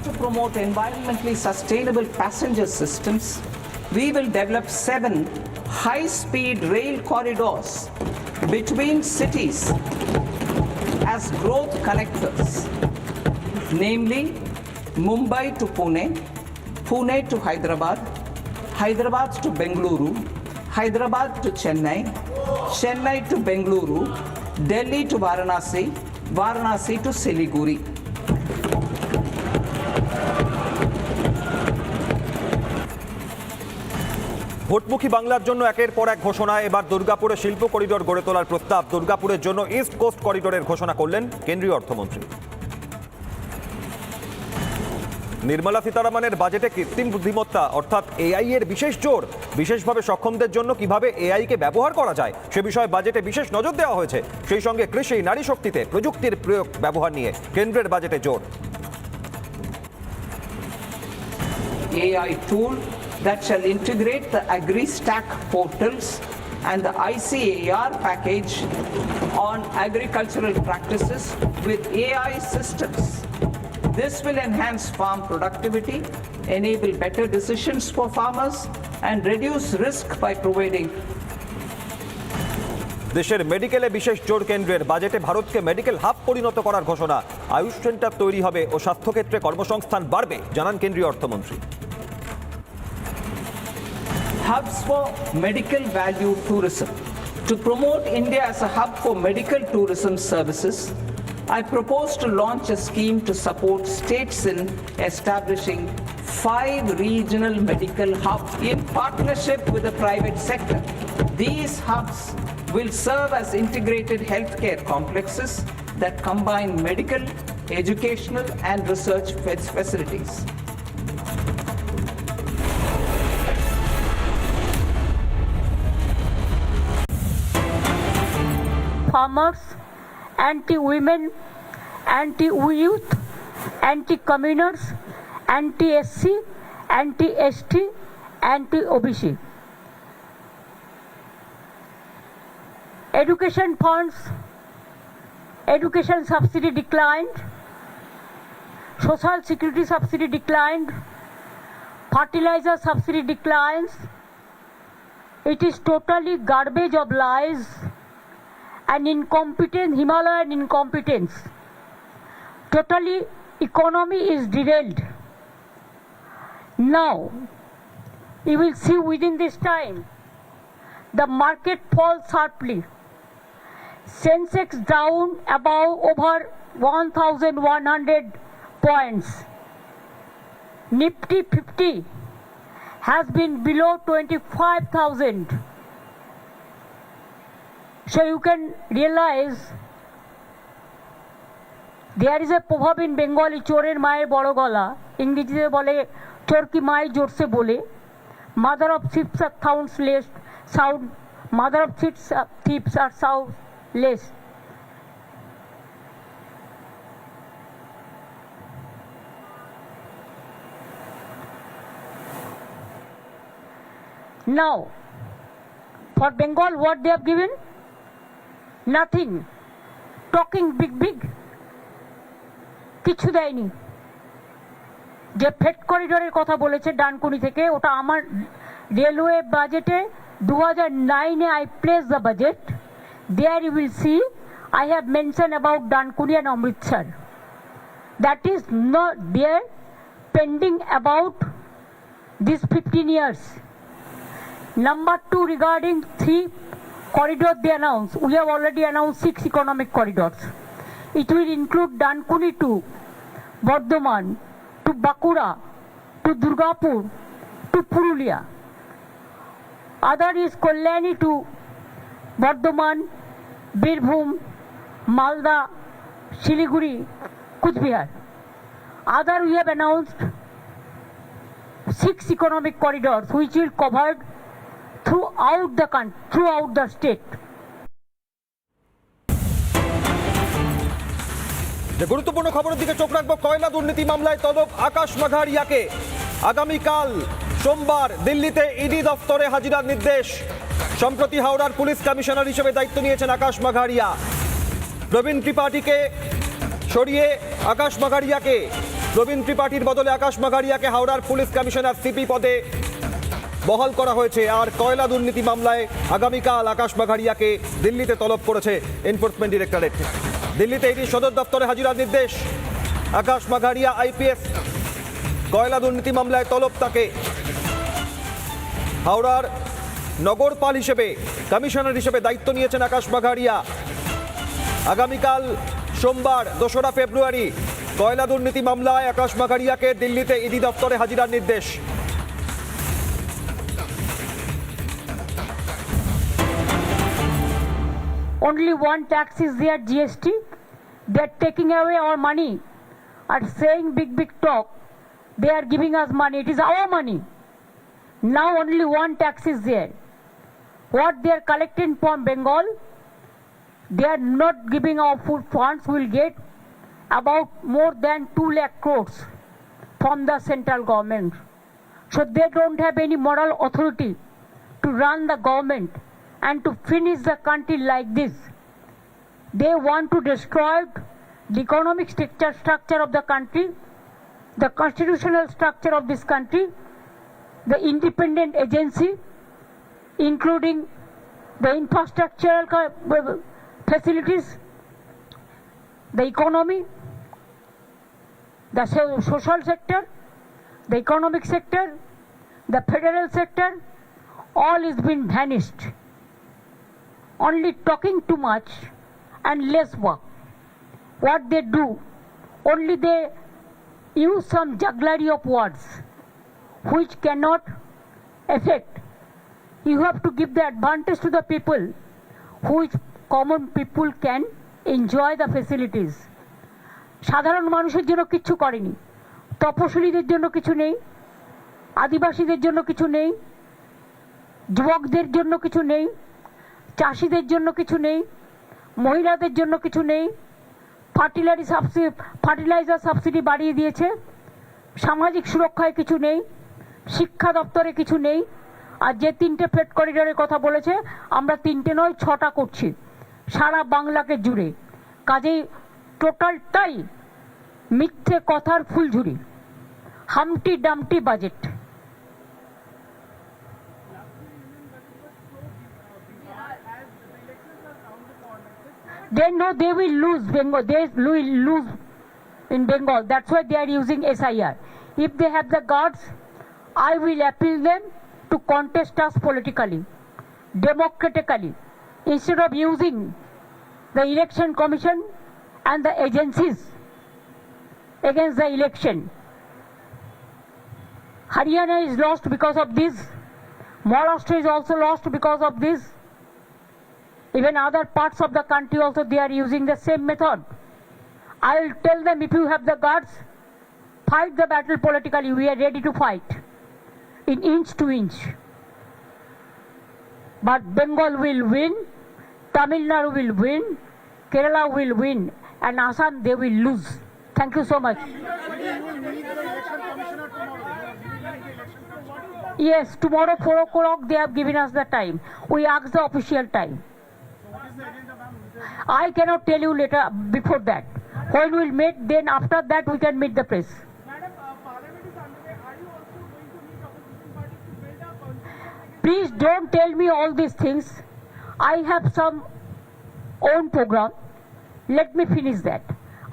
To promote environmentally sustainable passenger systems, we will develop 7 high-speed rail corridors between cities as growth connectors, namely Mumbai to Pune, Pune to Hyderabad, Hyderabad to Bengaluru, Hyderabad to Chennai, Chennai to Bengaluru, Delhi to Varanasi, Varanasi to Siliguri. ভোটমুখী বাংলার জন্য একের পর এক ঘোষণা। এবার দুর্গাপুরে শিল্প corridor গড়ে তোলার প্রস্তাব। দুর্গাপুরের জন্য ইস্ট কোস্ট করিডরের ঘোষণা করলেন কেন্দ্রীয় অর্থমন্ত্রী। নির্মলা সীতারামনের বাজেটে কৃত্রিম বুদ্ধিমত্তা অর্থাৎ এআই এর বিশেষ জোর। বিশেষভাবে সক্ষমদের জন্য কিভাবে এআইকে ব্যবহার করা যায় সে বিষয়ে বাজেটে বিশেষ নজর দেওয়া হয়েছে। সেই সঙ্গে কৃষি, নারী শক্তিতে প্রযুক্তির প্রয়োগ ব্যবহার নিয়ে কেন্দ্রের বাজেটে জোর। AI tool that shall integrate the AgriStack portals and the ICAR package on agricultural practices with AI systems. This will enhance farm productivity, enable better decisions for farmers, and reduce risk by providing. দেশের মেডিকেলে বিশেষ জোর কেন্দ্রের। বাজেটে ভারতকে medical hub পরিণত করার ঘোষণা। আয়ুষ সেন্টার তৈরি হবে ও স্বাস্থ্যক্ষেত্রে কর্মসংস্থান বাড়বে, জানান কেন্দ্রীয় অর্থমন্ত্রী। Hubs for medical value tourism. To promote India as a hub for medical tourism services, I propose to launch a scheme to support states in establishing 5 regional medical hubs in partnership with the private sector. These hubs will serve as integrated healthcare complexes that combine medical, educational, and research facilities. Farmers, anti-women, anti-youth, anti-communers, anti-SC, anti-ST, anti-OBC. Education funds, education subsidy declined, social security subsidy declined, fertilizer subsidy declines. It is totally garbage of lies and incompetent, Himalayan incompetence. Totally economy is derailed. Now, you will see within this time, the market falls sharply. Sensex down above over 1,100 points. Nifty 50 has been below 25,000. So you can realize There is a proverb in Bengali, chorer maaye boro gola, ইংরেজিতে বলে চোর কি মায় জোরসে বলে, mother of thieves are soundless, mother of thieves are soundless. Now, for Bengal, what they have given? Nothing. Talking big. কিছু দেয়নি। যে ফেট করিডোরের কথা বলেছে ডানকুনি থেকে, ওটা আমার রেলওয়ে বাজেটে 2009-এ I placed the budget. There you will see I have mentioned about Dankuni and Amritsar. That is not there, pending about these 15 years. Number 2, regarding 3 corridors they announced. We have already announced 6 economic corridors. It will include Dankuni to Bardhaman, to Bakura, to Durgapur, to Purulia. Other is Kalyani to Bardhaman, Birbhum, Malda, Shiliguri, Kuchbihar. Other we have announced 6 economic corridors which will cover throughout the country, throughout the state. যে গুরুত্বপূর্ণ খবরের দিকে চোখ রাখবো, কয়লা দুর্নীতি মামলায় তলব আকাশ মাঘারিয়াকে। আগামীকাল সোমবার দিল্লিতে ইডি দফতরে হাজিরার নির্দেশ। সম্প্রতি হাওড়ার পুলিশ কমিশনার হিসেবে দায়িত্ব নিয়েছেন আকাশ মাঘারিয়া। প্রবীণ ত্রিপাঠীকে সরিয়ে আকাশ মাঘারিয়াকে, প্রবীণ ত্রিপাঠীর বদলে আকাশ মাঘারিয়াকে হাওড়ার পুলিশ কমিশনার সিপি পদে বহাল করা হয়েছে। আর কয়লা দুর্নীতি মামলায় আগামীকাল আকাশ মাঘারিয়াকে দিল্লিতে তলব করেছে এনফোর্সমেন্ট ডিরেক্টরেট। দিল্লিতে ইডি সদর দপ্তরে হাজিরার নির্দেশ। আকাশ মাঘারিয়া আইপিএস, কয়লা দুর্নীতি মামলায় তলব তাকে। হাওড়ার নগরপাল হিসেবে, কমিশনার হিসেবে দায়িত্ব নিয়েছেন আকাশ মাঘারিয়া। আগামীকাল সোমবার 2রা ফেব্রুয়ারি কয়লা দুর্নীতি মামলায় আকাশ মাঘারিয়াকে দিল্লিতে ইডি দপ্তরে হাজিরার নির্দেশ। Only one tax is there, GST. They are taking away our money and saying big talk. They are giving us money. It is our money. Now only one tax is there. What they are collecting from Bengal, they are not giving our full funds. We will get about more than 2 lakh crores from the central government. So they don't have any moral authority to run the government and to finish the country like this. They want to destroy the economic structure of the country, the constitutional structure of this country, the independent agency, including the infrastructural facilities, the economy, the social sector, the economic sector, the federal sector, all is been vanished. Only talking too much and less work. What they do, only they use some jugglery of words which cannot affect. You have to give the advantage to the people, which common people can enjoy the facilities. সাধারণ মানুষের জন্য কিছু করেনি, তপশিলীদের জন্য কিছু নেই, আদিবাসীদের জন্য কিছু নেই, যুবকদের জন্য কিছু নেই, চাষিদের জন্য কিছু নেই, মহিলাদের জন্য কিছু নেই। ফার্টিলাইজার সাবসিডি বাড়িয়ে দিয়েছে, সামাজিক সুরক্ষায় কিছু নেই, শিক্ষা দপ্তরে কিছু নেই। আর যে 3টে ফ্রেট করিডোরের কথা বলেছে, আমরা 3টে নয় 6টা করছি সারা বাংলাকে জুড়ে। কাজেই টোটালটাই মিথ্যে কথার ফুলঝুরি, humpty dumpty budget. They know they will lose Bengal. They will lose in Bengal. That's why they are using SIR. If they have the guts, I will appeal them to contest us politically, democratically, instead of using the election commission and the agencies against the election. Haryana is lost because of this. Maharashtra is also lost because of this. Even other parts of the country also they are using the same method. I'll tell them, if you have the guts, fight the battle politically. We are ready to fight in inch to inch. But Bengal will win, Tamil Nadu will win, Kerala will win, and Assam they will lose. Thank you so much. Yes, tomorrow 4 o'clock they have given us the time. We asked the official time. I cannot tell you later before that. When we'll meet, then after that we can meet the press. Please don't tell me all these things. I have some own program. Let me finish that.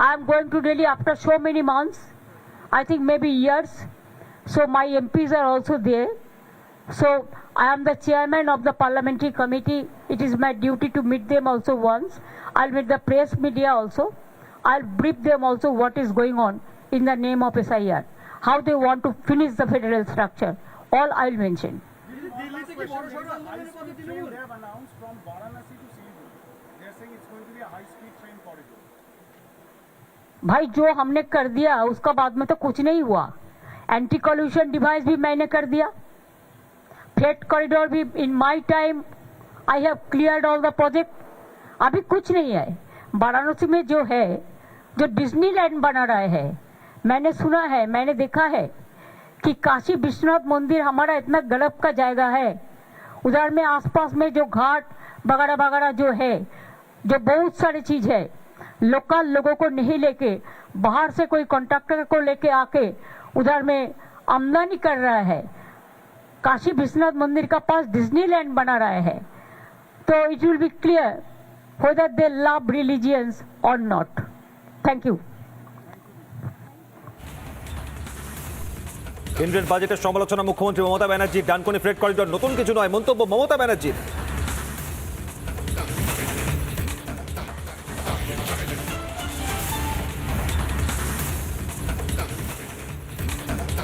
I am going to Delhi after so many months, I think maybe years. So my MPs are also there. So I am the chairman of the parliamentary committee. It is my duty to meet them also once. I'll meet the press media also. I'll brief them also what is going on in the name of SIR, how they want to finish the federal structure. All I'll mention. भाई जो हमने कर दिया उसका बाद में तो कुछ नहीं हुआ. एंटी कॉल्यूशन डिवाइस भी मैंने कर दिया. फ्रेट कॉरिडोर भी in my time I have cleared all the project. अभी कुछ नहीं है. वाराणसी में जो है, जो डिज्नीलैंड बना रहा है, मैंने सुना है, मैंने देखा है कि काशी विश्वनाथ मंदिर हमारा इतना गलत का जायगा है. उधर में आसपास में जो घाट वगैरह वगैरह जो है, जो बहुत सारी चीज है, लोकल लोगों को नहीं लेके बाहर से कोई कॉन्ट्रैक्टर को लेके आके उधर में आमदनी कर रहा है. काशी विश्वनाथ मंदिर का पास डिज्नीलैंड बना रहा है. तो it will be clear whether they love religions or not. Thank you. কেন্দ্রের বাজেটের সমালোচনা মুখ্যমন্ত্রী মমতা ব্যানার্জি. ডানকুনি ফ্রেট করিডর নতুন কিছু নয়, মন্তব্য মমতা ব্যানার্জির.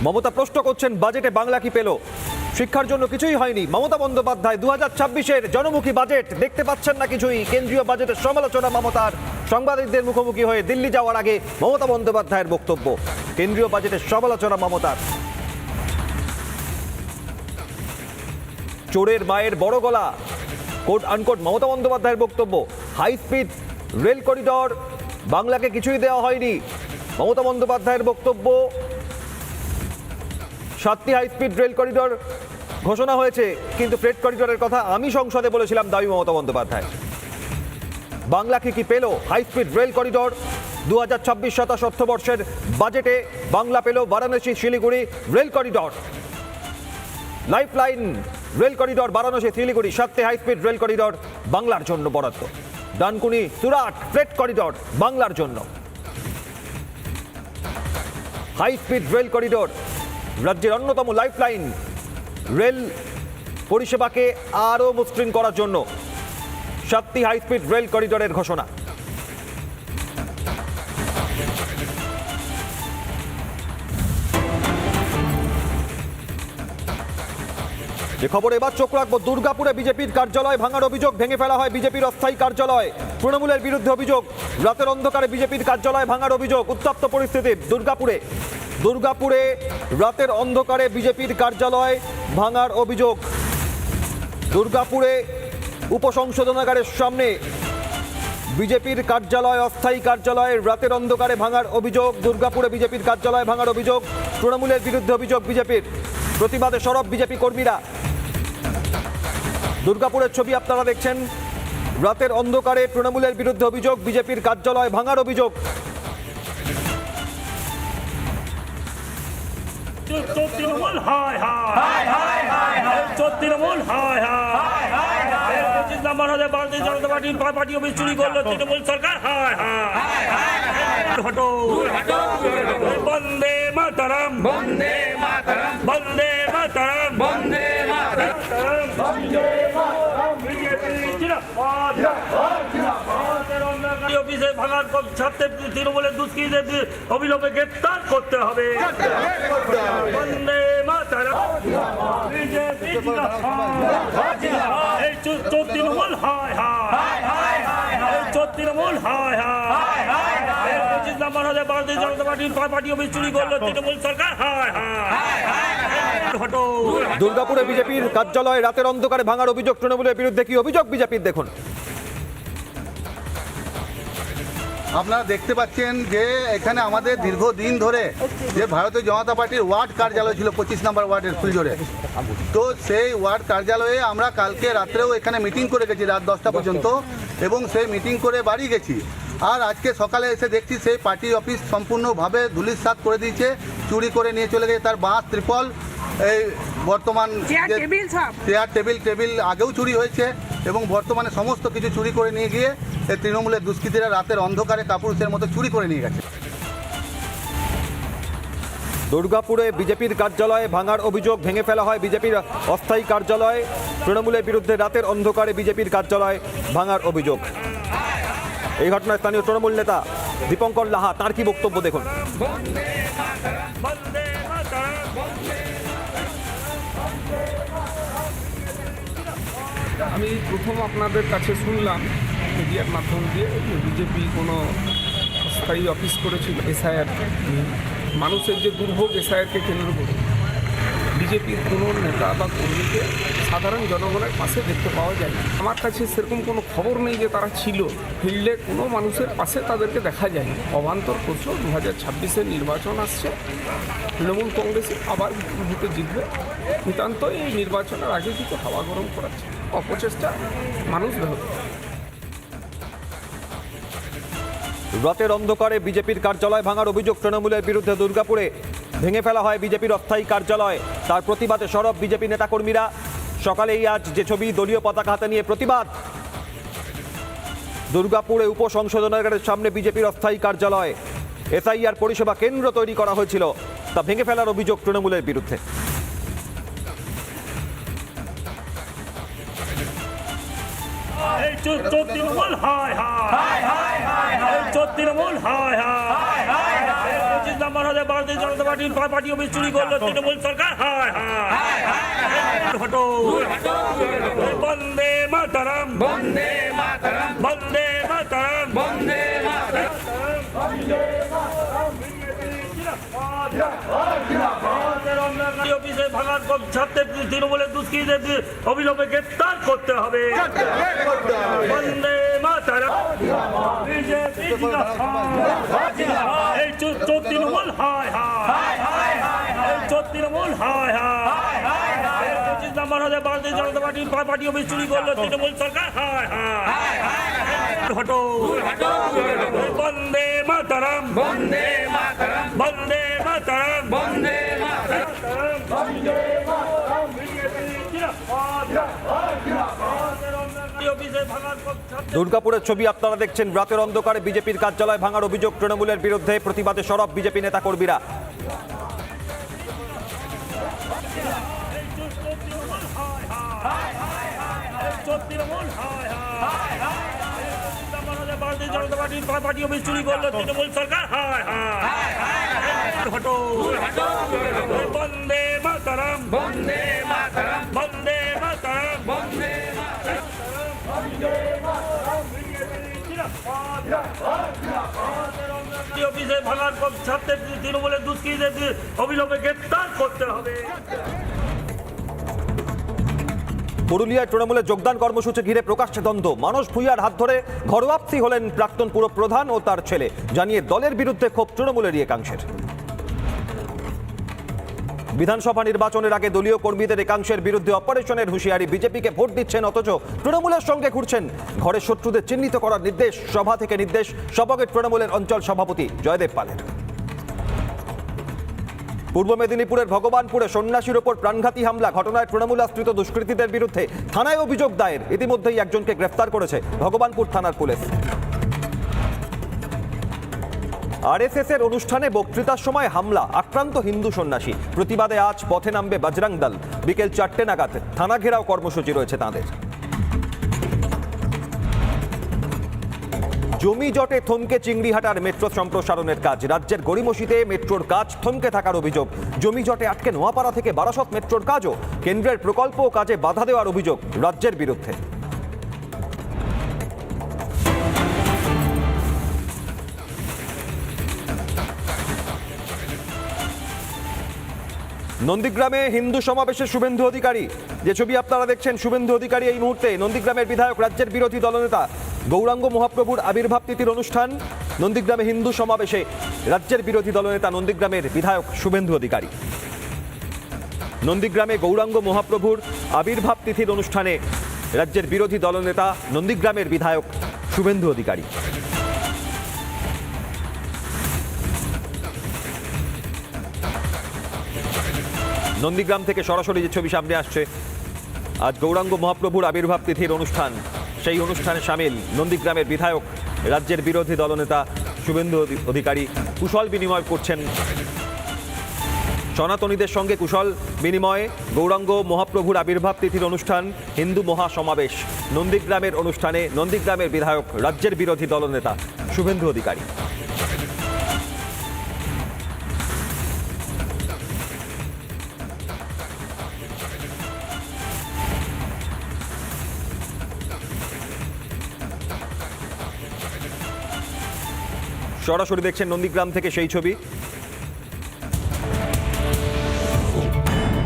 মমতা প্রশ্ন করছেন, বাজেটে বাংলা কি পেল? শিক্ষার জন্য কিছুই হয়নি। মমতা বন্দ্যোপাধ্যায় 2026-এর জনমুখী বাজেট দেখতে পাচ্ছেন না কিছুই। কেন্দ্রীয় বাজেটের সমালোচনা মমতার। সাংবাদিকদের মুখোমুখি হয়ে দিল্লি যাওয়ার আগে মমতা বন্দ্যোপাধ্যায়ের বক্তব্য। কেন্দ্রীয় বাজেটের সমালোচনা মমতার। চোরের মায়ের বড় গলা, কোট আনকোট মমতা বন্দ্যোপাধ্যায়ের বক্তব্য। হাই স্পিড রেল করিডর, বাংলাকে কিছুই দেওয়া হয়নি, মমতা বন্দ্যোপাধ্যায়ের বক্তব্য। 7টি হাই স্পিড রেল করিডর ঘোষণা হয়েছে, কিন্তু ফ্রেট করিডরের কথা আমি সংসদে বলেছিলাম, দাবি মমতা বন্দ্যোপাধ্যায়। বাংলাকে কি পেল হাই স্পিড রেল করিডর? 2026-27 অর্থবর্ষের বাজেটে বাংলা পেল Varanasi Siliguri rail corridor. Lifeline rail corridor Varanasi Siliguri, 7টি হাই স্পিড রেল করিডর বাংলার জন্য বরাদ্দ। ডানকুনি সুরাট ফ্রেট করিডর বাংলার জন্য। হাই স্পিড রেল করিডর রাজ্যের অন্যতম লাইফলাইন, রেল পরিষেবাকে আরও মসৃণ করার জন্য 7টি হাই স্পিড রেল করিডরের ঘোষণা। যে খবরে এবার চোখ রাখবো, দুর্গাপুরে বিজেপির কার্যালয় ভাঙার অভিযোগ, ভেঙে ফেলা হয় বিজেপির অস্থায়ী কার্যালয়। তৃণমূলের বিরুদ্ধে অভিযোগ, রাতের অন্ধকারে বিজেপির কার্যালয় ভাঙার অভিযোগ। উত্তপ্ত পরিস্থিতি দুর্গাপুরে রাতের অন্ধকারে বিজেপির কার্যালয় ভাঙার অভিযোগ। দুর্গাপুরে উপসংশোধনাগারের সামনে বিজেপির কার্যালয়, অস্থায়ী কার্যালয় রাতের অন্ধকারে ভাঙার অভিযোগ। দুর্গাপুরে বিজেপির কার্যালয় ভাঙার অভিযোগ, তৃণমূলের বিরুদ্ধে অভিযোগ বিজেপির। প্রতিবাদে সরব বিজেপি কর্মীরা। দুর্গাপুরের ছবি আপনারা দেখছেন। রাতের অন্ধকারে তৃণমূলের বিরুদ্ধে অভিযোগ, বিজেপির কার্যালয় ভাঙার অভিযোগ। তৃণমূল হায় হায় হায় হায় হায়, তৃণমূল হায় হায় হায় হায়, 25 নম্বর হলে ভারতীয় জনতা পার্টি অফিস চুরি করলো তৃণমূল সরকার। হায় হায় হটো, বন্দে মাতরম, বন্দে মাতরম, বন্দে মাতরম, বন্দে মাতরম, বন্দে মাতরম। বিজেপি জিন্দাবাদ, অফিসে ভাঙার ছাড়তে তৃণমূলের দুষ্কৃতীদের অবিলম্বে গ্রেপ্তার করতে হবে। বন্দে মাতরম, বিজেপি জিন্দাবাদ। এই চোর তৃণমূল হায় হায়, এই চোর তৃণমূল হায় হায়। নাম্বার হলে ভারতীয় জনতা পার্টির পার্টি অফিস চুরি করলো তৃণমূল সরকার হায় হায় হটো। দুর্গাপুরে বিজেপির কার্যালয় রাতের অন্ধকারে ভাঙার অভিযোগ তৃণমূলের বিরুদ্ধে। কি অভিযোগ বিজেপির দেখুন। আপনারা দেখতে পাচ্ছেন যে এখানে আমাদের দীর্ঘদিন ধরে যে ভারতীয় জনতা পার্টির ওয়ার্ড কার্যালয় ছিল 25 নম্বর ওয়ার্ডের ফুলজোরে, তো সেই ওয়ার্ড কার্যালয়ে আমরা কালকে রাত্রেও এখানে মিটিং করে গেছি রাত 10টা পর্যন্ত, এবং সেই মিটিং করে বাড়ি গেছি। আর আজকে সকালে এসে দেখছি সেই পার্টি অফিস সম্পূর্ণভাবে ধুলিস্যাৎ করে দিয়েছে, চুরি করে নিয়ে চলে গেছে। তার বাঁশ ত্রিপল, এই বর্তমান চেয়ার টেবিল আগেও চুরি হয়েছে, এবং বর্তমানে সমস্ত কিছু চুরি করে নিয়ে গিয়ে এই তৃণমূলের দুষ্কৃতীরা রাতের অন্ধকারে কাপুরুষের মতো চুরি করে নিয়ে গেছে। দুর্গাপুরে বিজেপির কার্যালয়ে ভাঙার অভিযোগ, ভেঙে ফেলা হয় বিজেপির অস্থায়ী কার্যালয়। তৃণমূলের বিরুদ্ধে রাতের অন্ধকারে বিজেপির কার্যালয় ভাঙার অভিযোগ। এই ঘটনায় স্থানীয় তৃণমূল নেতা দীপঙ্কর লাহা, তার কি বক্তব্য দেখুন। আমি প্রথম আপনাদের কাছে শুনলাম মিডিয়ার মাধ্যম দিয়ে বিজেপি কোনো স্থায়ী অফিস করেছিল এসআইআর। মানুষের যে দুর্ভোগ এসআইআরকে কেন্দ্র করে বিজেপির কোনো নেতা বা কর্মীকে সাধারণ জনগণের পাশে দেখতে পাওয়া যায় না। আমার কাছে সেরকম কোনো খবর নেই যে তারা ছিল ফিল্ডে, কোনো মানুষের পাশে তাদেরকে দেখা যায়নি। অবান্তর প্রশ্ন, 2026-এর নির্বাচন আসছে, তৃণমূল কংগ্রেসে আবার ভোটে জিতবে, নিতান্ত এই নির্বাচনের আগে কিছু হাওয়া গরম করাচ্ছে অপচেষ্টা মানুষ ব্যাহত। রাতের অন্ধকারে বিজেপির কার্যালয় ভাঙার অভিযোগ তৃণমূলের বিরুদ্ধে। দুর্গাপুরে ভেঙে ফেলা হয় বিজেপির অস্থায়ী কার্যালয়, তার প্রতিবাদে সরব বিজেপি নেতাকর্মীরা। সকালেই আজ যে ছবি, দলীয় পতাকা হাতে নিয়ে প্রতিবাদ। দুর্গাপুরে উপসংশোধনাগারের সামনে বিজেপির অস্থায়ী কার্যালয়, এসআইআর পরিষেবা কেন্দ্র তৈরি করা হয়েছিল, তা ভেঙে ফেলার অভিযোগ তৃণমূলের বিরুদ্ধে। তৃণমূল হায় হায়, তৃণমূল হায় হায়, 25 নাম্বার হলে ভারতীয় জনতা পার্টির পার্টি অফিস চুরি করলো তৃণমূল সরকার হায় হায় হটো। বন্দে মাতরম, বন্দে মাতরম, বন্দে মাতরম, বন্দে মাতরম। অফিসে ভাঙার ছাড়তে তৃণমূলের দুষ্কৃতীদের অবিলম্বে গ্রেপ্তার করতে হবে। বন্দে মাতরম, বিজেপি এই তৃণমূল হায় হায়, এই তৃণমূল হায় হায়, 25 নাম্বার হলে ভারতীয় জনতা পার্টির পার্টি অফিস চুরি করলো তৃণমূল সরকার হায় হায় হটো। বন্দে মাতরম, বন্দে মাতরম, বন্দে মাতরম, বন্দে মাতরম। দুর্গাপুরের ছবি আপনারা দেখছেন। রাতের অন্ধকারে বিজেপির কার্যালয় ভাঙার অভিযোগ তৃণমূলের বিরুদ্ধে। প্রতিবাদে সরব বিজেপি নেতাকর্মীরা। ভারতীয় জনতা পার্টির পার্টি অফিস চুরি করলো তৃণমূল সরকার হায় হায় হটো। বন্দে মাতরম, বন্দে মাতরম, বন্দে মাতরম, বন্দে মাতরম। অফিসে ভাঙার ছাড়তে তৃণমূলের দুষ্কৃতীদের অবিলম্বে গ্রেপ্তার করতে হবে। পুরুলিয়ায় তৃণমূলের যোগদান কর্মসূচি ঘিরে প্রকাশ্যে দ্বন্দ্ব। মানস ভূঁইয়ার হাত ধরে ঘরোয়াপ্সি হলেন প্রাক্তন পুরপ্রধান ও তার ছেলে, জানিয়ে দলের বিরুদ্ধে ক্ষোভ তৃণমূলেরই একাংশের। বিধানসভা নির্বাচনের আগে দলীয় কর্মীদের একাংশের বিরুদ্ধে অপারেশনের হুঁশিয়ারি। বিজেপিকে ভোট দিচ্ছেন অথচ তৃণমূলের সঙ্গে ঘুরছেন। ঘরের শত্রুদের চিহ্নিত করার নির্দেশ, সভা থেকে নির্দেশ সভাপতি তৃণমূলের অঞ্চল সভাপতি জয়দেব পালের। পূর্ব মেদিনীপুরের ভগবানপুরে সন্ন্যাসীর ওপর প্রাণঘাতী হামলা ঘটনায় তৃণমূল আশ্রিত দুষ্কৃতীদের বিরুদ্ধে থানায় অভিযোগ দায়ের। ইতিমধ্যেই একজনকে গ্রেফতার করেছে ভগবানপুর থানার পুলিশ। আরএসএস এর অনুষ্ঠানে বক্তৃতার সময় হামলা, আক্রান্ত হিন্দু সন্ন্যাসী। প্রতিবাদে আজ পথে নামবে বজরং দল। বিকেল 4টে নাগাদ থানা ঘেরাও কর্মসূচি রয়েছে তাঁদের। জমি জটে থমকে চিংড়িহাটার মেট্রো সম্প্রসারণের কাজ। রাজ্যের গড়িমসিতে মেট্রোর কাজ থমকে থাকার অভিযোগ। জমি জটে আটকে নোয়াপাড়া থেকে বারাসত মেট্রোর কাজও। কেন্দ্রের প্রকল্প ও কাজে বাধা দেওয়ার অভিযোগ রাজ্যের বিরুদ্ধে। নন্দীগ্রামে হিন্দু সমাবেশে শুভেন্দু অধিকারী, যে ছবি আপনারা দেখছেন, শুভেন্দু অধিকারী এই মুহূর্তে নন্দীগ্রামের বিধায়ক, রাজ্যের বিরোধী দলনেতা। গৌরাঙ্গ মহাপ্রভুর আবির্ভাব তিথির অনুষ্ঠান, নন্দীগ্রামে হিন্দু সমাবেশে রাজ্যের বিরোধী দলনেতা নন্দীগ্রামের বিধায়ক শুভেন্দু অধিকারী। নন্দীগ্রামে গৌরাঙ্গ মহাপ্রভুর আবির্ভাব তিথির অনুষ্ঠানে রাজ্যের বিরোধী দলনেতা নন্দীগ্রামের বিধায়ক শুভেন্দু অধিকারী। নন্দীগ্রাম থেকে সরাসরি যে ছবি সামনে আসছে, আজ গৌরাঙ্গ মহাপ্রভুর আবির্ভাব তিথির অনুষ্ঠান, সেই অনুষ্ঠানে সামিল নন্দীগ্রামের বিধায়ক, রাজ্যের বিরোধী দলনেতা শুভেন্দু অধিকারী। কুশল বিনিময় করছেন সনাতনীদের সঙ্গে, কুশল বিনিময়ে। গৌরাঙ্গ মহাপ্রভুর আবির্ভাব তিথির অনুষ্ঠান, হিন্দু মহাসমাবেশ, নন্দীগ্রামের অনুষ্ঠানে নন্দীগ্রামের বিধায়ক, রাজ্যের বিরোধী দলনেতা শুভেন্দু অধিকারী। সরাসরি দেখছেন নন্দীগ্রাম থেকে সেই ছবি।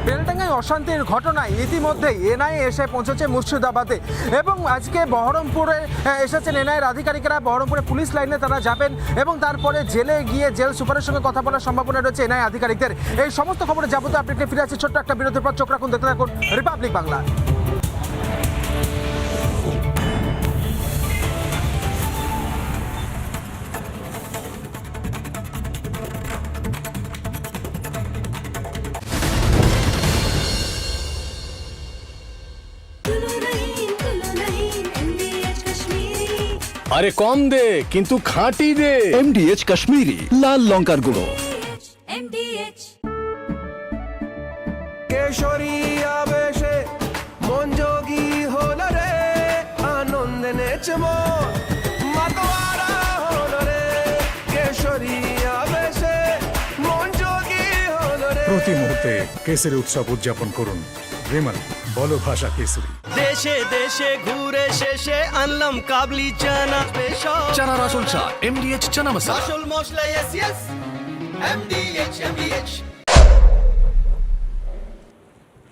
বেলডাঙ্গায় অশান্তির ঘটনায় ইতিমধ্যেই এনআইএ এসে পৌঁছেছে মুর্শিদাবাদে এবং আজকে বহরমপুরে এসেছেন এনআইএর আধিকারিকেরা। বহরমপুরে পুলিশ লাইনে তারা যাবেন এবং তারপরে জেলে গিয়ে জেল সুপারের সঙ্গে কথা বলার সম্ভাবনা রয়েছে এনআইএ আধিকারিকদের। এই সমস্ত খবরে যাবতীয় আপডেট নিয়ে ফিরে আসছে ছোট্ট একটা বিরতির পর। চোখ রাখুন, দেখতে থাকুন রিপাবলিক বাংলা। আরে কম দে কিন্তু খাঁটি দে। এমডিএচ কাশ্মীরি লাল লঙ্কার গুঁড়ো। কেশরী আবেশে মন যোগী হল রে, আনন্দে নেচে মন মাতোয়ারা হল রে। কেশরী আবেশে মন যোগী হল রে। প্রতি মুহূর্তে কেসরি উৎসব উদযাপন করুন। বিমল, বলো ভাষা কেসরি। দেশে দেশে ঘুরে শেষে আনলাম কাবলি চানা স্পেশাল। চানার আসল চা এমডিএচ চানা মশলা। আসল মশলা yes yes MDH.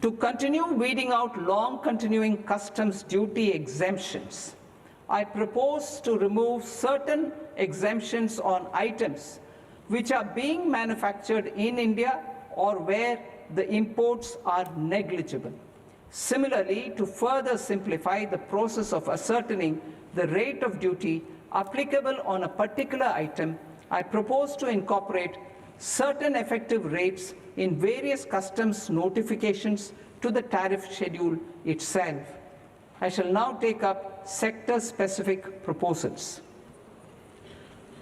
To continue weeding out long continuing customs duty exemptions, I propose to remove certain exemptions on items which are being manufactured in India or where the imports are negligible. Similarly, to further simplify the process of ascertaining the rate of duty applicable on a particular item, I propose to incorporate certain effective rates in various customs notifications to the tariff schedule itself. I shall now take up sector-specific proposals.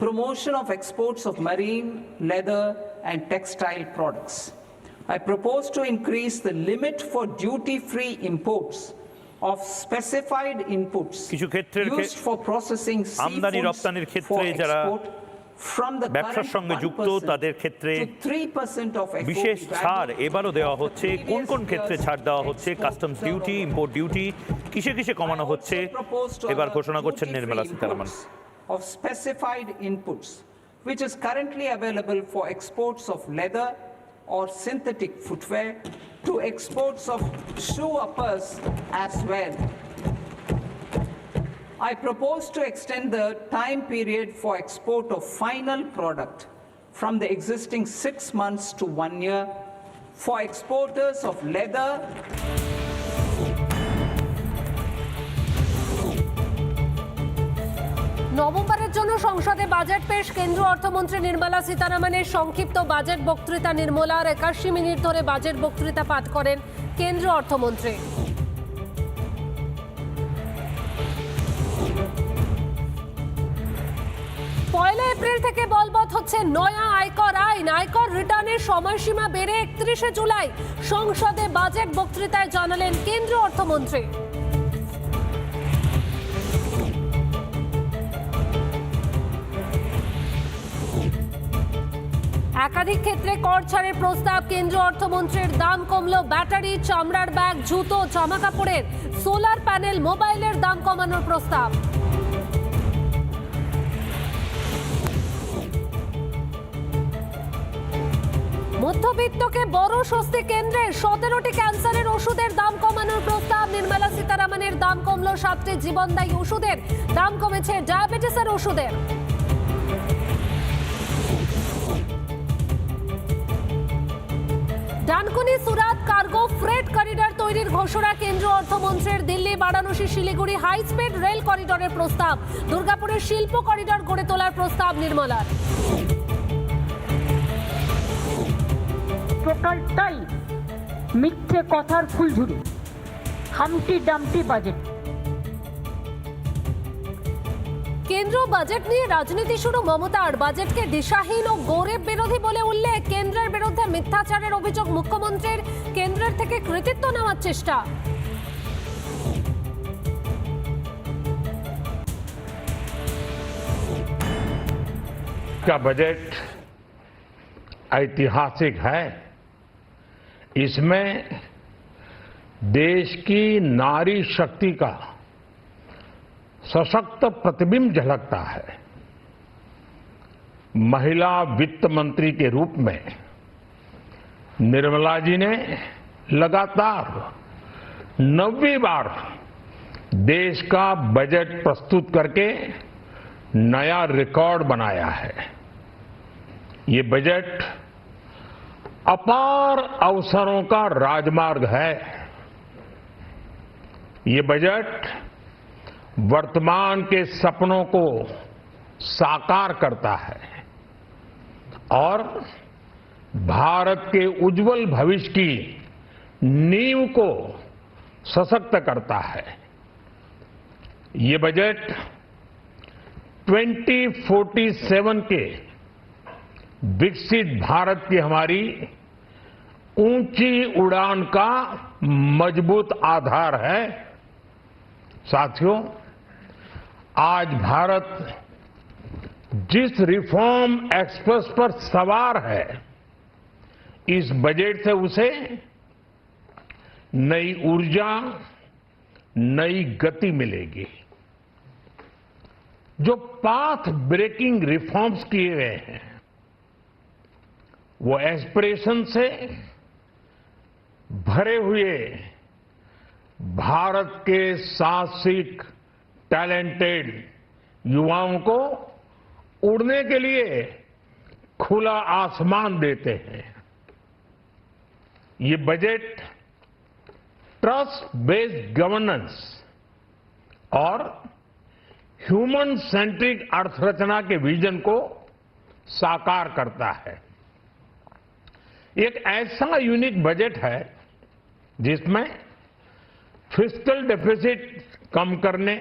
Promotion of exports of marine, leather, and textile products. I propose to increase the limit for duty-free imports of specified inputs used for processing আমদানি রপ্তানির ক্ষেত্রে যারা ব্যবসার সঙ্গে যুক্ত তাদের ক্ষেত্রে বিশেষ ছাড় এবারও দেওয়া হচ্ছে। কোন কোন ক্ষেত্রে ছাড় দেওয়া হচ্ছে, কাস্টমস ডিউটি, ইম্পোর্ট ডিউটি, কিসে কিসে কমানো হচ্ছে, এবার ঘোষণা করছেন Nirmala Sitharaman. of specified inputs which is currently available for exports of leather or synthetic footwear to exports of shoe uppers as well. I propose to extend the time period for export of final product from the existing 6 months to 1 year for exporters of leather. নভেম্বরের জন্য সংসদে budget পেশ। কেন্দ্রীয় অর্থমন্ত্রী নির্মলা সীতারামনের সংক্ষিপ্ত budget বক্তৃতা। নির্মলার 81 minute ধরে budget বক্তৃতা পাঠ করেন কেন্দ্রীয় অর্থমন্ত্রী। পয়লা এপ্রিল থেকে বলবৎ হচ্ছে নয়া আয়কর আইন। আয়কর রিটার্নের সময়সীমা বেড়ে 31শে জুলাই। সংসদে বাজেট বক্তৃতায় জানালেন কেন্দ্রীয় অর্থমন্ত্রী। একাধিক ক্ষেত্রে কর ছাড়ের প্রস্তাব কেন্দ্রীয় অর্থমন্ত্রীর। দাম কমলো ব্যাটারি, চামড়ার ব্যাগ, জুতো, জামা কাপড়ের, সোলার প্যানেল, মোবাইলের দাম কমানোর প্রস্তাব। মধ্যবিত্তকে বড় স্বস্তি কেন্দ্রের 17টি ক্যান্সারের ওষুধের দাম কমানোর প্রস্তাব। নির্মলা সীতারামনের দাম কমলো 7টি জীবনদায়ী ওষুধের দাম কমেছে ডায়াবেটিসের ওষুধের। ডানকুনি সুরাত কার্গো ফ্রেট করিডর তৈরির ঘোষণা কেন্দ্রীয় অর্থমন্ত্রীর। Delhi Varanasi Siliguri high speed rail করিডরের প্রস্তাব। দুর্গাপুরের শিল্প করিডর গড়ে তোলার প্রস্তাব নির্মলার। টোটালটাই মিথ্যে কথার ফুলঝুরি, হামটি ডামটি বাজেট। কেন্দ্রীয় বাজেট নিয়ে রাজনীতি শুরু মমতার। বাজেটকে দিশাহীন ও গরিব বিরোধী বলে উল্লেখ। কেন্দ্রের বিরুদ্ধে মিথ্যাচারের অভিযোগ মুখ্যমন্ত্রীর। কেন্দ্রের থেকে কৃতিত্ব নেওয়ার চেষ্টা। का बजट ऐतिहासिक है। इसमें देश की नारी शक्ति का सशक्त प्रतिबिंब झलकता है। महिला वित्त मंत्री के रूप में निर्मला जी ने लगातार 9वीं बार देश का बजट प्रस्तुत करके नया रिकॉर्ड बनाया है। ये बजट अपार अवसरों का राजमार्ग है। ये बजट वर्तमान के सपनों को साकार करता है और भारत के उज्जवल भविष्य की नींव को सशक्त करता है। ये बजट 2047 के विकसित भारत की हमारी ऊंची उड़ान का मजबूत आधार है। साथियों, आज भारत जिस रिफॉर्म एक्सप्रेस पर सवार है, इस बजट से उसे नई ऊर्जा, नई गति मिलेगी। जो पाथ ब्रेकिंग रिफॉर्म्स किए गए हैं, वो एस्पिरेशन से भरे हुए भारत के साहसिक टैलेंटेड युवाओं को उड़ने के लिए खुला आसमान देते हैं। ये बजट ट्रस्ट बेस्ड गवर्नेंस और ह्यूमन सेंट्रिक अर्थरचना के विजन को साकार करता है। एक ऐसा यूनिक बजट है जिसमें फिस्कल डेफिसिट कम करने,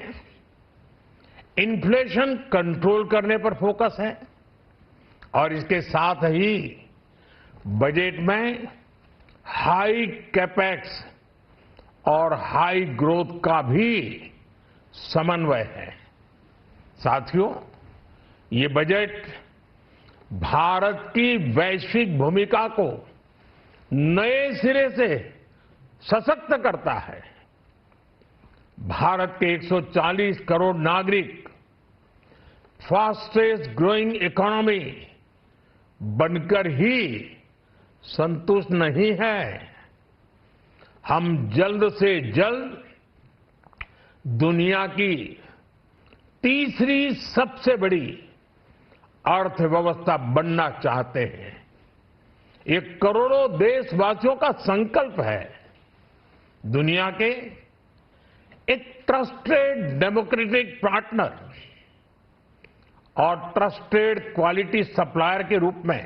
इन्फ्लेशन कंट्रोल करने पर फोकस है और इसके साथ ही बजट में हाई कैपेक्स और हाई ग्रोथ का भी समन्वय है। साथियों, ये बजट भारत की वैश्विक भूमिका को नए सिरे से सशक्त करता है। भारत के 140 करोड़ नागरिक फास्टेस्ट ग्रोइंग इकोनॉमी बनकर ही संतुष्ट नहीं है। हम जल्द से जल्द दुनिया की तीसरी सबसे बड़ी अर्थव्यवस्था बनना चाहते हैं। ये करोड़ों देशवासियों का संकल्प है। दुनिया के एक ट्रस्टेड डेमोक्रेटिक पार्टनर और ट्रस्टेड क्वालिटी सप्लायर के रूप में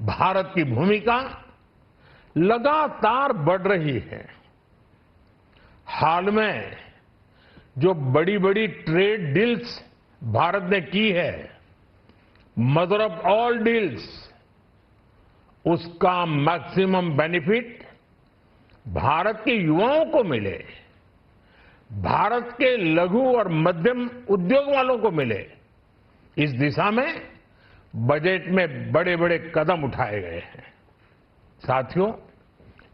भारत की भूमिका लगातार बढ़ रही है। हाल में जो बड़ी बड़ी ट्रेड डील्स भारत ने की है, मदर ऑफ ऑल डील्स, उसका मैक्सिमम बेनिफिट भारत के युवाओं को मिले, भारत के लघु और मध्यम उद्योग वालों को मिले। इस दिशा में बजट में बड़े बड़े कदम उठाए गए हैं। साथियों,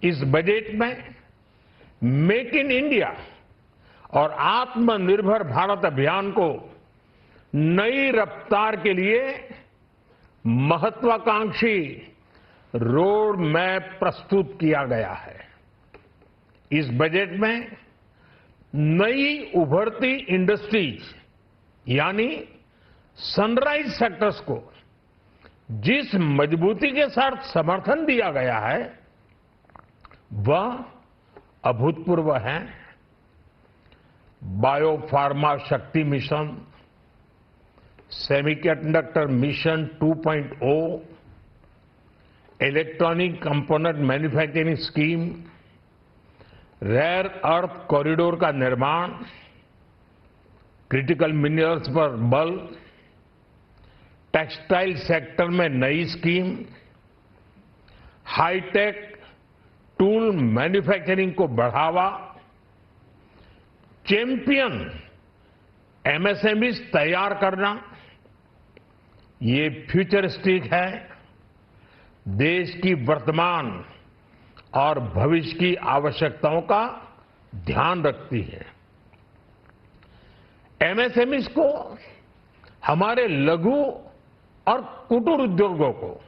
इस बजट में मेक इन इंडिया और आत्मनिर्भर भारत अभियान को नई रफ्तार के लिए महत्वाकांक्षी रोड मैप प्रस्तुत किया गया है। इस बजट में नई उभरती इंडस्ट्रीज यानी सनराइज सेक्टर्स को जिस मजबूती के साथ समर्थन दिया गया है वह अभूतपूर्व है। Biopharma Shakti mission, semiconductor mission 2.0, electronic component manufacturing scheme, rare earth corridor का निर्माण, क्रिटिकल मिनरल्स पर बल, टेक्सटाइल सेक्टर में नई स्कीम, हाईटेक टूल मैन्युफैक्चरिंग को बढ़ावा, चैंपियन एमएसएमईज तैयार करना, ये फ्यूचरिस्टिक है, देश की वर्तमान और भविष्य की आवश्यकताओं का ध्यान रखती है। एमएसएमईज को, हमारे लघु और कुटीर उद्योगों को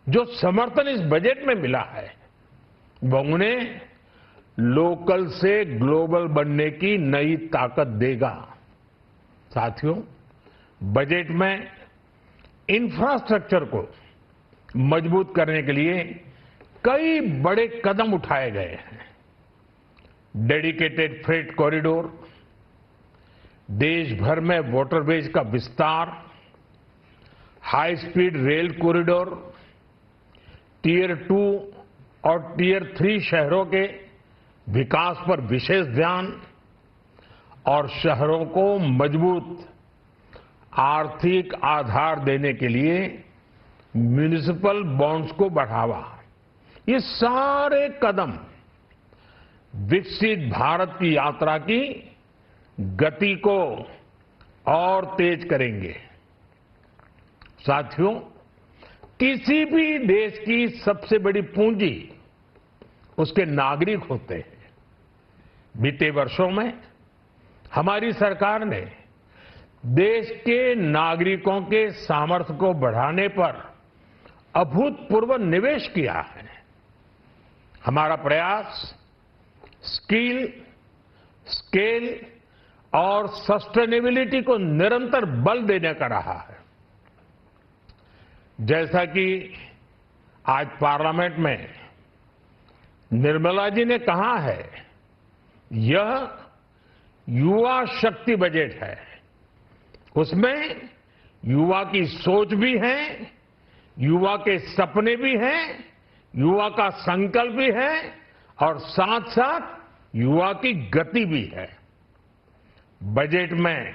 जो समर्थन इस बजट में मिला है वह उन्हें लोकल से ग्लोबल बनने की नई ताकत देगा। साथियों, बजट में इंफ्रास्ट्रक्चर को मजबूत करने के लिए कई बड़े कदम उठाए गए हैं। डेडिकेटेड फ्रेट कॉरिडोर, देश भर में वाटरवेज का विस्तार, high speed rail corridor, tier 2 और टियर 3 शहरों के विकास पर विशेष ध्यान और शहरों को मजबूत आर्थिक आधार देने के लिए म्युनिसिपल बॉन्ड्स को बढ़ावा। ये सारे कदम विकसित भारत की यात्रा की गति को और तेज करेंगे। साथियों, किसी भी देश की सबसे बड़ी पूंजी उसके नागरिक होते हैं। बीते वर्षों में हमारी सरकार ने देश के नागरिकों के सामर्थ्य को बढ़ाने पर अभूतपूर्व निवेश किया है। हमारा प्रयास स्किल, स्केल और सस्टेनेबिलिटी को निरंतर बल देने का रहा है। जैसा कि आज पार्लियामेंट में निर्मला जी ने कहा है, यह युवा शक्ति बजट है। उसमें युवा की सोच भी है, युवा के सपने भी हैं, युवा का संकल्प भी है और साथ साथ युवा की गति भी है। बजट में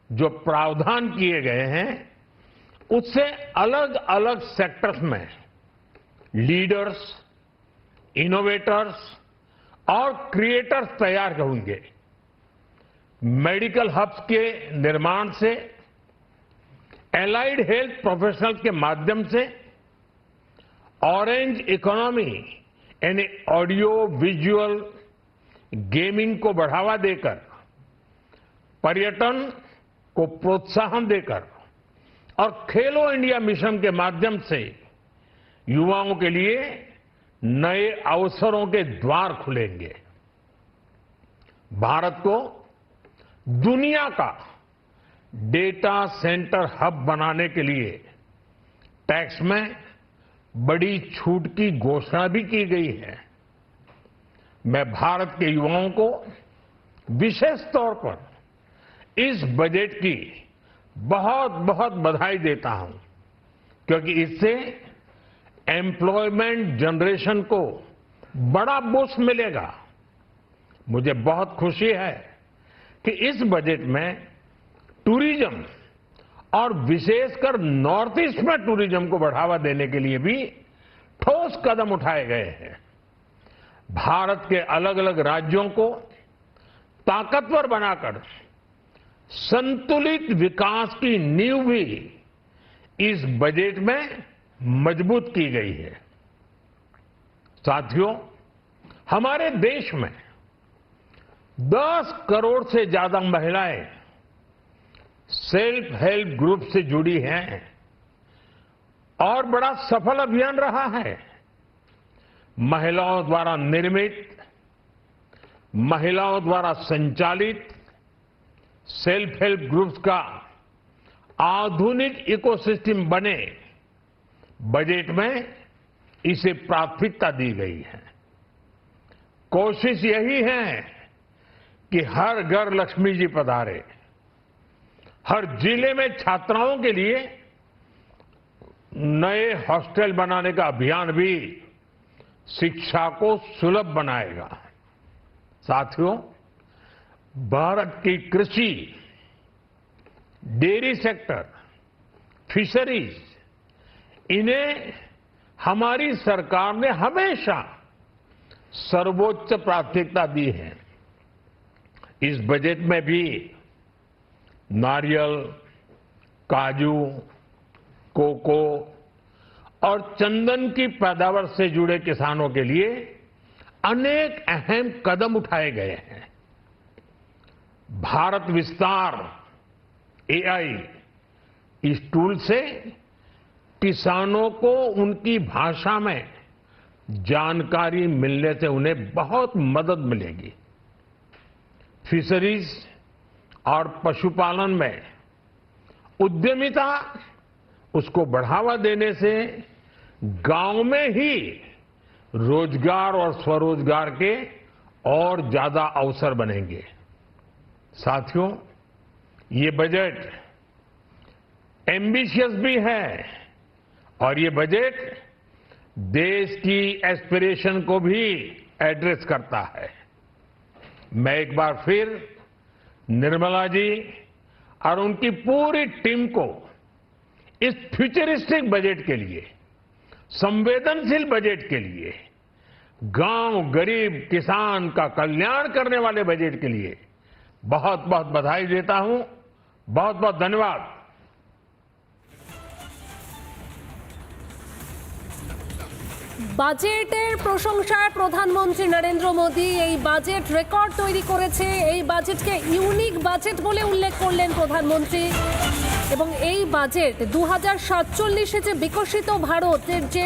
जो प्रावधान किए गए हैं उससे अलग अलग सेक्टर्स में लीडर्स, इनोवेटर्स और क्रिएटर्स तैयार होंगे। मेडिकल हब्स के निर्माण से, एलाइड हेल्थ प्रोफेशनल्स के माध्यम से, ऑरेंज इकोनॉमी यानी ऑडियो विजुअल गेमिंग को बढ़ावा देकर, पर्यटन को प्रोत्साहन देकर और खेलो इंडिया मिशन के माध्यम से युवाओं के लिए नए अवसरों के द्वार खुलेंगे। भारत को दुनिया का डेटा सेंटर हब बनाने के लिए टैक्स में बड़ी छूट की घोषणा भी की गई है। मैं भारत के युवाओं को विशेष तौर पर इस बजट की बहुत बहुत बधाई देता हूं, क्योंकि इससे एम्प्लॉयमेंट जनरेशन को बड़ा बूस्ट मिलेगा। मुझे बहुत खुशी है कि इस बजट में टूरिज्म और विशेषकर नॉर्थ ईस्ट में टूरिज्म को बढ़ावा देने के लिए भी ठोस कदम उठाए गए हैं। भारत के अलग अलग राज्यों को ताकतवर बनाकर संतुलित विकास की नींव भी इस बजट में मजबूत की गई है। साथियों, हमारे देश में 10 करोड़ से ज्यादा महिलाएं सेल्फ हेल्प ग्रुप से जुड़ी हैं और बड़ा सफल अभियान रहा है। महिलाओं द्वारा निर्मित, महिलाओं द्वारा संचालित सेल्फ हेल्प ग्रुप्स का आधुनिक इकोसिस्टम बने, बजट में इसे प्राथमिकता दी गई है। कोशिश यही है कि हर घर लक्ष्मी जी पधारे। हर जिले में छात्राओं के लिए नए हॉस्टल बनाने का अभियान भी शिक्षा को सुलभ बनाएगा। साथियों, भारत की कृषि, डेयरी सेक्टर, फिशरीज, इन्हें हमारी सरकार ने हमेशा सर्वोच्च प्राथमिकता दी है। इस बजट में भी नारियल, काजू, कोको और चंदन की पैदावार से जुड़े किसानों के लिए अनेक अहम कदम उठाए गए हैं। भारत विस्तार एआई, इस टूल से किसानों को उनकी भाषा में जानकारी मिलने से उन्हें बहुत मदद मिलेगी। फिशरीज और पशुपालन में उद्यमिता, उसको बढ़ावा देने से गांव में ही रोजगार और स्वरोजगार के और ज्यादा अवसर बनेंगे। साथियों, ये बजट एम्बिशियस भी है और ये बजट देश की एस्पिरेशन को भी एड्रेस करता है। मैं एक बार फिर निर्मला जी और उनकी पूरी टीम को इस फ्यूचरिस्टिक बजट के लिए, संवेदनशील बजट के लिए, गांव, गरीब, किसान का कल्याण करने वाले बजट के लिए बहुत बहुत बधाई देता हूं। बहुत बहुत धन्यवाद। বাজেটের প্রশংসায় প্রধানমন্ত্রী নরেন্দ্র মোদী এই বাজেট রেকর্ড তৈরি করেছে। এই বাজেটকে ইউনিক বাজেট বলে উল্লেখ করলেন প্রধানমন্ত্রী এবং এই বাজেট 2047-এ যে বিকশিত ভারতের যে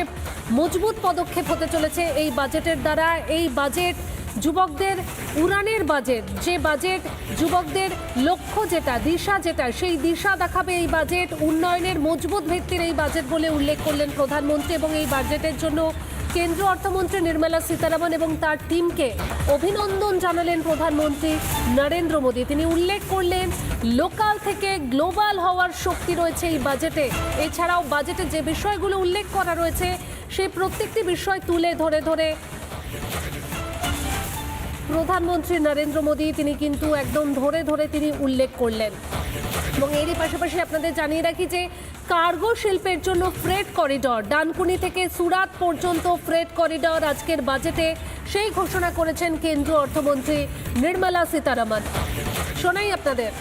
মজবুত পদক্ষেপ হতে চলেছে এই বাজেটের দ্বারা, এই বাজেট যুবকদের উড়ানের বাজেট, যে বাজেট যুবকদের লক্ষ্য যেটা, দিশা যেটা, সেই দিশা দেখাবে এই বাজেট। উন্নয়নের মজবুত ভিত্তির এই বাজেট বলে উল্লেখ করলেন প্রধানমন্ত্রী এবং এই বাজেটের জন্য কেন্দ্রীয় অর্থমন্ত্রী নির্মলা সীতারামন এবং তার টিমকে অভিনন্দন জানালেন প্রধানমন্ত্রী নরেন্দ্র মোদী। তিনি উল্লেখ করলেন লোকাল থেকে গ্লোবাল হওয়ার শক্তি রয়েছে এই বাজেটে। এছাড়াও বাজেটে যে বিষয়গুলো উল্লেখ করা রয়েছে সেই প্রত্যেকটি বিষয় তুলে ধরে প্রধানমন্ত্রী নরেন্দ্র মোদী তিনি কিন্তু একদম ধরে তিনি উল্লেখ করলেন। এবং এরই পাশাপাশি আপনাদের জানিয়ে রাখি যে কার্গো শিল্পের জন্য ফ্রেট করিডর, ডানকুনি থেকে সুরাত পর্যন্ত ফ্রেট করিডর আজকের বাজেটে সেই ঘোষণা করেছেন কেন্দ্রীয় অর্থমন্ত্রী নির্মলা সীতারামন। শোনাই আপনাদের।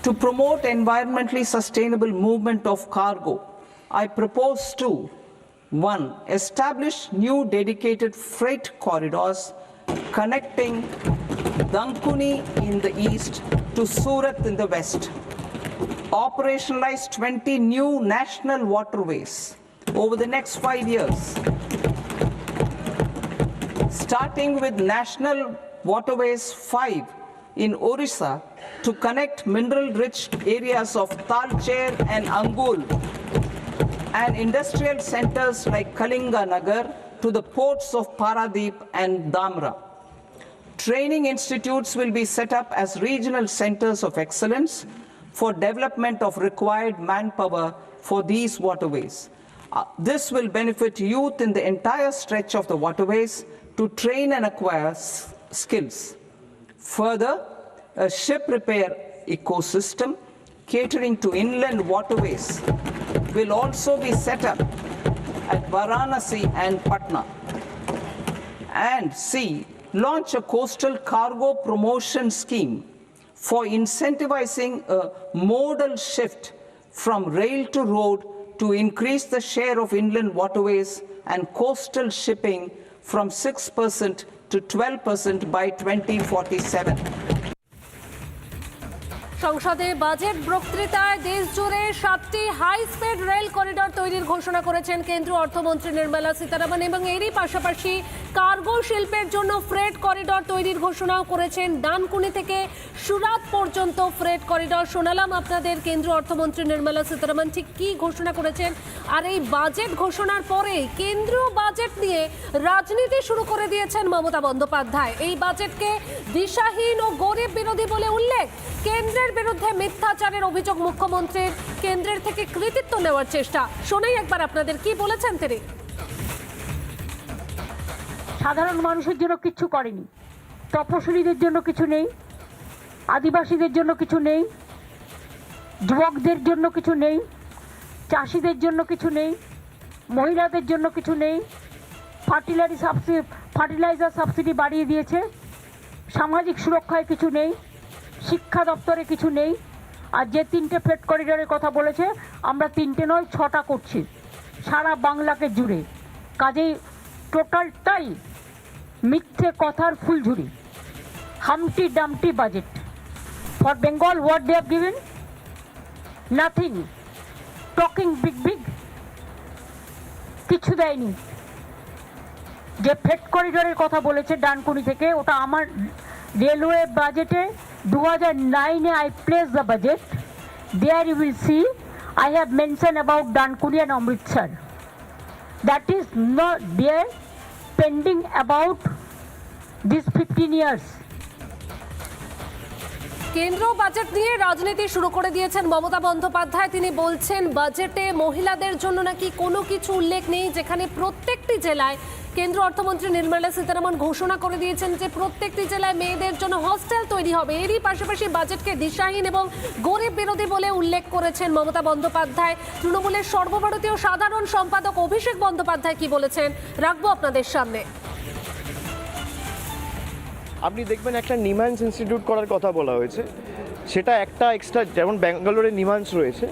To promote environmentally sustainable movement of cargo, I propose to 1. Establish new dedicated freight corridors connecting Dankuni in the east to Surat in the west. Operationalize 20 new national waterways over the next 5 years. Starting with National Waterways 5 in Orissa to connect mineral-rich areas of Talcher and Angul and industrial centers like Kalinga Nagar to the ports of Paradeep and Dhamra. Training institutes will be set up as regional centers of excellence for development of required manpower for these waterways. This will benefit youth in the entire stretch of the waterways to train and acquire skills. Further, a ship repair ecosystem catering to inland waterways will also be set up at Varanasi and Patna. And C, launch a coastal cargo promotion scheme for incentivizing a modal shift from rail to road to increase the share of inland waterways and coastal shipping from 6% to 12% by 2047. সংসদে budget বক্তৃতায় দেশ জুড়ে 7টি high speed rail corridor তৈরির ঘোষণা করেছেন কেন্দ্রীয় অর্থমন্ত্রী নির্মলা সীতারামন এবং এরই পাশাপাশি কার্গো শিল্পের জন্য ফ্রেট করিডর তৈরির ঘোষণাও করেছেন। ডানকুনি থেকে সুরাত পর্যন্ত ফ্রেট করিডর। শোনালাম আপনাদের কেন্দ্রীয় অর্থমন্ত্রী নির্মলা সীতারামন ঠিক কি ঘোষণা করেছেন। আর এই বাজেট ঘোষণার পরে কেন্দ্রীয় বাজেট নিয়ে রাজনীতি শুরু করে দিয়েছেন মমতা বন্দ্যোপাধ্যায়। এই বাজেটকে দিশাহীন ও গরিব বিরোধী বলে উল্লেখ। কেন্দ্রের বিরুদ্ধে মিথ্যাচারের অভিযোগ মুখ্যমন্ত্রীর, কেন্দ্রের থেকে কৃতিত্ব নেওয়ার চেষ্টা। শোনাই একবার আপনাদের কি বলেছেন তিনি। সাধারণ মানুষের জন্য কিছু করেনি, তপশিলীদের জন্য কিছু নেই, আদিবাসীদের জন্য কিছু নেই, যুবকদের জন্য কিছু নেই, চাষিদের জন্য কিছু নেই, মহিলাদের জন্য কিছু নেই। ফার্টিলাইজার সাবসিডি বাড়িয়ে দিয়েছে, সামাজিক সুরক্ষায় কিছু নেই, শিক্ষা দপ্তরে কিছু নেই। আর যে 3টে ফ্রেট করিডরের কথা বলেছে, আমরা 3টে নয় 6টা করছি সারা বাংলাকে জুড়ে। কাজেই টোটালটাই মিথ্যে কথার ফুলঝুরি, humpty dumpty budget. For Bengal what they have given, nothing. Talking big big, কিছু দেয়নি। যে ফ্রেট করিডরের কথা বলেছে ডানকুনি থেকে, ওটা আমার রেলওয়ে বাজেটে 2009-এ I placed the budget. There you will see I have mentioned about Dankuni and Amritsar. That is not there, pending about these 15 years. কেন্দ্র বাজেট নিয়ে রাজনীতি শুরু করে দিয়েছেন মমতা বন্দ্যোপাধ্যায়। তিনি বলছেন বাজেটে মহিলাদের জন্য নাকি কোনো কিছু উল্লেখ নেই, যেখানে প্রত্যেকটি জেলায় কেন্দ্র অর্থমন্ত্রী নির্মলা সীতারামন ঘোষণা করে দিয়েছেন যে প্রত্যেকটি জেলায় মেয়েদের জন্য হস্টেল তৈরি হবে। এরই পাশাপাশি বাজেটকে দিশাহীন এবং গরিব বিরোধী বলে উল্লেখ করেছেন মমতা বন্দ্যোপাধ্যায়। তৃণমূলের সর্বভারতীয় সাধারণ সম্পাদক অভিষেক বন্দ্যোপাধ্যায় কি বলেছেন রাখবো আপনাদের সামনে। আপনি দেখবেন একটা নিমান্স ইনস্টিটিউট করার কথা বলা হয়েছে, সেটা একটা এক্সট্রা, যেমন ব্যাঙ্গালোরে নিমান্স রয়েছে,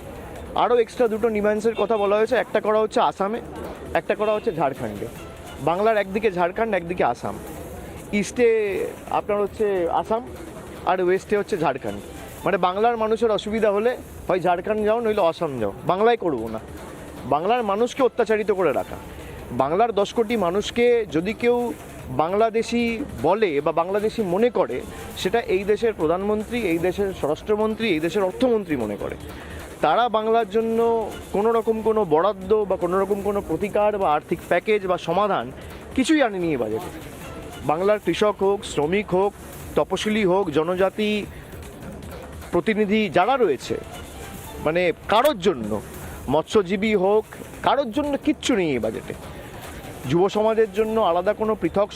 আরও এক্সট্রা 2টো নিমান্সের কথা বলা হয়েছে। একটা করা হচ্ছে আসামে, একটা করা হচ্ছে ঝাড়খণ্ডে। বাংলার একদিকে ঝাড়খণ্ড, একদিকে আসাম। ইস্টে আপনার হচ্ছে আসাম আর ওয়েস্টে হচ্ছে ঝাড়খণ্ড। মানে বাংলার মানুষের অসুবিধা হলে হয় ঝাড়খণ্ড যাও, নইলে আসাম যাও। বাংলায় করবো না। বাংলার মানুষকে অত্যাচারিত করে রাখা, বাংলার 10 কোটি মানুষকে যদি কেউ বাংলাদেশি বলে বা বাংলাদেশি মনে করে, সেটা এই দেশের প্রধানমন্ত্রী, এই দেশের স্বরাষ্ট্রমন্ত্রী, এই দেশের অর্থমন্ত্রী মনে করে। তারা বাংলার জন্য কোনো রকম কোনো বরাদ্দ বা কোনো রকম কোনো প্রতিকার বা আর্থিক প্যাকেজ বা সমাধান কিছুই আনেনি এই বাজেটে। বাংলার কৃষক হোক, শ্রমিক হোক, তপশিলি হোক, জনজাতি প্রতিনিধি যারা রয়েছে, মানে কারোর জন্য, মৎস্যজীবী হোক, কারোর জন্য কিচ্ছু নেই এই বাজেটে। যুব সমাজের জন্য আলাদা কোনো পৃথক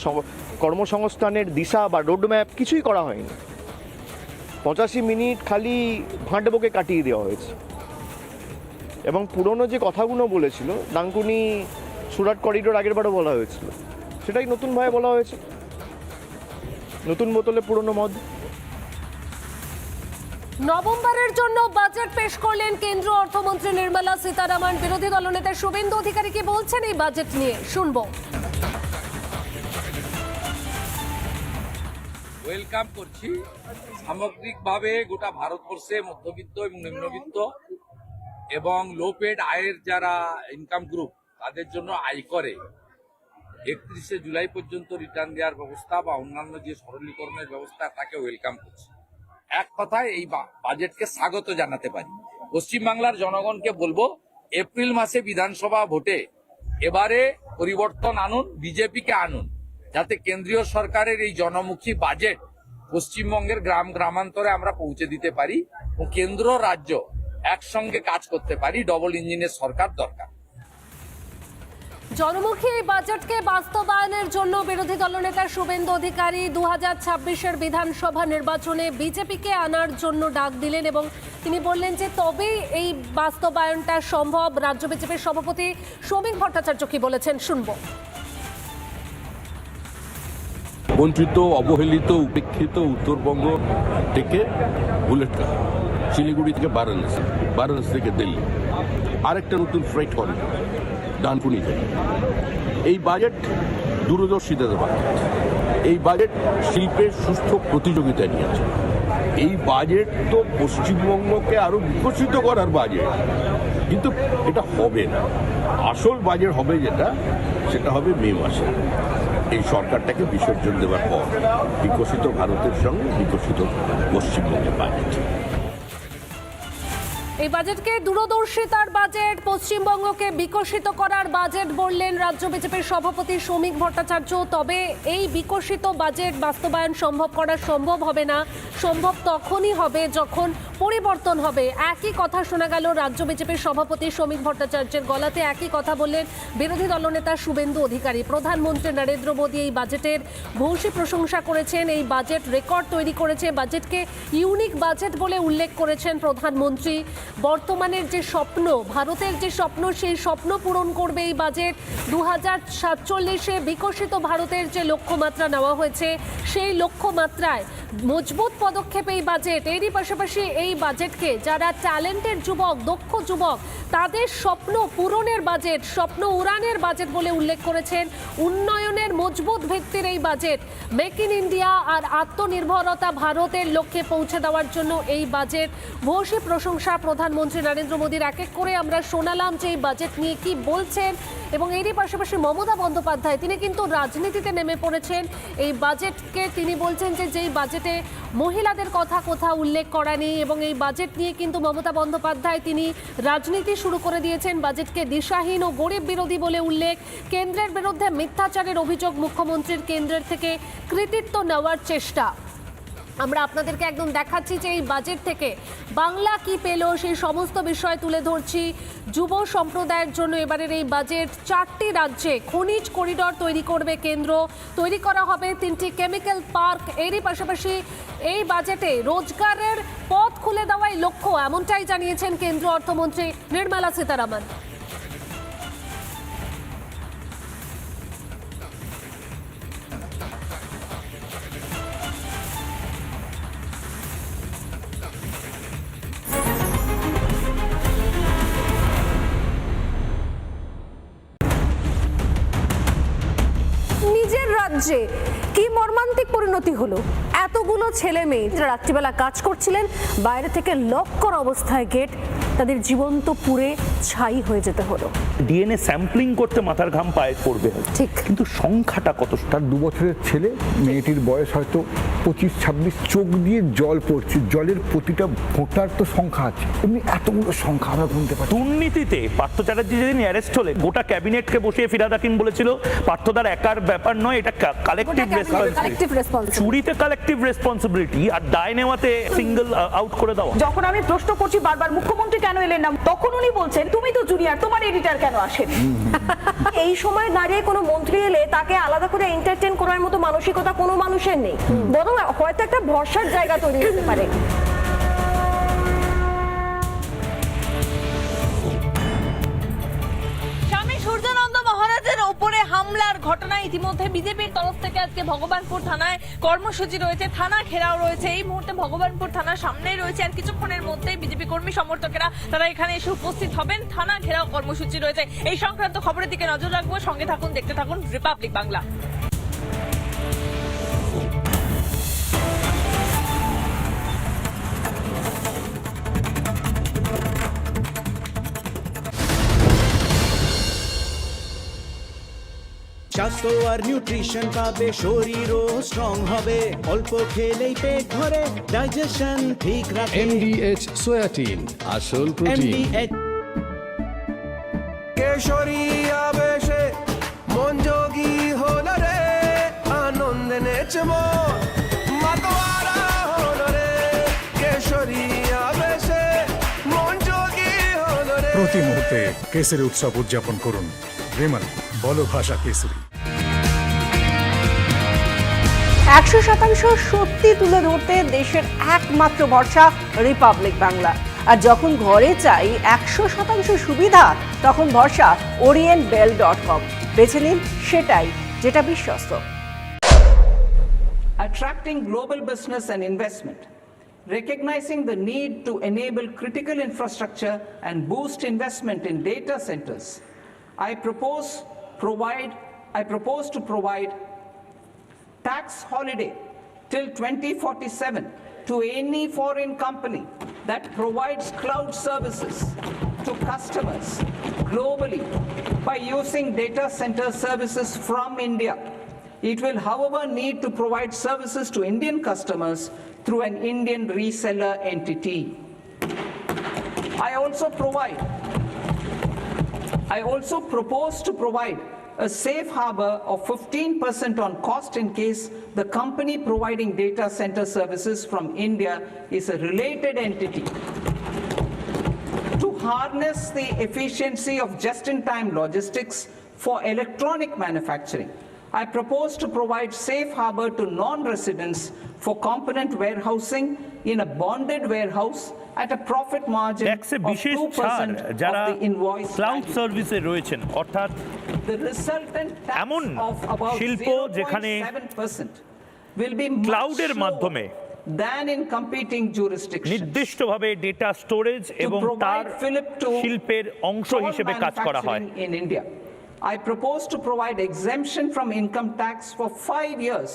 কর্মসংস্থানের দিশা বা রোডম্যাপ কিছুই করা হয়নি। 85 মিনিট খালি ভাঁটবকে কাটিয়ে দেওয়া হয়েছে। এবং পুরনো যে কথাগুলো বলেছিল, ডানকুনি সুরাট করিডোর আগেরবারও বলা হয়েছিল, সেটাই নতুনভাবে বলা হয়েছে। নতুন বোতলে পুরনো মদ। নভেম্বরের জন্য বাজেট পেশ করলেন কেন্দ্রীয় অর্থমন্ত্রী নির্মলা সীতারামন। বিরোধী দলনেতা শুভেন্দু অধিকারী কি বলছেন এই বাজেট নিয়ে, শুনবো। ওয়েলকাম করছি। সামগ্রিকভাবে গোটা ভারতবর্ষে মধ্যবিত্ত এবং নিম্নবিত্ত এবং লো পেড আয়ের যারা ইনকাম গ্রুপ, তাদের জন্য আয়করে 31শে জুলাই পর্যন্ত রিটার্ন দেওয়ার ব্যবস্থা বা অন্যান্য যে সরলীকরণের ব্যবস্থা, তাকে ওয়েলকাম করছি। এক কথায় এই বাজেটকে স্বাগত জানাতে পারি। পশ্চিমবাংলার জনগণকে বলবো, এপ্রিল মাসে বিধানসভা ভোটে এবারে পরিবর্তন আনুন, বিজেপিকে আনুন, যাতে কেন্দ্রীয় সরকারের এই জনমুখী বাজেট পশ্চিমবঙ্গের গ্রামান্তরে আমরা পৌঁছে দিতে পারি ও কেন্দ্র রাজ্য একসঙ্গে কাজ করতে পারি। ডবল ইঞ্জিনের সরকার দরকার। জনমুখী এই বাজেটকে বাস্তবায়নের জন্য বিরোধী দলনেতা শুভেন্দু অধিকারী 2026-এর বিধানসভা নির্বাচনে বিজেপিকে আনার জন্য ডাক দিলেন এবং তিনি বললেন যে তবেই এই বাস্তবায়নটা সম্ভব। রাজ্য বিজেপির সভাপতি শ্রমিক ভট্টাচার্য কি বলেছেন, শুনবো। বঞ্চিত, অবহেলিত, উপেক্ষিত উত্তরবঙ্গ থেকে বুলেট ট্রেন, শিলিগুড়ি থেকে বারাণসী, বারাণসী থেকে দিল্লি, আরেকটা নতুন ফ্রেট করিডর ডানকুনি থেকে। এই বাজেট দূরদর্শিতার বাজেট। এই বাজেট শিল্পের সুস্থ প্রতিযোগিতা নিয়েছে। এই বাজেট তো পশ্চিমবঙ্গকে আরো বিকশিত করার বাজেট, কিন্তু এটা হবে না। আসল বাজেট হবে সেটা হবে মে মাসে, এই সরকারটাকে বিসর্জন দেওয়ার পর বিকশিত ভারতের সঙ্গে বিকশিত পশ্চিমবঙ্গের বাজেট। এই বাজেটকে দূরদর্শিতার বাজেট, পশ্চিমবঙ্গকে বিকশিত করার বাজেট বললেন রাজ্য বিজেপির সভাপতি শ্রমিক ভট্টাচার্য। তবে এই বিকশিত বাজেট বাস্তবায়ন সম্ভব হবে না, সম্ভব তখনই হবে যখন পরিবর্তন হবে। একই কথা শোনা গেল রাজ্য বিজেপির সভাপতি শ্রমিক ভট্টাচার্যের গলাতে। একই কথা বললেন বিরোধী দলনেতা শুভেন্দু অধিকারী। প্রধানমন্ত্রী নরেন্দ্র মোদী এই বাজেটের ভূয়সী প্রশংসা করেছেন। এই বাজেট রেকর্ড তৈরি করেছে, বাজেটকে ইউনিক বাজেট বলে উল্লেখ করেছেন প্রধানমন্ত্রী। বর্তমানের যে স্বপ্ন, ভারতের যে স্বপ্ন, সেই স্বপ্ন পূরণ করবে এই বাজেট। 2047-এ বিকশিত ভারতের যে লক্ষ্যমাত্রা নেওয়া হয়েছে, সেই লক্ষ্যমাত্রায় মজবুত পদক্ষেপ এই বাজেট। এরই পাশাপাশি এই বাজেটকে যারা ট্যালেন্টেড যুবক, দক্ষ যুবক, তাদের স্বপ্ন পূরণের বাজেট, স্বপ্ন উড়ানের বাজেট বলে উল্লেখ করেছেন। উন্নয়নের মজবুত ভিত্তির এই বাজেট, মেক ইন ইন্ডিয়া আর আত্মনির্ভরতা ভারতের লক্ষ্যে পৌঁছে দেওয়ার জন্য এই বাজেট। ভূয়সী প্রশংসা প্রধানমন্ত্রী নরেন্দ্র মোদীর। এক এক করে আমরা শোনালাম যে এই বাজেট নিয়ে কি বলছেন, এবং এরই পাশাপাশি মমতা বন্দ্যোপাধ্যায় তিনি কিন্তু রাজনীতিতে নেমে পড়েছেন। এই বাজেটকে তিনি বলছেন যে যেই বাজেটে মহিলাদের কথা কোথাও উল্লেখ করা নেই, এবং এই বাজেট নিয়ে কিন্তু মমতা বন্দ্যোপাধ্যায় তিনি রাজনীতি শুরু করে দিয়েছেন। বাজেটকে দিশাহীন ও গরিব বিরোধী বলে উল্লেখ। কেন্দ্রের বিরুদ্ধে মিথ্যাচারের অভিযোগ মুখ্যমন্ত্রীর, কেন্দ্রের থেকে কৃতিত্ব নেওয়ার চেষ্টা। আমরা আপনাদেরকে একদম দেখাচ্ছি যে এই বাজেট থেকে বাংলা কি পেল, সেই সমস্ত বিষয় তুলে ধরছি। যুব সম্প্রদায়ের জন্য এবারের এই বাজেট 4টি রাজ্যে খনিজ করিডর তৈরি করবে কেন্দ্র, তৈরি করা হবে 3টি কেমিক্যাল পার্ক। এরই পাশাপাশি এই বাজেটে রোজগারের পথ খুলে দেওয়াই লক্ষ্য, এমনটাই জানিয়েছেন কেন্দ্রীয় অর্থমন্ত্রী নির্মলা সীতারামন। নিজের রাজ্যে কি মর্মান্তিক পরিণতি হলো। এতগুলো ছেলে মেয়ে রাত্রিবেলা কাজ করছিলেন, বাইরে থেকে লক করা অবস্থায় গেট, তাদের জীবন্ত পুড়ে ছাই হয়ে যেতে হলো। ডিএনএ স্যাম্পলিং করতে মাথার ঘাম পায়ে পড়বে, ঠিক, কিন্তু সংখ্যাটা কত? তার 2 বছরের ছেলে, মেয়েটির বয়স হয়তো 25-26, চোখ দিয়ে জল পড়ছে, জলের প্রতিটা ফোঁটার তো সংখ্যা আছে। এমনি এতগুলো সংখ্যা আমরা গুনতে পারি। দুর্নীতিতে পার্থ চ্যাটার্জি যেদিন অ্যারেস্ট হলেন, গোটা ক্যাবিনেটকে বসিয়ে ফিরহাদ হাকিম বলেছিল পার্থদার একার ব্যাপার নয়, এটা কালেকটিভ রেসপন্সিবিলিটি। চুরিতে কালেকটিভ রেসপন্সিবিলিটি, আর দায় নেওয়াতে সিঙ্গেল আউট করে দেওয়া। যখন আমি প্রশ্ন করছি বারবার মুখ্যমন্ত্রী কেন এলেন না, তখন উনি বলছেন তুমি তো জুনিয়র, তোমার এডিটর কেন আসেন। এই সময় দাঁড়িয়ে কোনো মন্ত্রী এলে তাকে আলাদা করে এন্টারটেইন করার মতো মানসিকতা কোনো মানুষের নেই, বরং হয়তো একটা ভরসার জায়গা তৈরি হতে পারে। উপরে হামলার ঘটনায় ইতিমধ্যে বিজেপির তরফ থেকে আজকে ভগবানপুর থানায় কর্মসূচি রয়েছে, থানা ঘেরাও রয়েছে। এই মুহূর্তে ভগবানপুর থানার সামনেই রয়েছে, আর কিছুক্ষণের মধ্যেই বিজেপি কর্মী সমর্থকেরা তারা এখানে এসে উপস্থিত হবেন। থানা ঘেরাও কর্মসূচি রয়েছে। এই সংক্রান্ত খবরের দিকে নজর রাখবো, সঙ্গে থাকুন, দেখতে থাকুন রিপাবলিক বাংলা। স্বাস্থ্য আর নিউট্রিশন পাবে, শরীরও স্ট্রং হবে, অল্প খেলেই পেট ভরে, ডাইজেশন ঠিক রাখে। MDH সোয়াটিন, আসল প্রোটিন। কেশরী আবেশে মন যোগী হলো রে, আনন্দে নেচে মন মাতোয়ারা হলো রে, কেশরী আবেশে মন যোগী হলো রে। প্রতি মুহূর্তে কেসরি উৎসব উদযাপন করুন। বিমল, বলো ভাষা কেসরি। 100% সত্যি তুলে ধরতে দেশের একমাত্র ভরসা রিপাবলিক বাংলা। আর যখন ঘরে চাই 100% সুবিধা, তখন ভরসা orientbell.com। বেছে নিন সেটাই যেটা বিশ্বস্ত। Attracting global business and investment, recognizing the need to enable critical infrastructure and boost investment in data centers, I propose to provide tax holiday till 2047 to any foreign company that provides cloud services to customers globally by using data center services from India. It will, however, need to provide services to Indian customers through an Indian reseller entity. I also propose to provide a safe harbor of 15% on cost in case the company providing data center services from India is a related entity. To harness the efficiency of just-in-time logistics for electronic manufacturing, I propose to provide safe harbor to non-residents for component warehousing in a bonded warehouse at a profit margin of 2% যারা of the invoice cloud value. সার্ভিসে রয়েছেন, অর্থাৎ The resultant tax এমন of about শিল্প যেখানে 0.7% will be much ক্লাউডের মাধ্যমে than in competing jurisdictions. নির্দিষ্টভাবে data storage এবং তার শিল্পের অংশ হিসেবে কাজ করা হয়। In India, I propose to provide exemption from income tax for 5 years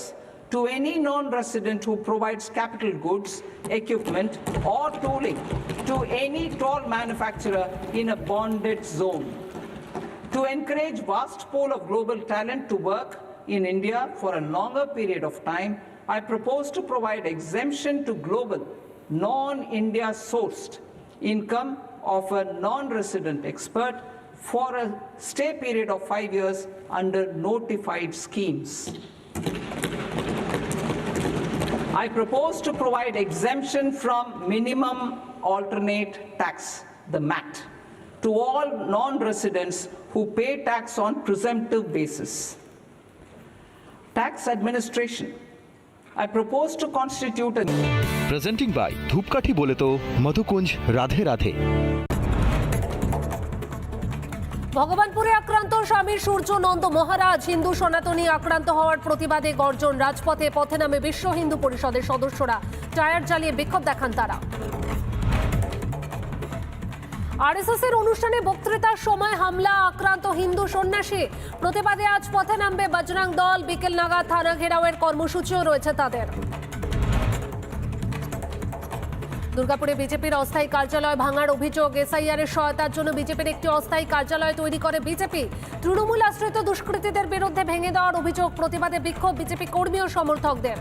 to any non-resident who provides capital goods, equipment, or tooling to any tool manufacturer in a bonded zone. To encourage vast pool of global talent to work in India for a longer period of time, I propose to provide exemption to global, non-India sourced income of a non-resident expert for a stay period of 5 years under notified schemes. I propose to provide exemption from minimum alternate tax, the MAT, to all non-residents who pay tax on presumptive basis. Tax administration. I propose to constitute a... Presenting by ধূপকাঠি বলে তো মধুকুঞ্জ রাধে রাধে। ভগবানপুরে আক্রান্ত স্বামী সূর্য নন্দ মহারাজ, হিন্দু সনাতনী আক্রান্ত হওয়ার প্রতিবাদে গর্জন রাজপথে, পথে নামে বিশ্ব হিন্দু পরিষদের সদস্যরা, টায়ার জ্বালিয়ে বিক্ষোভ দেখান তারা। আরএসএস এর অনুষ্ঠানে বক্তৃতার সময় হামলা, আক্রান্ত হিন্দু সন্ন্যাসী, প্রতিবাদে আজ পথে নামবে বজরং দল, বিকেল নাগাদ থানা ঘেরাওয়ের কর্মসূচিও রয়েছে তাদের। দুর্গাপুরে বিজেপির অস্থায়ী কার্যালয় ভাঙার অভিযোগ, এসআইআর এর সহায়তার জন্য বিজেপির একটি অস্থায়ী কার্যালয় তৈরি করে বিজেপি, তৃণমূল আশ্রিত দুষ্কৃতীদের বিরুদ্ধে ভেঙে দেওয়ার অভিযোগ, প্রতিবাদে বিক্ষোভ বিজেপি কর্মী ও সমর্থকদের।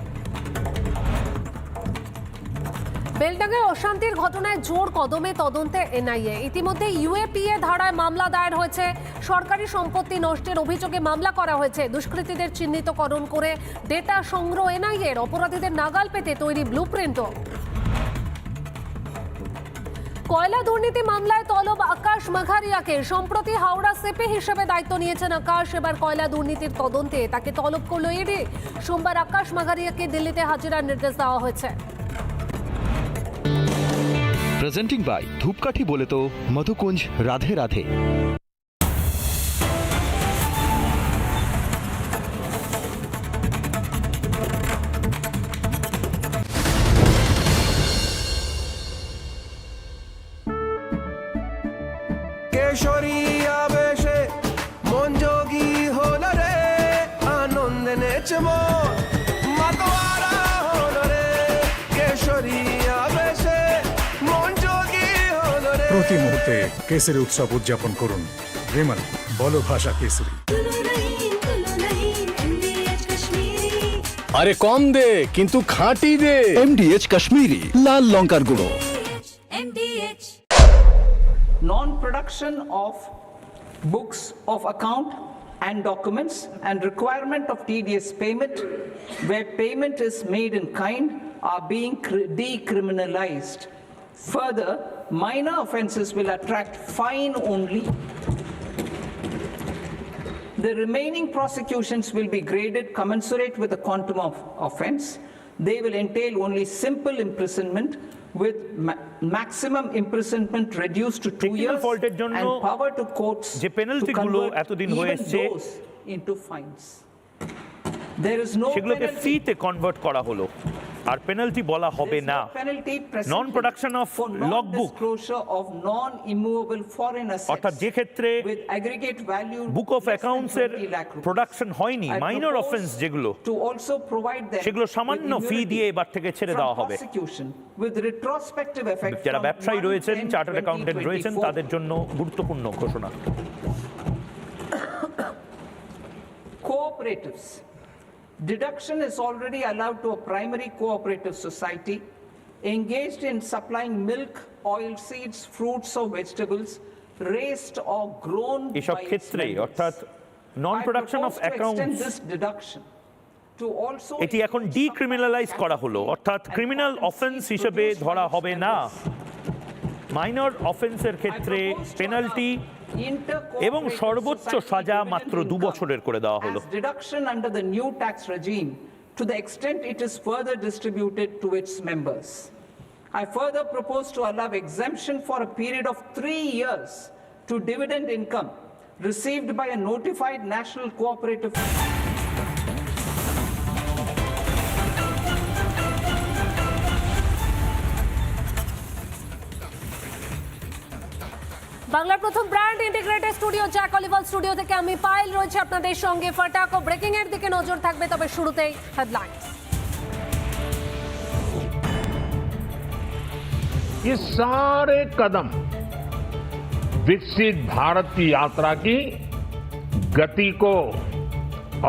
বেলডাঙ্গায় অশান্তির ঘটনায় জোর কদমে তদন্তে এনআইএ, ইতিমধ্যে ইউএপিএ ধারায় মামলা দায়ের হয়েছে, সরকারি সম্পত্তি নষ্টের অভিযোগে মামলা করা হয়েছে, দুষ্কৃতীদের চিহ্নিতকরণ করে ডেটা সংগ্রহ এনআইএর, অপরাধীদের নাগাল পেতে তৈরি ব্লুপ্রিন্টও। কয়লা দুর্নীতি মামলায় তলব আকাশ মাঘারিয়াকে, সম্প্রতি হাওড়া সিপি হিসেবে দায়িত্ব নিয়েছেন আকাশ, এবার কয়লা দুর্নীতির তদন্তে তাকে তলব করল ইডি। সোমবার আকাশ মাঘারিয়াকে দিল্লিতে হাজিরার নির্দেশ দেওয়া হয়েছে। প্রেজেন্টিং বাই ধূপকাঠি বলে তো মধুকুঞ্জ রাধে রাধে। কেশরী আবেশে মন যোগী হল রে, আনন্দ নেচব মাতোয়ারা হল রে, কেশরী আবেশে মন যোগী হল রে। প্রতি মুহূর্তে কেসরি উৎসব উদযাপন করুন। বিমল, বলো ভাষা কেসরি। আরে কম দে কিন্তু খাঁটি দে। MDH কাশ্মীরি লাল লঙ্কার গুঁড়ো। Non-production of books of account and documents and requirement of TDS payment where payment is made in kind are being decriminalized. Further, minor offences will attract fine only. The remaining prosecutions will be graded commensurate with the quantum of offence. They will entail only simple imprisonment with maximum imprisonment reduced to 2 years and power to courts যে penalty গুলো এতদিন হয়ে এসেছে into fines. There is no সেগুলোকে penalty. ফিতে convert করা হলো। আর পেনাল্টি বলা হবে না। নন প্রোডাকশন অফ লগ বুক, অর্থাৎ যে ক্ষেত্রে বুক অফ অ্যাকাউন্টস এর প্রোডাকশন হয়নি, মাইনর অফেন্স যেগুলো, সেগুলো সামান্য ফি দিয়ে এবার থেকে ছেড়ে দেওয়া হবে। যারা ব্যবসায়ী রয়েছেন, চার্টার্ড অ্যাকাউন্টেন্ট রয়েছেন, তাদের জন্য গুরুত্বপূর্ণ ঘোষণা। Cooperatives. Deduction is already allowed to a primary cooperative society engaged in supplying milk, oil seeds, fruits or vegetables raised or grown by এসব ক্ষেত্রে, অর্থাৎ নন প্রোডাকশন অফ অ্যাকাউন্টস, এটি এখন ডিক্রিমিনালাইজ করা হলো, অর্থাৎ ক্রিমিনাল অফেন্স হিসেবে ধরা হবে না। মাইনর অফেন্সের ক্ষেত্রে পেনাল্টি এবং সর্বোচ্চ সাজা মাত্র 2 বছরের করে দেওয়া হলো। Deduction under the new tax regime to the extent it is further distributed to its members. I further propose to allow exemption for a period of 3 years to dividend income received by a notified national cooperative. বাংলার প্রথম brand integrated studio Jack Oliver studio থেকে আমি পায়েল রয়েছে আপনাদের সঙ্গে। ফাটাক ও breaking এর দিকে নজর থাকবে, তবে শুরুতেই হেডলাইন্স। ये सारे कदम विकसित भारत की यात्रा की गति को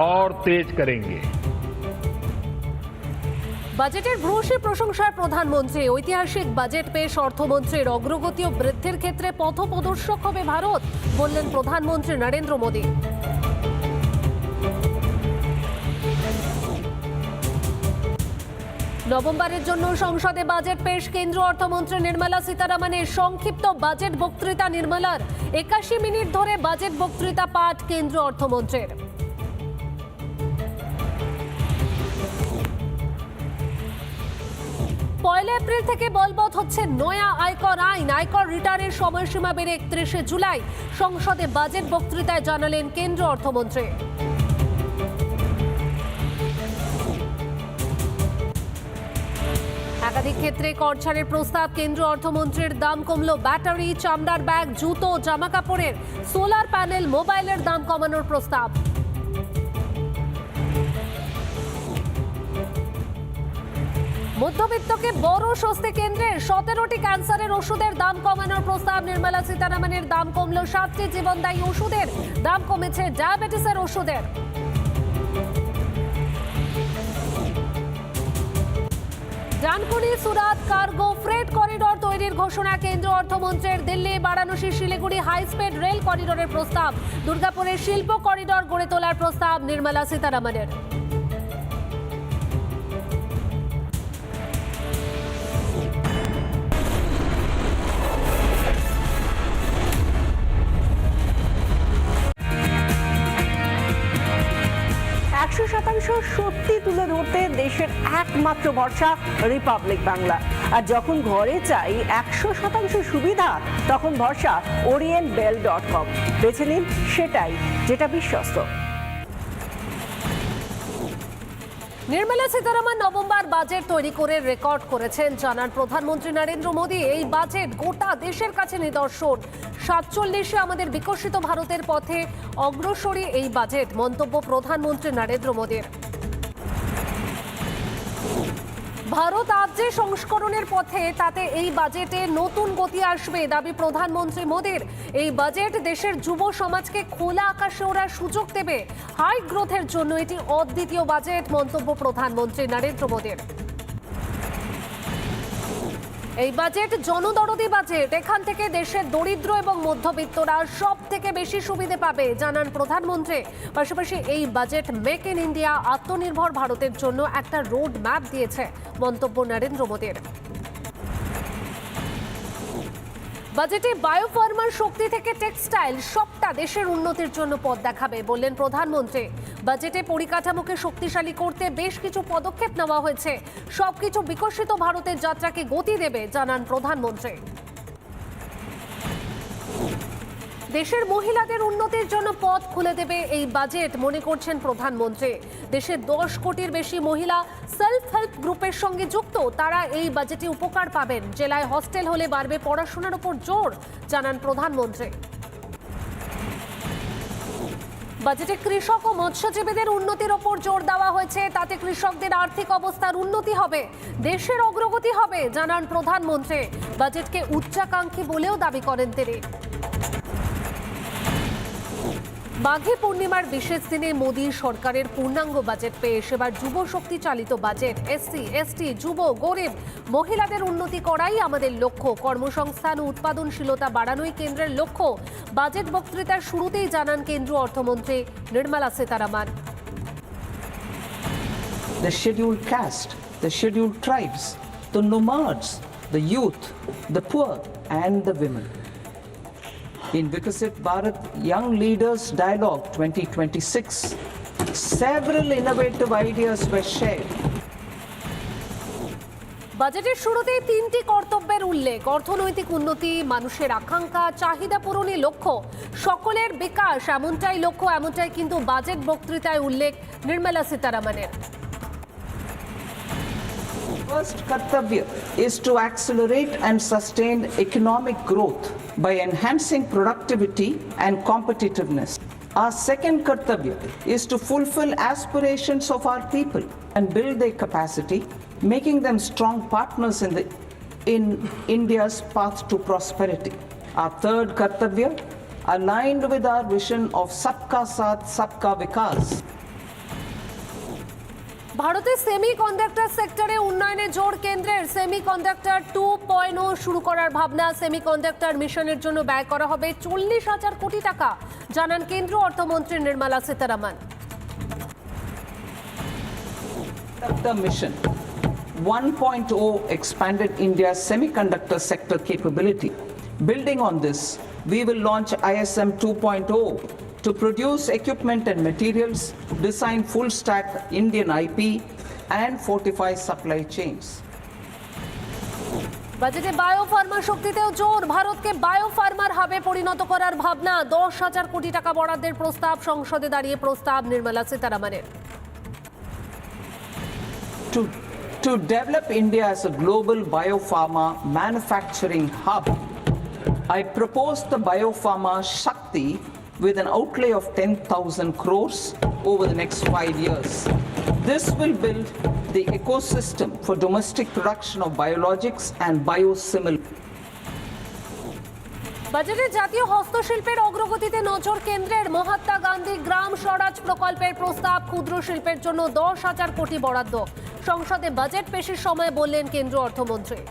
और तेज करेंगे। বাজেটের ভূয়সী প্রশংসায় প্রধানমন্ত্রী। ঐতিহাসিক বাজেট পেশ অর্থমন্ত্রীর। অগ্রগতি ও বৃদ্ধির ক্ষেত্রে পথপ্রদর্শক হবে ভারত, বললেন প্রধানমন্ত্রী নরেন্দ্র মোদী। নভেম্বরের জন্য সংসদে বাজেট পেশ কেন্দ্রীয় অর্থমন্ত্রী নির্মলা সীতারামনের। সংক্ষিপ্ত বাজেট বক্তৃতা নির্মলার। 81 মিনিট ধরে বাজেট বক্তৃতা পাঠ কেন্দ্রীয় অর্থমন্ত্রীর। 1 এপ্রিল থেকে বলবৎ হচ্ছে নয়া আয়কর আইন। আয়কর রিটার্নের সময়সীমা বেড়ে 31 জুলাই। সংসদে বাজেট বক্তৃতায় জানালেন কেন্দ্রীয় অর্থমন্ত্রী। একাধিক ক্ষেত্রে কর ছাড়ের প্রস্তাব কেন্দ্রীয় অর্থমন্ত্রীর। দাম কমলো ব্যাটারি, চামড়ার ব্যাগ, জুতো, জামা কাপড়ের। সোলার প্যানেল, মোবাইলের দাম কমানোর প্রস্তাব। মধ্যবিত্তকে বড় স্বস্তি কেন্দ্রের। 17টি ক্যান্সারের ওষুধের দাম কমানোর প্রস্তাব নির্মলা সীতারামনের। দাম কমলো 7টি জীবনদায়ী ওষুধের। দাম কমেছে ডায়াবেটিসের ওষুধের। ডানকুনি সুরাত কার্গো ফ্রেট করিডর তৈরির ঘোষণা কেন্দ্রীয় অর্থমন্ত্রীর। Delhi, Varanasi, Siliguri high speed rail করিডরের প্রস্তাব। দুর্গাপুরের শিল্প করিডর গড়ে তোলার প্রস্তাব নির্মলা সীতারামনের। সত্যি তুলে ধরতে দেশের একমাত্র ভরসা রিপাবলিক বাংলা। আর যখন ঘরে চাই 100% সুবিধা, তখন ভরসা orientbell.com। বেছে নিন সেটাই যেটা বিশ্বস্ত। নির্মলা সীতারামন নভেম্বর বাজেট তৈরি করে রেকর্ড করেছেন, জানান প্রধানমন্ত্রী নরেন্দ্র মোদী। এই বাজেট গোটা দেশের কাছে নিদর্শন। 47 আমাদের বিকশিত ভারতের পথে অগ্রসরী এই বাজেট, মন্তব্য প্রধানমন্ত্রী নরেন্দ্র মোদীর। ভারত আজ যে সংস্করণের পথে, তাতে এই বাজেটে নতুন গতি আসবে, দাবি প্রধানমন্ত্রী মোদীর। এই বাজেট দেশের যুব সমাজকে খোলা আকাশে ওড়ার সুযোগ দেবে। হাই গ্রোথের জন্য এটি অদ্বিতীয় বাজেট, মন্তব্য প্রধানমন্ত্রী নরেন্দ্র মোদীর। এই বাজেট জনদরদি বাজেট। এখান থেকে দেশের দরিদ্র এবং মধ্যবিত্তরা সব থেকে বেশি সুবিধে পাবে, জানান প্রধানমন্ত্রী। পাশাপাশি এই বাজেট মেক ইন ইন্ডিয়া, আত্মনির্ভর ভারতের জন্য একটা রোড ম্যাপ দিয়েছে, মন্তব্য নরেন্দ্র মোদীর। বাজেটে বায়োফার্মার শক্তি থেকে টেক্সটাইল সবটা দেশের উন্নতির জন্য পথ দেখাবে, বললেন প্রধানমন্ত্রী। বাজেটে পরিকাঠামোকে শক্তিশালী করতে বেশ কিছু পদক্ষেপ নেওয়া হয়েছে। সবকিছু বিকশিত ভারতের যাত্রাকে গতি দেবে, জানান প্রধানমন্ত্রী। দেশের মহিলাদের উন্নতির জন্য পথ খুলে দেবে এই বাজেট মনে করছেন প্রধানমন্ত্রী। দেশের 10 কোটির বেশি মহিলা সেলফ হেল্প গ্রুপের সঙ্গে যুক্ত, তারা এই বাজেটে উপকার পাবেন। জেলায় হস্টেল হলে বাড়বে পড়াশোনার উপর জোর, জানান প্রধানমন্ত্রী। বাজেটে কৃষক ও মৎস্যজীবীদের উন্নতির ওপর জোর দেওয়া হয়েছে, তাতে কৃষকদের আর্থিক অবস্থার উন্নতি হবে, দেশের অগ্রগতি হবে, জানান প্রধানমন্ত্রী। বাজেটকে উচ্চাকাঙ্ক্ষী বলেও দাবি করেন তিনি। মাঘী পূর্ণিমার বিশেষ দিনে মোদী সরকারের পূর্ণাঙ্গ বাজেট পেশ। এবার যুব শক্তি চালিত বাজেট। এসসি, এসটি, যুব, গরিব, মহিলাদের উন্নতি করাই আমাদের লক্ষ্য। কর্মসংস্থান ও উৎপাদনশীলতা বাড়ানোই কেন্দ্রের লক্ষ্য। বাজেট বক্তৃতার শুরুতেই জানান কেন্দ্রীয় অর্থমন্ত্রী Nirmala Sitharaman. The scheduled caste, the scheduled tribes, the nomads, the youth, the poor and the women. In Vikasit Bharat Young Leaders Dialogue 2026, several innovative ideas were shared. বাজেটের শুরুতেই 3টি কর্তব্যের উল্লেখ। অর্থনৈতিক উন্নতি, মানুষের আকাঙ্ক্ষা, চাহিদা পূরণই লক্ষ্য, সকলের বিকাশ, এমনটাই লক্ষ্য, এমনটাই কিন্তু বাজেট বক্তৃতায় উল্লেখ Nirmala সীতারামনের। First kartavya is to accelerate and sustain economic growth by enhancing productivity and competitiveness. Our second kartavya is to fulfill aspirations of our people and build their capacity, making them strong partners in India's path to prosperity. Our third kartavya, aligned with our vision of Sabka Saath, Sabka Vikas. ভারতের semiconductor সেক্টরে উন্নয়নে জোর কেন্দ্রের। Semiconductor 2.0 শুরু করার ভাবনা। Semiconductor মিশনের জন্য ব্যয় করা হবে 40,000 কোটি টাকা, জানান কেন্দ্রীয় অর্থমন্ত্রী Nirmala Sitharaman. The mission 1.0 expanded India's semiconductor sector capability. Building on this, we will launch ISM 2.0 to produce equipment and materials, design full-stack Indian IP, and fortify supply chains. বাজেটে বায়োফার্মা শক্তিতেও জোর। ভারতকে বায়োফার্মার হাবে পরিণত করার ভাবনা। 10,000 কোটি টাকা বরাদ্দের প্রস্তাব। সংসদে দাঁড়িয়ে প্রস্তাব Nirmala সীতারামনের। To develop India as a global biopharma manufacturing hub, I propose the Biopharma Shakti with an outlay of 10,000 crores over the next 5 years. This will build the ecosystem for domestic production of biologics and biosimilars. বাজেটে জাতীয় হস্তশিল্পের অগ্রগতিতে নজর কেন্দ্রের। মহাত্মা গান্ধী গ্রাম স্বরাজ প্রকল্পের প্রস্তাব। ক্ষুদ্র শিল্পের জন্য 10,000 কোটি বরাদ্দ। সংসদে বাজেট পেশের সময় বললেন কেন্দ্রীয় অর্থমন্ত্রী।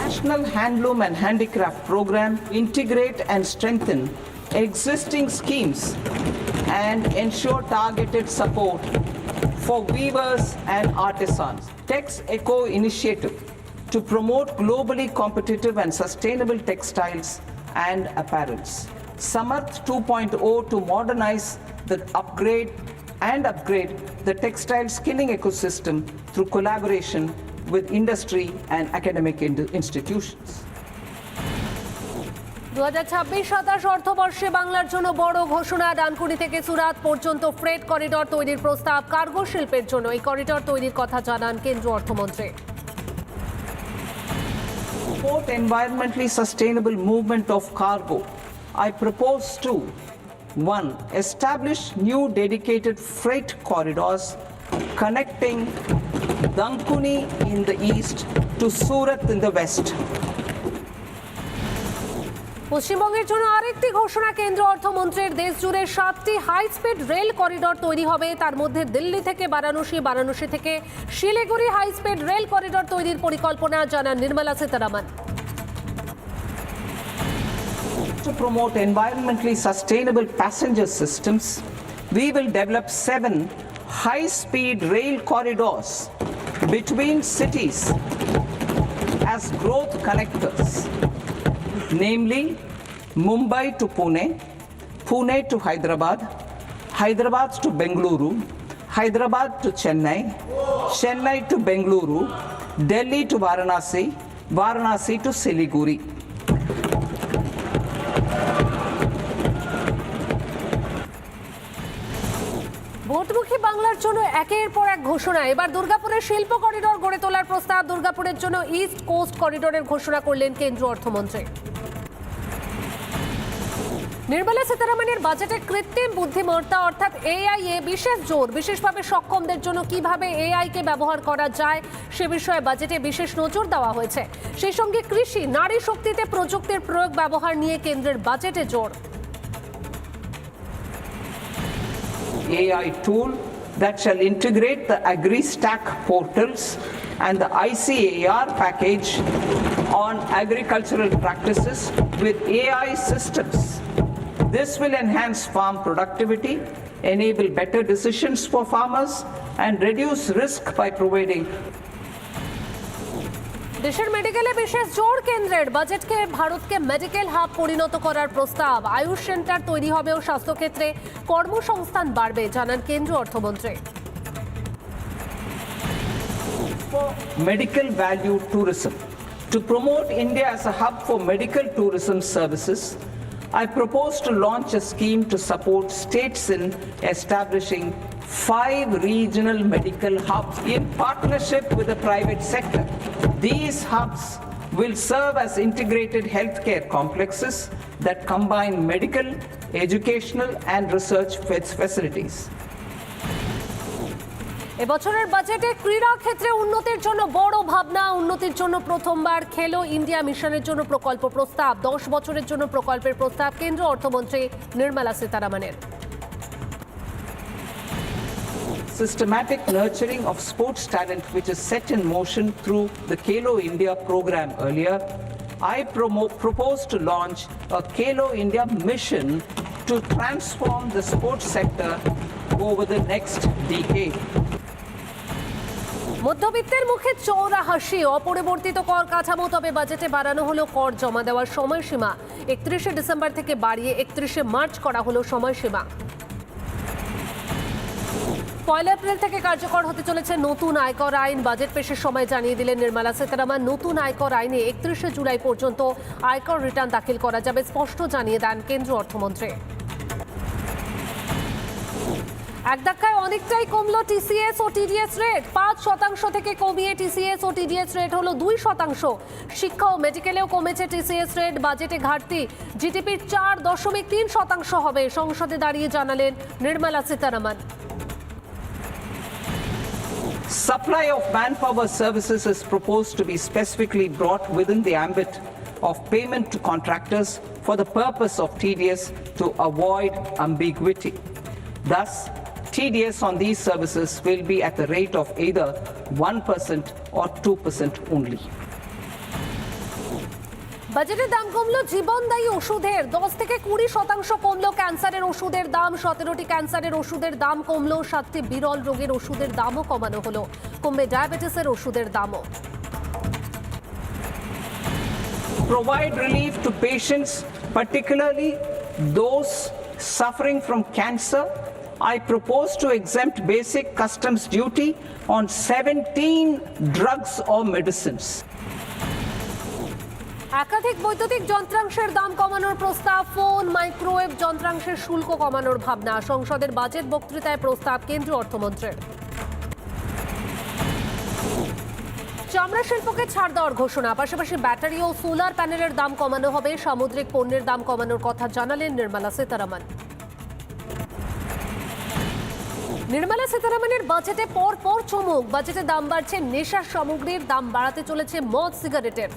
National Handloom and Handicraft Program integrate and strengthen existing schemes and ensure targeted support for weavers and artisans. Tex Eco Initiative to promote globally competitive and sustainable textiles and apparels. Samarth 2.0 to modernize the upgrade the textile skilling ecosystem through collaboration with industry and academic institutions. 2026-27 অর্থবর্ষে বাংলার জন্য বড় ঘোষণা। ডানকুনি থেকে সুরাত পর্যন্ত freight corridor তৈরির প্রস্তাব। Cargo শিল্পের জন্য এই করিডর তৈরির কথা জানান কেন্দ্রীয় অর্থমন্ত্রী। Support environmentally sustainable movement of cargo. I propose to 1. Establish new dedicated freight corridors connecting Dankuni in the east to Surat in the west. পশ্চিমবঙ্গের জন্য আরেকটি ঘোষণা কেন্দ্র অর্থমন্ত্রীর। দেশ জুড়ে 7টি হাই স্পিড রেল করিডর তৈরি হবে। তার মধ্যে দিল্লি থেকে বারাণসী, বারাণসী থেকে Siliguri high speed rail corridor তৈরির পরিকল্পনা, জানান Nirmala Sitharaman. To promote environmentally sustainable passenger systems, we will develop 7 high-speed rail corridors between cities as growth connectors, namely Mumbai to Pune, Pune to Hyderabad, Hyderabad to Bengaluru, Hyderabad to Chennai, Chennai to Bengaluru, Delhi to Varanasi, Varanasi to Siliguri. স্বপ্নমুখী বাংলার জন্য একের পর এক ঘোষণা। এবার দুর্গাপুরের শিল্প corridor গড়ে তোলার প্রস্তাব। দুর্গাপুরের জন্য ইস্ট কোস্ট করিডোরের ঘোষণা করলেন কেন্দ্রীয় অর্থমন্ত্রী। নির্মলা সীতারামনের বাজেটে কৃত্রিম বুদ্ধিমত্তা অর্থাৎ এআই এ বিশেষ জোর। বিশেষভাবে সক্ষমদের জন্য কিভাবে এআই কে ব্যবহার করা যায় সে বিষয়ে বাজেটে বিশেষ নজর দেওয়া হয়েছে। সেই সঙ্গে কৃষি, নারী শক্তিতে প্রযুক্তির প্রয়োগ ব্যবহার নিয়ে কেন্দ্রের বাজেটে জোর। AI tool that shall integrate the AgriStack portals and the ICAR package on agricultural practices with AI systems. This will enhance farm productivity, enable better decisions for farmers, and reduce risk by providing দেশের মেডিকেলে বিশেষ জোর কেন্দ্রের। বাজেটকে ভারতকে medical hub পরিণত করার প্রস্তাব। আয়ুষ সেন্টার তৈরি হবে ও স্বাস্থ্যক্ষেত্রে কর্মসংস্থান বাড়বে, জানান কেন্দ্রীয় অর্থমন্ত্রী। medical value tourism. To promote India as a hub for medical tourism services, I propose to launch a scheme to support states in establishing 5 regional medical hubs in partnership with the private sector. These hubs will serve as integrated healthcare complexes that combine medical, educational, and research facilities. এবছরের বাজেটে ক্রীড়া ক্ষেত্রে উন্নতির জন্য বড় ভাবনা। উন্নতির জন্য প্রথমবার খেলো ইন্ডিয়া মিশনের জন্য প্রকল্প প্রস্তাব। 10 বছরের জন্য প্রকল্পের প্রস্তাব কেন্দ্রীয় অর্থমন্ত্রী Nirmala সীতারামনের। Systematic nurturing of sports talent, which is set in motion through the Khelo India program earlier, I propose to launch a Khelo India mission to transform the sports sector over the next decade. মধ্যবিত্তের মুখে চওড়া হাসি। অপরিবর্তিত কর কাঠামো, তবে বাজেটে বাড়ানো হলো কর জমা দেওয়ার সময়সীমা। 31শে ডিসেম্বর থেকে বাড়িয়ে 31শে মার্চ করা হলো সময়সীমা। 1 এপ্রিল থেকে কার্যকর হতে চলেছে নতুন আয়কর আইন। বাজেট পেশের সময় জানিয়ে দিলেন নির্মলা সীতারামন। নতুন আয়কর আইনে 31শে জুলাই পর্যন্ত আয়কর রিটার্ন দাখিল করা যাবে, স্পষ্ট জানিয়ে দেন কেন্দ্রীয় অর্থমন্ত্রী। এক ধাক্কায় অনেকটাই কমলো টিসিএস ও টিডিএস রেট। 5% থেকে কমিয়ে টিসিএস ও টিডিএস রেট হলো 2%। শিক্ষা ও মেডিকেলেও কমেছে টিসিএস রেট। বাজেটে ঘাটতি জিডিপির 4.3% হবে, সংসদে দাঁড়িয়ে জানালেন Nirmala Sitharaman. Supply of manpower services is proposed to be specifically brought within the ambit of payment to contractors for the purpose of TDS to avoid ambiguity. Thus, TDS on these services will be at the rate of either 1% or 2% only. বাজেটের দাম কমলো জীবনদায়ী ওষুধের। 10 থেকে 20% কমলো ক্যান্সারের ওষুধের দাম। 17টি ক্যান্সারের ওষুধের দাম কমলো। 7টি বিরল রোগের ওষুধের দামও কমানো হলো। কমবে ডায়াবেটিসের ওষুধের দামও। Provide relief to patients, particularly those suffering from cancer. I propose to exempt basic customs duty on 17 drugs or medicines. একাধিক বৈদ্যুতিক যন্ত্রাংশের দাম কমানোর প্রস্তাব। ফোন, মাইক্রোওয়েভ যন্ত্রাংশের শুল্ক কমানোর ভাবনা। সংসদের বাজেট বক্তৃতায় প্রস্তাব কেন্দ্রীয় অর্থমন্ত্রীর। চামড়া শিল্পকে ছাড় দেওয়ার ঘোষণা। পাশাপাশি ব্যাটারি ও সোলার প্যানেলের দাম কমানো হবে। সামুদ্রিক পণ্যের দাম কমানোর কথা জানালেন নির্মলা সীতারামন। নির্মলা সীতারামনের বাজেটে পর চমক। বাজেটে দাম বাড়ছে নেশার সামগ্রীর, দাম বাড়াতে চলেছে মদ, সিগারেটের।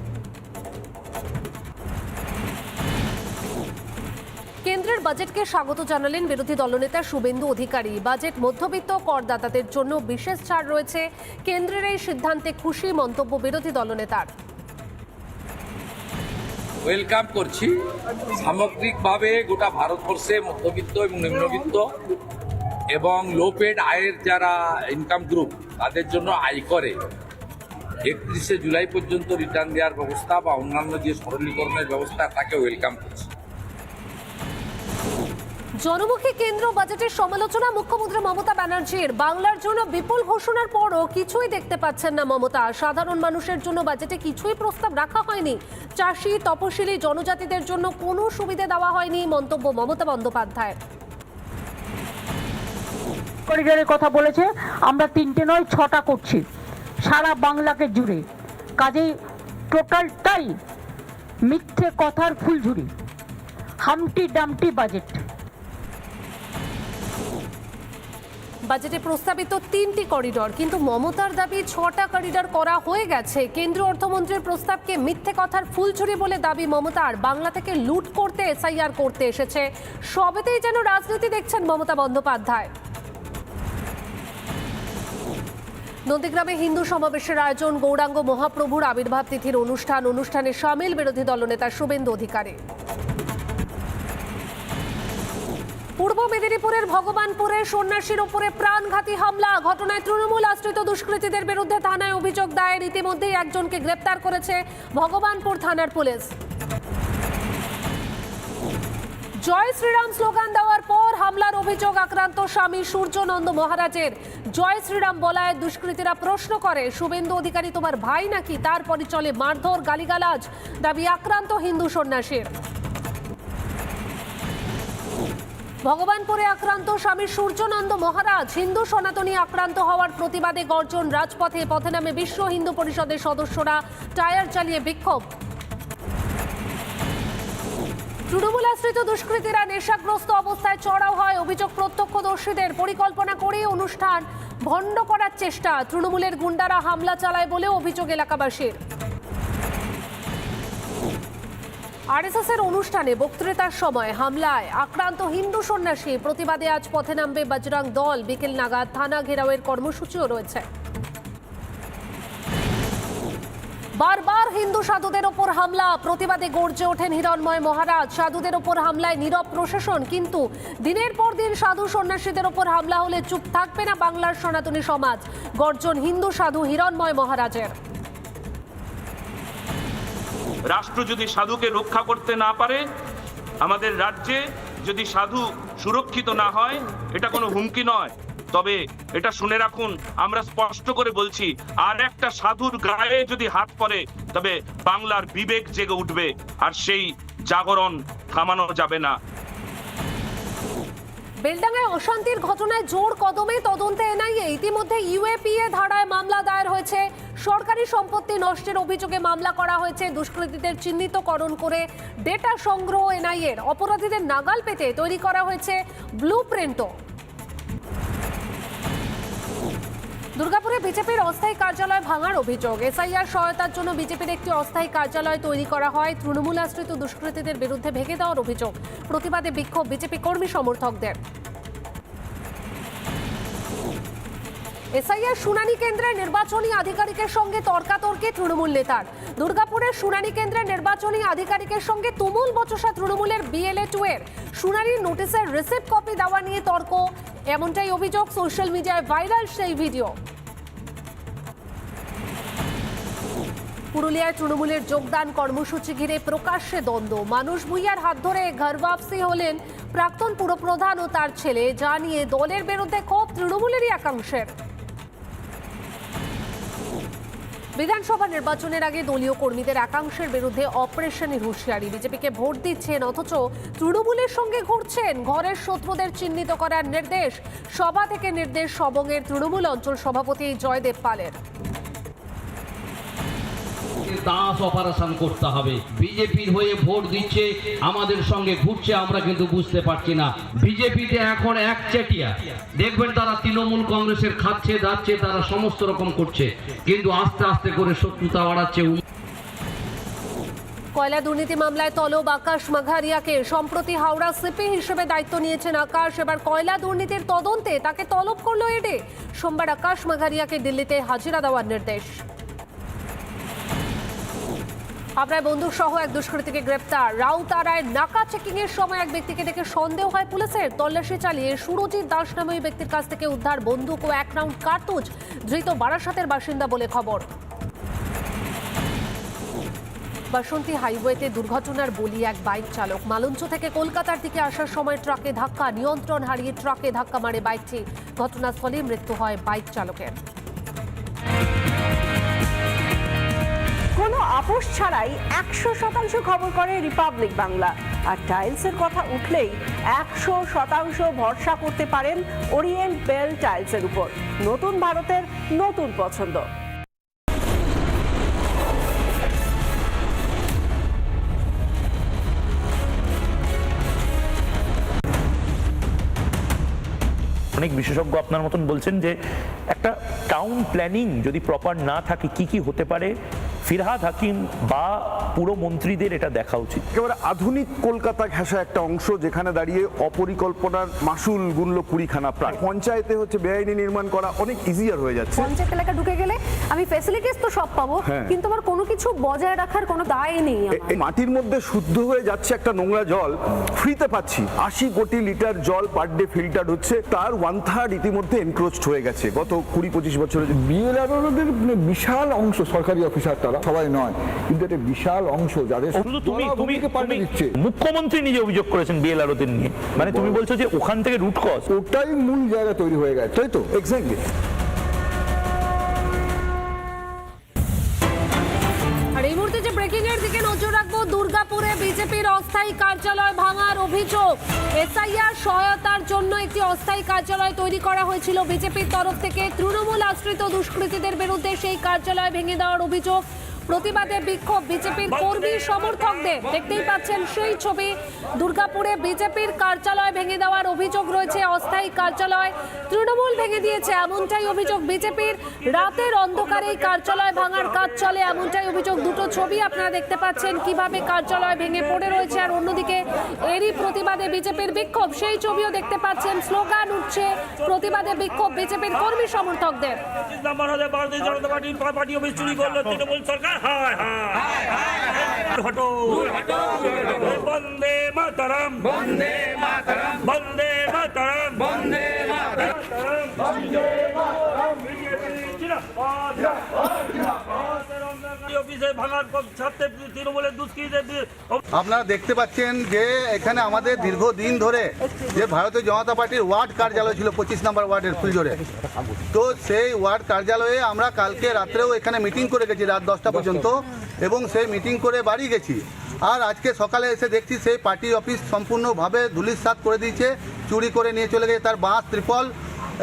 কেন্দ্রের বাজেটকে স্বাগত জানালেন বিরোধী দলনেতা শুভেন্দু অধিকারী। বাজেট মধ্যবিত্ত করদাতাদের জন্য বিশেষ ছাড় রয়েছে। কেন্দ্রের এই সিদ্ধান্তে খুশি, মন্তব্য বিরোধী দলনেতার। ওয়েলকাম করছি। সামগ্রিকভাবে গোটা ভারতবর্ষে মধ্যবিত্ত এবং নিম্নবিত্ত এবং লো পেড আয়ের যারা ইনকাম গ্রুপ তাদের জন্য আয়করে 31শে জুলাই পর্যন্ত রিটার্ন দেওয়ার ব্যবস্থা বা অন্যান্য যে সরলীকরণের ব্যবস্থা তাকে ওয়েলকাম করছি। জনমুখী কেন্দ্র বাজেটের সমালোচনা মুখ্যমন্ত্রী মমতা ব্যানার্জির। বাংলার জন্য বিপুল ঘোষণার পরও কিছুই দেখতে পাচ্ছেন না মমতা। সাধারণ মানুষের জন্য বাজেটে কিছুই প্রস্তাব রাখা হয়নি। চাষি, তপশিলি জনজাতিদের জন্য কোনো সুবিধা দেওয়া হয়নি, মন্তব্য মমতা বন্দ্যোপাধ্যায়ের। করিডোরের কথা বলেছে, আমরা 3টে নয় 6টা করছি সারা বাংলাকে জুড়ে। কাজেই টোটালটাই মিথ্যে কথার ফুলঝুরি, হামটি ডামটি বাজেট। বাজেটে প্রস্তাবিত 3টি করিডর, কিন্তু মমতার দাবি 6টা করিডর করা হয়ে গেছে। কেন্দ্রীয় অর্থমন্ত্রীর প্রস্তাবকে মিথ্যে কথার ফুলঝুরি বলে দাবি মমতার। বাংলা থেকে লুট করতে এসআইআর করতে এসেছে, সবেতেই যেন রাজনীতি দেখছেন মমতা বন্দ্যোপাধ্যায়। নন্দীগ্রামে হিন্দু সমাবেশের আয়োজন, গৌরাঙ্গ মহাপ্রভুর আবির্ভাব তিথির অনুষ্ঠানে সামিল বিরোধী দলনেতা শুভেন্দু অধিকারী। পূর্ব মেদিনীপুরের ভগবানপুরে সন্ন্যাসীর উপরে প্রাণঘাতী হামলা, ঘটনায় তৃণমূল আশ্রিত দুষ্কৃতীদের বিরুদ্ধে থানায় অভিযোগ দায়ের। ইতিমধ্যেই একজনকে গ্রেপ্তার করেছে ভগবানপুর থানার পুলিশ। জয় শ্রীরাম স্লোগান দেওয়ার পর হামলার অভিযোগ আক্রান্ত স্বামী সূর্যনন্দ মহারাজের। জয় শ্রীরাম বলায় দুষ্কৃতীরা প্রশ্ন করে, শুভেন্দু অধিকারী তোমার ভাই নাকি? তারপরই চলে মারধর, গালিগালাজ, দাবি আক্রান্ত হিন্দু সন্ন্যাসীর। ভগবানপুরে আক্রান্ত স্বামী সূর্যনন্দ মহারাজ। হিন্দু সনাতনী আক্রান্ত হওয়ার প্রতিবাদে গর্জন রাজপথে। পথে নামে বিশ্ব হিন্দু পরিষদের সদস্যরা, টায়ার চালিয়ে বিক্ষোভ। তৃণমূল আশ্রিত দুষ্কৃতীরা নেশাগ্রস্ত অবস্থায় চড়াও হয়, অভিযোগ প্রত্যক্ষদর্শীদের। পরিকল্পনা করে অনুষ্ঠান ভণ্ড করার চেষ্টা, তৃণমূলের গুন্ডারা হামলা চালায় বলে অভিযোগ এলাকাবাসীর। আরএসএস এর অনুষ্ঠানে বক্তৃতার সময় হামলায় আক্রান্ত হিন্দু সন্ন্যাসী। প্রতিবাদে আজ পথে নামবে বজরং দল। বিকেল নাগাদ থানা ঘেরাওয়ের কর্মসূচিও রয়েছে। বারবার হিন্দু সাধুদের ওপর হামলা, প্রতিবাদে গর্জে ওঠেন হিরণময় মহারাজ। সাধুদের ওপর হামলায় নীরব প্রশাসন, কিন্তু দিনের পর দিন সাধু সন্ন্যাসীদের ওপর হামলা হলে চুপ থাকবে না বাংলার সনাতনী সমাজ। গর্জন হিন্দু সাধু হিরণময় মহারাজের। রাষ্ট্র যদি সাধুকে রক্ষা করতে না পারে, আমাদের রাজ্যে যদি সাধু সুরক্ষিত না হয়, এটা কোনো হুমকি নয়, তবে এটা শুনে রাখুন, আমরা স্পষ্ট করে বলছি, আর একটা সাধুর গায়ে যদি হাত পড়ে তবে বাংলার বিবেক জেগে উঠবে, আর সেই জাগরণ থামানো যাবে না। বেলডাঙ্গায় অশান্তির ঘটনায় জোর কদমে তদন্তে এনআইএ। ইতিমধ্যে ইউএপিএ ধারায় মামলা দায়ের হয়েছে। সরকারি সম্পত্তি নষ্টের অভিযোগে মামলা করা হয়েছে। দুষ্কৃতীদের চিহ্নিতকরণ করে ডেটা সংগ্রহ এনআইএর। অপরাধীদের নাগাল পেতে তৈরি করা হয়েছে ব্লুপ্রিন্টও। দুর্গাপুরে বিজেপির অস্থায়ী কার্যালয় ভাঙার অভিযোগ। এসআইআর সহায়তার জন্য বিজেপির একটি অস্থায়ী কার্যালয় তৈরি করা হয়। তৃণমূল আশ্রিত দুষ্কৃতীদের বিরুদ্ধে ভেঙে দেওয়ার অভিযোগ। প্রতিবাদে বিক্ষোভ বিজেপি কর্মী সমর্থকদের। এসআইআর শুনানি কেন্দ্রে নির্বাচনী আধিকারিকের সঙ্গে তর্কাতর্কি তৃণমূল নেতার। দুর্গাপুরের শুনানি কেন্দ্রে নির্বাচনী আধিকারিকের সঙ্গে তুমুল বচসা তৃণমূলের BLA-2 এর। শুনানির নোটিশের রিসিপ্ট কপি দেওয়া নিয়ে তর্ক, এমনটাই অভিযোগ। সোশ্যাল মিডিয়ায় ভাইরাল সেই ভিডিও। পুরুলিয়ায় তৃণমূলের যোগদান কর্মসূচি ঘিরে প্রকাশ্যে দ্বন্দ্ব। মানুষ ভূঁইয়ার হাত ধরে ঘর ওয়াপসি হলেন প্রাক্তন পুরপ্রধান ও তার ছেলে, যা নিয়ে দলের বিরুদ্ধে ক্ষোভ তৃণমূলেরই একাংশের। বিধানসভা নির্বাচনের আগে দলীয় কর্মীদের একাংশের বিরুদ্ধে অপারেশনের হুঁশিয়ারি। বিজেপিকে ভোট দিচ্ছেন অথচ তৃণমূলের সঙ্গে ঘুরছেন। ঘরের শত্রুদের চিহ্নিত করার নির্দেশ। সভা থেকে নির্দেশ সবংয়ের তৃণমূল অঞ্চল সভাপতি জয়দেব পালের। দাস অপারেশন করতে হবে। বিজেপির হয়ে ভোট দিচ্ছে, আমাদের সঙ্গে ঘুরছে, আমরা কিন্তু বুঝতে পারছি না। বিজেপিতে এখন একচেটিয়া, দেখবেন তারা তৃণমূল কংগ্রেসের খাচ্ছে দাচ্ছে, তারা সমস্ত রকম করছে, কিন্তু আস্তে আস্তে করে শত্রুতা বাড়াচ্ছে। কয়লা দুর্নীতি মামলায় তলব আকাশ মাঘারিয়াকে। সম্প্রতি হাওড়া সিপি হিসেবে দায়িত্ব নিয়েছেন আকাশ। এবার কয়লা দুর্নীতির তদন্তে তাকে তলব করলো ইডি। সোমবার আকাশ মাঘারিয়াকে দিল্লিতে হাজিরা দেওয়ার নির্দেশ। হাবড়ায় বন্দুক সহ এক দুষ্কৃতীকে গ্রেপ্তার। রাউতারায় নাকা চেকিং এর সময় এক ব্যক্তিকে দেখে সন্দেহ হয় পুলিশের। তল্লাশি চালিয়ে সুরজিৎ দাস নামে ওই ব্যক্তির কাছ থেকে উদ্ধার বন্দুক ও 1 রাউন্ড কার্তুজ। ধৃত বারাসাতের বাসিন্দা বলে খবর। বাসন্তী হাইওয়েতে দুর্ঘটনার বলি এক বাইক চালক। মালঞ্চ থেকে কলকাতার দিকে আসার সময় ট্রাকে ধাক্কা, নিয়ন্ত্রণ হারিয়ে ট্রাকে ধাক্কা মারে বাইকটি। ঘটনাস্থলে মৃত্যু হয় বাইক চালকের। কোনো আপোষ ছাড়াই 100% খবর করে রিপাবলিক বাংলা। আর টাইলসের কথা উঠলেই 100% ভরসা করতে পারেন ওরিয়েন্ট বেল টাইলসের উপর। নতুন ভারতের নতুন পছন্দ। অনেক বিশেষজ্ঞ আপনার মতন বলছেন যে একটা টাউন প্ল্যানিং যদি প্রপার না থাকে কি কি হতে পারে, ফিরহাদ হাকিম বা পুরো মন্ত্রীদের এটা দেখা উচিত। একেবারে আধুনিক কলকাতা ঘেঁষা একটা অংশ, যেখানে দাঁড়িয়ে অপরিকল্পনার মাসুল গুনলো 20খানা প্রায়। পঞ্চায়েতে হচ্ছে বেআইনি নির্মাণ করা অনেক ইজিয়ার হয়ে যাচ্ছে। পঞ্চায়েত এলাকা ঢুকে গেলে আমি ফ্যাসিলিটিস তো সব পাবো, কিন্তু আমার কোনো কিছু বজায় রাখার কোনো দায় নেই। এই মাটির মধ্যে শুদ্ধ হয়ে যাচ্ছে একটা নোংরা জল, ফ্রিতে পাচ্ছি। 80 কোটি লিটার জল পার ডে ফিল্টার হচ্ছে, তার 1/3 ইতিমধ্যে এনক্রোচড হয়ে গেছে গত 20-25 বছরে। বিএলআরওদের বিশাল অংশ সরকারি অফিসার, তারা সবাই নয়, কিন্তু একটা বিশাল অংশ যাদের মুখ্যমন্ত্রী নিজে অভিযোগ করেছেন বিএলআরওদের নিয়ে। মানে তুমি বলছো যে ওখান থেকে রুট কজ, ওটাই মূল জায়গা তৈরি হয়ে গেছে, তাই তো? এক্স্যাক্টলি। আর এই মুহূর্তে যে ব্রেকিং এর দিকে নজর রাখবো, দুর্গাপুরে বিজেপির অস্থায়ী কার্যালয় ভাঙার অভিযোগ। এসআইআর সহায়তার জন্য একটি অস্থায়ী কার্যালয় তৈরি করা হয়েছিল বিজেপির তরফ থেকে। তৃণমূল আশ্রিত দুষ্কৃতীদের বিরুদ্ধে সেই কার্যালয় ভেঙে দেওয়ার অভিযোগ। প্রতিবাদে বিক্ষোভ বিজেপির কর্মী সমর্থকদের। দেখতেই পাচ্ছেন সেই ছবি। দুর্গাপুরে বিজেপির কার্যালয় ভেঙে দেওয়ার অভিযোগ রয়েছে। অস্থায়ী কার্যালয় তৃণমূল ভেঙে দিয়েছে, এমনটাই অভিযোগ বিজেপির। রাতের অন্ধকারে এই কার্যালয় ভাঙার কাজ চলে, এমনটাই অভিযোগ। দুটো ছবি আপনারা দেখতে পাচ্ছেন কিভাবে কার্যালয় ভেঙে পড়ে রয়েছে, আর অন্যদিকে এরই প্রতিবাদে বিজেপির বিক্ষোভ, সেই ছবিও দেখতে পাচ্ছেন। স্লোগান উঠছে, প্রতিবাদে বিক্ষোভ বিজেপির কর্মী সমর্থকদের। বন্দে মাতরম, বন্দে মাতরম, বন্দে মাতরম, বন্দে মাতরম, বন্দে মাতরম। আপনারা দেখতে পাচ্ছেন যে এখানে আমাদের দীর্ঘদিন ধরে যে ভারতীয় জনতা পার্টির ওয়ার্ড কার্যালয় ছিল 25 নম্বর ওয়ার্ডের ফুলজোরে, তো সেই ওয়ার্ড কার্যালয়ে আমরা কালকে রাত্রেও এখানে মিটিং করে গেছি রাত 10টা পর্যন্ত, এবং সেই মিটিং করে বাড়ি গেছি। আর আজকে সকালে এসে দেখছি সেই পার্টি অফিস সম্পূর্ণভাবে ধুলিস্যাৎ করে দিয়েছে, চুরি করে নিয়ে চলে গেছে। তার বাঁশ, ত্রিপল,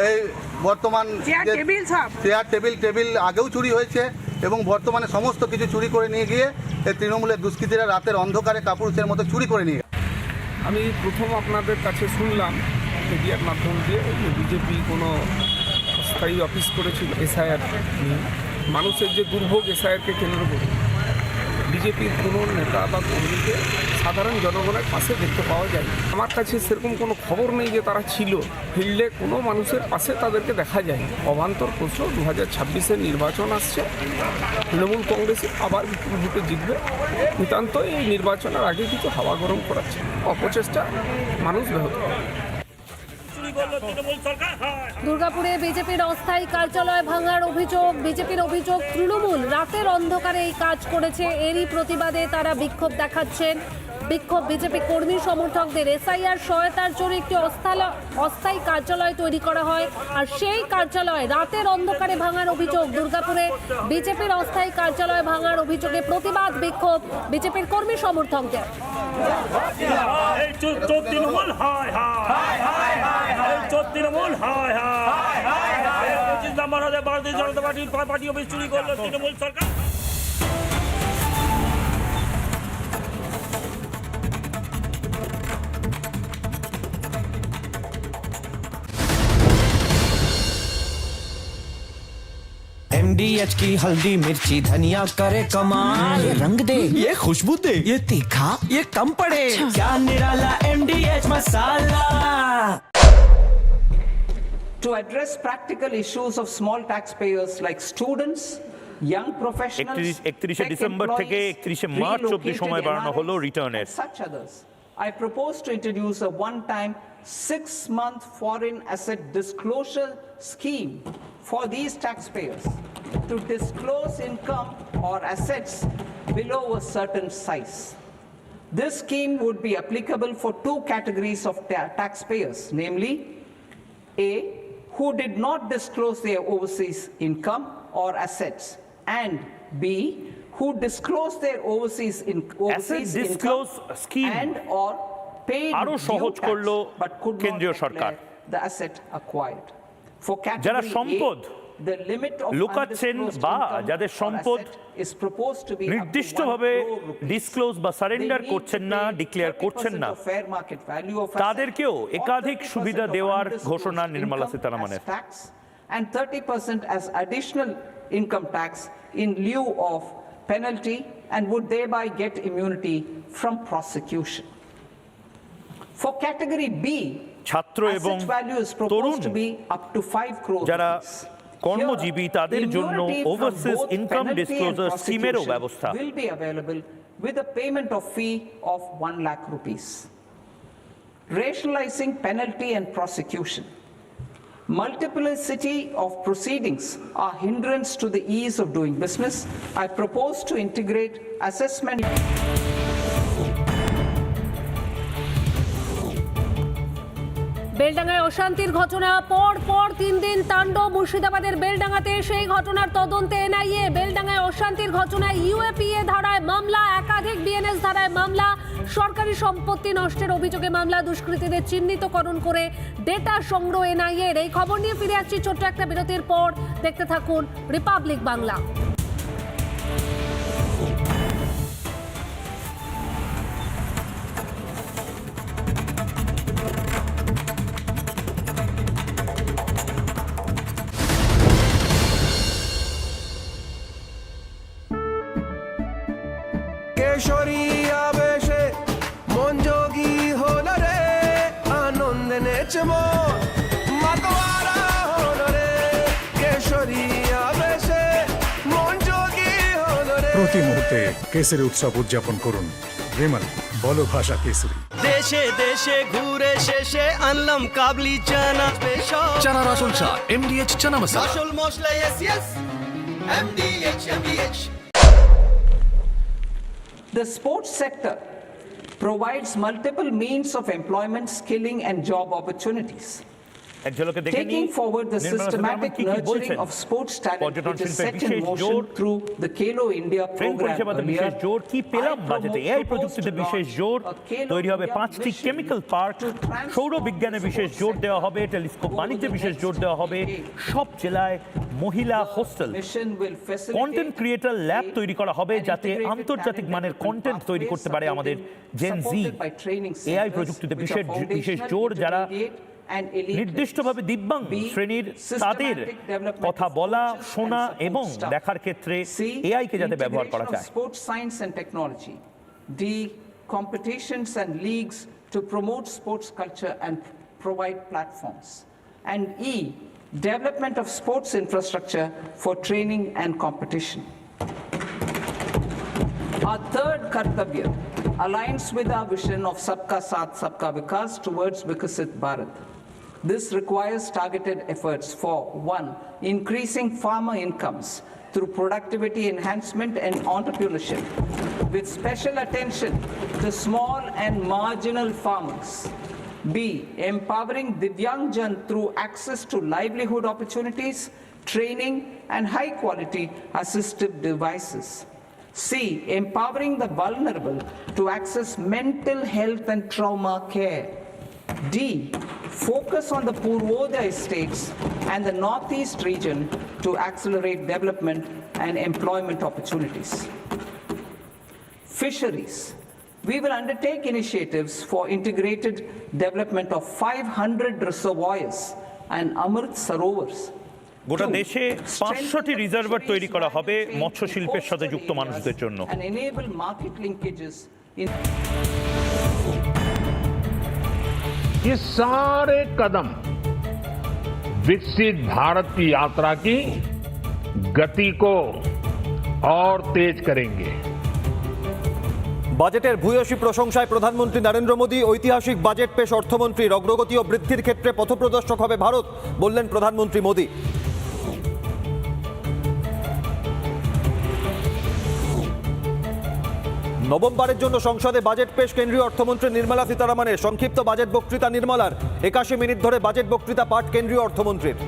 এই বর্তমান চেয়ার টেবিল আগেও চুরি হয়েছে, এবং বর্তমানে সমস্ত কিছু চুরি করে নিয়ে গিয়ে এই তৃণমূলের দুষ্কৃতীরা রাতের অন্ধকারে কাপুরুষের মতো চুরি করে নিয়ে। আমি প্রথম আপনাদের কাছে শুনলাম মিডিয়ার মাধ্যম দিয়ে বিজেপি কোনো স্থায়ী অফিস করেছিল এসআইআর নিয়ে। মানুষের যে দুর্ভোগ এসআইআরকে কেন্দ্র করে বিজেপির কোনো নেতা বা কর্মীকে সাধারণ জনগণের পাশে দেখতে পাওয়া যায়। আমার কাছে সেরকম কোনো খবর নেই যে তারা ছিল ফিল্ডে, কোনো মানুষের পাশে তাদেরকে দেখা যায়। অবান্তর প্রশ্ন, 2026-এর নির্বাচন আসছে, তৃণমূল কংগ্রেস আবার বিপুল ভোটে জিতবে। নিতান্ত এই নির্বাচনের আগে কিছু হাওয়া গরম করাচ্ছে, অপচেষ্টা মানুষ ব্যাহত করে। দুর্গাপুরে বিজেপির অস্থায়ী কার্যালয় ভাঙার অভিযোগ। বিজেপির অভিযোগ তৃণমূল রাতের অন্ধকারে এই কাজ করেছে। এরই প্রতিবাদে তারা বিক্ষোভ দেখাচ্ছেন। বিক্ষোভ বিজেপি কর্মী সমর্থকদের। এসআইআর সহায়তার জন্য একটি অস্থায়ী কার্যালয় তৈরি করা হয়, আর সেই কার্যালয় রাতের অন্ধকারে ভাঙার অভিযোগ। দুর্গাপুরে বিজেপির অস্থায়ী কার্যালয় ভাঙার অভিযোগে প্রতিবাদ বিক্ষোভ বিজেপির কর্মী সমর্থকদের। ভারতীয় জনতা পার্টির পার্টি অফিস চুরি করলো তৃণমূল সরকার। MDH की हल्दी मिर्ची धनिया करे कमाल, ये रंग दे, ये खुशबू दे, ये तीखा, ये कम पड़े, क्या निराला MDH masala. To address practical issues of small taxpayers like students, young professionals, 31 December থেকে 31 মার্চ অবধি সময় বাড়ানো হলো রিটার্নের। such others, I propose to introduce a one-time 6-month foreign asset disclosure scheme for these taxpayers to disclose income or assets below a certain size. This scheme would be applicable for two categories of taxpayers, namely A, who did not disclose their overseas income or assets, and B, who disclose their overseas Asset disclose scheme and or paid আরো due সহজ tax করলো but could not কেন্দ্রীয় সরকার। declare the asset acquired. For যারা category সম্পদ A, the limit of লুকাচ্ছেন undisclosed বা income যাদের or সম্পদ asset is proposed to be up to 1 নির্দিষ্টভাবে crore rupees. ডিসক্লোজ বা সারেন্ডার They need করছেন to না, pay ডিক্লেয়ার করছেন 30% না, of fair market value of asset তাদেরকেও or একাধিক 30% সুবিধা of দেওয়ার undisclosed ঘোষণা Nirmala income সীতারামনের। as tax and 30% as additional income tax in lieu of penalty and would thereby get immunity from prosecution. For category B, ছাত্র এবং asset value is Tarun proposed to be up to 5 crore যারা rupees. কর্মজীবী তাদের জন্য Immunity from overseas both income penalty and disclosure স্কিমেরও prosecution ব্যবস্থা। will be available with a payment of fee of 1 lakh rupees. Rationalizing penalty and prosecution. Multiplicity of proceedings are hindrance to the ease of doing business. I propose to integrate assessment. বেলডাঙ্গায় অশান্তির ঘটনা পর 3 দিন তাণ্ডব মুর্শিদাবাদের বেলডাঙ্গাতে। সেই ঘটনার তদন্তে NIA. বেলডাঙ্গায় অশান্তির ঘটনায় ইউএপিএ ধারায় মামলা, একাধিক বিএনএস ধারায় মামলা, সরকারি সম্পত্তি নষ্টের অভিযোগে মামলা, দুষ্কৃতীদের চিহ্নিতকরণ করে ডেটা সংগ্রহ এনআইএর। এই খবর নিয়ে ফিরে আসছি ছোট্ট একটা বিরতির পর। দেখতে থাকুন রিপাবলিক বাংলা। কেশরী আবেশে মন যোগী হলো রে আনন্দে নেচে মন মাতোয়ারা হলো রে কেশরী আবেশে মন যোগী হলো রে। প্রতি মুহূর্তে কেসরি উৎসব উদযাপন করুন। বিমল, বলো ভাষা কেসরি। দেশে দেশে ঘুরে শেষে আনলাম কাবলি চানা স্পেশাল। চানার আসল স্বাদ এমডিএইচ চানা মশলা। আসল মশলা yes yes MDH. The sports sector provides multiple means of employment, skilling and job opportunities. এক ঝলকে দেখে নিই Taking forward the Nirmala Sitharaman systematic কি nurturing বলছেন। of sports talent পর্যটন which is শিল্পের set in বিশেষ motion জোর, through the Khelo India train program পরিষেবাতে earlier, বিশেষ জোর কি পেলাম I বাজেটে। propose এআই প্রযুক্তিতে to বিশেষ launch জোর, a Khelo তৈরি হবে India 5টি mission chemical park, to transform সৌর বিজ্ঞানে the বিশেষ sports জোর দেওয়া sector হবে, টেলিস্কোপ over বাণিজ্যে the বিশেষ next জোর দেওয়া হবে, decade. সব জেলায় মহিলা hostel, Mission will facilitate content creator lab তৈরি করা হবে an যাতে integrated আন্তর্জাতিক talent মানের development কন্টেন্ট তৈরি pathway করতে পারে আমাদের gen Z. supported by training AI centers প্রযুক্তিতে which are বিশেষ foundational, জোর, যারা intermediate and elite নির্দিষ্টভাবে দিব্যাঙ্গ B, শ্রেণীর systematic তাদের development কথা of বলা, coaches শোনা and support এবং staff. দেখার ক্ষেত্রে C, এআইকে যাতে ব্যবহার করা integration of যায়। sports science and technology. D, competitions and leagues to promote sports culture and provide platforms. And E, development of sports infrastructure for training and competition. Our third kartavya aligns with our vision of Sabka Saath Sabka Vikas towards Vikasit Bharat. This requires targeted efforts for 1, increasing farmer incomes through productivity enhancement and entrepreneurship, with special attention to small and marginal farmers. B, empowering Divyangjan through access to livelihood opportunities, training and high-quality assistive devices. C, empowering the vulnerable to access mental health and trauma care. D, focus on the Purvodaya states and the Northeast region to accelerate development and employment opportunities. Fisheries. We will undertake initiatives for integrated development of 500 reservoirs and Amrit Sarovars. গোটা দেশে 500টি reservoir তৈরি করা হবে মৎস্য শিল্পের সাথে যুক্ত মানুষদের জন্য। And enable market linkages in ये सारे कदम विकसित भारत की यात्रा की गति को और तेज करेंगे। বাজেটের ভূয়সী প্রশংসায় প্রধানমন্ত্রী নরেন্দ্র মোদী। ঐতিহাসিক বাজেট পেশ অর্থমন্ত্রীর অগ্রগতি ও বৃদ্ধির ক্ষেত্রে পথপ্রদর্শক হবে ভারত, বললেন প্রধানমন্ত্রী মোদী। নবমবারের জন্য সংসদে বাজেট পেশ কেন্দ্রীয় অর্থমন্ত্রী নির্মলা সীতারামনের। সংক্ষিপ্ত বাজেট বক্তৃতা নির্মলার। 81 মিনিট ধরে বাজেট বক্তৃতা পাঠ কেন্দ্রীয় অর্থমন্ত্রীর।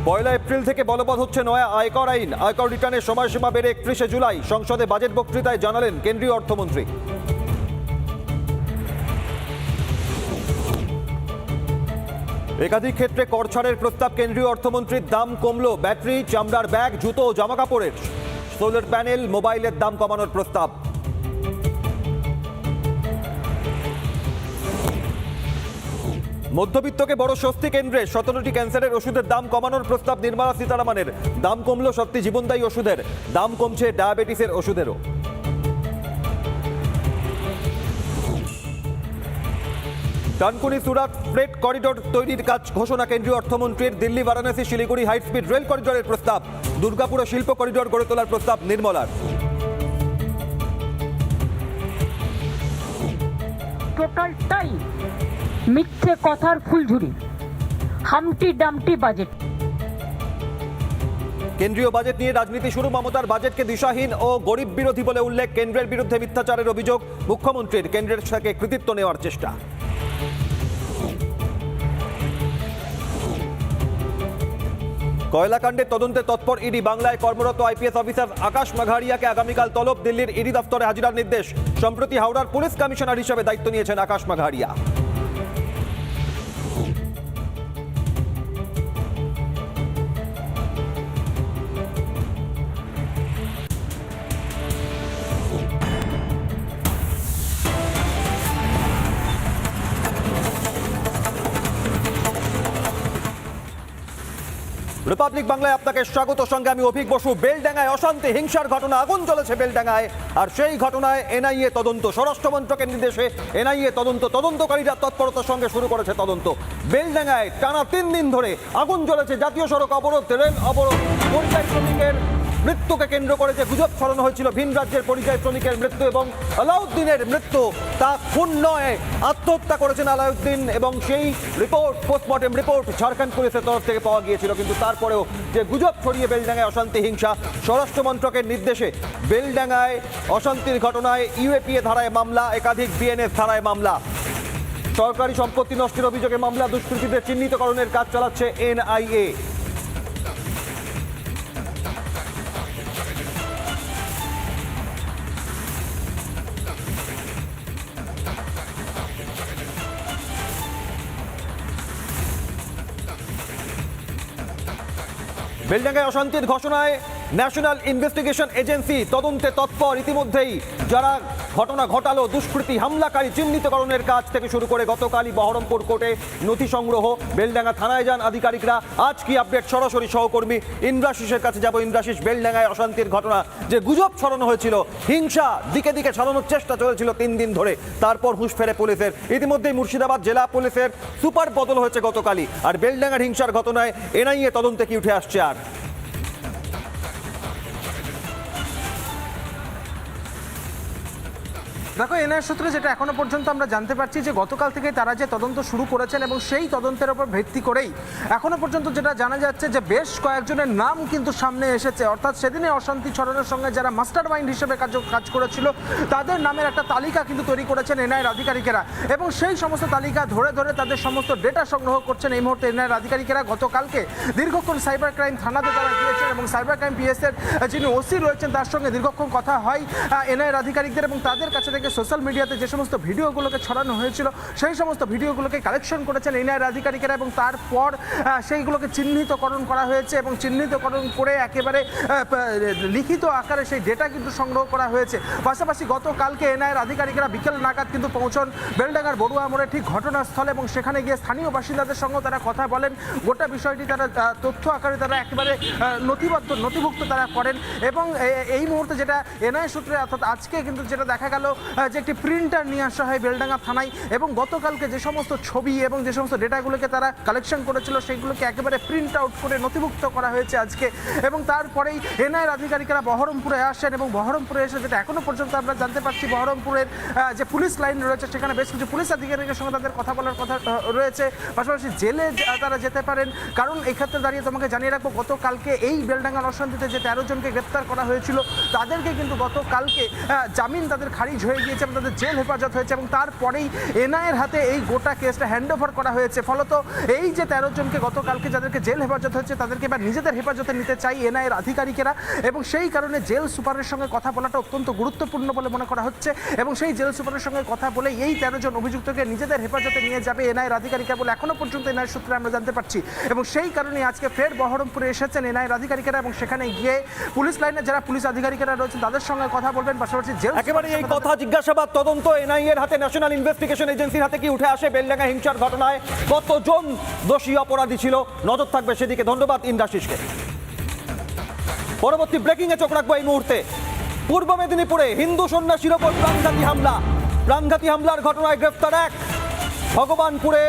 1 এপ্রিল থেকে বলবৎ হচ্ছে নয়া আয়কর আইন। আয়কর রিটার্নের সময়সীমা বেড়ে 31 জুলাই। সংসদে বাজেট বক্তৃতায় জানালেন কেন্দ্রীয় অর্থমন্ত্রী। একাধিক ক্ষেত্রে কর ছাড়ের প্রস্তাব কেন্দ্রীয় অর্থমন্ত্রীর। দাম কমলো ব্যাটারি, চামড়ার ব্যাগ, জুতো, জামা কাপড়ের। সোলার প্যানেল, মোবাইলের দাম কমানোর প্রস্তাব। মধ্যবিত্তকে বড় স্বস্তি কেন্দ্রে। 17টি ক্যান্সারের ওষুধের দাম কমানোর প্রস্তাব নির্মলা সীতারামনের। দাম কমলো সত্যি জীবনদায়ী ওষুধের, দাম কমছে ডায়াবেটিসের ওষুধেরও। ডানকুনি সুরাট ফ্রেট করিডোর তৈরির কাজ ঘোষণা কেন্দ্রীয় অর্থমন্ত্রীর। Delhi, Varanasi, Siliguri high speed rail করিডোরের প্রস্তাব। দুর্গাপুরে শিল্প করিডোর গড়ে তোলার প্রস্তাব নির্মলার। টোটালটাই মিথ্যে কথার ফুলঝুরি, হামটি ডামটি বাজেট। কেন্দ্রীয় বাজেট নিয়ে রাজনীতি শুরু। মমতার বাজেটকে দিশাহীন ও গরিব বিরোধী বলে উল্লেখ। কেন্দ্রের বিরুদ্ধে মিথ্যাচারের অভিযোগ মুখ্যমন্ত্রীর। কেন্দ্রের থেকে কৃতিত্ব নেওয়ার চেষ্টা। কয়লাকাণ্ডের তদন্তে তৎপর ইডি। বাংলায় কর্মরত আইপিএস অফিসার আকাশ মাঘারিয়াকে আগামীকাল তলব। দিল্লির ইডি দফতরে হাজিরার নির্দেশ। সম্প্রতি হাওড়ার পুলিশ কমিশনার হিসেবে দায়িত্ব নিয়েছেন আকাশ মাঘারিয়া। রিপাবলিক বাংলায় আপনাকে স্বাগত। সঙ্গে আমি অভিক বসু। বেলডাঙ্গায় অশান্তি, হিংসার ঘটনা, আগুন জ্বলেছে বেলডাঙ্গায়। আর সেই ঘটনায় এনআইএ তদন্ত। স্বরাষ্ট্র মন্ত্রকের নির্দেশে এনআইএ তদন্ত। তদন্তকারীরা তৎপরতার সঙ্গে শুরু করেছে তদন্ত। বেলডাঙ্গায় টানা 3 দিন ধরে আগুন জ্বলেছে। জাতীয় সড়ক অবরোধ, রেল অবরোধ। পরিযায়ী শ্রমিকের মৃত্যুকে কেন্দ্র করে যে গুজব ছড়ানো হয়েছিল, ভিন রাজ্যের পরিযায়ী শ্রমিকের মৃত্যু এবং আলাউদ্দিনের মৃত্যু, তা খুন নয়, আত্মহত্যা করেছেন আলাউদ্দিন। এবং সেই রিপোর্ট, পোস্টমর্টেম রিপোর্ট ঝাড়খণ্ড পুলিশের তরফ থেকে পাওয়া গিয়েছিল। কিন্তু তারপরেও যে গুজব ছড়িয়ে বেলডাঙ্গায় অশান্তি, হিংসা, স্বরাষ্ট্র মন্ত্রকের নির্দেশে বেলডাঙ্গায় অশান্তির ঘটনায় ইউএপিএ ধারায় মামলা, একাধিক বিএনএস ধারায় মামলা। সরকারি সম্পত্তি নষ্টের অভিযোগে মামলা। দুষ্কৃতীদের চিহ্নিতকরণের কাজ চালাচ্ছে এনআইএ। বেলডাঙ্গায় অশান্তির ঘটনায় ন্যাশনাল ইনভেস্টিগেশন এজেন্সি তদন্তে তৎপর। ইতিমধ্যেই যারা ঘটনা ঘটালো, দুষ্কৃতী, হামলাকারী চিহ্নিতকরণের কাজ থেকে শুরু করে গতকালই বহরমপুর কোর্টে নথি সংগ্রহ। বেলডাঙ্গা থানায় যান আধিকারিকরা। আজ কি আপডেট, সরাসরি সহকর্মী ইন্দ্রাশিসের কাছে যাব। ইন্দ্রাশিস, বেলডাঙ্গায় অশান্তির ঘটনা, যে গুজব ছড়ানো হয়েছিল, হিংসা দিকে দিকে ছড়ানোর চেষ্টা চলেছিল 3 দিন ধরে, তারপর হুঁশ ফেরে পুলিশের। ইতিমধ্যেই মুর্শিদাবাদ জেলা পুলিশের সুপার বদল হয়েছে গতকালই। আর বেলডাঙ্গার হিংসার ঘটনায় এনআইএ তদন্তে কি উঠে আসছে? আর দেখো, এনআইএ সূত্রে যেটা এখনো পর্যন্ত আমরা জানতে পারছি যে গতকাল থেকে তারা যে তদন্ত শুরু করেছেন এবং সেই তদন্তের উপর ভিত্তি করেই এখনো পর্যন্ত যেটা জানা যাচ্ছে যে বেশ কয়েকজনের নাম কিন্তু সামনে এসেছে। অর্থাৎ সেদিনে অশান্তি ছড়ানোর সঙ্গে যারা মাস্টার মাইন্ড হিসেবে কাজ করেছিল তাদের নামের একটা তালিকা কিন্তু তৈরি করেছেন এনআইএর আধিকারিকেরা এবং সেই সমস্ত তালিকা ধরে ধরে তাদের সমস্ত ডেটা সংগ্রহ করছেন এই মুহূর্তে এনআইএর আধিকারিকেরা। গতকালকে দীর্ঘক্ষণ সাইবার ক্রাইম থানাতে তারা গিয়েছেন এবং সাইবার ক্রাইম পিএসের যিনি ওসি রয়েছেন তার সঙ্গে দীর্ঘক্ষণ কথা হয় এনআইএর আধিকারিকদের এবং তাদের কাছে থেকে সোশ্যাল মিডিয়াতে যে সমস্ত ভিডিওগুলোকে ছড়ানো হয়েছিল সেই সমস্ত ভিডিওগুলোকে কালেকশন করেছেন এনআইএর আধিকারিকেরা এবং তারপর সেইগুলোকে চিহ্নিতকরণ করা হয়েছে এবং চিহ্নিতকরণ করে একেবারে লিখিত আকারে সেই ডেটা কিন্তু সংগ্রহ করা হয়েছে। পাশাপাশি গতকালকে এনআইএর আধিকারিকেরা বিকেল নাগাদ কিন্তু পৌঁছন বেলডাঙ্গার বড়ুয়া মোড়ে ঠিক ঘটনাস্থলে এবং সেখানে গিয়ে স্থানীয় বাসিন্দাদের সঙ্গে তারা কথা বলেন। গোটা বিষয়টি তারা তথ্য আকারে তারা একেবারে নথিভুক্ত তারা করেন এবং এই মুহূর্তে যেটা এনআইএ সূত্রে অর্থাৎ আজকে কিন্তু যেটা দেখা গেল যে একটি প্রিন্টার নিয়ে আসা হয় বেলডাঙ্গা থানায় এবং গতকালকে যে সমস্ত ছবি এবং যে সমস্ত ডেটাগুলোকে তারা কালেকশন করেছিল সেইগুলোকে একেবারে প্রিন্ট আউট করে নথিভুক্ত করা হয়েছে আজকে। এবং তারপরেই এনআইএর আধিকারিকেরা বহরমপুরে আসেন এবং বহরমপুরে এসে যেটা এখনো পর্যন্ত আমরা জানতে পারছি বহরমপুরের যে পুলিশ লাইন রয়েছে সেখানে বেশ কিছু পুলিশ আধিকারিকের সঙ্গে তাদের কথা বলার কথা রয়েছে। পাশাপাশি জেলে তারা যেতে পারেন, কারণ এই ক্ষেত্রে দাঁড়িয়ে তোমাকে জানিয়ে রাখবো গতকালকে এই বেলডাঙ্গার অশান্তিতে যে 13 জনকে গ্রেপ্তার করা হয়েছিল তাদেরকে কিন্তু গতকালকে জামিন তাদের খারিজ হয়ে হয়ে গিয়েছে এবং তাদের জেল হেফাজত হয়েছে এবং তারপরেই এনআইএর হাতে এই গোটা কেসটা হ্যান্ড ওভার করা হয়েছে। ফলত এই যে 13 জনকে গতকালকে যাদেরকে জেল হেফাজত হয়েছে তাদেরকে এবার নিজেদের হেফাজতে নিতে চাই এনআইএর আধিকারিকেরা এবং সেই কারণে জেল সুপারের সঙ্গে কথা বলাটা অত্যন্ত গুরুত্বপূর্ণ বলে মনে করা হচ্ছে এবং সেই জেল সুপারের সঙ্গে কথা বলে এই 13 জন অভিযুক্তকে নিজেদের হেফাজতে নিয়ে যাবে এনআইএর আধিকারিকরা বলে এখনো পর্যন্ত এনআইএর সূত্রে আমরা জানতে পারছি এবং সেই কারণে আজকে ফের বহরমপুরে এসেছেন এনআইএর আধিকারিকেরা এবং সেখানে গিয়ে পুলিশ লাইনে যারা পুলিশ আধিকারিকেরা রয়েছেন তাদের সঙ্গে কথা বলবেন, পাশাপাশি জেল একেবারে এই কথা জিজ্ঞাসাবাদ তদন্ত এনআইএর হাতে, ন্যাশনাল ইনভেস্টিগেশন এজেন্সির হাতে কি উঠে আসে বেলডাঙ্গা হিংসার ঘটনায় কতজন দোষী অপরাধী ছিল, নজর থাকবে সেদিকে। ধন্যবাদ ইন্দ্রাশিসকে। পরবর্তী ব্রেকিং এ চোখ রাখবো এই মুহূর্তে। পূর্ব মেদিনীপুরে হিন্দু সন্ন্যাসীর ওপর প্রাণঘাতী হামলা, প্রাণঘাতী হামলার ঘটনায় গ্রেফতার এক। ভগবানপুরে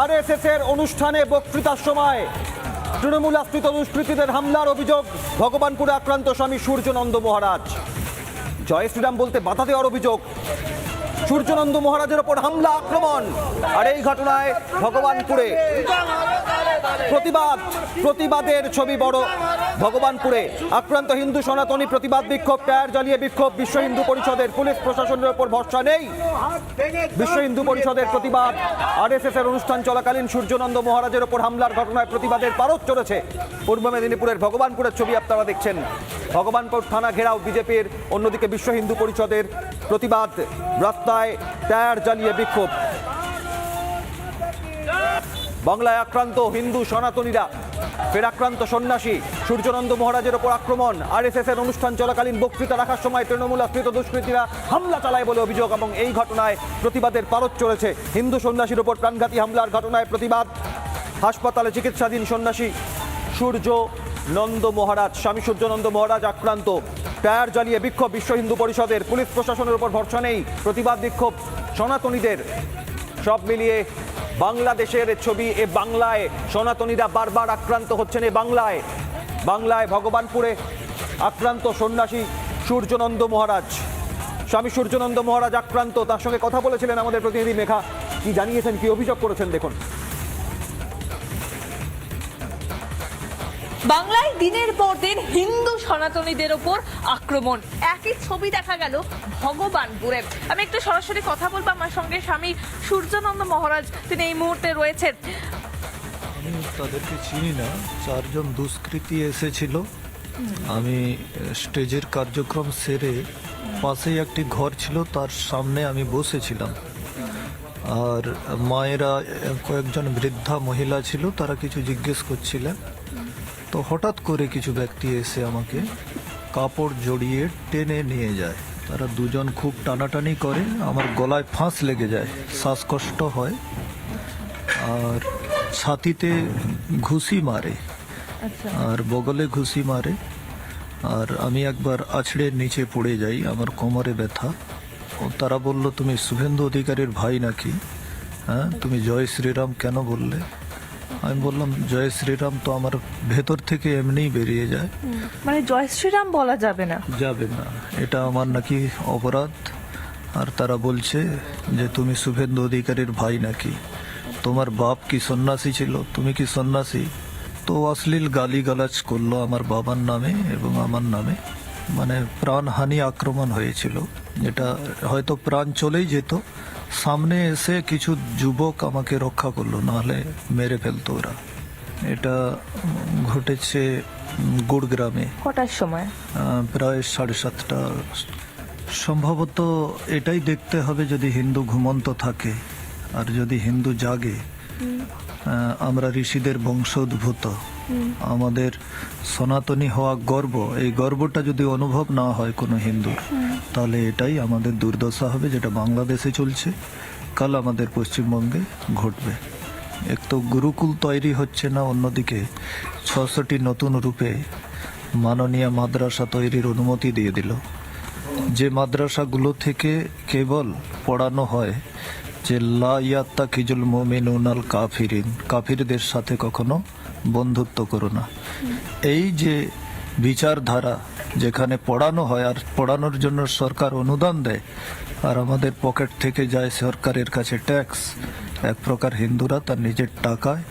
আরএসএস এর অনুষ্ঠানে বক্তৃতার সময় তৃণমূল আশ্রিত দুষ্কৃতীদের হামলার অভিযোগ। ভগবানপুরে আক্রান্ত স্বামী সূর্যনন্দ মহারাজ। জয় শ্রীরাম বলতে বাধা দেওয়ার অভিযোগ। সূর্যনন্দ মহারাজের ওপর হামলা, আক্রমণ। আর এই ঘটনায় ভগবানপুরে প্রতিবাদের ছবি বড়। ভগবানপুরে আক্রান্ত হিন্দু সনাতনী প্রতিবাদ বিক্ষোভ, টায়ার জ্বালিয়ে বিক্ষোভ। বিশ্ব হিন্দু পরিষদের, পুলিশ প্রশাসনের ওপর ভরসা নেই। বিশ্ব হিন্দু পরিষদের প্রতিবাদ। আরএসএস এর অনুষ্ঠান চলাকালীন সূর্যনন্দ মহারাজের ওপর হামলার ঘটনায় প্রতিবাদের পারদ চলেছে। পূর্ব মেদিনীপুরের ভগবানপুরের ছবি আপনারা দেখছেন। ভগবানপুর থানা ঘেরাও বিজেপির, অন্যদিকে বিশ্ব হিন্দু পরিষদের প্রতিবাদ, রাস্তায় টায়ার জ্বালিয়ে বিক্ষোভ। বাংলায় আক্রান্ত হিন্দু সনাতনীরা, ফের আক্রান্ত সন্ন্যাসী। সূর্যনন্দ মহারাজের ওপর আক্রমণ। আরএসএস এর অনুষ্ঠান চলাকালীন বক্তৃতা রাখার সময় তৃণমূল আশ্রিত দুষ্কৃতীরা হামলা চালায় বলে অভিযোগ এবং এই ঘটনায় প্রতিবাদের পারদ চলেছে। হিন্দু সন্ন্যাসীর ওপর প্রাণঘাতী হামলার ঘটনায় প্রতিবাদ। হাসপাতালে চিকিৎসাধীন সন্ন্যাসী সূর্যনন্দ মহারাজ, স্বামী সূর্যনন্দ মহারাজ আক্রান্ত। টায়ার জ্বালিয়ে বিক্ষোভ বিশ্ব হিন্দু পরিষদের, পুলিশ প্রশাসনের উপর ভরসা নেই। প্রতিবাদ বিক্ষোভ সনাতনীদের। সব মিলিয়ে বাংলাদেশের ছবি। এ বাংলায় সনাতনীরা বারবার আক্রান্ত হচ্ছেন। এ বাংলায় ভগবানপুরে আক্রান্ত সন্ন্যাসী সূর্যনন্দ মহারাজ, স্বামী সূর্যনন্দ মহারাজ আক্রান্ত। তার সঙ্গে কথা বলেছিলেন আমাদের প্রতিনিধি মেঘা। কি জানিয়েছেন, কি অভিযোগ করেছেন দেখুন। বাংলায় দিনের পর দিন হিন্দু সনাতনীদের ওপর আক্রমণ, একই ছবি দেখা গেল ভগবানপুরে। আমি একটু সরাসরি কথা বলবো, আমার সঙ্গে স্বামী সূর্যনন্দ মহারাজ, তিনি এই মুহূর্তে রয়েছেন। আমি তাদেরকে চিনি না, 4 জন দুষ্কৃতী এসেছিল। আমি স্টেজের কার্যক্রম সেরে পাশেই একটি ঘর ছিল, তার সামনে আমি বসেছিলাম। আর মায়েরা, কয়েকজন বৃদ্ধা মহিলা ছিল, তারা কিছু জিজ্ঞেস করছিলেন। তো হঠাৎ করে কিছু ব্যক্তি এসে আমাকে কাপড় জড়িয়ে টেনে নিয়ে যায়। তারা দুজন খুব টানাটানি করে, আমার গলায় ফাঁস লেগে যায়, শ্বাসকষ্ট হয়, আর ছাতিতে ঘুষি মারে, আর বগলে ঘুষি মারে। আর আমি একবার আছড়ে নিচে পড়ে যাই, আমার কোমরে ব্যথা। ও তারা বলল, তুমি শুভেন্দু অধিকারীর ভাই নাকি? হ্যাঁ, তুমি জয় শ্রীরাম কেন বললে? আমি বললাম, জয় শ্রীরাম তো আমার ভেতর থেকে এমনিই বেরিয়ে যায়। মানে জয় শ্রীরাম বলা যাবে না? যাবে না, এটা আমার নাকি অপরাধ। আর তারা বলছে যে তুমি শুভেন্দু অধিকারীর ভাই নাকি? তোমার বাপ কি সন্ন্যাসী ছিল? তুমি কি সন্ন্যাসী? তো অশ্লীল গালিগালাজ করলো আমার বাবার নামে এবং আমার নামে। মানে প্রাণহানি আক্রমণ হয়েছিল, যেটা হয়তো প্রাণ চলেই যেত। সামনে এসে কিছু যুবক আমাকে রক্ষা করলো, নাহলে মেরে ফেলতো ওরা। এটা ঘটেছে গুড়গ্রামে। কটার সময়? প্রায় 7:30টা। সম্ভবত এটাই দেখতে হবে, যদি হিন্দু ঘুমন্ত থাকে আর যদি হিন্দু জাগে। আমরা ঋষিদের বংশোদ্ভূত, আমাদের সনাতনী হওয়া গর্ব, এই গর্বটা যদি অনুভব না হয় কোনো হিন্দুর, তাহলে এটাই আমাদের দুর্দশা হবে, যেটা বাংলাদেশে চলছে, কাল আমাদের পশ্চিমবঙ্গে ঘটবে। এক তো গুরুকুল তৈরি হচ্ছে না, অন্যদিকে 600টি নতুন রূপে মাননীয় মাদ্রাসা তৈরির অনুমতি দিয়ে দিল। যে মাদ্রাসাগুলো থেকে কেবল পড়ানো হয় যে লা ইয়াত্তাকিজুল মুমিনুনাল কাফিরিন, কাফিরদের সাথে কখনো বন্ধুত্ব করো না। এই যে বিচারধারা, যেখানে পড়ানো হয় আর পড়ানোর জন্য সরকার অনুদান দেয়, আর আমাদের পকেট থেকে যায় সরকারের কাছে ট্যাক্স। এক প্রকার হিন্দুরা তার নিজের টাকায়